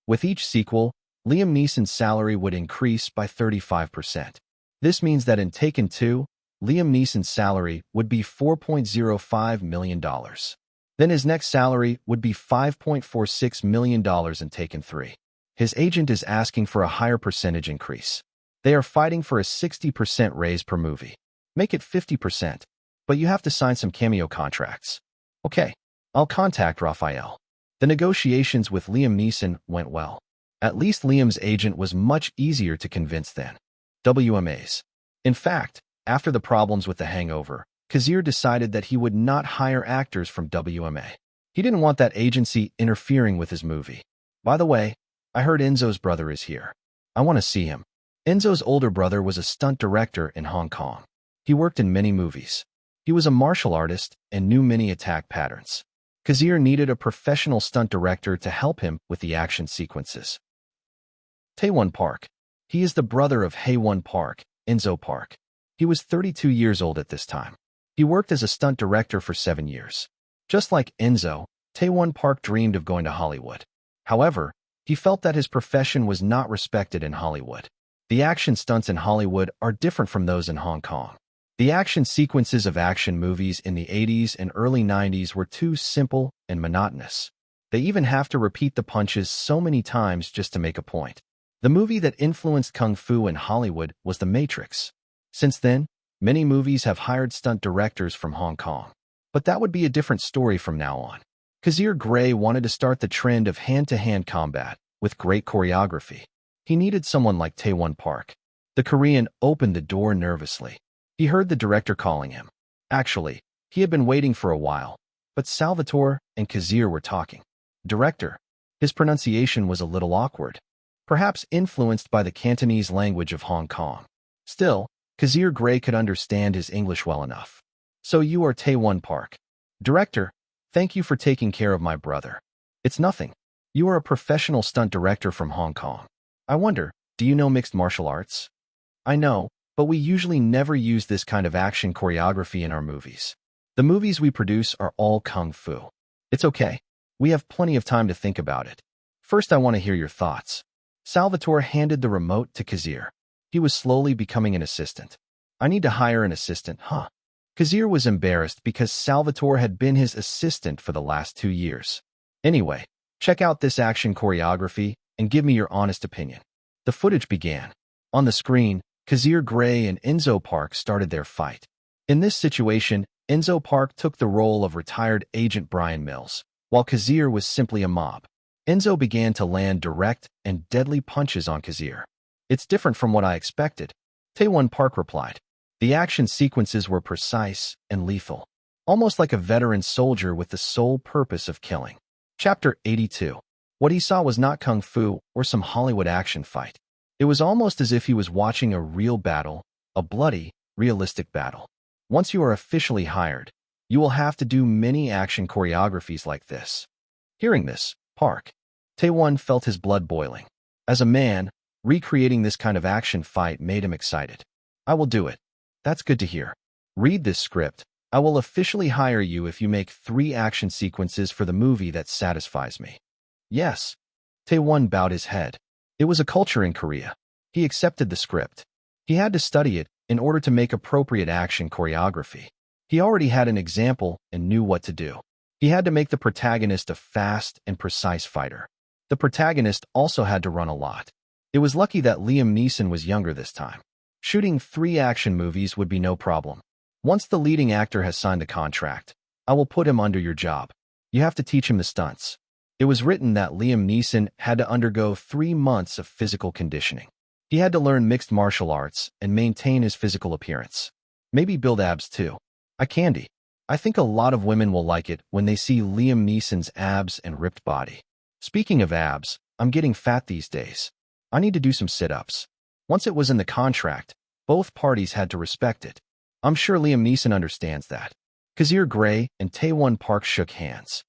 With each sequel, Liam Neeson's salary would increase by 35%. This means that in Taken 2, Liam Neeson's salary would be $4.05 million. Then his next salary would be $5.46 million in Taken 3. His agent is asking for a higher percentage increase. They are fighting for a 60% raise per movie. Make it 50%, but you have to sign some cameo contracts. Okay, I'll contact Raphael. The negotiations with Liam Neeson went well. At least Liam's agent was much easier to convince than WMA's. In fact, after the problems with The Hangover, Kazir decided that he would not hire actors from WMA. He didn't want that agency interfering with his movie. By the way, I heard Enzo's brother is here. I want to see him. Enzo's older brother was a stunt director in Hong Kong. He worked in many movies. He was a martial artist and knew many attack patterns. Kazir needed a professional stunt director to help him with the action sequences. Taewon Park. He is the brother of Haewon Park, Enzo Park. He was 32 years old at this time. He worked as a stunt director for 7 years. Just like Enzo, Taewon Park dreamed of going to Hollywood. However, he felt that his profession was not respected in Hollywood. The action stunts in Hollywood are different from those in Hong Kong. The action sequences of action movies in the 80s and early 90s were too simple and monotonous. They even have to repeat the punches so many times just to make a point. The movie that influenced Kung Fu in Hollywood was The Matrix. Since then, many movies have hired stunt directors from Hong Kong. But that would be a different story from now on. Kazir Grey wanted to start the trend of hand-to-hand combat with great choreography. He needed someone like Taewon Park. The Korean opened the door nervously. He heard the director calling him. Actually, he had been waiting for a while, but Salvatore and Kazir were talking. Director. His pronunciation was a little awkward, perhaps influenced by the Cantonese language of Hong Kong. Still, Kazir Grey could understand his English well enough. So you are Taewon Park. Director, thank you for taking care of my brother. It's nothing. You are a professional stunt director from Hong Kong. I wonder, do you know mixed martial arts? I know, but we usually never use this kind of action choreography in our movies. The movies we produce are all kung fu. It's okay. We have plenty of time to think about it. First, I want to hear your thoughts. Salvatore handed the remote to Kazir. He was slowly becoming an assistant. I need to hire an assistant, huh? Kazir was embarrassed because Salvatore had been his assistant for the last 2 years. Anyway, check out this action choreography and give me your honest opinion. The footage began. On the screen, Kazir Grey and Enzo Park started their fight. In this situation, Enzo Park took the role of retired agent Brian Mills, while Kazir was simply a mob. Enzo began to land direct and deadly punches on Kazir. It's different from what I expected, Taewon Park replied. The action sequences were precise and lethal. almost like a veteran soldier with the sole purpose of killing. Chapter 82. What he saw was not kung fu or some Hollywood action fight. It was almost as if he was watching a real battle, a bloody, realistic battle. Once you are officially hired, you will have to do many action choreographies like this. Hearing this, Park Tae-won felt his blood boiling. As a man, recreating this kind of action fight made him excited. I will do it. That's good to hear. Read this script. I will officially hire you if you make 3 action sequences for the movie that satisfies me. Yes. Tae-won bowed his head. It was a culture in Korea. He accepted the script. He had to study it in order to make appropriate action choreography. He already had an example and knew what to do. He had to make the protagonist a fast and precise fighter. The protagonist also had to run a lot. It was lucky that Liam Neeson was younger this time. Shooting 3 action movies would be no problem. Once the leading actor has signed the contract, I will put him under your job. You have to teach him the stunts. It was written that Liam Neeson had to undergo 3 months of physical conditioning. He had to learn mixed martial arts and maintain his physical appearance. Maybe build abs too. I think a lot of women will like it when they see Liam Neeson's abs and ripped body. Speaking of abs, I'm getting fat these days. I need to do some sit-ups. Once it was in the contract, both parties had to respect it. I'm sure Liam Neeson understands that. Kazir Grey and Tae-won Park shook hands.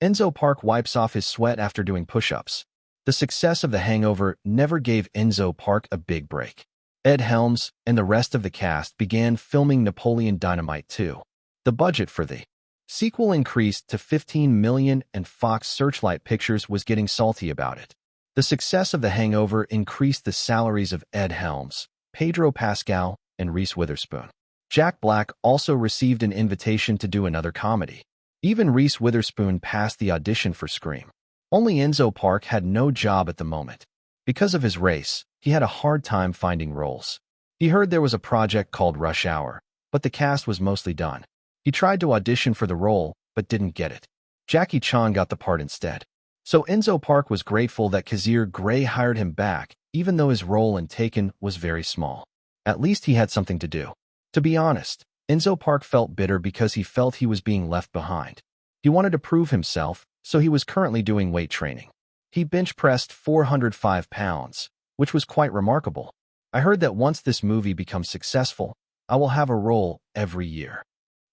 Enzo Park wipes off his sweat after doing push-ups. The success of The Hangover never gave Enzo Park a big break. Ed Helms and the rest of the cast began filming Napoleon Dynamite 2. The budget for the sequel increased to $15 million and Fox Searchlight Pictures was getting salty about it. The success of The Hangover increased the salaries of Ed Helms, Pedro Pascal, and Reese Witherspoon. Jack Black also received an invitation to do another comedy. Even Reese Witherspoon passed the audition for Scream. Only Enzo Park had no job at the moment. Because of his race, he had a hard time finding roles. He heard there was a project called Rush Hour, but the cast was mostly done. He tried to audition for the role, but didn't get it. Jackie Chan got the part instead. So Enzo Park was grateful that Kazir Grey hired him back, even though his role in Taken was very small. At least he had something to do. To be honest, Enzo Park felt bitter because he felt he was being left behind. He wanted to prove himself, so he was currently doing weight training. He bench-pressed 405 pounds, which was quite remarkable. I heard that once this movie becomes successful, I will have a role every year.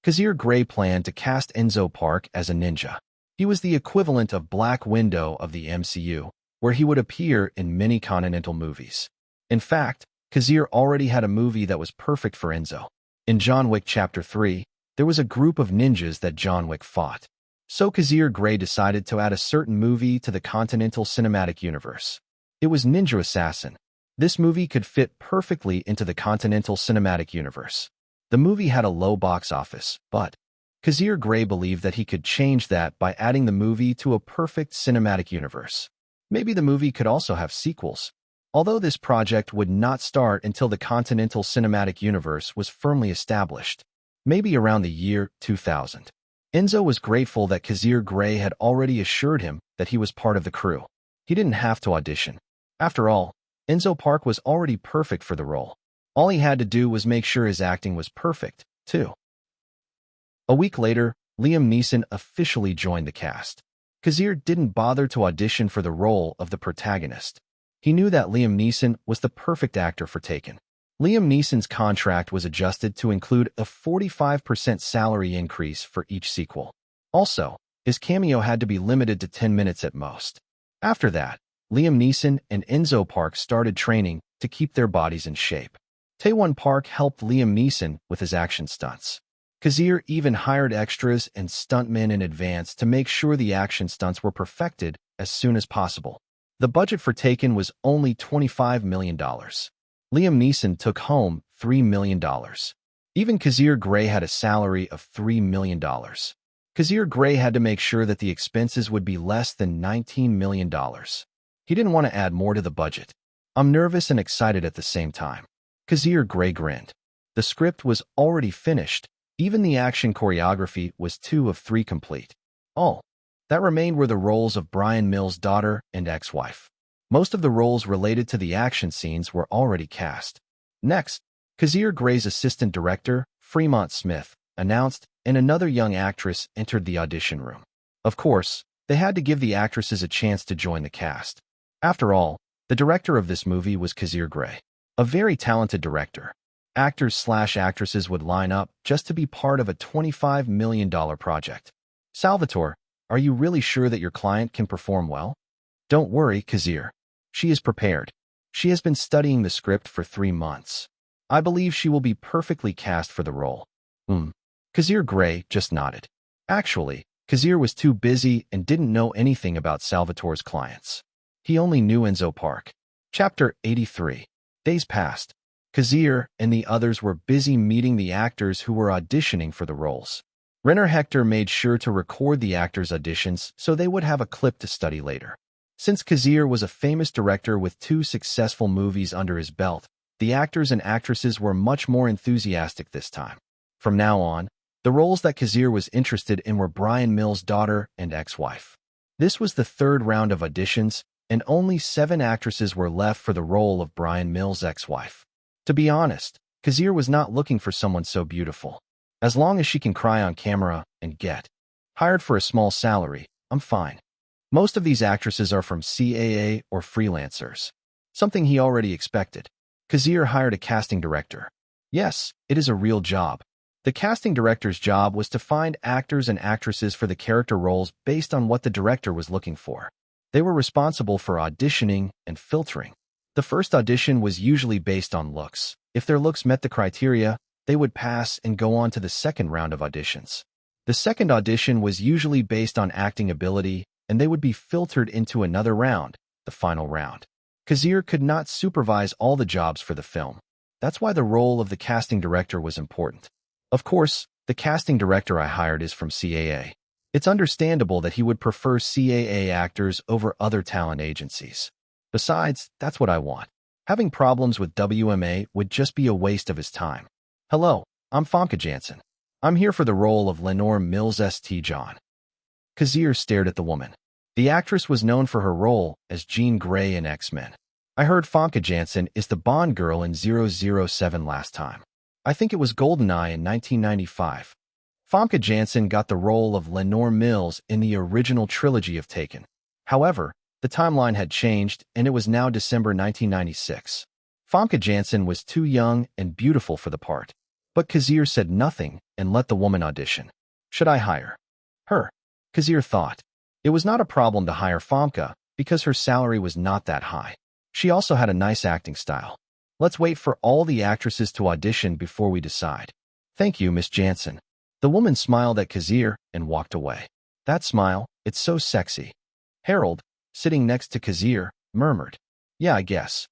Kazir Grey planned to cast Enzo Park as a ninja. He was the equivalent of Black Widow of the MCU, where he would appear in many Continental movies. In fact, Kazir already had a movie that was perfect for Enzo. In John Wick Chapter 3, there was a group of ninjas that John Wick fought. So Kazir Grey decided to add a certain movie to the Continental Cinematic Universe. It was Ninja Assassin. This movie could fit perfectly into the Continental Cinematic Universe. The movie had a low box office, but Kazir Grey believed that he could change that by adding the movie to a perfect cinematic universe. Maybe the movie could also have sequels. Although this project would not start until the Continental Cinematic Universe was firmly established, maybe around the year 2000. Enzo was grateful that Kazir Grey had already assured him that he was part of the crew. He didn't have to audition. After all, Enzo Park was already perfect for the role. All he had to do was make sure his acting was perfect, too. A week later, Liam Neeson officially joined the cast. Kazir didn't bother to audition for the role of the protagonist. He knew that Liam Neeson was the perfect actor for Taken. Liam Neeson's contract was adjusted to include a 45% salary increase for each sequel. Also, his cameo had to be limited to 10 minutes at most. After that, Liam Neeson and Enzo Park started training to keep their bodies in shape. Tae-won Park helped Liam Neeson with his action stunts. Kazir even hired extras and stuntmen in advance to make sure the action stunts were perfected as soon as possible. The budget for Taken was only $25 million. Liam Neeson took home $3 million. Even Kazir Grey had a salary of $3 million. Kazir Grey had to make sure that the expenses would be less than $19 million. He didn't want to add more to the budget. I'm nervous and excited at the same time. Kazir Grey grinned. The script was already finished. Even the action choreography was 2 of 3 complete. All that remained were the roles of Brian Mills' daughter and ex-wife. Most of the roles related to the action scenes were already cast. Next, Kazir Grey's assistant director, Fremont Smith, announced, and another young actress entered the audition room. Of course, they had to give the actresses a chance to join the cast. After all, the director of this movie was Kazir Grey, a very talented director. Actors/actresses would line up just to be part of a $25 million project. Salvatore, are you really sure that your client can perform well? Don't worry, Kazir. She is prepared. She has been studying the script for 3 months. I believe she will be perfectly cast for the role. Kazir Grey just nodded. Actually, Kazir was too busy and didn't know anything about Salvatore's clients. He only knew Enzo Park. Chapter 83. Days passed. Kazir and the others were busy meeting the actors who were auditioning for the roles. Renner Hector made sure to record the actors' auditions so they would have a clip to study later. Since Kazir was a famous director with 2 successful movies under his belt, the actors and actresses were much more enthusiastic this time. From now on, the roles that Kazir was interested in were Brian Mills' daughter and ex-wife. This was the 3rd round of auditions, and only 7 actresses were left for the role of Brian Mills' ex-wife. To be honest, Kazir was not looking for someone so beautiful. As long as she can cry on camera and get hired for a small salary, I'm fine. Most of these actresses are from CAA or freelancers. Something he already expected. Kazir hired a casting director. Yes, it is a real job. The casting director's job was to find actors and actresses for the character roles based on what the director was looking for. They were responsible for auditioning and filtering. The first audition was usually based on looks. If their looks met the criteria, they would pass and go on to the 2nd round of auditions. The 2nd audition was usually based on acting ability, and they would be filtered into another round, the final round. Kazir could not supervise all the jobs for the film. That's why the role of the casting director was important. Of course, the casting director I hired is from CAA. It's understandable that he would prefer CAA actors over other talent agencies. Besides, that's what I want. Having problems with WMA would just be a waste of his time. Hello, I'm Famke Janssen. I'm here for the role of Lenore Mills St. John. Kazir stared at the woman. The actress was known for her role as Jean Grey in X-Men. I heard Famke Janssen is the Bond girl in 007 last time. I think it was GoldenEye in 1995. Famke Janssen got the role of Lenore Mills in the original trilogy of Taken. However, the timeline had changed, and it was now December 1996. Famke Janssen was too young and beautiful for the part. But Kazir said nothing and let the woman audition. Should I hire her? Kazir thought. It was not a problem to hire Famke because her salary was not that high. She also had a nice acting style. Let's wait for all the actresses to audition before we decide. Thank you, Miss Janssen. The woman smiled at Kazir and walked away. That smile, it's so sexy. Harold, sitting next to Kazir, murmured. Yeah, I guess.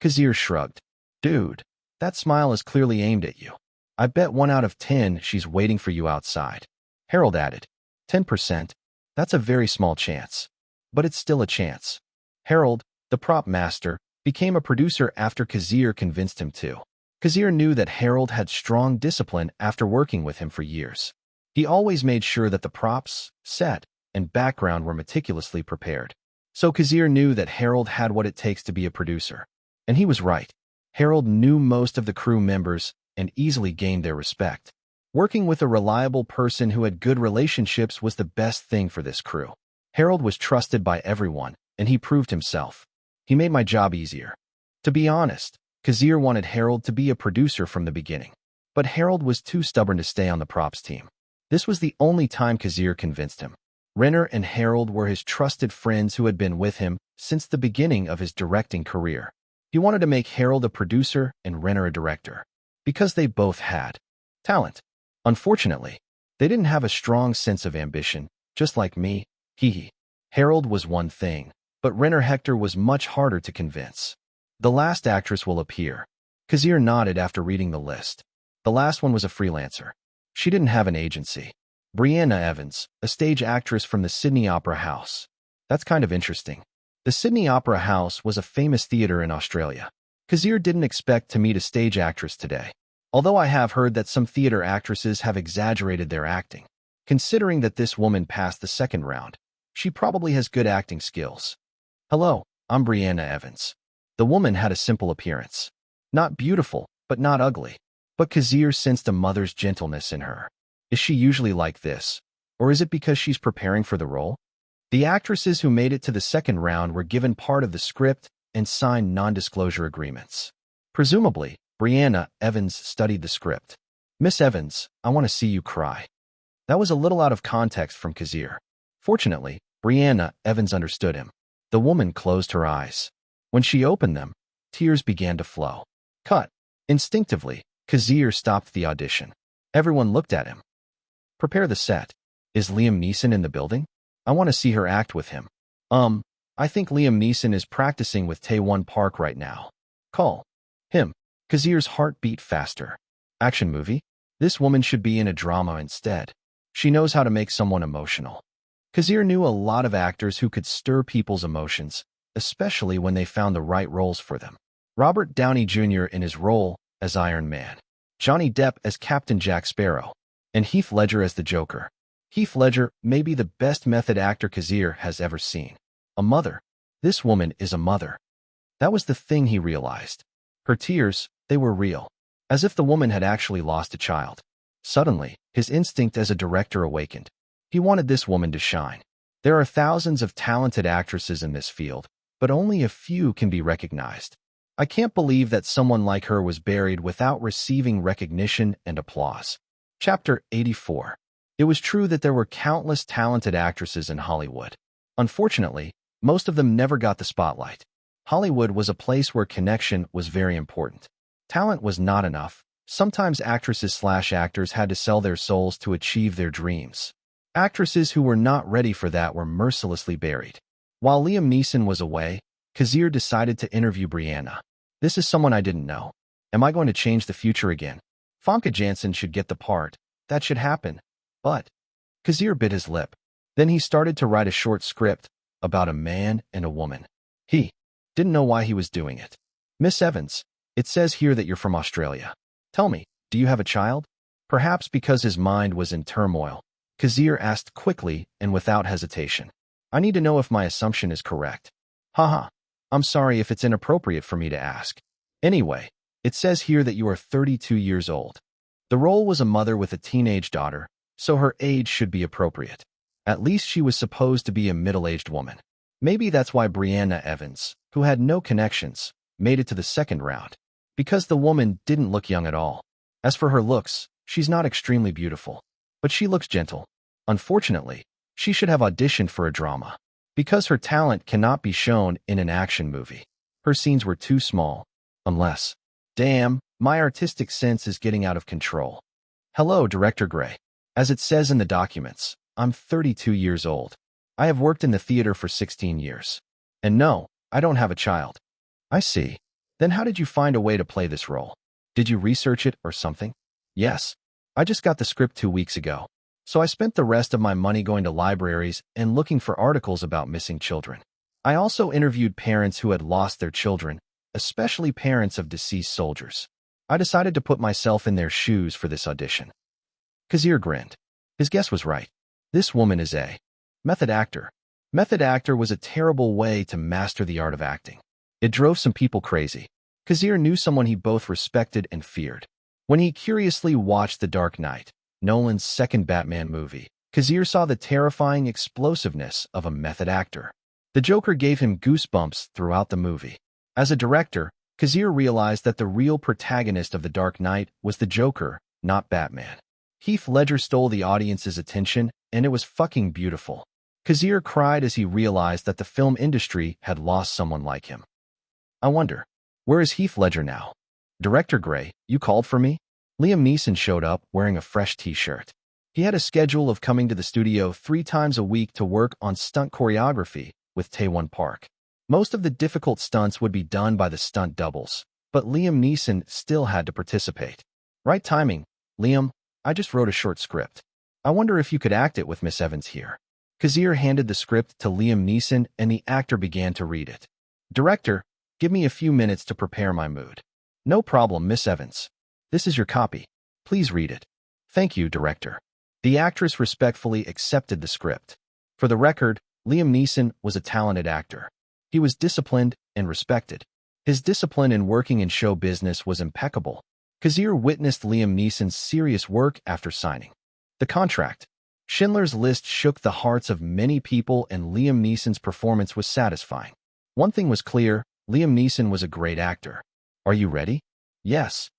Kazir shrugged. Dude, that smile is clearly aimed at you. I bet 1 out of 10 she's waiting for you outside. Harold added. 10%? That's a very small chance. But it's still a chance. Harold, the prop master, became a producer after Kazir convinced him to. Kazir knew that Harold had strong discipline after working with him for years. He always made sure that the props, set, and background were meticulously prepared. So Kazir knew that Harold had what it takes to be a producer. And he was right. Harold knew most of the crew members and easily gained their respect. Working with a reliable person who had good relationships was the best thing for this crew. Harold was trusted by everyone, and he proved himself. He made my job easier. To be honest, Kazir wanted Harold to be a producer from the beginning. But Harold was too stubborn to stay on the props team. This was the only time Kazir convinced him. Renner and Harold were his trusted friends who had been with him since the beginning of his directing career. He wanted to make Harold a producer and Renner a director, because they both had talent. Unfortunately, they didn't have a strong sense of ambition, just like me. Harold was one thing, but Renner Hector was much harder to convince. The last actress will appear. Kazir nodded after reading the list. The last one was a freelancer. She didn't have an agency. Brianna Evans, a stage actress from the Sydney Opera House. That's kind of interesting. The Sydney Opera House was a famous theater in Australia. Kazir didn't expect to meet a stage actress today. Although I have heard that some theater actresses have exaggerated their acting. Considering that this woman passed the 2nd round, she probably has good acting skills. Hello, I'm Brianna Evans. The woman had a simple appearance. Not beautiful, but not ugly. But Kazir sensed a mother's gentleness in her. Is she usually like this? Or is it because she's preparing for the role? The actresses who made it to the second round were given part of the script and signed non-disclosure agreements. Presumably, Brianna Evans studied the script. Miss Evans, I want to see you cry. That was a little out of context from Kazir. Fortunately, Brianna Evans understood him. The woman closed her eyes. When she opened them, tears began to flow. Cut. Instinctively, Kazir stopped the audition. Everyone looked at him. Prepare the set. Is Liam Neeson in the building? I want to see her act with him. I think Liam Neeson is practicing with Taewon Park right now. Call him. Kazir's heart beat faster. Action movie? This woman should be in a drama instead. She knows how to make someone emotional. Kazir knew a lot of actors who could stir people's emotions, especially when they found the right roles for them. Robert Downey Jr. in his role as Iron Man, Johnny Depp as Captain Jack Sparrow, and Heath Ledger as the Joker. Heath Ledger may be the best method actor Kazir has ever seen. A mother. This woman is a mother. That was the thing he realized. Her tears, they were real. As if the woman had actually lost a child. Suddenly, his instinct as a director awakened. He wanted this woman to shine. There are thousands of talented actresses in this field, but only a few can be recognized. I can't believe that someone like her was buried without receiving recognition and applause. Chapter 84. It was true that there were countless talented actresses in Hollywood. Unfortunately, most of them never got the spotlight. Hollywood was a place where connection was very important. Talent was not enough. Sometimes actresses/actors had to sell their souls to achieve their dreams. Actresses who were not ready for that were mercilessly buried. While Liam Neeson was away, Kazir decided to interview Brianna. This is someone I didn't know. Am I going to change the future again? Famke Janssen should get the part. That should happen. But Kazir bit his lip. Then he started to write a short script about a man and a woman. He didn't know why he was doing it. Miss Evans, it says here that you're from Australia. Tell me, do you have a child? Perhaps because his mind was in turmoil, Kazir asked quickly and without hesitation. I need to know if my assumption is correct. Haha, I'm sorry if it's inappropriate for me to ask. Anyway, it says here that you are 32 years old. The role was a mother with a teenage daughter, so her age should be appropriate. At least she was supposed to be a middle-aged woman. Maybe that's why Brianna Evans, who had no connections, made it to the second round. Because the woman didn't look young at all. As for her looks, she's not extremely beautiful. But she looks gentle. Unfortunately, she should have auditioned for a drama. Because her talent cannot be shown in an action movie. Her scenes were too small. Unless, damn, my artistic sense is getting out of control. Hello, Director Grey. As it says in the documents, I'm 32 years old. I have worked in the theater for 16 years. And no, I don't have a child. I see. Then how did you find a way to play this role? Did you research it or something? Yes. I just got the script 2 weeks ago. So I spent the rest of my money going to libraries and looking for articles about missing children. I also interviewed parents who had lost their children, especially parents of deceased soldiers. I decided to put myself in their shoes for this audition. Kazir grinned. His guess was right. This woman is a method actor. Method actor was a terrible way to master the art of acting. It drove some people crazy. Kazir knew someone he both respected and feared. When he curiously watched The Dark Knight, Nolan's second Batman movie, Kazir saw the terrifying explosiveness of a method actor. The Joker gave him goosebumps throughout the movie. As a director, Kazir realized that the real protagonist of The Dark Knight was the Joker, not Batman. Heath Ledger stole the audience's attention, and it was fucking beautiful. Kazir cried as he realized that the film industry had lost someone like him. I wonder, where is Heath Ledger now? Director Grey, you called for me? Liam Neeson showed up wearing a fresh t-shirt. He had a schedule of coming to the studio 3 times a week to work on stunt choreography with Taewon Park. Most of the difficult stunts would be done by the stunt doubles, but Liam Neeson still had to participate. Right timing, Liam. I just wrote a short script. I wonder if you could act it with Miss Evans here. Kazir handed the script to Liam Neeson and the actor began to read it. Director, give me a few minutes to prepare my mood. No problem, Miss Evans. This is your copy. Please read it. Thank you, Director. The actress respectfully accepted the script. For the record, Liam Neeson was a talented actor. He was disciplined and respected. His discipline in working in show business was impeccable. Kazir witnessed Liam Neeson's serious work after signing. The contract. Schindler's List shook the hearts of many people, and Liam Neeson's performance was satisfying. One thing was clear, Liam Neeson was a great actor. Are you ready? Yes.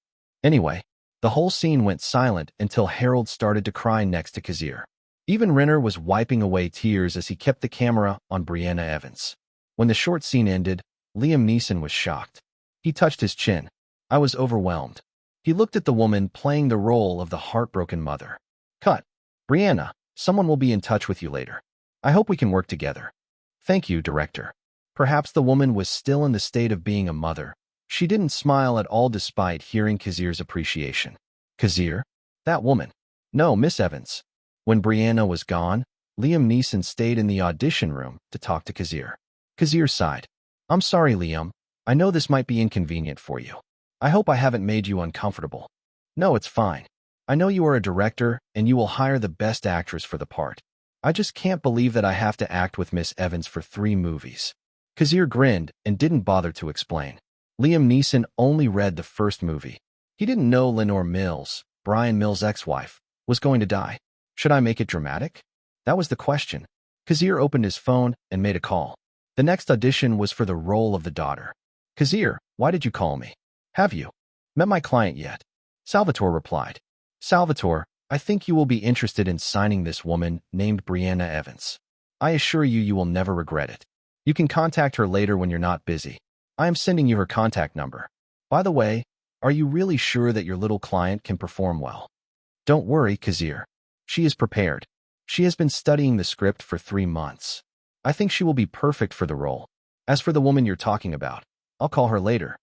Anyway, the whole scene went silent until Harold started to cry next to Kazir. Even Renner was wiping away tears as he kept the camera on Brianna Evans. When the short scene ended, Liam Neeson was shocked. He touched his chin. I was overwhelmed. He looked at the woman playing the role of the heartbroken mother. Cut. Brianna, someone will be in touch with you later. I hope we can work together. Thank you, director. Perhaps the woman was still in the state of being a mother. She didn't smile at all despite hearing Kazir's appreciation. Kazir? That woman. No, Miss Evans. When Brianna was gone, Liam Neeson stayed in the audition room to talk to Kazir. Kazir sighed. I'm sorry, Liam. I know this might be inconvenient for you. I hope I haven't made you uncomfortable. No, it's fine. I know you are a director and you will hire the best actress for the part. I just can't believe that I have to act with Miss Evans for 3 movies. Kazir grinned and didn't bother to explain. Liam Neeson only read the first movie. He didn't know Lenore Mills, Brian Mills' ex-wife, was going to die. Should I make it dramatic? That was the question. Kazir opened his phone and made a call. The next audition was for the role of the daughter. Kazir, why did you call me? Have you met my client yet? Salvatore replied. Salvatore, I think you will be interested in signing this woman named Brianna Evans. I assure you, you will never regret it. You can contact her later when you're not busy. I am sending you her contact number. By the way, are you really sure that your little client can perform well? Don't worry, Kazir. She is prepared. She has been studying the script for 3 months. I think she will be perfect for the role. As for the woman you're talking about, I'll call her later.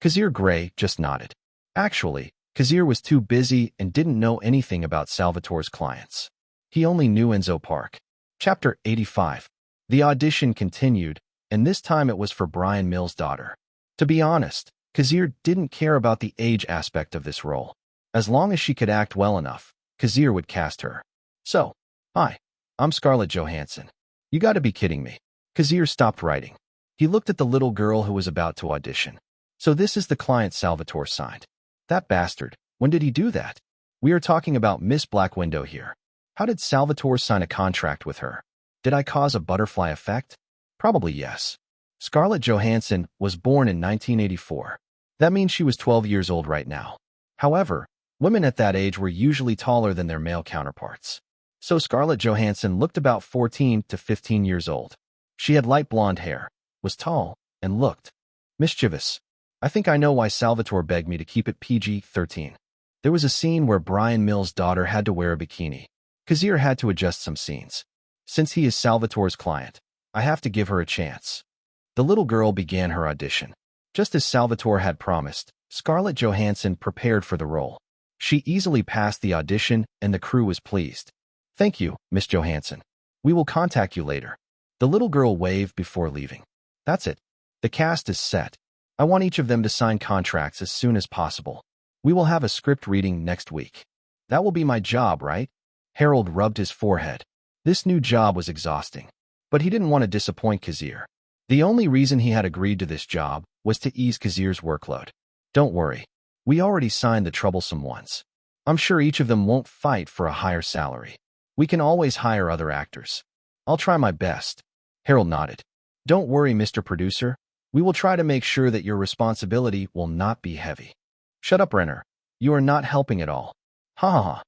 Kazir Grey just nodded. Actually, Kazir was too busy and didn't know anything about Salvatore's clients. He only knew Enzo Park. Chapter 85. The audition continued, and this time it was for Brian Mills' daughter. To be honest, Kazir didn't care about the age aspect of this role. As long as she could act well enough, Kazir would cast her. So, hi, I'm Scarlett Johansson. You gotta be kidding me. Kazir stopped writing. He looked at the little girl who was about to audition. So this is the client Salvatore signed. That bastard, when did he do that? We are talking about Miss Black Widow here. How did Salvatore sign a contract with her? Did I cause a butterfly effect? Probably yes. Scarlett Johansson was born in 1984. That means she was 12 years old right now. However, women at that age were usually taller than their male counterparts. So Scarlett Johansson looked about 14 to 15 years old. She had light blonde hair, was tall, and looked mischievous. I think I know why Salvatore begged me to keep it PG-13. There was a scene where Brian Mills' daughter had to wear a bikini. Kazir had to adjust some scenes. Since he is Salvatore's client, I have to give her a chance. The little girl began her audition. Just as Salvatore had promised, Scarlett Johansson prepared for the role. She easily passed the audition and the crew was pleased. Thank you, Miss Johansson. We will contact you later. The little girl waved before leaving. That's it. The cast is set. I want each of them to sign contracts as soon as possible. We will have a script reading next week. That will be my job, right? Harold rubbed his forehead. This new job was exhausting. But he didn't want to disappoint Kazir. The only reason he had agreed to this job was to ease Kazir's workload. Don't worry. We already signed the troublesome ones. I'm sure each of them won't fight for a higher salary. We can always hire other actors. I'll try my best. Harold nodded. Don't worry, Mr. Producer. We will try to make sure that your responsibility will not be heavy. Shut up, Renner. You are not helping at all. Ha ha ha.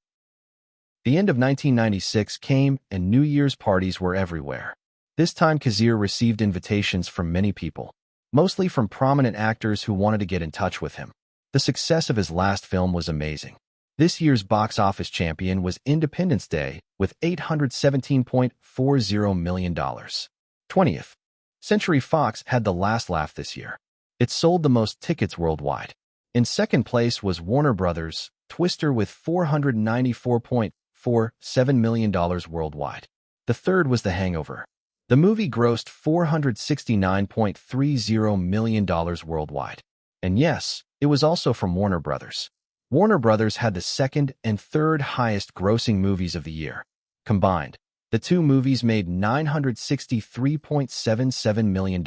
The end of 1996 came and New Year's parties were everywhere. This time Kazir received invitations from many people, mostly from prominent actors who wanted to get in touch with him. The success of his last film was amazing. This year's box office champion was Independence Day with $817.40 million. 20th Century Fox had the last laugh this year. It sold the most tickets worldwide. In second place was Warner Brothers' Twister with $494.47 million worldwide. The third was The Hangover. The movie grossed $469.30 million worldwide. And yes, it was also from Warner Brothers. Warner Brothers had the second and third highest grossing movies of the year. Combined, the two movies made $963.77 million.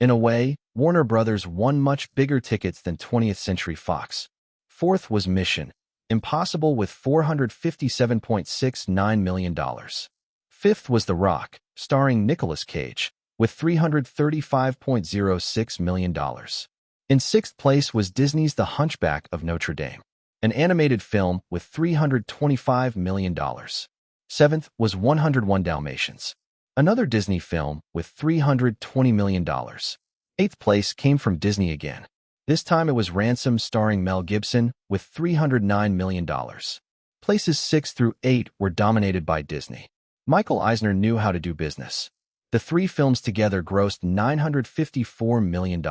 In a way, Warner Brothers won much bigger tickets than 20th Century Fox. Fourth was Mission Impossible with $457.69 million. Fifth was The Rock, starring Nicolas Cage, with $335.06 million. In sixth place was Disney's The Hunchback of Notre Dame, an animated film with $325 million. Seventh was 101 Dalmatians, another Disney film with $320 million. Eighth place came from Disney again. This time it was Ransom starring Mel Gibson with $309 million. Places 6 through 8 were dominated by Disney. Michael Eisner knew how to do business. The three films together grossed $954 million.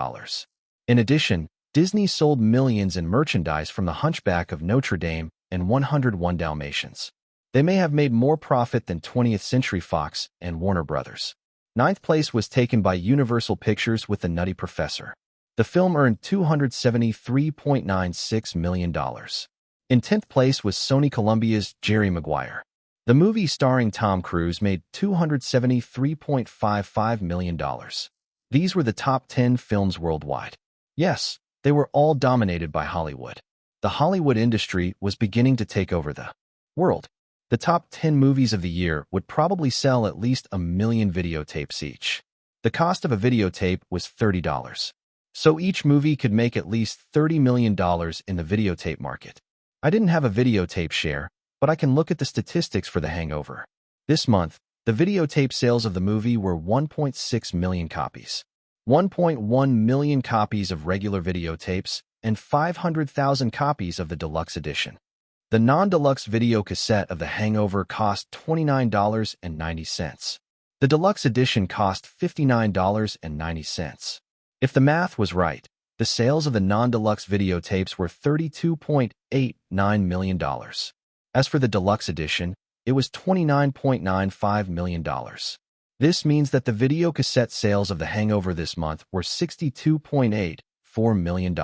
In addition, Disney sold millions in merchandise from The Hunchback of Notre Dame and 101 Dalmatians. They may have made more profit than 20th Century Fox and Warner Brothers. Ninth place was taken by Universal Pictures with The Nutty Professor. The film earned $273.96 million. In 10th place was Sony Columbia's Jerry Maguire. The movie starring Tom Cruise made $273.55 million. These were the top 10 films worldwide. Yes, they were all dominated by Hollywood. The Hollywood industry was beginning to take over the world. The top 10 movies of the year would probably sell at least 1 million videotapes each. The cost of a videotape was $30. So each movie could make at least $30 million in the videotape market. I didn't have a videotape share, but I can look at the statistics for The Hangover. This month, the videotape sales of the movie were 1.6 million copies. 1.1 million copies of regular videotapes, and 500,000 copies of the deluxe edition. The non-deluxe video cassette of The Hangover cost $29.90. The deluxe edition cost $59.90. If the math was right, the sales of the non-deluxe videotapes were $32.89 million. As for the deluxe edition, it was $29.95 million. This means that the video cassette sales of The Hangover this month were $62.84 million.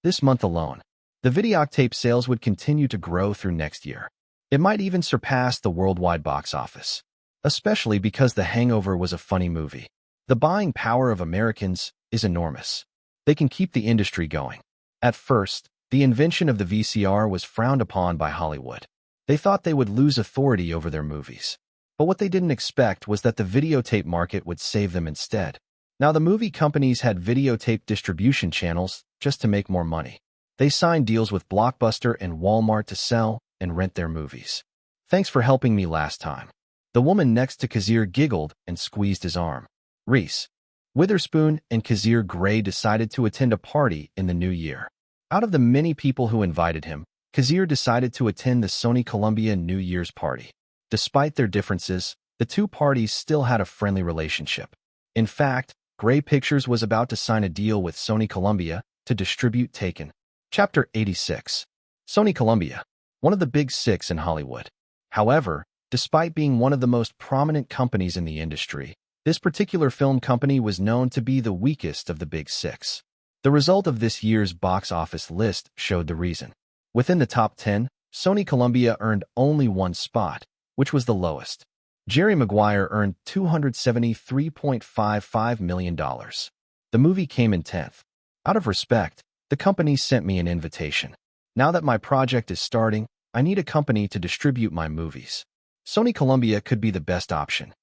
This month alone, the videotape sales would continue to grow through next year. It might even surpass the worldwide box office, especially because The Hangover was a funny movie. The buying power of Americans is enormous. They can keep the industry going. At first, the invention of the VCR was frowned upon by Hollywood. They thought they would lose authority over their movies. But what they didn't expect was that the videotape market would save them instead. Now, the movie companies had videotape distribution channels just to make more money. They signed deals with Blockbuster and Walmart to sell and rent their movies. Thanks for helping me last time. The woman next to Kazir giggled and squeezed his arm. Reese Witherspoon and Kazir Grey decided to attend a party in the new year. Out of the many people who invited him, Kazir decided to attend the Sony Columbia New Year's party. Despite their differences, the two parties still had a friendly relationship. In fact, Grey Pictures was about to sign a deal with Sony Columbia to distribute Taken. Chapter 86. Sony Columbia, one of the big six in Hollywood. However, despite being one of the most prominent companies in the industry, this particular film company was known to be the weakest of the big six. The result of this year's box office list showed the reason. Within the top 10, Sony Columbia earned only one spot, which was the lowest. Jerry Maguire earned $273.55 million. The movie came in 10th. Out of respect, the company sent me an invitation. Now that my project is starting, I need a company to distribute my movies. Sony Columbia could be the best option.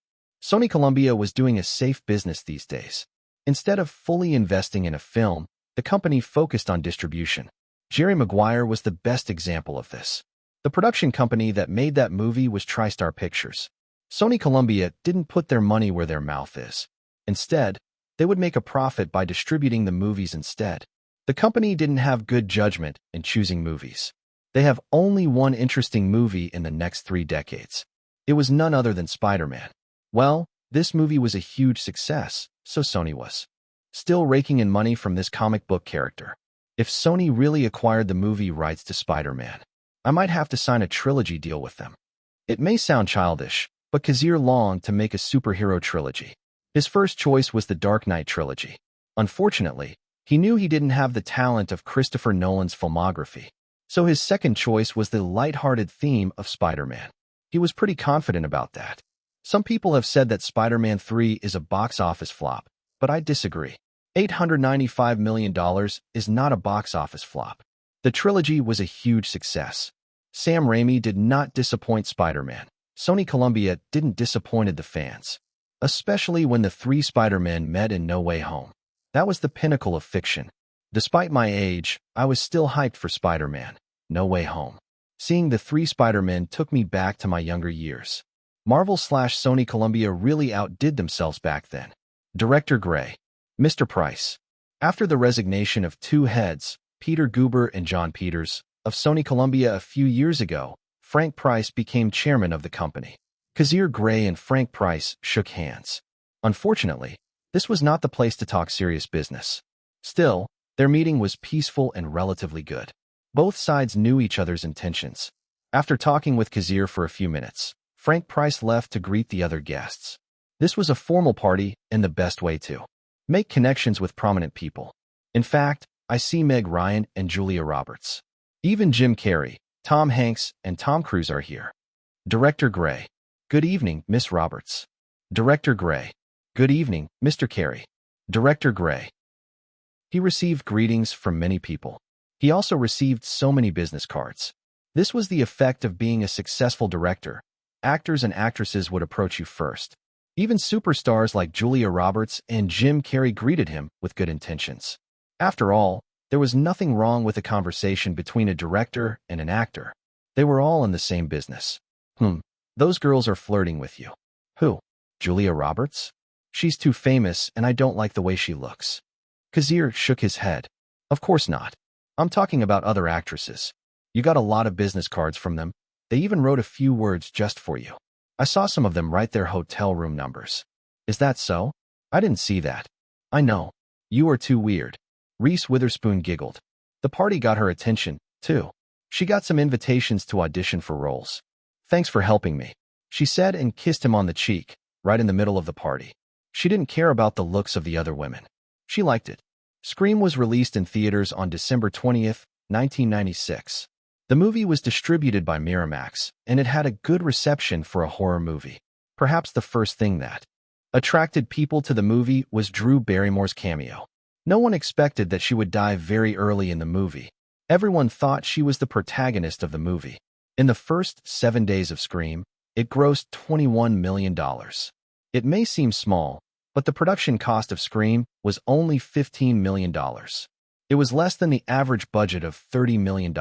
Sony Columbia was doing a safe business these days. Instead of fully investing in a film, the company focused on distribution. Jerry Maguire was the best example of this. The production company that made that movie was TriStar Pictures. Sony Columbia didn't put their money where their mouth is. Instead, they would make a profit by distributing the movies instead. The company didn't have good judgment in choosing movies. They have only one interesting movie in the next 3 decades. It was none other than Spider-Man. Well, this movie was a huge success, so Sony was still raking in money from this comic book character. If Sony really acquired the movie rights to Spider-Man, I might have to sign a trilogy deal with them. It may sound childish, but Kazir longed to make a superhero trilogy. His first choice was the Dark Knight trilogy. Unfortunately, he knew he didn't have the talent of Christopher Nolan's filmography, so his second choice was the light-hearted theme of Spider-Man. He was pretty confident about that. Some people have said that Spider-Man 3 is a box office flop, but I disagree. $895 million is not a box office flop. The trilogy was a huge success. Sam Raimi did not disappoint Spider-Man. Sony Columbia didn't disappoint the fans, especially when the three Spider-Men met in No Way Home. That was the pinnacle of fiction. Despite my age, I was still hyped for Spider-Man, No Way Home. Seeing the three Spider-Men took me back to my younger years. Marvel/Sony Columbia really outdid themselves back then. Director Grey. Mr. Price. After the resignation of two heads, Peter Guber and John Peters, of Sony Columbia a few years ago, Frank Price became chairman of the company. Kazir Grey and Frank Price shook hands. Unfortunately, this was not the place to talk serious business. Still, their meeting was peaceful and relatively good. Both sides knew each other's intentions. After talking with Kazir for a few minutes, Frank Price left to greet the other guests. This was a formal party and the best way to make connections with prominent people. In fact, I see Meg Ryan and Julia Roberts. Even Jim Carrey, Tom Hanks, and Tom Cruise are here. Director Grey. Good evening, Miss Roberts. Director Grey. Good evening, Mr. Carrey. Director Grey. He received greetings from many people. He also received so many business cards. This was the effect of being a successful director. Actors and actresses would approach you first. Even superstars like Julia Roberts and Jim Carrey greeted him with good intentions. After all, there was nothing wrong with a conversation between a director and an actor. They were all in the same business. Those girls are flirting with you. Who? Julia Roberts? She's too famous and I don't like the way she looks. Kazir shook his head. Of course not. I'm talking about other actresses. You got a lot of business cards from them. They even wrote a few words just for you. I saw some of them write their hotel room numbers. Is that so? I didn't see that. I know. You are too weird. Reese Witherspoon giggled. The party got her attention, too. She got some invitations to audition for roles. Thanks for helping me, she said and kissed him on the cheek, right in the middle of the party. She didn't care about the looks of the other women. She liked it. Scream was released in theaters on December 20th, 1996. The movie was distributed by Miramax, and it had a good reception for a horror movie. Perhaps the first thing that attracted people to the movie was Drew Barrymore's cameo. No one expected that she would die very early in the movie. Everyone thought she was the protagonist of the movie. In the first 7 days of Scream, it grossed $21 million. It may seem small, but the production cost of Scream was only $15 million. It was less than the average budget of $30 million.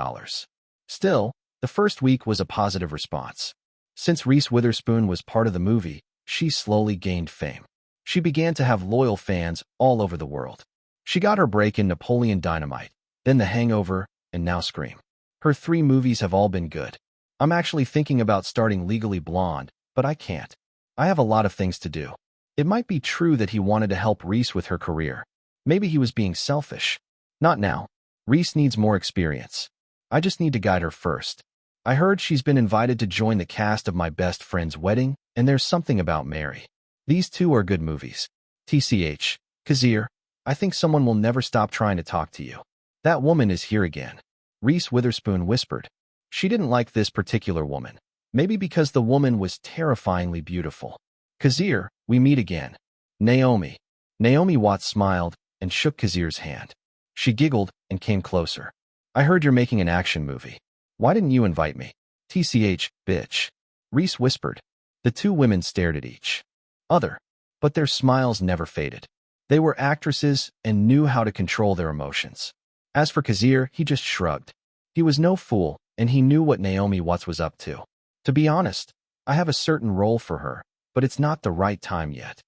Still, the first week was a positive response. Since Reese Witherspoon was part of the movie, she slowly gained fame. She began to have loyal fans all over the world. She got her break in Napoleon Dynamite, then The Hangover, and now Scream. Her 3 movies have all been good. I'm actually thinking about starting Legally Blonde, but I can't. I have a lot of things to do. It might be true that he wanted to help Reese with her career. Maybe he was being selfish. Not now. Reese needs more experience. I just need to guide her first. I heard she's been invited to join the cast of My Best Friend's Wedding, and there's something about Mary. These 2 are good movies. TCH. Kazir, I think someone will never stop trying to talk to you. That woman is here again. Reese Witherspoon whispered. She didn't like this particular woman. Maybe because the woman was terrifyingly beautiful. Kazir, we meet again. Naomi. Naomi Watts smiled and shook Kazir's hand. She giggled and came closer. I heard you're making an action movie. Why didn't you invite me? TCH, bitch. Reese whispered. The 2 women stared at each other, but their smiles never faded. They were actresses and knew how to control their emotions. As for Kazir, he just shrugged. He was no fool, and he knew what Naomi Watts was up to. To be honest, I have a certain role for her, but it's not the right time yet.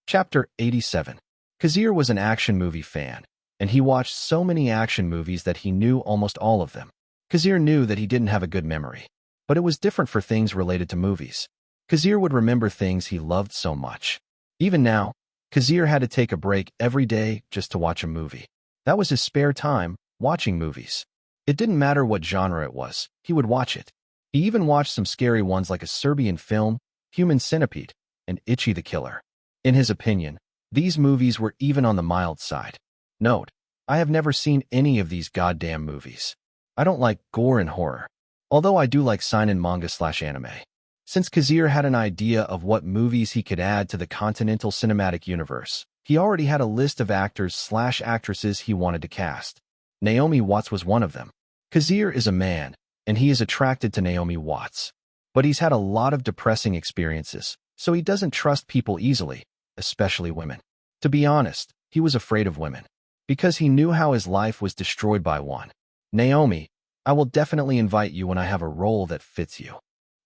Chapter 87. Kazir was an action movie fan, and he watched so many action movies that he knew almost all of them. Kazir knew that he didn't have a good memory, but it was different for things related to movies. Kazir would remember things he loved so much. Even now, Kazir had to take a break every day just to watch a movie. That was his spare time, watching movies. It didn't matter what genre it was, he would watch it. He even watched some scary ones like a Serbian film, Human Centipede, and Itchy the Killer. In his opinion, these movies were even on the mild side. Note, I have never seen any of these goddamn movies. I don't like gore and horror, although I do like seinen manga/anime. Since Kazir had an idea of what movies he could add to the Continental Cinematic Universe, he already had a list of actors/actresses he wanted to cast. Naomi Watts was one of them. Kazir is a man, and he is attracted to Naomi Watts. But he's had a lot of depressing experiences, so he doesn't trust people easily, especially women. To be honest, he was afraid of women, because he knew how his life was destroyed by one. Naomi, I will definitely invite you when I have a role that fits you.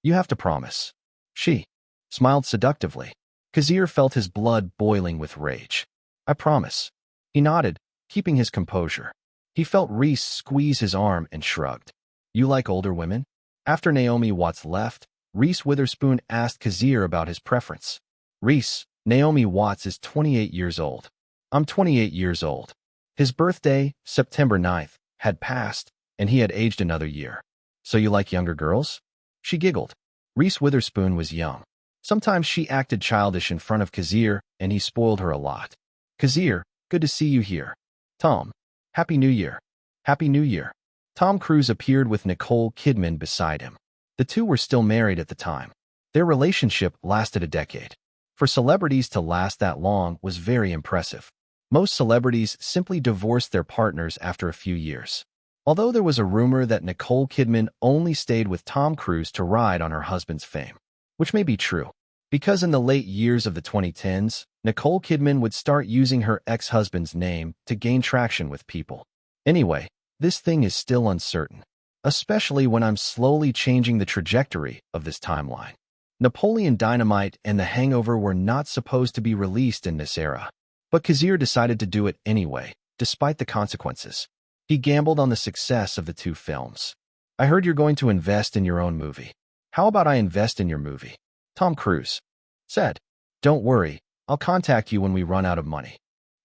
You have to promise. She smiled seductively. Kazir felt his blood boiling with rage. I promise. He nodded, keeping his composure. He felt Reese squeeze his arm and shrugged. You like older women? After Naomi Watts left, Reese Witherspoon asked Kazir about his preference. Reese, Naomi Watts is 28 years old. I'm 28 years old. His birthday, September 9th, had passed, and he had aged another year. So you like younger girls? She giggled. Reese Witherspoon was young. Sometimes she acted childish in front of Kazir, and he spoiled her a lot. Kazir, good to see you here. Tom, Happy New Year. Happy New Year. Tom Cruise appeared with Nicole Kidman beside him. The two were still married at the time. Their relationship lasted a decade. For celebrities to last that long was very impressive. Most celebrities simply divorced their partners after a few years. Although there was a rumor that Nicole Kidman only stayed with Tom Cruise to ride on her husband's fame, which may be true, because in the late years of the 2010s, Nicole Kidman would start using her ex-husband's name to gain traction with people. Anyway, this thing is still uncertain, especially when I'm slowly changing the trajectory of this timeline. Napoleon Dynamite and The Hangover were not supposed to be released in this era, but Kazir decided to do it anyway, despite the consequences. He gambled on the success of the two films. I heard you're going to invest in your own movie. How about I invest in your movie? Tom Cruise said. Don't worry, I'll contact you when we run out of money.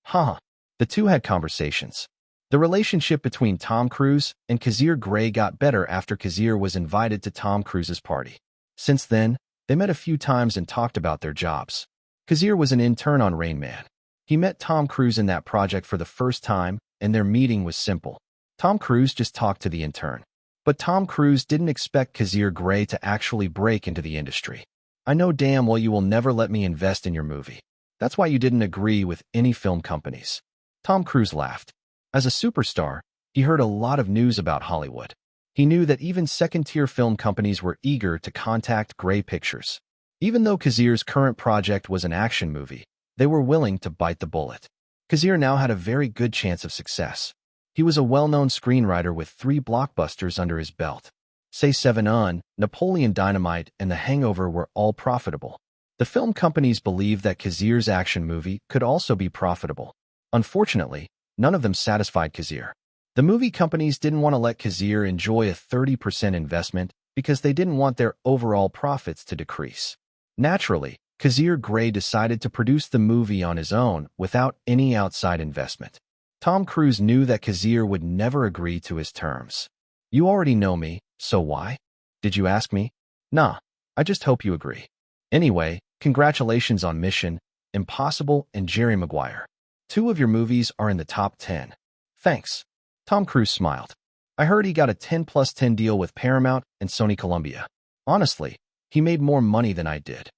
Haha. The two had conversations. The relationship between Tom Cruise and Kazir Grey got better after Kazir was invited to Tom Cruise's party. Since then, they met a few times and talked about their jobs. Kazir was an intern on Rain Man. He met Tom Cruise in that project for the first time, and their meeting was simple. Tom Cruise just talked to the intern. But Tom Cruise didn't expect Kazir Grey to actually break into the industry. I know damn well you will never let me invest in your movie. That's why you didn't agree with any film companies. Tom Cruise laughed. As a superstar, he heard a lot of news about Hollywood. He knew that even second-tier film companies were eager to contact Grey Pictures. Even though Kazir's current project was an action movie, they were willing to bite the bullet. Kazir now had a very good chance of success. He was a well-known screenwriter with 3 blockbusters under his belt. Say 7 on, Napoleon Dynamite and The Hangover were all profitable. The film companies believed that Kazir's action movie could also be profitable. Unfortunately, none of them satisfied Kazir. The movie companies didn't want to let Kazir enjoy a 30% investment because they didn't want their overall profits to decrease. Naturally, Kazir Grey decided to produce the movie on his own without any outside investment. Tom Cruise knew that Kazir would never agree to his terms. You already know me, so why? Did you ask me? Nah, I just hope you agree. Anyway, congratulations on Mission Impossible and Jerry Maguire. 2 of your movies are in the top 10. Thanks. Tom Cruise smiled. I heard he got a 10+10 deal with Paramount and Sony Columbia. Honestly, he made more money than I did.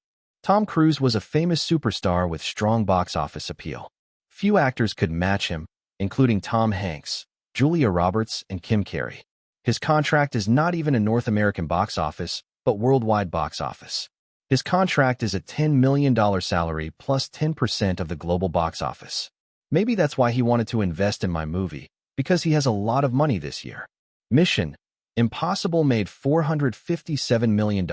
Tom Cruise was a famous superstar with strong box office appeal. Few actors could match him, including Tom Hanks, Julia Roberts, and Kim Carey. His contract is not even a North American box office, but worldwide box office. His contract is a $10 million salary plus 10% of the global box office. Maybe that's why he wanted to invest in my movie, because he has a lot of money this year. Mission Impossible made $457 million,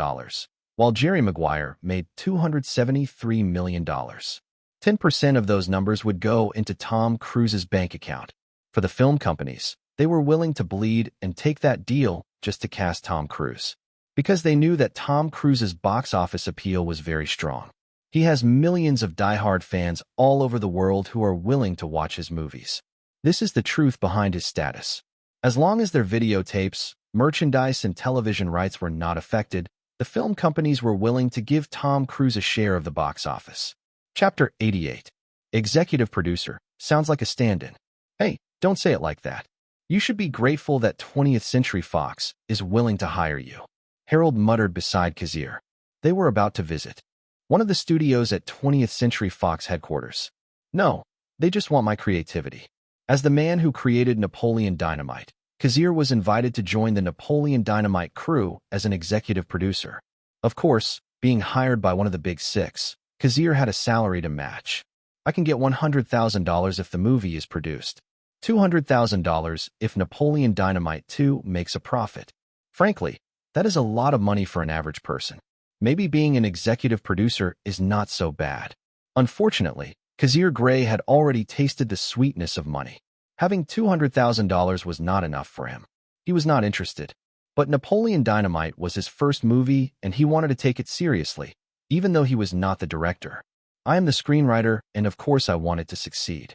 while Jerry Maguire made $273 million. 10% of those numbers would go into Tom Cruise's bank account. For the film companies, they were willing to bleed and take that deal just to cast Tom Cruise, because they knew that Tom Cruise's box office appeal was very strong. He has millions of die-hard fans all over the world who are willing to watch his movies. This is the truth behind his status. As long as their videotapes, merchandise, and television rights were not affected, the film companies were willing to give Tom Cruise a share of the box office. Chapter 88. Executive Producer. Sounds like a stand-in. Hey, don't say it like that. You should be grateful that 20th Century Fox is willing to hire you. Harold muttered beside Kazir. They were about to visit one of the studios at 20th Century Fox headquarters. No, they just want my creativity. As the man who created Napoleon Dynamite, Kazir was invited to join the Napoleon Dynamite crew as an executive producer. Of course, being hired by one of the big six, Kazir had a salary to match. I can get $100,000 if the movie is produced. $200,000 if Napoleon Dynamite 2 makes a profit. Frankly, that is a lot of money for an average person. Maybe being an executive producer is not so bad. Unfortunately, Kazir Grey had already tasted the sweetness of money. Having $200,000 was not enough for him. He was not interested. But Napoleon Dynamite was his first movie, and he wanted to take it seriously, even though he was not the director. I am the screenwriter, and of course I wanted to succeed.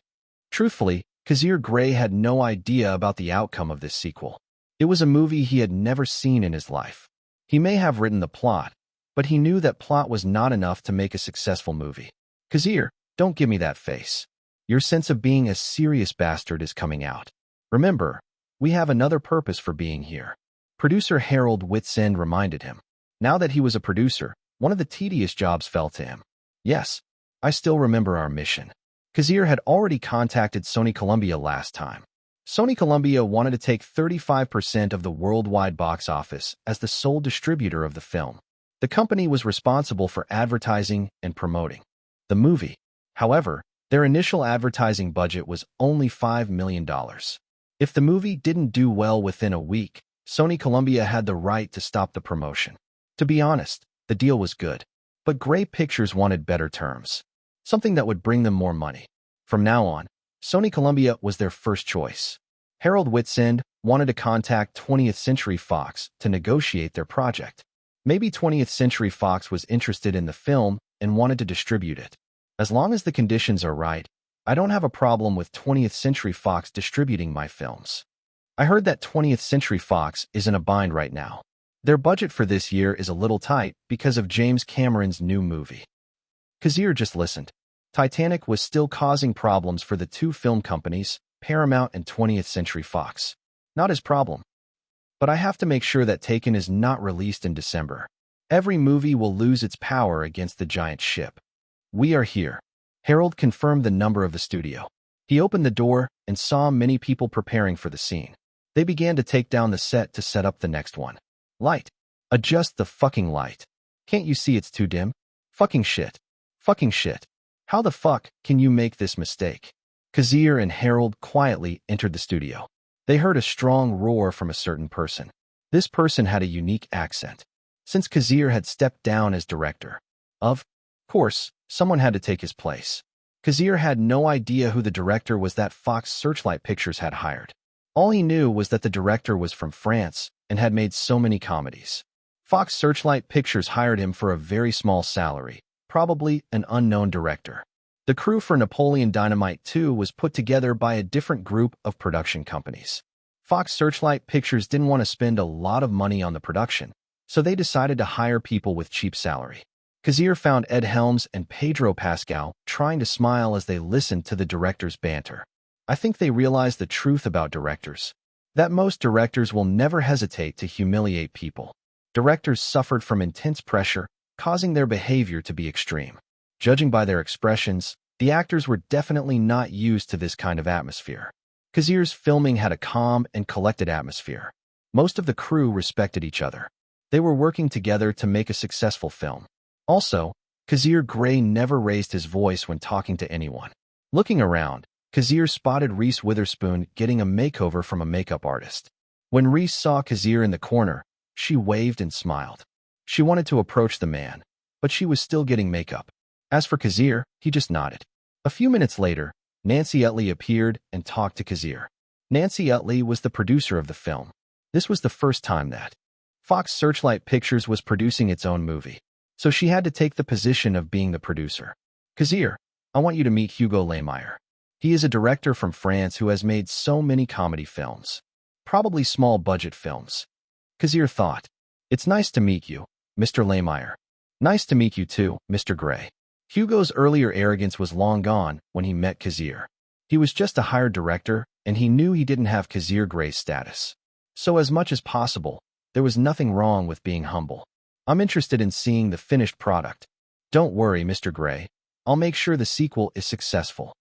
Truthfully, Kazir Grey had no idea about the outcome of this sequel. It was a movie he had never seen in his life. He may have written the plot, but he knew that plot was not enough to make a successful movie. Kazir, don't give me that face. Your sense of being a serious bastard is coming out. Remember, we have another purpose for being here. Producer Harold Whitsend reminded him. Now that he was a producer, one of the tedious jobs fell to him. Yes, I still remember our mission. Kazir had already contacted Sony Columbia last time. Sony Columbia wanted to take 35% of the worldwide box office as the sole distributor of the film. The company was responsible for advertising and promoting the movie. However, their initial advertising budget was only $5 million. If the movie didn't do well within a week, Sony Columbia had the right to stop the promotion. To be honest, the deal was good. But Grey Pictures wanted better terms. Something that would bring them more money. From now on, Sony Columbia was their first choice. Harold Whitsend wanted to contact 20th Century Fox to negotiate their project. Maybe 20th Century Fox was interested in the film and wanted to distribute it. As long as the conditions are right, I don't have a problem with 20th Century Fox distributing my films. I heard that 20th Century Fox is in a bind right now. Their budget for this year is a little tight because of James Cameron's new movie. Kazir just listened. Titanic was still causing problems for the two film companies, Paramount and 20th Century Fox. Not his problem. But I have to make sure that Taken is not released in December. Every movie will lose its power against the giant ship. We are here. Harold confirmed the number of the studio. He opened the door and saw many people preparing for the scene. They began to take down the set to set up the next one. Light. Adjust the fucking light. Can't you see it's too dim? Fucking shit. Fucking shit. How the fuck can you make this mistake? Kazir and Harold quietly entered the studio. They heard a strong roar from a certain person. This person had a unique accent. Since Kazir had stepped down as director, of course, someone had to take his place. Kazir had no idea who the director was that Fox Searchlight Pictures had hired. All he knew was that the director was from France and had made so many comedies. Fox Searchlight Pictures hired him for a very small salary, probably an unknown director. The crew for Napoleon Dynamite 2 was put together by a different group of production companies. Fox Searchlight Pictures didn't want to spend a lot of money on the production, so they decided to hire people with cheap salary. Kazir found Ed Helms and Pedro Pascal trying to smile as they listened to the director's banter. I think they realized the truth about directors. That most directors will never hesitate to humiliate people. Directors suffered from intense pressure, causing their behavior to be extreme. Judging by their expressions, the actors were definitely not used to this kind of atmosphere. Kazir's filming had a calm and collected atmosphere. Most of the crew respected each other. They were working together to make a successful film. Also, Kazir Grey never raised his voice when talking to anyone. Looking around, Kazir spotted Reese Witherspoon getting a makeover from a makeup artist. When Reese saw Kazir in the corner, she waved and smiled. She wanted to approach the man, but she was still getting makeup. As for Kazir, he just nodded. A few minutes later, Nancy Utley appeared and talked to Kazir. Nancy Utley was the producer of the film. This was the first time that Fox Searchlight Pictures was producing its own movie, so she had to take the position of being the producer. Kazir, I want you to meet Hugo Lehmeyer. He is a director from France who has made so many comedy films. Probably small-budget films. Kazir thought, it's nice to meet you, Mr. Lehmeyer. Nice to meet you too, Mr. Grey. Hugo's earlier arrogance was long gone when he met Kazir. He was just a hired director, and he knew he didn't have Kazir Grey's status. So as much as possible, there was nothing wrong with being humble. I'm interested in seeing the finished product. Don't worry, Mr. Grey. I'll make sure the sequel is successful.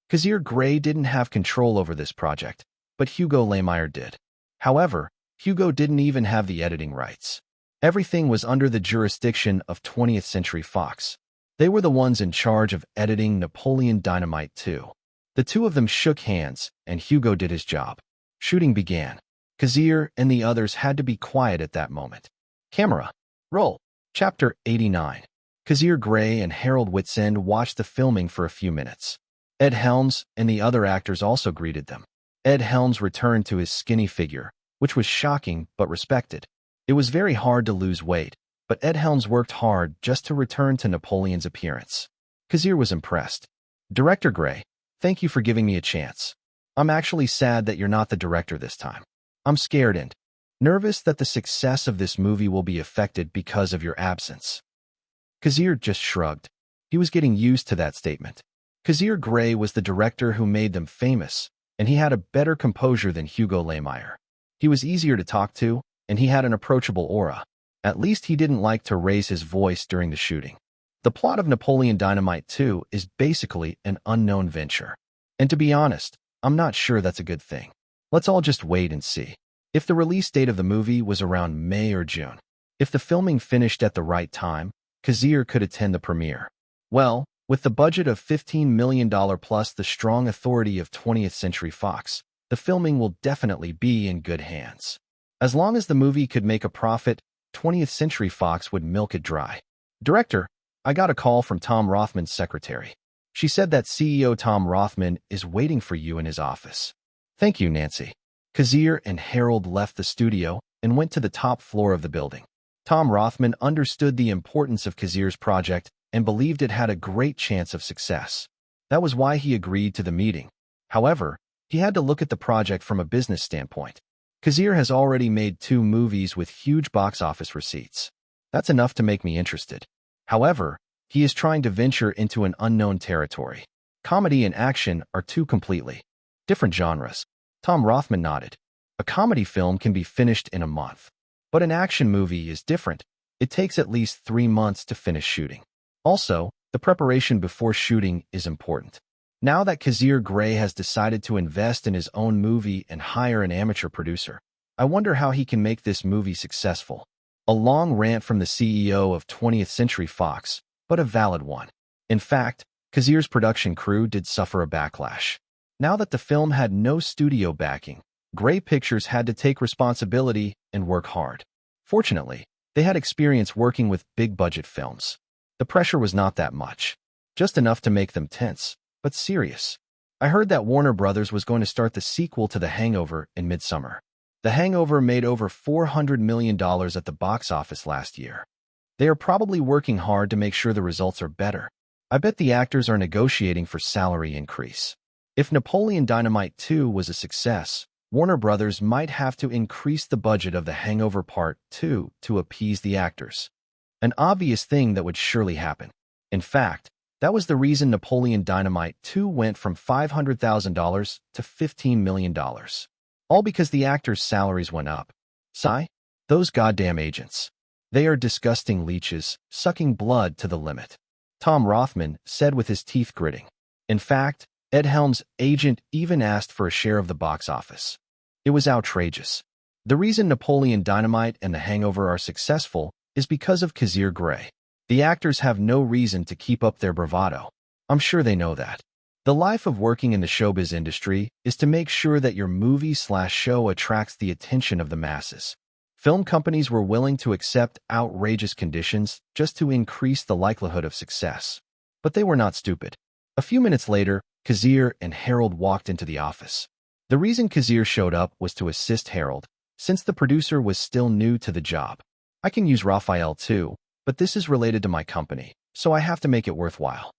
Kazir Grey didn't have control over this project, but Hugo Lehmeyer did. However, Hugo didn't even have the editing rights. Everything was under the jurisdiction of 20th Century Fox. They were the ones in charge of editing Napoleon Dynamite 2. The two of them shook hands, and Hugo did his job. Shooting began. Kazir and the others had to be quiet at that moment. Camera. Roll. Chapter 89. Kazir Grey and Harold Whitsand watched the filming for a few minutes. Ed Helms and the other actors also greeted them. Ed Helms returned to his skinny figure, which was shocking but respected. It was very hard to lose weight, but Ed Helms worked hard just to return to Napoleon's appearance. Kazir was impressed. Director Grey, thank you for giving me a chance. I'm actually sad that you're not the director this time. I'm scared and nervous that the success of this movie will be affected because of your absence. Kazir just shrugged. He was getting used to that statement. Kazir Grey was the director who made them famous, and he had a better composure than Hugo Lehmeyer. He was easier to talk to, and he had an approachable aura. At least he didn't like to raise his voice during the shooting. The plot of Napoleon Dynamite 2 is basically an unknown venture. And to be honest, I'm not sure that's a good thing. Let's all just wait and see. If the release date of the movie was around May or June, if the filming finished at the right time, Kazir could attend the premiere. Well, with the budget of $15 million plus the strong authority of 20th Century Fox, the filming will definitely be in good hands. As long as the movie could make a profit, 20th Century Fox would milk it dry. Director, I got a call from Tom Rothman's secretary. She said that CEO Tom Rothman is waiting for you in his office. Thank you, Nancy. Kazir and Harold left the studio and went to the top floor of the building. Tom Rothman understood the importance of Kazir's project and believed it had a great chance of success. That was why he agreed to the meeting. However, he had to look at the project from a business standpoint. Kazir has already made 2 movies with huge box office receipts. That's enough to make me interested. However, he is trying to venture into an unknown territory. Comedy and action are 2 completely different genres. Tom Rothman nodded. A comedy film can be finished in a month. But an action movie is different. It takes at least 3 months to finish shooting. Also, the preparation before shooting is important. Now that Kazir Grey has decided to invest in his own movie and hire an amateur producer, I wonder how he can make this movie successful. A long rant from the CEO of 20th Century Fox, but a valid one. In fact, Kazir's production crew did suffer a backlash. Now that the film had no studio backing, Grey Pictures had to take responsibility and work hard. Fortunately, they had experience working with big-budget films. The pressure was not that much, just enough to make them tense, but serious. I heard that Warner Brothers was going to start the sequel to The Hangover in midsummer. The Hangover made over $400 million at the box office last year. They are probably working hard to make sure the results are better. I bet the actors are negotiating for salary increase. If Napoleon Dynamite 2 was a success, Warner Brothers might have to increase the budget of The Hangover Part 2 to appease the actors. An obvious thing that would surely happen. In fact, that was the reason Napoleon Dynamite 2 went from $500,000 to $15 million. All because the actors' salaries went up. Sigh? Those goddamn agents. They are disgusting leeches, sucking blood to the limit. Tom Rothman said with his teeth gritting. In fact, Ed Helms' agent even asked for a share of the box office. It was outrageous. The reason Napoleon Dynamite and The Hangover are successful is because of Kazir Grey. The actors have no reason to keep up their bravado. I'm sure they know that. The life of working in the showbiz industry is to make sure that your movie/show attracts the attention of the masses. Film companies were willing to accept outrageous conditions just to increase the likelihood of success. But they were not stupid. A few minutes later, Kazir and Harold walked into the office. The reason Kazir showed up was to assist Harold, since the producer was still new to the job. I can use Raphael too, but this is related to my company, so I have to make it worthwhile.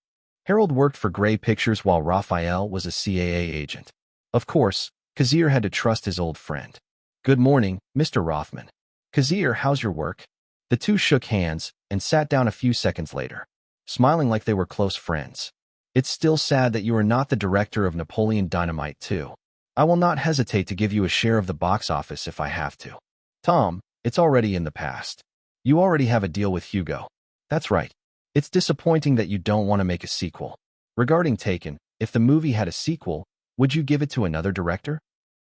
Harold worked for Grey Pictures while Raphael was a CAA agent. Of course, Kazir had to trust his old friend. Good morning, Mr. Rothman. Kazir, how's your work? The two shook hands and sat down a few seconds later, smiling like they were close friends. It's still sad that you are not the director of Napoleon Dynamite 2. I will not hesitate to give you a share of the box office if I have to. Tom, it's already in the past. You already have a deal with Hugo. That's right. It's disappointing that you don't want to make a sequel. Regarding Taken, if the movie had a sequel, would you give it to another director?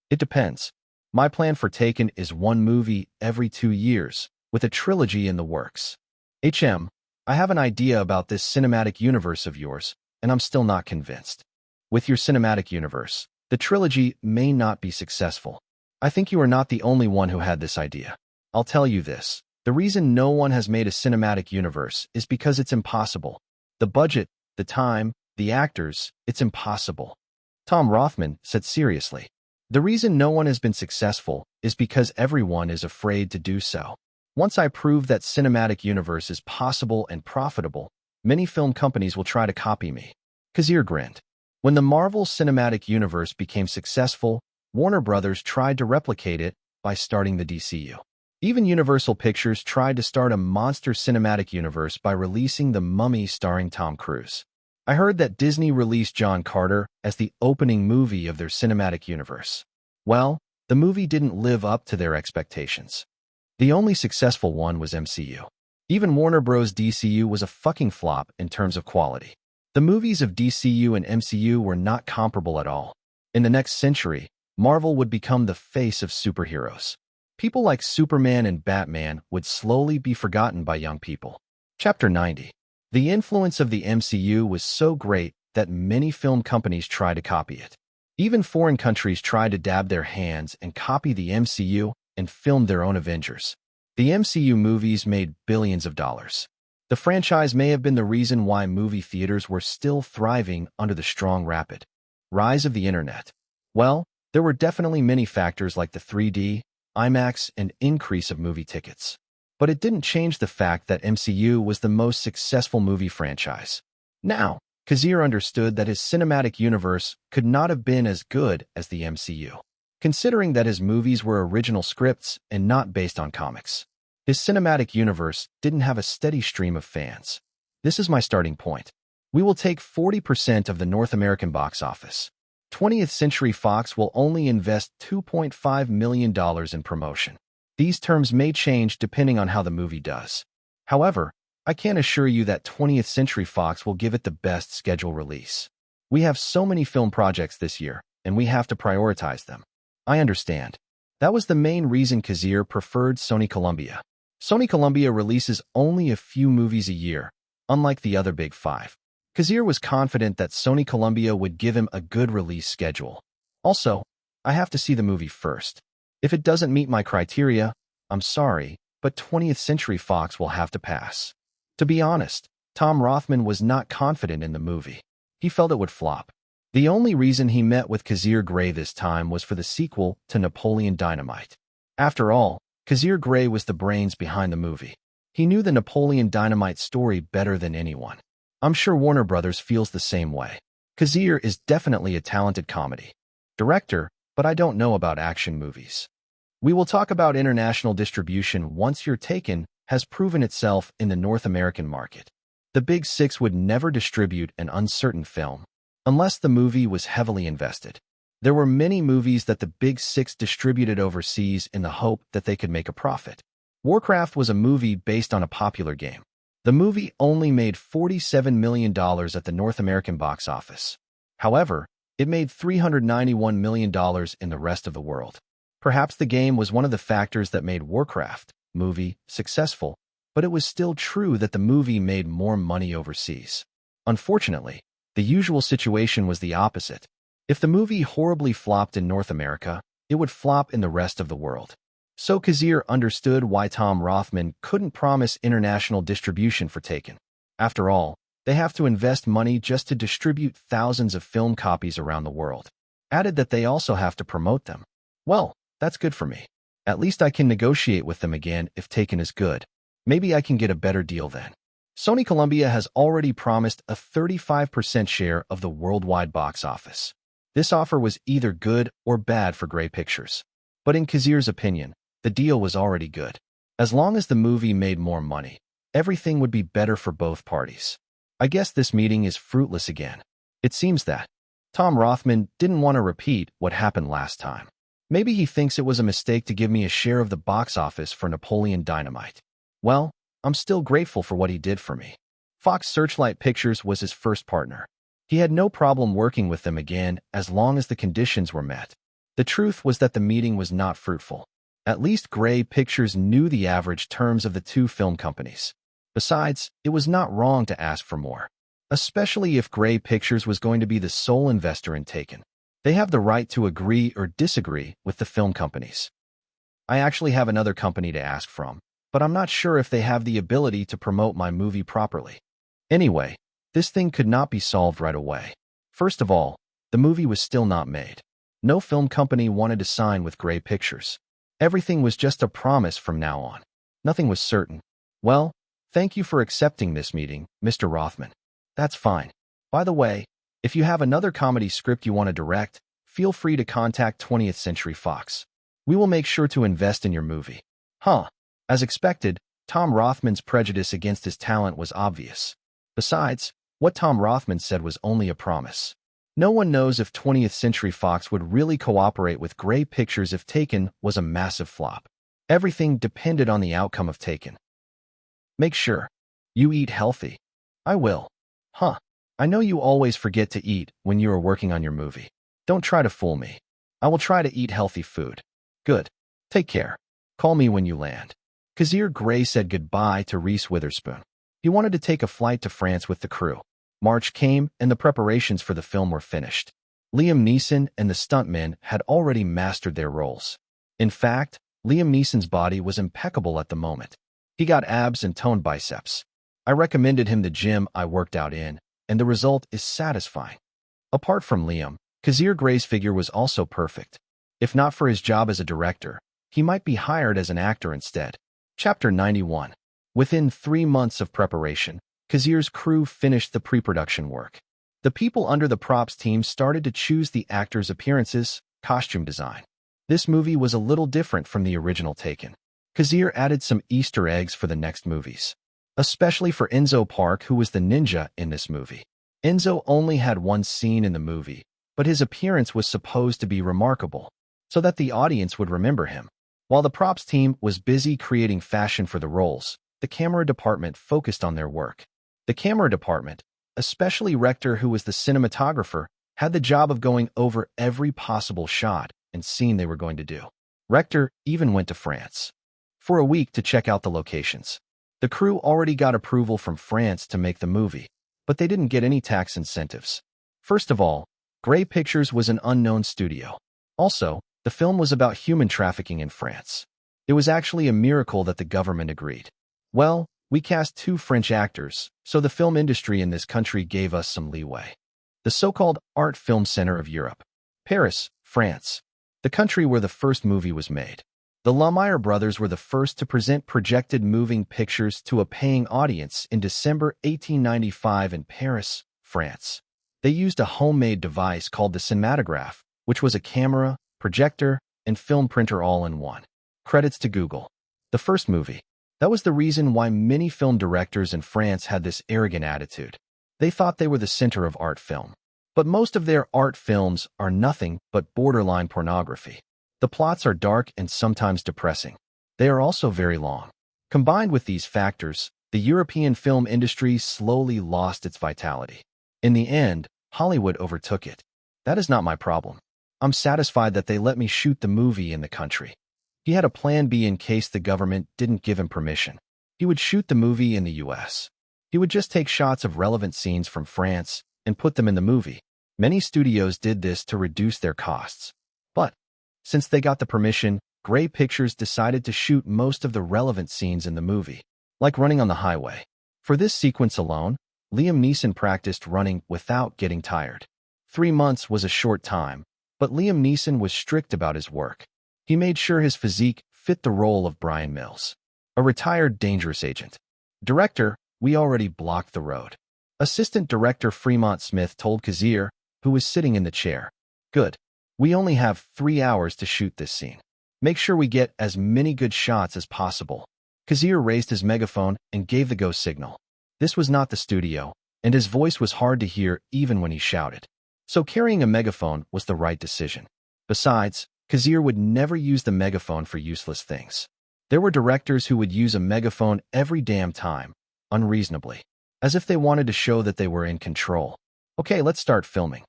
It depends. My plan for Taken is one movie every 2 years, with a trilogy in the works. I have an idea about this cinematic universe of yours, and I'm still not convinced. With your cinematic universe, the trilogy may not be successful. I think you are not the only one who had this idea. I'll tell you this. The reason no one has made a cinematic universe is because it's impossible. The budget, the time, the actors, it's impossible. Tom Rothman said seriously. The reason no one has been successful is because everyone is afraid to do so. Once I prove that cinematic universe is possible and profitable, many film companies will try to copy me. Kazir grinned. When the Marvel Cinematic Universe became successful, Warner Brothers tried to replicate it by starting the DCU. Even Universal Pictures tried to start a monster cinematic universe by releasing The Mummy starring Tom Cruise. I heard that Disney released John Carter as the opening movie of their cinematic universe. Well, the movie didn't live up to their expectations. The only successful one was MCU. Even Warner Bros. DCU was a fucking flop in terms of quality. The movies of DCU and MCU were not comparable at all. In the next century, Marvel would become the face of superheroes. People like Superman and Batman would slowly be forgotten by young people. Chapter 90. The influence of the MCU was so great that many film companies tried to copy it. Even foreign countries tried to dab their hands and copy the MCU and film their own Avengers. The MCU movies made billions of dollars. The franchise may have been the reason why movie theaters were still thriving under the strong rapid rise of the internet. Well, there were definitely many factors like the 3D, IMAX, and increase of movie tickets. But it didn't change the fact that MCU was the most successful movie franchise. Now, Kazir understood that his cinematic universe could not have been as good as the MCU, considering that his movies were original scripts and not based on comics. His cinematic universe didn't have a steady stream of fans. This is my starting point. We will take 40% of the North American box office. 20th Century Fox will only invest $2.5 million in promotion. These terms may change depending on how the movie does. However, I can assure you that 20th Century Fox will give it the best schedule release. We have so many film projects this year, and we have to prioritize them. I understand. That was the main reason Kazir preferred Sony Columbia. Sony Columbia releases only a few movies a year, unlike the other big five. Kazir was confident that Sony Columbia would give him a good release schedule. Also, I have to see the movie first. If it doesn't meet my criteria, I'm sorry, but 20th Century Fox will have to pass. To be honest, Tom Rothman was not confident in the movie. He felt it would flop. The only reason he met with Kazir Grey this time was for the sequel to Napoleon Dynamite. After all, Kazir Grey was the brains behind the movie. He knew the Napoleon Dynamite story better than anyone. I'm sure Warner Brothers feels the same way. Kazir is definitely a talented comedy director, but I don't know about action movies. We will talk about international distribution once Your Taken has proven itself in the North American market. The Big Six would never distribute an uncertain film unless the movie was heavily invested. There were many movies that the Big Six distributed overseas in the hope that they could make a profit. Warcraft was a movie based on a popular game. The movie only made $47 million at the North American box office. However, it made $391 million in the rest of the world. Perhaps the game was one of the factors that made Warcraft movie successful, but it was still true that the movie made more money overseas. Unfortunately, the usual situation was the opposite. If the movie horribly flopped in North America, it would flop in the rest of the world. So Kazir understood why Tom Rothman couldn't promise international distribution for Taken. After all, they have to invest money just to distribute thousands of film copies around the world. Added that they also have to promote them. Well, that's good for me. At least I can negotiate with them again if Taken is good. Maybe I can get a better deal then. Sony Columbia has already promised a 35% share of the worldwide box office. This offer was either good or bad for Grey Pictures. But in Kazir's opinion, the deal was already good. As long as the movie made more money, everything would be better for both parties. I guess this meeting is fruitless again. It seems that Tom Rothman didn't want to repeat what happened last time. Maybe he thinks it was a mistake to give me a share of the box office for Napoleon Dynamite. Well, I'm still grateful for what he did for me. Fox Searchlight Pictures was his first partner. He had no problem working with them again as long as the conditions were met. The truth was that the meeting was not fruitful. At least Grey Pictures knew the average terms of the two film companies. Besides, it was not wrong to ask for more, especially if Grey Pictures was going to be the sole investor in Taken. They have the right to agree or disagree with the film companies. I actually have another company to ask from, but I'm not sure if they have the ability to promote my movie properly. Anyway, this thing could not be solved right away. First of all, the movie was still not made. No film company wanted to sign with Grey Pictures. Everything was just a promise from now on. Nothing was certain. Well, thank you for accepting this meeting, Mr. Rothman. That's fine. By the way, if you have another comedy script you want to direct, feel free to contact 20th Century Fox. We will make sure to invest in your movie. As expected, Tom Rothman's prejudice against his talent was obvious. Besides, what Tom Rothman said was only a promise. No one knows if 20th Century Fox would really cooperate with Grey Pictures if Taken was a massive flop. Everything depended on the outcome of Taken. Make sure you eat healthy. I will. I know you always forget to eat when you are working on your movie. Don't try to fool me. I will try to eat healthy food. Good. Take care. Call me when you land. Kazir Grey said goodbye to Reese Witherspoon. He wanted to take a flight to France with the crew. March came, and the preparations for the film were finished. Liam Neeson and the stuntmen had already mastered their roles. In fact, Liam Neeson's body was impeccable at the moment. He got abs and toned biceps. I recommended him the gym I worked out in, and the result is satisfying. Apart from Liam, Kazir Grey's figure was also perfect. If not for his job as a director, he might be hired as an actor instead. Chapter 91. Within 3 months of preparation, Kazir's crew finished the pre-production work. The people under the props team started to choose the actors' appearances, costume design. This movie was a little different from the original Taken. Kazir added some Easter eggs for the next movies, especially for Enzo Park, who was the ninja in this movie. Enzo only had one scene in the movie, but his appearance was supposed to be remarkable, so that the audience would remember him. While the props team was busy creating fashion for the roles, the camera department focused on their work. The camera department, especially Rector, who was the cinematographer, had the job of going over every possible shot and scene they were going to do. Rector even went to France for a week to check out the locations. The crew already got approval from France to make the movie, but they didn't get any tax incentives. First of all, Grey Pictures was an unknown studio. Also, the film was about human trafficking in France. It was actually a miracle that the government agreed. Well, we cast 2 French actors, so the film industry in this country gave us some leeway. The so-called Art Film Center of Europe. Paris, France. The country where the first movie was made. The Lumiere brothers were the first to present projected moving pictures to a paying audience in December 1895 in Paris, France. They used a homemade device called the cinematograph, which was a camera, projector, and film printer all in one. Credits to Google. The first movie. That was the reason why many film directors in France had this arrogant attitude. They thought they were the center of art film. But most of their art films are nothing but borderline pornography. The plots are dark and sometimes depressing. They are also very long. Combined with these factors, the European film industry slowly lost its vitality. In the end, Hollywood overtook it. That is not my problem. I'm satisfied that they let me shoot the movie in the country. He had a plan B in case the government didn't give him permission. He would shoot the movie in the US. He would just take shots of relevant scenes from France and put them in the movie. Many studios did this to reduce their costs. But since they got the permission, Grey Pictures decided to shoot most of the relevant scenes in the movie, like running on the highway. For this sequence alone, Liam Neeson practiced running without getting tired. 3 months was a short time, but Liam Neeson was strict about his work. He made sure his physique fit the role of Brian Mills, a retired dangerous agent. Director, we already blocked the road. Assistant Director Fremont Smith told Kazir, who was sitting in the chair. Good. We only have 3 hours to shoot this scene. Make sure we get as many good shots as possible. Kazir raised his megaphone and gave the go signal. This was not the studio, and his voice was hard to hear even when he shouted. So carrying a megaphone was the right decision. Besides, Kazir would never use the megaphone for useless things. There were directors who would use a megaphone every damn time, unreasonably, as if they wanted to show that they were in control. Okay, let's start filming.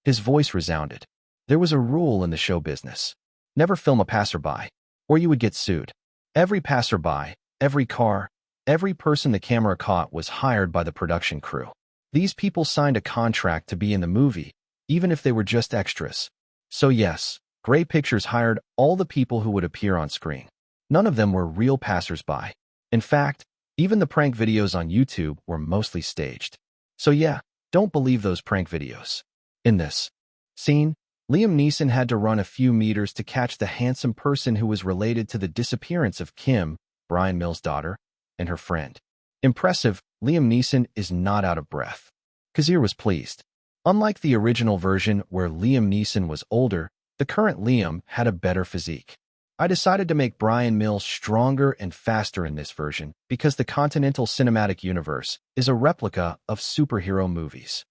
His voice resounded. There was a rule in the show business. Never film a passerby, or you would get sued. Every passerby, every car, every person the camera caught was hired by the production crew. These people signed a contract to be in the movie, even if they were just extras. So yes, Grey Pictures hired all the people who would appear on screen. None of them were real passersby. In fact, even the prank videos on YouTube were mostly staged. So yeah, don't believe those prank videos. In this scene, Liam Neeson had to run a few meters to catch the handsome person who was related to the disappearance of Kim, Brian Mills' daughter, and her friend. Impressive, Liam Neeson is not out of breath. Kazir was pleased. Unlike the original version where Liam Neeson was older, the current Liam had a better physique. I decided to make Brian Mills stronger and faster in this version because the Continental Cinematic Universe is a replica of superhero movies.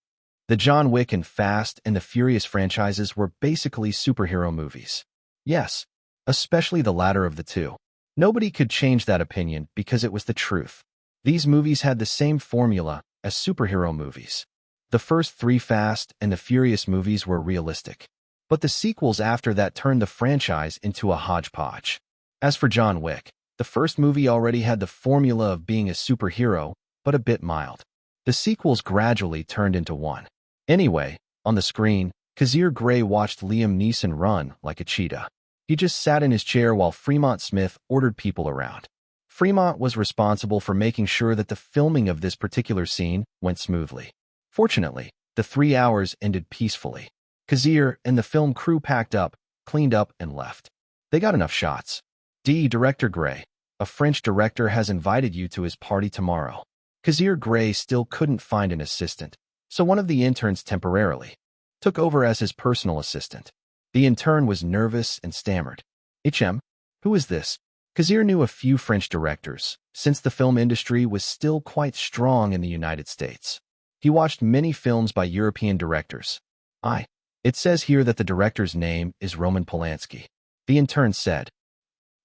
The John Wick and Fast and the Furious franchises were basically superhero movies. Yes, especially the latter of the two. Nobody could change that opinion because it was the truth. These movies had the same formula as superhero movies. The first 3 Fast and the Furious movies were realistic, but the sequels after that turned the franchise into a hodgepodge. As for John Wick, the first movie already had the formula of being a superhero, but a bit mild. The sequels gradually turned into one. Anyway, on the screen, Kazir Grey watched Liam Neeson run like a cheetah. He just sat in his chair while Fremont Smith ordered people around. Fremont was responsible for making sure that the filming of this particular scene went smoothly. Fortunately, the 3 hours ended peacefully. Kazir and the film crew packed up, cleaned up, and left. They got enough shots. Director Grey, a French director, has invited you to his party tomorrow. Kazir Grey still couldn't find an assistant, so one of the interns temporarily took over as his personal assistant. The intern was nervous and stammered. Who is this? Kazir knew a few French directors, since the film industry was still quite strong in the United States. He watched many films by European directors. It says here that the director's name is Roman Polanski, the intern said.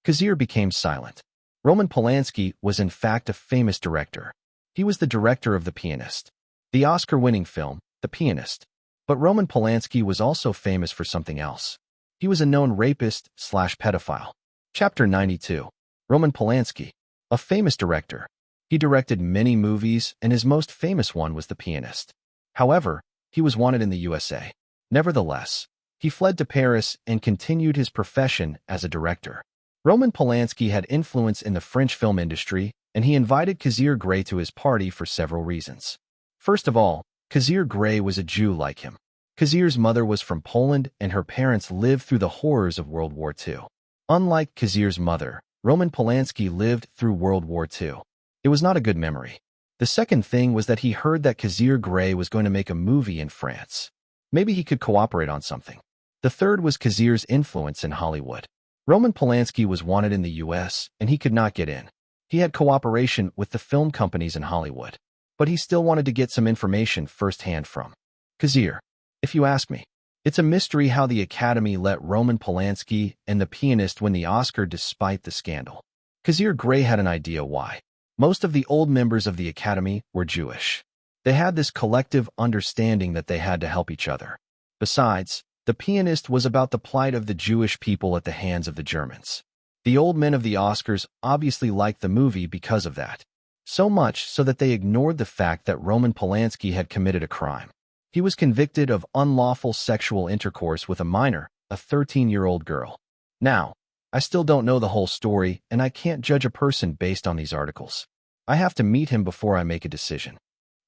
Kazir became silent. Roman Polanski was in fact a famous director. He was the director of The Pianist, the Oscar-winning film, The Pianist. But Roman Polanski was also famous for something else. He was a known rapist/pedophile. Chapter 92. Roman Polanski, a famous director. He directed many movies, and his most famous one was The Pianist. However, he was wanted in the USA. Nevertheless, he fled to Paris and continued his profession as a director. Roman Polanski had influence in the French film industry, and he invited Kazir Grey to his party for several reasons. First of all, Kazir Grey was a Jew like him. Kazir's mother was from Poland, and her parents lived through the horrors of World War II. Unlike Kazir's mother, Roman Polanski lived through World War II. It was not a good memory. The second thing was that he heard that Kazir Grey was going to make a movie in France. Maybe he could cooperate on something. The third was Kazir's influence in Hollywood. Roman Polanski was wanted in the US, and he could not get in. He had cooperation with the film companies in Hollywood, but he still wanted to get some information firsthand from Kazir. If you ask me, it's a mystery how the Academy let Roman Polanski and The Pianist win the Oscar despite the scandal. Kazir Grey had an idea why. Most of the old members of the Academy were Jewish. They had this collective understanding that they had to help each other. Besides, The Pianist was about the plight of the Jewish people at the hands of the Germans. The old men of the Oscars obviously liked the movie because of that. So much so that they ignored the fact that Roman Polanski had committed a crime. He was convicted of unlawful sexual intercourse with a minor, a 13-year-old girl. Now, I still don't know the whole story, and I can't judge a person based on these articles. I have to meet him before I make a decision.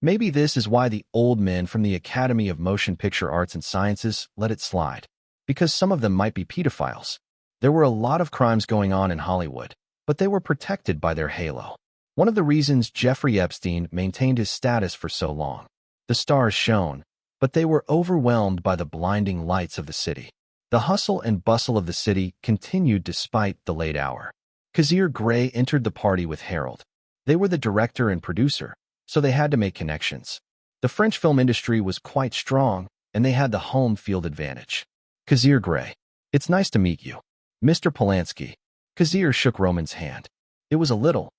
Maybe this is why the old men from the Academy of Motion Picture Arts and Sciences let it slide. Because some of them might be pedophiles. There were a lot of crimes going on in Hollywood, but they were protected by their halo. One of the reasons Jeffrey Epstein maintained his status for so long. The stars shone, but they were overwhelmed by the blinding lights of the city. The hustle and bustle of the city continued despite the late hour. Kazir Grey entered the party with Harold. They were the director and producer, so they had to make connections. The French film industry was quite strong, and they had the home field advantage. Kazir Grey, it's nice to meet you. Mr. Polanski. Kazir shook Roman's hand. It was a little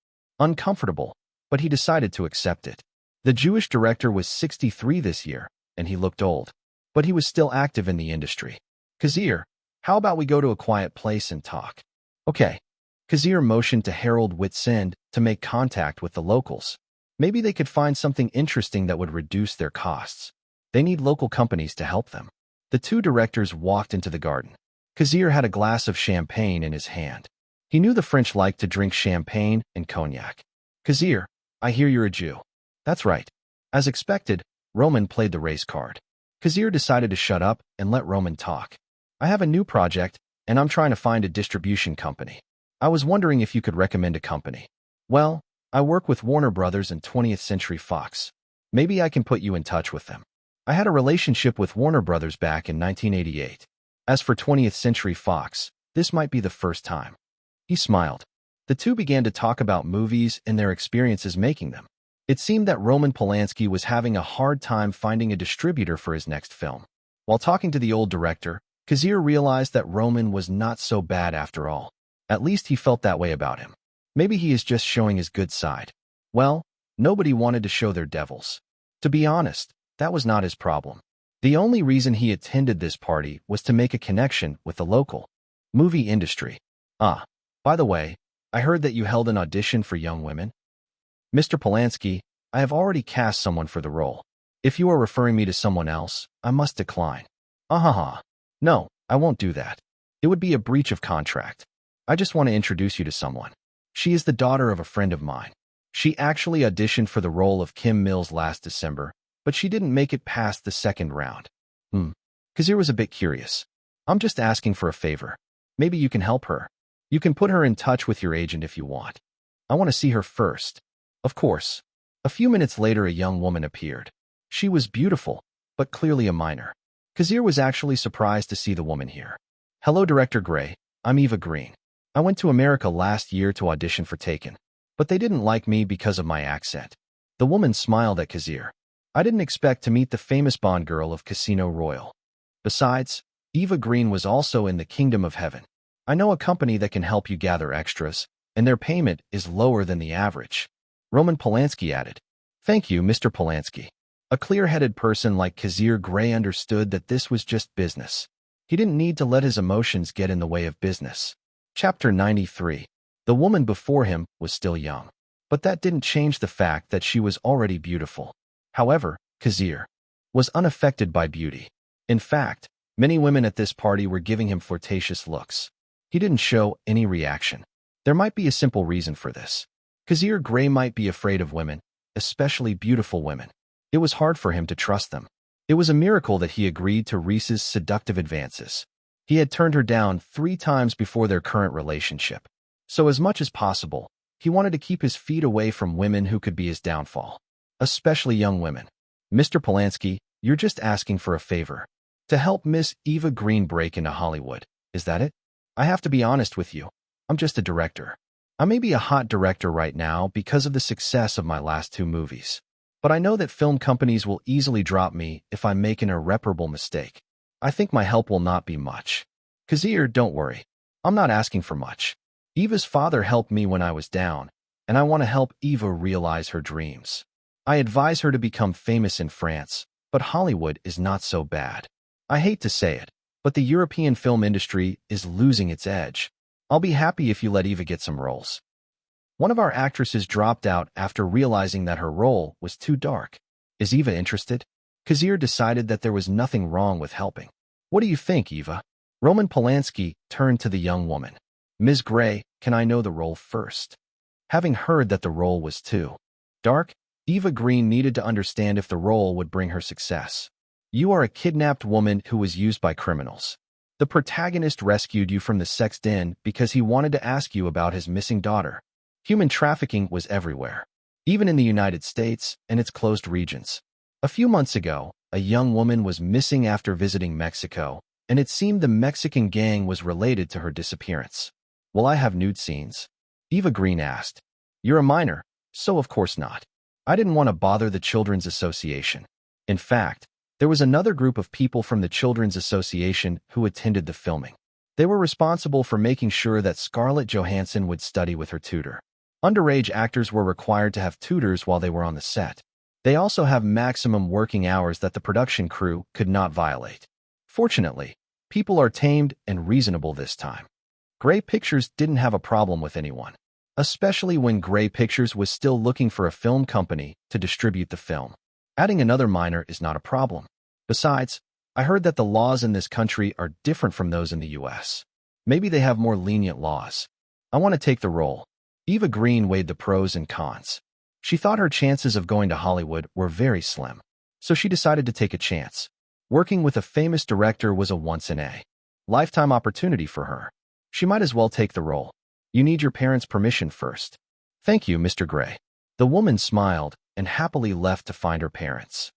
uncomfortable, but he decided to accept it. The Jewish director was 63 this year, and he looked old, but he was still active in the industry. Kazir, how about we go to a quiet place and talk? Okay. Kazir motioned to Harold Whitsind to make contact with the locals. Maybe they could find something interesting that would reduce their costs. They need local companies to help them. The two directors walked into the garden. Kazir had a glass of champagne in his hand. He knew the French liked to drink champagne and cognac. Kazir, I hear you're a Jew. That's right. As expected, Roman played the race card. Kazir decided to shut up and let Roman talk. I have a new project, and I'm trying to find a distribution company. I was wondering if you could recommend a company. Well, I work with Warner Brothers and 20th Century Fox. Maybe I can put you in touch with them. I had a relationship with Warner Brothers back in 1988. As for 20th Century Fox, this might be the first time. He smiled. The two began to talk about movies and their experiences making them. It seemed that Roman Polanski was having a hard time finding a distributor for his next film. While talking to the old director, Kazir realized that Roman was not so bad after all. At least he felt that way about him. Maybe he is just showing his good side. Well, nobody wanted to show their devils. To be honest, that was not his problem. The only reason he attended this party was to make a connection with the local movie industry. By the way, I heard that you held an audition for young women. Mr. Polanski, I have already cast someone for the role. If you are referring me to someone else, I must decline. No, I won't do that. It would be a breach of contract. I just want to introduce you to someone. She is the daughter of a friend of mine. She actually auditioned for the role of Kim Mills last December, but she didn't make it past the second round. Kazir was a bit curious. I'm just asking for a favor. Maybe you can help her. You can put her in touch with your agent if you want. I want to see her first. Of course. A few minutes later, a young woman appeared. She was beautiful, but clearly a minor. Kazir was actually surprised to see the woman here. Hello, Director Grey. I'm Eva Green. I went to America last year to audition for Taken, but they didn't like me because of my accent. The woman smiled at Kazir. I didn't expect to meet the famous Bond girl of Casino Royale. Besides, Eva Green was also in the Kingdom of Heaven. I know a company that can help you gather extras, and their payment is lower than the average. Roman Polanski added. Thank you, Mr. Polanski. A clear-headed person like Kazir Grey understood that this was just business. He didn't need to let his emotions get in the way of business. Chapter 93. The woman before him was still young, but that didn't change the fact that she was already beautiful. However, Kazir was unaffected by beauty. In fact, many women at this party were giving him flirtatious looks. He didn't show any reaction. There might be a simple reason for this. Kazir Grey might be afraid of women, especially beautiful women. It was hard for him to trust them. It was a miracle that he agreed to Reese's seductive advances. He had turned her down 3 times before their current relationship. So as much as possible, he wanted to keep his feet away from women who could be his downfall. Especially young women. Mr. Polanski, you're just asking for a favor. To help Miss Eva Green break into Hollywood. Is that it? I have to be honest with you. I'm just a director. I may be a hot director right now because of the success of my last 2 movies. But I know that film companies will easily drop me if I make an irreparable mistake. I think my help will not be much. Kazir, don't worry. I'm not asking for much. Eva's father helped me when I was down, and I want to help Eva realize her dreams. I advise her to become famous in France, but Hollywood is not so bad. I hate to say it, but the European film industry is losing its edge. I'll be happy if you let Eva get some roles. One of our actresses dropped out after realizing that her role was too dark. Is Eva interested? Kazir decided that there was nothing wrong with helping. What do you think, Eva? Roman Polanski turned to the young woman. Ms. Grey, can I know the role first? Having heard that the role was too dark, Eva Green needed to understand if the role would bring her success. You are a kidnapped woman who was used by criminals. The protagonist rescued you from the sex den because he wanted to ask you about his missing daughter. Human trafficking was everywhere, even in the United States and its closed regions. A few months ago, a young woman was missing after visiting Mexico, and it seemed the Mexican gang was related to her disappearance. Will I have nude scenes? Eva Green asked. You're a minor, so of course not. I didn't want to bother the Children's Association. In fact, there was another group of people from the Children's Association who attended the filming. They were responsible for making sure that Scarlett Johansson would study with her tutor. Underage actors were required to have tutors while they were on the set. They also have maximum working hours that the production crew could not violate. Fortunately, People are tamed and reasonable this time. Grey Pictures didn't have a problem with anyone, especially when Grey Pictures was still looking for a film company to distribute the film. Adding another minor is not a problem. Besides, I heard that the laws in this country are different from those in the US. Maybe they have more lenient laws. I want to take the role. Eva Green weighed the pros and cons. She thought her chances of going to Hollywood were very slim, so she decided to take a chance. Working with a famous director was a once-in-a-lifetime opportunity for her. She might as well take the role. You need your parents' permission first. Thank you, Mr. Grey. The woman smiled and happily left to find her parents.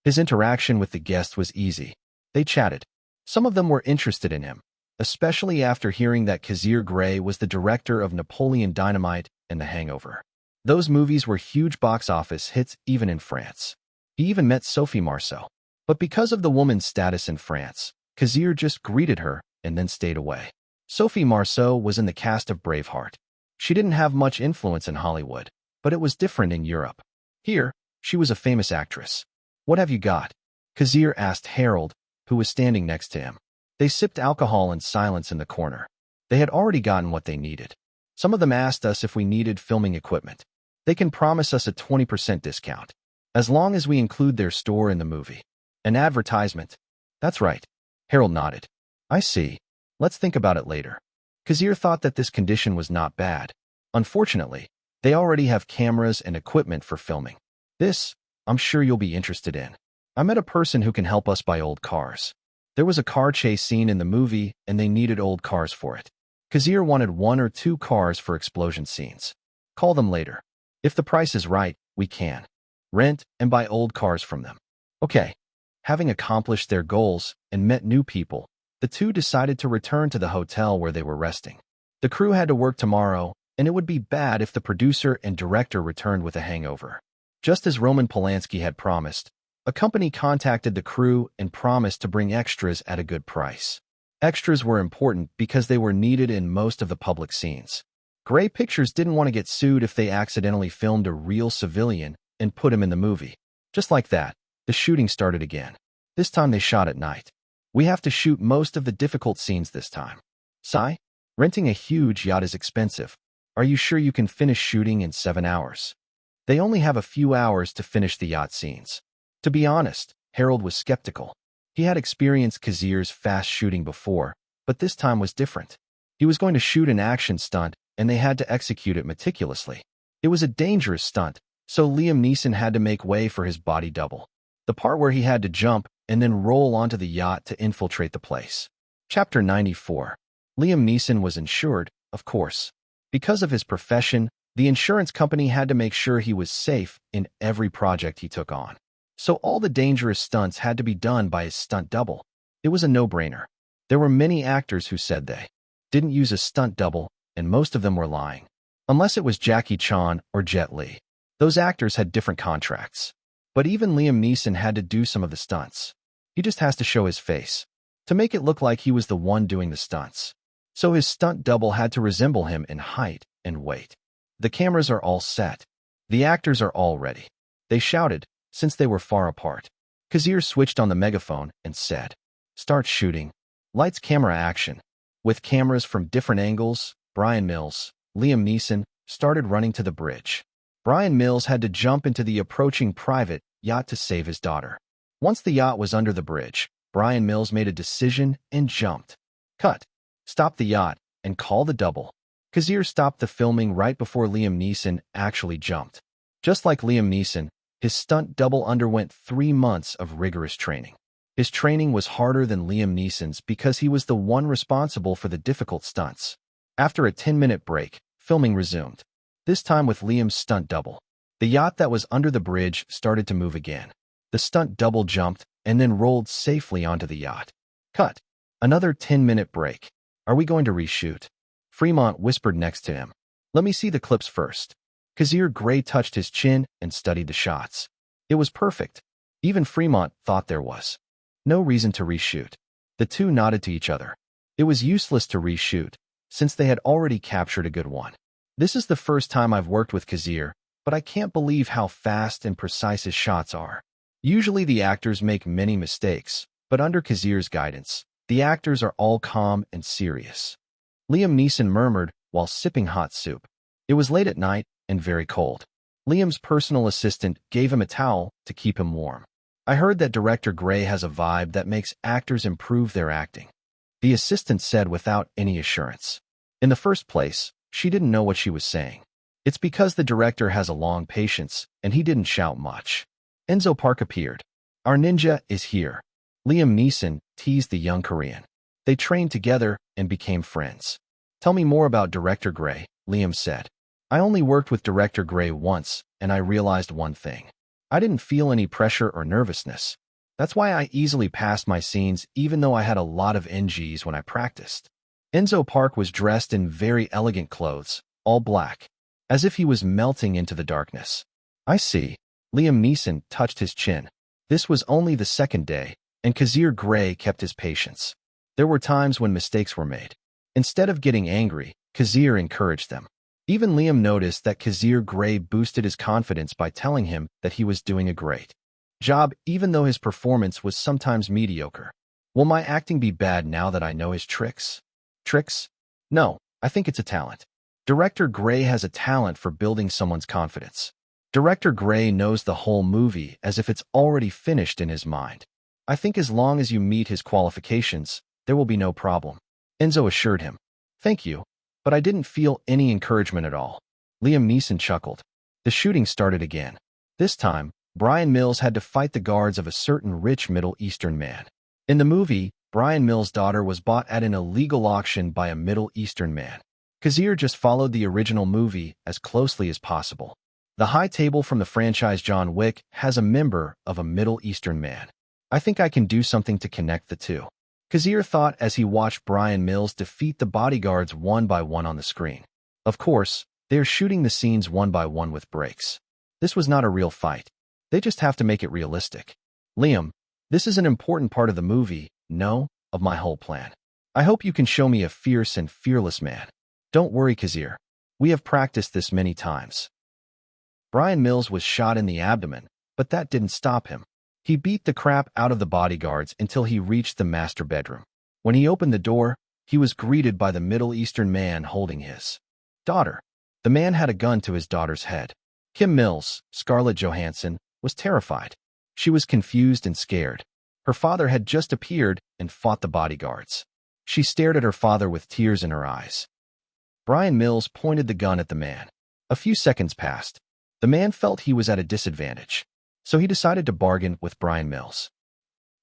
His interaction with the guest was easy. They chatted. Some of them were interested in him, especially after hearing that Kazir Grey was the director of Napoleon Dynamite and The Hangover. Those movies were huge box office hits even in France. He even met Sophie Marceau. But because of the woman's status in France, Kazir just greeted her and then stayed away. Sophie Marceau was in the cast of Braveheart. She didn't have much influence in Hollywood, but it was different in Europe. Here, she was a famous actress. What have you got? Kazir asked Harold, who was standing next to him. They sipped alcohol in silence in the corner. They had already gotten what they needed. Some of them asked us if we needed filming equipment. They can promise us a 20% discount, as long as we include their store in the movie. An advertisement. That's right. Harold nodded. I see. Let's think about it later. Kazir thought that this condition was not bad. Unfortunately, they already have cameras and equipment for filming. This, I'm sure you'll be interested in. I met a person who can help us buy old cars. There was a car chase scene in the movie, and they needed old cars for it. Kazir wanted 1 or 2 cars for explosion scenes. Call them later. If the price is right, we can rent and buy old cars from them. Okay. Having accomplished their goals and met new people, the two decided to return to the hotel where they were resting. The crew had to work tomorrow, and it would be bad if the producer and director returned with a hangover. Just as Roman Polanski had promised, a company contacted the crew and promised to bring extras at a good price. Extras were important because they were needed in most of the public scenes. Grey Pictures didn't want to get sued if they accidentally filmed a real civilian and put him in the movie. Just like that, the shooting started again. This time they shot at night. We have to shoot most of the difficult scenes this time. Sigh, renting a huge yacht is expensive. Are you sure you can finish shooting in 7 hours? They only have a few hours to finish the yacht scenes. To be honest, Harold was skeptical. He had experienced Kazir's fast shooting before, but this time was different. He was going to shoot an action stunt, and they had to execute it meticulously. It was a dangerous stunt, so Liam Neeson had to make way for his body double. The part where he had to jump and then roll onto the yacht to infiltrate the place. Chapter 94. Liam Neeson was insured, of course. Because of his profession, the insurance company had to make sure he was safe in every project he took on. So all the dangerous stunts had to be done by his stunt double. It was a no-brainer. There were many actors who said they didn't use a stunt double, and most of them were lying. Unless it was Jackie Chan or Jet Li. Those actors had different contracts. But even Liam Neeson had to do some of the stunts. He just has to show his face to make it look like he was the one doing the stunts. So his stunt double had to resemble him in height and weight. The cameras are all set. The actors are all ready. They shouted, since they were far apart. Kazir switched on the megaphone and said, "Start shooting. Lights, camera, action." With cameras from different angles, Brian Mills, Liam Neeson, started running to the bridge. Brian Mills had to jump into the approaching private yacht to save his daughter. Once the yacht was under the bridge, Brian Mills made a decision and jumped. Cut. Stop the yacht and call the double. Kazir stopped the filming right before Liam Neeson actually jumped. Just like Liam Neeson, his stunt double underwent 3 months of rigorous training. His training was harder than Liam Neeson's because he was the one responsible for the difficult stunts. After a 10-minute break, filming resumed. This time with Liam's stunt double. The yacht that was under the bridge started to move again. The stunt double jumped and then rolled safely onto the yacht. Cut. Another 10-minute break. Are we going to reshoot? Fremont whispered next to him. Let me see the clips first. Kazir Grey touched his chin and studied the shots. It was perfect. Even Fremont thought there was no reason to reshoot. The two nodded to each other. It was useless to reshoot, since they had already captured a good one. This is the first time I've worked with Kazir, but I can't believe how fast and precise his shots are. Usually the actors make many mistakes, but under Kazir's guidance, The actors are all calm and serious. Liam Neeson murmured while sipping hot soup. It was late at night and very cold. Liam's personal assistant gave him a towel to keep him warm. I heard that Director Grey has a vibe that makes actors improve their acting. The assistant said without any assurance. In the first place, she didn't know what she was saying. It's because the director has a long patience, and he didn't shout much. Enzo Park appeared. Our ninja is here. Liam Neeson teased the young Korean. They trained together and became friends. Tell me more about Director Grey, Liam said. I only worked with Director Grey once, and I realized one thing. I didn't feel any pressure or nervousness. That's why I easily passed my scenes even though I had a lot of NGs when I practiced. Enzo Park was dressed in very elegant clothes, all black, as if he was melting into the darkness. I see. Liam Neeson touched his chin. This was only the second day, and Kazir Grey kept his patience. There were times when mistakes were made. Instead of getting angry, Kazir encouraged them. Even Liam noticed that Kazir Grey boosted his confidence by telling him that he was doing a great job even though his performance was sometimes mediocre. Will my acting be bad now that I know his tricks? Tricks? No, I think it's a talent. Director Grey has a talent for building someone's confidence. Director Grey knows the whole movie as if it's already finished in his mind. I think as long as you meet his qualifications, there will be no problem. Enzo assured him. Thank you, but I didn't feel any encouragement at all. Liam Neeson chuckled. The shooting started again. This time, Brian Mills had to fight the guards of a certain rich Middle Eastern man. In the movie, Brian Mills' daughter was bought at an illegal auction by a Middle Eastern man. Kazir just followed the original movie as closely as possible. The high table from the franchise John Wick has a member of a Middle Eastern man. I think I can do something to connect the two. Kazir thought as he watched Brian Mills defeat the bodyguards one by one on the screen. Of course, they are shooting the scenes one by one with breaks. This was not a real fight. They just have to make it realistic. Liam, this is an important part of the movie, no, of my whole plan. I hope you can show me a fierce and fearless man. Don't worry, Kazir. We have practiced this many times. Brian Mills was shot in the abdomen, but that didn't stop him. He beat the crap out of the bodyguards until he reached the master bedroom. When he opened the door, he was greeted by the Middle Eastern man holding his daughter. The man had a gun to his daughter's head. Kim Mills, Scarlett Johansson, was terrified. She was confused and scared. Her father had just appeared and fought the bodyguards. She stared at her father with tears in her eyes. Brian Mills pointed the gun at the man. A few seconds passed. The man felt he was at a disadvantage, so he decided to bargain with Brian Mills.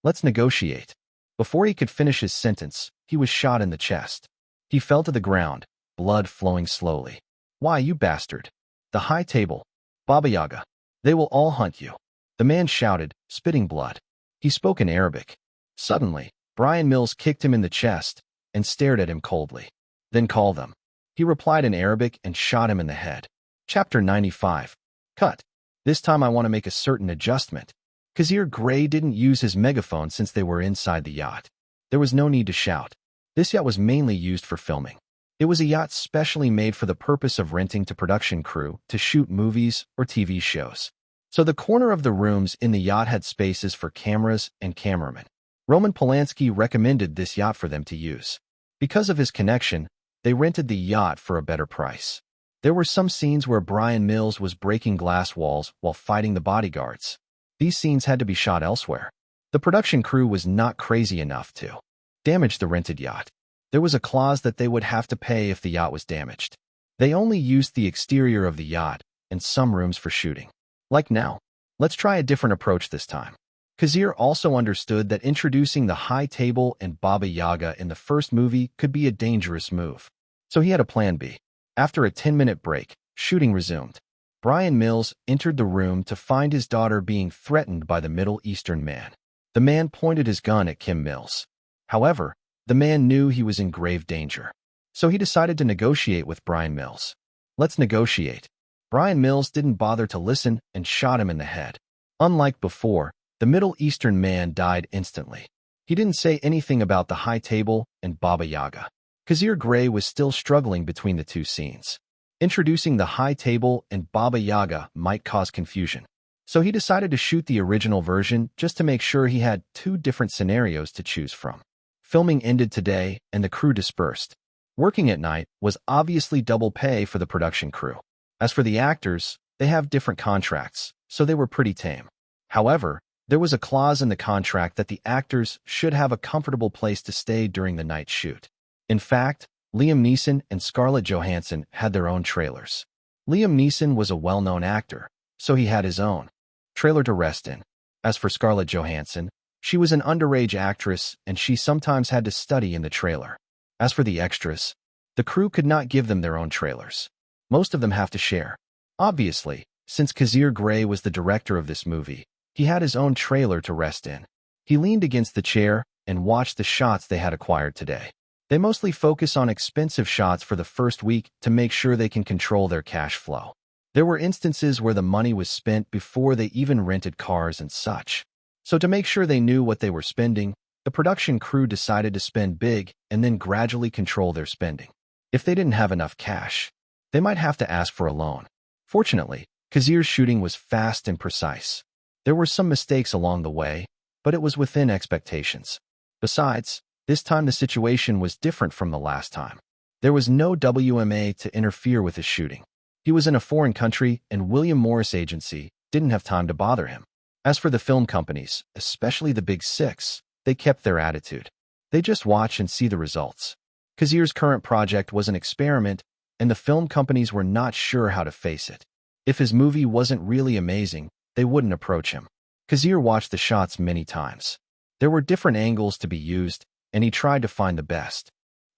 Let's negotiate. Before he could finish his sentence, he was shot in the chest. He fell to the ground, blood flowing slowly. Why, you bastard. The high table. Baba Yaga. They will all hunt you. The man shouted, spitting blood. He spoke in Arabic. Suddenly, Brian Mills kicked him in the chest and stared at him coldly. Then call them. He replied in Arabic and shot him in the head. Chapter 95. Cut. This time I want to make a certain adjustment. Kazir Grey didn't use his megaphone since they were inside the yacht. There was no need to shout. This yacht was mainly used for filming. It was a yacht specially made for the purpose of renting to production crew to shoot movies or TV shows. So the corner of the rooms in the yacht had spaces for cameras and cameramen. Roman Polanski recommended this yacht for them to use. Because of his connection, they rented the yacht for a better price. There were some scenes where Brian Mills was breaking glass walls while fighting the bodyguards. These scenes had to be shot elsewhere. The production crew was not crazy enough to damage the rented yacht. There was a clause that they would have to pay if the yacht was damaged. They only used the exterior of the yacht and some rooms for shooting. Like now. Let's try a different approach this time. Kazir also understood that introducing the high table and Baba Yaga in the first movie could be a dangerous move. So he had a plan B. After a 10-minute break, shooting resumed. Brian Mills entered the room to find his daughter being threatened by the Middle Eastern man. The man pointed his gun at Kim Mills. However, the man knew he was in grave danger. So he decided to negotiate with Brian Mills. Let's negotiate. Brian Mills didn't bother to listen and shot him in the head. Unlike before, the Middle Eastern man died instantly. He didn't say anything about the high table and Baba Yaga. Kazir Grey was still struggling between the two scenes. Introducing the high table and Baba Yaga might cause confusion. So he decided to shoot the original version just to make sure he had two different scenarios to choose from. Filming ended today and the crew dispersed. Working at night was obviously double pay for the production crew. As for the actors, they have different contracts, so they were pretty tame. However, there was a clause in the contract that the actors should have a comfortable place to stay during the night shoot. In fact, Liam Neeson and Scarlett Johansson had their own trailers. Liam Neeson was a well-known actor, so he had his own trailer to rest in. As for Scarlett Johansson, she was an underage actress and she sometimes had to study in the trailer. As for the extras, the crew could not give them their own trailers. Most of them have to share. Obviously, since Kazir Grey was the director of this movie, he had his own trailer to rest in. He leaned against the chair and watched the shots they had acquired today. They mostly focus on expensive shots for the first week to make sure they can control their cash flow. There were instances where the money was spent before they even rented cars and such. So to make sure they knew what they were spending, the production crew decided to spend big and then gradually control their spending. If they didn't have enough cash, they might have to ask for a loan. Fortunately, Kazir's shooting was fast and precise. There were some mistakes along the way, but it was within expectations. Besides, this time the situation was different from the last time. There was no WMA to interfere with his shooting. He was in a foreign country and William Morris Agency didn't have time to bother him. As for the film companies, especially the Big Six, they kept their attitude. They just watch and see the results. Kazir's current project was an experiment, and the film companies were not sure how to face it. If his movie wasn't really amazing, they wouldn't approach him. Kazir watched the shots many times. There were different angles to be used, and he tried to find the best.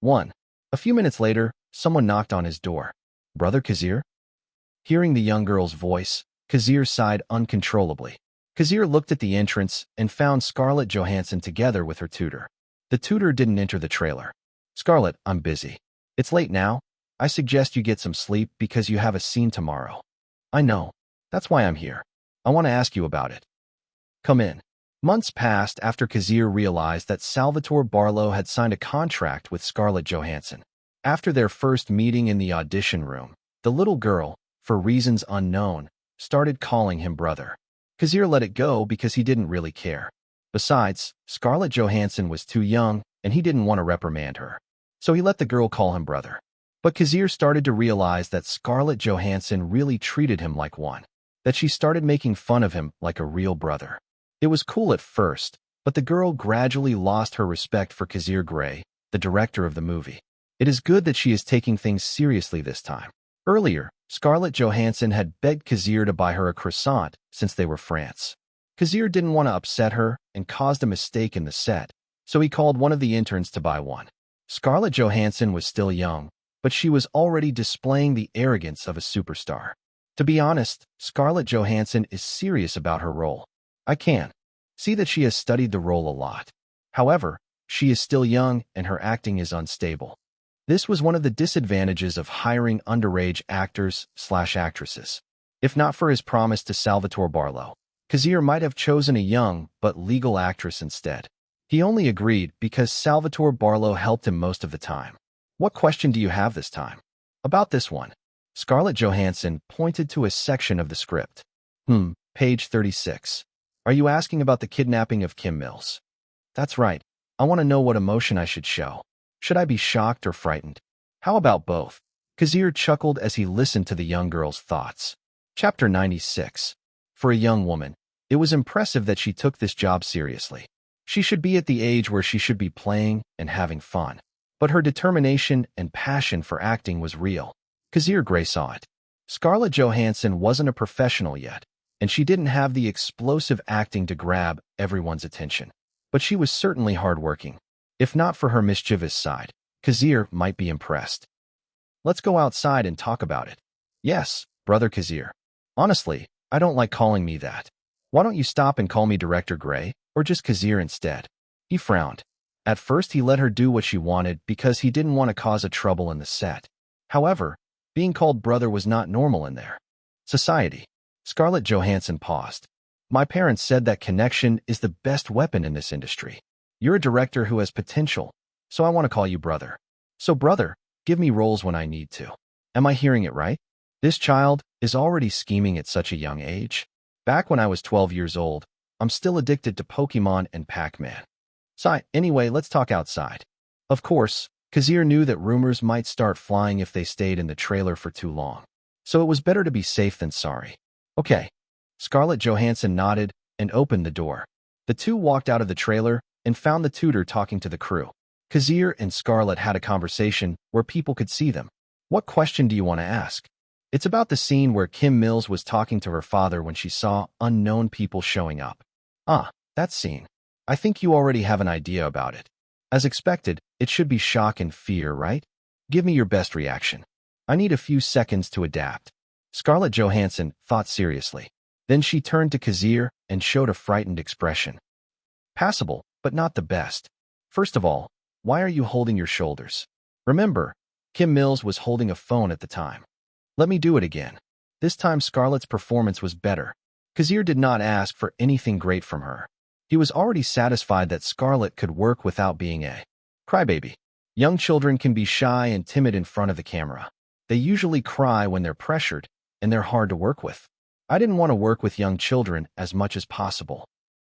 A few minutes later, someone knocked on his door. "Brother Kazir?" Hearing the young girl's voice, Kazir sighed uncontrollably. Kazir looked at the entrance and found Scarlett Johansson together with her tutor. The tutor didn't enter the trailer. "Scarlett, I'm busy. It's late now. I suggest you get some sleep because you have a scene tomorrow." "I know. That's why I'm here. I want to ask you about it." "Come in." Months passed after Kazir realized that Salvatore Barlow had signed a contract with Scarlett Johansson. After their first meeting in the audition room, the little girl, for reasons unknown, started calling him brother. Kazir let it go because he didn't really care. Besides, Scarlett Johansson was too young and he didn't want to reprimand her. So he let the girl call him brother. But Kazir started to realize that Scarlett Johansson really treated him like one, that she started making fun of him like a real brother. It was cool at first, but the girl gradually lost her respect for Kazir Grey, the director of the movie. It is good that she is taking things seriously this time. Earlier, Scarlett Johansson had begged Kazir to buy her a croissant since they were France. Kazir didn't want to upset her and caused a mistake in the set, so he called one of the interns to buy one. Scarlett Johansson was still young, but she was already displaying the arrogance of a superstar. To be honest, Scarlett Johansson is serious about her role. I can see that she has studied the role a lot. However, she is still young and her acting is unstable. This was one of the disadvantages of hiring underage actors/actresses. If not for his promise to Salvatore Barlow, Kazir might have chosen a young but legal actress instead. He only agreed because Salvatore Barlow helped him most of the time. "What question do you have this time?" "About this one." Scarlett Johansson pointed to a section of the script. Page 36. "Are you asking about the kidnapping of Kim Mills?" "That's right. I want to know what emotion I should show. Should I be shocked or frightened?" "How about both?" Kazir chuckled as he listened to the young girl's thoughts. Chapter 96. For a young woman, it was impressive that she took this job seriously. She should be at the age where she should be playing and having fun. But her determination and passion for acting was real. Kazir Grey saw it. Scarlett Johansson wasn't a professional yet, and she didn't have the explosive acting to grab everyone's attention. But she was certainly hardworking. If not for her mischievous side, Kazir might be impressed. "Let's go outside and talk about it." "Yes, brother Kazir. Honestly, I don't like calling me that. Why don't you stop and call me Director Grey, or just Kazir instead?" He frowned. At first he let her do what she wanted because he didn't want to cause a trouble in the set. However, being called brother was not normal in their society. Scarlett Johansson paused. "My parents said that connection is the best weapon in this industry. You're a director who has potential, so I want to call you brother. So brother, give me roles when I need to." Am I hearing it right? This child is already scheming at such a young age. Back when I was 12 years old, I'm still addicted to Pokemon and Pac-Man. Anyway, let's talk outside. Of course, Kazir knew that rumors might start flying if they stayed in the trailer for too long. So it was better to be safe than sorry. Okay. Scarlett Johansson nodded and opened the door. The two walked out of the trailer and found the tutor talking to the crew. Kazir and Scarlett had a conversation where people could see them. What question do you want to ask? It's about the scene where Kim Mills was talking to her father when she saw unknown people showing up. Ah, that scene. I think you already have an idea about it. As expected, it should be shock and fear, right? Give me your best reaction. I need a few seconds to adapt. Scarlett Johansson thought seriously. Then she turned to Kazir and showed a frightened expression. Passable, but not the best. First of all, why are you holding your shoulders? Remember, Kim Mills was holding a phone at the time. Let me do it again. This time Scarlett's performance was better. Kazir did not ask for anything great from her. He was already satisfied that Scarlett could work without being a crybaby. Young children can be shy and timid in front of the camera. They usually cry when they're pressured, and they're hard to work with. I didn't want to work with young children as much as possible.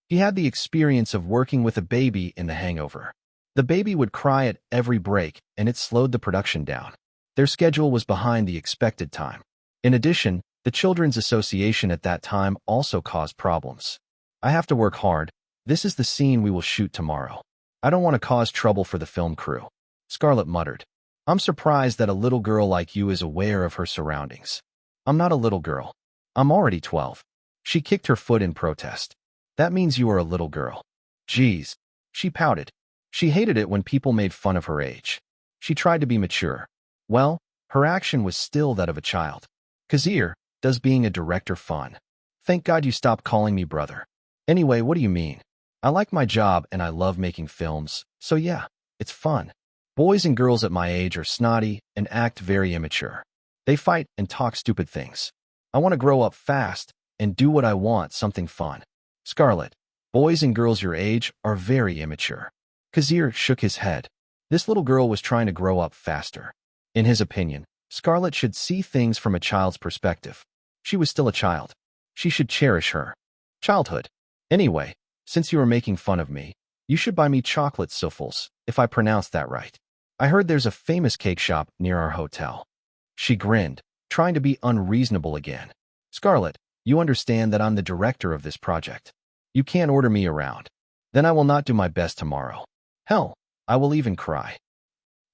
He had the experience of working with a baby in The Hangover. The baby would cry at every break, and it slowed the production down. Their schedule was behind the expected time. In addition, the Children's Association at that time also caused problems. I have to work hard. This is the scene we will shoot tomorrow. I don't want to cause trouble for the film crew. Scarlett muttered. I'm surprised that a little girl like you is aware of her surroundings. I'm not a little girl. I'm already 12. She kicked her foot in protest. That means you are a little girl. Geez. She pouted. She hated it when people made fun of her age. She tried to be mature. Well, her action was still that of a child. Kazir, does being a director fun? Thank God you stopped calling me brother. Anyway, what do you mean? I like my job and I love making films, so yeah, it's fun. Boys and girls at my age are snotty and act very immature. They fight and talk stupid things. I want to grow up fast and do what I want, something fun. Scarlett, boys and girls your age are very immature. Kazir shook his head. This little girl was trying to grow up faster. In his opinion, Scarlett should see things from a child's perspective. She was still a child. She should cherish her childhood. Anyway, since you are making fun of me, you should buy me chocolate souffles, if I pronounced that right. I heard there's a famous cake shop near our hotel. She grinned, trying to be unreasonable again. Scarlett, you understand that I'm the director of this project. You can't order me around. Then I will not do my best tomorrow. Hell, I will even cry.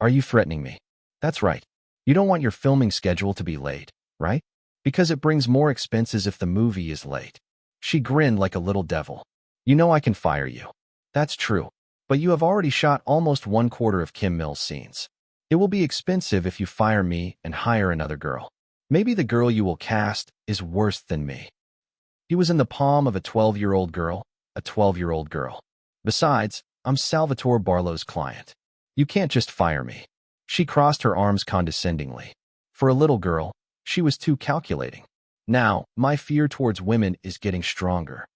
Are you threatening me? That's right. You don't want your filming schedule to be late, right? Because it brings more expenses if the movie is late. She grinned like a little devil. You know I can fire you. That's true. But you have already shot almost 1/4 of Kim Mills' scenes. It will be expensive if you fire me and hire another girl. Maybe the girl you will cast is worse than me. He was in the palm of a 12-year-old girl, a 12-year-old girl. Besides, I'm Salvatore Barlow's client. You can't just fire me. She crossed her arms condescendingly. For a little girl, she was too calculating. Now, my fear towards women is getting stronger.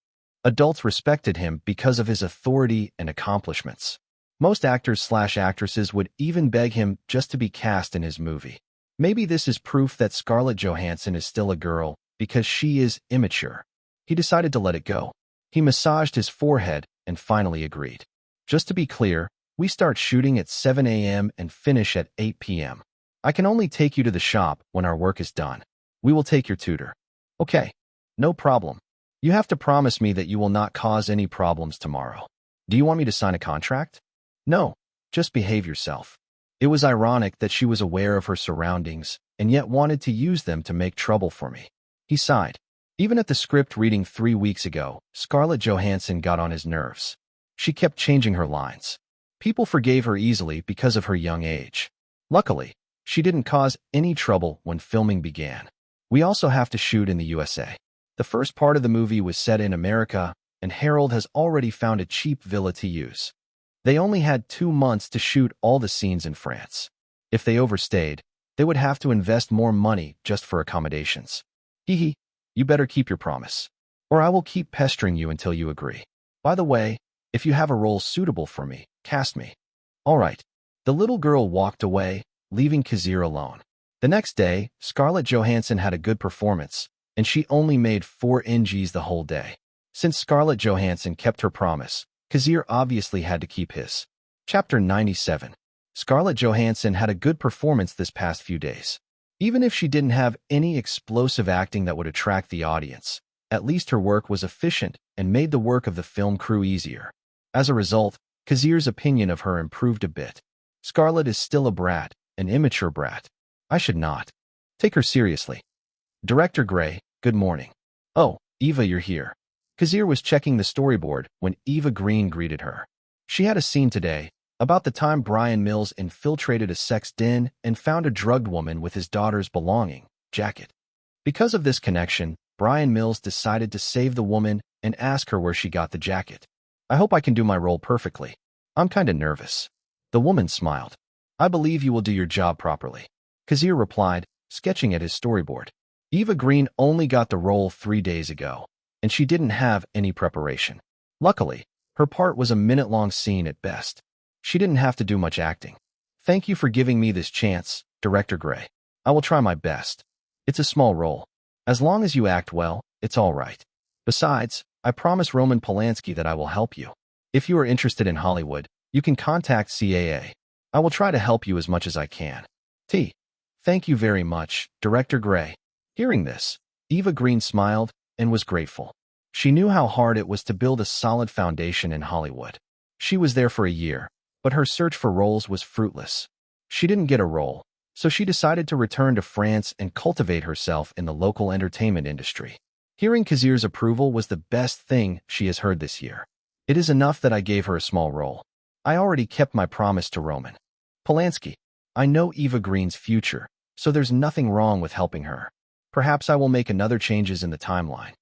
Adults respected him because of his authority and accomplishments. Most actors/actresses would even beg him just to be cast in his movie. Maybe this is proof that Scarlett Johansson is still a girl because she is immature. He decided to let it go. He massaged his forehead and finally agreed. Just to be clear, we start shooting at 7 a.m. and finish at 8 p.m. I can only take you to the shop when our work is done. We will take your tutor. Okay, no problem. You have to promise me that you will not cause any problems tomorrow. Do you want me to sign a contract? No, just behave yourself. It was ironic that she was aware of her surroundings and yet wanted to use them to make trouble for me. He sighed. Even at the script reading 3 weeks ago, Scarlett Johansson got on his nerves. She kept changing her lines. People forgave her easily because of her young age. Luckily, she didn't cause any trouble when filming began. We also have to shoot in the USA. The first part of the movie was set in America, and Harold has already found a cheap villa to use. They only had 2 months to shoot all the scenes in France. If they overstayed, they would have to invest more money just for accommodations. Hee, you better keep your promise, or I will keep pestering you until you agree. By the way, if you have a role suitable for me, cast me. All right. The little girl walked away, leaving Kazir alone. The next day, Scarlett Johansson had a good performance, and she only made 4 NGs the whole day. Since Scarlett Johansson kept her promise, Kazir obviously had to keep his. Chapter 97. Scarlett Johansson had a good performance this past few days. Even if she didn't have any explosive acting that would attract the audience, at least her work was efficient and made the work of the film crew easier. As a result, Kazir's opinion of her improved a bit. Scarlett is still a brat, an immature brat. I should not take her seriously. Director Grey, good morning. Oh, Eva, you're here. Kazir was checking the storyboard when Eva Green greeted her. She had a scene today about the time Brian Mills infiltrated a sex den and found a drugged woman with his daughter's belonging, jacket. Because of this connection, Brian Mills decided to save the woman and ask her where she got the jacket. I hope I can do my role perfectly. I'm kinda nervous. The woman smiled. I believe you will do your job properly. Kazir replied, sketching at his storyboard. Eva Green only got the role 3 days ago, and she didn't have any preparation. Luckily, her part was a minute-long scene at best. She didn't have to do much acting. Thank you for giving me this chance, Director Grey. I will try my best. It's a small role. As long as you act well, it's all right. Besides, I promise Roman Polanski that I will help you. If you are interested in Hollywood, you can contact CAA. I will try to help you as much as I can. Thank you very much, Director Grey. Hearing this, Eva Green smiled and was grateful. She knew how hard it was to build a solid foundation in Hollywood. She was there for a year, but her search for roles was fruitless. She didn't get a role, so she decided to return to France and cultivate herself in the local entertainment industry. Hearing Kazir's approval was the best thing she has heard this year. It is enough that I gave her a small role. I already kept my promise to Roman Polanski. I know Eva Green's future, so there's nothing wrong with helping her. Perhaps I will make another changes in the timeline.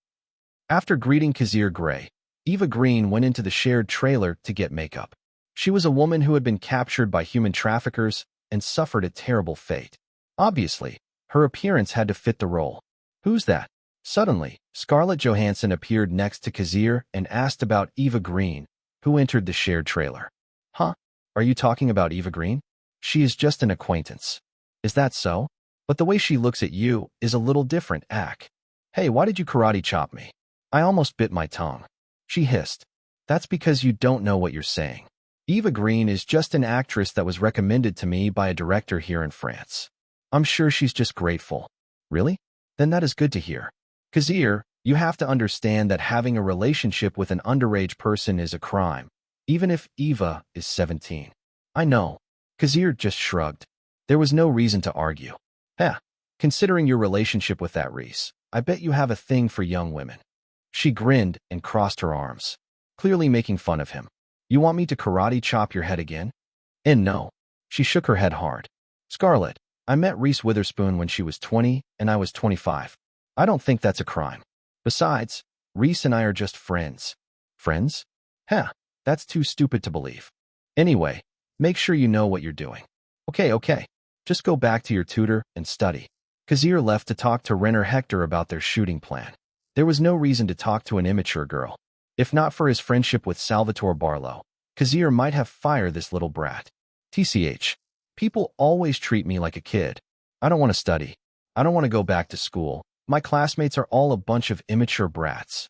After greeting Kazir Grey, Eva Green went into the shared trailer to get makeup. She was a woman who had been captured by human traffickers and suffered a terrible fate. Obviously, her appearance had to fit the role. Who's that? Suddenly, Scarlett Johansson appeared next to Kazir and asked about Eva Green, who entered the shared trailer. Huh? Are you talking about Eva Green? She is just an acquaintance. Is that so? But the way she looks at you is a little different, Ack. Hey, why did you karate chop me? I almost bit my tongue. She hissed. That's because you don't know what you're saying. Eva Green is just an actress that was recommended to me by a director here in France. I'm sure she's just grateful. Really? Then that is good to hear. Kazir, you have to understand that having a relationship with an underage person is a crime, even if Eva is 17. I know. Kazir just shrugged. There was no reason to argue. Considering your relationship with that Reese, I bet you have a thing for young women. She grinned and crossed her arms, clearly making fun of him. You want me to karate chop your head again? And no. She shook her head hard. Scarlett, I met Reese Witherspoon when she was 20 and I was 25. I don't think that's a crime. Besides, Reese and I are just friends. Friends? That's too stupid to believe. Anyway, make sure you know what you're doing. Okay. Just go back to your tutor and study. Kazir left to talk to Renner Hector about their shooting plan. There was no reason to talk to an immature girl. If not for his friendship with Salvatore Barlow, Kazir might have fired this little brat. TCH. People always treat me like a kid. I don't want to study. I don't want to go back to school. My classmates are all a bunch of immature brats.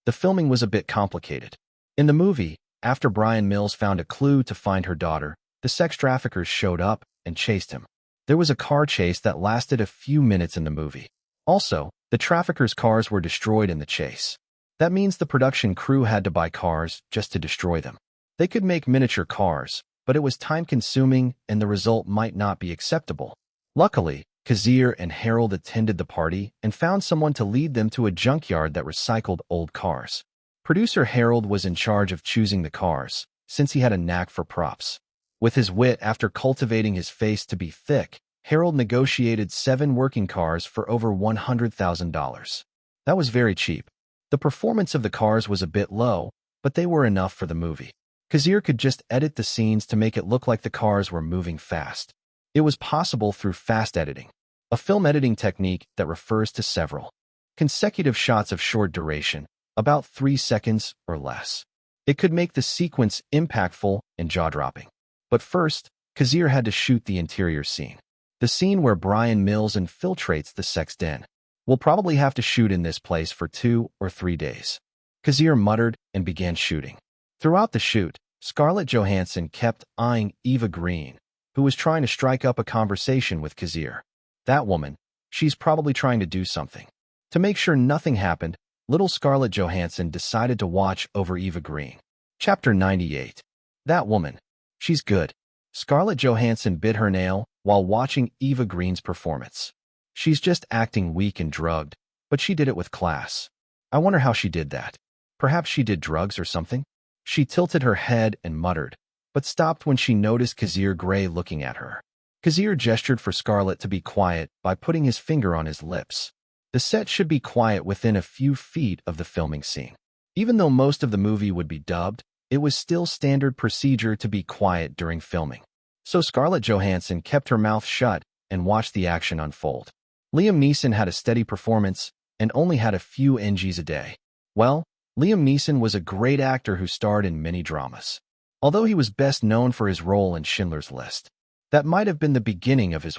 The filming was a bit complicated. In the movie, after Brian Mills found a clue to find her daughter, the sex traffickers showed up and chased him. There was a car chase that lasted a few minutes in the movie. Also, the traffickers' cars were destroyed in the chase. That means the production crew had to buy cars just to destroy them. They could make miniature cars, but it was time-consuming and the result might not be acceptable. Luckily, Kazir and Harold attended the party and found someone to lead them to a junkyard that recycled old cars. Producer Harold was in charge of choosing the cars, since he had a knack for props. With his wit after cultivating his face to be thick, Harold negotiated 7 working cars for over $100,000. That was very cheap. The performance of the cars was a bit low, but they were enough for the movie. Kazir could just edit the scenes to make it look like the cars were moving fast. It was possible through fast editing, a film editing technique that refers to several consecutive shots of short duration, about 3 seconds or less. It could make the sequence impactful and jaw-dropping. But first, Kazir had to shoot the interior scene. The scene where Brian Mills infiltrates the sex den. We'll probably have to shoot in this place for 2 or 3 days. Kazir muttered and began shooting. Throughout the shoot, Scarlett Johansson kept eyeing Eva Green, who was trying to strike up a conversation with Kazir. That woman, she's probably trying to do something. To make sure nothing happened, little Scarlett Johansson decided to watch over Eva Green. Chapter 98. That woman. She's good. Scarlett Johansson bit her nail while watching Eva Green's performance. She's just acting weak and drugged, but she did it with class. I wonder how she did that. Perhaps she did drugs or something? She tilted her head and muttered, but stopped when she noticed Kazir Grey looking at her. Kazir gestured for Scarlett to be quiet by putting his finger on his lips. The set should be quiet within a few feet of the filming scene. Even though most of the movie would be dubbed, it was still standard procedure to be quiet during filming. So Scarlett Johansson kept her mouth shut and watched the action unfold. Liam Neeson had a steady performance and only had a few NGs a day. Well, Liam Neeson was a great actor who starred in many dramas. Although he was best known for his role in Schindler's List, that might have been the beginning of his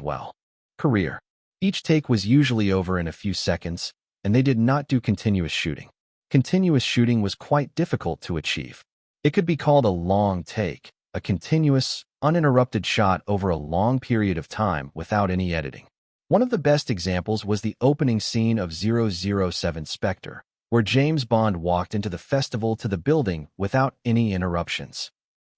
career. Each take was usually over in a few seconds, and they did not do continuous shooting. Continuous shooting was quite difficult to achieve. It could be called a long take, a continuous, uninterrupted shot over a long period of time without any editing. One of the best examples was the opening scene of 007 Spectre, where James Bond walked into the festival to the building without any interruptions.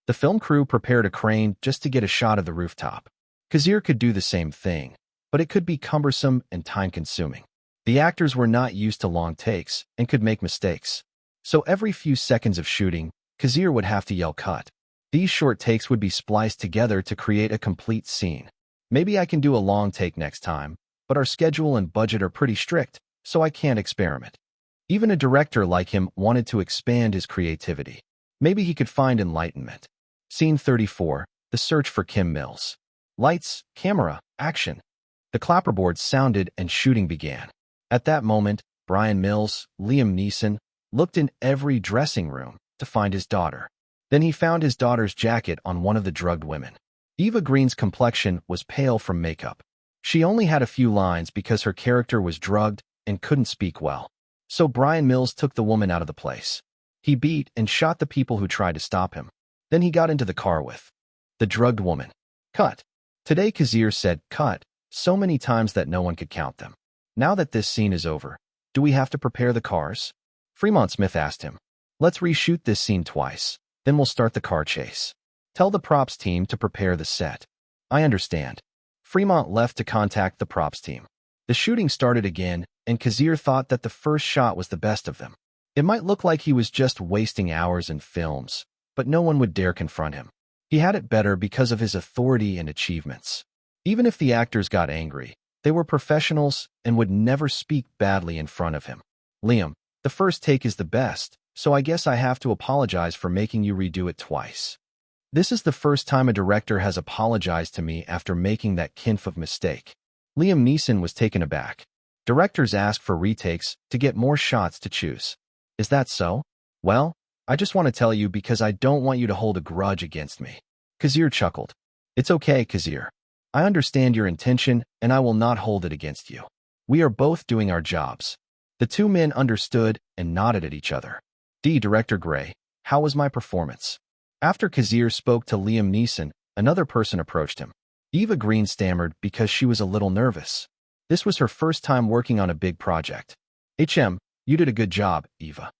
The film crew prepared a crane just to get a shot of the rooftop. Kazir could do the same thing, but it could be cumbersome and time-consuming. The actors were not used to long takes and could make mistakes. So every few seconds of shooting, Kazir would have to yell cut. These short takes would be spliced together to create a complete scene. Maybe I can do a long take next time, but our schedule and budget are pretty strict, so I can't experiment. Even a director like him wanted to expand his creativity. Maybe he could find enlightenment. Scene 34, The Search for Kim Mills. Lights, camera, action. The clapperboard sounded and shooting began. At that moment, Brian Mills, Liam Neeson, looked in every dressing room to find his daughter. Then he found his daughter's jacket on one of the drugged women. Eva Green's complexion was pale from makeup. She only had a few lines because her character was drugged and couldn't speak well. So Brian Mills took the woman out of the place. He beat and shot the people who tried to stop him. Then he got into the car with the drugged woman. Cut. Today Kazir said cut so many times that no one could count them. Now that this scene is over, do we have to prepare the cars? Fremont Smith asked him. Let's reshoot this scene twice, then we'll start the car chase. Tell the props team to prepare the set. I understand. Fremont left to contact the props team. The shooting started again, and Kazir thought that the first shot was the best of them. It might look like he was just wasting hours in films, but no one would dare confront him. He had it better because of his authority and achievements. Even if the actors got angry, they were professionals and would never speak badly in front of him. Liam, the first take is the best, so I guess I have to apologize for making you redo it twice. This is the first time a director has apologized to me after making that kind of mistake. Liam Neeson was taken aback. Directors ask for retakes to get more shots to choose. Is that so? Well, I just want to tell you because I don't want you to hold a grudge against me. Kazir chuckled. It's okay, Kazir. I understand your intention, and I will not hold it against you. We are both doing our jobs. The two men understood and nodded at each other. Director Grey, how was my performance? After Kazir spoke to Liam Neeson, another person approached him. Eva Green stammered because she was a little nervous. This was her first time working on a big project. You did a good job, Eva.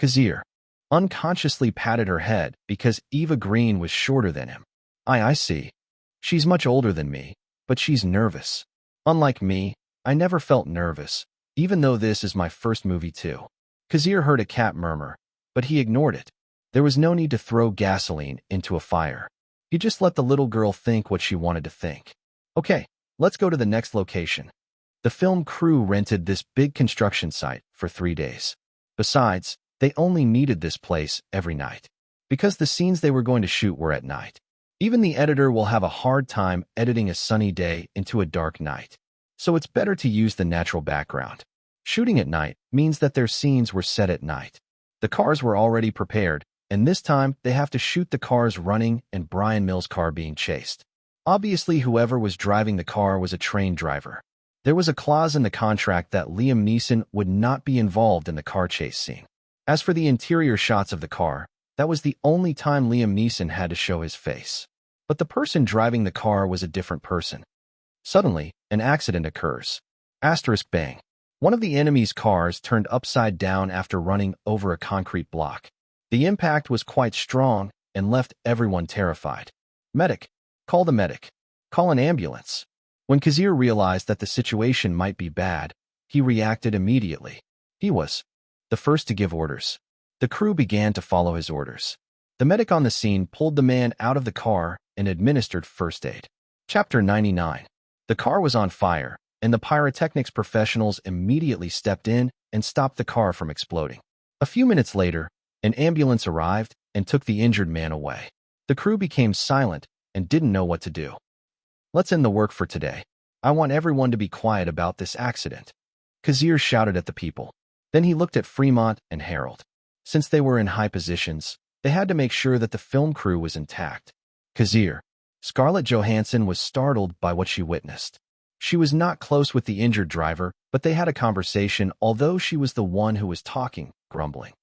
Kazir unconsciously patted her head because Eva Green was shorter than him. I see. She's much older than me, but she's nervous. Unlike me, I never felt nervous, even though this is my first movie too. Kazir heard a cat murmur, but he ignored it. There was no need to throw gasoline into a fire. He just let the little girl think what she wanted to think. Okay, let's go to the next location. The film crew rented this big construction site for 3 days. Besides, they only needed this place every night, because the scenes they were going to shoot were at night. Even the editor will have a hard time editing a sunny day into a dark night, so it's better to use the natural background. Shooting at night means that their scenes were set at night. The cars were already prepared, and this time they have to shoot the cars running and Brian Mills' car being chased. Obviously, whoever was driving the car was a trained driver. There was a clause in the contract that Liam Neeson would not be involved in the car chase scene. As for the interior shots of the car, That was the only time Liam Neeson had to show his face. But the person driving the car was a different person. Suddenly, an accident occurs. Asterisk bang. One of the enemy's cars turned upside down after running over a concrete block. The impact was quite strong and left everyone terrified. Medic. Call the medic. Call an ambulance. When Kazir realized that the situation might be bad, he reacted immediately. He was the first to give orders. The crew began to follow his orders. The medic on the scene pulled the man out of the car and administered first aid. Chapter 99. The car was on fire, and the pyrotechnics professionals immediately stepped in and stopped the car from exploding. A few minutes later, an ambulance arrived and took the injured man away. The crew became silent and didn't know what to do. Let's end the work for today. I want everyone to be quiet about this accident. Kazir shouted at the people. Then he looked at Fremont and Harold. Since they were in high positions, they had to make sure that the film crew was intact. Kazir. Scarlett Johansson was startled by what she witnessed. She was not close with the injured driver, but they had a conversation, although she was the one who was talking, grumbling.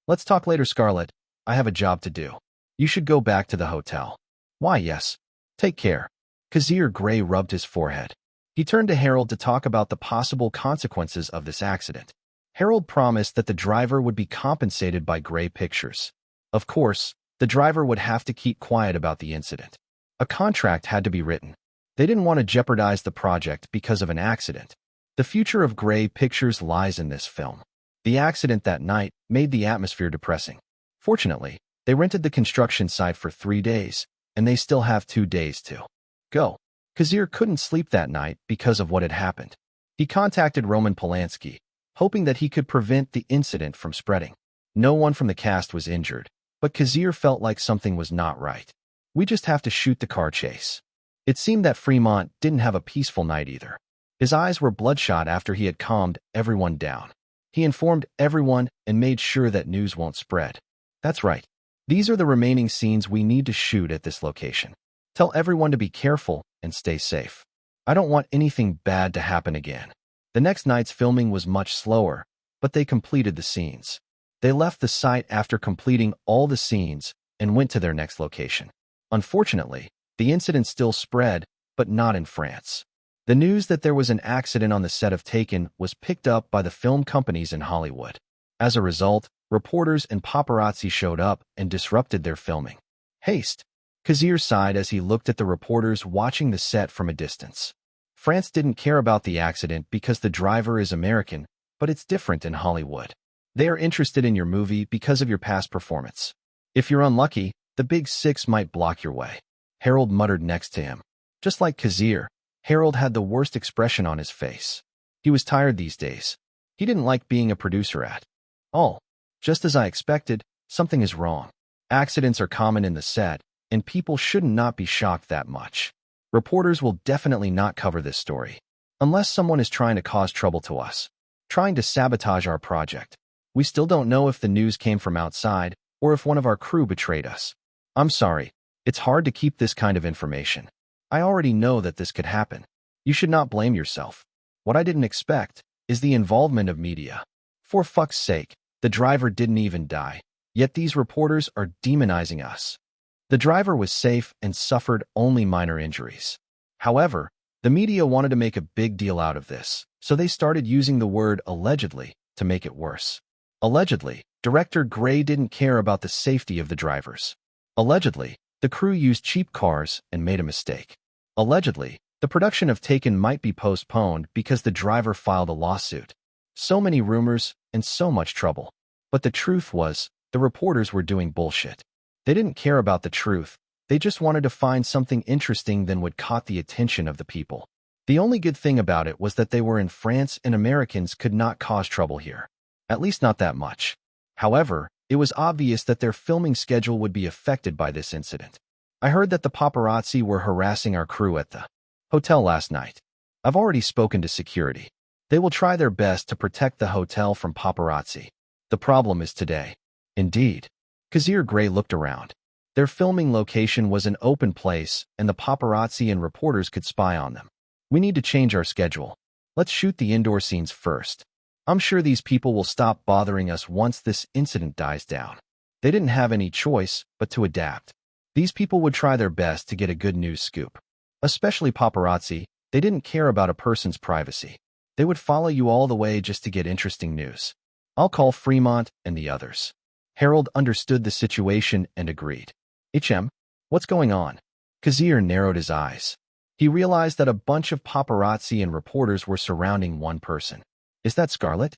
Let's talk later, Scarlett. I have a job to do. You should go back to the hotel. Why, yes. Take care. Kazir Grey rubbed his forehead. He turned to Harold to talk about the possible consequences of this accident. Harold promised that the driver would be compensated by Grey Pictures. Of course, the driver would have to keep quiet about the incident. A contract had to be written. They didn't want to jeopardize the project because of an accident. The future of Grey Pictures lies in this film. The accident that night made the atmosphere depressing. Fortunately, they rented the construction site for 3 days, and they still have 2 days to go. Kazir couldn't sleep that night because of what had happened. He contacted Roman Polanski, hoping that he could prevent the incident from spreading. No one from the cast was injured, but Kazir felt like something was not right. We just have to shoot the car chase. It seemed that Fremont didn't have a peaceful night either. His eyes were bloodshot after he had calmed everyone down. He informed everyone and made sure that news won't spread. That's right. These are the remaining scenes we need to shoot at this location. Tell everyone to be careful and stay safe. I don't want anything bad to happen again. The next night's filming was much slower, but they completed the scenes. They left the site after completing all the scenes and went to their next location. Unfortunately, the incident still spread, but not in France. The news that there was an accident on the set of Taken was picked up by the film companies in Hollywood. As a result, reporters and paparazzi showed up and disrupted their filming. Haste. Kazir sighed as he looked at the reporters watching the set from a distance. France didn't care about the accident because the driver is American, but it's different in Hollywood. They are interested in your movie because of your past performance. If you're unlucky, the Big Six might block your way. Harold muttered next to him. Just like Kazir, Harold had the worst expression on his face. He was tired these days. He didn't like being a producer at all. Just as I expected, something is wrong. Accidents are common in the set, and people should not be shocked that much. Reporters will definitely not cover this story. Unless someone is trying to cause trouble to us. Trying to sabotage our project. We still don't know if the news came from outside, or if one of our crew betrayed us. I'm sorry. It's hard to keep this kind of information. I already know that this could happen. You should not blame yourself. What I didn't expect is the involvement of media. For fuck's sake, the driver didn't even die. Yet these reporters are demonizing us. The driver was safe and suffered only minor injuries. However, the media wanted to make a big deal out of this, so they started using the word allegedly to make it worse. Allegedly, Director Grey didn't care about the safety of the drivers. Allegedly, the crew used cheap cars and made a mistake. Allegedly, the production of Taken might be postponed because the driver filed a lawsuit. So many rumors and so much trouble. But the truth was, the reporters were doing bullshit. They didn't care about the truth. They just wanted to find something interesting that would caught the attention of the people. The only good thing about it was that they were in France and Americans could not cause trouble here. At least not that much. However, it was obvious that their filming schedule would be affected by this incident. I heard that the paparazzi were harassing our crew at the hotel last night. I've already spoken to security. They will try their best to protect the hotel from paparazzi. The problem is today. Indeed. Kazir Grey looked around. Their filming location was an open place, and the paparazzi and reporters could spy on them. We need to change our schedule. Let's shoot the indoor scenes first. I'm sure these people will stop bothering us once this incident dies down. They didn't have any choice but to adapt. These people would try their best to get a good news scoop. Especially paparazzi, they didn't care about a person's privacy. They would follow you all the way just to get interesting news. I'll call Fremont and the others. Harold understood the situation and agreed. What's going on? Kazir narrowed his eyes. He realized that a bunch of paparazzi and reporters were surrounding one person. Is that Scarlett?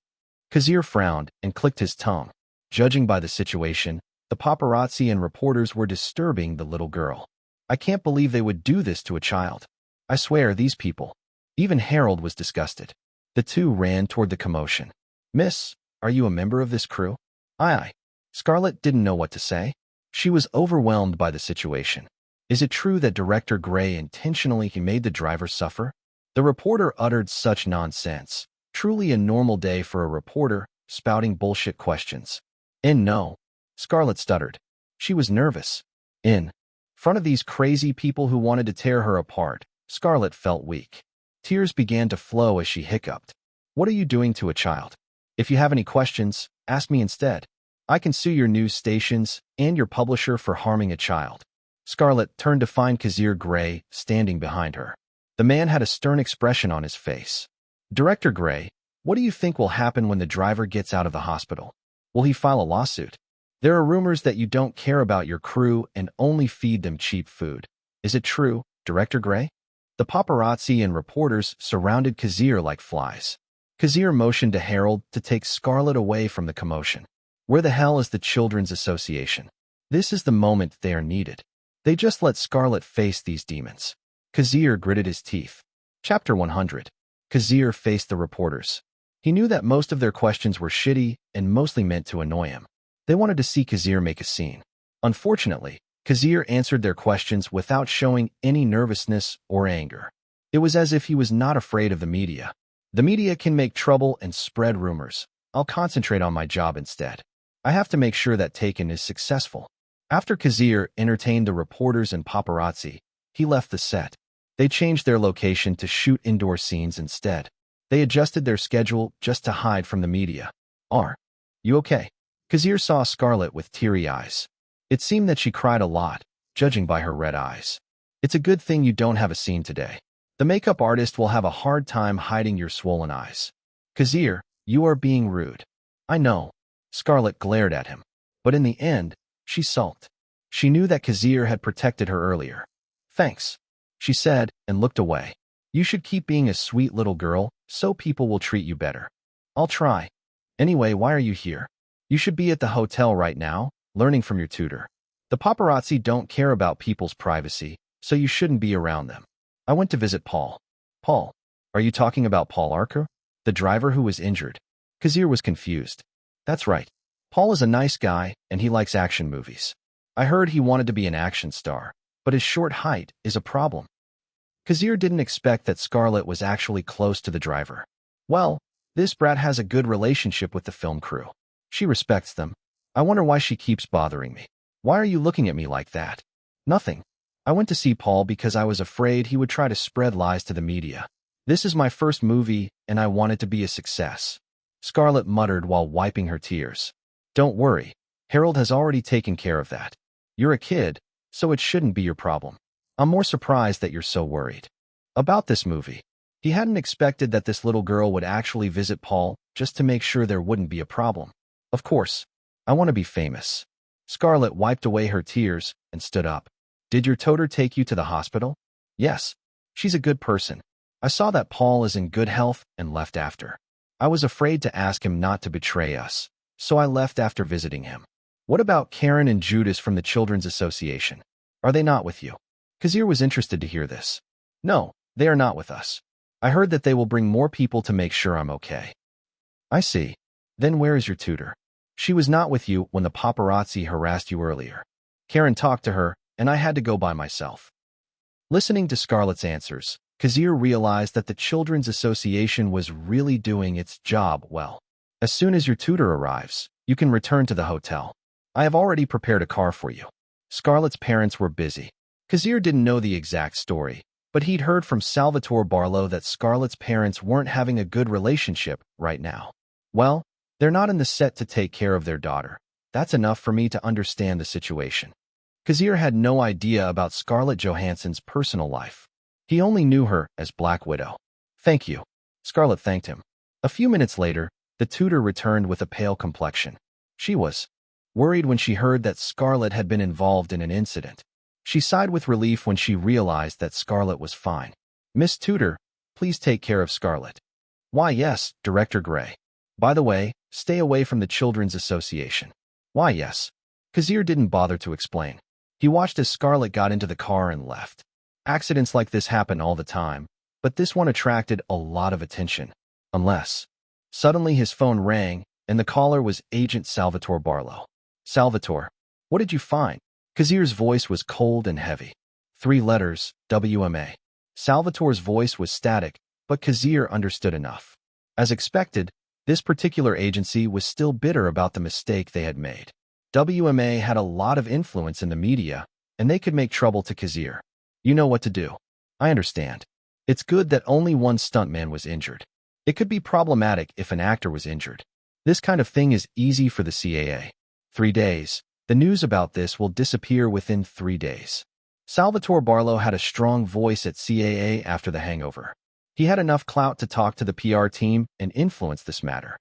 Kazir frowned and clicked his tongue. Judging by the situation, the paparazzi and reporters were disturbing the little girl. I can't believe they would do this to a child. I swear, these people. Even Harold was disgusted. The two ran toward the commotion. Miss, are you a member of this crew? Aye. Scarlett didn't know what to say. She was overwhelmed by the situation. Is it true that Director Grey intentionally made the driver suffer? The reporter uttered such nonsense. Truly a normal day for a reporter, spouting bullshit questions. And no. Scarlett stuttered. She was nervous. In front of these crazy people who wanted to tear her apart, Scarlett felt weak. Tears began to flow as she hiccuped. What are you doing to a child? If you have any questions, ask me instead. I can sue your news stations and your publisher for harming a child. Scarlett turned to find Kazir Grey standing behind her. The man had a stern expression on his face. Director Grey, what do you think will happen when the driver gets out of the hospital? Will he file a lawsuit? There are rumors that you don't care about your crew and only feed them cheap food. Is it true, Director Grey? The paparazzi and reporters surrounded Kazir like flies. Kazir motioned to Harold to take Scarlett away from the commotion. Where the hell is the Children's Association? This is the moment they are needed. They just let Scarlett face these demons. Kazir gritted his teeth. Chapter 100. Kazir faced the reporters. He knew that most of their questions were shitty and mostly meant to annoy him. They wanted to see Kazir make a scene. Unfortunately, Kazir answered their questions without showing any nervousness or anger. It was as if he was not afraid of the media. The media can make trouble and spread rumors. I'll concentrate on my job instead. I have to make sure that Taken is successful. After Kazir entertained the reporters and paparazzi, he left the set. They changed their location to shoot indoor scenes instead. They adjusted their schedule just to hide from the media. Are you okay? Kazir saw Scarlett with teary eyes. It seemed that she cried a lot, judging by her red eyes. It's a good thing you don't have a scene today. The makeup artist will have a hard time hiding your swollen eyes. Kazir, you are being rude. I know. Scarlett glared at him. But in the end, she sulked. She knew that Kazir had protected her earlier. Thanks, she said and looked away. You should keep being a sweet little girl so people will treat you better. I'll try. Anyway, why are you here? You should be at the hotel right now, learning from your tutor. The paparazzi don't care about people's privacy, so you shouldn't be around them. I went to visit Paul. Paul? Are you talking about Paul Archer? The driver who was injured? Kazir was confused. That's right. Paul is a nice guy, and he likes action movies. I heard he wanted to be an action star, but his short height is a problem. Kazir didn't expect that Scarlett was actually close to the driver. Well, this brat has a good relationship with the film crew. She respects them. I wonder why she keeps bothering me. Why are you looking at me like that? Nothing. I went to see Paul because I was afraid he would try to spread lies to the media. This is my first movie, and I want it to be a success. Scarlett muttered while wiping her tears. Don't worry. Harold has already taken care of that. You're a kid, so it shouldn't be your problem. I'm more surprised that you're so worried. About this movie. He hadn't expected that this little girl would actually visit Paul just to make sure there wouldn't be a problem. Of course. I want to be famous. Scarlett wiped away her tears and stood up. Did your tutor take you to the hospital? Yes. She's a good person. I saw that Paul is in good health and left after. I was afraid to ask him not to betray us, so I left after visiting him. What about Karen and Judas from the Children's Association? Are they not with you? Kazir was interested to hear this. No, they are not with us. I heard that they will bring more people to make sure I'm okay. I see. Then where is your tutor? She was not with you when the paparazzi harassed you earlier. Karen talked to her, and I had to go by myself. Listening to Scarlett's answers, Kazir realized that the Children's Association was really doing its job well. As soon as your tutor arrives, you can return to the hotel. I have already prepared a car for you. Scarlett's parents were busy. Kazir didn't know the exact story, but he'd heard from Salvatore Barlow that Scarlett's parents weren't having a good relationship right now. Well, they're not in the set to take care of their daughter. That's enough for me to understand the situation. Kazir had no idea about Scarlett Johansson's personal life. He only knew her as Black Widow. Thank you. Scarlett thanked him. A few minutes later, the tutor returned with a pale complexion. She was worried when she heard that Scarlett had been involved in an incident. She sighed with relief when she realized that Scarlett was fine. Miss Tutor, please take care of Scarlett. Why, yes, Director Grey. By the way, stay away from the Children's Association. Why, yes. Kazir didn't bother to explain. He watched as Scarlett got into the car and left. Accidents like this happen all the time, but this one attracted a lot of attention. Unless. Suddenly his phone rang, and the caller was Agent Salvatore Barlow. Salvatore, what did you find? Kazir's voice was cold and heavy. 3 letters, WMA. Salvatore's voice was static, but Kazir understood enough. As expected, this particular agency was still bitter about the mistake they had made. WMA had a lot of influence in the media, and they could make trouble to Kazir. You know what to do. I understand. It's good that only one stuntman was injured. It could be problematic if an actor was injured. This kind of thing is easy for the CAA. 3 days. The news about this will disappear within 3 days. Salvatore Barlow had a strong voice at CAA after the hangover. He had enough clout to talk to the PR team and influence this matter.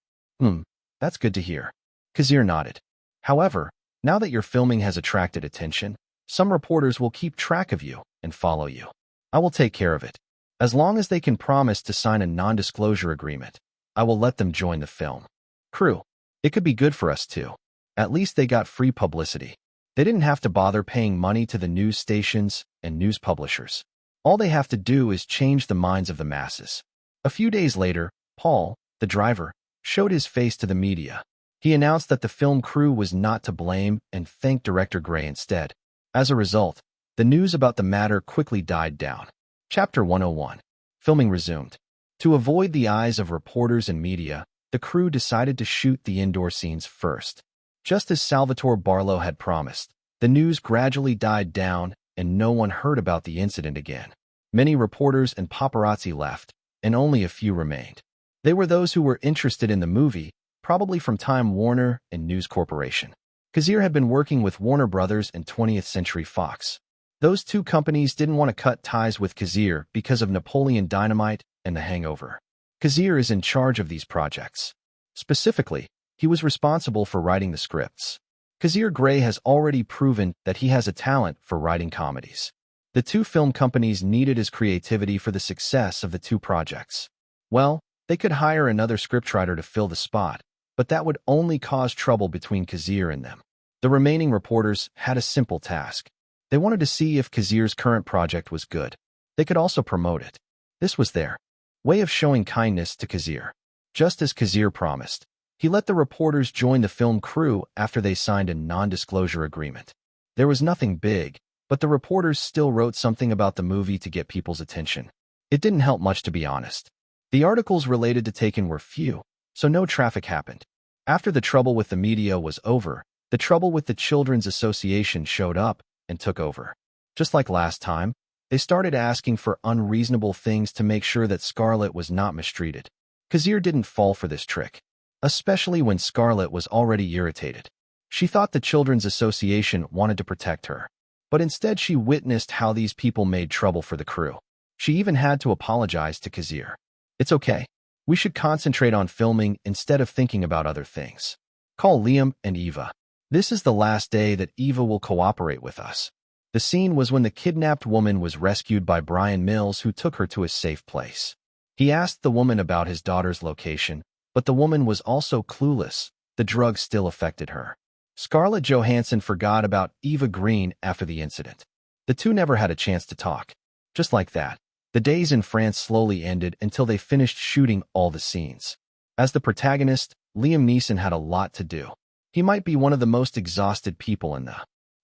That's good to hear. Kazir nodded. However, now that your filming has attracted attention, some reporters will keep track of you and follow you. I will take care of it. As long as they can promise to sign a non-disclosure agreement, I will let them join the film. Crew, it could be good for us too. At least they got free publicity. They didn't have to bother paying money to the news stations and news publishers. All they have to do is change the minds of the masses. A few days later, Paul, the driver, showed his face to the media. He announced that the film crew was not to blame and thanked Director Grey instead. As a result, the news about the matter quickly died down. Chapter 101. Filming resumed. To avoid the eyes of reporters and media, the crew decided to shoot the indoor scenes first. Just as Salvatore Barlow had promised, the news gradually died down and no one heard about the incident again. Many reporters and paparazzi left, and only a few remained. They were those who were interested in the movie, probably from Time Warner and News Corporation. Kazir had been working with Warner Brothers and 20th Century Fox. Those two companies didn't want to cut ties with Kazir because of Napoleon Dynamite and The Hangover. Kazir is in charge of these projects. Specifically, he was responsible for writing the scripts. Kazir Grey has already proven that he has a talent for writing comedies. The two film companies needed his creativity for the success of the two projects. Well, they could hire another scriptwriter to fill the spot, but that would only cause trouble between Kazir and them. The remaining reporters had a simple task. They wanted to see if Kazir's current project was good. They could also promote it. This was their way of showing kindness to Kazir. Just as Kazir promised, he let the reporters join the film crew after they signed a non-disclosure agreement. There was nothing big, but the reporters still wrote something about the movie to get people's attention. It didn't help much, to be honest. The articles related to Taken were few, so no traffic happened. After the trouble with the media was over, the trouble with the Children's Association showed up and took over. Just like last time, they started asking for unreasonable things to make sure that Scarlett was not mistreated. Kazir didn't fall for this trick, especially when Scarlett was already irritated. She thought the Children's Association wanted to protect her, but instead she witnessed how these people made trouble for the crew. She even had to apologize to Kazir. It's okay. We should concentrate on filming instead of thinking about other things. Call Liam and Eva. This is the last day that Eva will cooperate with us. The scene was when the kidnapped woman was rescued by Brian Mills, who took her to a safe place. He asked the woman about his daughter's location, but the woman was also clueless. The drug still affected her. Scarlett Johansson forgot about Eva Green after the incident. The two never had a chance to talk. Just like that, the days in France slowly ended until they finished shooting all the scenes. As the protagonist, Liam Neeson had a lot to do. He might be one of the most exhausted people in the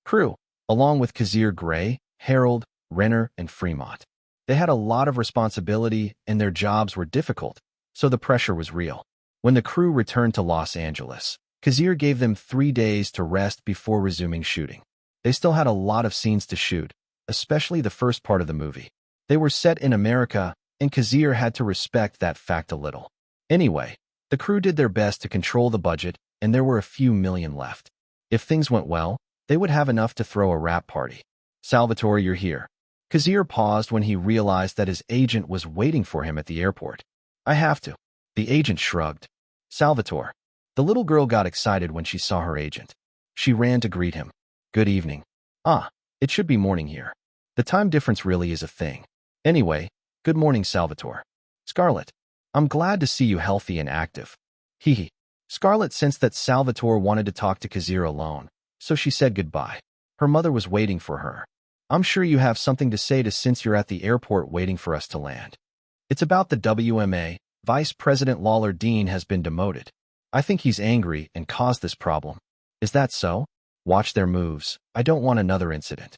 crew, along with Kazir Grey, Harold, Renner, and Fremont. They had a lot of responsibility and their jobs were difficult, so the pressure was real. When the crew returned to Los Angeles, Kazir gave them 3 days to rest before resuming shooting. They still had a lot of scenes to shoot, especially the first part of the movie. They were set in America, and Kazir had to respect that fact a little. Anyway, the crew did their best to control the budget, and there were a few million left. If things went well, they would have enough to throw a wrap party. Salvatore, you're here. Kazir paused when he realized that his agent was waiting for him at the airport. I have to. The agent shrugged. Salvatore. The little girl got excited when she saw her agent. She ran to greet him. Good evening. Ah, it should be morning here. The time difference really is a thing. Anyway, good morning, Salvatore. Scarlett. I'm glad to see you healthy and active. Hee. Scarlett sensed that Salvatore wanted to talk to Kazir alone, so she said goodbye. Her mother was waiting for her. I'm sure you have something to say to since you're at the airport waiting for us to land. It's about the WMA. Vice President Lawler Dean has been demoted. I think he's angry and caused this problem. Is that so? Watch their moves. I don't want another incident.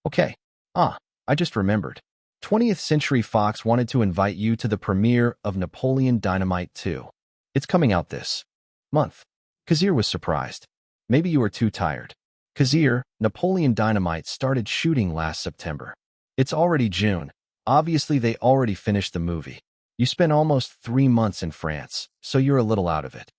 Okay. I just remembered. 20th Century Fox wanted to invite you to the premiere of Napoleon Dynamite 2. It's coming out this month. Kazir was surprised. Maybe you were too tired. Kazir, Napoleon Dynamite started shooting last September. It's already June. Obviously, they already finished the movie. You spent almost 3 months in France, so you're a little out of it.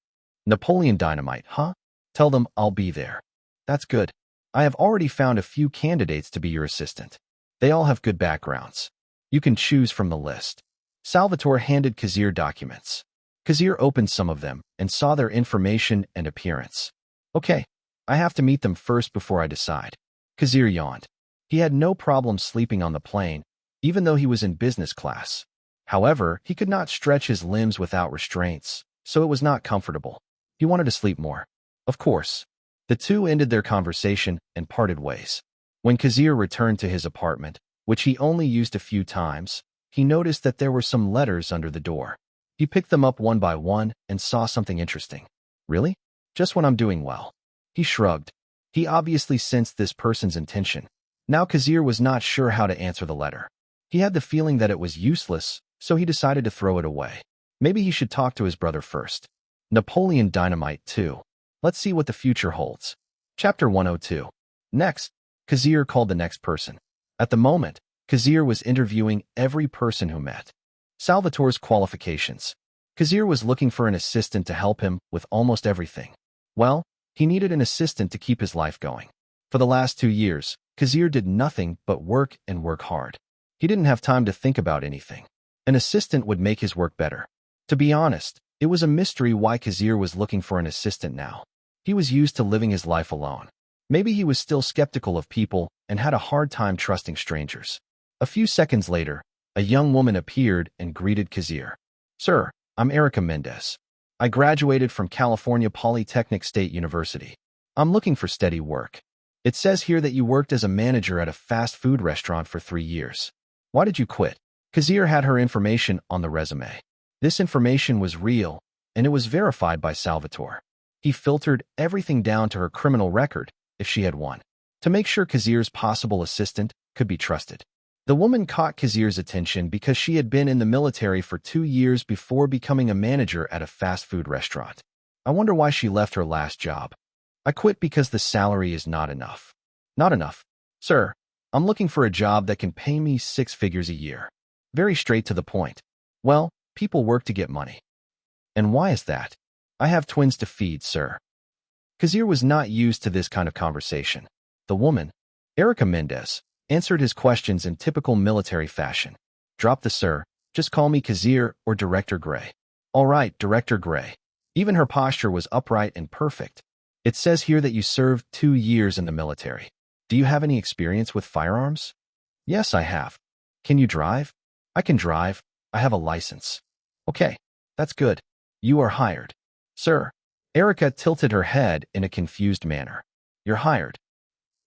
Napoleon Dynamite, huh? Tell them I'll be there. That's good. I have already found a few candidates to be your assistant. They all have good backgrounds. You can choose from the list. Salvatore handed Kazir documents. Kazir opened some of them and saw their information and appearance. Okay, I have to meet them first before I decide. Kazir yawned. He had no problem sleeping on the plane, even though he was in business class. However, he could not stretch his limbs without restraints, so it was not comfortable. He wanted to sleep more. Of course. The two ended their conversation and parted ways. When Kazir returned to his apartment, which he only used a few times, he noticed that there were some letters under the door. He picked them up one by one and saw something interesting. Really? Just when I'm doing well. He shrugged. He obviously sensed this person's intention. Now Kazir was not sure how to answer the letter. He had the feeling that it was useless, so he decided to throw it away. Maybe he should talk to his brother first. Napoleon Dynamite 2. Let's see what the future holds. Chapter 102. Next, Kazir called the next person. At the moment, Kazir was interviewing every person who met. Salvatore's qualifications. Kazir was looking for an assistant to help him with almost everything. Well, he needed an assistant to keep his life going. For the last 2 years, Kazir did nothing but work and work hard. He didn't have time to think about anything. An assistant would make his work better. To be honest, it was a mystery why Kazir was looking for an assistant now. He was used to living his life alone. Maybe he was still skeptical of people and had a hard time trusting strangers. A few seconds later, a young woman appeared and greeted Kazir. Sir, I'm Erica Mendez. I graduated from California Polytechnic State University. I'm looking for steady work. It says here that you worked as a manager at a fast food restaurant for 3 years. Why did you quit? Kazir had her information on the resume. This information was real, and it was verified by Salvatore. He filtered everything down to her criminal record, if she had one, to make sure Kazir's possible assistant could be trusted. The woman caught Kazir's attention because she had been in the military for 2 years before becoming a manager at a fast food restaurant. I wonder why she left her last job. I quit because the salary is not enough. Not enough. Sir, I'm looking for a job that can pay me 6 figures a year. Very straight to the point. Well, people work to get money. And why is that? I have twins to feed, sir. Kazir was not used to this kind of conversation. The woman, Erica Mendez, answered his questions in typical military fashion. Drop the sir, just call me Kazir or Director Grey. All right, Director Grey. Even her posture was upright and perfect. It says here that you served 2 years in the military. Do you have any experience with firearms? Yes, I have. Can you drive? I can drive. I have a license. Okay, that's good. You are hired. Sir. Erica tilted her head in a confused manner. You're hired.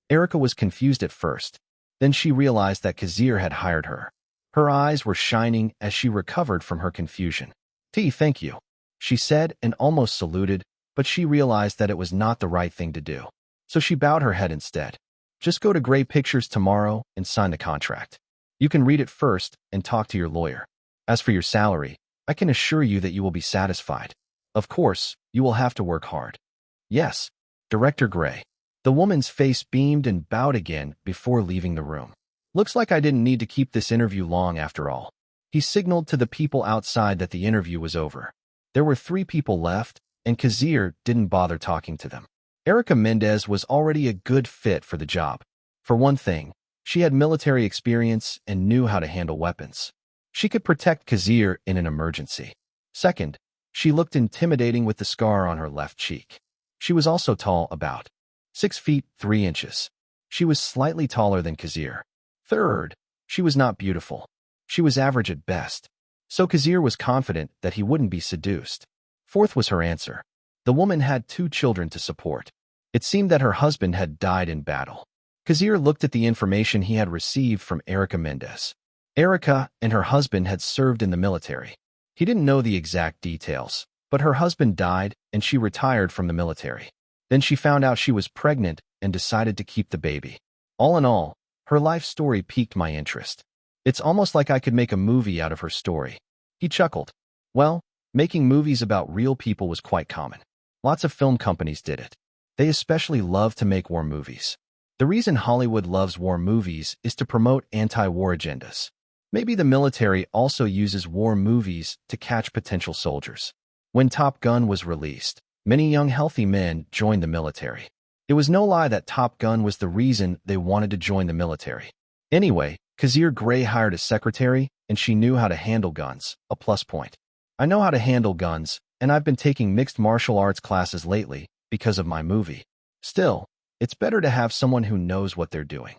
Erica was confused at first. Then she realized that Kazir had hired her. Her eyes were shining as she recovered from her confusion. Thank you, she said and almost saluted, but she realized that it was not the right thing to do. So she bowed her head instead. Just go to Grey Pictures tomorrow and sign the contract. You can read it first and talk to your lawyer. As for your salary, I can assure you that you will be satisfied. Of course, you will have to work hard. Yes, Director Grey. The woman's face beamed and bowed again before leaving the room. Looks like I didn't need to keep this interview long after all. He signaled to the people outside that the interview was over. There were 3 people left, and Kazir didn't bother talking to them. Erica Mendez was already a good fit for the job. For one thing, she had military experience and knew how to handle weapons. She could protect Kazir in an emergency. Second, she looked intimidating with the scar on her left cheek. She was also tall, about 6 feet 3 inches. She was slightly taller than Kazir. Third, she was not beautiful. She was average at best. So Kazir was confident that he wouldn't be seduced. Fourth was her answer. The woman had 2 children to support. It seemed that her husband had died in battle. Kazir looked at the information he had received from Erica Mendez. Erica and her husband had served in the military. He didn't know the exact details, but her husband died and she retired from the military. Then she found out she was pregnant and decided to keep the baby. All in all, her life story piqued my interest. It's almost like I could make a movie out of her story. He chuckled. Well, making movies about real people was quite common. Lots of film companies did it. They especially love to make war movies. The reason Hollywood loves war movies is to promote anti-war agendas. Maybe the military also uses war movies to catch potential soldiers. When Top Gun was released, many young healthy men joined the military. It was no lie that Top Gun was the reason they wanted to join the military. Anyway, Kazir Grey hired a secretary, and she knew how to handle guns, a plus point. I know how to handle guns, and I've been taking mixed martial arts classes lately because of my movie. Still, it's better to have someone who knows what they're doing.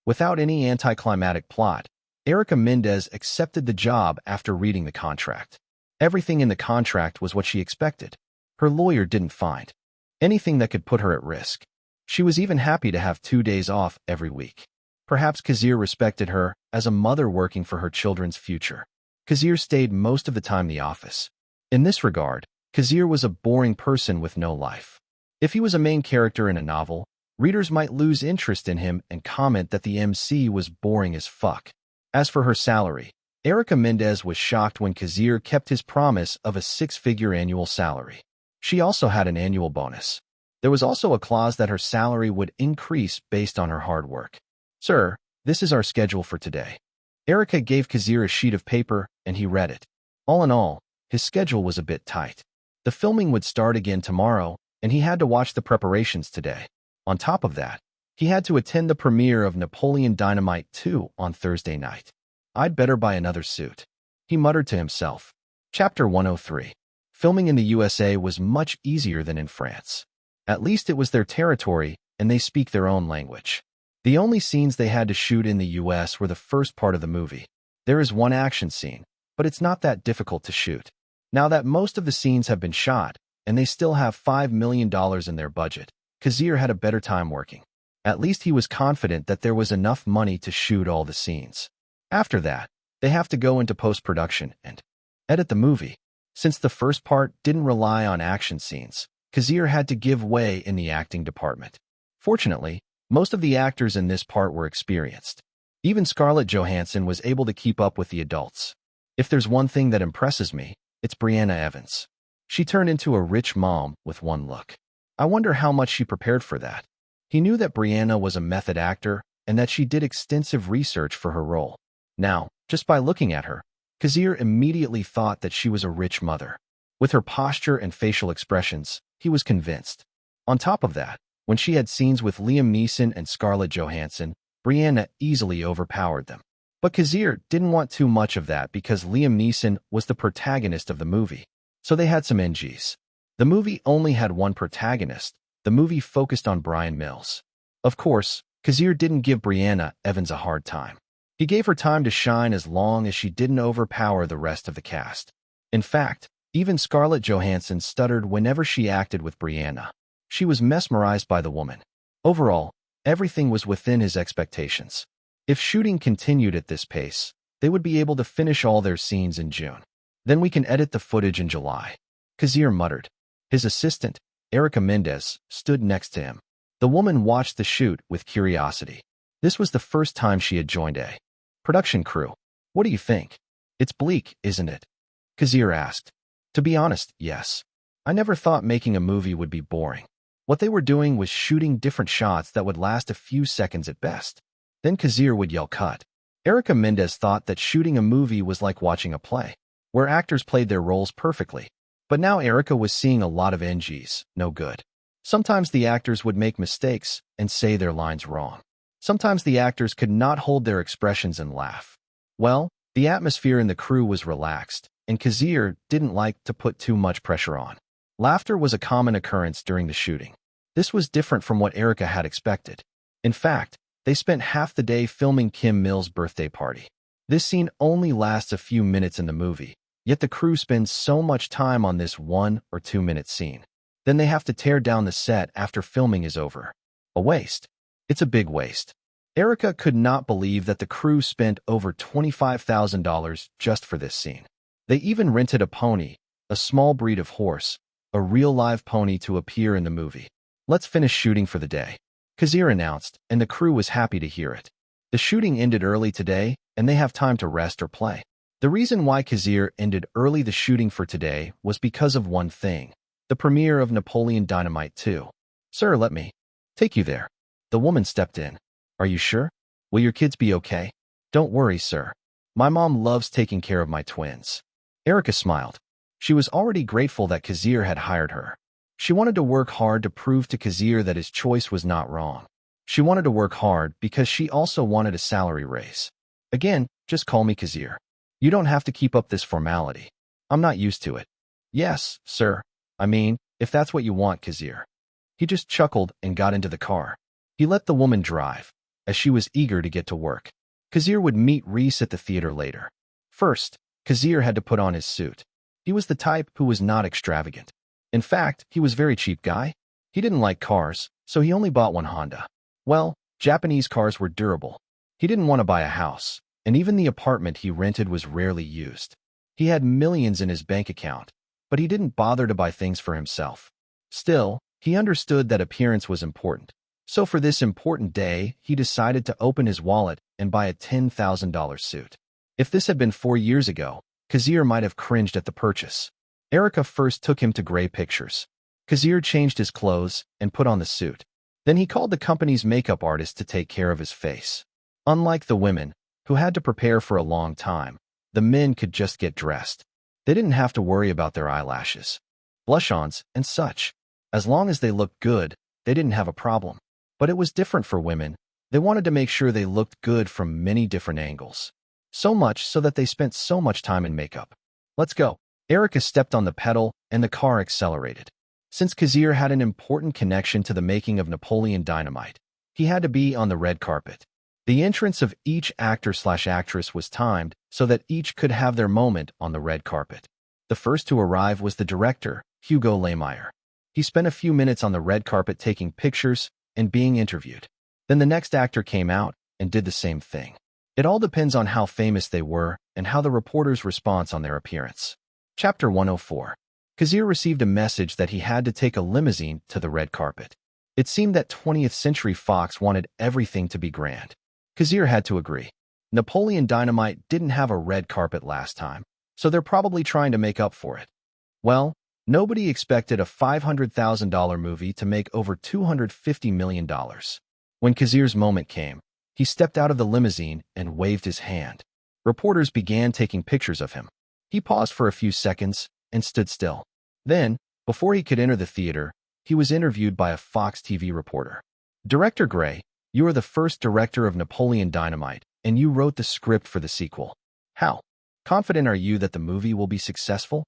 Without any anticlimactic plot, Erica Mendez accepted the job after reading the contract. Everything in the contract was what she expected. Her lawyer didn't find anything that could put her at risk. She was even happy to have 2 days off every week. Perhaps Kazir respected her as a mother working for her children's future. Kazir stayed most of the time in the office. In this regard, Kazir was a boring person with no life. If he was a main character in a novel, readers might lose interest in him and comment that the MC was boring as fuck. As for her salary, Erica Mendez was shocked when Kazir kept his promise of a 6-figure annual salary. She also had an annual bonus. There was also a clause that her salary would increase based on her hard work. Sir, this is our schedule for today. Erica gave Kazir a sheet of paper, and he read it. All in all, his schedule was a bit tight. The filming would start again tomorrow, and he had to watch the preparations today. On top of that, he had to attend the premiere of Napoleon Dynamite 2 on Thursday night. I'd better buy another suit, he muttered to himself. Chapter 103. Filming in the USA was much easier than in France. At least it was their territory, and they speak their own language. The only scenes they had to shoot in the US were the first part of the movie. There is one action scene, but it's not that difficult to shoot. Now that most of the scenes have been shot, and they still have $5 million in their budget, Kazir had a better time working. At least he was confident that there was enough money to shoot all the scenes. After that, they have to go into post-production and edit the movie. Since the first part didn't rely on action scenes, Kazir had to give way in the acting department. Fortunately, most of the actors in this part were experienced. Even Scarlett Johansson was able to keep up with the adults. If there's one thing that impresses me, it's Brianna Evans. She turned into a rich mom with one look. I wonder how much she prepared for that. He knew that Brianna was a method actor and that she did extensive research for her role. Now, just by looking at her, Kazir immediately thought that she was a rich mother. With her posture and facial expressions, he was convinced. On top of that, when she had scenes with Liam Neeson and Scarlett Johansson, Brianna easily overpowered them. But Kazir didn't want too much of that because Liam Neeson was the protagonist of the movie, so they had some NGs. The movie only had one protagonist. The movie focused on Brian Mills. Of course, Kazir didn't give Brianna Evans a hard time. He gave her time to shine as long as she didn't overpower the rest of the cast. In fact, even Scarlett Johansson stuttered whenever she acted with Brianna. She was mesmerized by the woman. Overall, everything was within his expectations. If shooting continued at this pace, they would be able to finish all their scenes in June. Then we can edit the footage in July, Kazir muttered. His assistant, Erica Mendez, stood next to him. The woman watched the shoot with curiosity. This was the first time she had joined a production crew. What do you think? It's bleak, isn't it? Kazir asked. To be honest, yes. I never thought making a movie would be boring. What they were doing was shooting different shots that would last a few seconds at best. Then Kazir would yell cut. Erica Mendez thought that shooting a movie was like watching a play, where actors played their roles perfectly. But now Erica was seeing a lot of NGs, no good. Sometimes the actors would make mistakes and say their lines wrong. Sometimes the actors could not hold their expressions and laugh. Well, the atmosphere in the crew was relaxed, and Kazir didn't like to put too much pressure on. Laughter was a common occurrence during the shooting. This was different from what Erica had expected. In fact, they spent half the day filming Kim Mill's birthday party. This scene only lasts a few minutes in the movie, yet the crew spends so much time on this 1 or 2 minute scene. Then they have to tear down the set after filming is over. A waste. It's a big waste. Erica could not believe that the crew spent over $25,000 just for this scene. They even rented a pony, a small breed of horse, a real live pony to appear in the movie. Let's finish shooting for the day, Kazir announced, and the crew was happy to hear it. The shooting ended early today, and they have time to rest or play. The reason why Kazir ended early the shooting for today was because of one thing: the premiere of Napoleon Dynamite 2. Sir, let me take you there. The woman stepped in. Are you sure? Will your kids be okay? Don't worry, sir. My mom loves taking care of my twins. Erica smiled. She was already grateful that Kazir had hired her. She wanted to work hard to prove to Kazir that his choice was not wrong. She wanted to work hard because she also wanted a salary raise. Again, just call me Kazir. You don't have to keep up this formality. I'm not used to it. Yes, sir. I mean, if that's what you want, Kazir. He just chuckled and got into the car. He let the woman drive, as she was eager to get to work. Kazir would meet Reese at the theater later. First, Kazir had to put on his suit. He was the type who was not extravagant. In fact, he was a very cheap guy. He didn't like cars, so he only bought one Honda. Well, Japanese cars were durable. He didn't want to buy a house, and even the apartment he rented was rarely used. He had millions in his bank account, but he didn't bother to buy things for himself. Still, he understood that appearance was important. So for this important day, he decided to open his wallet and buy a $10,000 suit. If this had been 4 years ago, Kazir might have cringed at the purchase. Erica first took him to Grey Pictures. Kazir changed his clothes and put on the suit. Then he called the company's makeup artist to take care of his face. Unlike the women, who had to prepare for a long time, the men could just get dressed. They didn't have to worry about their eyelashes, blush-ons, and such. As long as they looked good, they didn't have a problem. But it was different for women. They wanted to make sure they looked good from many different angles. So much so that they spent so much time in makeup. Let's go. Erica stepped on the pedal and the car accelerated. Since Kazir had an important connection to the making of Napoleon Dynamite, he had to be on the red carpet. The entrance of each actor/actress was timed so that each could have their moment on the red carpet. The first to arrive was the director, Hugo Lehmeyer. He spent a few minutes on the red carpet taking pictures and being interviewed. Then the next actor came out and did the same thing. It all depends on how famous they were and how the reporter's response on their appearance. Chapter 104. Kazir received a message that he had to take a limousine to the red carpet. It seemed that 20th Century Fox wanted everything to be grand. Kazir had to agree. Napoleon Dynamite didn't have a red carpet last time, so they're probably trying to make up for it. Well, nobody expected a $500,000 movie to make over $250 million. When Kazir's moment came, he stepped out of the limousine and waved his hand. Reporters began taking pictures of him. He paused for a few seconds and stood still. Then, before he could enter the theater, he was interviewed by a Fox TV reporter. Director Grey, you are the first director of Napoleon Dynamite, and you wrote the script for the sequel. How confident are you that the movie will be successful?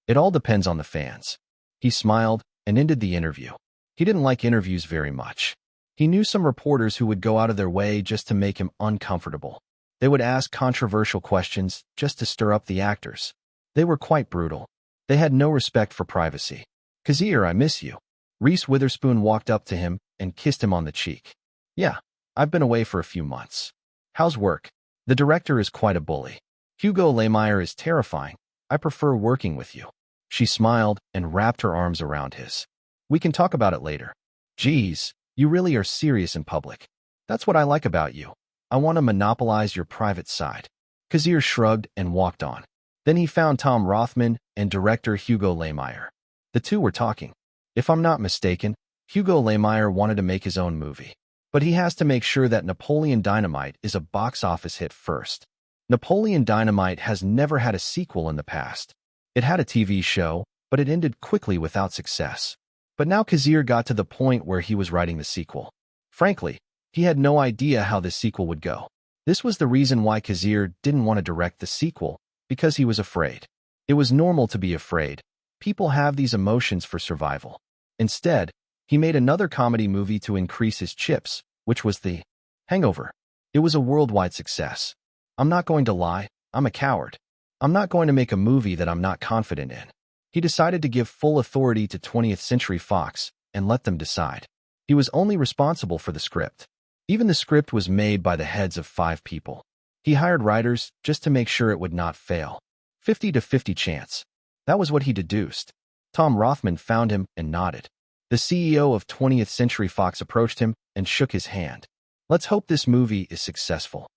It all depends on the fans. He smiled and ended the interview. He didn't like interviews very much. He knew some reporters who would go out of their way just to make him uncomfortable. They would ask controversial questions just to stir up the actors. They were quite brutal. They had no respect for privacy. Kazir, I miss you. Reese Witherspoon walked up to him and kissed him on the cheek. Yeah, I've been away for a few months. How's work? The director is quite a bully. Hugo Lehmeyer is terrifying. I prefer working with you. She smiled and wrapped her arms around his. We can talk about it later. Geez, you really are serious in public. That's what I like about you. I want to monopolize your private side. Kazir shrugged and walked on. Then he found Tom Rothman and director Hugo Lehmeyer. The two were talking. If I'm not mistaken, Hugo Lehmeyer wanted to make his own movie. But he has to make sure that Napoleon Dynamite is a box office hit first. Napoleon Dynamite has never had a sequel in the past. It had a TV show, but it ended quickly without success. But now Kazir got to the point where he was writing the sequel. Frankly, he had no idea how the sequel would go. This was the reason why Kazir didn't want to direct the sequel, because he was afraid. It was normal to be afraid. People have these emotions for survival. Instead, he made another comedy movie to increase his chips, which was The Hangover. It was a worldwide success. I'm not going to lie, I'm a coward. I'm not going to make a movie that I'm not confident in. He decided to give full authority to 20th Century Fox and let them decide. He was only responsible for the script. Even the script was made by the heads of 5 people. He hired writers just to make sure it would not fail. 50-50 chance. That was what he deduced. Tom Rothman found him and nodded. The CEO of 20th Century Fox approached him and shook his hand. Let's hope this movie is successful.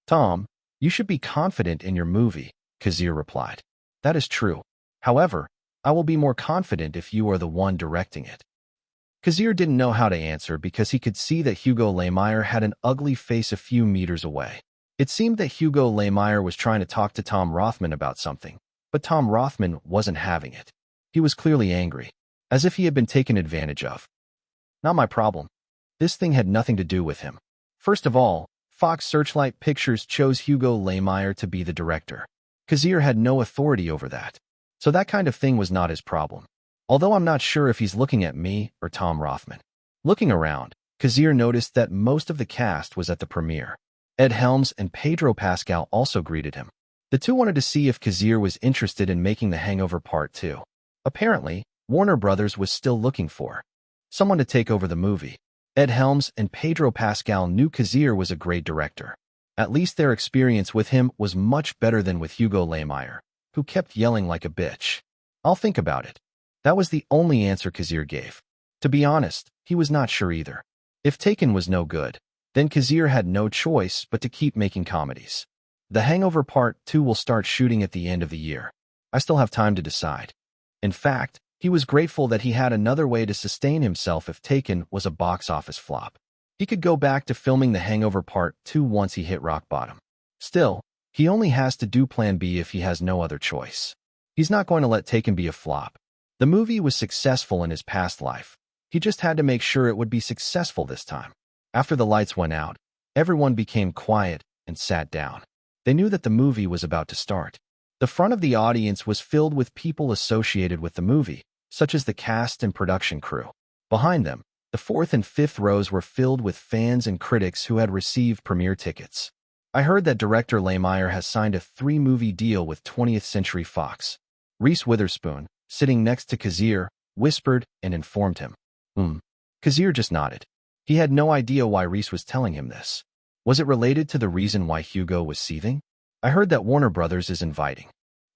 Tom, you should be confident in your movie, Kazir replied. That is true. However, I will be more confident if you are the one directing it. Kazir didn't know how to answer because he could see that Hugo Lehmeyer had an ugly face a few meters away. It seemed that Hugo Lehmeyer was trying to talk to Tom Rothman about something, but Tom Rothman wasn't having it. He was clearly angry, as if he had been taken advantage of. Not my problem. This thing had nothing to do with him. First of all, Fox Searchlight Pictures chose Hugo Lehmeyer to be the director. Kazir had no authority over that. So that kind of thing was not his problem. Although I'm not sure if he's looking at me or Tom Rothman. Looking around, Kazir noticed that most of the cast was at the premiere. Ed Helms and Pedro Pascal also greeted him. The two wanted to see if Kazir was interested in making The Hangover Part 2. Apparently, Warner Brothers was still looking for someone to take over the movie. Ed Helms and Pedro Pascal knew Kazir was a great director. At least their experience with him was much better than with Hugo Lehmeyer, who kept yelling like a bitch. I'll think about it. That was the only answer Kazir gave. To be honest, he was not sure either. If Taken was no good, then Kazir had no choice but to keep making comedies. The Hangover Part 2 will start shooting at the end of the year. I still have time to decide. In fact, he was grateful that he had another way to sustain himself if Taken was a box office flop. He could go back to filming The Hangover Part 2 once he hit rock bottom. Still, he only has to do Plan B if he has no other choice. He's not going to let Taken be a flop. The movie was successful in his past life. He just had to make sure it would be successful this time. After the lights went out, everyone became quiet and sat down. They knew that the movie was about to start. The front of the audience was filled with people associated with the movie, such as the cast and production crew. Behind them, the 4th and 5th rows were filled with fans and critics who had received premiere tickets. I heard that director Lehmeyer has signed a 3-movie deal with 20th Century Fox. Reese Witherspoon, sitting next to Kazir, whispered and informed him. Kazir just nodded. He had no idea why Reese was telling him this. Was it related to the reason why Hugo was seething? I heard that Warner Brothers is inviting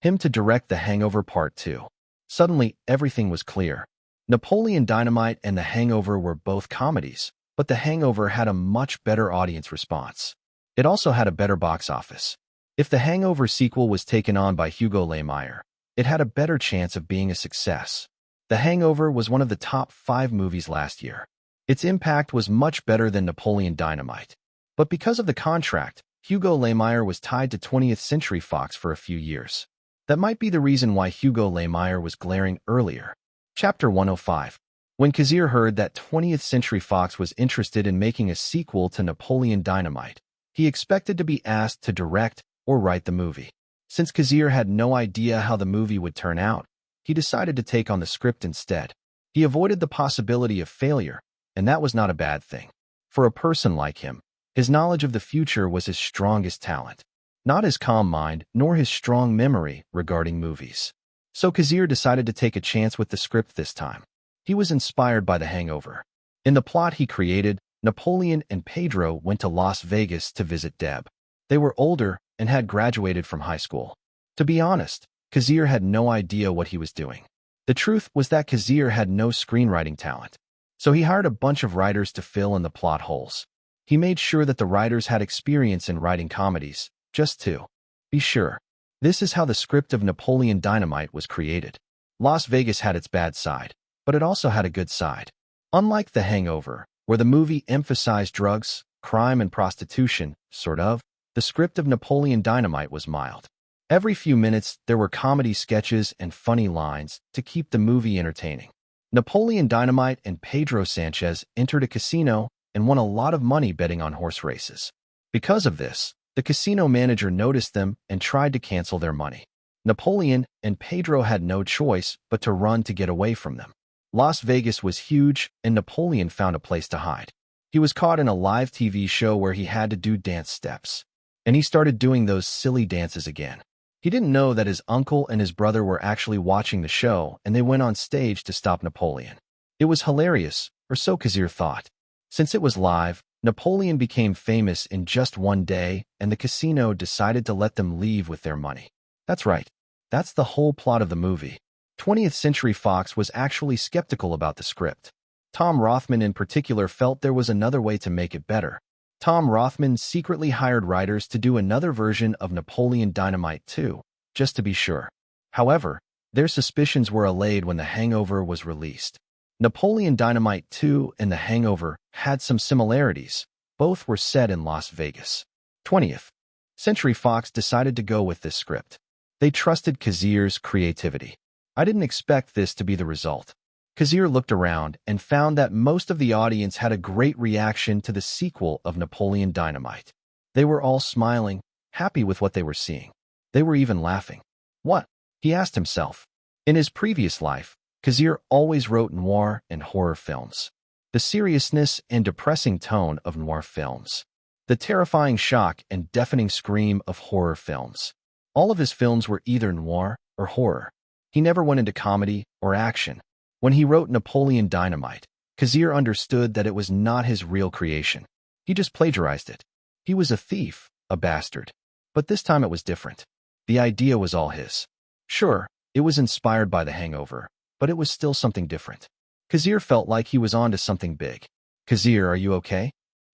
him to direct The Hangover Part 2. Suddenly, everything was clear. Napoleon Dynamite and The Hangover were both comedies, but The Hangover had a much better audience response. It also had a better box office. If The Hangover sequel was taken on by Hugo Lehmeyer, it had a better chance of being a success. The Hangover was one of the top 5 movies last year. Its impact was much better than Napoleon Dynamite. But because of the contract, Hugo Lehmeyer was tied to 20th Century Fox for a few years. That might be the reason why Hugo Lehmeyer was glaring earlier. Chapter 105. When Kazir heard that 20th Century Fox was interested in making a sequel to Napoleon Dynamite, he expected to be asked to direct or write the movie. Since Kazir had no idea how the movie would turn out, he decided to take on the script instead. He avoided the possibility of failure, and that was not a bad thing. For a person like him, his knowledge of the future was his strongest talent, not his calm mind nor his strong memory regarding movies. So Kazir decided to take a chance with the script this time. He was inspired by The Hangover. In the plot he created, Napoleon and Pedro went to Las Vegas to visit Deb. They were older and had graduated from high school. To be honest, Kazir had no idea what he was doing. The truth was that Kazir had no screenwriting talent. So he hired a bunch of writers to fill in the plot holes. He made sure that the writers had experience in writing comedies, just to be sure. This is how the script of Napoleon Dynamite was created. Las Vegas had its bad side, but it also had a good side. Unlike The Hangover, where the movie emphasized drugs, crime, and prostitution, the script of Napoleon Dynamite was mild. Every few minutes, there were comedy sketches and funny lines to keep the movie entertaining. Napoleon Dynamite and Pedro Sanchez entered a casino and won a lot of money betting on horse races. Because of this, the casino manager noticed them and tried to cancel their money. Napoleon and Pedro had no choice but to run to get away from them. Las Vegas was huge, and Napoleon found a place to hide. He was caught in a live TV show where he had to do dance steps, and he started doing those silly dances again. He didn't know that his uncle and his brother were actually watching the show, and they went on stage to stop Napoleon. It was hilarious, or so Kazir thought. Since it was live, Napoleon became famous in just one day, and the casino decided to let them leave with their money. That's right. That's the whole plot of the movie. 20th Century Fox was actually skeptical about the script. Tom Rothman in particular felt there was another way to make it better. Tom Rothman secretly hired writers to do another version of Napoleon Dynamite 2, just to be sure. However, their suspicions were allayed when The Hangover was released. Napoleon Dynamite 2 and The Hangover had some similarities. Both were set in Las Vegas. 20th Century Fox decided to go with this script. They trusted Kazir's creativity. I didn't expect this to be the result. Kazir looked around and found that most of the audience had a great reaction to the sequel of Napoleon Dynamite. They were all smiling, happy with what they were seeing. They were even laughing. What? He asked himself. In his previous life, Kazir always wrote noir and horror films. The seriousness and depressing tone of noir films. The terrifying shock and deafening scream of horror films. All of his films were either noir or horror. He never went into comedy or action. When he wrote Napoleon Dynamite, Kazir understood that it was not his real creation. He just plagiarized it. He was a thief, a bastard. But this time it was different. The idea was all his. Sure, it was inspired by The Hangover, but it was still something different. Kazir felt like he was onto something big. Kazir, are you okay?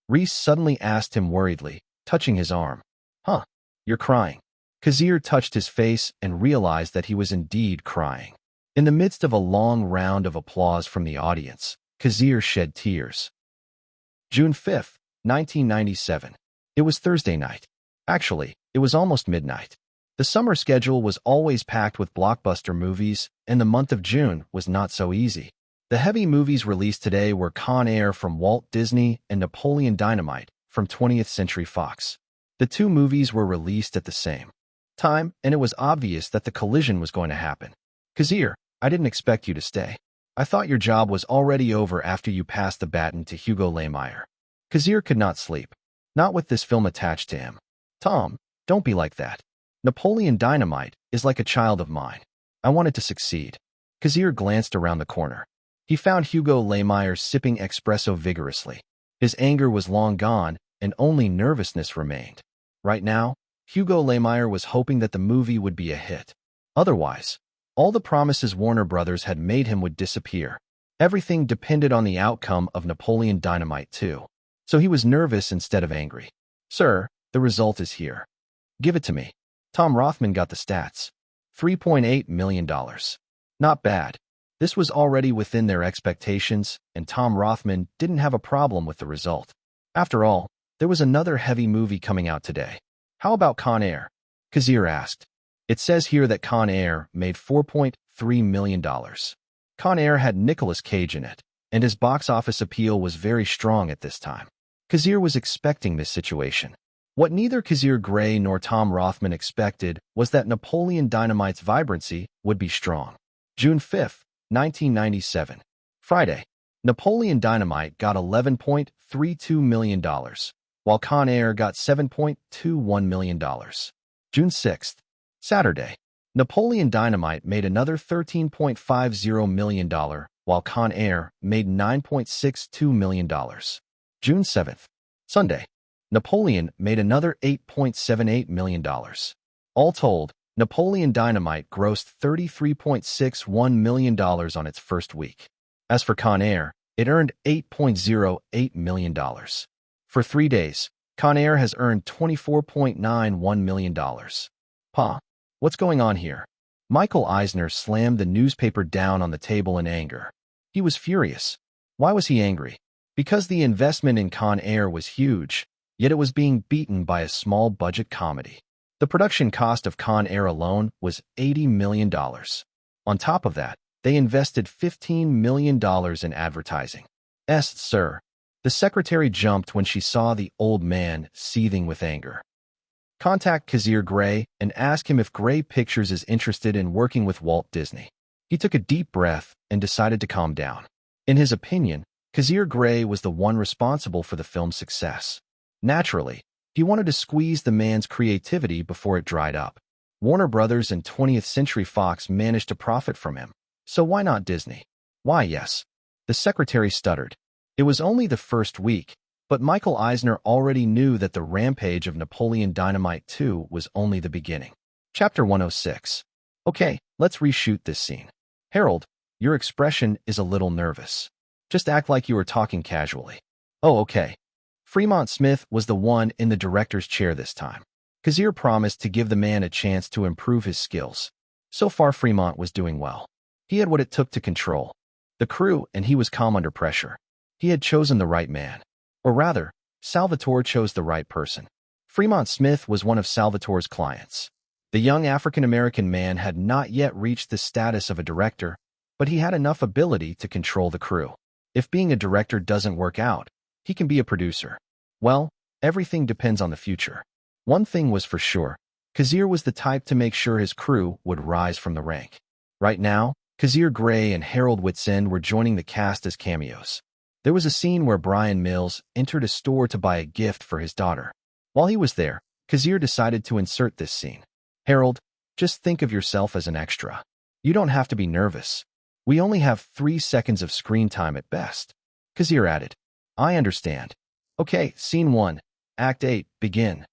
Reese suddenly asked him worriedly, touching his arm. Huh, you're crying. Kazir touched his face and realized that he was indeed crying. In the midst of a long round of applause from the audience, Kazir shed tears. June 5, 1997. It was Thursday night. Actually, it was almost midnight. The summer schedule was always packed with blockbuster movies, and the month of June was not so easy. The heavy movies released today were Con Air from Walt Disney and Napoleon Dynamite from 20th Century Fox. The two movies were released at the same time, and it was obvious that the collision was going to happen. Kazir, I didn't expect you to stay. I thought your job was already over after you passed the baton to Hugo Laymeyer. Kazir could not sleep. Not with this film attached to him. Tom, don't be like that. Napoleon Dynamite is like a child of mine. I wanted to succeed. Kazir glanced around the corner. He found Hugo Laymeyer sipping espresso vigorously. His anger was long gone, and only nervousness remained. Right now, Hugo Laymeyer was hoping that the movie would be a hit. Otherwise, all the promises Warner Brothers had made him would disappear. Everything depended on the outcome of Napoleon Dynamite 2. So he was nervous instead of angry. Sir, the result is here. Give it to me. Tom Rothman got the stats. $3.8 million. Not bad. This was already within their expectations, and Tom Rothman didn't have a problem with the result. After all, there was another heavy movie coming out today. How about Con Air? Kazir asked. It says here that Con Air made $4.3 million. Con Air had Nicolas Cage in it, and his box office appeal was very strong at this time. Kazir was expecting this situation. What neither Kazir Grey nor Tom Rothman expected was that Napoleon Dynamite's vibrancy would be strong. June 5, 1997. Friday. Napoleon Dynamite got $11.32 million, while Con Air got $7.21 million. June 6th. Saturday. Napoleon Dynamite made another $13.50 million, while Con Air made $9.62 million. June 7th. Sunday. Napoleon made another $8.78 million. All told, Napoleon Dynamite grossed $33.61 million on its first week. As for Con Air, it earned $8.08 million. For 3 days, Con Air has earned $24.91 million. Pa, what's going on here? Michael Eisner slammed the newspaper down on the table in anger. He was furious. Why was he angry? Because the investment in Con Air was huge, yet it was being beaten by a small-budget comedy. The production cost of Con Air alone was $80 million. On top of that, They invested $15 million in advertising. Yes, sir. The secretary jumped when she saw the old man seething with anger. Contact Kazir Grey and ask him if Grey Pictures is interested in working with Walt Disney. He took a deep breath and decided to calm down. In his opinion, Kazir Grey was the one responsible for the film's success. Naturally, he wanted to squeeze the man's creativity before it dried up. Warner Brothers and 20th Century Fox managed to profit from him. So why not Disney? Why, yes. The secretary stuttered. It was only the first week, but Michael Eisner already knew that the rampage of Napoleon Dynamite 2 was only the beginning. Chapter 106. Okay, let's reshoot this scene. Harold, your expression is a little nervous. Just act like you were talking casually. Oh, okay. Fremont Smith was the one in the director's chair this time. Kazir promised to give the man a chance to improve his skills. So far, Fremont was doing well. He had what it took to control the crew, and he was calm under pressure. He had chosen the right man. Or rather, Salvatore chose the right person. Fremont Smith was one of Salvatore's clients. The young African-American man had not yet reached the status of a director, but he had enough ability to control the crew. If being a director doesn't work out, he can be a producer. Well, everything depends on the future. One thing was for sure, Kazir was the type to make sure his crew would rise from the rank. Right now, Kazir Grey and Harold Whitsend were joining the cast as cameos. There was a scene where Brian Mills entered a store to buy a gift for his daughter. While he was there, Kazir decided to insert this scene. Harold, just think of yourself as an extra. You don't have to be nervous. We only have 3 seconds of screen time at best. Kazir added. I understand. Okay, scene 1, Act 8, begin.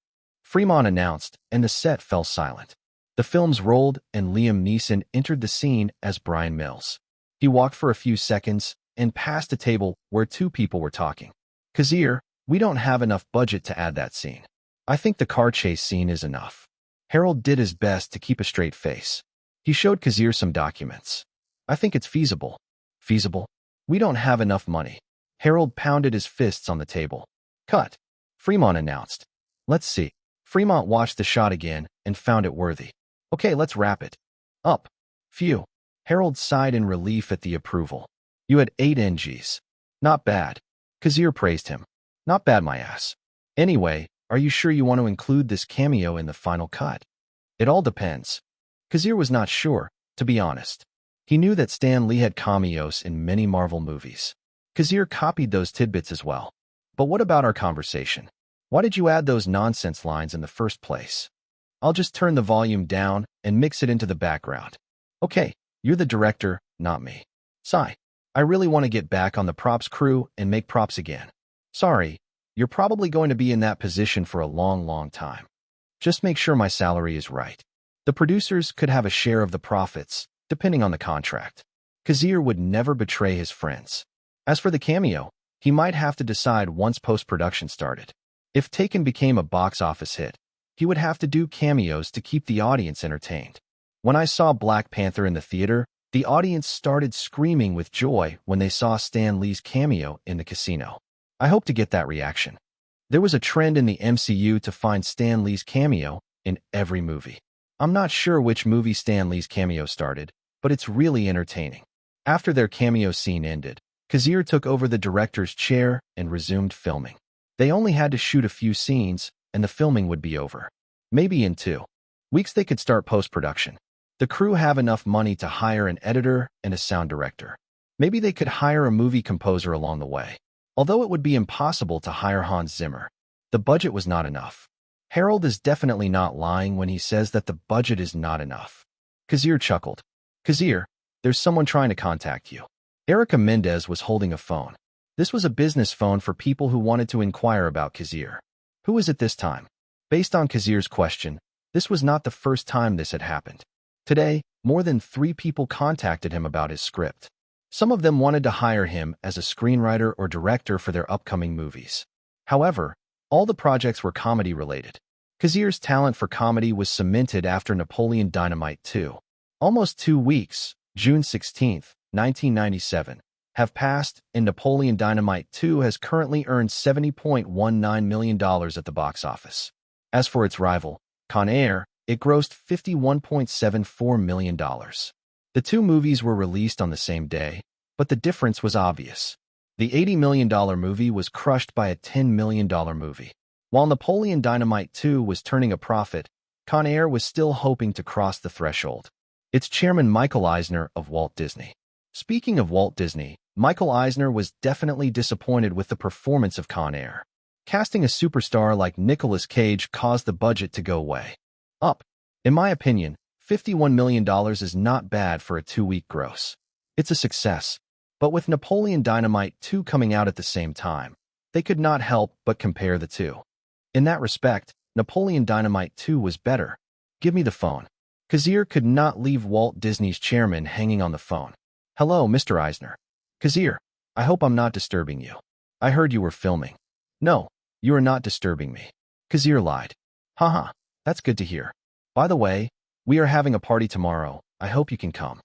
Fremont announced, and the set fell silent. The films rolled, and Liam Neeson entered the scene as Brian Mills. He walked for a few seconds and passed a table where 2 people were talking. Kazir, we don't have enough budget to add that scene. I think the car chase scene is enough. Harold did his best to keep a straight face. He showed Kazir some documents. I think it's feasible. Feasible? We don't have enough money. Harold pounded his fists on the table. Cut. Fremont announced. Let's see. Fremont watched the shot again and found it worthy. Okay, let's wrap it up. Phew. Harold sighed in relief at the approval. You had 8 NGs. Not bad. Kazir praised him. Not bad, my ass. Anyway, are you sure you want to include this cameo in the final cut? It all depends. Kazir was not sure, to be honest. He knew that Stan Lee had cameos in many Marvel movies. Kazir copied those tidbits as well. But what about our conversation? Why did you add those nonsense lines in the first place? I'll just turn the volume down and mix it into the background. Okay, you're the director, not me. Sigh. I really want to get back on the props crew and make props again. Sorry, you're probably going to be in that position for a long, long time. Just make sure my salary is right. The producers could have a share of the profits, depending on the contract. Kazir would never betray his friends. As for the cameo, he might have to decide once post-production started. If Taken became a box office hit, he would have to do cameos to keep the audience entertained. When I saw Black Panther in the theater, the audience started screaming with joy when they saw Stan Lee's cameo in the casino. I hope to get that reaction. There was a trend in the MCU to find Stan Lee's cameo in every movie. I'm not sure which movie Stan Lee's cameo started, but it's really entertaining. After their cameo scene ended, Kazir took over the director's chair and resumed filming. They only had to shoot a few scenes, and the filming would be over. Maybe in 2 weeks they could start post-production. The crew have enough money to hire an editor and a sound director. Maybe they could hire a movie composer along the way. Although it would be impossible to hire Hans Zimmer, the budget was not enough. Harold is definitely not lying when he says that the budget is not enough. Kazir chuckled. Kazir, there's someone trying to contact you. Erica Mendez was holding a phone. This was a business phone for people who wanted to inquire about Kazir. Who is it this time? Based on Kazir's question, this was not the first time this had happened. Today, more than 3 people contacted him about his script. Some of them wanted to hire him as a screenwriter or director for their upcoming movies. However, all the projects were comedy-related. Kazir's talent for comedy was cemented after Napoleon Dynamite 2. Almost 2 weeks, June 16, 1997, have passed, and Napoleon Dynamite 2 has currently earned $70.19 million at the box office. As for its rival, Con Air, it grossed $51.74 million. The two movies were released on the same day, but the difference was obvious. The $80 million movie was crushed by a $10 million movie. While Napoleon Dynamite 2 was turning a profit, Con Air was still hoping to cross the threshold. Its chairman Michael Eisner of Walt Disney. Speaking of Walt Disney, Michael Eisner was definitely disappointed with the performance of Con Air. Casting a superstar like Nicolas Cage caused the budget to go way up. In my opinion, $51 million is not bad for a 2-week gross. It's a success. But with Napoleon Dynamite 2 coming out at the same time, they could not help but compare the two. In that respect, Napoleon Dynamite 2 was better. Give me the phone. Kazir could not leave Walt Disney's chairman hanging on the phone. Hello, Mr. Eisner. Kazir, I hope I'm not disturbing you. I heard you were filming. No, you are not disturbing me. Kazir lied. Haha, that's good to hear. By the way, we are having a party tomorrow. I hope you can come.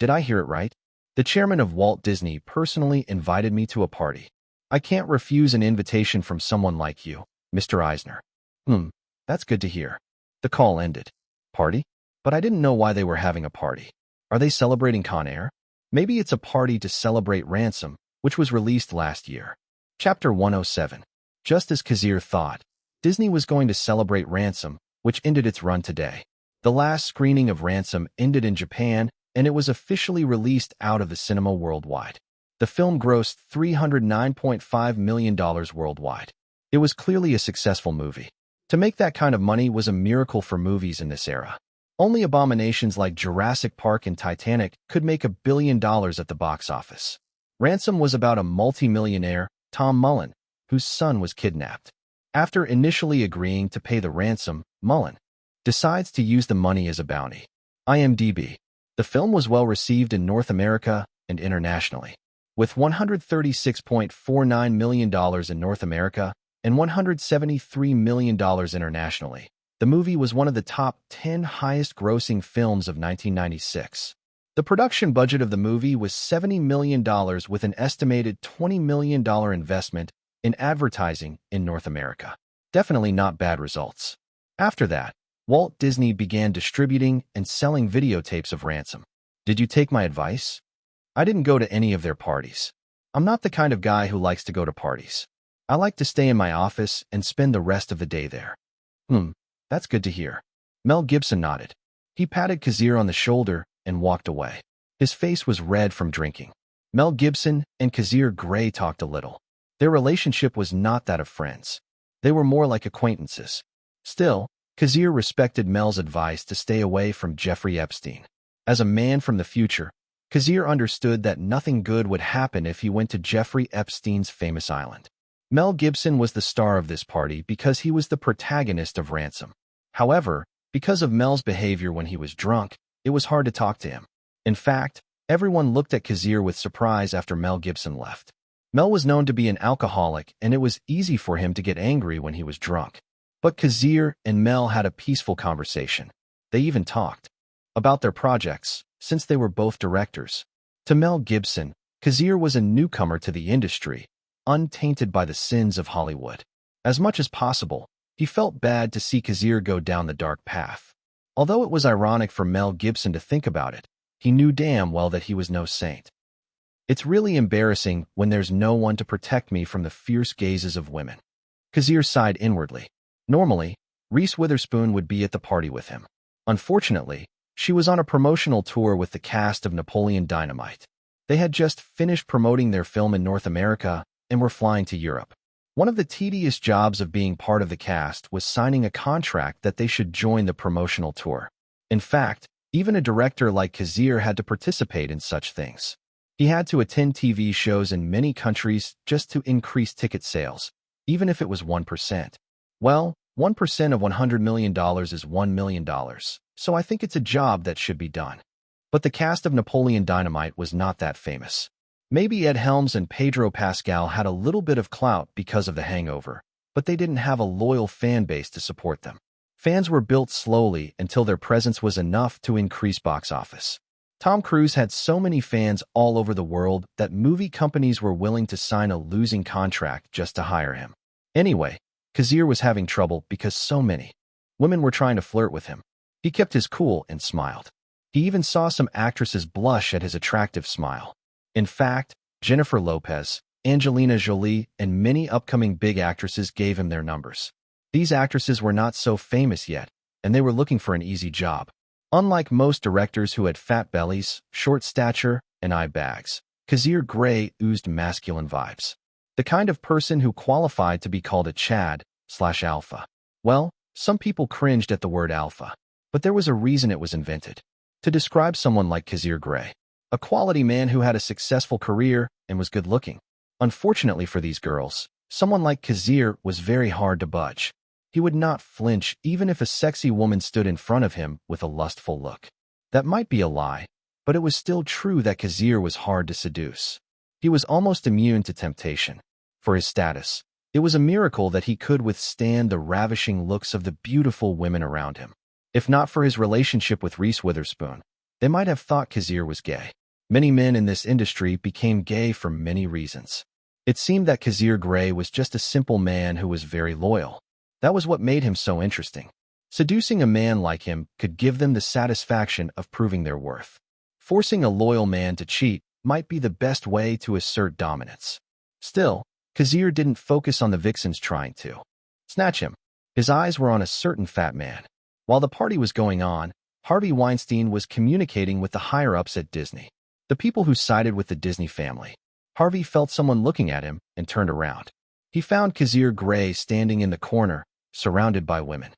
Did I hear it right? The chairman of Walt Disney personally invited me to a party. I can't refuse an invitation from someone like you, Mr. Eisner. That's good to hear. The call ended. Party? But I didn't know why they were having a party. Are they celebrating Con Air? Maybe it's a party to celebrate Ransom, which was released last year. Chapter 107. Just as Kazir thought, Disney was going to celebrate Ransom, which ended its run today. The last screening of Ransom ended in Japan, and it was officially released out of the cinema worldwide. The film grossed $309.5 million worldwide. It was clearly a successful movie. To make that kind of money was a miracle for movies in this era. Only abominations like Jurassic Park and Titanic could make $1 billion at the box office. Ransom was about a multi-millionaire, Tom Mullen, whose son was kidnapped. After initially agreeing to pay the ransom, Mullen decides to use the money as a bounty. IMDb. The film was well received in North America and internationally, with $136.49 million in North America and $173 million internationally. The movie was one of the top 10 highest-grossing films of 1996. The production budget of the movie was $70 million with an estimated $20 million investment in advertising in North America. Definitely not bad results. After that, Walt Disney began distributing and selling videotapes of Ransom. Did you take my advice? I didn't go to any of their parties. I'm not the kind of guy who likes to go to parties. I like to stay in my office and spend the rest of the day there. That's good to hear. Mel Gibson nodded. He patted Kazir on the shoulder and walked away. His face was red from drinking. Mel Gibson and Kazir Grey talked a little. Their relationship was not that of friends. They were more like acquaintances. Still, Kazir respected Mel's advice to stay away from Jeffrey Epstein. As a man from the future, Kazir understood that nothing good would happen if he went to Jeffrey Epstein's famous island. Mel Gibson was the star of this party because he was the protagonist of Ransom. However, because of Mel's behavior when he was drunk, it was hard to talk to him. In fact, everyone looked at Kazir with surprise after Mel Gibson left. Mel was known to be an alcoholic, and it was easy for him to get angry when he was drunk. But Kazir and Mel had a peaceful conversation. They even talked about their projects, since they were both directors. To Mel Gibson, Kazir was a newcomer to the industry, untainted by the sins of Hollywood. As much as possible, he felt bad to see Kazir go down the dark path. Although it was ironic for Mel Gibson to think about it, he knew damn well that he was no saint. It's really embarrassing when there's no one to protect me from the fierce gazes of women. Kazir sighed inwardly. Normally, Reese Witherspoon would be at the party with him. Unfortunately, she was on a promotional tour with the cast of Napoleon Dynamite. They had just finished promoting their film in North America and were flying to Europe. One of the tedious jobs of being part of the cast was signing a contract that they should join the promotional tour. In fact, even a director like Kazir had to participate in such things. He had to attend TV shows in many countries just to increase ticket sales, even if it was 1%. Well, 1% of $100 million is $1 million, so I think it's a job that should be done. But the cast of Napoleon Dynamite was not that famous. Maybe Ed Helms and Pedro Pascal had a little bit of clout because of The Hangover, but they didn't have a loyal fan base to support them. Fans were built slowly until their presence was enough to increase box office. Tom Cruise had so many fans all over the world that movie companies were willing to sign a losing contract just to hire him. Anyway, Kazir was having trouble because so many women were trying to flirt with him. He kept his cool and smiled. He even saw some actresses blush at his attractive smile. In fact, Jennifer Lopez, Angelina Jolie, and many upcoming big actresses gave him their numbers. These actresses were not so famous yet, and they were looking for an easy job. Unlike most directors who had fat bellies, short stature, and eye bags, Kazir Grey oozed masculine vibes. The kind of person who qualified to be called a Chad/alpha. Well, some people cringed at the word alpha, but there was a reason it was invented. To describe someone like Kazir Grey, a quality man who had a successful career and was good-looking. Unfortunately for these girls, someone like Kazir was very hard to budge. He would not flinch even if a sexy woman stood in front of him with a lustful look. That might be a lie, but it was still true that Kazir was hard to seduce. He was almost immune to temptation. For his status, it was a miracle that he could withstand the ravishing looks of the beautiful women around him. If not for his relationship with Reese Witherspoon, they might have thought Kazir was gay. Many men in this industry became gay for many reasons. It seemed that Kazir Grey was just a simple man who was very loyal. That was what made him so interesting. Seducing a man like him could give them the satisfaction of proving their worth. Forcing a loyal man to cheat might be the best way to assert dominance. Still, Kazir didn't focus on the vixens trying to snatch him. His eyes were on a certain fat man. While the party was going on, Harvey Weinstein was communicating with the higher-ups at Disney, the people who sided with the Disney family. Harvey felt someone looking at him and turned around. He found Kazir Grey standing in the corner, surrounded by women.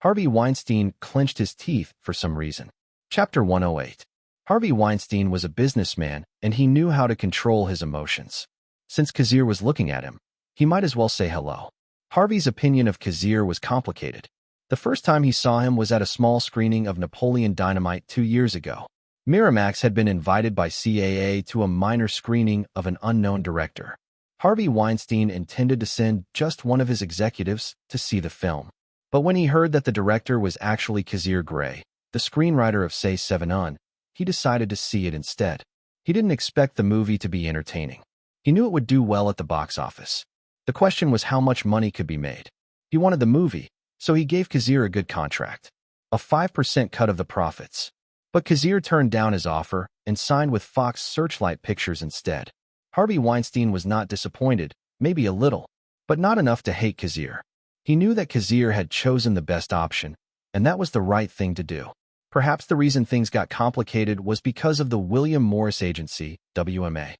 Harvey Weinstein clenched his teeth for some reason. Chapter 108. Harvey Weinstein was a businessman, and he knew how to control his emotions. Since Kazir was looking at him, he might as well say hello. Harvey's opinion of Kazir was complicated. The first time he saw him was at a small screening of Napoleon Dynamite 2 years ago. Miramax had been invited by CAA to a minor screening of an unknown director. Harvey Weinstein intended to send just one of his executives to see the film. But when he heard that the director was actually Kazir Grey, the screenwriter of Say 7 On, he decided to see it instead. He didn't expect the movie to be entertaining. He knew it would do well at the box office. The question was how much money could be made. He wanted the movie, so he gave Kazir a good contract, a 5% cut of the profits. But Kazir turned down his offer and signed with Fox Searchlight Pictures instead. Harvey Weinstein was not disappointed, maybe a little, but not enough to hate Kazir. He knew that Kazir had chosen the best option, and that was the right thing to do. Perhaps the reason things got complicated was because of the William Morris Agency, WMA.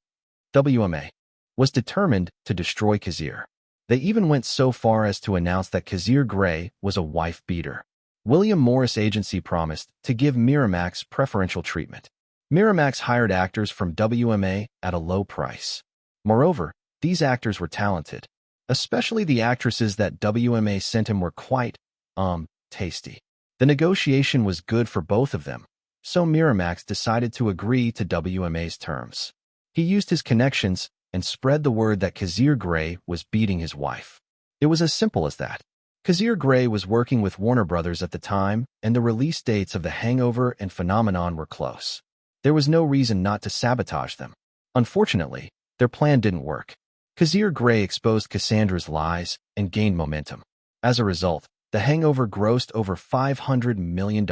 WMA was determined to destroy Kazir. They even went so far as to announce that Kazir Grey was a wife-beater. William Morris Agency promised to give Miramax preferential treatment. Miramax hired actors from WMA at a low price. Moreover, these actors were talented. Especially the actresses that WMA sent him were quite, tasty. The negotiation was good for both of them, so Miramax decided to agree to WMA's terms. He used his connections and spread the word that Kazir Grey was beating his wife. It was as simple as that. Kazir Grey was working with Warner Brothers at the time, and the release dates of The Hangover and Phenomenon were close. There was no reason not to sabotage them. Unfortunately, their plan didn't work. Kazir Grey exposed Cassandra's lies and gained momentum. As a result, The Hangover grossed over $500 million.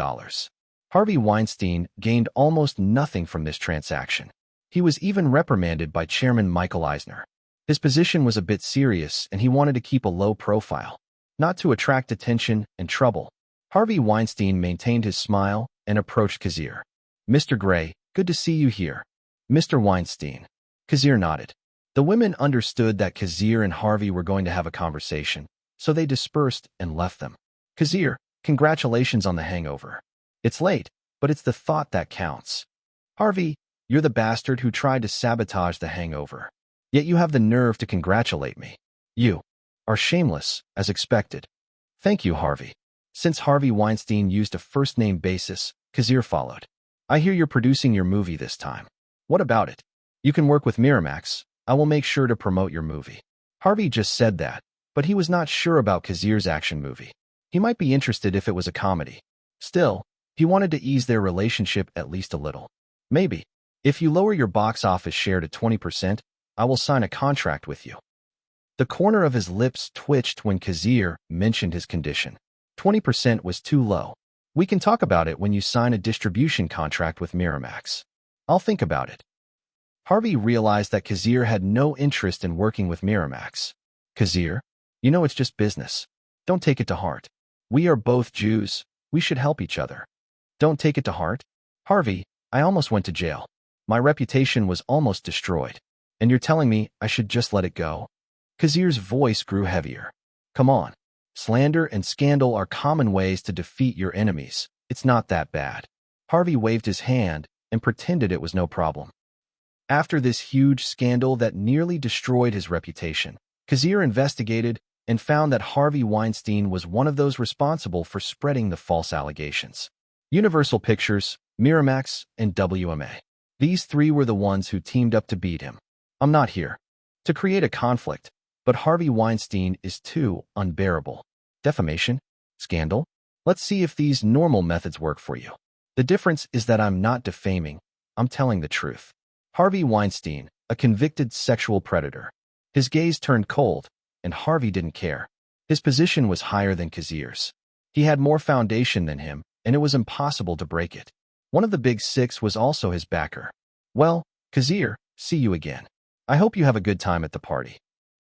Harvey Weinstein gained almost nothing from this transaction. He was even reprimanded by Chairman Michael Eisner. His position was a bit serious, and he wanted to keep a low profile, not to attract attention and trouble. Harvey Weinstein maintained his smile and approached Kazir. "Mr. Grey, good to see you here." "Mr. Weinstein." Kazir nodded. The women understood that Kazir and Harvey were going to have a conversation, so they dispersed and left them. "Kazir, congratulations on The Hangover. It's late, but it's the thought that counts." "Harvey, you're the bastard who tried to sabotage The Hangover. Yet you have the nerve to congratulate me. You are shameless, as expected." "Thank you, Harvey." Since Harvey Weinstein used a first-name basis, Kazir followed. "I hear you're producing your movie this time. What about it? You can work with Miramax. I will make sure to promote your movie." Harvey just said that, but he was not sure about Kazir's action movie. He might be interested if it was a comedy. Still, he wanted to ease their relationship at least a little. "Maybe. If you lower your box office share to 20%, I will sign a contract with you." The corner of his lips twitched when Kazir mentioned his condition. 20% was too low. We can talk about it when you sign a distribution contract with Miramax. I'll think about it. Harvey realized that Kazir had no interest in working with Miramax. Kazir, you know it's just business. Don't take it to heart. We are both Jews. We should help each other. Don't take it to heart? Harvey, I almost went to jail. My reputation was almost destroyed. And you're telling me I should just let it go? Kazir's voice grew heavier. Come on. Slander and scandal are common ways to defeat your enemies. It's not that bad. Harvey waved his hand and pretended it was no problem. After this huge scandal that nearly destroyed his reputation, Kazir investigated and found that Harvey Weinstein was one of those responsible for spreading the false allegations. Universal Pictures, Miramax, and WMA. These three were the ones who teamed up to beat him. I'm not here to create a conflict, but Harvey Weinstein is too unbearable. Defamation? Scandal? Let's see if these normal methods work for you. The difference is that I'm not defaming, I'm telling the truth. Harvey Weinstein, a convicted sexual predator. His gaze turned cold, and Harvey didn't care. His position was higher than Kazir's. He had more foundation than him, and it was impossible to break it. One of the big six was also his backer. Well, Kazir, see you again. I hope you have a good time at the party.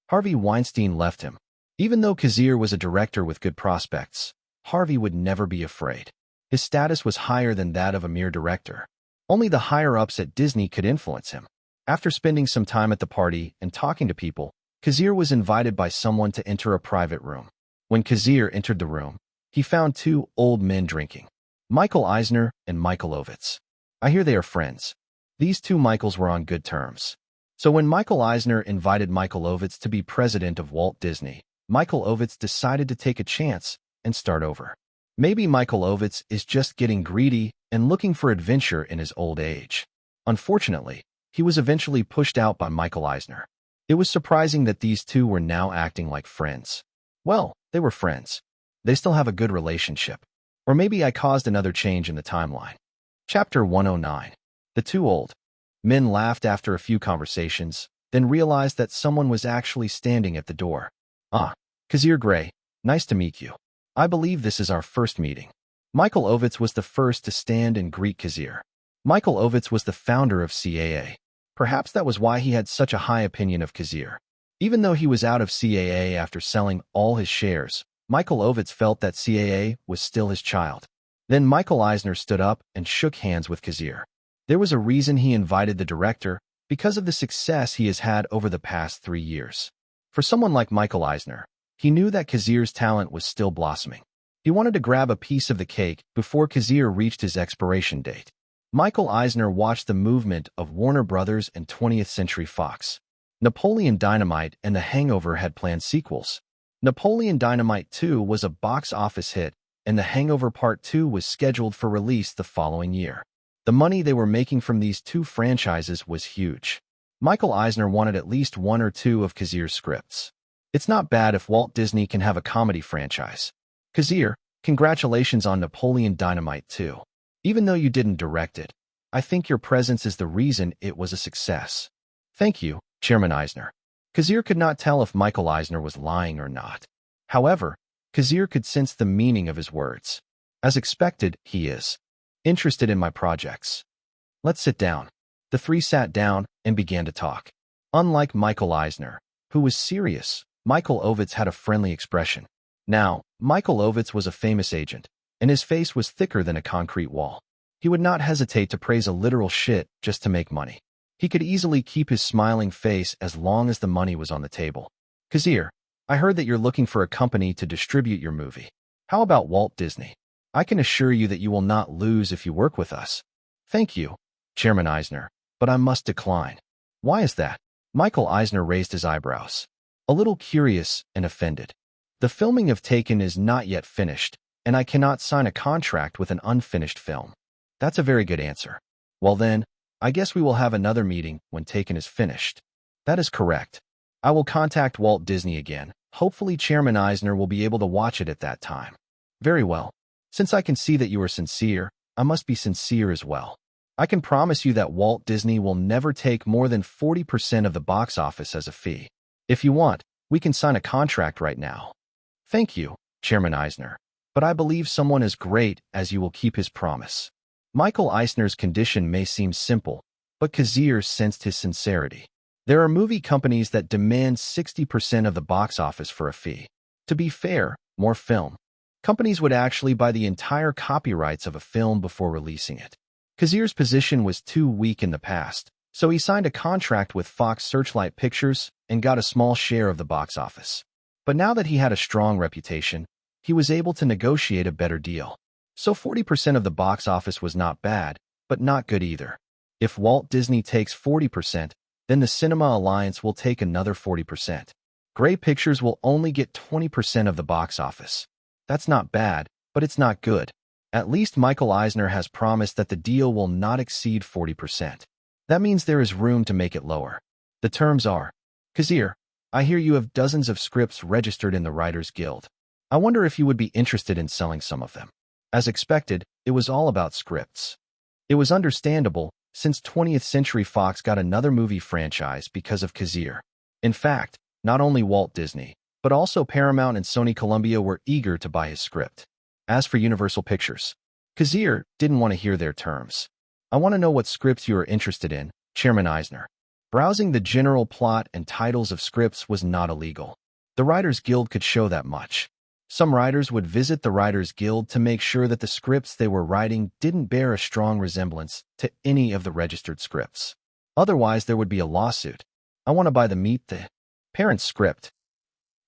Harvey Weinstein left him. Even though Kazir was a director with good prospects, Harvey would never be afraid. His status was higher than that of a mere director. Only the higher-ups at Disney could influence him. After spending some time at the party and talking to people, Kazir was invited by someone to enter a private room. When Kazir entered the room, he found two old men drinking. Michael Eisner and Michael Ovitz. I hear they are friends. These two Michaels were on good terms. So when Michael Eisner invited Michael Ovitz to be president of Walt Disney, Michael Ovitz decided to take a chance and start over. Maybe Michael Ovitz is just getting greedy and looking for adventure in his old age. Unfortunately, he was eventually pushed out by Michael Eisner. It was surprising that these two were now acting like friends. Well, they were friends. They still have a good relationship. Or maybe I caused another change in the timeline. Chapter 109. The two old men laughed after a few conversations, then realized that someone was actually standing at the door. Ah, Kazir Grey, nice to meet you. I believe this is our first meeting. Michael Ovitz was the first to stand and greet Kazir. Michael Ovitz was the founder of CAA. Perhaps that was why he had such a high opinion of Kazir. Even though he was out of CAA after selling all his shares, Michael Ovitz felt that CAA was still his child. Then Michael Eisner stood up and shook hands with Kazir. There was a reason he invited the director, because of the success he has had over the past 3 years. For someone like Michael Eisner, he knew that Kazir's talent was still blossoming. He wanted to grab a piece of the cake before Kazir reached his expiration date. Michael Eisner watched the movement of Warner Brothers and 20th Century Fox. Napoleon Dynamite and The Hangover had planned sequels. Napoleon Dynamite 2 was a box office hit, and The Hangover Part 2 was scheduled for release the following year. The money they were making from these two franchises was huge. Michael Eisner wanted at least one or two of Kazir's scripts. It's not bad if Walt Disney can have a comedy franchise. Kazir, congratulations on Napoleon Dynamite 2. Even though you didn't direct it, I think your presence is the reason it was a success. Thank you, Chairman Eisner. Kazir could not tell if Michael Eisner was lying or not. However, Kazir could sense the meaning of his words. As expected, he is interested in my projects. Let's sit down. The three sat down and began to talk. Unlike Michael Eisner, who was serious, Michael Ovitz had a friendly expression. Now, Michael Ovitz was a famous agent, and his face was thicker than a concrete wall. He would not hesitate to praise a literal shit just to make money. He could easily keep his smiling face as long as the money was on the table. Kazir, I heard that you're looking for a company to distribute your movie. How about Walt Disney? I can assure you that you will not lose if you work with us. Thank you, Chairman Eisner, but I must decline. Why is that? Michael Eisner raised his eyebrows, a little curious and offended. The filming of Taken is not yet finished, and I cannot sign a contract with an unfinished film. That's a very good answer. Well then, I guess we will have another meeting when Taken is finished. That is correct. I will contact Walt Disney again. Hopefully Chairman Eisner will be able to watch it at that time. Very well. Since I can see that you are sincere, I must be sincere as well. I can promise you that Walt Disney will never take more than 40% of the box office as a fee. If you want, we can sign a contract right now. Thank you, Chairman Eisner. but I believe someone as great as you will keep his promise. Michael Eisner's condition may seem simple, but Kazir sensed his sincerity. There are movie companies that demand 60% of the box office for a fee. To be fair, more film. Companies would actually buy the entire copyrights of a film before releasing it. Kazir's position was too weak in the past, so he signed a contract with Fox Searchlight Pictures and got a small share of the box office. But now that he had a strong reputation, he was able to negotiate a better deal. So 40% of the box office was not bad, but not good either. If Walt Disney takes 40%, then the Cinema Alliance will take another 40%. Grey Pictures will only get 20% of the box office. That's not bad, but it's not good. At least Michael Eisner has promised that the deal will not exceed 40%. That means there is room to make it lower. The terms are, Kazir, I hear you have dozens of scripts registered in the Writers Guild. I wonder if you would be interested in selling some of them. As expected, it was all about scripts. It was understandable, since 20th Century Fox got another movie franchise because of Kazir. In fact, not only Walt Disney, but also Paramount and Sony Columbia were eager to buy his script. As for Universal Pictures, Kazir didn't want to hear their terms. I want to know what scripts you are interested in, Chairman Eisner. Browsing the general plot and titles of scripts was not illegal. The Writers Guild could show that much. Some writers would visit the Writers Guild to make sure that the scripts they were writing didn't bear a strong resemblance to any of the registered scripts. Otherwise, there would be a lawsuit. I want to buy the Meet the Parents script.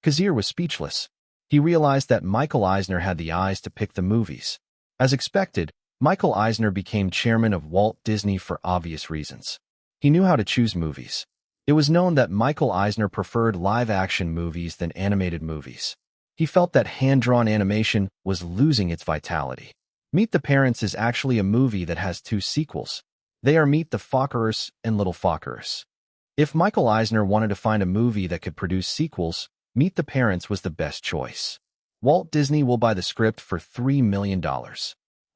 Kazir was speechless. He realized that Michael Eisner had the eyes to pick the movies. As expected, Michael Eisner became chairman of Walt Disney for obvious reasons. He knew how to choose movies. It was known that Michael Eisner preferred live-action movies than animated movies. He felt that hand-drawn animation was losing its vitality. Meet the Parents is actually a movie that has two sequels. They are Meet the Fockers and Little Fockers. If Michael Eisner wanted to find a movie that could produce sequels, Meet the Parents was the best choice. Walt Disney will buy the script for $3 million.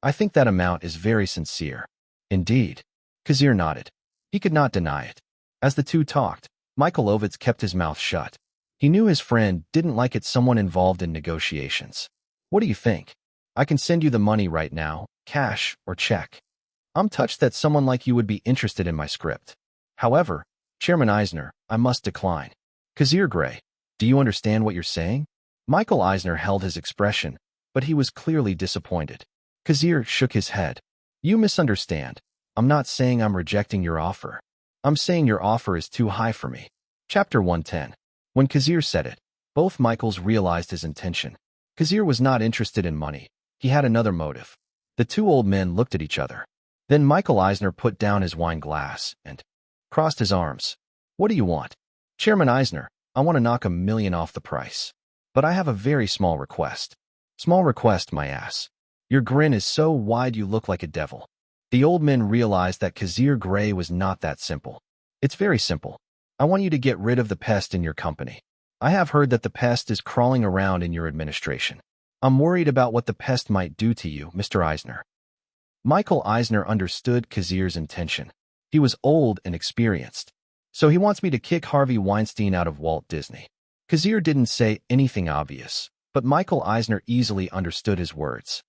I think that amount is very sincere. Indeed. Kazir nodded. He could not deny it. As the two talked, Michael Ovitz kept his mouth shut. He knew his friend didn't like it someone involved in negotiations. What do you think? I can send you the money right now, cash or check. I'm touched that someone like you would be interested in my script. However, Chairman Eisner, I must decline. Kazir Grey, do you understand what you're saying? Michael Eisner held his expression, but he was clearly disappointed. Kazir shook his head. You misunderstand. I'm not saying I'm rejecting your offer. I'm saying your offer is too high for me. Chapter 110. When Kazir said it, both Michaels realized his intention. Kazir was not interested in money. He had another motive. The two old men looked at each other. Then Michael Eisner put down his wine glass and crossed his arms. What do you want? Chairman Eisner, I want to knock $1 million off the price. But I have a very small request. Small request, my ass. Your grin is so wide you look like a devil. The old men realized that Kazir Grey was not that simple. It's very simple. I want you to get rid of the pest in your company. I have heard that the pest is crawling around in your administration. I'm worried about what the pest might do to you, Mr. Eisner. Michael Eisner understood Kazir's intention. He was old and experienced. So he wants me to kick Harvey Weinstein out of Walt Disney. Kazir didn't say anything obvious, but Michael Eisner easily understood his words.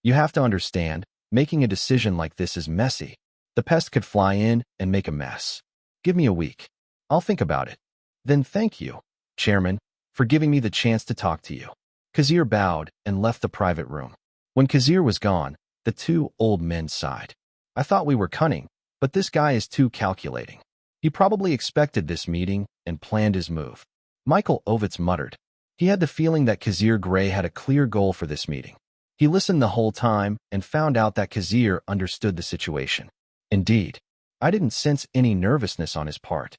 You have to understand, making a decision like this is messy. The pest could fly in and make a mess. Give me a week. I'll think about it. Then thank you, Chairman, for giving me the chance to talk to you. Kazir bowed and left the private room. When Kazir was gone, the two old men sighed. I thought we were cunning, but this guy is too calculating. He probably expected this meeting and planned his move. Michael Ovitz muttered. He had the feeling that Kazir Grey had a clear goal for this meeting. He listened the whole time and found out that Kazir understood the situation. Indeed, I didn't sense any nervousness on his part.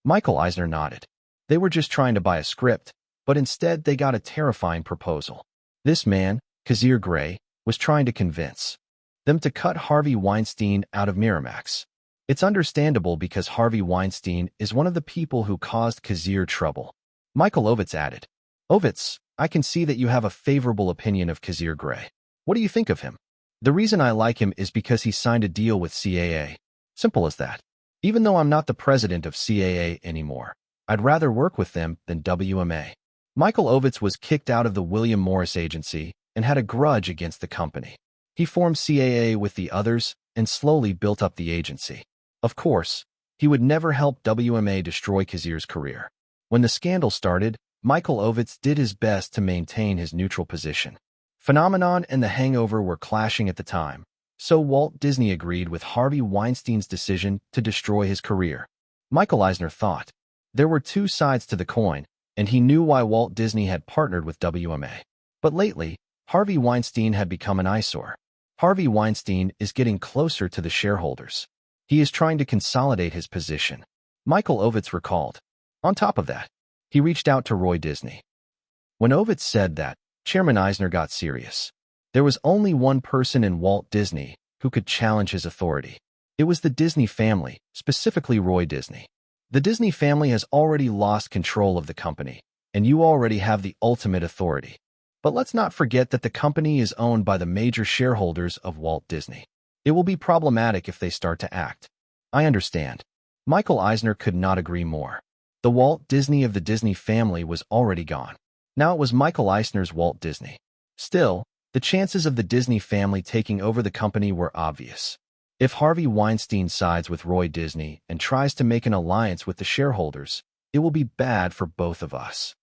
Michael Eisner nodded. They were just trying to buy a script, but instead they got a terrifying proposal. This man, Kazir Grey, was trying to convince them to cut Harvey Weinstein out of Miramax. It's understandable because Harvey Weinstein is one of the people who caused Kazir trouble. Michael Ovitz added, Ovitz, I can see that you have a favorable opinion of Kazir Grey. What do you think of him? The reason I like him is because he signed a deal with CAA. Simple as that. Even though I'm not the president of CAA anymore, I'd rather work with them than WMA. Michael Ovitz was kicked out of the William Morris Agency and had a grudge against the company. He formed CAA with the others and slowly built up the agency. Of course, he would never help WMA destroy Kazir's career. When the scandal started, Michael Ovitz did his best to maintain his neutral position. Phenomenon and The Hangover were clashing at the time, so Walt Disney agreed with Harvey Weinstein's decision to destroy his career. Michael Eisner thought there were two sides to the coin, and he knew why Walt Disney had partnered with WMA. But lately, Harvey Weinstein had become an eyesore. Harvey Weinstein is getting closer to the shareholders. He is trying to consolidate his position, Michael Ovitz recalled. On top of that, he reached out to Roy Disney. When Ovitz said that, Chairman Eisner got serious. There was only one person in Walt Disney who could challenge his authority. It was the Disney family, specifically Roy Disney. The Disney family has already lost control of the company, and you already have the ultimate authority. But let's not forget that the company is owned by the major shareholders of Walt Disney. It will be problematic if they start to act. I understand. Michael Eisner could not agree more. The Walt Disney of the Disney family was already gone. Now it was Michael Eisner's Walt Disney. Still, the chances of the Disney family taking over the company were obvious. If Harvey Weinstein sides with Roy Disney and tries to make an alliance with the shareholders, it will be bad for both of us.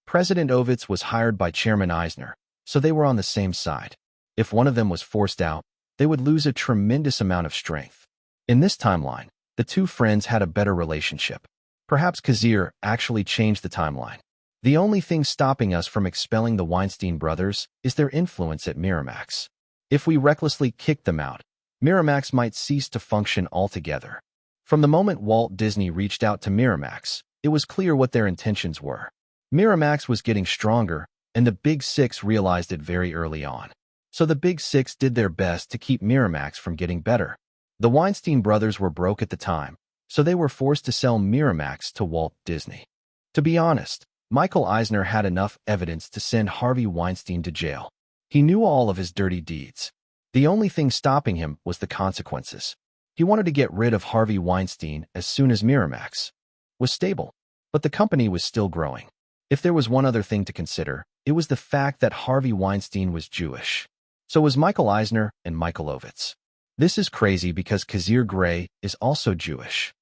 President Ovitz was hired by Chairman Eisner, so they were on the same side. If one of them was forced out, they would lose a tremendous amount of strength. In this timeline, the two friends had a better relationship. Perhaps Kazir actually changed the timeline. The only thing stopping us from expelling the Weinstein brothers is their influence at Miramax. If we recklessly kick them out, Miramax might cease to function altogether. From the moment Walt Disney reached out to Miramax, it was clear what their intentions were. Miramax was getting stronger, and the Big Six realized it very early on. So the Big Six did their best to keep Miramax from getting better. The Weinstein brothers were broke at the time, so they were forced to sell Miramax to Walt Disney. To be honest, Michael Eisner had enough evidence to send Harvey Weinstein to jail. He knew all of his dirty deeds. The only thing stopping him was the consequences. He wanted to get rid of Harvey Weinstein as soon as Miramax was stable, but the company was still growing. If there was one other thing to consider, it was the fact that Harvey Weinstein was Jewish. So was Michael Eisner and Michael Ovitz. This is crazy because Kazir Grey is also Jewish.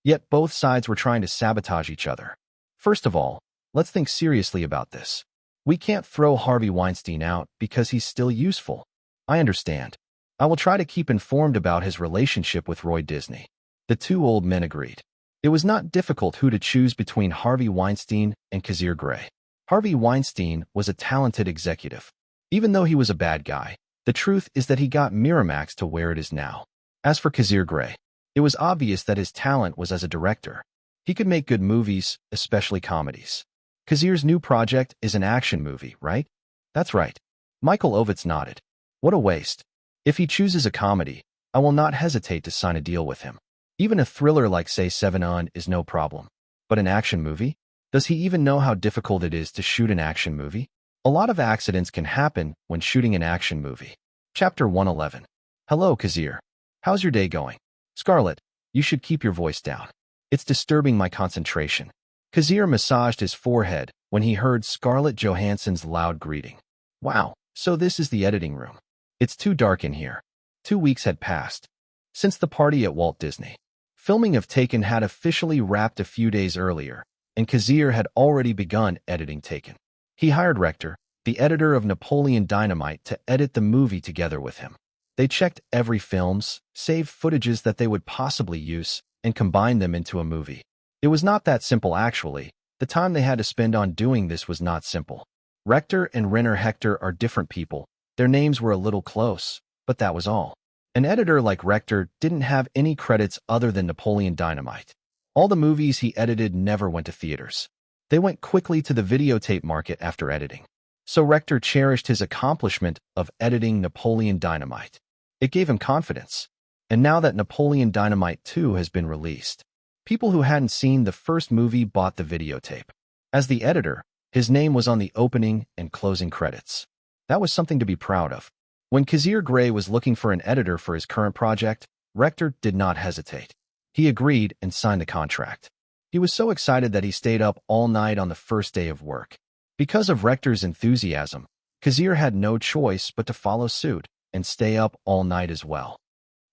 Yet both sides were trying to sabotage each other. First of all, let's think seriously about this. We can't throw Harvey Weinstein out because he's still useful. I understand. I will try to keep informed about his relationship with Roy Disney. The two old men agreed. It was not difficult who to choose between Harvey Weinstein and Kazir Grey. Harvey Weinstein was a talented executive. Even though he was a bad guy, the truth is that he got Miramax to where it is now. As for Kazir Grey, it was obvious that his talent was as a director. He could make good movies, especially comedies. Kazir's new project is an action movie, right? That's right. Michael Ovitz nodded. What a waste. If he chooses a comedy, I will not hesitate to sign a deal with him. Even a thriller like Say 7 On is no problem. But an action movie? Does he even know how difficult it is to shoot an action movie? A lot of accidents can happen when shooting an action movie. Chapter 111. Hello, Kazir. How's your day going? Scarlett, you should keep your voice down. It's disturbing my concentration. Kazir massaged his forehead when he heard Scarlett Johansson's loud greeting. Wow, so this is the editing room. It's too dark in here. 2 weeks had passed since the party at Walt Disney. Filming of Taken had officially wrapped a few days earlier, and Kazir had already begun editing Taken. He hired Rector, the editor of Napoleon Dynamite, to edit the movie together with him. They checked every films, saved footages that they would possibly use, and combined them into a movie. It was not that simple actually. The time they had to spend on doing this was not simple. Rector and Renner Hector are different people. Their names were a little close, but that was all. An editor like Rector didn't have any credits other than Napoleon Dynamite. All the movies he edited never went to theaters. They went quickly to the videotape market after editing. So Rector cherished his accomplishment of editing Napoleon Dynamite. It gave him confidence. And now that Napoleon Dynamite 2 has been released, people who hadn't seen the first movie bought the videotape. As the editor, his name was on the opening and closing credits. That was something to be proud of. When Kazir Grey was looking for an editor for his current project, Rector did not hesitate. He agreed and signed the contract. He was so excited that he stayed up all night on the first day of work. Because of Rector's enthusiasm, Kazir had no choice but to follow suit and stay up all night as well.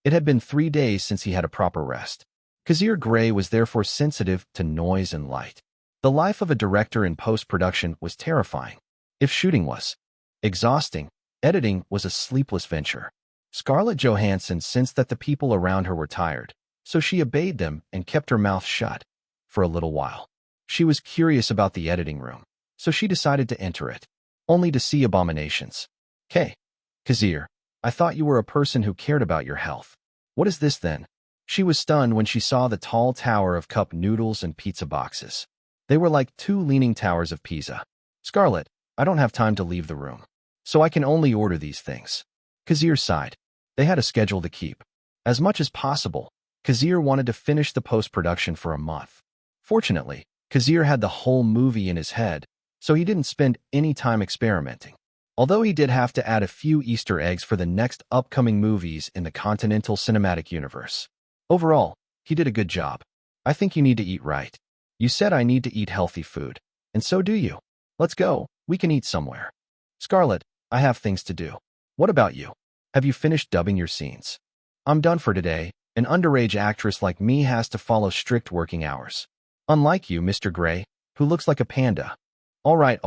It had been 3 days since he had a proper rest. Kazir Grey was therefore sensitive to noise and light. The life of a director in post-production was terrifying. If shooting was exhausting, editing was a sleepless venture. Scarlett Johansson sensed that the people around her were tired, so she obeyed them and kept her mouth shut for a little while. She was curious about the editing room, so she decided to enter it, only to see abominations. Kazir, I thought you were a person who cared about your health. What is this then? She was stunned when she saw the tall tower of cup noodles and pizza boxes. They were like 2 leaning towers of Pisa. Scarlett, I don't have time to leave the room, so I can only order these things. Kazir sighed. They had a schedule to keep. As much as possible, Kazir wanted to finish the post-production for a month. Fortunately, Kazir had the whole movie in his head, so he didn't spend any time experimenting. Although he did have to add a few Easter eggs for the next upcoming movies in the Continental Cinematic Universe. Overall, he did a good job. I think you need to eat right. You said I need to eat healthy food, and so do you. Let's go, we can eat somewhere. Scarlett, I have things to do. What about you? Have you finished dubbing your scenes? I'm done for today. An underage actress like me has to follow strict working hours. Unlike you, Mr. Grey, who looks like a panda. All right.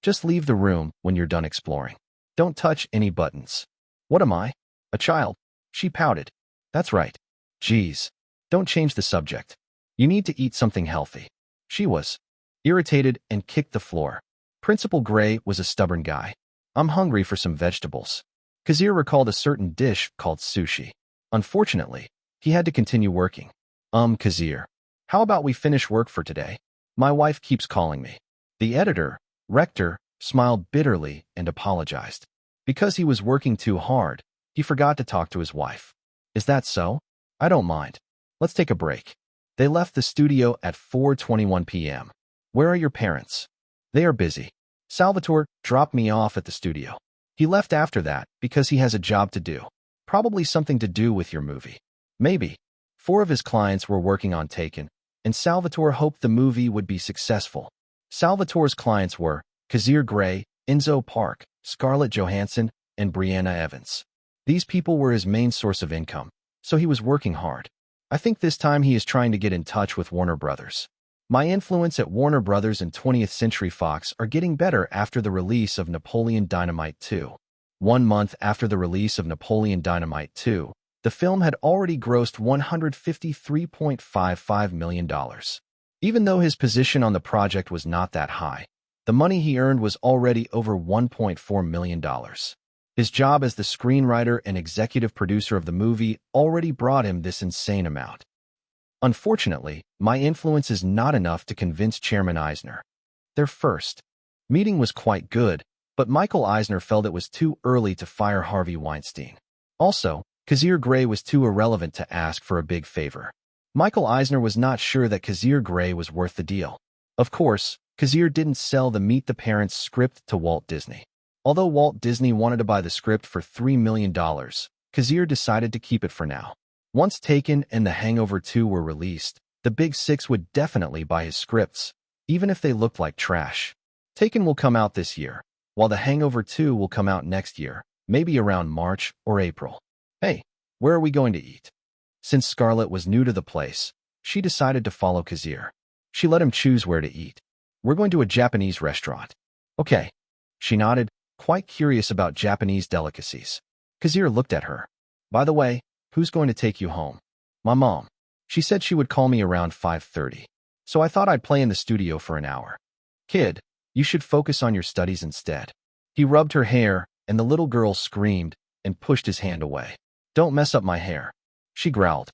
Just leave the room when you're done exploring. Don't touch any buttons. What am I? A child? She pouted. That's right. Geez. Don't change the subject. You need to eat something healthy. She was irritated and kicked the floor. Principal Grey was a stubborn guy. I'm hungry for some vegetables. Kazir recalled a certain dish called sushi. Unfortunately, he had to continue working. Kazir, how about we finish work for today? My wife keeps calling me. The editor, Rector, smiled bitterly and apologized. Because he was working too hard, he forgot to talk to his wife. Is that so? I don't mind. Let's take a break. They left the studio at 4:21 p.m. Where are your parents? They are busy. Salvatore dropped me off at the studio. He left after that because he has a job to do. Probably something to do with your movie. Maybe. 4 of his clients were working on Taken, and Salvatore hoped the movie would be successful. Salvatore's clients were Kazir Grey, Enzo Park, Scarlett Johansson, and Brianna Evans. These people were his main source of income, so he was working hard. I think this time he is trying to get in touch with Warner Brothers. My influence at Warner Brothers and 20th Century Fox are getting better after the release of Napoleon Dynamite 2. 1 month after the release of Napoleon Dynamite 2, the film had already grossed $153.55 million. Even though his position on the project was not that high, the money he earned was already over $1.4 million. His job as the screenwriter and executive producer of the movie already brought him this insane amount. Unfortunately, my influence is not enough to convince Chairman Eisner. Their first meeting was quite good, but Michael Eisner felt it was too early to fire Harvey Weinstein. Also, Kazir Grey was too irrelevant to ask for a big favor. Michael Eisner was not sure that Kazir Grey was worth the deal. Of course, Kazir didn't sell the Meet the Parents script to Walt Disney. Although Walt Disney wanted to buy the script for $3 million, Kazir decided to keep it for now. Once Taken and The Hangover 2 were released, the Big Six would definitely buy his scripts, even if they looked like trash. Taken will come out this year, while The Hangover 2 will come out next year, maybe around March or April. Hey, where are we going to eat? Since Scarlett was new to the place, she decided to follow Kazir. She let him choose where to eat. We're going to a Japanese restaurant. Okay. She nodded, quite curious about Japanese delicacies. Kazir looked at her. By the way, who's going to take you home? My mom. She said she would call me around 5:30, so I thought I'd play in the studio for an hour. Kid, you should focus on your studies instead. He rubbed her hair, and the little girl screamed and pushed his hand away. Don't mess up my hair. She growled.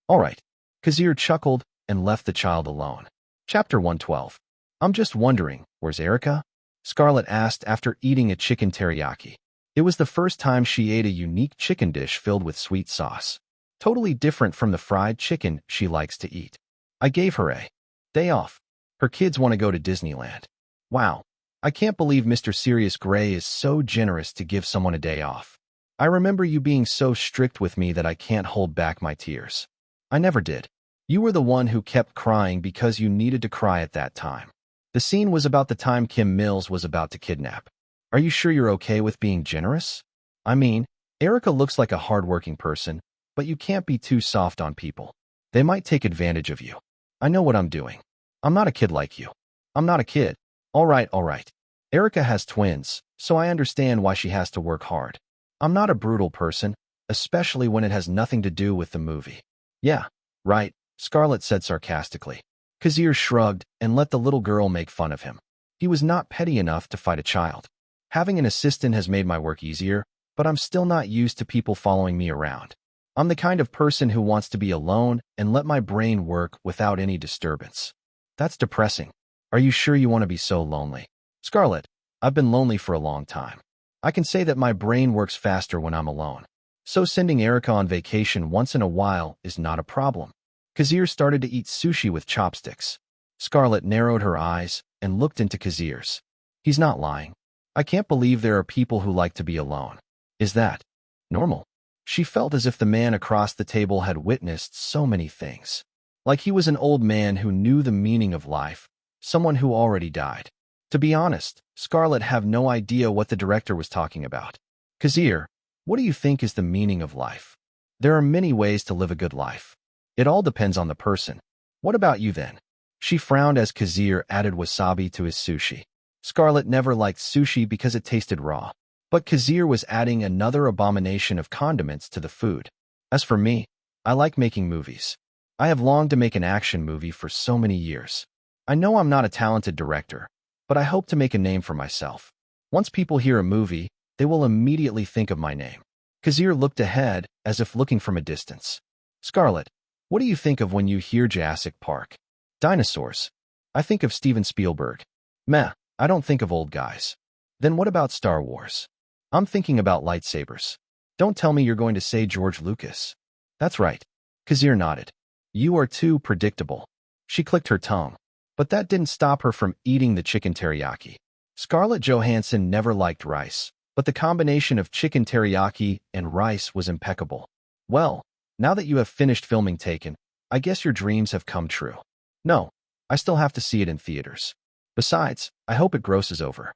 All right. Kazir chuckled and left the child alone. Chapter 112. I'm just wondering, where's Erica? Scarlett asked after eating a chicken teriyaki. It was the first time she ate a unique chicken dish filled with sweet sauce. Totally different from the fried chicken she likes to eat. I gave her a day off. Her kids want to go to Disneyland. Wow. I can't believe Mr. Sirius Grey is so generous to give someone a day off. I remember you being so strict with me that I can't hold back my tears. I never did. You were the one who kept crying because you needed to cry at that time. The scene was about the time Kim Mills was about to kidnap Are you sure you're okay with being generous? I mean, Erica looks like a hardworking person, but you can't be too soft on people. They might take advantage of you. I know what I'm doing. I'm not a kid like you. I'm not a kid. All right, all right. Erica has twins, so I understand why she has to work hard. I'm not a brutal person, especially when it has nothing to do with the movie. Yeah, right, Scarlett said sarcastically. Kazir shrugged and let the little girl make fun of him. He was not petty enough to fight a child. Having an assistant has made my work easier, but I'm still not used to people following me around. I'm the kind of person who wants to be alone and let my brain work without any disturbance. That's depressing. Are you sure you want to be so lonely? Scarlett, I've been lonely for a long time. I can say that my brain works faster when I'm alone. So sending Erica on vacation once in a while is not a problem. Kazir started to eat sushi with chopsticks. Scarlett narrowed her eyes and looked into Kazir's. He's not lying. I can't believe there are people who like to be alone. Is that normal? She felt as if the man across the table had witnessed so many things. Like he was an old man who knew the meaning of life, someone who already died. To be honest, Scarlett had no idea what the director was talking about. Kazir, what do you think is the meaning of life? There are many ways to live a good life. It all depends on the person. What about you then? She frowned as Kazir added wasabi to his sushi. Scarlett never liked sushi because it tasted raw. But Kazir was adding another abomination of condiments to the food. As for me, I like making movies. I have longed to make an action movie for so many years. I know I'm not a talented director, but I hope to make a name for myself. Once people hear a movie, they will immediately think of my name. Kazir looked ahead as if looking from a distance. Scarlett, what do you think of when you hear Jurassic Park? Dinosaurs. I think of Steven Spielberg. Meh, I don't think of old guys. Then what about Star Wars? I'm thinking about lightsabers. Don't tell me you're going to say George Lucas. That's right. Kazir nodded. You are too predictable. She clicked her tongue. But that didn't stop her from eating the chicken teriyaki. Scarlett Johansson never liked rice, but the combination of chicken teriyaki and rice was impeccable. Well, now that you have finished filming Taken, I guess your dreams have come true. No, I still have to see it in theaters. Besides, I hope it grosses over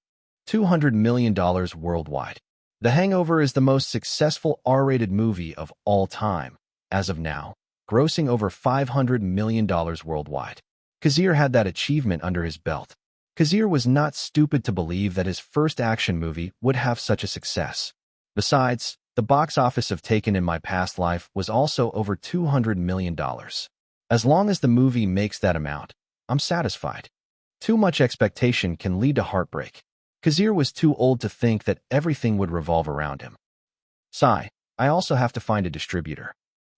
$200 million worldwide. The Hangover is the most successful R-rated movie of all time, as of now, grossing over $500 million worldwide. Kazir had that achievement under his belt. Kazir was not stupid to believe that his first action movie would have such a success. Besides, the box office of Taken in my past life was also over $200 million. As long as the movie makes that amount, I'm satisfied. Too much expectation can lead to heartbreak. Kazir was too old to think that everything would revolve around him. Sigh, I also have to find a distributor.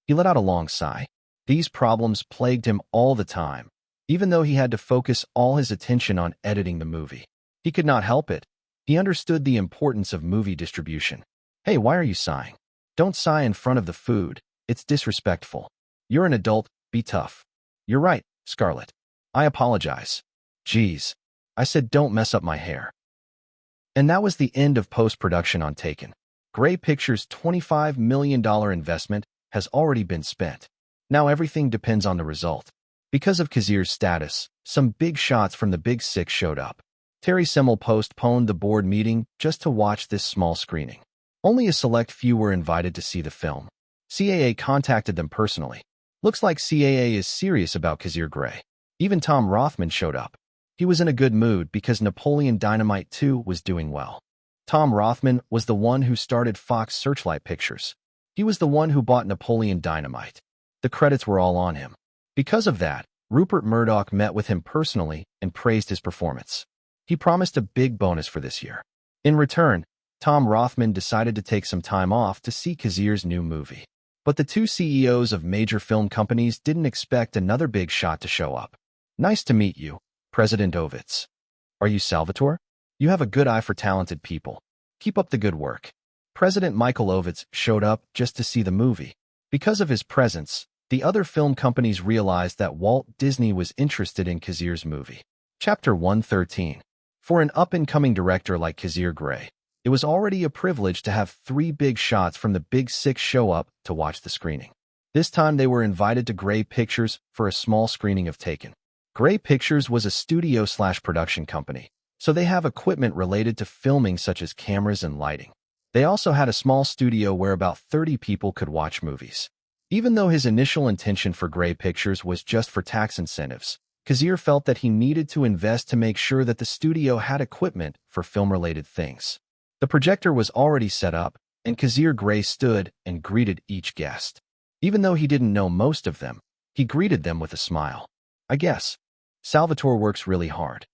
He let out a long sigh. These problems plagued him all the time, even though he had to focus all his attention on editing the movie. He could not help it. He understood the importance of movie distribution. Hey, why are you sighing? Don't sigh in front of the food. It's disrespectful. You're an adult, be tough. You're right, Scarlett. I apologize. Geez, I said don't mess up my hair. And that was the end of post-production on Taken. Grey Pictures' $25 million investment has already been spent. Now everything depends on the result. Because of Kazir's status, some big shots from the Big Six showed up. Terry Semel postponed the board meeting just to watch this small screening. Only a select few were invited to see the film. CAA contacted them personally. Looks like CAA is serious about Kazir Grey. Even Tom Rothman showed up. He was in a good mood because Napoleon Dynamite 2 was doing well. Tom Rothman was the one who started Fox Searchlight Pictures. He was the one who bought Napoleon Dynamite. The credits were all on him. Because of that, Rupert Murdoch met with him personally and praised his performance. He promised a big bonus for this year. In return, Tom Rothman decided to take some time off to see Kazir's new movie. But the two CEOs of major film companies didn't expect another big shot to show up. Nice to meet you, President Ovitz. Are you Salvatore? You have a good eye for talented people. Keep up the good work. President Michael Ovitz showed up just to see the movie. Because of his presence, the other film companies realized that Walt Disney was interested in Kazir's movie. Chapter 113. For an up-and-coming director like Kazir Grey, it was already a privilege to have 3 big shots from the Big Six show up to watch the screening. This time they were invited to Grey Pictures for a small screening of Taken. Grey Pictures was a studio/production company. so they have equipment related to filming such as cameras and lighting. They also had a small studio where about 30 people could watch movies. Even though his initial intention for Grey Pictures was just for tax incentives, Kazir felt that he needed to invest to make sure that the studio had equipment for film-related things. The projector was already set up, and Kazir Grey stood and greeted each guest. Even though he didn't know most of them, he greeted them with a smile. "I guess Salvatore works really hard."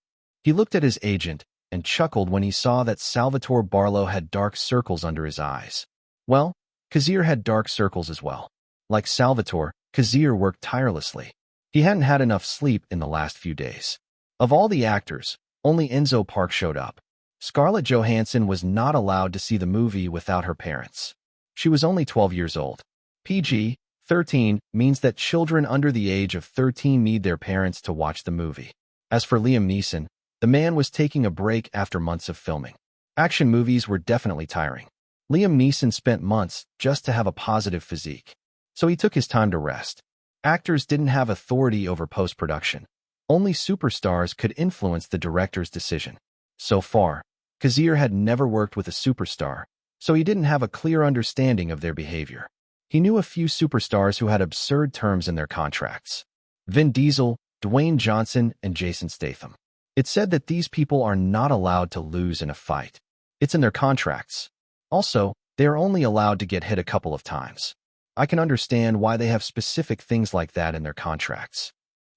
He looked at his agent and chuckled when he saw that Salvatore Barlow had dark circles under his eyes. Well, Kazir had dark circles as well. Like Salvatore, Kazir worked tirelessly. He hadn't had enough sleep in the last few days. Of all the actors, only Enzo Park showed up. Scarlett Johansson was not allowed to see the movie without her parents. She was only 12 years old. PG-13 means that children under the age of 13 need their parents to watch the movie. As for Liam Neeson, the man was taking a break after months of filming. Action movies were definitely tiring. Liam Neeson spent months just to have a positive physique, so he took his time to rest. Actors didn't have authority over post-production. Only superstars could influence the director's decision. So far, Kazir had never worked with a superstar, so he didn't have a clear understanding of their behavior. He knew a few superstars who had absurd terms in their contracts: Vin Diesel, Dwayne Johnson, and Jason Statham. It said that these people are not allowed to lose in a fight. It's in their contracts. Also, they are only allowed to get hit a couple of times. I can understand why they have specific things like that in their contracts.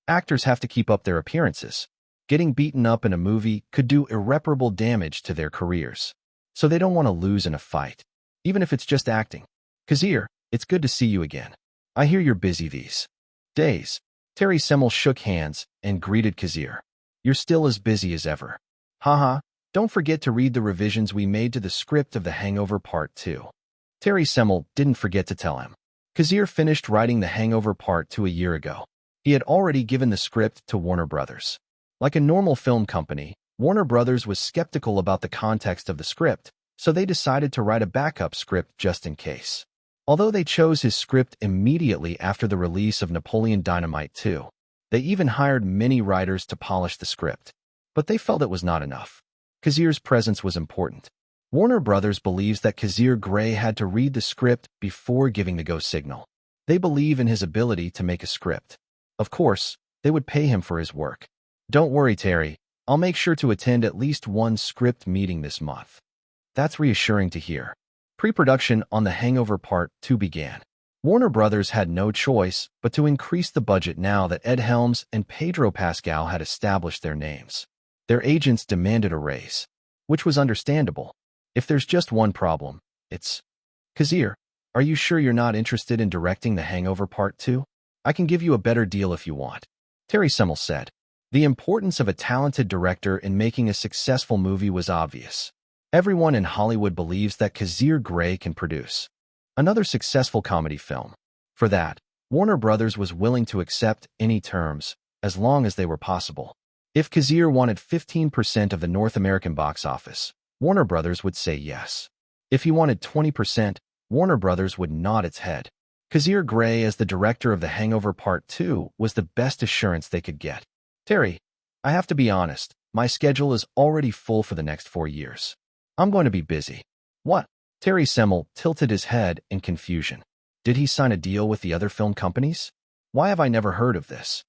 Actors have to keep up their appearances. Getting beaten up in a movie could do irreparable damage to their careers, so they don't want to lose in a fight, even if it's just acting. "Kazir, it's good to see you again. I hear you're busy these days." Terry Semel shook hands and greeted Kazir. "You're still as busy as ever. Haha, don't forget to read the revisions we made to the script of The Hangover Part 2. Terry Semel didn't forget to tell him. Kazir finished writing The Hangover Part 2 a year ago. He had already given the script to Warner Brothers. Like a normal film company, Warner Brothers was skeptical about the context of the script, so they decided to write a backup script just in case. Although they chose his script immediately after the release of Napoleon Dynamite 2, they even hired many writers to polish the script. But they felt it was not enough. Kazir's presence was important. Warner Brothers believes that Kazir Grey had to read the script before giving the go signal. They believe in his ability to make a script. Of course, they would pay him for his work. "Don't worry, Terry. I'll make sure to attend at least one script meeting this month." That's reassuring to hear. Pre-production on The Hangover Part 2 began. Warner Brothers had no choice but to increase the budget now that Ed Helms and Pedro Pascal had established their names. Their agents demanded a raise, which was understandable. If there's just one problem, it's, "Kazir, are you sure you're not interested in directing The Hangover Part 2? I can give you a better deal if you want," Terry Semel said. The importance of a talented director in making a successful movie was obvious. Everyone in Hollywood believes that Kazir Grey can produce another successful comedy film. For that, Warner Brothers was willing to accept any terms, as long as they were possible. If Kazir wanted 15% of the North American box office, Warner Brothers would say yes. If he wanted 20%, Warner Brothers would nod its head. Kazir Grey as the director of The Hangover Part 2 was the best assurance they could get. "Terry, I have to be honest, my schedule is already full for the next 4 years. I'm going to be busy." "What?" Terry Semel tilted his head in confusion. Did he sign a deal with the other film companies? Why have I never heard of this?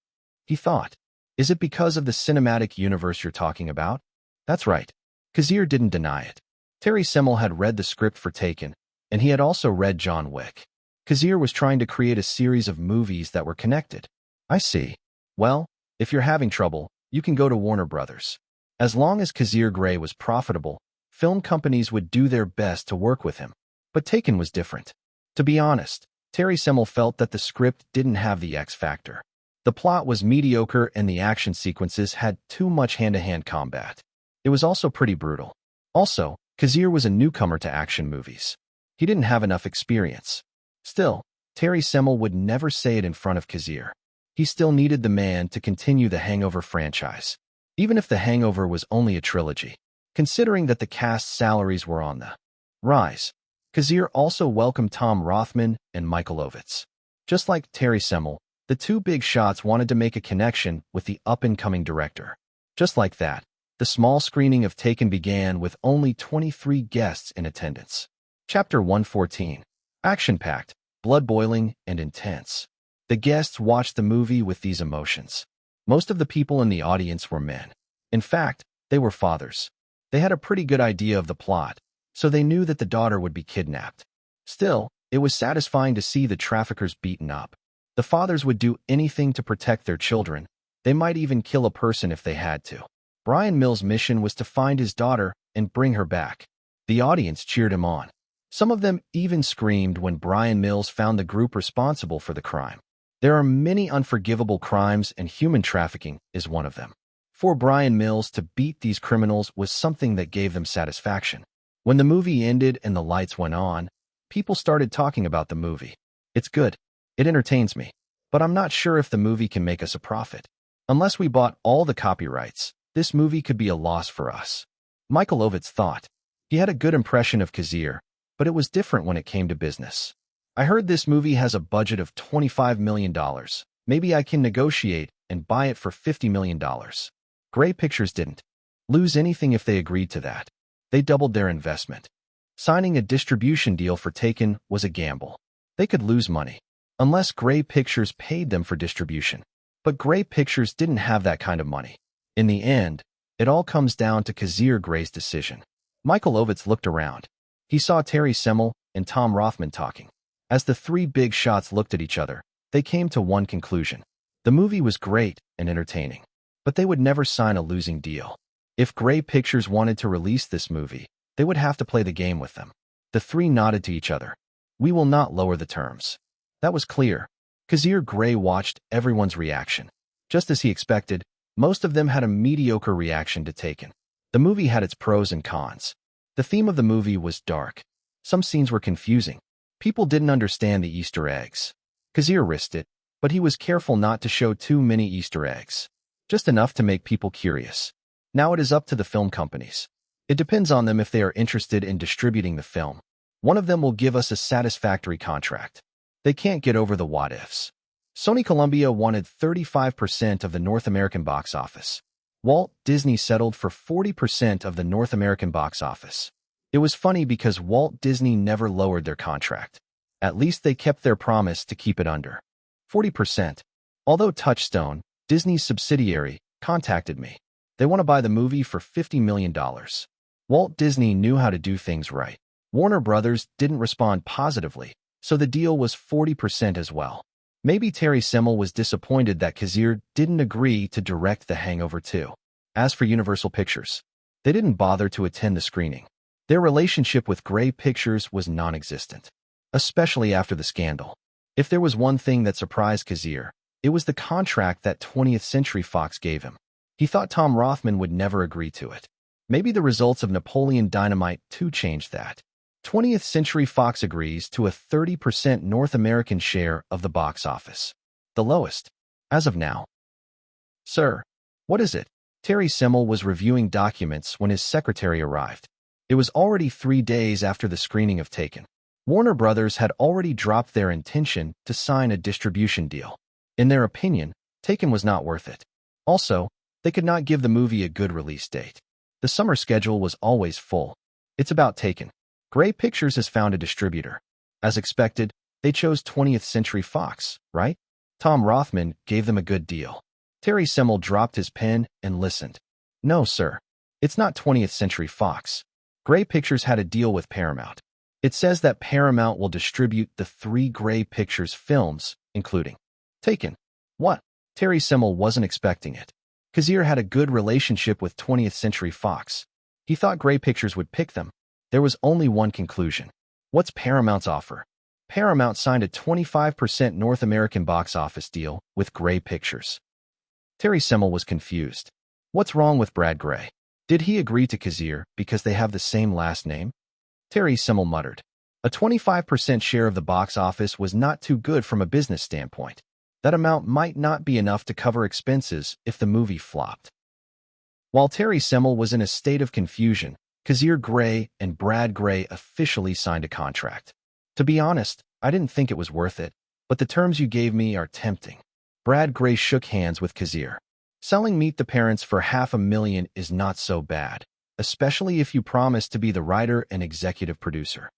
He thought. Is it because of the cinematic universe you're talking about? That's right. Kazir didn't deny it. Terry Semel had read the script for Taken, and he had also read John Wick. Kazir was trying to create a series of movies that were connected. I see. Well, if you're having trouble, you can go to Warner Brothers. As long as Kazir Grey was profitable, film companies would do their best to work with him. But Taken was different. To be honest, Terry Semel felt that the script didn't have the X factor. The plot was mediocre and the action sequences had too much hand-to-hand combat. It was also pretty brutal. Also, Kazir was a newcomer to action movies. He didn't have enough experience. Still, Terry Semel would never say it in front of Kazir. He still needed the man to continue the Hangover franchise, even if The Hangover was only a trilogy. Considering that the cast's salaries were on the rise, Kazir also welcomed Tom Rothman and Michael Ovitz. Just like Terry Semel, the two big shots wanted to make a connection with the up-and-coming director. Just like that, The small screening of Taken began with only 23 guests in attendance. Chapter 114. Action-packed, blood-boiling, and intense. The guests watched the movie with these emotions. Most of the people in the audience were men. In fact, they were fathers. They had a pretty good idea of the plot, so they knew that the daughter would be kidnapped. Still, it was satisfying to see the traffickers beaten up. The fathers would do anything to protect their children. They might even kill a person if they had to. Brian Mills' mission was to find his daughter and bring her back. The audience cheered him on. Some of them even screamed when Brian Mills found the group responsible for the crime. There are many unforgivable crimes, and human trafficking is one of them. For Brian Mills to beat these criminals was something that gave them satisfaction. When the movie ended and the lights went on, people started talking about the movie. It's good. It entertains me. But I'm not sure if the movie can make us a profit. Unless we bought all the copyrights, this movie could be a loss for us. Michael Ovitz thought. He had a good impression of Kazir, but it was different when it came to business. I heard this movie has a budget of $25 million. Maybe I can negotiate and buy it for $50 million. Grey Pictures didn't lose anything if they agreed to that. They doubled their investment. Signing a distribution deal for Taken was a gamble. They could lose money, unless Grey Pictures paid them for distribution. But Grey Pictures didn't have that kind of money. In the end, it all comes down to Kazir Grey's decision. Michael Ovitz looked around. He saw Terry Semel and Tom Rothman talking. As the three big shots looked at each other, they came to one conclusion. The movie was great and entertaining, but they would never sign a losing deal. If Grey Pictures wanted to release this movie, they would have to play the game with them. The three nodded to each other. We will not lower the terms. That was clear. Kazir Grey watched everyone's reaction. Just as he expected, most of them had a mediocre reaction to Taken. The movie had its pros and cons. The theme of the movie was dark. Some scenes were confusing. People didn't understand the Easter eggs. Kazir risked it, but he was careful not to show too many Easter eggs. Just enough to make people curious. Now it is up to the film companies. It depends on them if they are interested in distributing the film. One of them will give us a satisfactory contract. They can't get over the what-ifs. Sony Columbia wanted 35% of the North American box office. Walt Disney settled for 40% of the North American box office. It was funny because Walt Disney never lowered their contract. At least they kept their promise to keep it under 40%. Although Touchstone, Disney's subsidiary, contacted me. They want to buy the movie for $50 million. Walt Disney knew how to do things right. Warner Brothers didn't respond positively, so the deal was 40% as well. Maybe Terry Semel was disappointed that Kazir didn't agree to direct The Hangover 2. As for Universal Pictures, they didn't bother to attend the screening. Their relationship with Grey Pictures was non-existent, especially after the scandal. If there was one thing that surprised Kazir, it was the contract that 20th Century Fox gave him. He thought Tom Rothman would never agree to it. Maybe the results of Napoleon Dynamite 2 changed that. 20th Century Fox agrees to a 30% North American share of the box office. The lowest, as of now. Sir, what is it? Terry Semel was reviewing documents when his secretary arrived. It was already 3 days after the screening of Taken. Warner Brothers had already dropped their intention to sign a distribution deal. In their opinion, Taken was not worth it. Also, they could not give the movie a good release date. The summer schedule was always full. It's about Taken. Grey Pictures has found a distributor. As expected, they chose 20th Century Fox, right? Tom Rothman gave them a good deal. Terry Semel dropped his pen and listened. No, sir. It's not 20th Century Fox. Grey Pictures had a deal with Paramount. It says that Paramount will distribute the 3 Grey Pictures films, including Taken. What? Terry Semel wasn't expecting it. Kazir had a good relationship with 20th Century Fox. He thought Grey Pictures would pick them. There was only one conclusion. What's Paramount's offer? Paramount signed a 25% North American box office deal with Grey Pictures. Terry Semel was confused. What's wrong with Brad Grey? Did he agree to Kazir because they have the same last name? Terry Semel muttered. A 25% share of the box office was not too good from a business standpoint. That amount might not be enough to cover expenses if the movie flopped. While Terry Semel was in a state of confusion, Kazir Grey and Brad Grey officially signed a contract. To be honest, I didn't think it was worth it, but the terms you gave me are tempting. Brad Grey shook hands with Kazir. Selling Meet the Parents for $500,000 is not so bad, especially if you promise to be the writer and executive producer.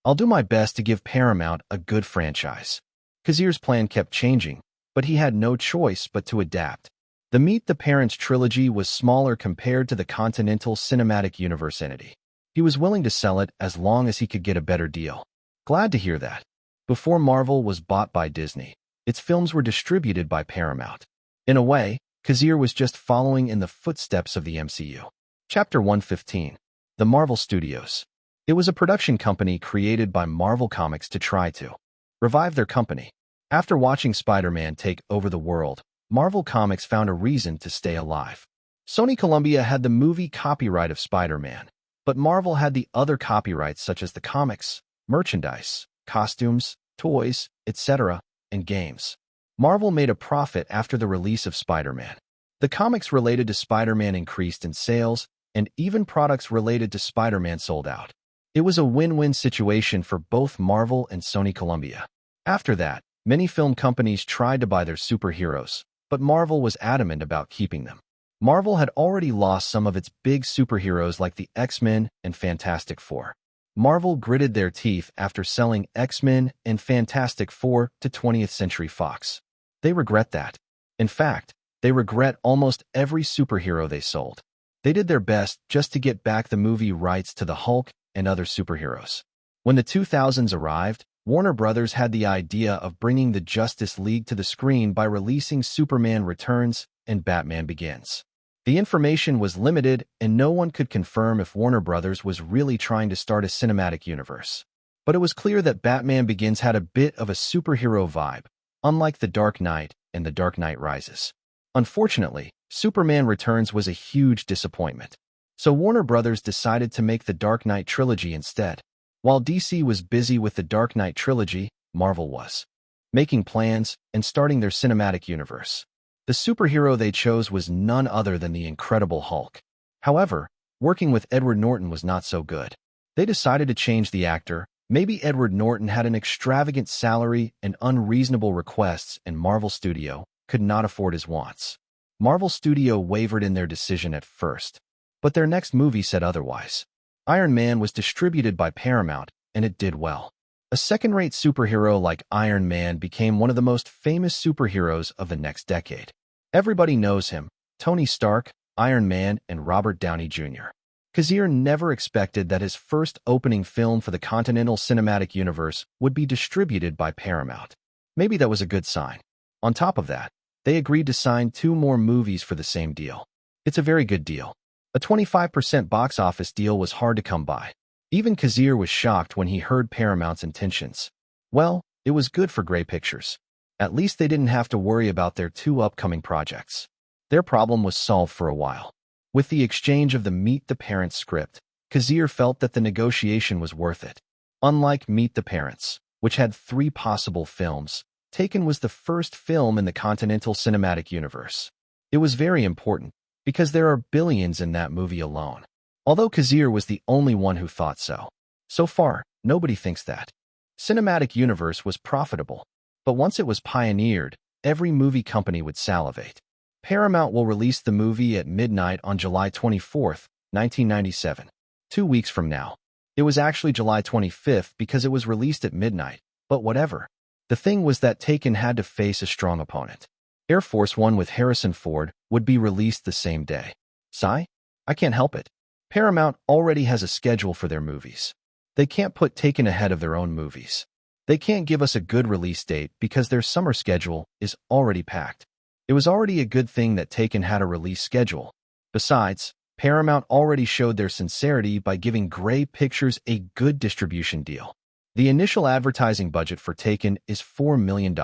I'll do my best to give Paramount a good franchise. Kazir's plan kept changing, but he had no choice but to adapt. The Meet the Parents trilogy was smaller compared to the Continental Cinematic Universe entity. He was willing to sell it as long as he could get a better deal. Glad to hear that. Before Marvel was bought by Disney, its films were distributed by Paramount. In a way, Kazir was just following in the footsteps of the MCU. Chapter 115. The Marvel Studios. It was a production company created by Marvel Comics to try to revive their company. After watching Spider-Man take over the world, Marvel Comics found a reason to stay alive. Sony Columbia had the movie copyright of Spider-Man, but Marvel had the other copyrights such as the comics, merchandise, costumes, toys, etc., and games. Marvel made a profit after the release of Spider-Man. The comics related to Spider-Man increased in sales, and even products related to Spider-Man sold out. It was a win-win situation for both Marvel and Sony Columbia. After that, many film companies tried to buy their superheroes, but Marvel was adamant about keeping them. Marvel had already lost some of its big superheroes like the X-Men and Fantastic Four. Marvel gritted their teeth after selling X-Men and Fantastic Four to 20th Century Fox. They regret that. In fact, they regret almost every superhero they sold. They did their best just to get back the movie rights to the Hulk and other superheroes. When the 2000s arrived, Warner Brothers had the idea of bringing the Justice League to the screen by releasing Superman Returns and Batman Begins. The information was limited, and no one could confirm if Warner Brothers was really trying to start a cinematic universe. But it was clear that Batman Begins had a bit of a superhero vibe, unlike The Dark Knight and The Dark Knight Rises. Unfortunately, Superman Returns was a huge disappointment. So Warner Brothers decided to make the Dark Knight trilogy instead. While DC was busy with the Dark Knight trilogy, Marvel was making plans and starting their cinematic universe. The superhero they chose was none other than the Incredible Hulk. However, working with Edward Norton was not so good. They decided to change the actor. Maybe Edward Norton had an extravagant salary and unreasonable requests, and Marvel Studio could not afford his wants. Marvel Studio wavered in their decision at first, but their next movie said otherwise. Iron Man was distributed by Paramount, and it did well. A second-rate superhero like Iron Man became one of the most famous superheroes of the next decade. Everybody knows him: Tony Stark, Iron Man, and Robert Downey Jr. Kazir never expected that his first opening film for the Continental Cinematic Universe would be distributed by Paramount. Maybe that was a good sign. On top of that, they agreed to sign 2 more movies for the same deal. It's a very good deal. A 25% box office deal was hard to come by. Even Kazir was shocked when he heard Paramount's intentions. Well, it was good for Grey Pictures. At least they didn't have to worry about their 2 upcoming projects. Their problem was solved for a while. With the exchange of the Meet the Parents script, Kazir felt that the negotiation was worth it. Unlike Meet the Parents, which had 3 possible films, Taken was the first film in the Continental Cinematic Universe. It was very important, because there are billions in that movie alone. Although Kazir was the only one who thought so. So far, nobody thinks that. Cinematic Universe was profitable, but once it was pioneered, every movie company would salivate. Paramount will release the movie at midnight on July 24, 1997. 2 weeks from now. It was actually July 25th because it was released at midnight, but whatever. The thing was that Taken had to face a strong opponent. Air Force One with Harrison Ford would be released the same day. Sigh? I can't help it. Paramount already has a schedule for their movies. They can't put Taken ahead of their own movies. They can't give us a good release date because their summer schedule is already packed. It was already a good thing that Taken had a release schedule. Besides, Paramount already showed their sincerity by giving Grey Pictures a good distribution deal. The initial advertising budget for Taken is $4 million.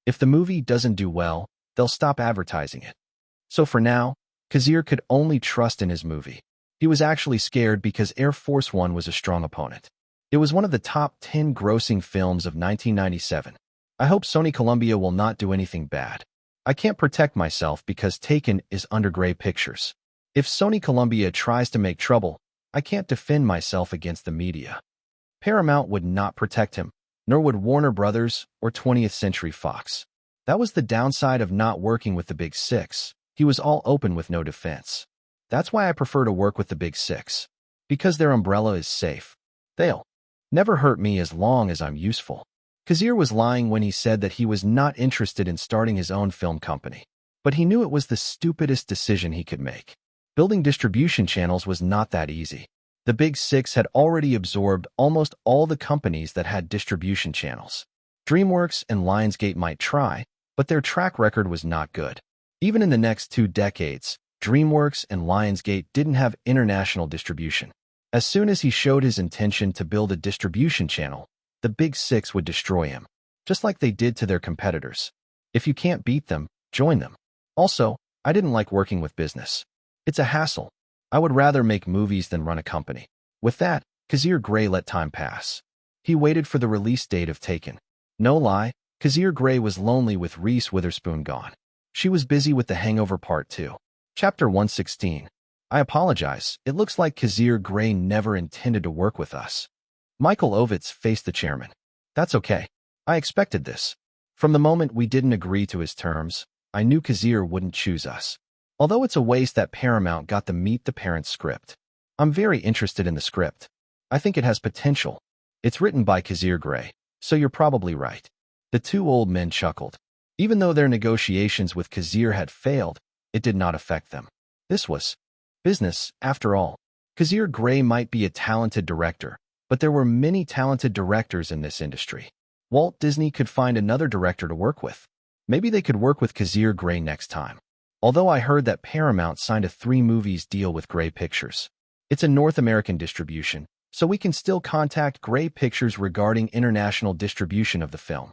If the movie doesn't do well, they'll stop advertising it. So for now, Kazir could only trust in his movie. He was actually scared because Air Force One was a strong opponent. It was one of the top 10 grossing films of 1997. I hope Sony Columbia will not do anything bad. I can't protect myself because Taken is under Grey Pictures. If Sony Columbia tries to make trouble, I can't defend myself against the media. Paramount would not protect him, nor would Warner Brothers or 20th Century Fox. That was the downside of not working with the Big Six. He was all open with no defense. That's why I prefer to work with the big six. Because their umbrella is safe. They'll never hurt me as long as I'm useful. Kazir was lying when he said that he was not interested in starting his own film company. But he knew it was the stupidest decision he could make. Building distribution channels was not that easy. The Big Six had already absorbed almost all the companies that had distribution channels. DreamWorks and Lionsgate might try, but their track record was not good. Even in the next 2 decades, DreamWorks and Lionsgate didn't have international distribution. As soon as he showed his intention to build a distribution channel, the Big Six would destroy him, just like they did to their competitors. If you can't beat them, join them. Also, I didn't like working with business. It's a hassle. I would rather make movies than run a company. With that, Kazir Grey let time pass. He waited for the release date of Taken. No lie, Kazir Grey was lonely with Reese Witherspoon gone. She was busy with The Hangover Part 2. Chapter 116. I apologize, it looks like Kazir Grey never intended to work with us. Michael Ovitz faced the chairman. That's okay. I expected this. From the moment we didn't agree to his terms, I knew Kazir wouldn't choose us. Although it's a waste that Paramount got the Meet the Parents script. I'm very interested in the script. I think it has potential. It's written by Kazir Grey, so you're probably right. The 2 old men chuckled. Even though their negotiations with Kazir had failed, it did not affect them. This was business, after all. Kazir Grey might be a talented director, but there were many talented directors in this industry. Walt Disney could find another director to work with. Maybe they could work with Kazir Grey next time. Although I heard that Paramount signed a 3-movies deal with Grey Pictures. It's a North American distribution, so we can still contact Grey Pictures regarding international distribution of the film.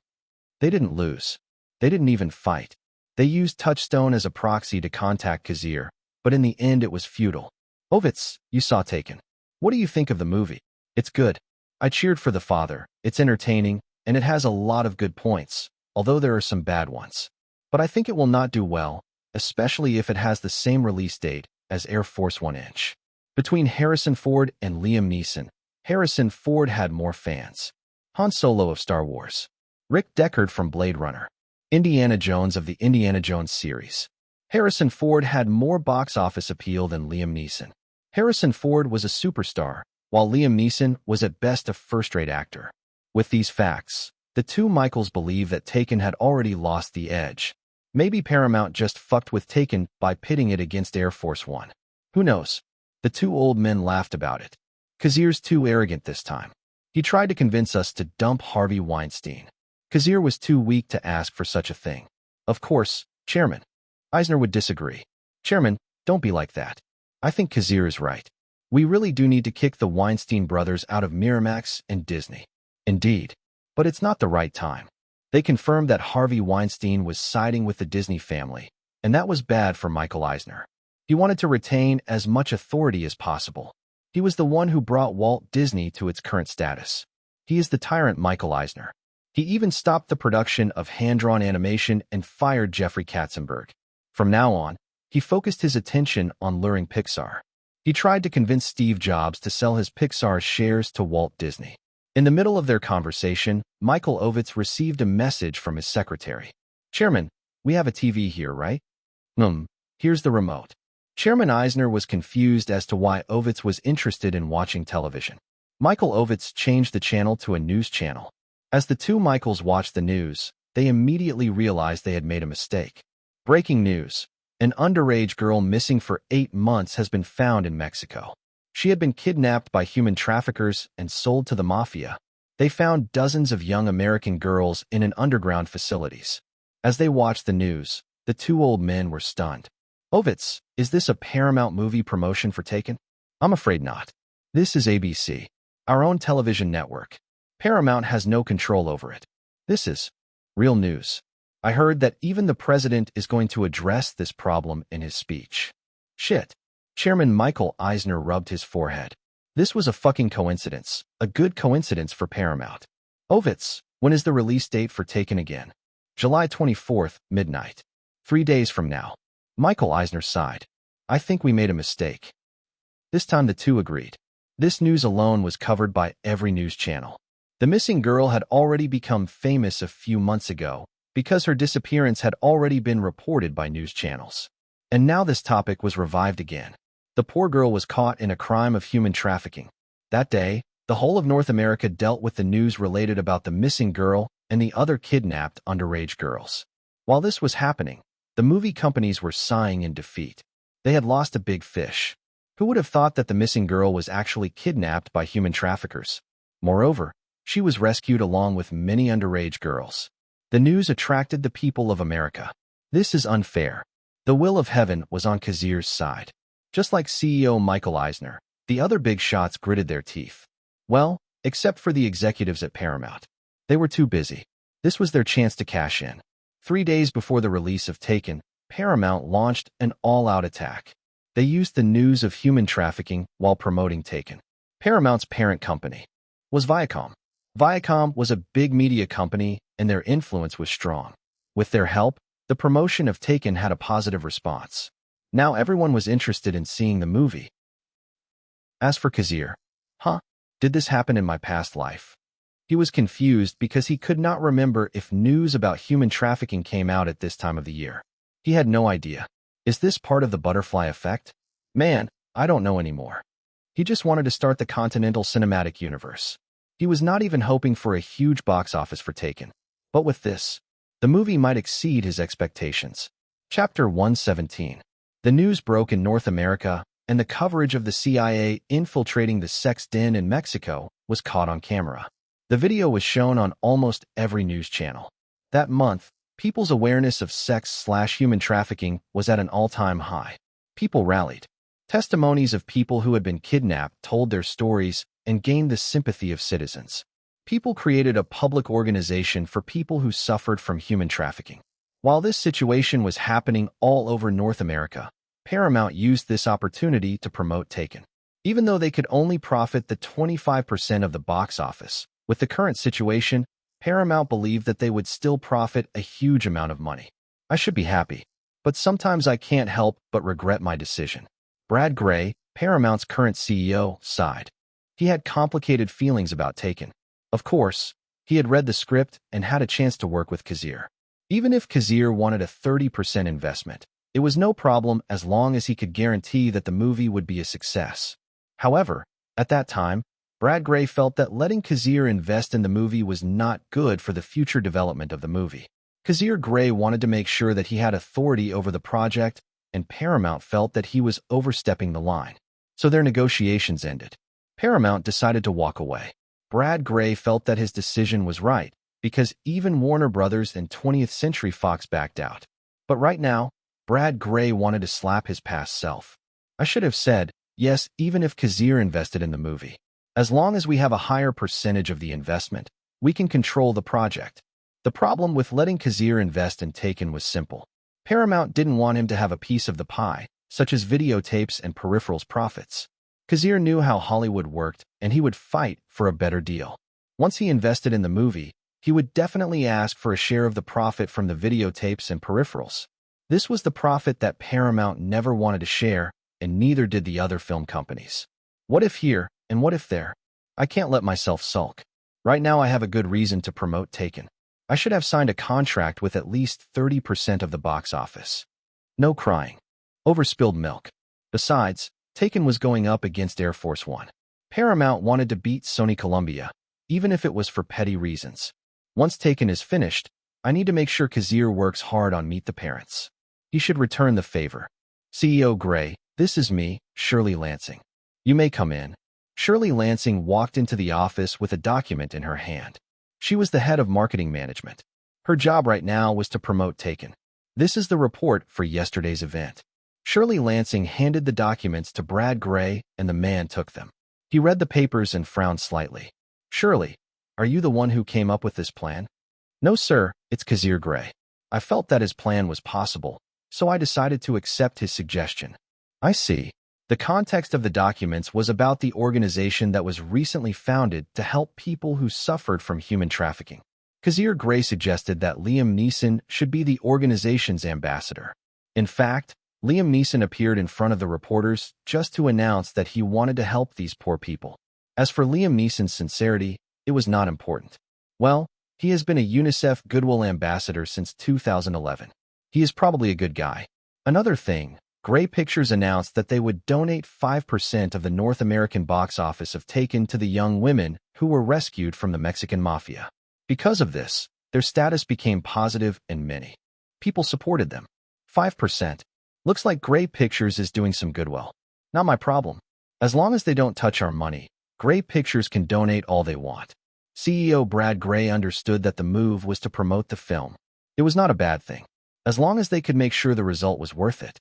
They didn't lose. They didn't even fight. They used Touchstone as a proxy to contact Kazir, but in the end it was futile. Ovitz, you saw Taken. What do you think of the movie? It's good. I cheered for the father. It's entertaining, and it has a lot of good points, although there are some bad ones. But I think it will not do well, especially if it has the same release date as Air Force 1 Inch. Between Harrison Ford and Liam Neeson, Harrison Ford had more fans. Han Solo of Star Wars. Rick Deckard from Blade Runner. Indiana Jones of the Indiana Jones series. Harrison Ford had more box office appeal than Liam Neeson. Harrison Ford was a superstar, while Liam Neeson was at best a first-rate actor. With these facts, the 2 Michaels believe that Taken had already lost the edge. Maybe Paramount just fucked with Taken by pitting it against Air Force 1. Who knows? The 2 old men laughed about it. Kazir's too arrogant this time. He tried to convince us to dump Harvey Weinstein. Kazir was too weak to ask for such a thing. Of course, Chairman Eisner would disagree. Chairman, don't be like that. I think Kazir is right. We really do need to kick the Weinstein brothers out of Miramax and Disney. Indeed. But it's not the right time. They confirmed that Harvey Weinstein was siding with the Disney family, and that was bad for Michael Eisner. He wanted to retain as much authority as possible. He was the one who brought Walt Disney to its current status. He is the tyrant Michael Eisner. He even stopped the production of hand-drawn animation and fired Jeffrey Katzenberg. From now on, he focused his attention on luring Pixar. He tried to convince Steve Jobs to sell his Pixar shares to Walt Disney. In the middle of their conversation, Michael Ovitz received a message from his secretary. Chairman, we have a TV here, right? Here's the remote. Chairman Eisner was confused as to why Ovitz was interested in watching television. Michael Ovitz changed the channel to a news channel. As the 2 Michaels watched the news, they immediately realized they had made a mistake. Breaking news. An underage girl missing for 8 months has been found in Mexico. She had been kidnapped by human traffickers and sold to the mafia. They found dozens of young American girls in an underground facilities. As they watched the news, the 2 old men were stunned. Ovitz, is this a Paramount movie promotion for Taken? I'm afraid not. This is ABC, our own television network. Paramount has no control over it. This is real news. I heard that even the president is going to address this problem in his speech. Shit. Chairman Michael Eisner rubbed his forehead. This was a fucking coincidence, a good coincidence for Paramount. Ovitz, when is the release date for Taken again? July 24th, midnight. 3 days from now. Michael Eisner sighed. I think we made a mistake. This time the 2 agreed. This news alone was covered by every news channel. The missing girl had already become famous a few months ago because her disappearance had already been reported by news channels. And now this topic was revived again. The poor girl was caught in a crime of human trafficking. That day, the whole of North America dealt with the news related about the missing girl and the other kidnapped underage girls. While this was happening, the movie companies were sighing in defeat. They had lost a big fish. Who would have thought that the missing girl was actually kidnapped by human traffickers? Moreover, she was rescued along with many underage girls. The news attracted the people of America. This is unfair. The will of heaven was on Kazir's side. Just like CEO Michael Eisner, the other big shots gritted their teeth. Well, except for the executives at Paramount. They were too busy. This was their chance to cash in. 3 days before the release of Taken, Paramount launched an all-out attack. They used the news of human trafficking while promoting Taken. Paramount's parent company was Viacom. Viacom was a big media company and their influence was strong. With their help, the promotion of Taken had a positive response. Now everyone was interested in seeing the movie. As for Kazir, did this happen in my past life? He was confused because he could not remember if news about human trafficking came out at this time of the year. He had no idea. Is this part of the butterfly effect? Man, I don't know anymore. He just wanted to start the Continental Cinematic Universe. He was not even hoping for a huge box office for Taken. But with this, the movie might exceed his expectations. Chapter 117. The news broke in North America, and the coverage of the CIA infiltrating the sex den in Mexico was caught on camera. The video was shown on almost every news channel. That month, people's awareness of sex/human trafficking was at an all-time high. People rallied. Testimonies of people who had been kidnapped told their stories and gained the sympathy of citizens. People created a public organization for people who suffered from human trafficking. While this situation was happening all over North America, Paramount used this opportunity to promote Taken. Even though they could only profit the 25% of the box office, with the current situation, Paramount believed that they would still profit a huge amount of money. I should be happy, but sometimes I can't help but regret my decision. Brad Grey, Paramount's current CEO, sighed. He had complicated feelings about Taken. Of course, he had read the script and had a chance to work with Kazir. Even if Kazir wanted a 30% investment, it was no problem as long as he could guarantee that the movie would be a success. However, at that time, Brad Grey felt that letting Kazir invest in the movie was not good for the future development of the movie. Kazir Grey wanted to make sure that he had authority over the project, and Paramount felt that he was overstepping the line. So their negotiations ended. Paramount decided to walk away. Brad Grey felt that his decision was right, because even Warner Brothers and 20th Century Fox backed out. But right now, Brad Grey wanted to slap his past self. I should have said, yes, even if Kazir invested in the movie. As long as we have a higher percentage of the investment, we can control the project. The problem with letting Kazir invest in Taken was simple. Paramount didn't want him to have a piece of the pie, such as videotapes and peripherals profits. Kazir knew how Hollywood worked, and he would fight for a better deal. Once he invested in the movie, he would definitely ask for a share of the profit from the videotapes and peripherals. This was the profit that Paramount never wanted to share, and neither did the other film companies. What if here, and what if there? I can't let myself sulk. Right now I have a good reason to promote Taken. I should have signed a contract with at least 30% of the box office. No crying. Over spilled milk. Besides, Taken was going up against Air Force One. Paramount wanted to beat Sony Columbia, even if it was for petty reasons. Once Taken is finished, I need to make sure Kazir works hard on Meet the Parents. He should return the favor. CEO Grey, this is me, Shirley Lansing. You may come in. Shirley Lansing walked into the office with a document in her hand. She was the head of marketing management. Her job right now was to promote Taken. This is the report for yesterday's event. Shirley Lansing handed the documents to Brad Grey, and the man took them. He read the papers and frowned slightly. Shirley, are you the one who came up with this plan? No, sir, it's Kazir Grey. I felt that his plan was possible, so I decided to accept his suggestion. I see. The context of the documents was about the organization that was recently founded to help people who suffered from human trafficking. Kazir Grey suggested that Liam Neeson should be the organization's ambassador. In fact, Liam Neeson appeared in front of the reporters just to announce that he wanted to help these poor people. As for Liam Neeson's sincerity, it was not important. Well, he has been a UNICEF Goodwill Ambassador since 2011. He is probably a good guy. Another thing, Grey Pictures announced that they would donate 5% of the North American box office of Taken to the young women who were rescued from the Mexican mafia. Because of this, their status became positive and many people supported them. 5%. Looks like Grey Pictures is doing some goodwill. Not my problem. As long as they don't touch our money, Grey Pictures can donate all they want. CEO Brad Grey understood that the move was to promote the film. It was not a bad thing, as long as they could make sure the result was worth it.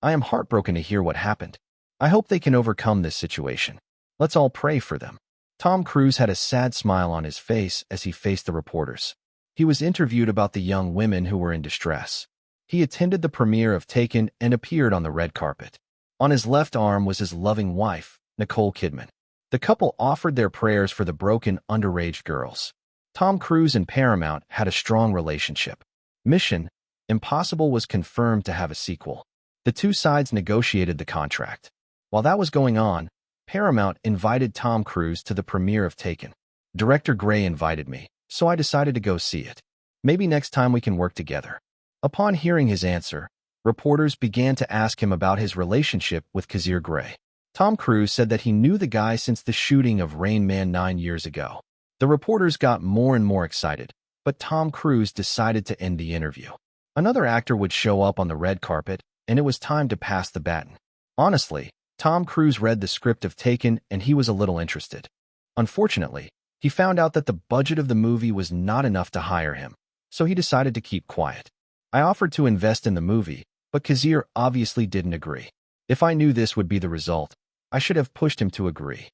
I am heartbroken to hear what happened. I hope they can overcome this situation. Let's all pray for them. Tom Cruise had a sad smile on his face as he faced the reporters. He was interviewed about the young women who were in distress. He attended the premiere of Taken and appeared on the red carpet. On his left arm was his loving wife, Nicole Kidman. The couple offered their prayers for the broken, underage girls. Tom Cruise and Paramount had a strong relationship. Mission Impossible was confirmed to have a sequel. The two sides negotiated the contract. While that was going on, Paramount invited Tom Cruise to the premiere of Taken. Director Grey invited me, so I decided to go see it. Maybe next time we can work together. Upon hearing his answer, reporters began to ask him about his relationship with Kazir Grey. Tom Cruise said that he knew the guy since the shooting of Rain Man 9 years ago. The reporters got more and more excited, but Tom Cruise decided to end the interview. Another actor would show up on the red carpet, and it was time to pass the baton. Honestly, Tom Cruise read the script of Taken and he was a little interested. Unfortunately, he found out that the budget of the movie was not enough to hire him, so he decided to keep quiet. I offered to invest in the movie, but Kazir obviously didn't agree. If I knew this would be the result, I should have pushed him to agree.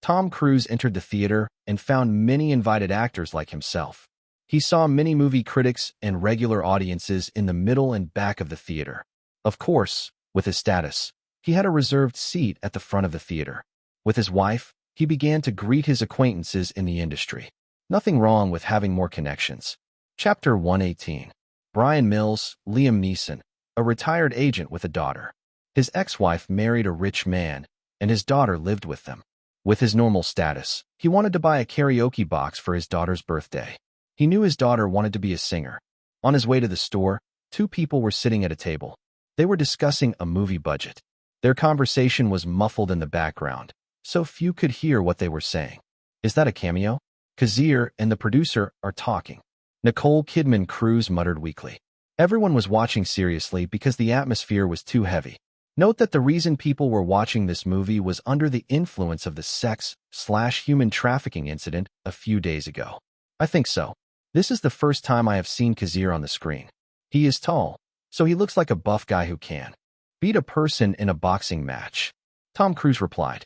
Tom Cruise entered the theater and found many invited actors like himself. He saw many movie critics and regular audiences in the middle and back of the theater. Of course, with his status, he had a reserved seat at the front of the theater. With his wife, he began to greet his acquaintances in the industry. Nothing wrong with having more connections. Chapter 118. Brian Mills, Liam Neeson, a retired agent with a daughter. His ex-wife married a rich man, and his daughter lived with them. With his normal status, he wanted to buy a karaoke box for his daughter's birthday. He knew his daughter wanted to be a singer. On his way to the store, two people were sitting at a table. They were discussing a movie budget. Their conversation was muffled in the background, so few could hear what they were saying. Is that a cameo? Kazir and the producer are talking. Nicole Kidman Cruise muttered weakly. Everyone was watching seriously because the atmosphere was too heavy. Note that the reason people were watching this movie was under the influence of the sex/human trafficking incident a few days ago. I think so. This is the first time I have seen Kazir on the screen. He is tall, so he looks like a buff guy who can beat a person in a boxing match. Tom Cruise replied.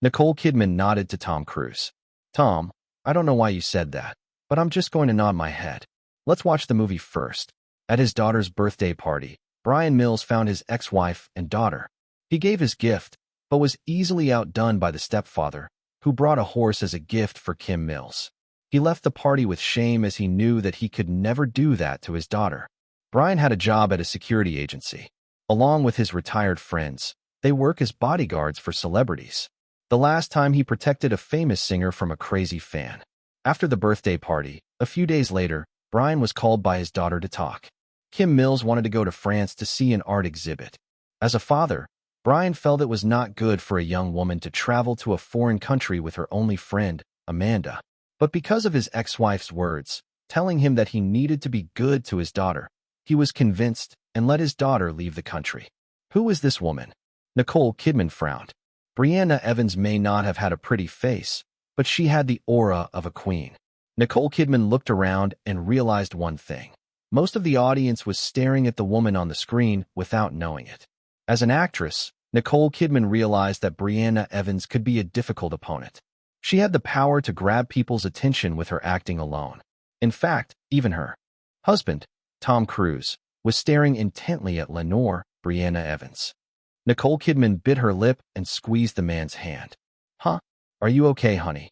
Nicole Kidman nodded to Tom Cruise. Tom, I don't know why you said that, but I'm just going to nod my head. Let's watch the movie first. At his daughter's birthday party, Brian Mills found his ex-wife and daughter. He gave his gift, but was easily outdone by the stepfather, who brought a horse as a gift for Kim Mills. He left the party with shame as he knew that he could never do that to his daughter. Brian had a job at a security agency. Along with his retired friends, they work as bodyguards for celebrities. The last time he protected a famous singer from a crazy fan. After the birthday party, a few days later, Brian was called by his daughter to talk. Kim Mills wanted to go to France to see an art exhibit. As a father, Brian felt it was not good for a young woman to travel to a foreign country with her only friend, Amanda. But because of his ex-wife's words, telling him that he needed to be good to his daughter, he was convinced and let his daughter leave the country. Who is this woman? Nicole Kidman frowned. Brianna Evans may not have had a pretty face, but she had the aura of a queen. Nicole Kidman looked around and realized one thing. Most of the audience was staring at the woman on the screen without knowing it. As an actress, Nicole Kidman realized that Brianna Evans could be a difficult opponent. She had the power to grab people's attention with her acting alone. In fact, even her husband, Tom Cruise, was staring intently at Lenore, Brianna Evans. Nicole Kidman bit her lip and squeezed the man's hand. Huh? Are you okay, honey?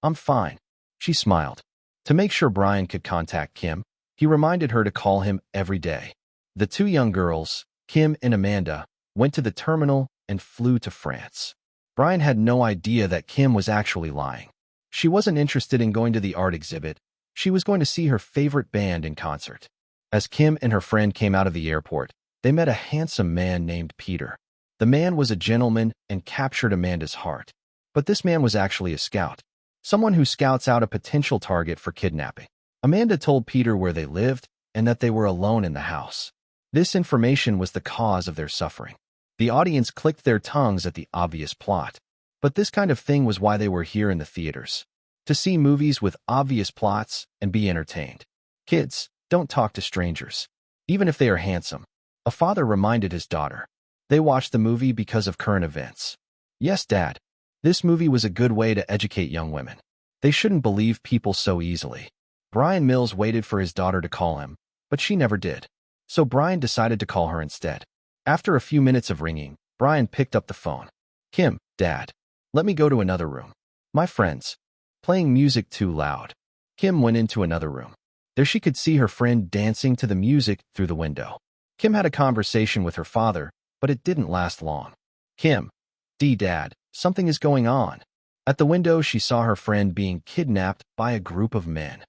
I'm fine. She smiled. To make sure Brian could contact Kim, he reminded her to call him every day. The two young girls, Kim and Amanda, went to the terminal and flew to France. Brian had no idea that Kim was actually lying. She wasn't interested in going to the art exhibit. She was going to see her favorite band in concert. As Kim and her friend came out of the airport, they met a handsome man named Peter. The man was a gentleman and captured Amanda's heart. But this man was actually a scout, someone who scouts out a potential target for kidnapping. Amanda told Peter where they lived and that they were alone in the house. This information was the cause of their suffering. The audience clicked their tongues at the obvious plot. But this kind of thing was why they were here in the theaters. To see movies with obvious plots and be entertained. Kids, don't talk to strangers, even if they are handsome. A father reminded his daughter. They watched the movie because of current events. Yes, Dad. This movie was a good way to educate young women. They shouldn't believe people so easily. Brian Mills waited for his daughter to call him, but she never did. So Brian decided to call her instead. After a few minutes of ringing, Brian picked up the phone. Kim, Dad. Let me go to another room. My friends. Playing music too loud. Kim went into another room. There she could see her friend dancing to the music through the window. Kim had a conversation with her father, but it didn't last long. Kim. Dad, something is going on. At the window, she saw her friend being kidnapped by a group of men.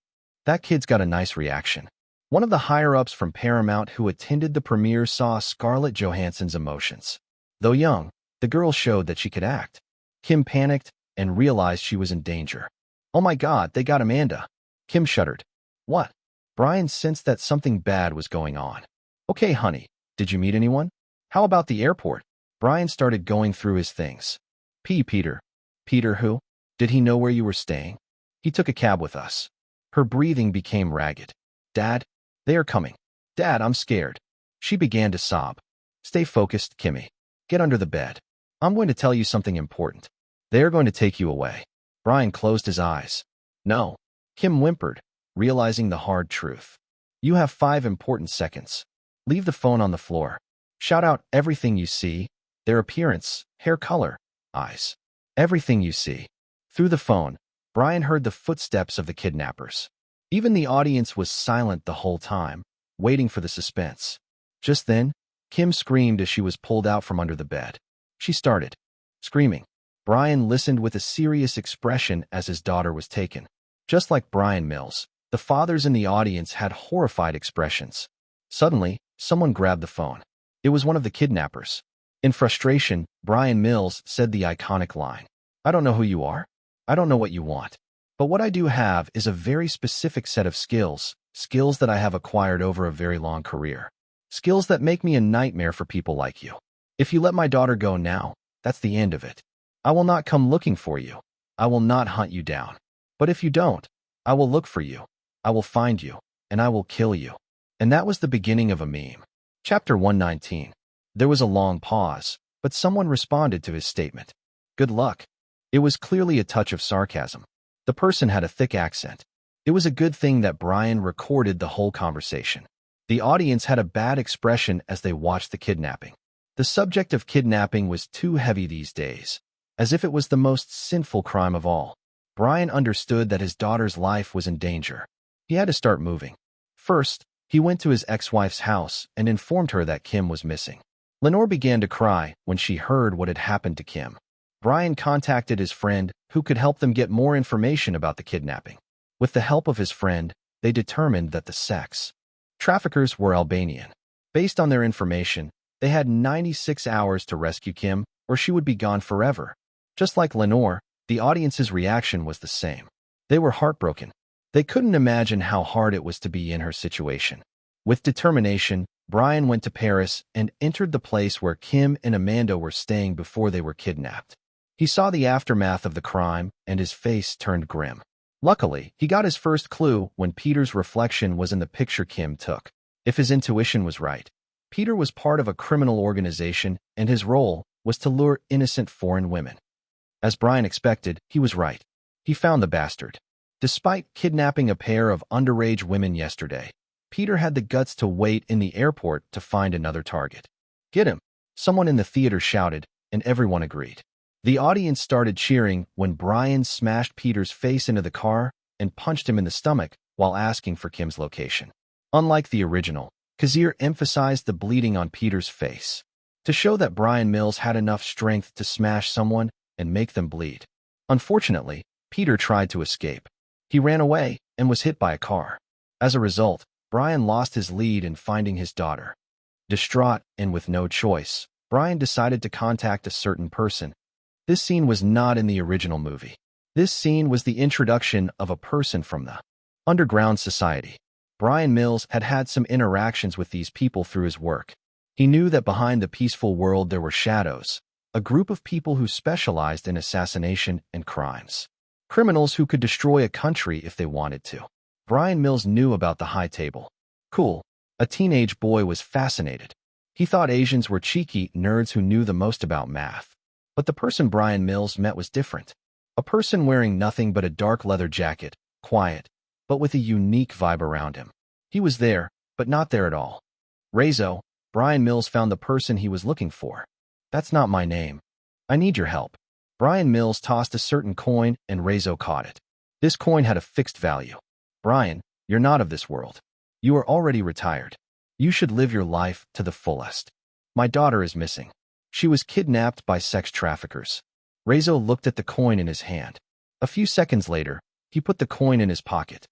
That kid's got a nice reaction. One of the higher-ups from Paramount who attended the premiere saw Scarlett Johansson's emotions. Though young, the girl showed that she could act. Kim panicked and realized she was in danger. Oh my God, they got Amanda. Kim shuddered. What? Brian sensed that something bad was going on. Okay, honey, did you meet anyone? How about the airport? Brian started going through his things. Peter. Peter who? Did he know where you were staying? He took a cab with us. Her breathing became ragged. Dad, they are coming. Dad, I'm scared. She began to sob. Stay focused, Kimmy. Get under the bed. I'm going to tell you something important. They are going to take you away. Brian closed his eyes. No. Kim whimpered, realizing the hard truth. You have 5 important seconds. Leave the phone on the floor. Shout out everything you see, their appearance, hair color, eyes. Everything you see. Through the phone, Brian heard the footsteps of the kidnappers. Even the audience was silent the whole time, waiting for the suspense. Just then, Kim screamed as she was pulled out from under the bed. She started screaming. Brian listened with a serious expression as his daughter was taken. Just like Brian Mills, the fathers in the audience had horrified expressions. Suddenly, someone grabbed the phone. It was one of the kidnappers. In frustration, Brian Mills said the iconic line, I don't know who you are. I don't know what you want. But what I do have is a very specific set of skills that I have acquired over a very long career. Skills that make me a nightmare for people like you. If you let my daughter go now, that's the end of it. I will not come looking for you. I will not hunt you down. But if you don't, I will look for you. I will find you, and I will kill you. And that was the beginning of a meme. Chapter 119. There was a long pause, but someone responded to his statement. Good luck. It was clearly a touch of sarcasm. The person had a thick accent. It was a good thing that Brian recorded the whole conversation. The audience had a bad expression as they watched the kidnapping. The subject of kidnapping was too heavy these days, as if it was the most sinful crime of all. Brian understood that his daughter's life was in danger. He had to start moving. First, he went to his ex-wife's house and informed her that Kim was missing. Lenore began to cry when she heard what had happened to Kim. Brian contacted his friend, who could help them get more information about the kidnapping. With the help of his friend, they determined that the sex traffickers were Albanian. Based on their information, they had 96 hours to rescue Kim, or she would be gone forever. Just like Lenore, the audience's reaction was the same. They were heartbroken. They couldn't imagine how hard it was to be in her situation. With determination, Brian went to Paris and entered the place where Kim and Amanda were staying before they were kidnapped. He saw the aftermath of the crime, and his face turned grim. Luckily, he got his first clue when Peter's reflection was in the picture Kim took. If his intuition was right, Peter was part of a criminal organization, and his role was to lure innocent foreign women. As Brian expected, he was right. He found the bastard. Despite kidnapping a pair of underage women yesterday, Peter had the guts to wait in the airport to find another target. Get him! Someone in the theater shouted, and everyone agreed. The audience started cheering when Brian smashed Peter's face into the car and punched him in the stomach while asking for Kim's location. Unlike the original, Kazir emphasized the bleeding on Peter's face to show that Brian Mills had enough strength to smash someone and make them bleed. Unfortunately, Peter tried to escape. He ran away and was hit by a car. As a result, Brian lost his lead in finding his daughter. Distraught and with no choice, Brian decided to contact a certain person. This scene was not in the original movie. This scene was the introduction of a person from the underground society. Brian Mills had had some interactions with these people through his work. He knew that behind the peaceful world there were shadows, a group of people who specialized in assassination and crimes. Criminals who could destroy a country if they wanted to. Brian Mills knew about the high table. Cool. A teenage boy was fascinated. He thought Asians were cheeky nerds who knew the most about math. But the person Brian Mills met was different. A person wearing nothing but a dark leather jacket, quiet, but with a unique vibe around him. He was there, but not there at all. Rezo, Brian Mills found the person he was looking for. That's not my name. I need your help. Brian Mills tossed a certain coin and Rezo caught it. This coin had a fixed value. Brian, you're not of this world. You are already retired. You should live your life to the fullest. My daughter is missing. She was kidnapped by sex traffickers. Rezo looked at the coin in his hand. A few seconds later, he put the coin in his pocket.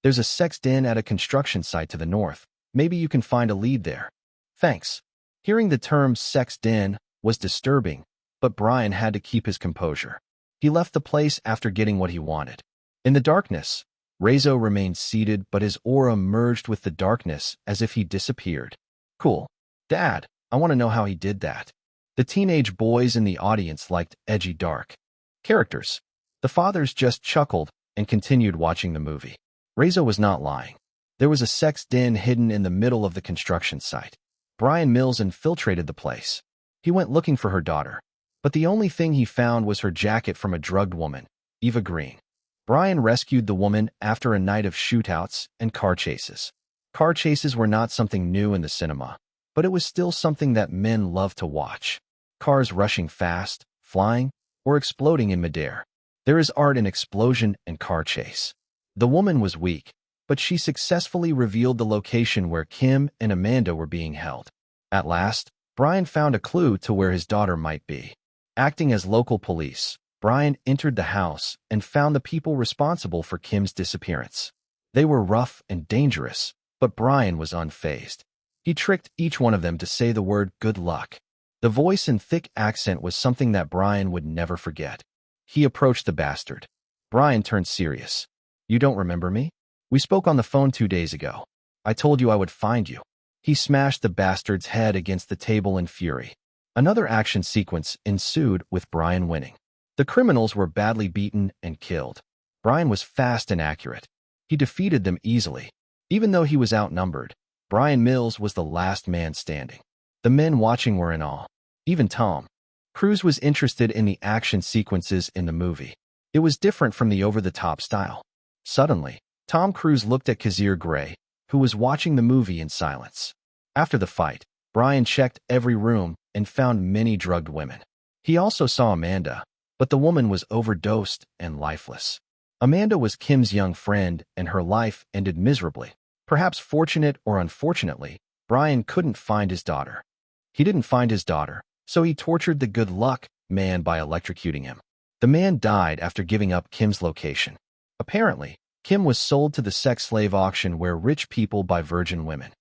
There's a sex den at a construction site to the north. Maybe you can find a lead there. Thanks. Hearing the term sex den was disturbing, but Brian had to keep his composure. He left the place after getting what he wanted. In the darkness, Rezo remained seated, but his aura merged with the darkness as if he disappeared. Cool. Dad, I want to know how he did that. The teenage boys in the audience liked edgy dark characters. The fathers just chuckled and continued watching the movie. Rezo was not lying. There was a sex den hidden in the middle of the construction site. Brian Mills infiltrated the place. He went looking for her daughter, but the only thing he found was her jacket from a drugged woman, Eva Green. Brian rescued the woman after a night of shootouts and car chases. Car chases were not something new in the cinema, but it was still something that men loved to watch. Cars rushing fast, flying, or exploding in midair. There is art in explosion and car chase. The woman was weak, but she successfully revealed the location where Kim and Amanda were being held. At last, Brian found a clue to where his daughter might be. Acting as local police, Brian entered the house and found the people responsible for Kim's disappearance. They were rough and dangerous, but Brian was unfazed. He tricked each one of them to say the word good luck. The voice and thick accent was something that Brian would never forget. He approached the bastard. Brian turned serious. You don't remember me? We spoke on the phone 2 days ago. I told you I would find you. He smashed the bastard's head against the table in fury. Another action sequence ensued with Brian winning. The criminals were badly beaten and killed. Brian was fast and accurate. He defeated them easily. Even though he was outnumbered, Brian Mills was the last man standing. The men watching were in awe. Even Tom Cruise was interested in the action sequences in the movie. It was different from the over-the-top style. Suddenly, Tom Cruise looked at Kazir Grey, who was watching the movie in silence. After the fight, Brian checked every room and found many drugged women. He also saw Amanda, but the woman was overdosed and lifeless. Amanda was Kim's young friend, and her life ended miserably. Perhaps fortunate or unfortunately, Brian couldn't find his daughter. He didn't find his daughter, so he tortured the good luck man by electrocuting him. The man died after giving up Kim's location. Apparently, Kim was sold to the sex slave auction where rich people buy virgin women.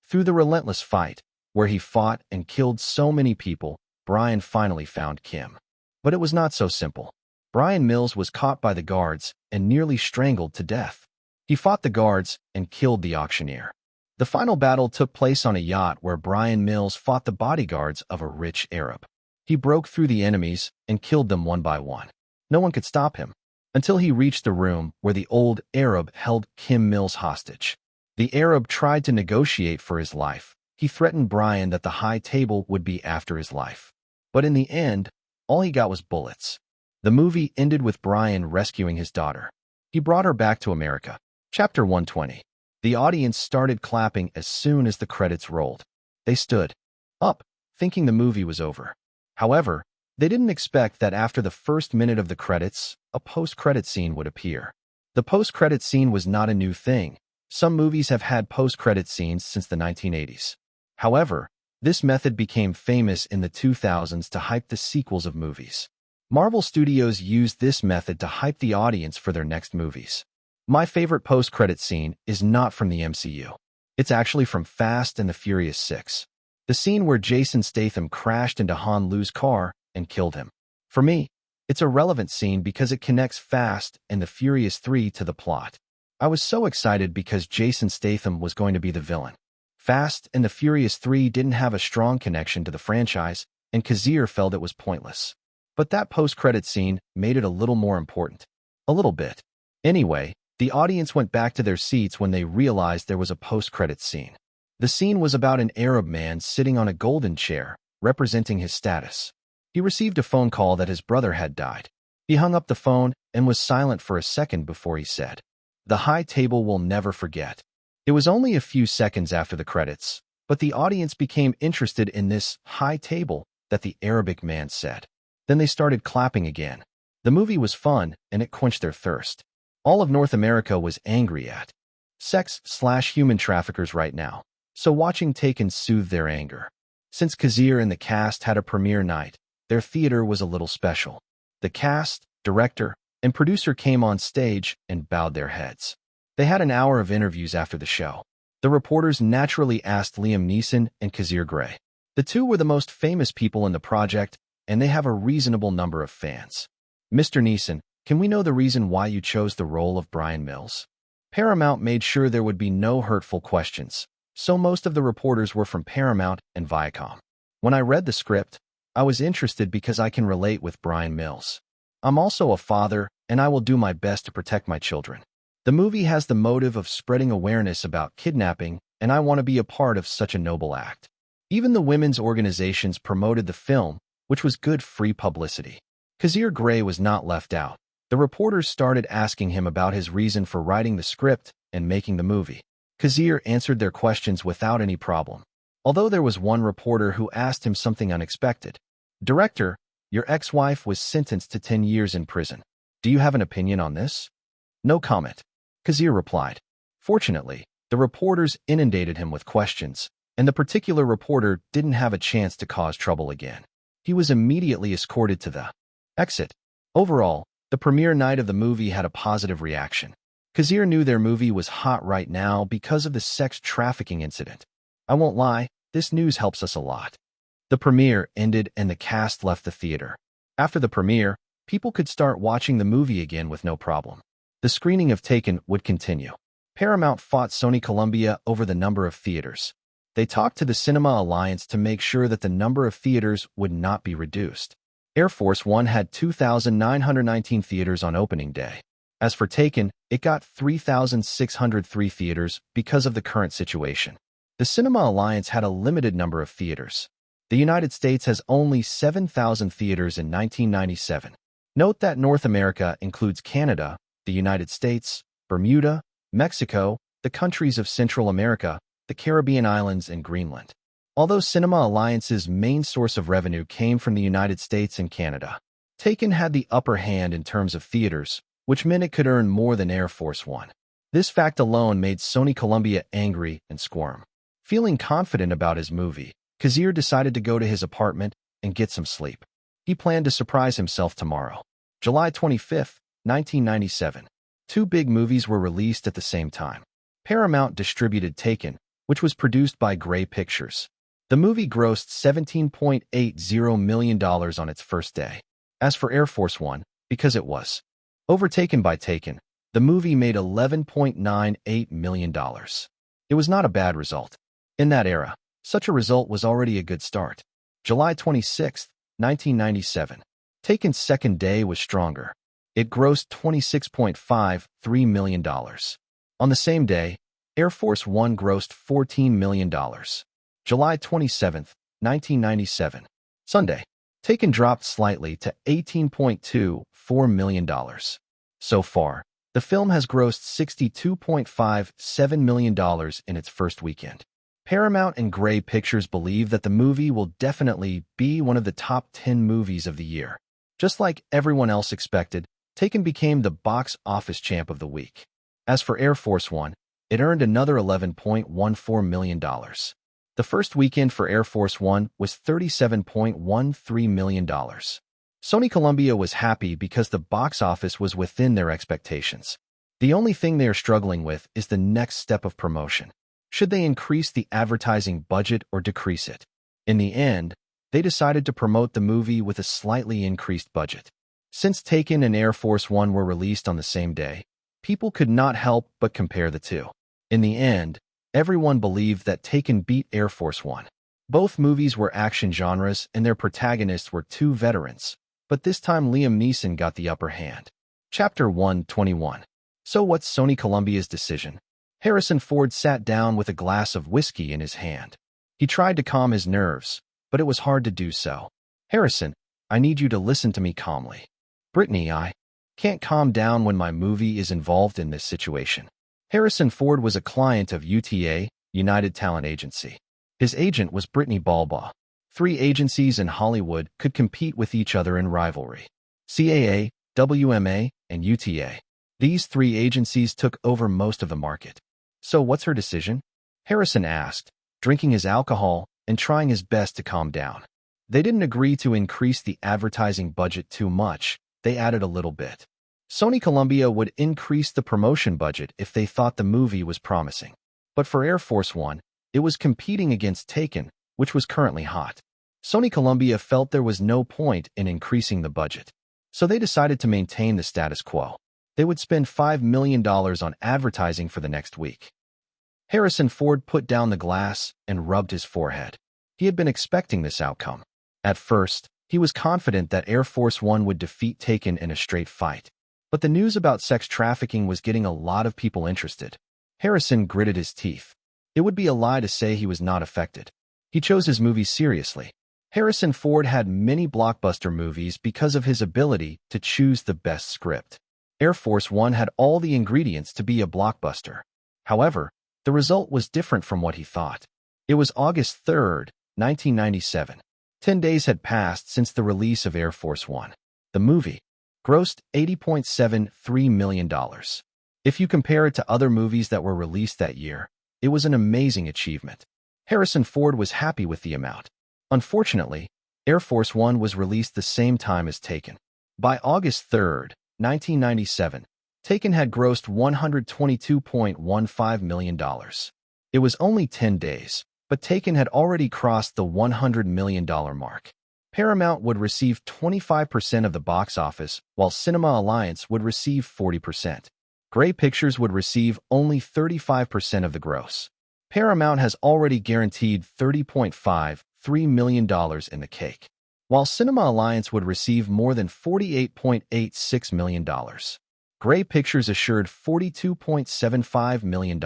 Through the relentless fight, where he fought and killed so many people, Brian finally found Kim. But it was not so simple. Brian Mills was caught by the guards and nearly strangled to death. He fought the guards and killed the auctioneer. The final battle took place on a yacht where Brian Mills fought the bodyguards of a rich Arab. He broke through the enemies and killed them one by one. No one could stop him, until he reached the room where the old Arab held Kim Mills hostage. The Arab tried to negotiate for his life. He threatened Brian that the high table would be after his life. But in the end, all he got was bullets. The movie ended with Brian rescuing his daughter. He brought her back to America. Chapter 120. The audience started clapping as soon as the credits rolled. They stood up, thinking the movie was over. However, they didn't expect that after the first minute of the credits, a post-credit scene would appear. The post-credit scene was not a new thing. Some movies have had post-credit scenes since the 1980s. However, this method became famous in the 2000s to hype the sequels of movies. Marvel Studios used this method to hype the audience for their next movies. My favorite post-credit scene is not from the MCU. It's actually from Fast and the Furious 6. The scene where Jason Statham crashed into Han Lu's car and killed him. For me, it's a relevant scene because it connects Fast and the Furious 3 to the plot. I was so excited because Jason Statham was going to be the villain. Fast and the Furious 3 didn't have a strong connection to the franchise, and Kazir felt it was pointless. But that post-credit scene made it a little more important. A little bit. Anyway, the audience went back to their seats when they realized there was a post-credit scene. The scene was about an Arab man sitting on a golden chair, representing his status. He received a phone call that his brother had died. He hung up the phone and was silent for a second before he said, "The high table will never forget." It was only a few seconds after the credits, but the audience became interested in this high table that the Arabic man said. Then they started clapping again. The movie was fun, and it quenched their thirst. All of North America was angry at sex/human traffickers right now, so watching Taken soothed their anger. Since Kazir and the cast had a premiere night, their theater was a little special. The cast, director, and producer came on stage and bowed their heads. They had an hour of interviews after the show. The reporters naturally asked Liam Neeson and Kazir Grey. The two were the most famous people in the project, and they have a reasonable number of fans. "Mr. Neeson, can we know the reason why you chose the role of Brian Mills?" Paramount made sure there would be no hurtful questions, so most of the reporters were from Paramount and Viacom. When I read the script, I was interested because I can relate with Brian Mills. I'm also a father, and I will do my best to protect my children. The movie has the motive of spreading awareness about kidnapping, and I want to be a part of such a noble act. Even the women's organizations promoted the film, which was good free publicity. Kazir Grey was not left out. The reporters started asking him about his reason for writing the script and making the movie. Kazir answered their questions without any problem. Although there was one reporter who asked him something unexpected. "Director, your ex-wife was sentenced to 10 years in prison. Do you have an opinion on this?" "No comment," Kazir replied. Fortunately, the reporters inundated him with questions, and the particular reporter didn't have a chance to cause trouble again. He was immediately escorted to the exit. Overall, the premiere night of the movie had a positive reaction. Kazir knew their movie was hot right now because of the sex trafficking incident. I won't lie, this news helps us a lot. The premiere ended and the cast left the theater. After the premiere, people could start watching the movie again with no problem. The screening of Taken would continue. Paramount fought Sony Columbia over the number of theaters. They talked to the Cinema Alliance to make sure that the number of theaters would not be reduced. Air Force One had 2,919 theaters on opening day. As for Taken, it got 3,603 theaters because of the current situation. The Cinema Alliance had a limited number of theaters. The United States has only 7,000 theaters in 1997. Note that North America includes Canada, the United States, Bermuda, Mexico, the countries of Central America, the Caribbean islands, and Greenland. Although Cinema Alliance's main source of revenue came from the United States and Canada, Taken had the upper hand in terms of theaters, which meant it could earn more than Air Force One. This fact alone made Sony Columbia angry and squirm. Feeling confident about his movie, Kazir decided to go to his apartment and get some sleep. He planned to surprise himself tomorrow. July 25, 1997. Two big movies were released at the same time. Paramount distributed Taken, which was produced by Grey Pictures. The movie grossed $17.80 million on its first day. As for Air Force One, because it was overtaken by Taken, the movie made $11.98 million. It was not a bad result. In that era, such a result was already a good start. July 26, 1997. Taken's second day was stronger. It grossed $26.53 million. On the same day, Air Force One grossed $14 million. July 27, 1997. Sunday. Taken dropped slightly to $18.24 million. So far, the film has grossed $62.57 million in its first weekend. Paramount and Grey Pictures believe that the movie will definitely be one of the top 10 movies of the year. Just like everyone else expected, Taken became the box office champ of the week. As for Air Force One, it earned another $11.14 million. The first weekend for Air Force One was $37.13 million. Sony Columbia was happy because the box office was within their expectations. The only thing they are struggling with is the next step of promotion. Should they increase the advertising budget or decrease it? In the end, they decided to promote the movie with a slightly increased budget. Since Taken and Air Force One were released on the same day, people could not help but compare the two. In the end, everyone believed that Taken beat Air Force One. Both movies were action genres and their protagonists were two veterans, but this time Liam Neeson got the upper hand. Chapter 121. So what's Sony Columbia's decision? Harrison Ford sat down with a glass of whiskey in his hand. He tried to calm his nerves, but it was hard to do so. Harrison, I need you to listen to me calmly. Brittany, I can't calm down when my movie is involved in this situation. Harrison Ford was a client of UTA, United Talent Agency. His agent was Brittany Balbaugh. 3 agencies in Hollywood could compete with each other in rivalry: CAA, WMA, and UTA. These 3 agencies took over most of the market. So what's her decision? Harrison asked, drinking his alcohol and trying his best to calm down. They didn't agree to increase the advertising budget too much. They added a little bit. Sony Columbia would increase the promotion budget if they thought the movie was promising. But for Air Force One, it was competing against Taken, which was currently hot. Sony Columbia felt there was no point in increasing the budget. So they decided to maintain the status quo. They would spend $5 million on advertising for the next week. Harrison Ford put down the glass and rubbed his forehead. He had been expecting this outcome. At first, he was confident that Air Force One would defeat Taken in a straight fight. But the news about sex trafficking was getting a lot of people interested. Harrison gritted his teeth. It would be a lie to say he was not affected. He chose his movies seriously. Harrison Ford had many blockbuster movies because of his ability to choose the best script. Air Force One had all the ingredients to be a blockbuster. However, the result was different from what he thought. It was August 3, 1997. 10 days had passed since the release of Air Force One. The movie grossed $80.73 million. If you compare it to other movies that were released that year, it was an amazing achievement. Harrison Ford was happy with the amount. Unfortunately, Air Force One was released the same time as Taken. By August 3, 1997, Taken had grossed $122.15 million. It was only 10 days, but Taken had already crossed the $100 million mark. Paramount would receive 25% of the box office, while Cinema Alliance would receive 40%. Grey Pictures would receive only 35% of the gross. Paramount has already guaranteed $30.53 million in the cake, while Cinema Alliance would receive more than $48.86 million. Grey Pictures assured $42.75 million.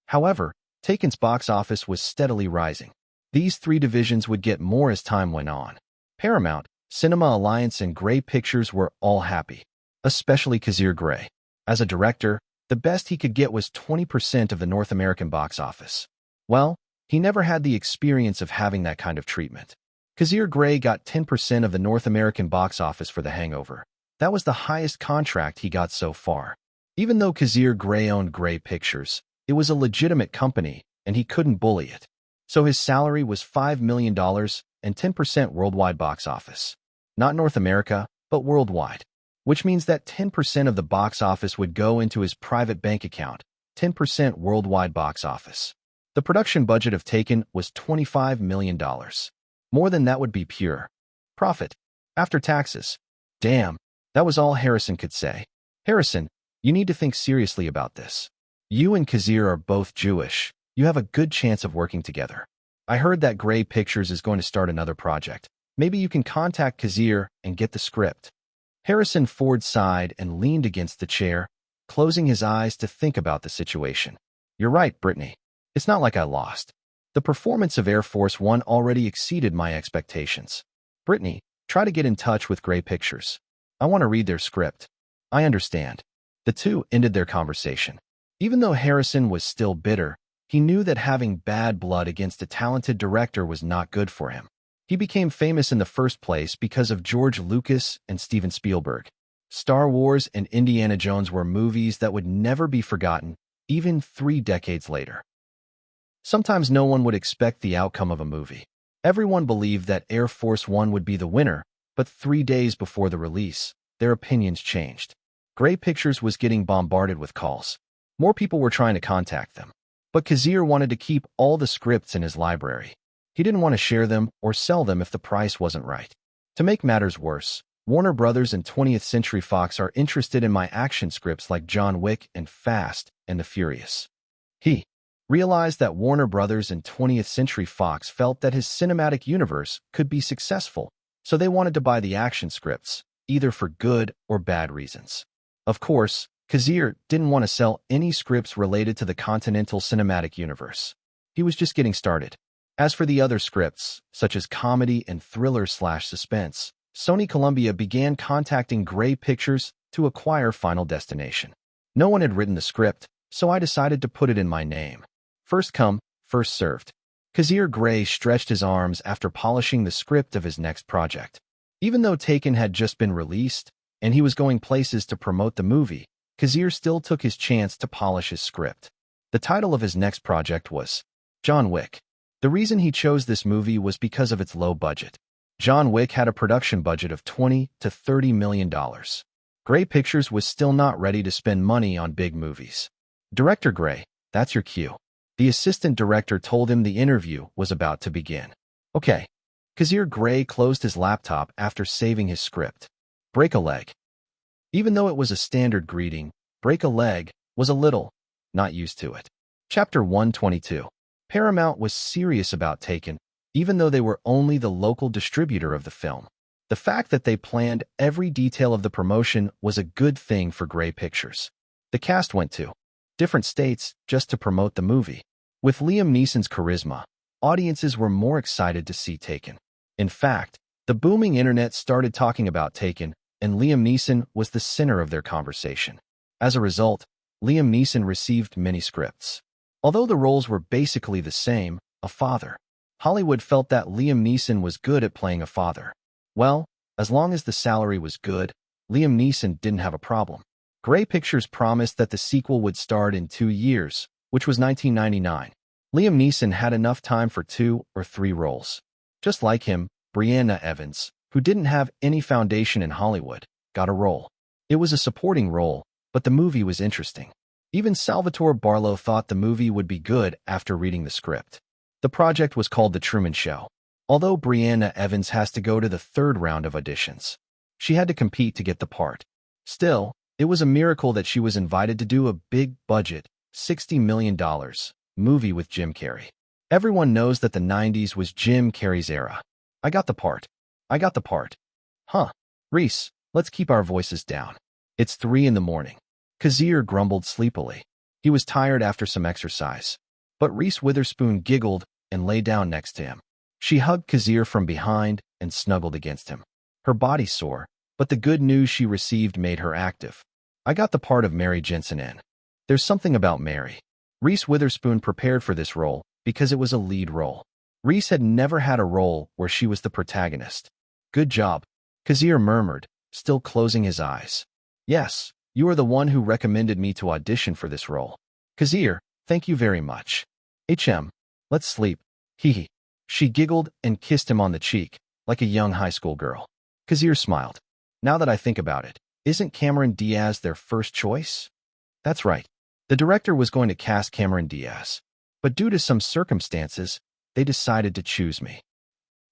However, Taken's box office was steadily rising. These 3 divisions would get more as time went on. Paramount, Cinema Alliance, and Grey Pictures were all happy, especially Kazir Grey. As a director, the best he could get was 20% of the North American box office. Well, he never had the experience of having that kind of treatment. Kazir Grey got 10% of the North American box office for The Hangover. That was the highest contract he got so far. Even though Kazir Grey owned Grey Pictures, it was a legitimate company, and he couldn't bully it. So his salary was $5 million and 10% worldwide box office. Not North America, but worldwide. Which means that 10% of the box office would go into his private bank account, 10% worldwide box office. The production budget of Taken was $25 million. More than that would be pure profit. After taxes. Damn, that was all Harrison could say. Harrison, you need to think seriously about this. You and Kazir are both Jewish. You have a good chance of working together. I heard that Grey Pictures is going to start another project. Maybe you can contact Kazir and get the script. Harrison Ford sighed and leaned against the chair, closing his eyes to think about the situation. You're right, Brittany. It's not like I lost. The performance of Air Force One already exceeded my expectations. Brittany, try to get in touch with Grey Pictures. I want to read their script. I understand. The two ended their conversation. Even though Harrison was still bitter, he knew that having bad blood against a talented director was not good for him. He became famous in the first place because of George Lucas and Steven Spielberg. Star Wars and Indiana Jones were movies that would never be forgotten, even 3 decades later. Sometimes no one would expect the outcome of a movie. Everyone believed that Air Force One would be the winner, but 3 days before the release, their opinions changed. Grey Pictures was getting bombarded with calls. More people were trying to contact them. But Kazir wanted to keep all the scripts in his library. He didn't want to share them or sell them if the price wasn't right. To make matters worse, Warner Brothers and 20th Century Fox are interested in my action scripts like John Wick and Fast and the Furious. He realized that Warner Brothers and 20th Century Fox felt that his cinematic universe could be successful, so they wanted to buy the action scripts, either for good or bad reasons. Of course, Kazir didn't want to sell any scripts related to the Continental Cinematic Universe. He was just getting started. As for the other scripts, such as comedy and thriller/suspense, Sony Columbia began contacting Grey Pictures to acquire Final Destination. No one had written the script, so I decided to put it in my name. First come, first served. Kazir Grey stretched his arms after polishing the script of his next project. Even though Taken had just been released, and he was going places to promote the movie, Kazir still took his chance to polish his script. The title of his next project was John Wick. The reason he chose this movie was because of its low budget. John Wick had a production budget of $20 to $30 million. Grey Pictures was still not ready to spend money on big movies. Director Grey, that's your cue. The assistant director told him the interview was about to begin. Okay. Kazir Grey closed his laptop after saving his script. Break a leg. Even though it was a standard greeting, break a leg was a little not used to it. Chapter 122. Paramount was serious about Taken, even though they were only the local distributor of the film. The fact that they planned every detail of the promotion was a good thing for Grey Pictures. The cast went to different states just to promote the movie. With Liam Neeson's charisma, audiences were more excited to see Taken. In fact, the booming internet started talking about Taken, and Liam Neeson was the center of their conversation. As a result, Liam Neeson received many scripts. Although the roles were basically the same, a father, Hollywood felt that Liam Neeson was good at playing a father. Well, as long as the salary was good, Liam Neeson didn't have a problem. Grey Pictures promised that the sequel would start in 2 years, which was 1999. Liam Neeson had enough time for 2 or 3 roles. Just like him, Brianna Evans, who didn't have any foundation in Hollywood, got a role. It was a supporting role, but the movie was interesting. Even Salvatore Barlow thought the movie would be good after reading the script. The project was called The Truman Show. Although Brianna Evans has to go to the 3rd round of auditions, she had to compete to get the part. Still, it was a miracle that she was invited to do a big-budget, $60 million movie with Jim Carrey. Everyone knows that the 90s was Jim Carrey's era. I got the part. I got the part. Huh. Reese, let's keep our voices down. It's 3 in the morning. Kazir grumbled sleepily. He was tired after some exercise. But Reese Witherspoon giggled and lay down next to him. She hugged Kazir from behind and snuggled against him. Her body sore, but the good news she received made her active. I got the part of Mary Jensen in. There's something about Mary. Reese Witherspoon prepared for this role because it was a lead role. Reese had never had a role where she was the protagonist. Good job, Kazir murmured, still closing his eyes. Yes, you are the one who recommended me to audition for this role. Kazir, thank you very much. Let's sleep. Hee. She giggled and kissed him on the cheek, like a young high school girl. Kazir smiled. Now that I think about it, isn't Cameron Diaz their first choice? That's right. The director was going to cast Cameron Diaz, but due to some circumstances, they decided to choose me.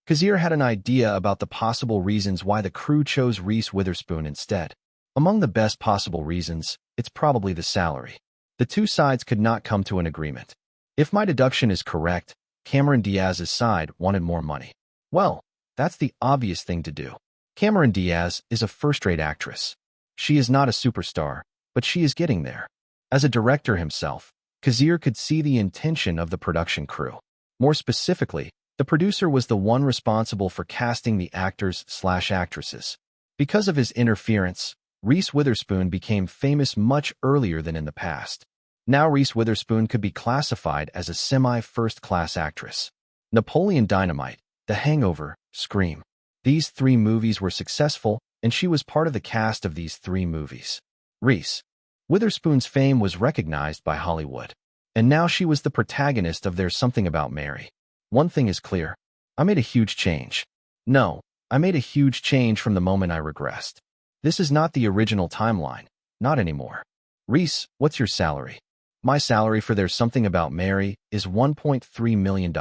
Kazir had an idea about the possible reasons why the crew chose Reese Witherspoon instead. Among the best possible reasons, it's probably the salary. The two sides could not come to an agreement. If my deduction is correct, Cameron Diaz's side wanted more money. Well, that's the obvious thing to do. Cameron Diaz is a first-rate actress. She is not a superstar, but she is getting there. As a director himself, Kazir could see the intention of the production crew. More specifically, the producer was the one responsible for casting the actors/actresses. Because of his interference, Reese Witherspoon became famous much earlier than in the past. Now Reese Witherspoon could be classified as a semi-first-class actress. Napoleon Dynamite, The Hangover, Scream. These 3 movies were successful, and she was part of the cast of these 3 movies. Reese Witherspoon's fame was recognized by Hollywood, and now she was the protagonist of There's Something About Mary. One thing is clear. I made a huge change. No, I made a huge change from the moment I regressed. This is not the original timeline. Not anymore. Reese, what's your salary? My salary for There's Something About Mary is $1.3 million.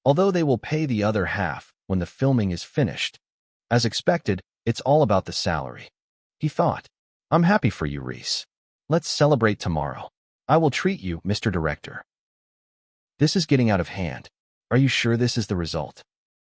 although they will pay the other half when the filming is finished. As expected, it's all about the salary. He thought, I'm happy for you, Reese. Let's celebrate tomorrow. I will treat you, Mr. Director. This is getting out of hand. Are you sure this is the result?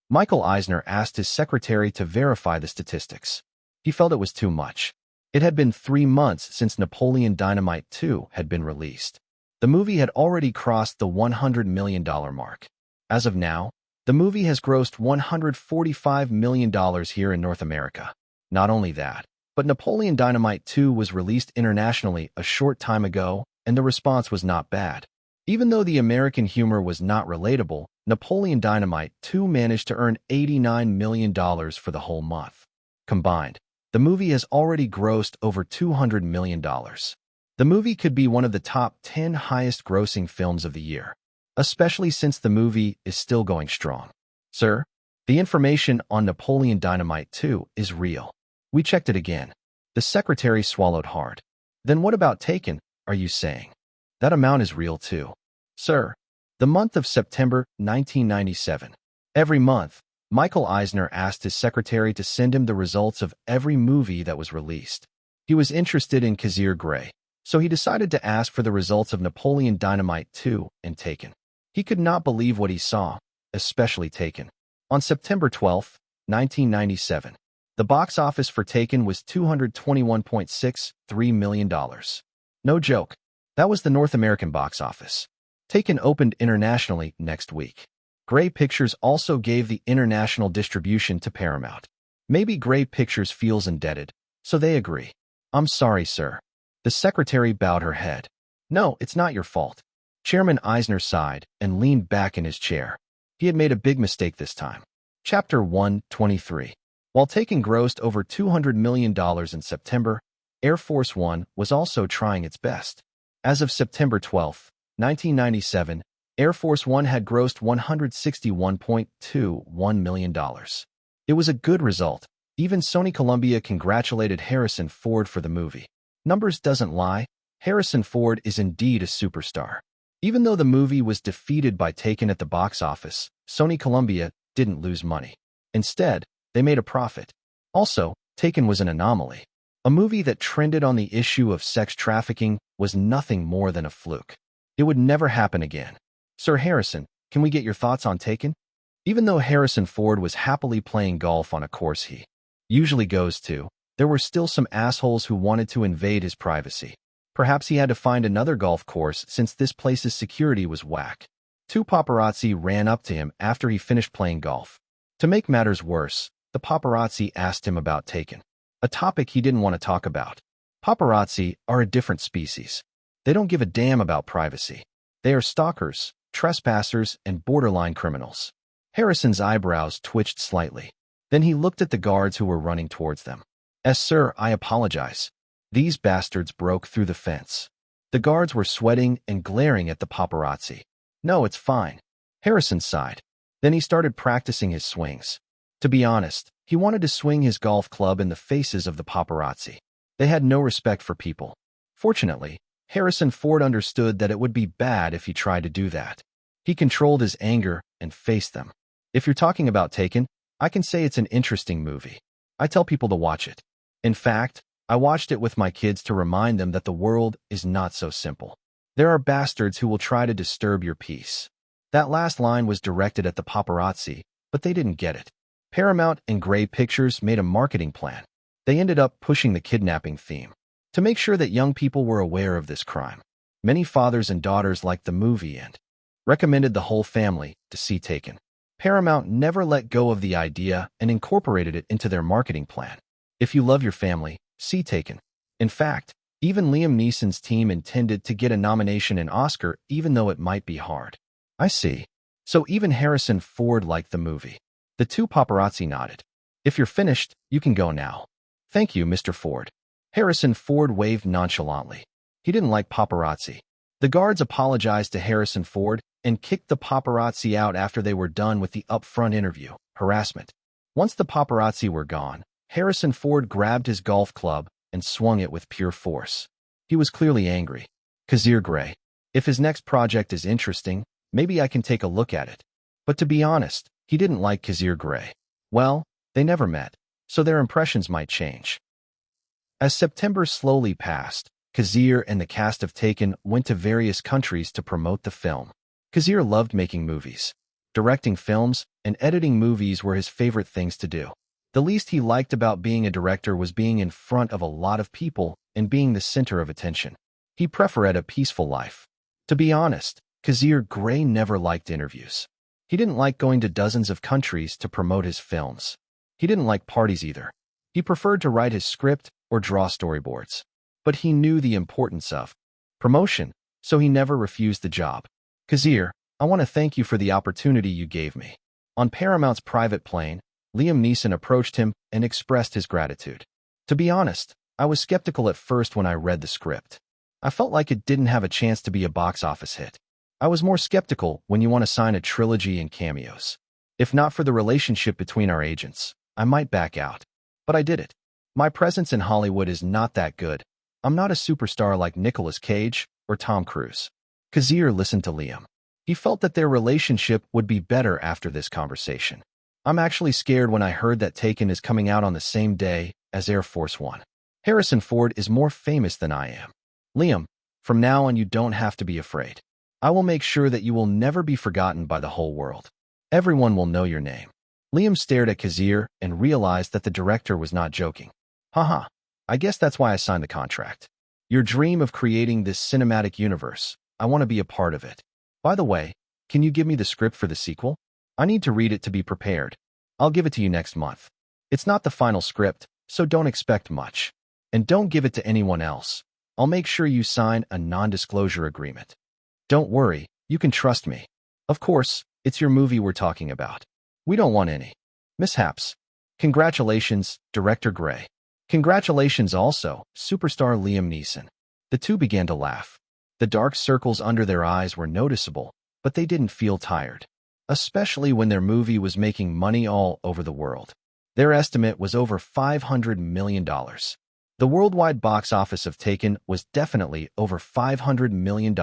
Michael Eisner asked his secretary to verify the statistics. He felt it was too much. It had been 3 months since Napoleon Dynamite 2 had been released. The movie had already crossed the $100 million mark. As of now, the movie has grossed $145 million here in North America. Not only that, but Napoleon Dynamite 2 was released internationally a short time ago, and the response was not bad. Even though the American humor was not relatable, Napoleon Dynamite 2 managed to earn $89 million for the whole month. Combined, the movie has already grossed over $200 million. The movie could be one of the top 10 highest-grossing films of the year, especially since the movie is still going strong. Sir, the information on Napoleon Dynamite 2 is real. We checked it again. The secretary swallowed hard. Then what about Taken, are you saying? That amount is real too. Sir, the month of September 1997. Every month, Michael Eisner asked his secretary to send him the results of every movie that was released. He was interested in Kazir Grey, so he decided to ask for the results of Napoleon Dynamite 2 and Taken. He could not believe what he saw, especially Taken. On September 12, 1997, the box office for Taken was $221.63 million. No joke. That was the North American box office. Taken opened internationally next week. Grey Pictures also gave the international distribution to Paramount. Maybe Grey Pictures feels indebted, so they agree. I'm sorry, sir. The secretary bowed her head. No, it's not your fault. Chairman Eisner sighed and leaned back in his chair. He had made a big mistake this time. Chapter 123. While Taken grossed over $200 million in September, Air Force One was also trying its best. As of September 12, 1997, Air Force One had grossed $161.21 million. It was a good result. Even Sony Columbia congratulated Harrison Ford for the movie. Numbers doesn't lie. Harrison Ford is indeed a superstar. Even though the movie was defeated by Taken at the box office, Sony Columbia didn't lose money. Instead, they made a profit. Also, Taken was an anomaly. A movie that trended on the issue of sex trafficking was nothing more than a fluke. It would never happen again. Sir Harrison, can we get your thoughts on Taken? Even though Harrison Ford was happily playing golf on a course he usually goes to, there were still some assholes who wanted to invade his privacy. Perhaps he had to find another golf course since this place's security was whack. 2 paparazzi ran up to him after he finished playing golf. To make matters worse, the paparazzi asked him about Taken, a topic he didn't want to talk about. Paparazzi are a different species. They don't give a damn about privacy. They are stalkers, trespassers, and borderline criminals. Harrison's eyebrows twitched slightly. Then he looked at the guards who were running towards them. Sir, I apologize. These bastards broke through the fence. The guards were sweating and glaring at the paparazzi. No, it's fine. Harrison sighed. Then he started practicing his swings. To be honest, he wanted to swing his golf club in the faces of the paparazzi. They had no respect for people. Fortunately, Harrison Ford understood that it would be bad if he tried to do that. He controlled his anger and faced them. If you're talking about Taken, I can say it's an interesting movie. I tell people to watch it. In fact, I watched it with my kids to remind them that the world is not so simple. There are bastards who will try to disturb your peace. That last line was directed at the paparazzi, but they didn't get it. Paramount and Grey Pictures made a marketing plan. They ended up pushing the kidnapping theme to make sure that young people were aware of this crime. Many fathers and daughters liked the movie and recommended the whole family to see Taken. Paramount never let go of the idea and incorporated it into their marketing plan. If you love your family, see Taken. In fact, even Liam Neeson's team intended to get a nomination and Oscar even though it might be hard. I see. So even Harrison Ford liked the movie. The 2 paparazzi nodded. If you're finished, you can go now. Thank you, Mr. Ford. Harrison Ford waved nonchalantly. He didn't like paparazzi. The guards apologized to Harrison Ford and kicked the paparazzi out after they were done with the upfront interview, harassment. Once the paparazzi were gone, Harrison Ford grabbed his golf club and swung it with pure force. He was clearly angry. Kazir Grey. If his next project is interesting, maybe I can take a look at it. But to be honest, he didn't like Kazir Grey. Well, they never met, so their impressions might change. As September slowly passed, Kazir and the cast of Taken went to various countries to promote the film. Kazir loved making movies. Directing films and editing movies were his favorite things to do. The least he liked about being a director was being in front of a lot of people and being the center of attention. He preferred a peaceful life. To be honest, Kazir Grey never liked interviews. He didn't like going to dozens of countries to promote his films. He didn't like parties either. He preferred to write his script or draw storyboards. But he knew the importance of promotion, so he never refused the job. Kazir, I want to thank you for the opportunity you gave me. On Paramount's private plane, Liam Neeson approached him and expressed his gratitude. To be honest, I was skeptical at first when I read the script. I felt like it didn't have a chance to be a box office hit. I was more skeptical when you want to sign a trilogy and cameos. If not for the relationship between our agents, I might back out. But I did it. My presence in Hollywood is not that good. I'm not a superstar like Nicolas Cage or Tom Cruise. Kazir listened to Liam. He felt that their relationship would be better after this conversation. I'm actually scared when I heard that Taken is coming out on the same day as Air Force One. Harrison Ford is more famous than I am. Liam, from now on you don't have to be afraid. I will make sure that you will never be forgotten by the whole world. Everyone will know your name. Liam stared at Kazir and realized that the director was not joking. Haha, I guess that's why I signed the contract. Your dream of creating this cinematic universe, I want to be a part of it. By the way, can you give me the script for the sequel? I need to read it to be prepared. I'll give it to you next month. It's not the final script, so don't expect much. And don't give it to anyone else. I'll make sure you sign a non-disclosure agreement. Don't worry, you can trust me. Of course, it's your movie we're talking about. We don't want any mishaps. Congratulations, Director Grey. Congratulations also, superstar Liam Neeson. The two began to laugh. The dark circles under their eyes were noticeable, but they didn't feel tired, especially when their movie was making money all over the world. Their estimate was over $500 million. The worldwide box office of Taken was definitely over $500 million.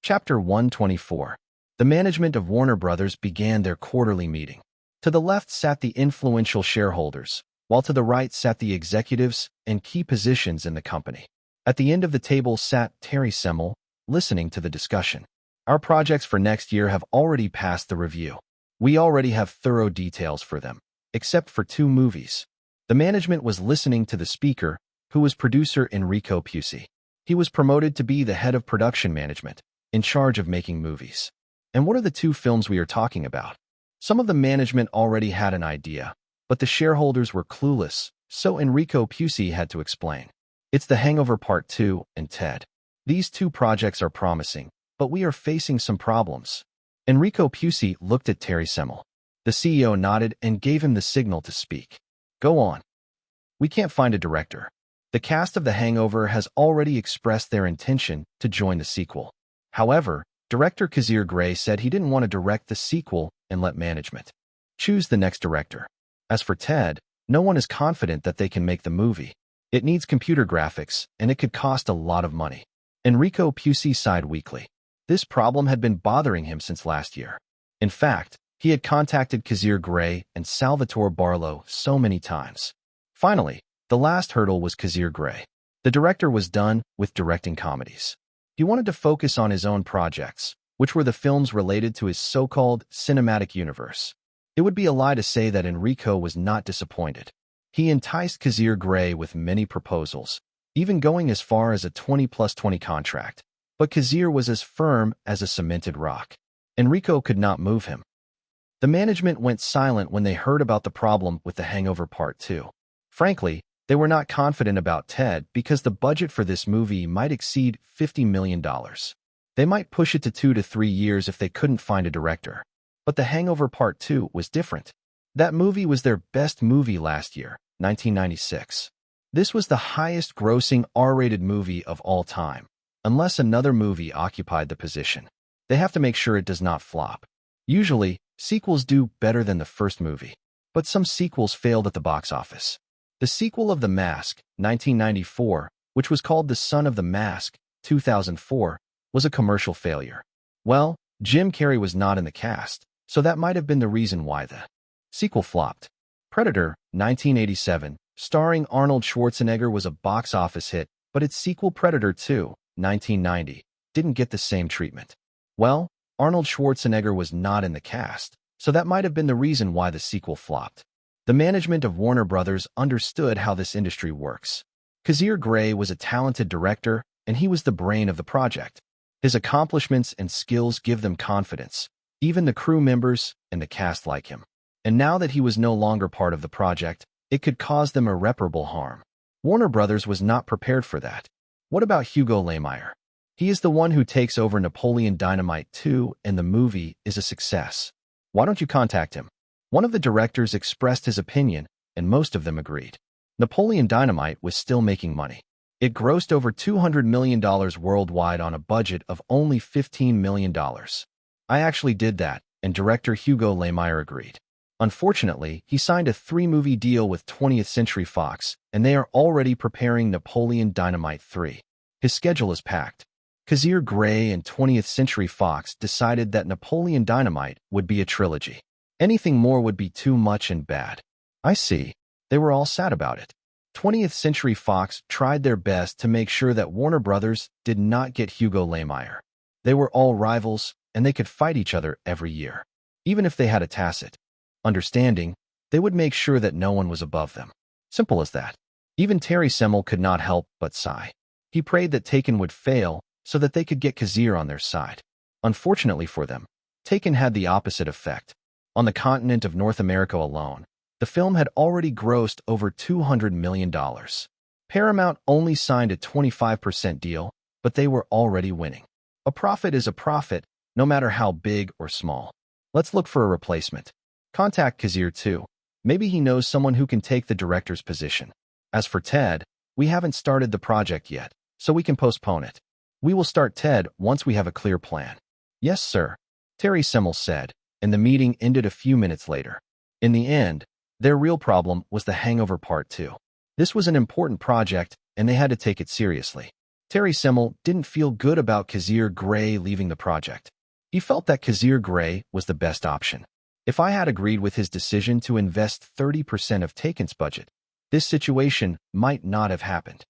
Chapter 124. The management of Warner Brothers began their quarterly meeting. To the left sat the influential shareholders, while to the right sat the executives and key positions in the company. At the end of the table sat Terry Semel, listening to the discussion. Our projects for next year have already passed the review. We already have thorough details for them, except for 2 movies. The management was listening to the speaker, who was producer Enrico Pucci. He was promoted to be the head of production management, in charge of making movies. And what are the 2 films we are talking about? Some of the management already had an idea, but the shareholders were clueless, so Enrico Pucci had to explain. It's The Hangover Part 2 and Ted. These 2 projects are promising, but we are facing some problems. Enrico Pucci looked at Terry Semel. The CEO nodded and gave him the signal to speak. Go on. We can't find a director. The cast of The Hangover has already expressed their intention to join the sequel. However, director Kazir Grey said he didn't want to direct the sequel and let management choose the next director. As for Ted, no one is confident that they can make the movie. It needs computer graphics, and it could cost a lot of money. Enrico Pucci sighed weakly. This problem had been bothering him since last year. In fact, he had contacted Kazir Grey and Salvatore Barlow so many times. Finally, the last hurdle was Kazir Grey. The director was done with directing comedies. He wanted to focus on his own projects, which were the films related to his so-called cinematic universe. It would be a lie to say that Enrico was not disappointed. He enticed Kazir Grey with many proposals, even going as far as a 20+20 contract. But Kazir was as firm as a cemented rock. Enrico could not move him. The management went silent when they heard about the problem with The Hangover Part 2. Frankly, they were not confident about Ted because the budget for this movie might exceed $50 million. They might push it to 2 to 3 years if they couldn't find a director. But The Hangover Part 2 was different. That movie was their best movie last year, 1996. This was the highest-grossing R-rated movie of all time. Unless another movie occupied the position, they have to make sure it does not flop. Usually, sequels do better than the first movie, but some sequels failed at the box office. The sequel of The Mask, 1994, which was called The Son of the Mask, 2004, was a commercial failure. Well, Jim Carrey was not in the cast, so that might have been the reason why the sequel flopped. Predator, 1987, starring Arnold Schwarzenegger, was a box office hit, but its sequel Predator 2, 1990, didn't get the same treatment. Well, Arnold Schwarzenegger was not in the cast, so that might have been the reason why the sequel flopped. The management of Warner Brothers understood how this industry works. Kazir Grey was a talented director, and he was the brain of the project. His accomplishments and skills give them confidence. Even the crew members and the cast like him. And now that he was no longer part of the project, it could cause them irreparable harm. Warner Brothers was not prepared for that. What about Hugo Lemire? He is the one who takes over Napoleon Dynamite 2, and the movie is a success. Why don't you contact him? One of the directors expressed his opinion, and most of them agreed. Napoleon Dynamite was still making money. It grossed over $200 million worldwide on a budget of only $15 million. I actually did that, and director Hugo Lemire agreed. Unfortunately, he signed a 3-movie deal with 20th Century Fox, and they are already preparing Napoleon Dynamite 3. His schedule is packed. Kazir Grey and 20th Century Fox decided that Napoleon Dynamite would be a trilogy. Anything more would be too much and bad. I see. They were all sad about it. 20th Century Fox tried their best to make sure that Warner Brothers did not get Hugo Lemire. They were all rivals, and they could fight each other every year. Even if they had a tacit understanding, they would make sure that no one was above them. Simple as that. Even Terry Semel could not help but sigh. He prayed that Taken would fail so that they could get Kazir on their side. Unfortunately for them, Taken had the opposite effect. On the continent of North America alone, the film had already grossed over $200 million. Paramount only signed a 25% deal, but they were already winning. A profit is a profit, no matter how big or small. Let's look for a replacement. Contact Kazir too. Maybe he knows someone who can take the director's position. As for Ted, we haven't started the project yet, so we can postpone it. We will start Ted once we have a clear plan. Yes, sir, Terry Semel said, and the meeting ended a few minutes later. In the end, their real problem was The Hangover Part 2. This was an important project, and they had to take it seriously. Terry Semel didn't feel good about Kazir Grey leaving the project. He felt that Kazir Grey was the best option. If I had agreed with his decision to invest 30% of Taken's budget, this situation might not have happened.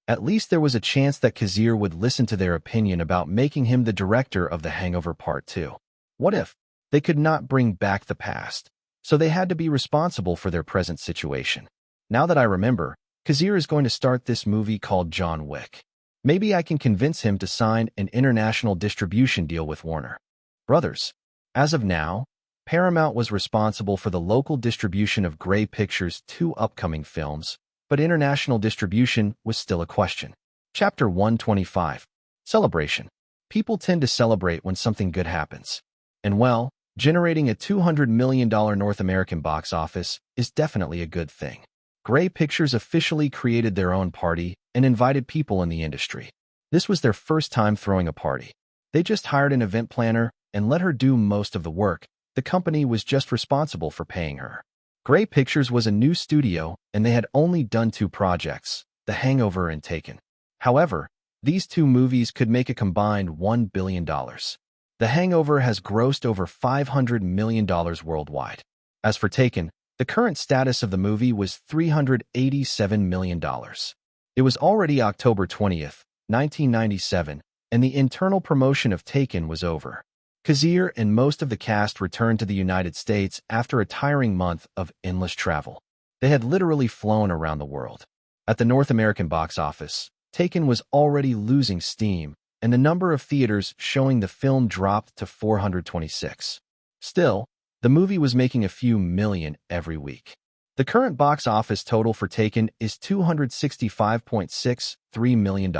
At least there was a chance that Kazir would listen to their opinion about making him the director of The Hangover Part 2. What if? They could not bring back the past, so they had to be responsible for their present situation. Now that I remember, Kazir is going to start this movie called John Wick. Maybe I can convince him to sign an international distribution deal with Warner Brothers. As of now, Paramount was responsible for the local distribution of Grey Pictures' 2 upcoming films, but international distribution was still a question. Chapter 125. Celebration. People tend to celebrate when something good happens. And well, generating a $200 million North American box office is definitely a good thing. Grey Pictures officially created their own party and invited people in the industry. This was their first time throwing a party. They just hired an event planner and let her do most of the work. The company was just responsible for paying her. Grey Pictures was a new studio, and they had only done 2 projects, The Hangover and Taken. However, these 2 movies could make a combined $1 billion. The Hangover has grossed over $500 million worldwide. As for Taken, the current status of the movie was $387 million. It was already October 20th, 1997, and the internal promotion of Taken was over. Kazir and most of the cast returned to the United States after a tiring month of endless travel. They had literally flown around the world. At the North American box office, Taken was already losing steam, and the number of theaters showing the film dropped to 426. Still, the movie was making a few million every week. The current box office total for Taken is $265.63 million.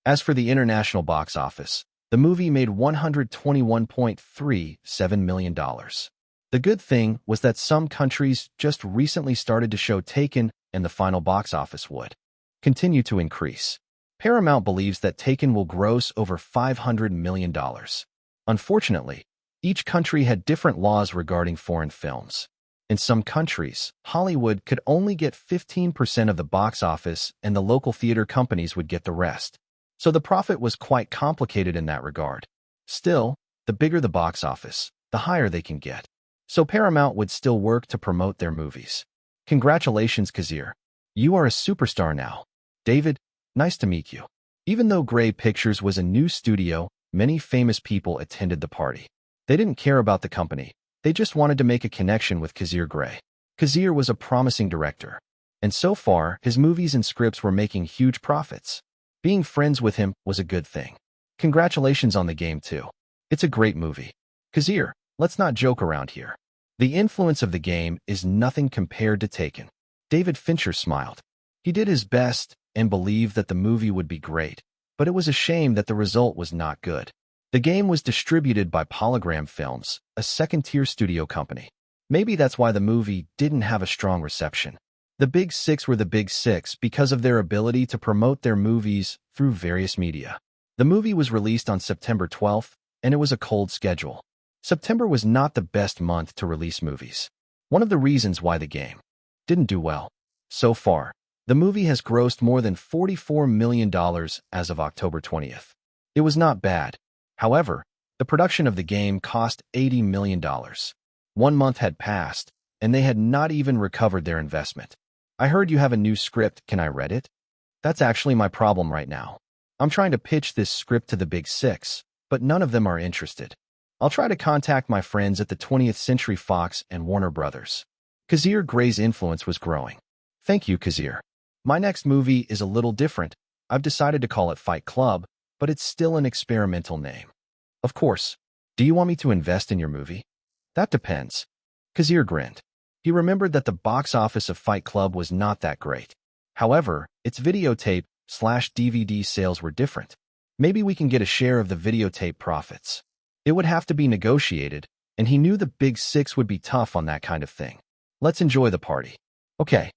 As for the international box office, the movie made $121.37 million. The good thing was that some countries just recently started to show Taken, and the final box office would continue to increase. Paramount believes that Taken will gross over $500 million. Unfortunately, each country had different laws regarding foreign films. In some countries, Hollywood could only get 15% of the box office and the local theater companies would get the rest. So the profit was quite complicated in that regard. Still, the bigger the box office, the higher they can get. So Paramount would still work to promote their movies. Congratulations, Kazir. You are a superstar now. David, nice to meet you. Even though Grey Pictures was a new studio, many famous people attended the party. They didn't care about the company. They just wanted to make a connection with Kazir Grey. Kazir was a promising director. And so far, his movies and scripts were making huge profits. Being friends with him was a good thing. Congratulations on the game, too. It's a great movie. Kazir, let's not joke around here. The influence of the game is nothing compared to Taken. David Fincher smiled. He did his best and believed that the movie would be great, but it was a shame that the result was not good. The game was distributed by Polygram Films, a second-tier studio company. Maybe that's why the movie didn't have a strong reception. The Big Six were the Big Six because of their ability to promote their movies through various media. The movie was released on September 12th, and it was a cold schedule. September was not the best month to release movies. One of the reasons why the game didn't do well. So far, the movie has grossed more than $44 million as of October 20th. It was not bad. However, the production of the game cost $80 million. 1 month had passed, and they had not even recovered their investment. I heard you have a new script. Can I read it? That's actually my problem right now. I'm trying to pitch this script to the Big Six, but none of them are interested. I'll try to contact my friends at the 20th Century Fox and Warner Brothers. Kazir Grey's influence was growing. Thank you, Kazir. My next movie is a little different. I've decided to call it Fight Club, but it's still an experimental name. Of course. Do you want me to invest in your movie? That depends. Kazir grinned. He remembered that the box office of Fight Club was not that great. However, its videotape/DVD sales were different. Maybe we can get a share of the videotape profits. It would have to be negotiated, and he knew the Big Six would be tough on that kind of thing. Let's enjoy the party. Okay.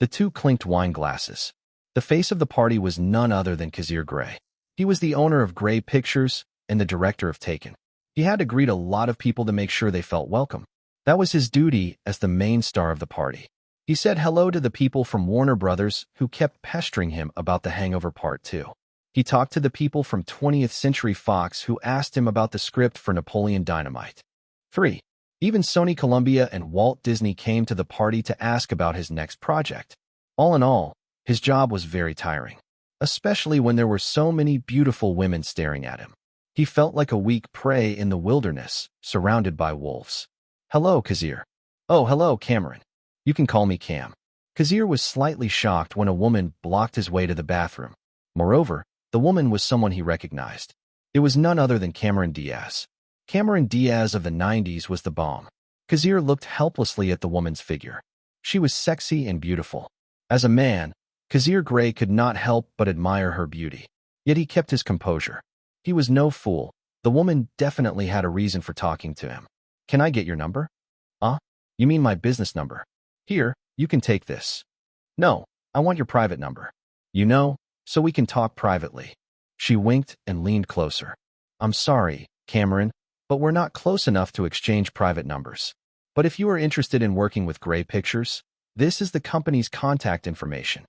The two clinked wine glasses. The face of the party was none other than Kazir Grey. He was the owner of Grey Pictures and the director of Taken. He had to greet a lot of people to make sure they felt welcome. That was his duty as the main star of the party. He said hello to the people from Warner Brothers who kept pestering him about The Hangover Part 2. He talked to the people from 20th Century Fox who asked him about the script for Napoleon Dynamite. 3. Even Sony Columbia and Walt Disney came to the party to ask about his next project. All in all, his job was very tiring, especially when there were so many beautiful women staring at him. He felt like a weak prey in the wilderness, surrounded by wolves. Hello, Kazir. Oh, hello, Cameron. You can call me Cam. Kazir was slightly shocked when a woman blocked his way to the bathroom. Moreover, the woman was someone he recognized. It was none other than Cameron Diaz. Cameron Diaz of the 90s was the bomb. Kazir looked helplessly at the woman's figure. She was sexy and beautiful. As a man, Kazir Grey could not help but admire her beauty. Yet he kept his composure. He was no fool. The woman definitely had a reason for talking to him. Can I get your number? You mean my business number? Here, you can take this. No, I want your private number. You know, so we can talk privately. She winked and leaned closer. I'm sorry, Cameron, but we're not close enough to exchange private numbers. But if you are interested in working with Grey Pictures, this is the company's contact information.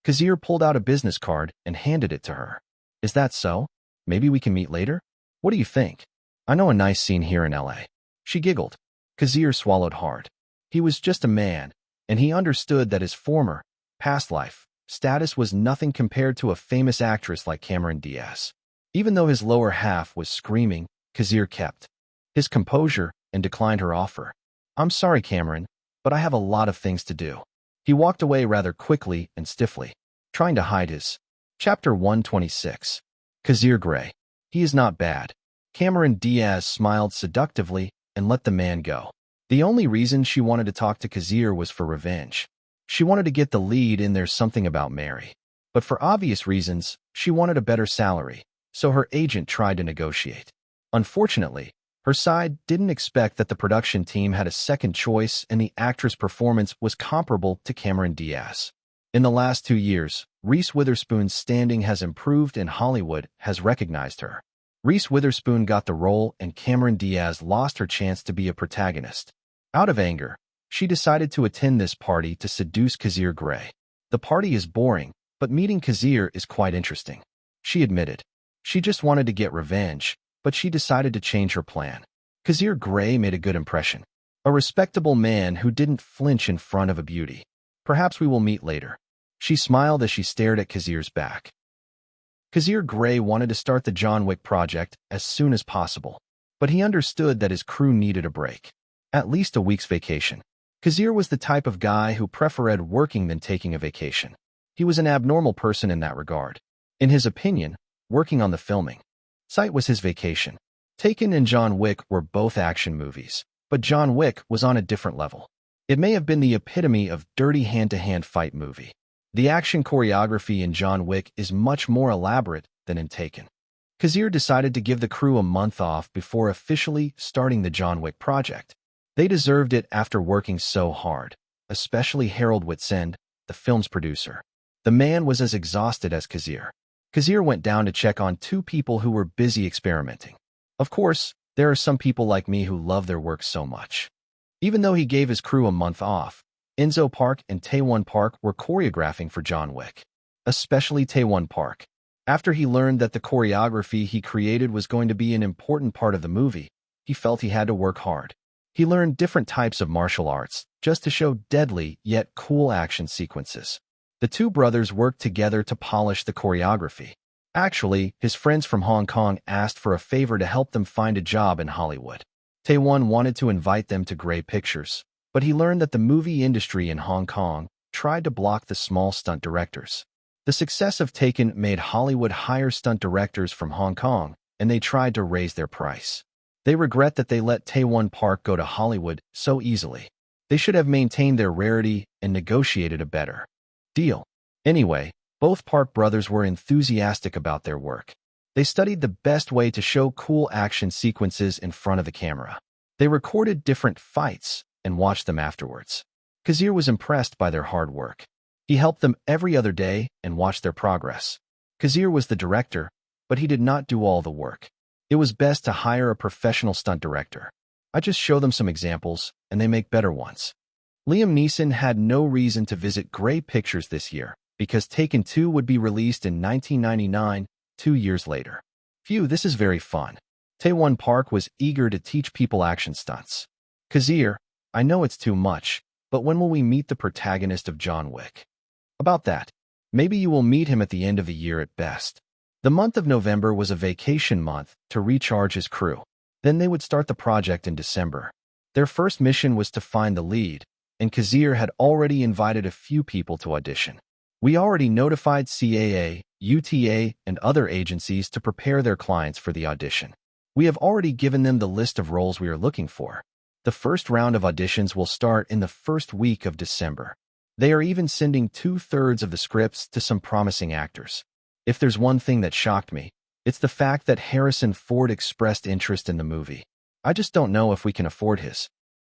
Kazir pulled out a business card and handed it to her. Is that so? Maybe we can meet later? What do you think? I know a nice scene here in LA. She giggled. Kazir swallowed hard. He was just a man, and he understood that his former, past life, status was nothing compared to a famous actress like Cameron Diaz. Even though his lower half was screaming, Kazir kept his composure and declined her offer. I'm sorry, Cameron, but I have a lot of things to do. He walked away rather quickly and stiffly, trying to hide his. Chapter 126. Kazir Grey. He is not bad. Cameron Diaz smiled seductively and let the man go. The only reason she wanted to talk to Kazir was for revenge. She wanted to get the lead in There's Something About Mary. But for obvious reasons, she wanted a better salary, so her agent tried to negotiate. Unfortunately, her side didn't expect that the production team had a second choice and the actress' performance was comparable to Cameron Diaz. In the last 2 years, Reese Witherspoon's standing has improved and Hollywood has recognized her. Reese Witherspoon got the role and Cameron Diaz lost her chance to be a protagonist. Out of anger, she decided to attend this party to seduce Kazir Grey. The party is boring, but meeting Kazir is quite interesting. She admitted. She just wanted to get revenge, but she decided to change her plan. Kazir Grey made a good impression. A respectable man who didn't flinch in front of a beauty. Perhaps we will meet later. She smiled as she stared at Kazir's back. Kazir Grey wanted to start the John Wick project as soon as possible, but he understood that his crew needed a break. At least a week's vacation. Kazir was the type of guy who preferred working than taking a vacation. He was an abnormal person in that regard. In his opinion, working on the filming site was his vacation. Taken and John Wick were both action movies, but John Wick was on a different level. It may have been the epitome of dirty hand-to-hand fight movie. The action choreography in John Wick is much more elaborate than in Taken. Kazir decided to give the crew a month off before officially starting the John Wick project. They deserved it after working so hard, especially Harold Whitsend, the film's producer. The man was as exhausted as Kazir. Kazir went down to check on two people who were busy experimenting. Of course, there are some people like me who love their work so much. Even though he gave his crew a month off, Enzo Park and Taewon Park were choreographing for John Wick. Especially Taewon Park. After he learned that the choreography he created was going to be an important part of the movie, he felt he had to work hard. He learned different types of martial arts just to show deadly yet cool action sequences. The two brothers worked together to polish the choreography. Actually, his friends from Hong Kong asked for a favor to help them find a job in Hollywood. Taewon wanted to invite them to Grey Pictures, but he learned that the movie industry in Hong Kong tried to block the small stunt directors. The success of Taken made Hollywood hire stunt directors from Hong Kong, and they tried to raise their price. They regret that they let Taewon Park go to Hollywood so easily. They should have maintained their rarity and negotiated a better deal. Anyway, both Park brothers were enthusiastic about their work. They studied the best way to show cool action sequences in front of the camera. They recorded different fights and watched them afterwards. Kazir was impressed by their hard work. He helped them every other day and watched their progress. Kazir was the director, but he did not do all the work. It was best to hire a professional stunt director. I just show them some examples, and they make better ones. Liam Neeson had no reason to visit Grey Pictures this year, because Taken 2 would be released in 1999, 2 years later. Phew, this is very fun. Taewon Park was eager to teach people action stunts. Kazir, I know it's too much, but when will we meet the protagonist of John Wick? About that, maybe you will meet him at the end of the year at best. The month of November was a vacation month to recharge his crew. Then they would start the project in December. Their first mission was to find the lead, and Kazir had already invited a few people to audition. We already notified CAA, UTA, and other agencies to prepare their clients for the audition. We have already given them the list of roles we are looking for. The first round of auditions will start in the first week of December. They are even sending 2/3 of the scripts to some promising actors. If there's one thing that shocked me, it's the fact that Harrison Ford expressed interest in the movie. I just don't know if we can afford his